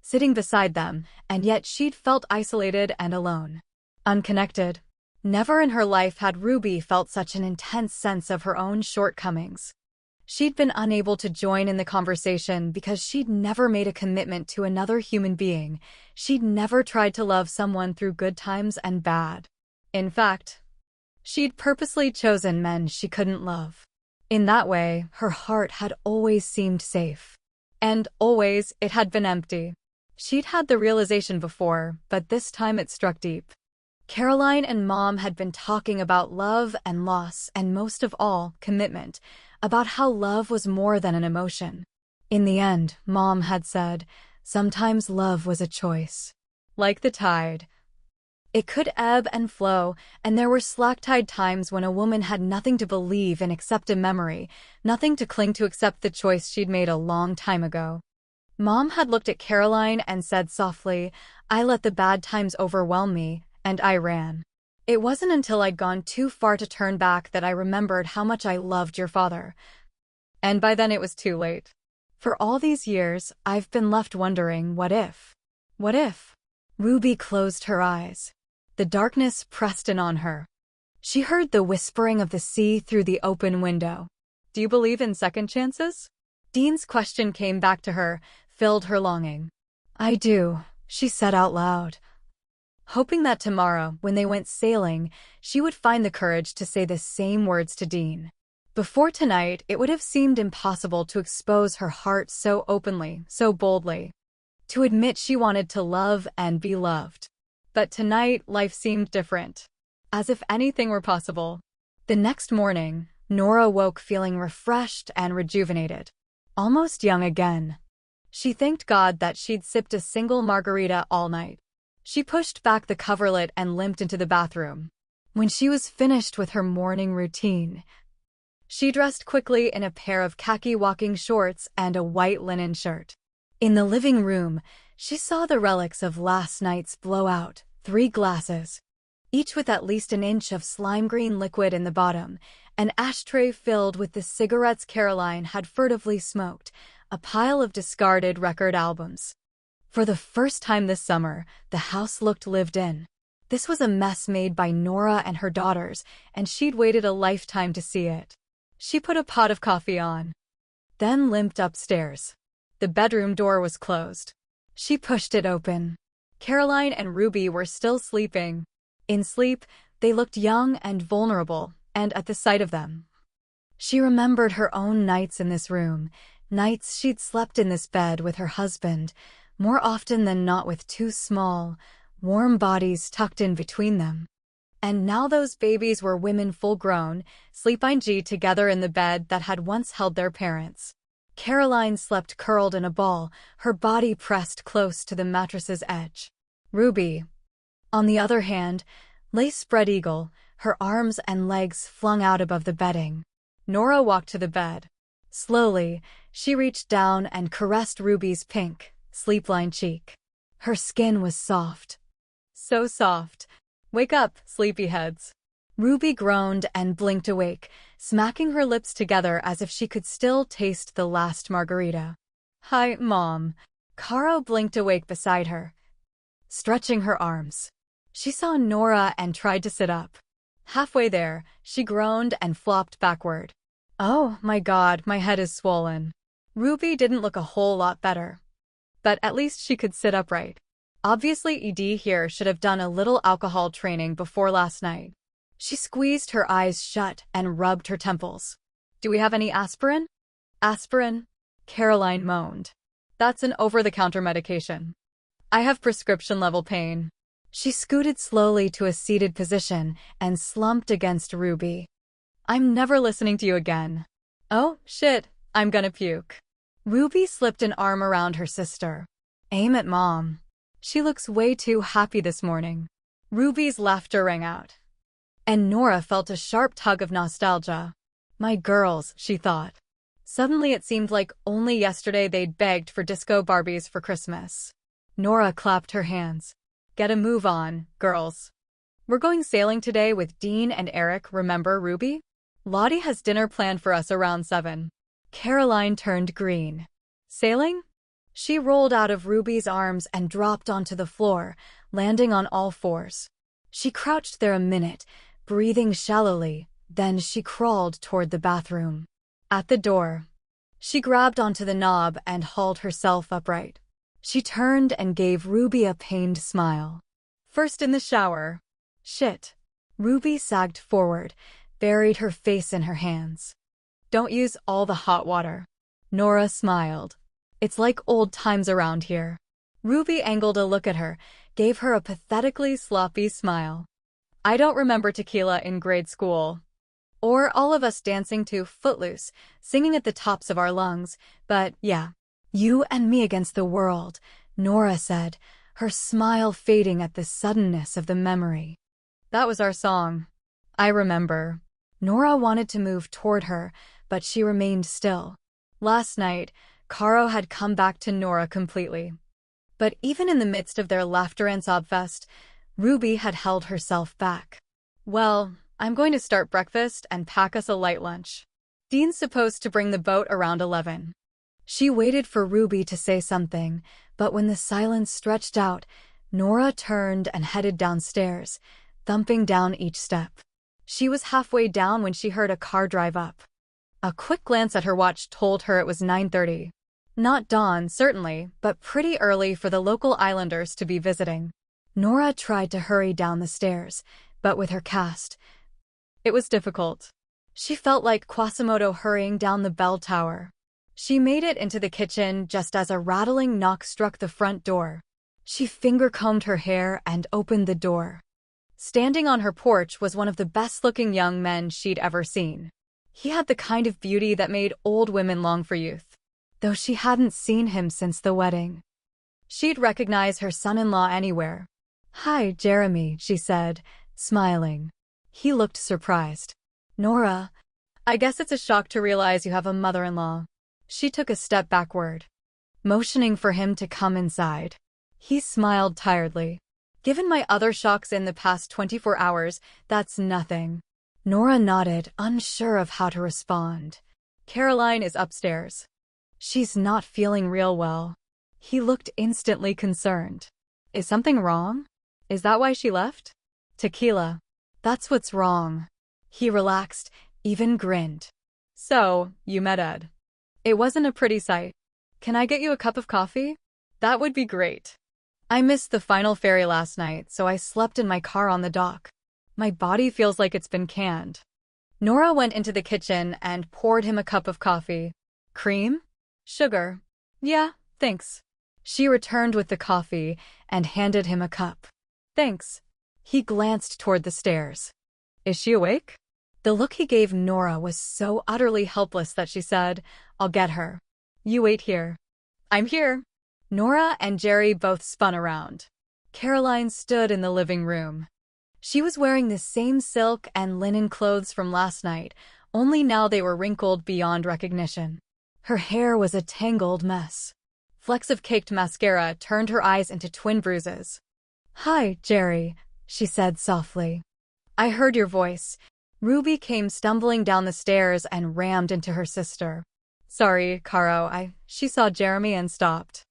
sitting beside them, and yet she'd felt isolated and alone. Unconnected. Never in her life had Ruby felt such an intense sense of her own shortcomings. She'd been unable to join in the conversation because she'd never made a commitment to another human being. She'd never tried to love someone through good times and bad. In fact, she'd purposely chosen men she couldn't love. In that way, her heart had always seemed safe. And always, it had been empty. She'd had the realization before, but this time it struck deep. Caroline and Mom had been talking about love and loss and most of all, commitment, about how love was more than an emotion. In the end, Mom had said, sometimes love was a choice. Like the tide. It could ebb and flow, and there were slack-tide times when a woman had nothing to believe in except a memory, nothing to cling to except the choice she'd made a long time ago. Mom had looked at Caroline and said softly, I let the bad times overwhelm me, and I ran. It wasn't until I'd gone too far to turn back that I remembered how much I loved your father. And by then it was too late. For all these years, I've been left wondering, what if? What if? Ruby closed her eyes. The darkness pressed in on her. She heard the whispering of the sea through the open window. Do you believe in second chances? Dean's question came back to her, filled her longing. I do, she said out loud. Hoping that tomorrow, when they went sailing, she would find the courage to say the same words to Dean. Before tonight, it would have seemed impossible to expose her heart so openly, so boldly. To admit she wanted to love and be loved. But tonight, life seemed different. As if anything were possible. The next morning, Nora woke feeling refreshed and rejuvenated. Almost young again. She thanked God that she'd sipped a single margarita all night. She pushed back the coverlet and limped into the bathroom. When she was finished with her morning routine, she dressed quickly in a pair of khaki walking shorts and a white linen shirt. In the living room, she saw the relics of last night's blowout, 3 glasses, each with at least an inch of slime-green liquid in the bottom, an ashtray filled with the cigarettes Caroline had furtively smoked, a pile of discarded record albums. For the first time this summer, the house looked lived in. This was a mess made by Nora and her daughters, and she'd waited a lifetime to see it. She put a pot of coffee on, then limped upstairs. The bedroom door was closed. She pushed it open. Caroline and Ruby were still sleeping. In sleep, they looked young and vulnerable, and at the sight of them, she remembered her own nights in this room, nights she'd slept in this bed with her husband, more often than not with 2 small, warm bodies tucked in between them. And now those babies were women full-grown, sleeping together in the bed that had once held their parents. Caroline slept curled in a ball, her body pressed close to the mattress's edge. Ruby On the other hand, lay spread eagle, her arms and legs flung out above the bedding. Nora walked to the bed. Slowly, she reached down and caressed Ruby's pink, sleep-lined cheek. Her skin was soft. So soft. Wake up, sleepyheads. Ruby groaned and blinked awake, smacking her lips together as if she could still taste the last margarita. Hi, Mom. Caro blinked awake beside her, stretching her arms. She saw Nora and tried to sit up. Halfway there, she groaned and flopped backward. Oh my God, my head is swollen. Ruby didn't look a whole lot better. But at least she could sit upright. Obviously, ED here should have done a little alcohol training before last night. She squeezed her eyes shut and rubbed her temples. Do we have any aspirin? Aspirin? Caroline moaned. That's an over-the-counter medication. I have prescription-level pain. She scooted slowly to a seated position and slumped against Ruby. I'm never listening to you again. Oh, shit, I'm gonna puke. Ruby slipped an arm around her sister. Aim at Mom. She looks way too happy this morning. Ruby's laughter rang out. And Nora felt a sharp tug of nostalgia. My girls, she thought. Suddenly it seemed like only yesterday they'd begged for disco Barbies for Christmas. Nora clapped her hands. Get a move on, girls. We're going sailing today with Dean and Eric, remember, Ruby? Lottie has dinner planned for us around 7. Caroline turned green. Sailing? She rolled out of Ruby's arms and dropped onto the floor, landing on all fours. She crouched there a minute, breathing shallowly, then she crawled toward the bathroom. At the door, she grabbed onto the knob and hauled herself upright. She turned and gave Ruby a pained smile. First in the shower. Shit. Ruby sagged forward, buried her face in her hands. Don't use all the hot water. Nora smiled. It's like old times around here. Ruby angled a look at her, gave her a pathetically sloppy smile. I don't remember tequila in grade school. Or all of us dancing to Footloose, singing at the tops of our lungs, but yeah. You and me against the world, Nora said, her smile fading at the suddenness of the memory. That was our song. I remember. Nora wanted to move toward her, but she remained still. Last night, Caro had come back to Nora completely. But even in the midst of their laughter and sobfest, Ruby had held herself back. Well, I'm going to start breakfast and pack us a light lunch. Dean's supposed to bring the boat around 11. She waited for Ruby to say something, but when the silence stretched out, Nora turned and headed downstairs, thumping down each step. She was halfway down when she heard a car drive up. A quick glance at her watch told her it was 9:30. Not dawn, certainly, but pretty early for the local islanders to be visiting. Nora tried to hurry down the stairs, but with her cast, it was difficult. She felt like Quasimodo hurrying down the bell tower. She made it into the kitchen just as a rattling knock struck the front door. She finger-combed her hair and opened the door. Standing on her porch was one of the best-looking young men she'd ever seen. He had the kind of beauty that made old women long for youth, though she hadn't seen him since the wedding. She'd recognize her son-in-law anywhere. Hi, Jeremy, she said, smiling. He looked surprised. Nora, I guess it's a shock to realize you have a mother-in-law. She took a step backward, motioning for him to come inside. He smiled tiredly. Given my other shocks in the past 24 hours, that's nothing. Nora nodded, unsure of how to respond. Caroline is upstairs. She's not feeling real well. He looked instantly concerned. Is something wrong? Is that why she left? Tequila. That's what's wrong. He relaxed, even grinned. So, you met Ed. It wasn't a pretty sight. Can I get you a cup of coffee? That would be great. I missed the final ferry last night, so I slept in my car on the dock. My body feels like it's been canned. Nora went into the kitchen and poured him a cup of coffee. Cream? Sugar? Yeah, thanks. She returned with the coffee and handed him a cup. Thanks. He glanced toward the stairs. Is she awake? The look he gave Nora was so utterly helpless that she said, I'll get her. You wait here. I'm here. Nora and Jerry both spun around. Caroline stood in the living room. She was wearing the same silk and linen clothes from last night, only now they were wrinkled beyond recognition. Her hair was a tangled mess. Flecks of caked mascara turned her eyes into twin bruises. "Hi, Jerry," she said softly. "I heard your voice." Ruby came stumbling down the stairs and rammed into her sister. "Sorry, Caro, she saw Jeremy and stopped."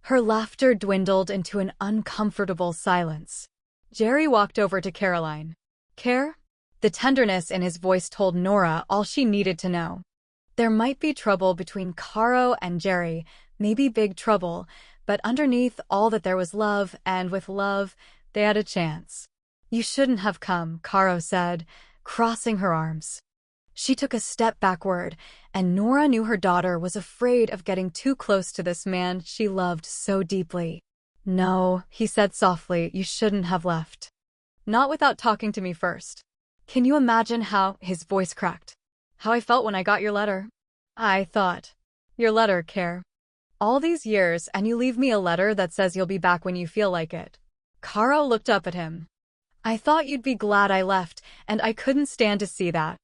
Her laughter dwindled into an uncomfortable silence. Jerry walked over to Caroline. "Care?" The tenderness in his voice told Nora all she needed to know. There might be trouble between Caro and Jerry, maybe big trouble, but underneath all that there was love, and with love, they had a chance. "You shouldn't have come," Caro said, crossing her arms. She took a step backward, and Nora knew her daughter was afraid of getting too close to this man she loved so deeply. "No," he said softly, "you shouldn't have left. Not without talking to me first. Can you imagine how," his voice cracked, "how I felt when I got your letter? I thought, your letter, Care. All these years and you leave me a letter that says you'll be back when you feel like it." Caro looked up at him. "I thought you'd be glad I left, and I couldn't stand to see that."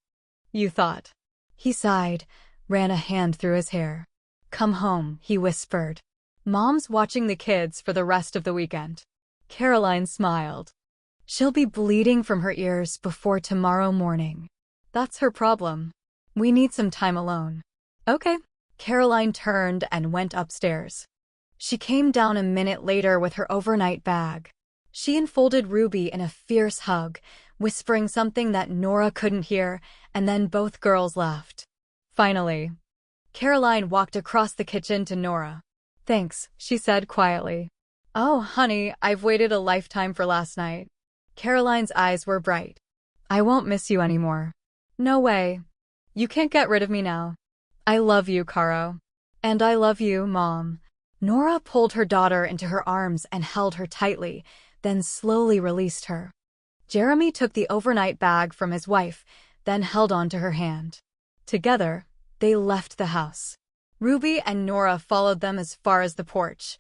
"You thought?" He sighed, ran a hand through his hair. "Come home," he whispered. "Mom's watching the kids for the rest of the weekend." Caroline smiled. "She'll be bleeding from her ears before tomorrow morning." "That's her problem. We need some time alone." "Okay." Caroline turned and went upstairs. She came down a minute later with her overnight bag. She enfolded Ruby in a fierce hug, whispering something that Nora couldn't hear, and then both girls laughed. Finally, Caroline walked across the kitchen to Nora. "Thanks," she said quietly. "Oh, honey, I've waited a lifetime for last night." Caroline's eyes were bright. "I won't miss you anymore." "No way. You can't get rid of me now." "I love you, Caro." "And I love you, Mom." Nora pulled her daughter into her arms and held her tightly, then slowly released her. Jeremy took the overnight bag from his wife, then held onto her hand. Together, they left the house. Ruby and Nora followed them as far as the porch,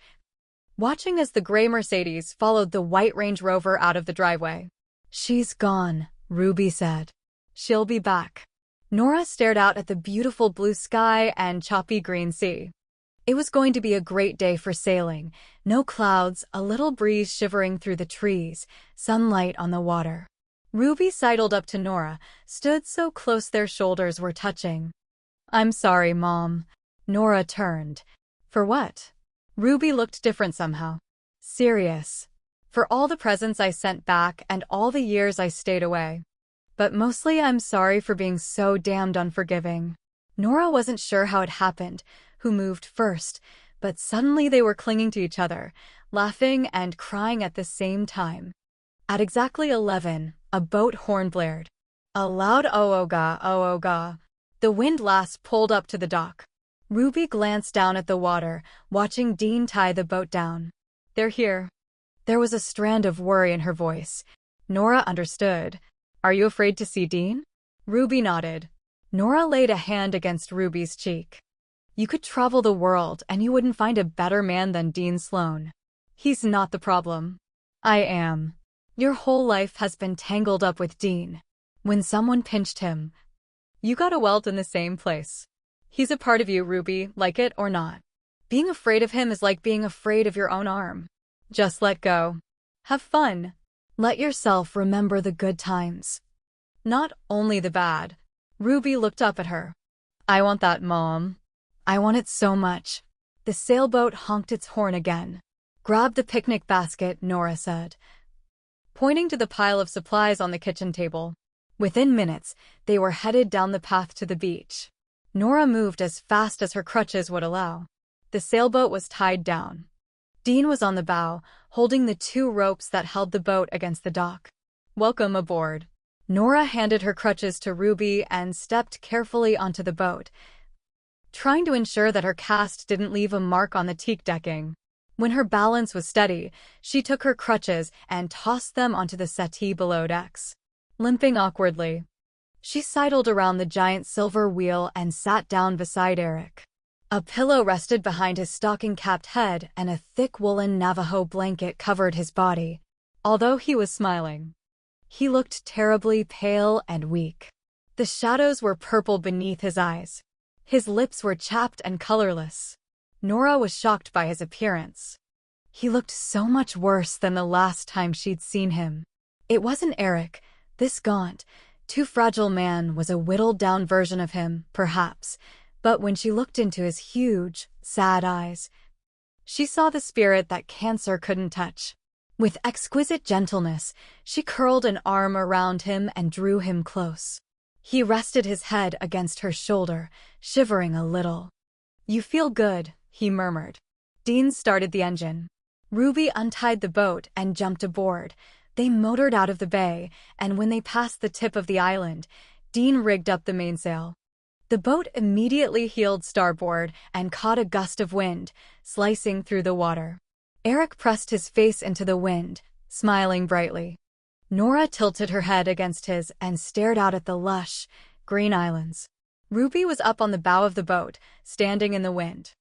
watching as the gray Mercedes followed the white Range Rover out of the driveway. "She's gone," Ruby said. "She'll be back." Nora stared out at the beautiful blue sky and choppy green sea. It was going to be a great day for sailing. No clouds, a little breeze shivering through the trees, sunlight on the water. Ruby sidled up to Nora, stood so close their shoulders were touching. "I'm sorry, Mom." Nora turned. "For what?" Ruby looked different somehow. "Serious. For all the presents I sent back and all the years I stayed away. But mostly I'm sorry for being so damned unforgiving." Nora wasn't sure how it happened, who moved first, but suddenly they were clinging to each other, laughing and crying at the same time. At exactly 11, a boat horn blared. A loud "oh-oh-ga, oh-oh-ga." The windlass pulled up to the dock. Ruby glanced down at the water, watching Dean tie the boat down. "They're here." There was a strand of worry in her voice. Nora understood. "Are you afraid to see Dean?" Ruby nodded. Nora laid a hand against Ruby's cheek. "You could travel the world and you wouldn't find a better man than Dean Sloane. He's not the problem. I am. Your whole life has been tangled up with Dean. When someone pinched him, you got a welt in the same place. He's a part of you, Ruby, like it or not. Being afraid of him is like being afraid of your own arm. Just let go. Have fun. Let yourself remember the good times. Not only the bad." Ruby looked up at her. "I want that, Mom. I want it so much." The sailboat honked its horn again. "Grab the picnic basket," Nora said, pointing to the pile of supplies on the kitchen table. Within minutes, they were headed down the path to the beach. Nora moved as fast as her crutches would allow. The sailboat was tied down. Dean was on the bow, holding the 2 ropes that held the boat against the dock. "Welcome aboard." Nora handed her crutches to Ruby and stepped carefully onto the boat, trying to ensure that her cast didn't leave a mark on the teak decking. When her balance was steady, she took her crutches and tossed them onto the settee below decks. Limping awkwardly, she sidled around the giant silver wheel and sat down beside Eric. A pillow rested behind his stocking-capped head and a thick woolen Navajo blanket covered his body. Although he was smiling, he looked terribly pale and weak. The shadows were purple beneath his eyes. His lips were chapped and colorless. Nora was shocked by his appearance. He looked so much worse than the last time she'd seen him. It wasn't Eric. This gaunt, too fragile man was a whittled-down version of him, perhaps, but when she looked into his huge, sad eyes, she saw the spirit that cancer couldn't touch. With exquisite gentleness, she curled an arm around him and drew him close. He rested his head against her shoulder, shivering a little. "You feel good," he murmured. Dean started the engine. Ruby untied the boat and jumped aboard. They motored out of the bay, and when they passed the tip of the island, Dean rigged up the mainsail. The boat immediately heeled starboard and caught a gust of wind, slicing through the water. Eric pressed his face into the wind, smiling brightly. Nora tilted her head against his and stared out at the lush, green islands. Ruby was up on the bow of the boat, standing in the wind.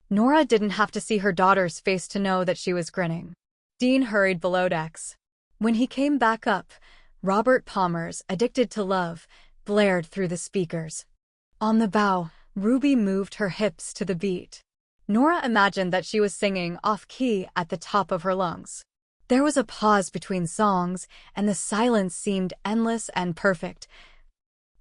Nora didn't have to see her daughter's face to know that she was grinning. Dean hurried below decks. When he came back up, Robert Palmer's "Addicted to Love" blared through the speakers. On the bow, Ruby moved her hips to the beat. Nora imagined that she was singing off-key at the top of her lungs. There was a pause between songs, and the silence seemed endless and perfect.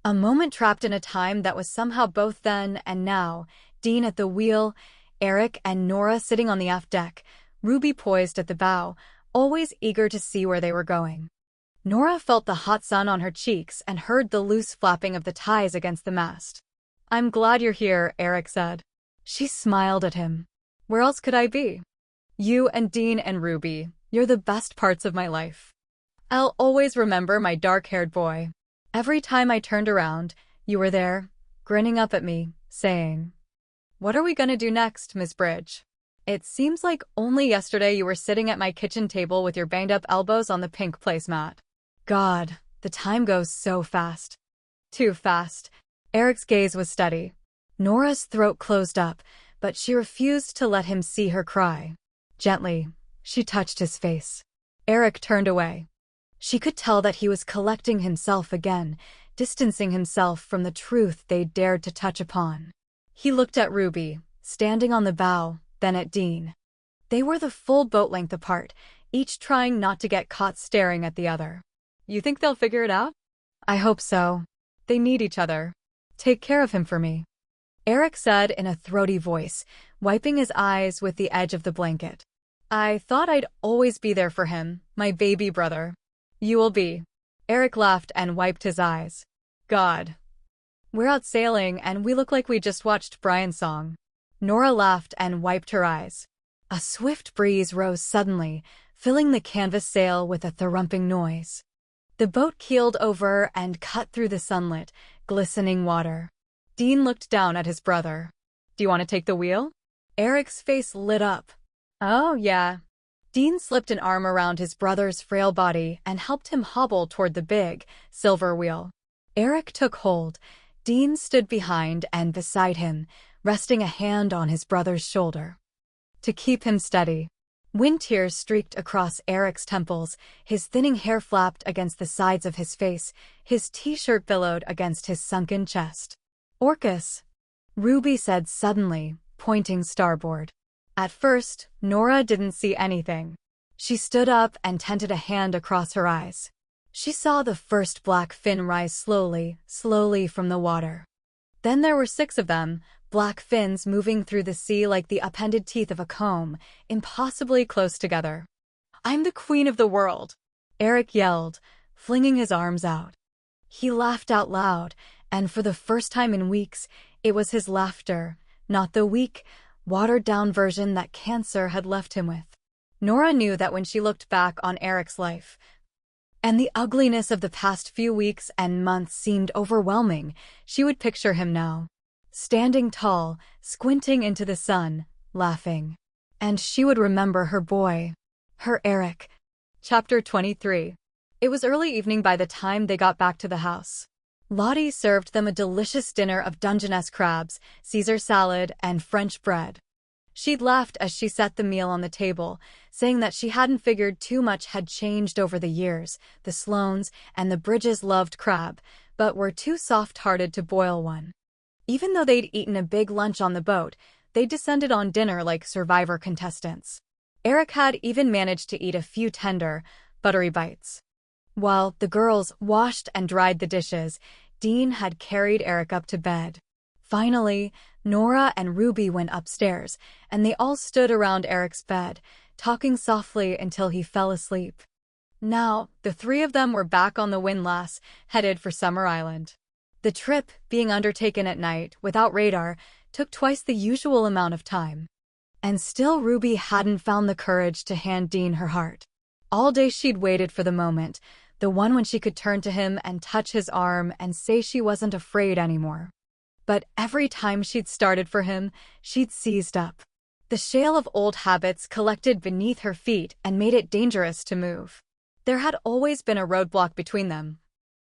A moment trapped in a time that was somehow both then and now. Dean at the wheel, Eric and Nora sitting on the aft deck, Ruby poised at the bow, always eager to see where they were going. Nora felt the hot sun on her cheeks and heard the loose flapping of the ties against the mast. "I'm glad you're here," Eric said. She smiled at him. "Where else could I be? You and Dean and Ruby, you're the best parts of my life. I'll always remember my dark-haired boy. Every time I turned around, you were there, grinning up at me, saying, 'What are we gonna do next, Miss Bridge?' It seems like only yesterday you were sitting at my kitchen table with your banged-up elbows on the pink placemat. God, the time goes so fast." Too fast. Eric's gaze was steady. Nora's throat closed up, but she refused to let him see her cry. Gently, she touched his face. Eric turned away. She could tell that he was collecting himself again, distancing himself from the truth they dared to touch upon. He looked at Ruby, standing on the bow, then at Dean. They were the full boat length apart, each trying not to get caught staring at the other. "You think they'll figure it out?" "I hope so. They need each other. Take care of him for me," Eric said in a throaty voice, wiping his eyes with the edge of the blanket. "I thought I'd always be there for him, my baby brother." "You will be." Eric laughed and wiped his eyes. "God. We're out sailing and we look like we just watched Brian's song." Nora laughed and wiped her eyes. A swift breeze rose suddenly, filling the canvas sail with a thrumping noise. The boat keeled over and cut through the sunlit, glistening water. Dean looked down at his brother. "Do you want to take the wheel?" Eric's face lit up. "Oh, yeah." Dean slipped an arm around his brother's frail body and helped him hobble toward the big, silver wheel. Eric took hold. Dean stood behind and beside him, resting a hand on his brother's shoulder to keep him steady. Wind tears streaked across Eric's temples, his thinning hair flapped against the sides of his face, his t-shirt billowed against his sunken chest. "Orcas," Ruby said suddenly, pointing starboard. At first, Nora didn't see anything. She stood up and tented a hand across her eyes. She saw the first black fin rise slowly, slowly from the water. Then there were 6 of them, black fins moving through the sea like the upended teeth of a comb, impossibly close together. "I'm the queen of the world," Eric yelled, flinging his arms out. He laughed out loud, and for the first time in weeks, it was his laughter, not the weak, watered-down version that cancer had left him with. Nora knew that when she looked back on Eric's life, and the ugliness of the past few weeks and months seemed overwhelming, she would picture him now, standing tall, squinting into the sun, laughing. And she would remember her boy, her Eric. Chapter 23. It was early evening by the time they got back to the house. Lottie served them a delicious dinner of Dungeness crabs, Caesar salad, and French bread. She'd laughed as she set the meal on the table, saying that she hadn't figured too much had changed over the years. The Sloanes and the Bridges loved crab, but were too soft-hearted to boil one. Even though they'd eaten a big lunch on the boat, they descended on dinner like Survivor contestants. Eric had even managed to eat a few tender, buttery bites. While the girls washed and dried the dishes, Dean had carried Eric up to bed. Finally, Nora and Ruby went upstairs, and they all stood around Eric's bed, talking softly until he fell asleep. Now, the three of them were back on the windlass, headed for Summer Island. The trip, being undertaken at night, without radar, took twice the usual amount of time. And still Ruby hadn't found the courage to hand Dean her heart. All day she'd waited for the moment, the one when she could turn to him and touch his arm and say she wasn't afraid anymore. But every time she'd started for him, she'd seized up. The shale of old habits collected beneath her feet and made it dangerous to move. There had always been a roadblock between them.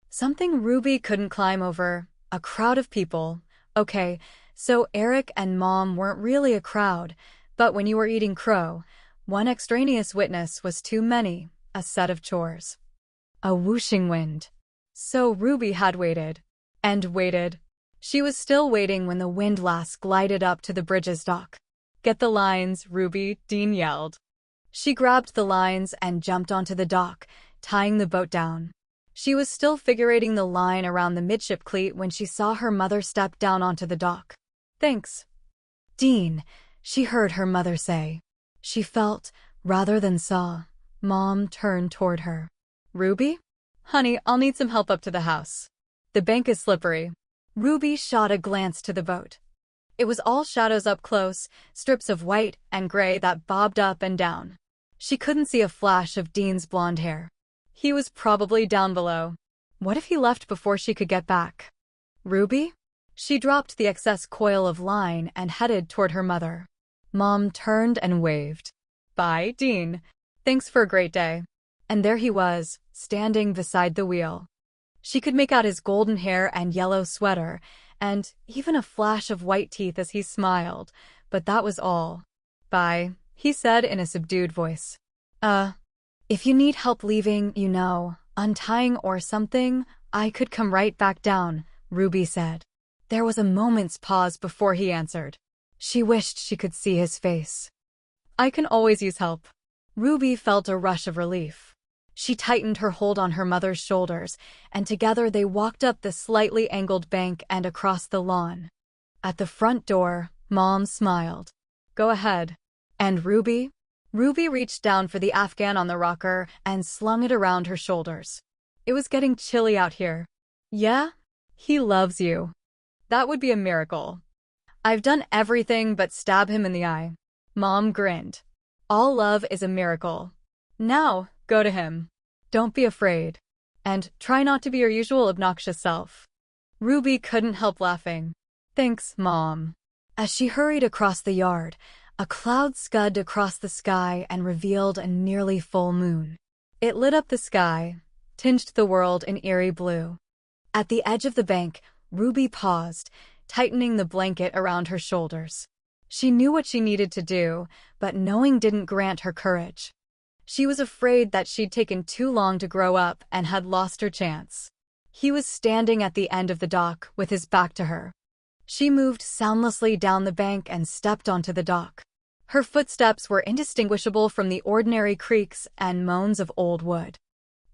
Something Ruby couldn't climb over, a crowd of people. Okay, so Eric and Mom weren't really a crowd, but when you were eating crow, one extraneous witness was too many, a set of chores. A whooshing wind. So Ruby had waited. And waited. She was still waiting when the windlass glided up to the Bridges dock. "Get the lines, Ruby," Dean yelled. She grabbed the lines and jumped onto the dock, tying the boat down. She was still figurating the line around the midship cleat when she saw her mother step down onto the dock. "Thanks, Dean," she heard her mother say. She felt, rather than saw, Mom turn toward her. "Ruby? Honey, I'll need some help up to the house. The bank is slippery." Ruby shot a glance to the boat. It was all shadows up close, strips of white and gray that bobbed up and down. She couldn't see a flash of Dean's blonde hair. He was probably down below. What if he left before she could get back? "Ruby?" She dropped the excess coil of line and headed toward her mother. Mom turned and waved. "Bye, Dean. Thanks for a great day." And there he was, standing beside the wheel. She could make out his golden hair and yellow sweater, and even a flash of white teeth as he smiled, but that was all. "Bye," he said in a subdued voice. If you need help leaving, untying or something, I could come right back down," Ruby said. There was a moment's pause before he answered. She wished she could see his face. "I can always use help." Ruby felt a rush of relief. She tightened her hold on her mother's shoulders, and together they walked up the slightly angled bank and across the lawn. At the front door, Mom smiled. "Go ahead." "And Ruby?" Ruby reached down for the Afghan on the rocker and slung it around her shoulders. "It was getting chilly out here." "Yeah? He loves you." "That would be a miracle." "I've done everything but stab him in the eye." Mom grinned. "All love is a miracle. Now, go to him. Don't be afraid. And try not to be your usual obnoxious self." Ruby couldn't help laughing. "Thanks, Mom." As she hurried across the yard, a cloud scudded across the sky and revealed a nearly full moon. It lit up the sky, tinged the world in eerie blue. At the edge of the bank, Ruby paused, tightening the blanket around her shoulders. She knew what she needed to do, but knowing didn't grant her courage. She was afraid that she'd taken too long to grow up and had lost her chance. He was standing at the end of the dock with his back to her. She moved soundlessly down the bank and stepped onto the dock. Her footsteps were indistinguishable from the ordinary creaks and moans of old wood.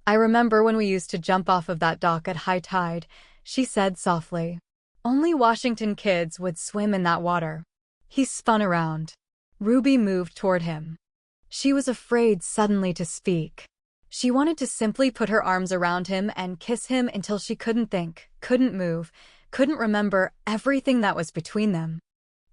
"I remember when we used to jump off of that dock at high tide," she said softly. "Only Washington kids would swim in that water." He spun around. Ruby moved toward him. She was afraid suddenly to speak. She wanted to simply put her arms around him and kiss him until she couldn't think, couldn't move, couldn't remember everything that was between them.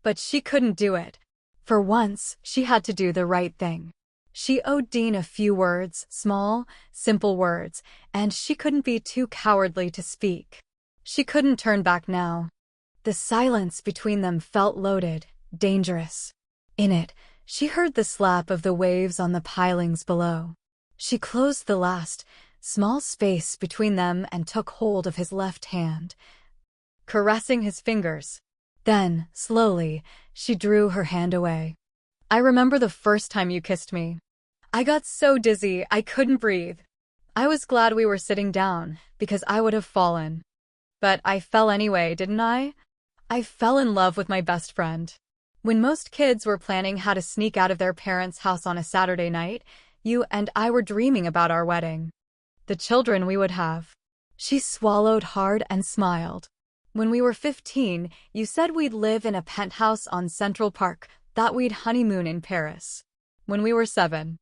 But she couldn't do it. For once, she had to do the right thing. She owed Dean a few words, small, simple words, and she couldn't be too cowardly to speak. She couldn't turn back now. The silence between them felt loaded, dangerous. In it, she heard the slap of the waves on the pilings below. She closed the last, small space between them, and took hold of his left hand, caressing his fingers. Then, slowly, she drew her hand away. I remember the first time you kissed me. I got so dizzy I couldn't breathe. I was glad we were sitting down, because I would have fallen. But I fell anyway, didn't I? I fell in love with my best friend. When most kids were planning how to sneak out of their parents' house on a Saturday night, you and I were dreaming about our wedding. The children we would have. She swallowed hard and smiled. When we were 15, you said we'd live in a penthouse on Central Park, that we'd honeymoon in Paris. When we were 7,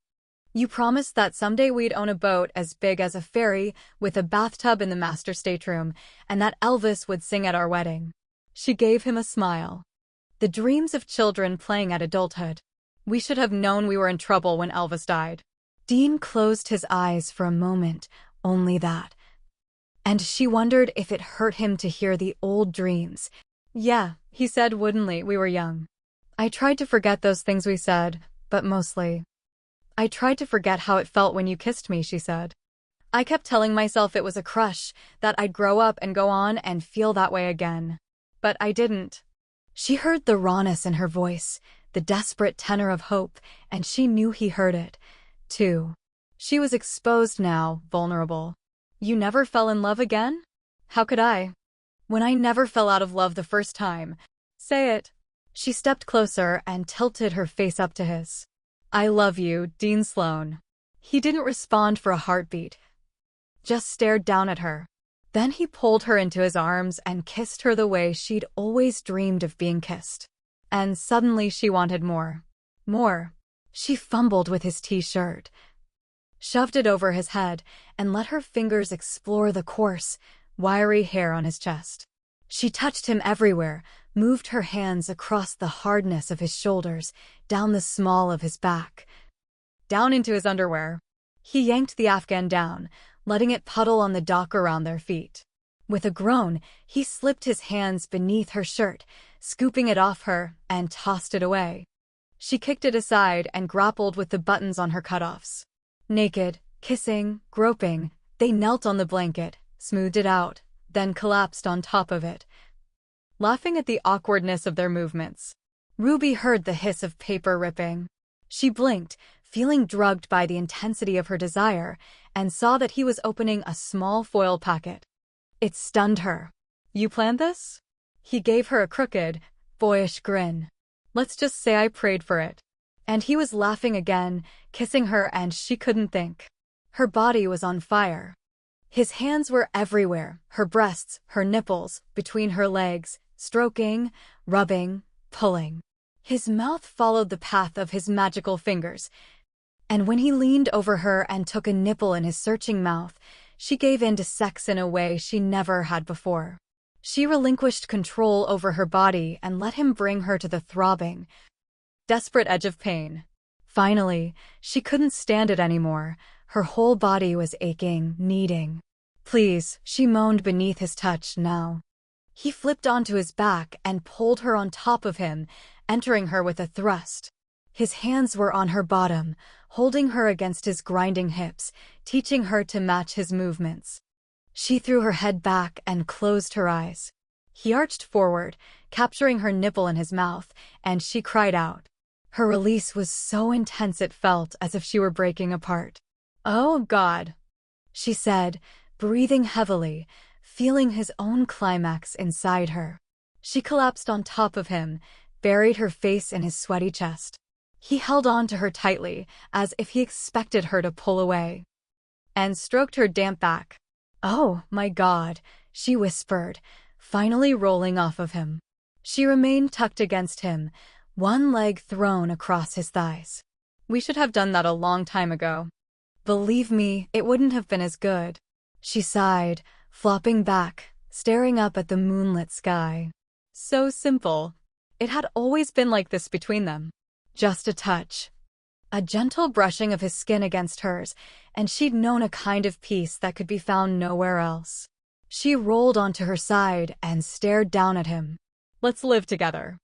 you promised that someday we'd own a boat as big as a ferry with a bathtub in the master stateroom, and that Elvis would sing at our wedding. She gave him a smile. The dreams of children playing at adulthood. We should have known we were in trouble when Elvis died. Dean closed his eyes for a moment, only that. And she wondered if it hurt him to hear the old dreams. Yeah, he said woodenly, we were young. I tried to forget those things we said, but mostly. I tried to forget how it felt when you kissed me, she said. I kept telling myself it was a crush, that I'd grow up and go on and feel that way again. But I didn't. She heard the rawness in her voice, the desperate tenor of hope, and she knew he heard it, too. She was exposed now, vulnerable. You never fell in love again? How could I? When I never fell out of love the first time. Say it. She stepped closer and tilted her face up to his. I love you, Dean Sloan. He didn't respond for a heartbeat, just stared down at her. Then he pulled her into his arms and kissed her the way she'd always dreamed of being kissed. And suddenly she wanted more. More. She fumbled with his t-shirt, shoved it over his head, and let her fingers explore the coarse, wiry hair on his chest. She touched him everywhere, moved her hands across the hardness of his shoulders, down the small of his back, down into his underwear. He yanked the Afghan down, letting it puddle on the dock around their feet. With a groan, he slipped his hands beneath her shirt, scooping it off her, and tossed it away. She kicked it aside and grappled with the buttons on her cutoffs. Naked, kissing, groping, they knelt on the blanket, smoothed it out, then collapsed on top of it, laughing at the awkwardness of their movements. Ruby heard the hiss of paper ripping. She blinked, feeling drugged by the intensity of her desire, and saw that he was opening a small foil packet. It stunned her. You planned this? He gave her a crooked, boyish grin. Let's just say I prayed for it. And he was laughing again, kissing her, and she couldn't think. Her body was on fire. His hands were everywhere, her breasts, her nipples, between her legs, stroking, rubbing, pulling. His mouth followed the path of his magical fingers, and when he leaned over her and took a nipple in his searching mouth, she gave in to sex in a way she never had before. She relinquished control over her body and let him bring her to the throbbing, desperate edge of pain. Finally, she couldn't stand it anymore. Her whole body was aching, needing. Please, she moaned beneath his touch now. He flipped onto his back and pulled her on top of him, entering her with a thrust. His hands were on her bottom, holding her against his grinding hips, teaching her to match his movements. She threw her head back and closed her eyes. He arched forward, capturing her nipple in his mouth, and she cried out. Her release was so intense it felt as if she were breaking apart. Oh, God, she said, breathing heavily, feeling his own climax inside her. She collapsed on top of him, buried her face in his sweaty chest. He held on to her tightly, as if he expected her to pull away, and stroked her damp back. Oh, my God, she whispered, finally rolling off of him. She remained tucked against him, one leg thrown across his thighs. We should have done that a long time ago. Believe me, it wouldn't have been as good. She sighed, flopping back, staring up at the moonlit sky. So simple. It had always been like this between them. Just a touch. A gentle brushing of his skin against hers, and she'd known a kind of peace that could be found nowhere else. She rolled onto her side and stared down at him. Let's live together.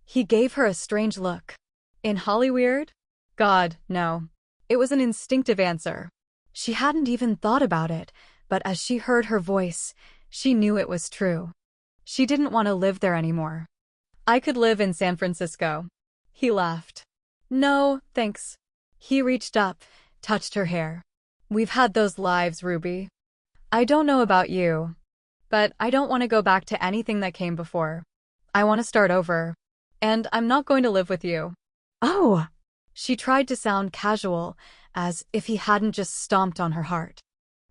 He gave her a strange look. In Hollyweird? God, no. It was an instinctive answer. She hadn't even thought about it, but as she heard her voice, she knew it was true. She didn't want to live there anymore. I could live in San Francisco. He laughed. No, thanks. He reached up, touched her hair. We've had those lives, Ruby. I don't know about you, but I don't want to go back to anything that came before. I want to start over. And I'm not going to live with you. Oh! She tried to sound casual, as if he hadn't just stomped on her heart.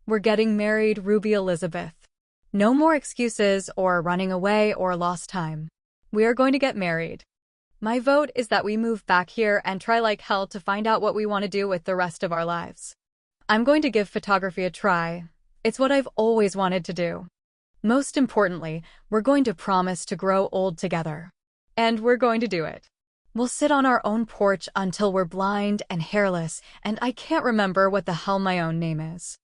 We're getting married, Ruby Elizabeth. No more excuses or running away or lost time. We are going to get married. My vote is that we move back here and try like hell to find out what we want to do with the rest of our lives. I'm going to give photography a try. It's what I've always wanted to do. Most importantly, we're going to promise to grow old together. And we're going to do it. We'll sit on our own porch until we're blind and hairless, and I can't remember what the hell my own name is.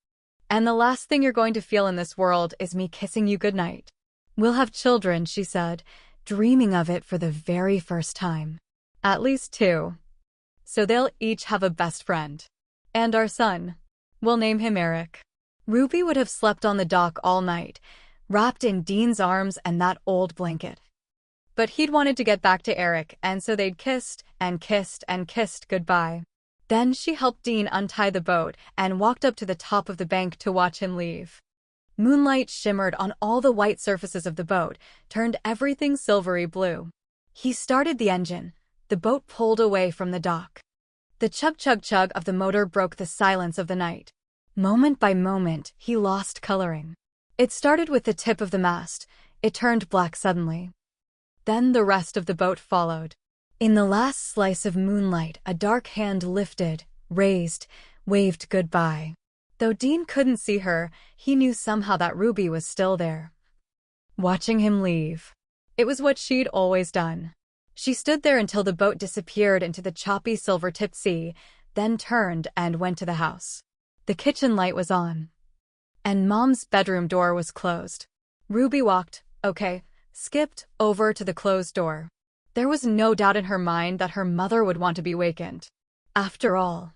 And the last thing you're going to feel in this world is me kissing you goodnight. We'll have children, she said, dreaming of it for the very first time. At least 2. So they'll each have a best friend. And our son. We'll name him Eric. Ruby would have slept on the dock all night, wrapped in Dean's arms and that old blanket. But he'd wanted to get back to Eric, and so they'd kissed and kissed and kissed goodbye. Then she helped Dean untie the boat and walked up to the top of the bank to watch him leave. Moonlight shimmered on all the white surfaces of the boat, turned everything silvery blue. He started the engine. The boat pulled away from the dock. The chug-chug-chug of the motor broke the silence of the night. Moment by moment, he lost coloring. It started with the tip of the mast. It turned black suddenly. Then the rest of the boat followed. In the last slice of moonlight, a dark hand lifted, raised, waved goodbye. Though Dean couldn't see her, he knew somehow that Ruby was still there, watching him leave. It was what she'd always done. She stood there until the boat disappeared into the choppy silver-tipped sea, then turned and went to the house. The kitchen light was on, and Mom's bedroom door was closed. Ruby skipped over to the closed door. There was no doubt in her mind that her mother would want to be wakened. After all,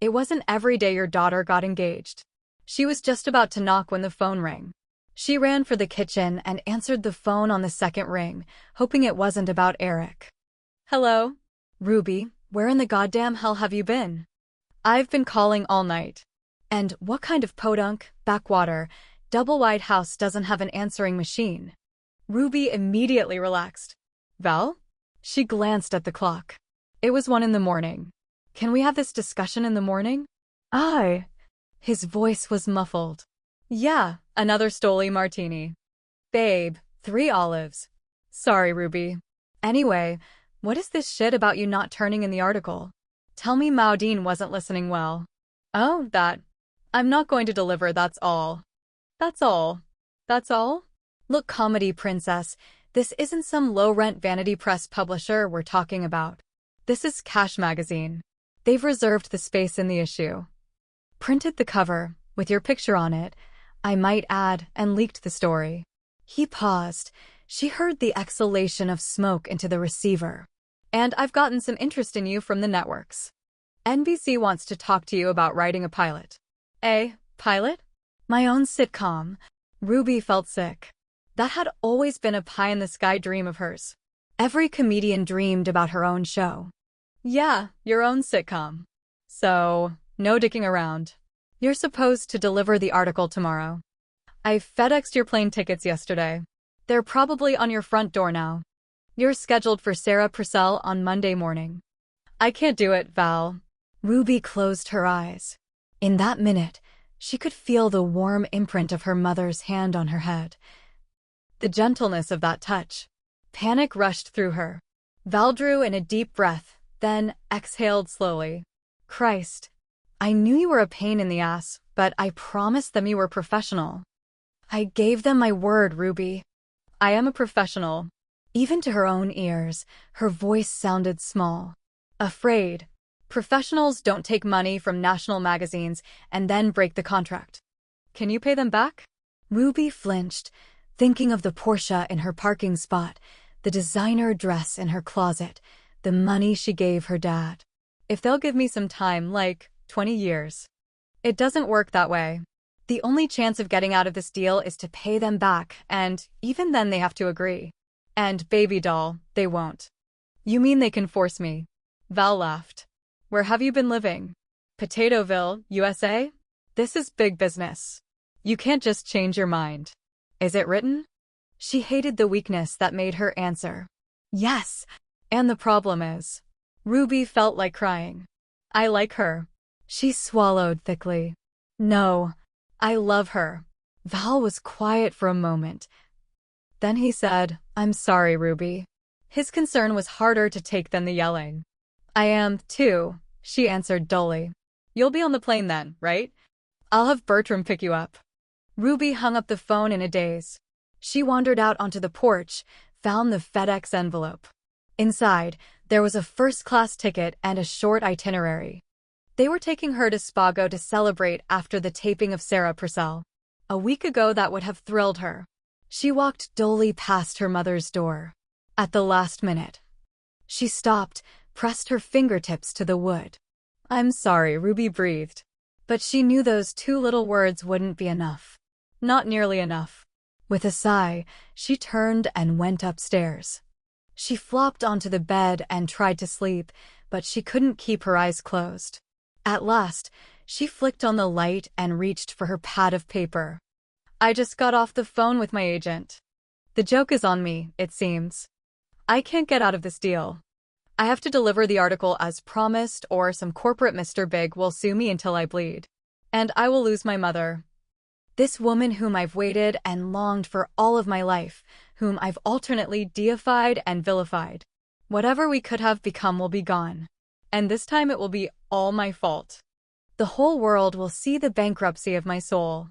it wasn't every day your daughter got engaged. She was just about to knock when the phone rang. She ran for the kitchen and answered the phone on the second ring, hoping it wasn't about Eric. Hello? Ruby, where in the goddamn hell have you been? I've been calling all night. And what kind of podunk, backwater, double-wide house doesn't have an answering machine? Ruby immediately relaxed. Val? She glanced at the clock. It was 1 a.m. Can we have this discussion in the morning? His voice was muffled. Yeah, another Stoli martini. Babe, 3 olives. Sorry, Ruby. Anyway, what is this shit about you not turning in the article? Tell me Maudine wasn't listening well. Oh, that. I'm not going to deliver, that's all. That's all. That's all? Look, comedy princess, this isn't some low-rent vanity press publisher we're talking about. This is Cash Magazine. They've reserved the space in the issue. Printed the cover, with your picture on it, I might add, and leaked the story. He paused. She heard the exhalation of smoke into the receiver. And I've gotten some interest in you from the networks. NBC wants to talk to you about writing a pilot. A pilot? My own sitcom. Ruby felt sick. That had always been a pie-in-the-sky dream of hers. Every comedian dreamed about her own show. Yeah, your own sitcom. So, no dicking around. You're supposed to deliver the article tomorrow. I FedExed your plane tickets yesterday. They're probably on your front door now. You're scheduled for Sarah Purcell on Monday morning. I can't do it, Val. Ruby closed her eyes. In that minute, she could feel the warm imprint of her mother's hand on her head. The gentleness of that touch. Panic rushed through her. Val drew in a deep breath, then exhaled slowly. Christ. I knew you were a pain in the ass, but I promised them you were professional. I gave them my word, Ruby. I am a professional. Even to her own ears, her voice sounded small. Afraid. Professionals don't take money from national magazines and then break the contract. Can you pay them back? Ruby flinched, thinking of the Porsche in her parking spot, the designer dress in her closet, the money she gave her dad. If they'll give me some time, like 20 years. It doesn't work that way. The only chance of getting out of this deal is to pay them back, and even then they have to agree. And baby doll, they won't. You mean they can force me? Val laughed. Where have you been living? Potatoville, USA? This is big business. You can't just change your mind. Is it written? She hated the weakness that made her answer. Yes. And the problem is, Ruby felt like crying. I like her. She swallowed thickly. No, I love her. Val was quiet for a moment. Then he said, I'm sorry, Ruby. His concern was harder to take than the yelling. I am, too, she answered dully. You'll be on the plane then, right? I'll have Bertram pick you up. Ruby hung up the phone in a daze. She wandered out onto the porch, found the FedEx envelope. Inside, there was a first-class ticket and a short itinerary. They were taking her to Spago to celebrate after the taping of Sarah Purcell. A week ago that would have thrilled her. She walked dully past her mother's door. At the last minute, she stopped, pressed her fingertips to the wood. I'm sorry, Ruby breathed. But she knew those two little words wouldn't be enough. Not nearly enough. With a sigh, she turned and went upstairs. She flopped onto the bed and tried to sleep, but she couldn't keep her eyes closed. At last, she flicked on the light and reached for her pad of paper. I just got off the phone with my agent. The joke is on me, it seems. I can't get out of this deal. I have to deliver the article as promised, or some corporate Mr. Big will sue me until I bleed. And I will lose my mother. This woman whom I've waited and longed for all of my life, whom I've alternately deified and vilified. Whatever we could have become will be gone. And this time it will be all my fault. The whole world will see the bankruptcy of my soul.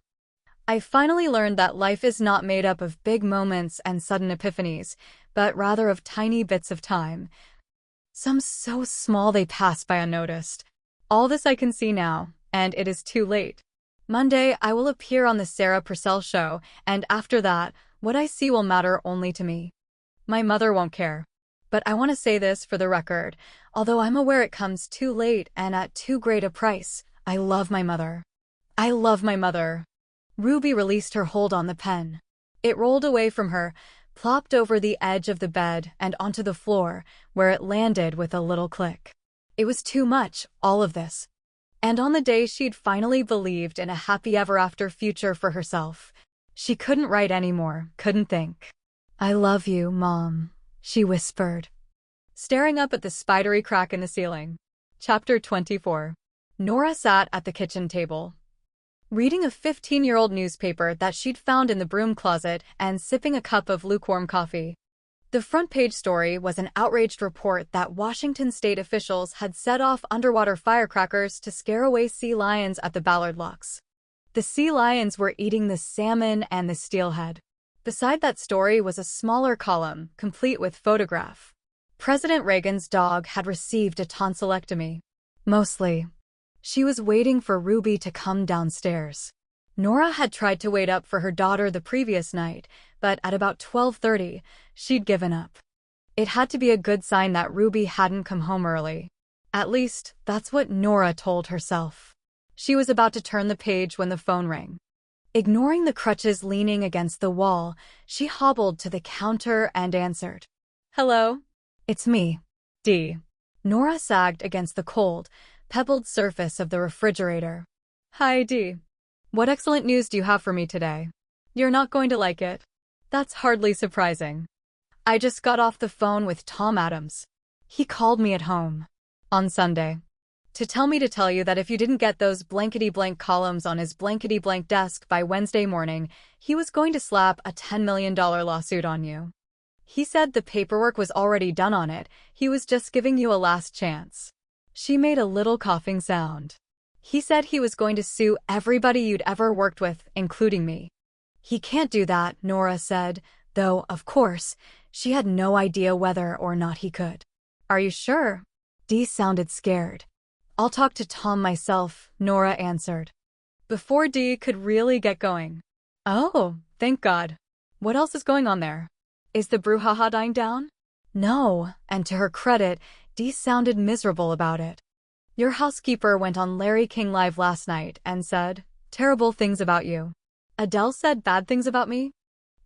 I finally learned that life is not made up of big moments and sudden epiphanies, but rather of tiny bits of time. Some so small they pass by unnoticed. All this I can see now, and it is too late. Monday, I will appear on the Sarah Purcell show, and after that, what I see will matter only to me. My mother won't care. But I want to say this for the record, although I'm aware it comes too late and at too great a price, I love my mother. I love my mother. Ruby released her hold on the pen. It rolled away from her, plopped over the edge of the bed and onto the floor, where it landed with a little click. It was too much, all of this. And on the day she'd finally believed in a happy ever-after future for herself, she couldn't write anymore, couldn't think. I love you, Mom, she whispered, staring up at the spidery crack in the ceiling. Chapter 24. Nora sat at the kitchen table, reading a 15-year-old newspaper that she'd found in the broom closet and sipping a cup of lukewarm coffee. The front-page story was an outraged report that Washington state officials had set off underwater firecrackers to scare away sea lions at the Ballard Locks. The sea lions were eating the salmon and the steelhead. Beside that story was a smaller column, complete with photograph. President Reagan's dog had received a tonsillectomy. Mostly. She was waiting for Ruby to come downstairs. Nora had tried to wait up for her daughter the previous night, but at about 12:30, she'd given up. It had to be a good sign that Ruby hadn't come home early. At least, that's what Nora told herself. She was about to turn the page when the phone rang. Ignoring the crutches leaning against the wall, she hobbled to the counter and answered. Hello? It's me, Dee. Nora sagged against the cold, pebbled surface of the refrigerator. Hi, Dee. What excellent news do you have for me today? You're not going to like it. That's hardly surprising. I just got off the phone with Tom Adams. He called me at home on Sunday to tell me to tell you that if you didn't get those blankety-blank columns on his blankety-blank desk by Wednesday morning, he was going to slap a $10 million lawsuit on you. He said the paperwork was already done on it, he was just giving you a last chance. She made a little coughing sound. He said he was going to sue everybody you'd ever worked with, including me. He can't do that, Nora said, though, of course, she had no idea whether or not he could. Are you sure? Dee sounded scared. I'll talk to Tom myself, Nora answered. Before Dee could really get going. Oh, thank God. What else is going on there? Is the brouhaha dying down? No, and to her credit, Dee sounded miserable about it. Your housekeeper went on Larry King Live last night and said terrible things about you. Adele said bad things about me?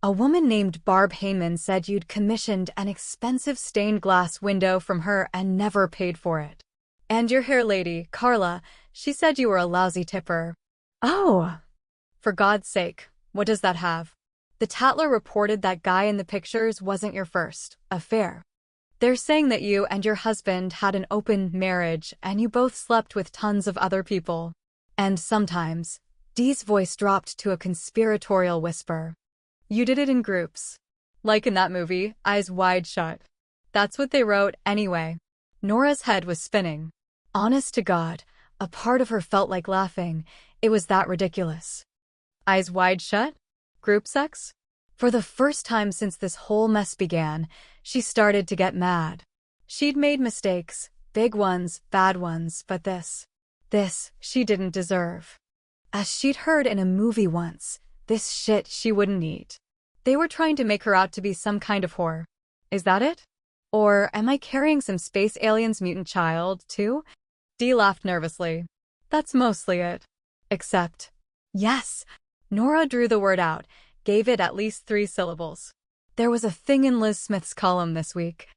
A woman named Barb Heyman said you'd commissioned an expensive stained glass window from her and never paid for it. And your hair lady, Carla, she said you were a lousy tipper. Oh! For God's sake, what does that have? The Tatler reported that guy in the pictures wasn't your first affair. They're saying that you and your husband had an open marriage and you both slept with tons of other people. And sometimes, Dee's voice dropped to a conspiratorial whisper. You did it in groups. Like in that movie, Eyes Wide Shut. That's what they wrote anyway. Nora's head was spinning. Honest to God, a part of her felt like laughing. It was that ridiculous. Eyes wide shut? Group sex? For the first time since this whole mess began, she started to get mad. She'd made mistakes, big ones, bad ones, but this she didn't deserve. As she'd heard in a movie once, this shit she wouldn't eat. They were trying to make her out to be some kind of whore. Is that it? Or am I carrying some space alien's mutant child, too? Dee laughed nervously. That's mostly it. Except, yes. Nora drew the word out, gave it at least 3 syllables. There was a thing in Liz Smith's column this week.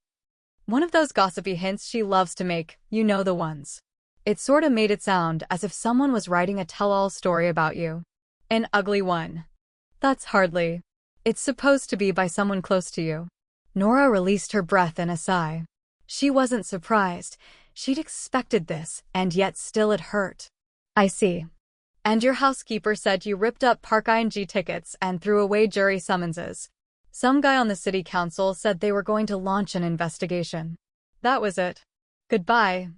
One of those gossipy hints she loves to make, you know the ones. It sorta made it sound as if someone was writing a tell-all story about you. An ugly one. That's hardly. It's supposed to be by someone close to you. Nora released her breath in a sigh. She wasn't surprised. She'd expected this, and yet still it hurt. I see. And your housekeeper said you ripped up Park ING tickets and threw away jury summonses. Some guy on the city council said they were going to launch an investigation. That was it. Goodbye.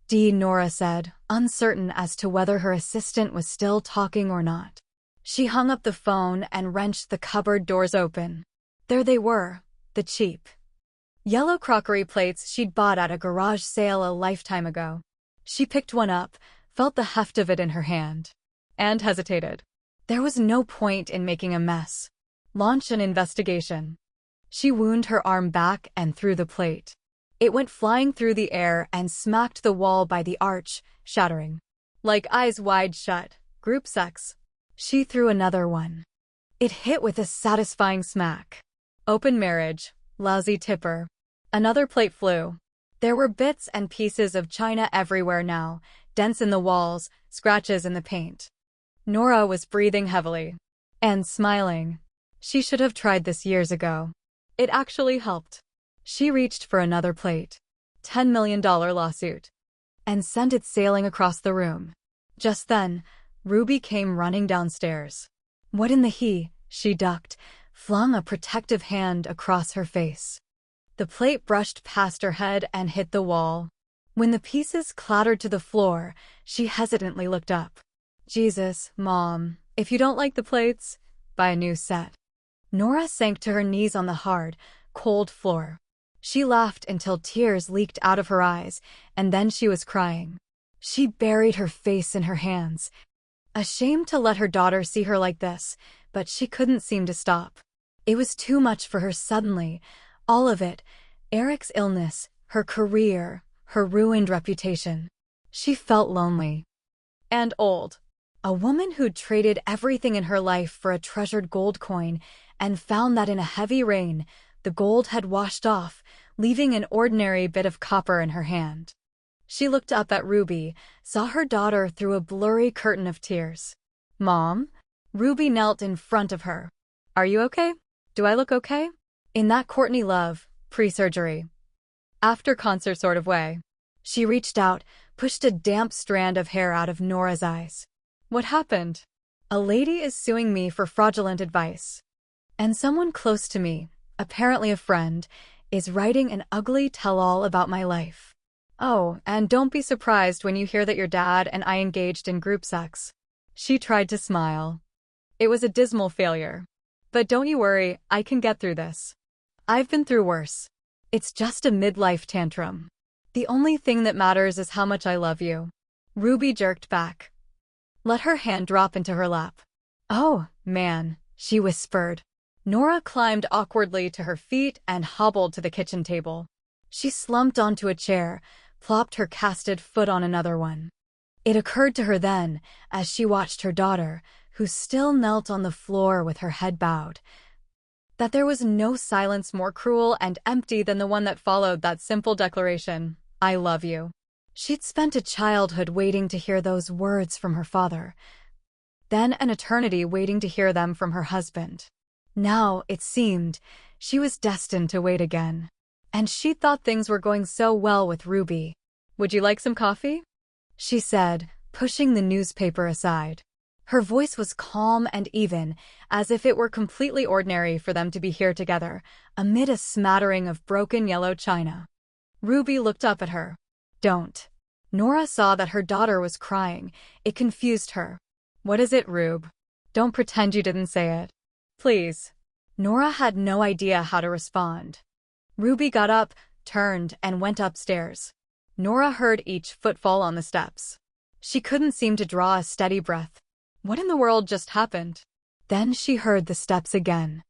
Dee, Nora said, uncertain as to whether her assistant was still talking or not. She hung up the phone and wrenched the cupboard doors open. There they were, the cheap yellow crockery plates she'd bought at a garage sale a lifetime ago. She picked one up, felt the heft of it in her hand, and hesitated. There was no point in making a mess. Launch an investigation. She wound her arm back and threw the plate. It went flying through the air and smacked the wall by the arch, shattering. Like Eyes Wide Shut, group sex. She threw another one. It hit with a satisfying smack. Open marriage, lousy tipper. Another plate flew. There were bits and pieces of china everywhere now, dents in the walls, scratches in the paint. Nora was breathing heavily. And smiling. She should have tried this years ago. It actually helped. She reached for another plate. $10 million lawsuit. And sent it sailing across the room. Just then, Ruby came running downstairs. What in the he? She ducked, flung a protective hand across her face. The plate brushed past her head and hit the wall. When the pieces clattered to the floor, she hesitantly looked up. Jesus, Mom, if you don't like the plates, buy a new set. Nora sank to her knees on the hard, cold floor. She laughed until tears leaked out of her eyes, and then she was crying. She buried her face in her hands, ashamed to let her daughter see her like this, but she couldn't seem to stop. It was too much for her suddenly, all of it, Eric's illness, her career, her ruined reputation. She felt lonely. And old. A woman who'd traded everything in her life for a treasured gold coin and found that in a heavy rain, the gold had washed off, leaving an ordinary bit of copper in her hand. She looked up at Ruby, saw her daughter through a blurry curtain of tears. Mom? Ruby knelt in front of her. Are you okay? Do I look okay? In that Courtney Love, pre-surgery, after-concert sort of way. She reached out, pushed a damp strand of hair out of Nora's eyes. What happened? A lady is suing me for fraudulent advice. And someone close to me, apparently a friend, is writing an ugly tell-all about my life. Oh, and don't be surprised when you hear that your dad and I engaged in group sex. She tried to smile. It was a dismal failure. But don't you worry, I can get through this. I've been through worse. It's just a midlife tantrum. The only thing that matters is how much I love you. Ruby jerked back. Let her hand drop into her lap. Oh, man, she whispered. Nora climbed awkwardly to her feet and hobbled to the kitchen table. She slumped onto a chair, plopped her casted foot on another one. It occurred to her then, as she watched her daughter, who still knelt on the floor with her head bowed, that there was no silence more cruel and empty than the one that followed that simple declaration, "I love you." She'd spent a childhood waiting to hear those words from her father, then an eternity waiting to hear them from her husband. Now, it seemed, she was destined to wait again. And she thought things were going so well with Ruby. "Would you like some coffee?" she said, pushing the newspaper aside. Her voice was calm and even, as if it were completely ordinary for them to be here together, amid a smattering of broken yellow china. Ruby looked up at her. "Don't." Nora saw that her daughter was crying. It confused her. "What is it, Rube? Don't pretend you didn't say it. Please." Nora had no idea how to respond. Ruby got up, turned, and went upstairs. Nora heard each footfall on the steps. She couldn't seem to draw a steady breath. What in the world just happened? Then she heard the steps again.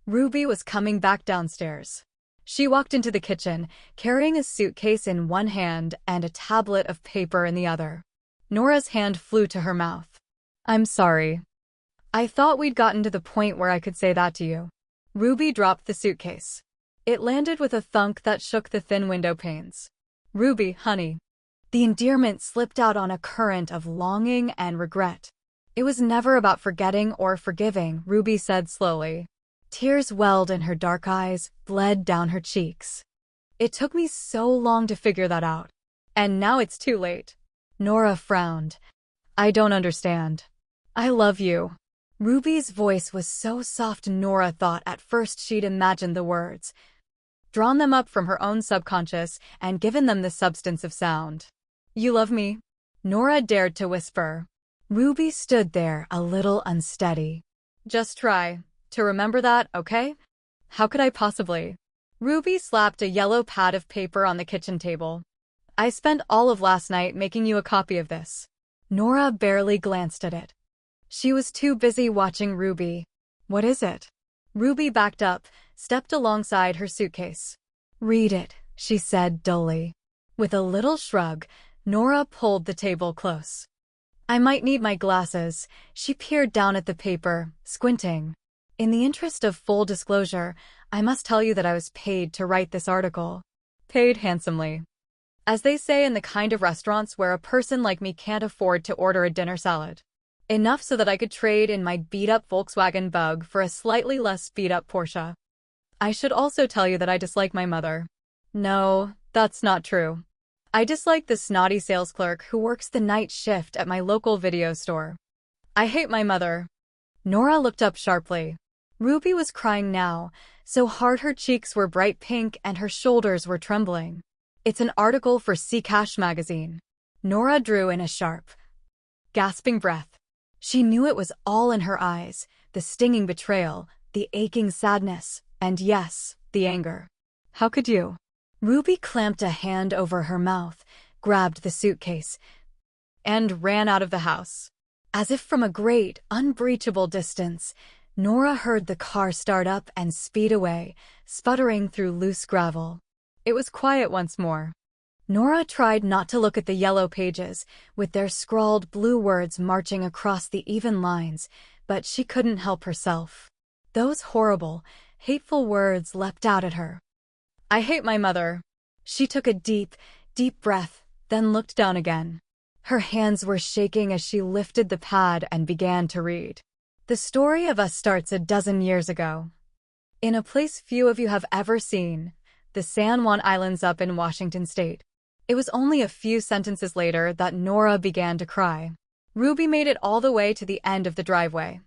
Ruby was coming back downstairs. She walked into the kitchen, carrying a suitcase in one hand and a tablet of paper in the other. Nora's hand flew to her mouth. "I'm sorry. I thought we'd gotten to the point where I could say that to you." Ruby dropped the suitcase. It landed with a thunk that shook the thin window panes. "Ruby, honey." The endearment slipped out on a current of longing and regret. "It was never about forgetting or forgiving," Ruby said slowly. Tears welled in her dark eyes, bled down her cheeks. "It took me so long to figure that out. And now it's too late." Nora frowned. "I don't understand." "I love you." Ruby's voice was so soft Nora thought at first she'd imagined the words, drawn them up from her own subconscious, and given them the substance of sound. "You love me?" Nora dared to whisper. Ruby stood there, a little unsteady. "Just try to remember that, okay?" "How could I possibly?" Ruby slapped a yellow pad of paper on the kitchen table. "I spent all of last night making you a copy of this." Nora barely glanced at it. She was too busy watching Ruby. "What is it?" Ruby backed up, stepped alongside her suitcase. "Read it," she said dully. With a little shrug, Nora pulled the table close. "I might need my glasses." She peered down at the paper, squinting. "In the interest of full disclosure, I must tell you that I was paid to write this article." "Paid handsomely. As they say in the kind of restaurants where a person like me can't afford to order a dinner salad. Enough so that I could trade in my beat-up Volkswagen Bug for a slightly less beat-up Porsche. I should also tell you that I dislike my mother." "No, that's not true. I dislike the snotty sales clerk who works the night shift at my local video store. I hate my mother." Nora looked up sharply. Ruby was crying now, so hard her cheeks were bright pink and her shoulders were trembling. "It's an article for C Cash magazine." Nora drew in a sharp, gasping breath. She knew it was all in her eyes, the stinging betrayal, the aching sadness, and yes, the anger. "How could you?" Ruby clamped a hand over her mouth, grabbed the suitcase, and ran out of the house. As if from a great, unbreachable distance, Nora heard the car start up and speed away, sputtering through loose gravel. It was quiet once more. Nora tried not to look at the yellow pages, with their scrawled blue words marching across the even lines, but she couldn't help herself. Those horrible, hateful words leapt out at her. "I hate my mother." She took a deep, deep breath, then looked down again. Her hands were shaking as she lifted the pad and began to read. "The story of us starts a dozen years ago. In a place few of you have ever seen, the San Juan Islands up in Washington State." It was only a few sentences later that Nora began to cry. Ruby made it all the way to the end of the driveway.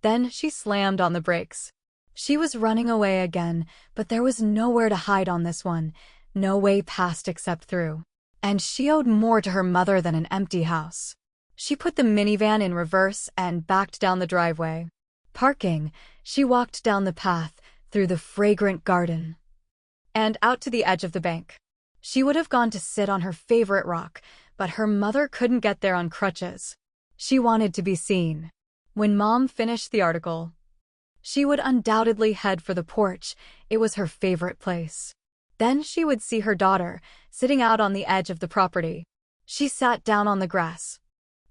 Then she slammed on the brakes. She was running away again, but there was nowhere to hide on this one, no way past except through. And she owed more to her mother than an empty house. She put the minivan in reverse and backed down the driveway. Parking, she walked down the path, through the fragrant garden, and out to the edge of the bank. She would have gone to sit on her favorite rock, but her mother couldn't get there on crutches. She wanted to be seen. When Mom finished the article, she would undoubtedly head for the porch. It was her favorite place. Then she would see her daughter, sitting out on the edge of the property. She sat down on the grass.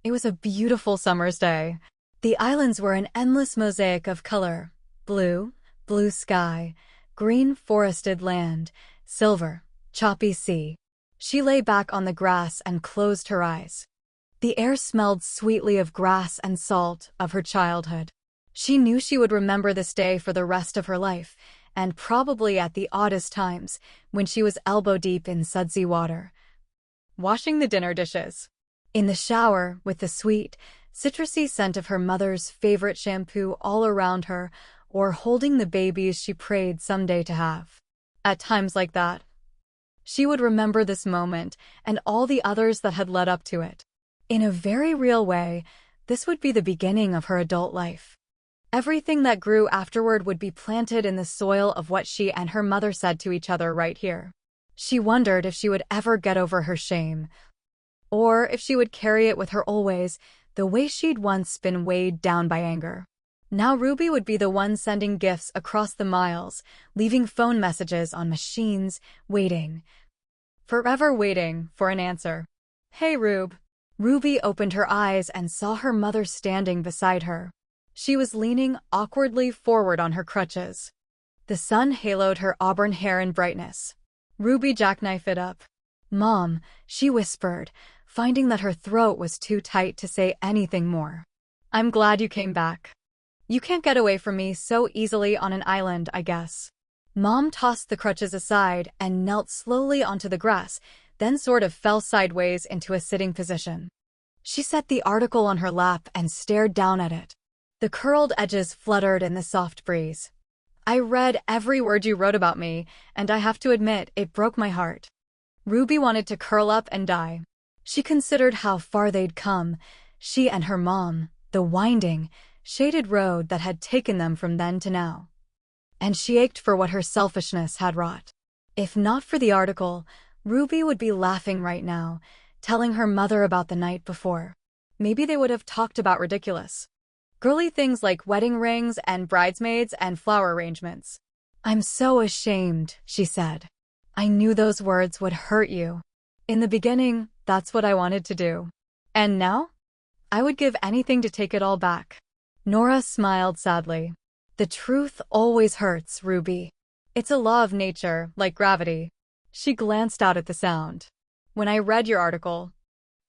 It was a beautiful summer's day. The islands were an endless mosaic of color: blue, blue sky, green forested land, silver, choppy sea. She lay back on the grass and closed her eyes. The air smelled sweetly of grass and salt, of her childhood. She knew she would remember this day for the rest of her life, and probably at the oddest times, when she was elbow-deep in sudsy water, washing the dinner dishes, in the shower with the sweet, citrusy scent of her mother's favorite shampoo all around her, or holding the babies she prayed someday to have. At times like that, she would remember this moment and all the others that had led up to it. In a very real way, this would be the beginning of her adult life. Everything that grew afterward would be planted in the soil of what she and her mother said to each other right here. She wondered if she would ever get over her shame, or if she would carry it with her always, the way she'd once been weighed down by anger. Now Ruby would be the one sending gifts across the miles, leaving phone messages on machines, forever waiting for an answer. "Hey, Rube." Ruby opened her eyes and saw her mother standing beside her. She was leaning awkwardly forward on her crutches. The sun haloed her auburn hair in brightness. Ruby jackknifed it up. "Mom," she whispered, finding that her throat was too tight to say anything more. "I'm glad you came back. You can't get away from me so easily on an island, I guess." Mom tossed the crutches aside and knelt slowly onto the grass, then sort of fell sideways into a sitting position. She set the article on her lap and stared down at it. The curled edges fluttered in the soft breeze. "I read every word you wrote about me, and I have to admit, it broke my heart." Ruby wanted to curl up and die. She considered how far they'd come, she and her mom, the winding, shaded road that had taken them from then to now. And she ached for what her selfishness had wrought. If not for the article, Ruby would be laughing right now, telling her mother about the night before. Maybe they would have talked about ridiculous, girly things like wedding rings and bridesmaids and flower arrangements. "I'm so ashamed," she said. "I knew those words would hurt you. In the beginning, that's what I wanted to do. And now? I would give anything to take it all back." Nora smiled sadly. "The truth always hurts, Ruby. It's a law of nature, like gravity." She glanced out at the sound. "When I read your article,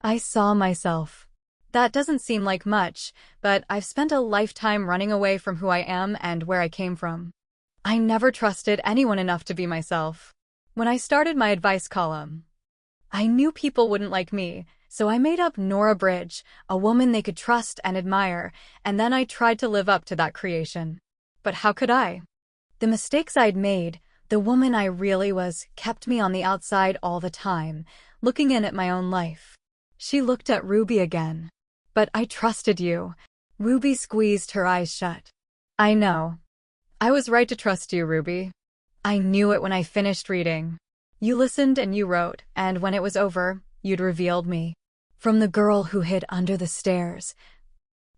I saw myself. That doesn't seem like much, but I've spent a lifetime running away from who I am and where I came from. I never trusted anyone enough to be myself. When I started my advice column, I knew people wouldn't like me, so I made up Nora Bridge, a woman they could trust and admire, and then I tried to live up to that creation. But how could I? The mistakes I'd made, the woman I really was, kept me on the outside all the time, looking in at my own life." She looked at Ruby again. "But I trusted you." Ruby squeezed her eyes shut. "I know. I was right to trust you, Ruby. I knew it when I finished reading. You listened and you wrote, and when it was over, you'd revealed me. From the girl who hid under the stairs,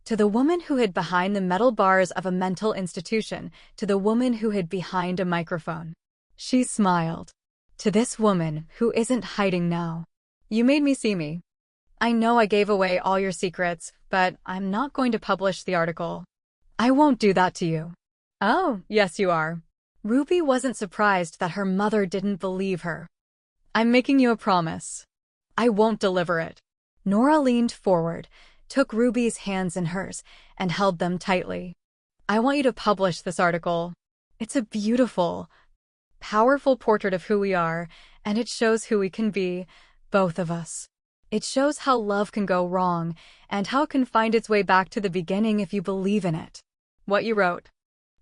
to the woman who hid behind the metal bars of a mental institution, to the woman who hid behind a microphone." She smiled. "To this woman who isn't hiding now. You made me see me. I know I gave away all your secrets, but I'm not going to publish the article. I won't do that to you." "Oh, yes you are." Ruby wasn't surprised that her mother didn't believe her. "I'm making you a promise. I won't deliver it." Nora leaned forward, took Ruby's hands in hers, and held them tightly. "I want you to publish this article. It's a beautiful, powerful portrait of who we are, and it shows who we can be, both of us. It shows how love can go wrong, and how it can find its way back to the beginning if you believe in it. What you wrote.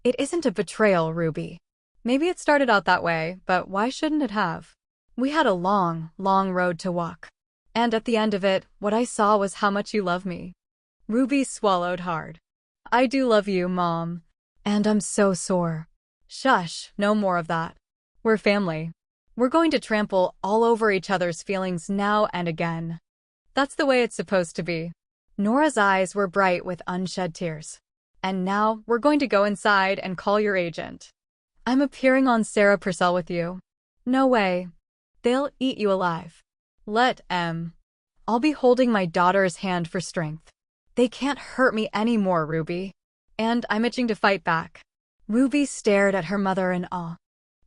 It isn't a betrayal, Ruby. Maybe it started out that way, but why shouldn't it have? We had a long, long road to walk. And at the end of it, what I saw was how much you love me." Ruby swallowed hard. "I do love you, Mom. And I'm so sore." "Shush, no more of that. We're family. We're going to trample all over each other's feelings now and again. That's the way it's supposed to be." Nora's eyes were bright with unshed tears. "And now we're going to go inside and call your agent. I'm appearing on Sarah Purcell with you. No way. They'll eat you alive. Let 'em. I'll be holding my daughter's hand for strength. They can't hurt me anymore, Ruby. And I'm itching to fight back. Ruby stared at her mother in awe.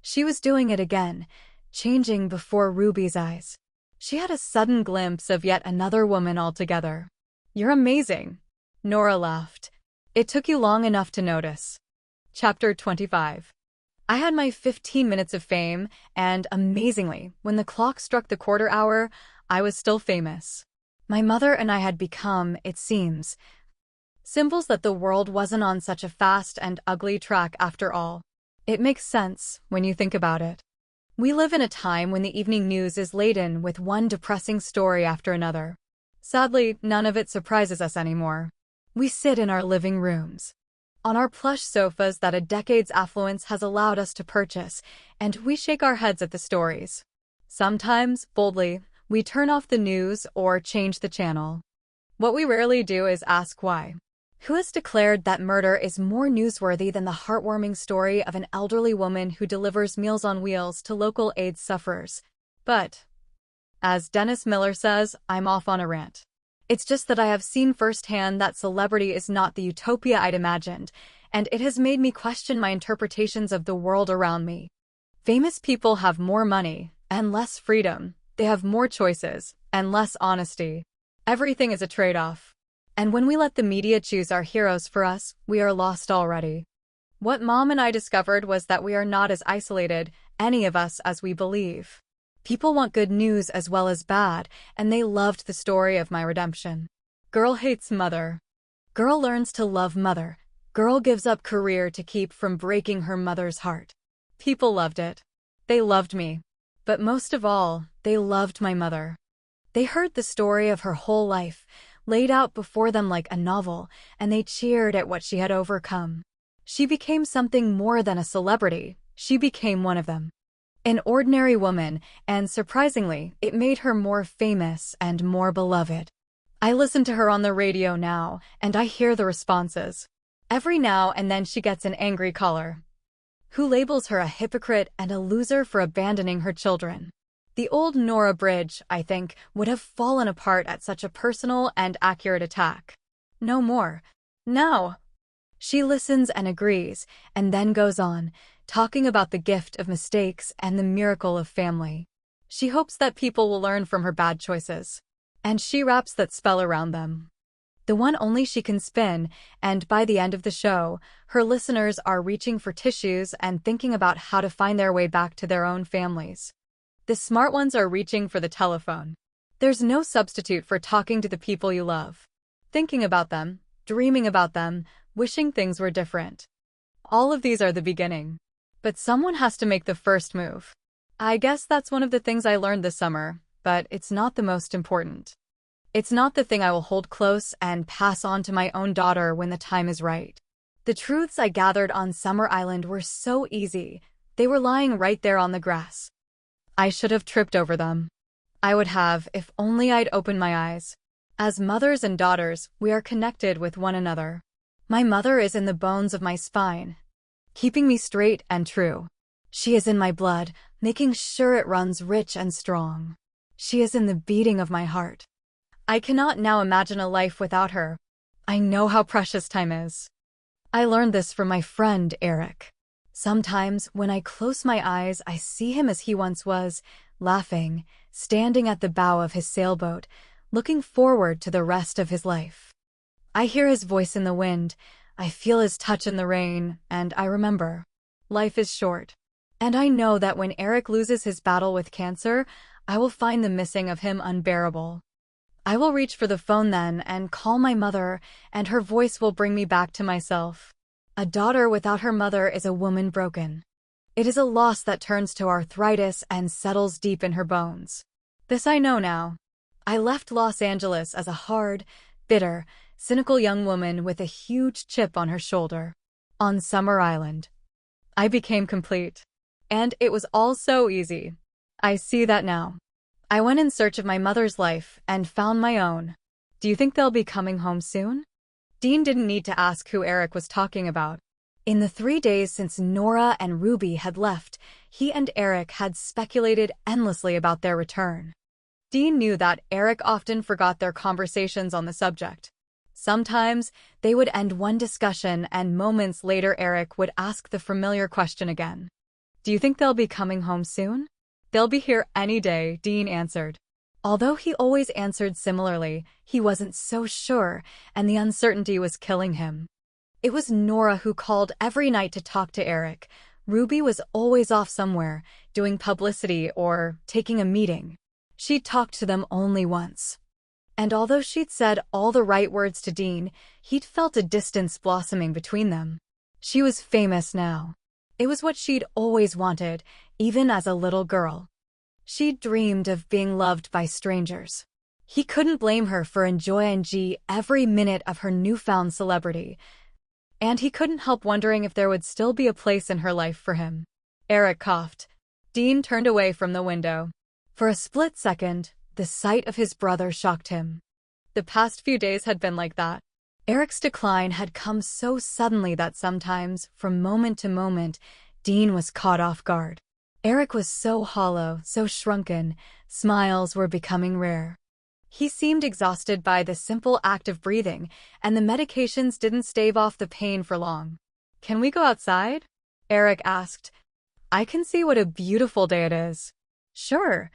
She was doing it again, changing before Ruby's eyes. She had a sudden glimpse of yet another woman altogether. You're amazing. Nora laughed. It took you long enough to notice. Chapter 25. I had my 15 minutes of fame, and amazingly, when the clock struck the quarter hour, I was still famous. My mother and I had become, it seems, symbols that the world wasn't on such a fast and ugly track after all. It makes sense when you think about it. We live in a time when the evening news is laden with one depressing story after another. Sadly, none of it surprises us anymore. We sit in our living rooms, on our plush sofas that a decade's affluence has allowed us to purchase, and we shake our heads at the stories. Sometimes, boldly, we turn off the news or change the channel. What we rarely do is ask why. Who has declared that murder is more newsworthy than the heartwarming story of an elderly woman who delivers Meals on Wheels to local AIDS sufferers? But, as Dennis Miller says, I'm off on a rant. It's just that I have seen firsthand that celebrity is not the utopia I'd imagined, and it has made me question my interpretations of the world around me. Famous people have more money and less freedom. They have more choices and less honesty. Everything is a trade-off. And when we let the media choose our heroes for us, we are lost already. What Mom and I discovered was that we are not as isolated, any of us, as we believe. People want good news as well as bad, and they loved the story of my redemption. Girl hates mother. Girl learns to love mother. Girl gives up career to keep from breaking her mother's heart. People loved it. They loved me. But most of all, they loved my mother. They heard the story of her whole life, laid out before them like a novel, and they cheered at what she had overcome. She became something more than a celebrity. She became one of them. An ordinary woman, and surprisingly, it made her more famous and more beloved. I listen to her on the radio now, and I hear the responses. Every now and then she gets an angry caller, who labels her a hypocrite and a loser for abandoning her children. The old Nora Bridge, I think, would have fallen apart at such a personal and accurate attack. No more. Now. She listens and agrees, and then goes on, talking about the gift of mistakes and the miracle of family. She hopes that people will learn from her bad choices. And she wraps that spell around them. The one only she can spin, and by the end of the show, her listeners are reaching for tissues and thinking about how to find their way back to their own families. The smart ones are reaching for the telephone. There's no substitute for talking to the people you love. Thinking about them, dreaming about them, wishing things were different. All of these are the beginning. But someone has to make the first move. I guess that's one of the things I learned this summer, but it's not the most important. It's not the thing I will hold close and pass on to my own daughter when the time is right. The truths I gathered on Summer Island were so easy. They were lying right there on the grass. I should have tripped over them. I would have, if only I'd opened my eyes. As mothers and daughters, we are connected with one another. My mother is in the bones of my spine, keeping me straight and true. She is in my blood, making sure it runs rich and strong. She is in the beating of my heart. I cannot now imagine a life without her. I know how precious time is. I learned this from my friend Eric. Sometimes, when I close my eyes, I see him as he once was, laughing, standing at the bow of his sailboat, looking forward to the rest of his life. I hear his voice in the wind, I feel his touch in the rain, and I remember. Life is short. And I know that when Eric loses his battle with cancer, I will find the missing of him unbearable. I will reach for the phone then and call my mother, and her voice will bring me back to myself. A daughter without her mother is a woman broken. It is a loss that turns to arthritis and settles deep in her bones. This I know now. I left Los Angeles as a hard, bitter, cynical young woman with a huge chip on her shoulder. On Summer Island, I became complete. And it was all so easy. I see that now. I went in search of my mother's life and found my own. Do you think they'll be coming home soon? Dean didn't need to ask who Eric was talking about. In the 3 days since Nora and Ruby had left, he and Eric had speculated endlessly about their return. Dean knew that Eric often forgot their conversations on the subject. Sometimes, they would end one discussion and moments later Eric would ask the familiar question again. "Do you think they'll be coming home soon?" "They'll be here any day," Dean answered. Although he always answered similarly, he wasn't so sure, and the uncertainty was killing him. It was Nora who called every night to talk to Eric. Ruby was always off somewhere, doing publicity or taking a meeting. She'd talked to them only once. And although she'd said all the right words to Dean, he'd felt a distance blossoming between them. She was famous now. It was what she'd always wanted, even as a little girl. She'd dreamed of being loved by strangers. He couldn't blame her for enjoying every minute of her newfound celebrity, and he couldn't help wondering if there would still be a place in her life for him. Eric coughed. Dean turned away from the window. For a split second, the sight of his brother shocked him. The past few days had been like that. Eric's decline had come so suddenly that sometimes, from moment to moment, Dean was caught off guard. Eric was so hollow, so shrunken, smiles were becoming rare. He seemed exhausted by the simple act of breathing, and the medications didn't stave off the pain for long. "Can we go outside?" Eric asked. "I can see what a beautiful day it is." "Sure."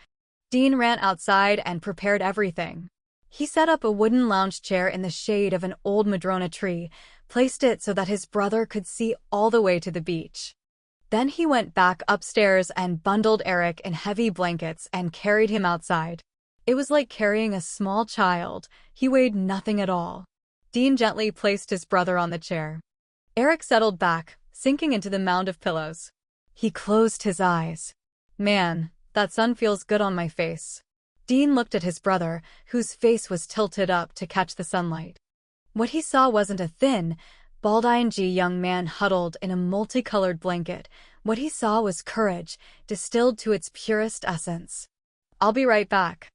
Dean ran outside and prepared everything. He set up a wooden lounge chair in the shade of an old madrona tree, placed it so that his brother could see all the way to the beach. Then he went back upstairs and bundled Eric in heavy blankets and carried him outside. It was like carrying a small child. He weighed nothing at all. Dean gently placed his brother on the chair. Eric settled back, sinking into the mound of pillows. He closed his eyes. "Man, that sun feels good on my face." Dean looked at his brother, whose face was tilted up to catch the sunlight. What he saw wasn't a thin, bald-eyed young man huddled in a multicolored blanket. What he saw was courage, distilled to its purest essence. "I'll be right back."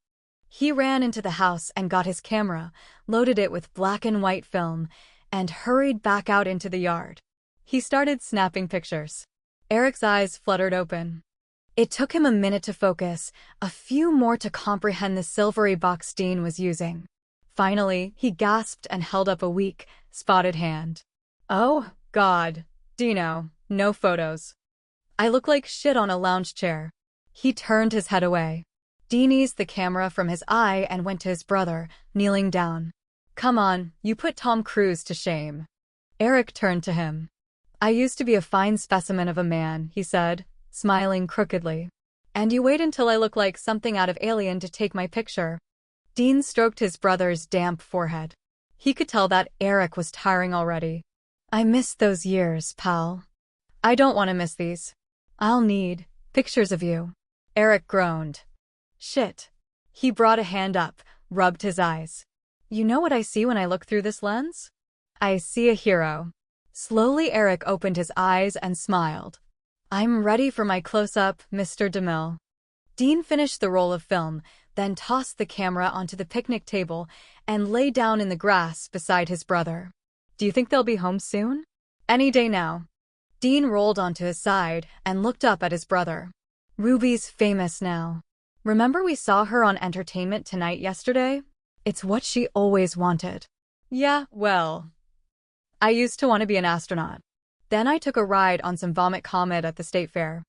He ran into the house and got his camera, loaded it with black and white film, and hurried back out into the yard. He started snapping pictures. Eric's eyes fluttered open. It took him a minute to focus, a few more to comprehend the silvery box Dean was using. Finally, he gasped and held up a weak, spotted hand. "Oh, God, Dino, no photos. I look like shit on a lounge chair." He turned his head away. Dean eased the camera from his eye and went to his brother, kneeling down. "Come on, you put Tom Cruise to shame." Eric turned to him. "I used to be a fine specimen of a man," he said, smiling crookedly. "And you wait until I look like something out of Alien to take my picture." Dean stroked his brother's damp forehead. He could tell that Eric was tiring already. "I miss those years, pal. I don't want to miss these. I'll need pictures of you." Eric groaned. "Shit." He brought a hand up, rubbed his eyes. "You know what I see when I look through this lens? I see a hero." Slowly Eric opened his eyes and smiled. "I'm ready for my close-up, Mr. DeMille." Dean finished the roll of film, then tossed the camera onto the picnic table and lay down in the grass beside his brother. "Do you think they'll be home soon?" "Any day now." Dean rolled onto his side and looked up at his brother. "Ruby's famous now. Remember we saw her on Entertainment Tonight yesterday? It's what she always wanted." "Yeah, well, I used to want to be an astronaut. Then I took a ride on some Vomit Comet at the state fair.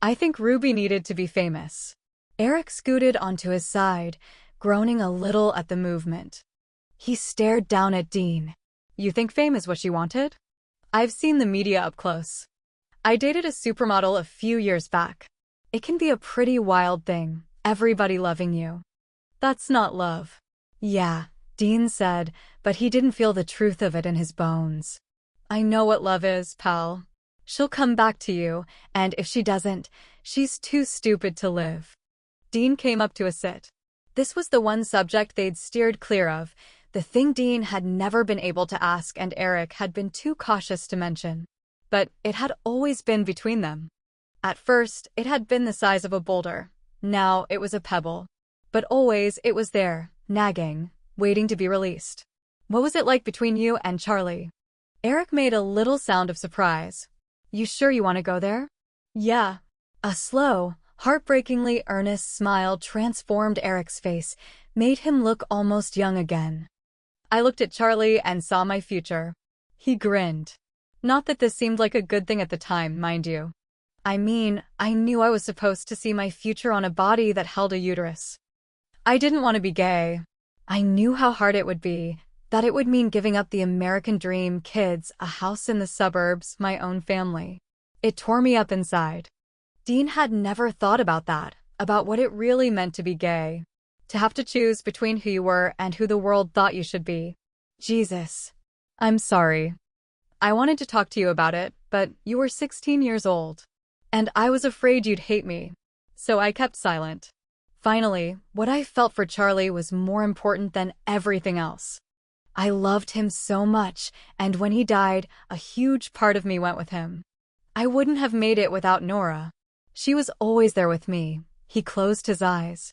I think Ruby needed to be famous." Eric scooted onto his side, groaning a little at the movement. He stared down at Dean. "You think fame is what she wanted?" "I've seen the media up close. I dated a supermodel a few years back. It can be a pretty wild thing, everybody loving you." "That's not love." "Yeah," Dean said, but he didn't feel the truth of it in his bones. "I know what love is, pal. She'll come back to you, and if she doesn't, she's too stupid to live." Dean came up to a sit. This was the one subject they'd steered clear of, the thing Dean had never been able to ask and Eric had been too cautious to mention. But it had always been between them. At first, it had been the size of a boulder. Now it was a pebble. But always it was there, nagging, waiting to be released. "What was it like between you and Charlie?" Eric made a little sound of surprise. "You sure you want to go there?" "Yeah." A slow, heartbreakingly earnest smile transformed Eric's face, made him look almost young again. I looked at Charlie and saw my future. He grinned. Not that this seemed like a good thing at the time, mind you. I mean, I knew I was supposed to see my future on a body that held a uterus. I didn't want to be gay. I knew how hard it would be, that it would mean giving up the American dream, kids, a house in the suburbs, my own family. It tore me up inside. Dean had never thought about that, about what it really meant to be gay. To have to choose between who you were and who the world thought you should be. Jesus. I'm sorry. I wanted to talk to you about it, but you were 16 years old. And I was afraid you'd hate me. So I kept silent. Finally, what I felt for Charlie was more important than everything else. I loved him so much, and when he died, a huge part of me went with him. I wouldn't have made it without Nora. She was always there with me. He closed his eyes.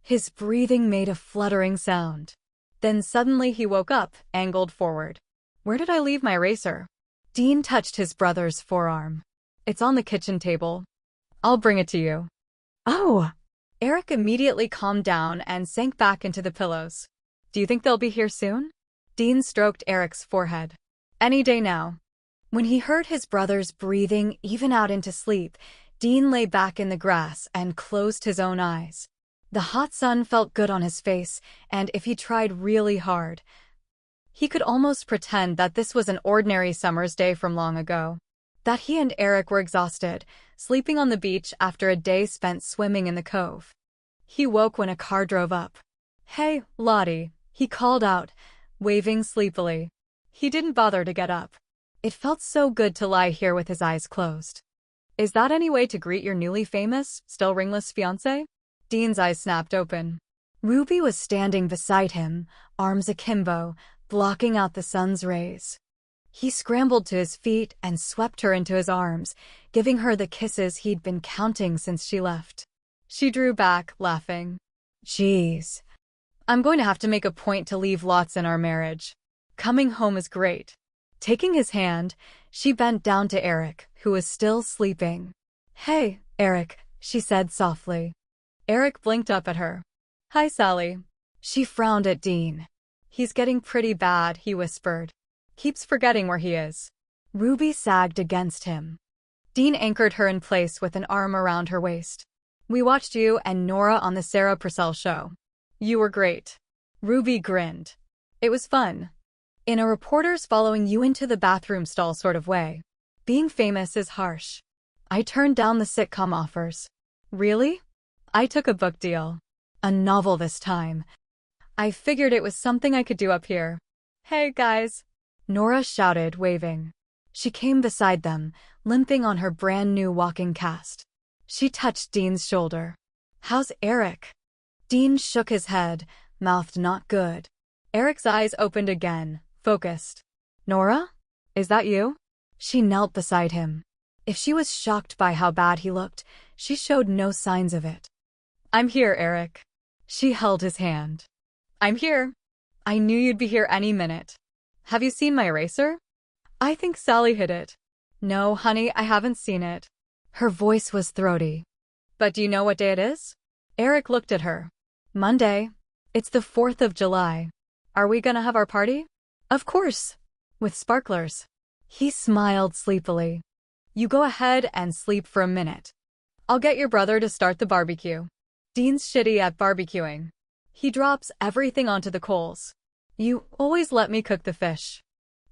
His breathing made a fluttering sound. Then suddenly he woke up, angled forward. Where did I leave my eraser? Dean touched his brother's forearm. It's on the kitchen table. I'll bring it to you. Oh! Eric immediately calmed down and sank back into the pillows. Do you think they'll be here soon? Dean stroked Eric's forehead. Any day now. When he heard his brother's breathing even out into sleep, Dean lay back in the grass and closed his own eyes. The hot sun felt good on his face, and if he tried really hard, he could almost pretend that this was an ordinary summer's day from long ago. That he and Eric were exhausted, sleeping on the beach after a day spent swimming in the cove. He woke when a car drove up. Hey, Lottie, he called out, waving sleepily. He didn't bother to get up. It felt so good to lie here with his eyes closed. Is that any way to greet your newly famous, still ringless fiancé? Dean's eyes snapped open. Ruby was standing beside him, arms akimbo, blocking out the sun's rays. He scrambled to his feet and swept her into his arms, giving her the kisses he'd been counting since she left. She drew back, laughing. Geez. I'm going to have to make a point to leave lots in our marriage. Coming home is great. Taking his hand, she bent down to Eric, who was still sleeping. Hey, Eric, she said softly. Eric blinked up at her. Hi, Sally. She frowned at Dean. He's getting pretty bad, he whispered. Keeps forgetting where he is. Ruby sagged against him. Dean anchored her in place with an arm around her waist. We watched you and Nora on the Sarah Purcell show. You were great. Ruby grinned. It was fun. In a reporter's following you into the bathroom stall sort of way. Being famous is harsh. I turned down the sitcom offers. Really? I took a book deal. A novel this time. I figured it was something I could do up here. Hey, guys. Nora shouted, waving. She came beside them, limping on her brand-new walking cast. She touched Dean's shoulder. How's Eric? Dean shook his head, mouthed not good. Eric's eyes opened again, focused. Nora? Is that you? She knelt beside him. If she was shocked by how bad he looked, she showed no signs of it. I'm here, Eric. She held his hand. I'm here. I knew you'd be here any minute. Have you seen my eraser? I think Sally hid it. No, honey, I haven't seen it. Her voice was throaty. But do you know what day it is? Eric looked at her. Monday. It's the 4th of July. Are we gonna have our party? Of course. With sparklers. He smiled sleepily. You go ahead and sleep for a minute. I'll get your brother to start the barbecue. Dean's shitty at barbecuing. He drops everything onto the coals. You always let me cook the fish.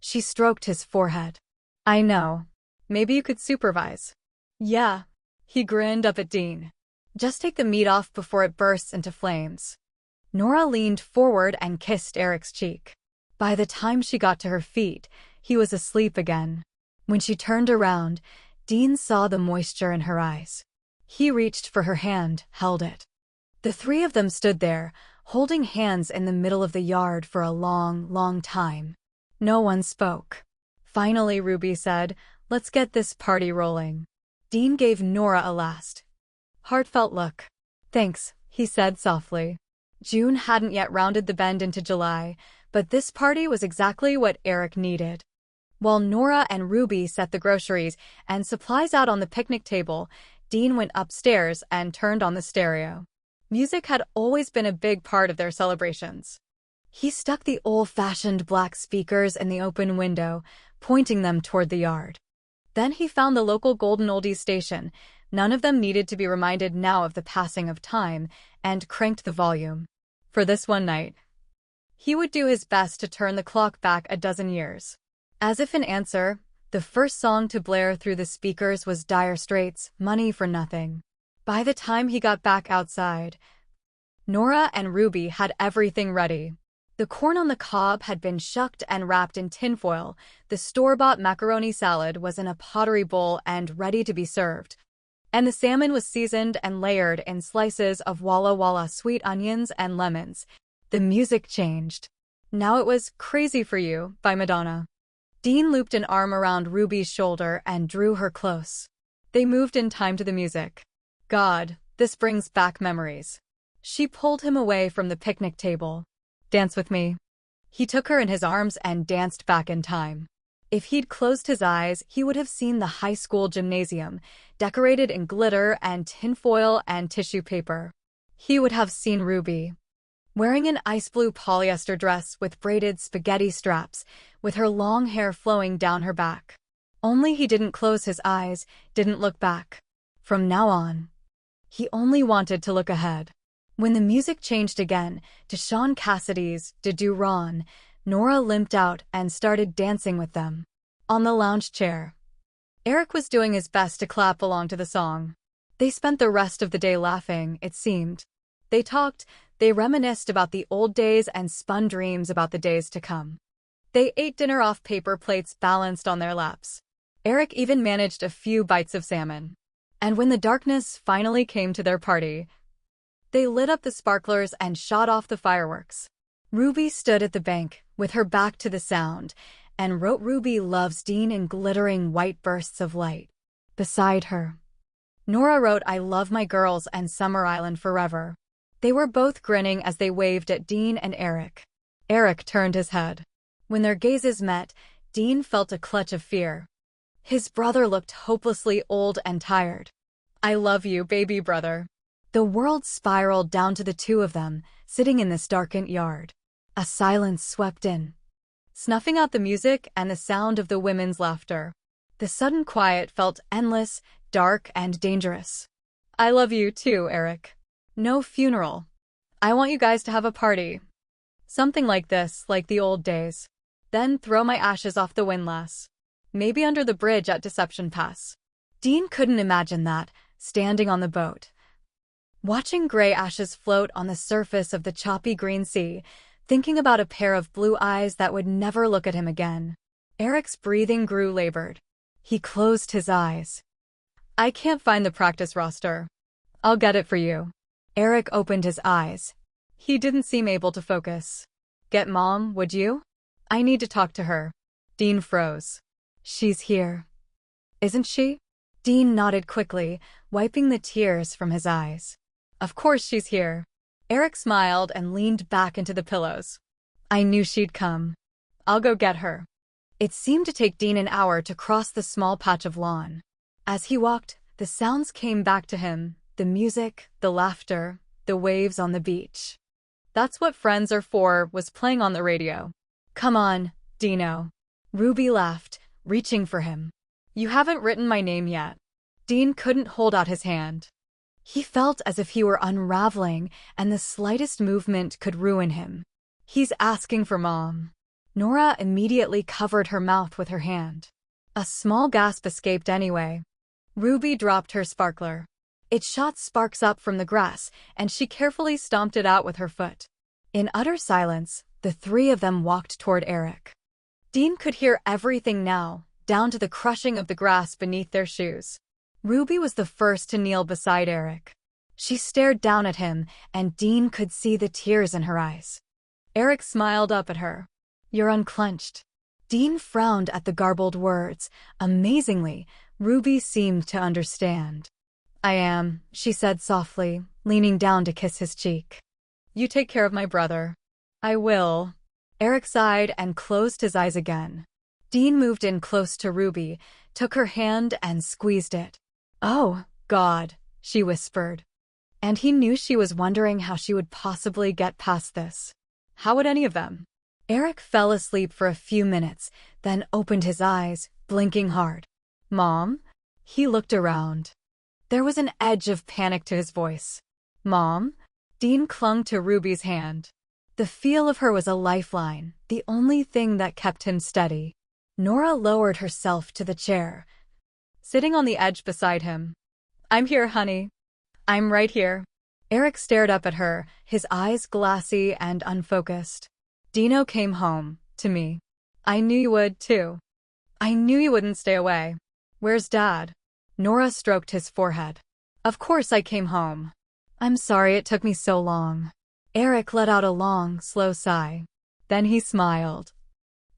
She stroked his forehead. I know. Maybe you could supervise. Yeah. He grinned up at Dean. Just take the meat off before it bursts into flames. Nora leaned forward and kissed Eric's cheek. By the time she got to her feet, he was asleep again. When she turned around, Dean saw the moisture in her eyes. He reached for her hand, held it. The three of them stood there, holding hands in the middle of the yard for a long, long time. No one spoke. Finally, Ruby said, Let's get this party rolling. Dean gave Nora a last, heartfelt look. Thanks, he said softly. June hadn't yet rounded the bend into July, but this party was exactly what Eric needed. While Nora and Ruby set the groceries and supplies out on the picnic table, Dean went upstairs and turned on the stereo. Music had always been a big part of their celebrations. He stuck the old-fashioned black speakers in the open window, pointing them toward the yard. Then he found the local Golden Oldies station. None of them needed to be reminded now of the passing of time, and cranked the volume. For this one night, he would do his best to turn the clock back a dozen years. As if in answer, the first song to blare through the speakers was Dire Straits' Money for Nothing. By the time he got back outside, Nora and Ruby had everything ready. The corn on the cob had been shucked and wrapped in tinfoil, the store-bought macaroni salad was in a pottery bowl and ready to be served, and the salmon was seasoned and layered in slices of Walla Walla sweet onions and lemons. The music changed. Now it was Crazy for You by Madonna. Dean looped an arm around Ruby's shoulder and drew her close. They moved in time to the music. God, this brings back memories. She pulled him away from the picnic table. Dance with me. He took her in his arms and danced back in time. If he'd closed his eyes, he would have seen the high school gymnasium, decorated in glitter and tinfoil and tissue paper. He would have seen Ruby, wearing an ice blue polyester dress with braided spaghetti straps, with her long hair flowing down her back. Only he didn't close his eyes, didn't look back. From now on, he only wanted to look ahead. When the music changed again, to Sean Cassidy's "Did You Ron," Nora limped out and started dancing with them. On the lounge chair, Eric was doing his best to clap along to the song. They spent the rest of the day laughing, it seemed. They talked, they reminisced about the old days and spun dreams about the days to come. They ate dinner off paper plates balanced on their laps. Eric even managed a few bites of salmon. And when the darkness finally came to their party, they lit up the sparklers and shot off the fireworks. Ruby stood at the bank, with her back to the sound, and wrote "Ruby Loves Dean" in glittering white bursts of light. Beside her, Nora wrote "I love my girls" and "Summer Island forever." They were both grinning as they waved at Dean and Eric. Eric turned his head. When their gazes met, Dean felt a clutch of fear. His brother looked hopelessly old and tired. "I love you, baby brother." The world spiraled down to the two of them, sitting in this darkened yard. A silence swept in, snuffing out the music and the sound of the women's laughter. The sudden quiet felt endless, dark, and dangerous. "I love you too, Eric. No funeral. I want you guys to have a party. Something like this, like the old days. Then throw my ashes off the windlass. Maybe under the bridge at Deception Pass." Dean couldn't imagine that, standing on the boat, watching gray ashes float on the surface of the choppy green sea, thinking about a pair of blue eyes that would never look at him again. Eric's breathing grew labored. He closed his eyes. "I can't find the practice roster. I'll get it for you." Eric opened his eyes. He didn't seem able to focus. "Get Mom, would you? I need to talk to her." Dean froze. "She's here, isn't she?" Dean nodded quickly, wiping the tears from his eyes. "Of course she's here." Eric smiled and leaned back into the pillows. "I knew she'd come. I'll go get her." It seemed to take Dean an hour to cross the small patch of lawn. As he walked, the sounds came back to him, the music, the laughter, the waves on the beach. "That's What Friends Are For" was playing on the radio. "Come on, Dino." Ruby laughed, reaching for him. "You haven't written my name yet." Dean couldn't hold out his hand. He felt as if he were unraveling, and the slightest movement could ruin him. "He's asking for Mom." Nora immediately covered her mouth with her hand. A small gasp escaped anyway. Ruby dropped her sparkler. It shot sparks up from the grass, and she carefully stomped it out with her foot. In utter silence, the three of them walked toward Eric. Dean could hear everything now, down to the crushing of the grass beneath their shoes. Ruby was the first to kneel beside Eric. She stared down at him, and Dean could see the tears in her eyes. Eric smiled up at her. "You're unclenched." Dean frowned at the garbled words. Amazingly, Ruby seemed to understand. "I am," she said softly, leaning down to kiss his cheek. "You take care of my brother." "I will." Eric sighed and closed his eyes again. Dean moved in close to Ruby, took her hand and squeezed it. "Oh, God, she whispered. And he knew she was wondering how she would possibly get past this. How would any of them? Eric fell asleep for a few minutes, then opened his eyes, blinking hard. Mom? He looked around. There was an edge of panic to his voice. Mom? Dean clung to Ruby's hand. The feel of her was a lifeline, the only thing that kept him steady. Nora lowered herself to the chair, sitting on the edge beside him. I'm here, honey. I'm right here. Eric stared up at her, his eyes glassy and unfocused. Dino came home, to me. I knew you would, too. I knew you wouldn't stay away. Where's Dad? Nora stroked his forehead. Of course I came home. I'm sorry it took me so long. Eric let out a long, slow sigh. Then he smiled.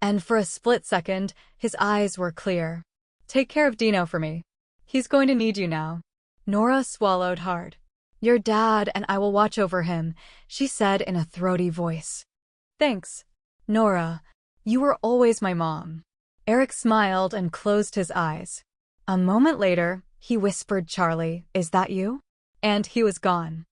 And for a split second, his eyes were clear. Take care of Dino for me. He's going to need you now. Nora swallowed hard. Your dad and I will watch over him, she said in a throaty voice. Thanks, Nora. You were always my mom. Eric smiled and closed his eyes. A moment later, he whispered, Charlie, is that you? And he was gone.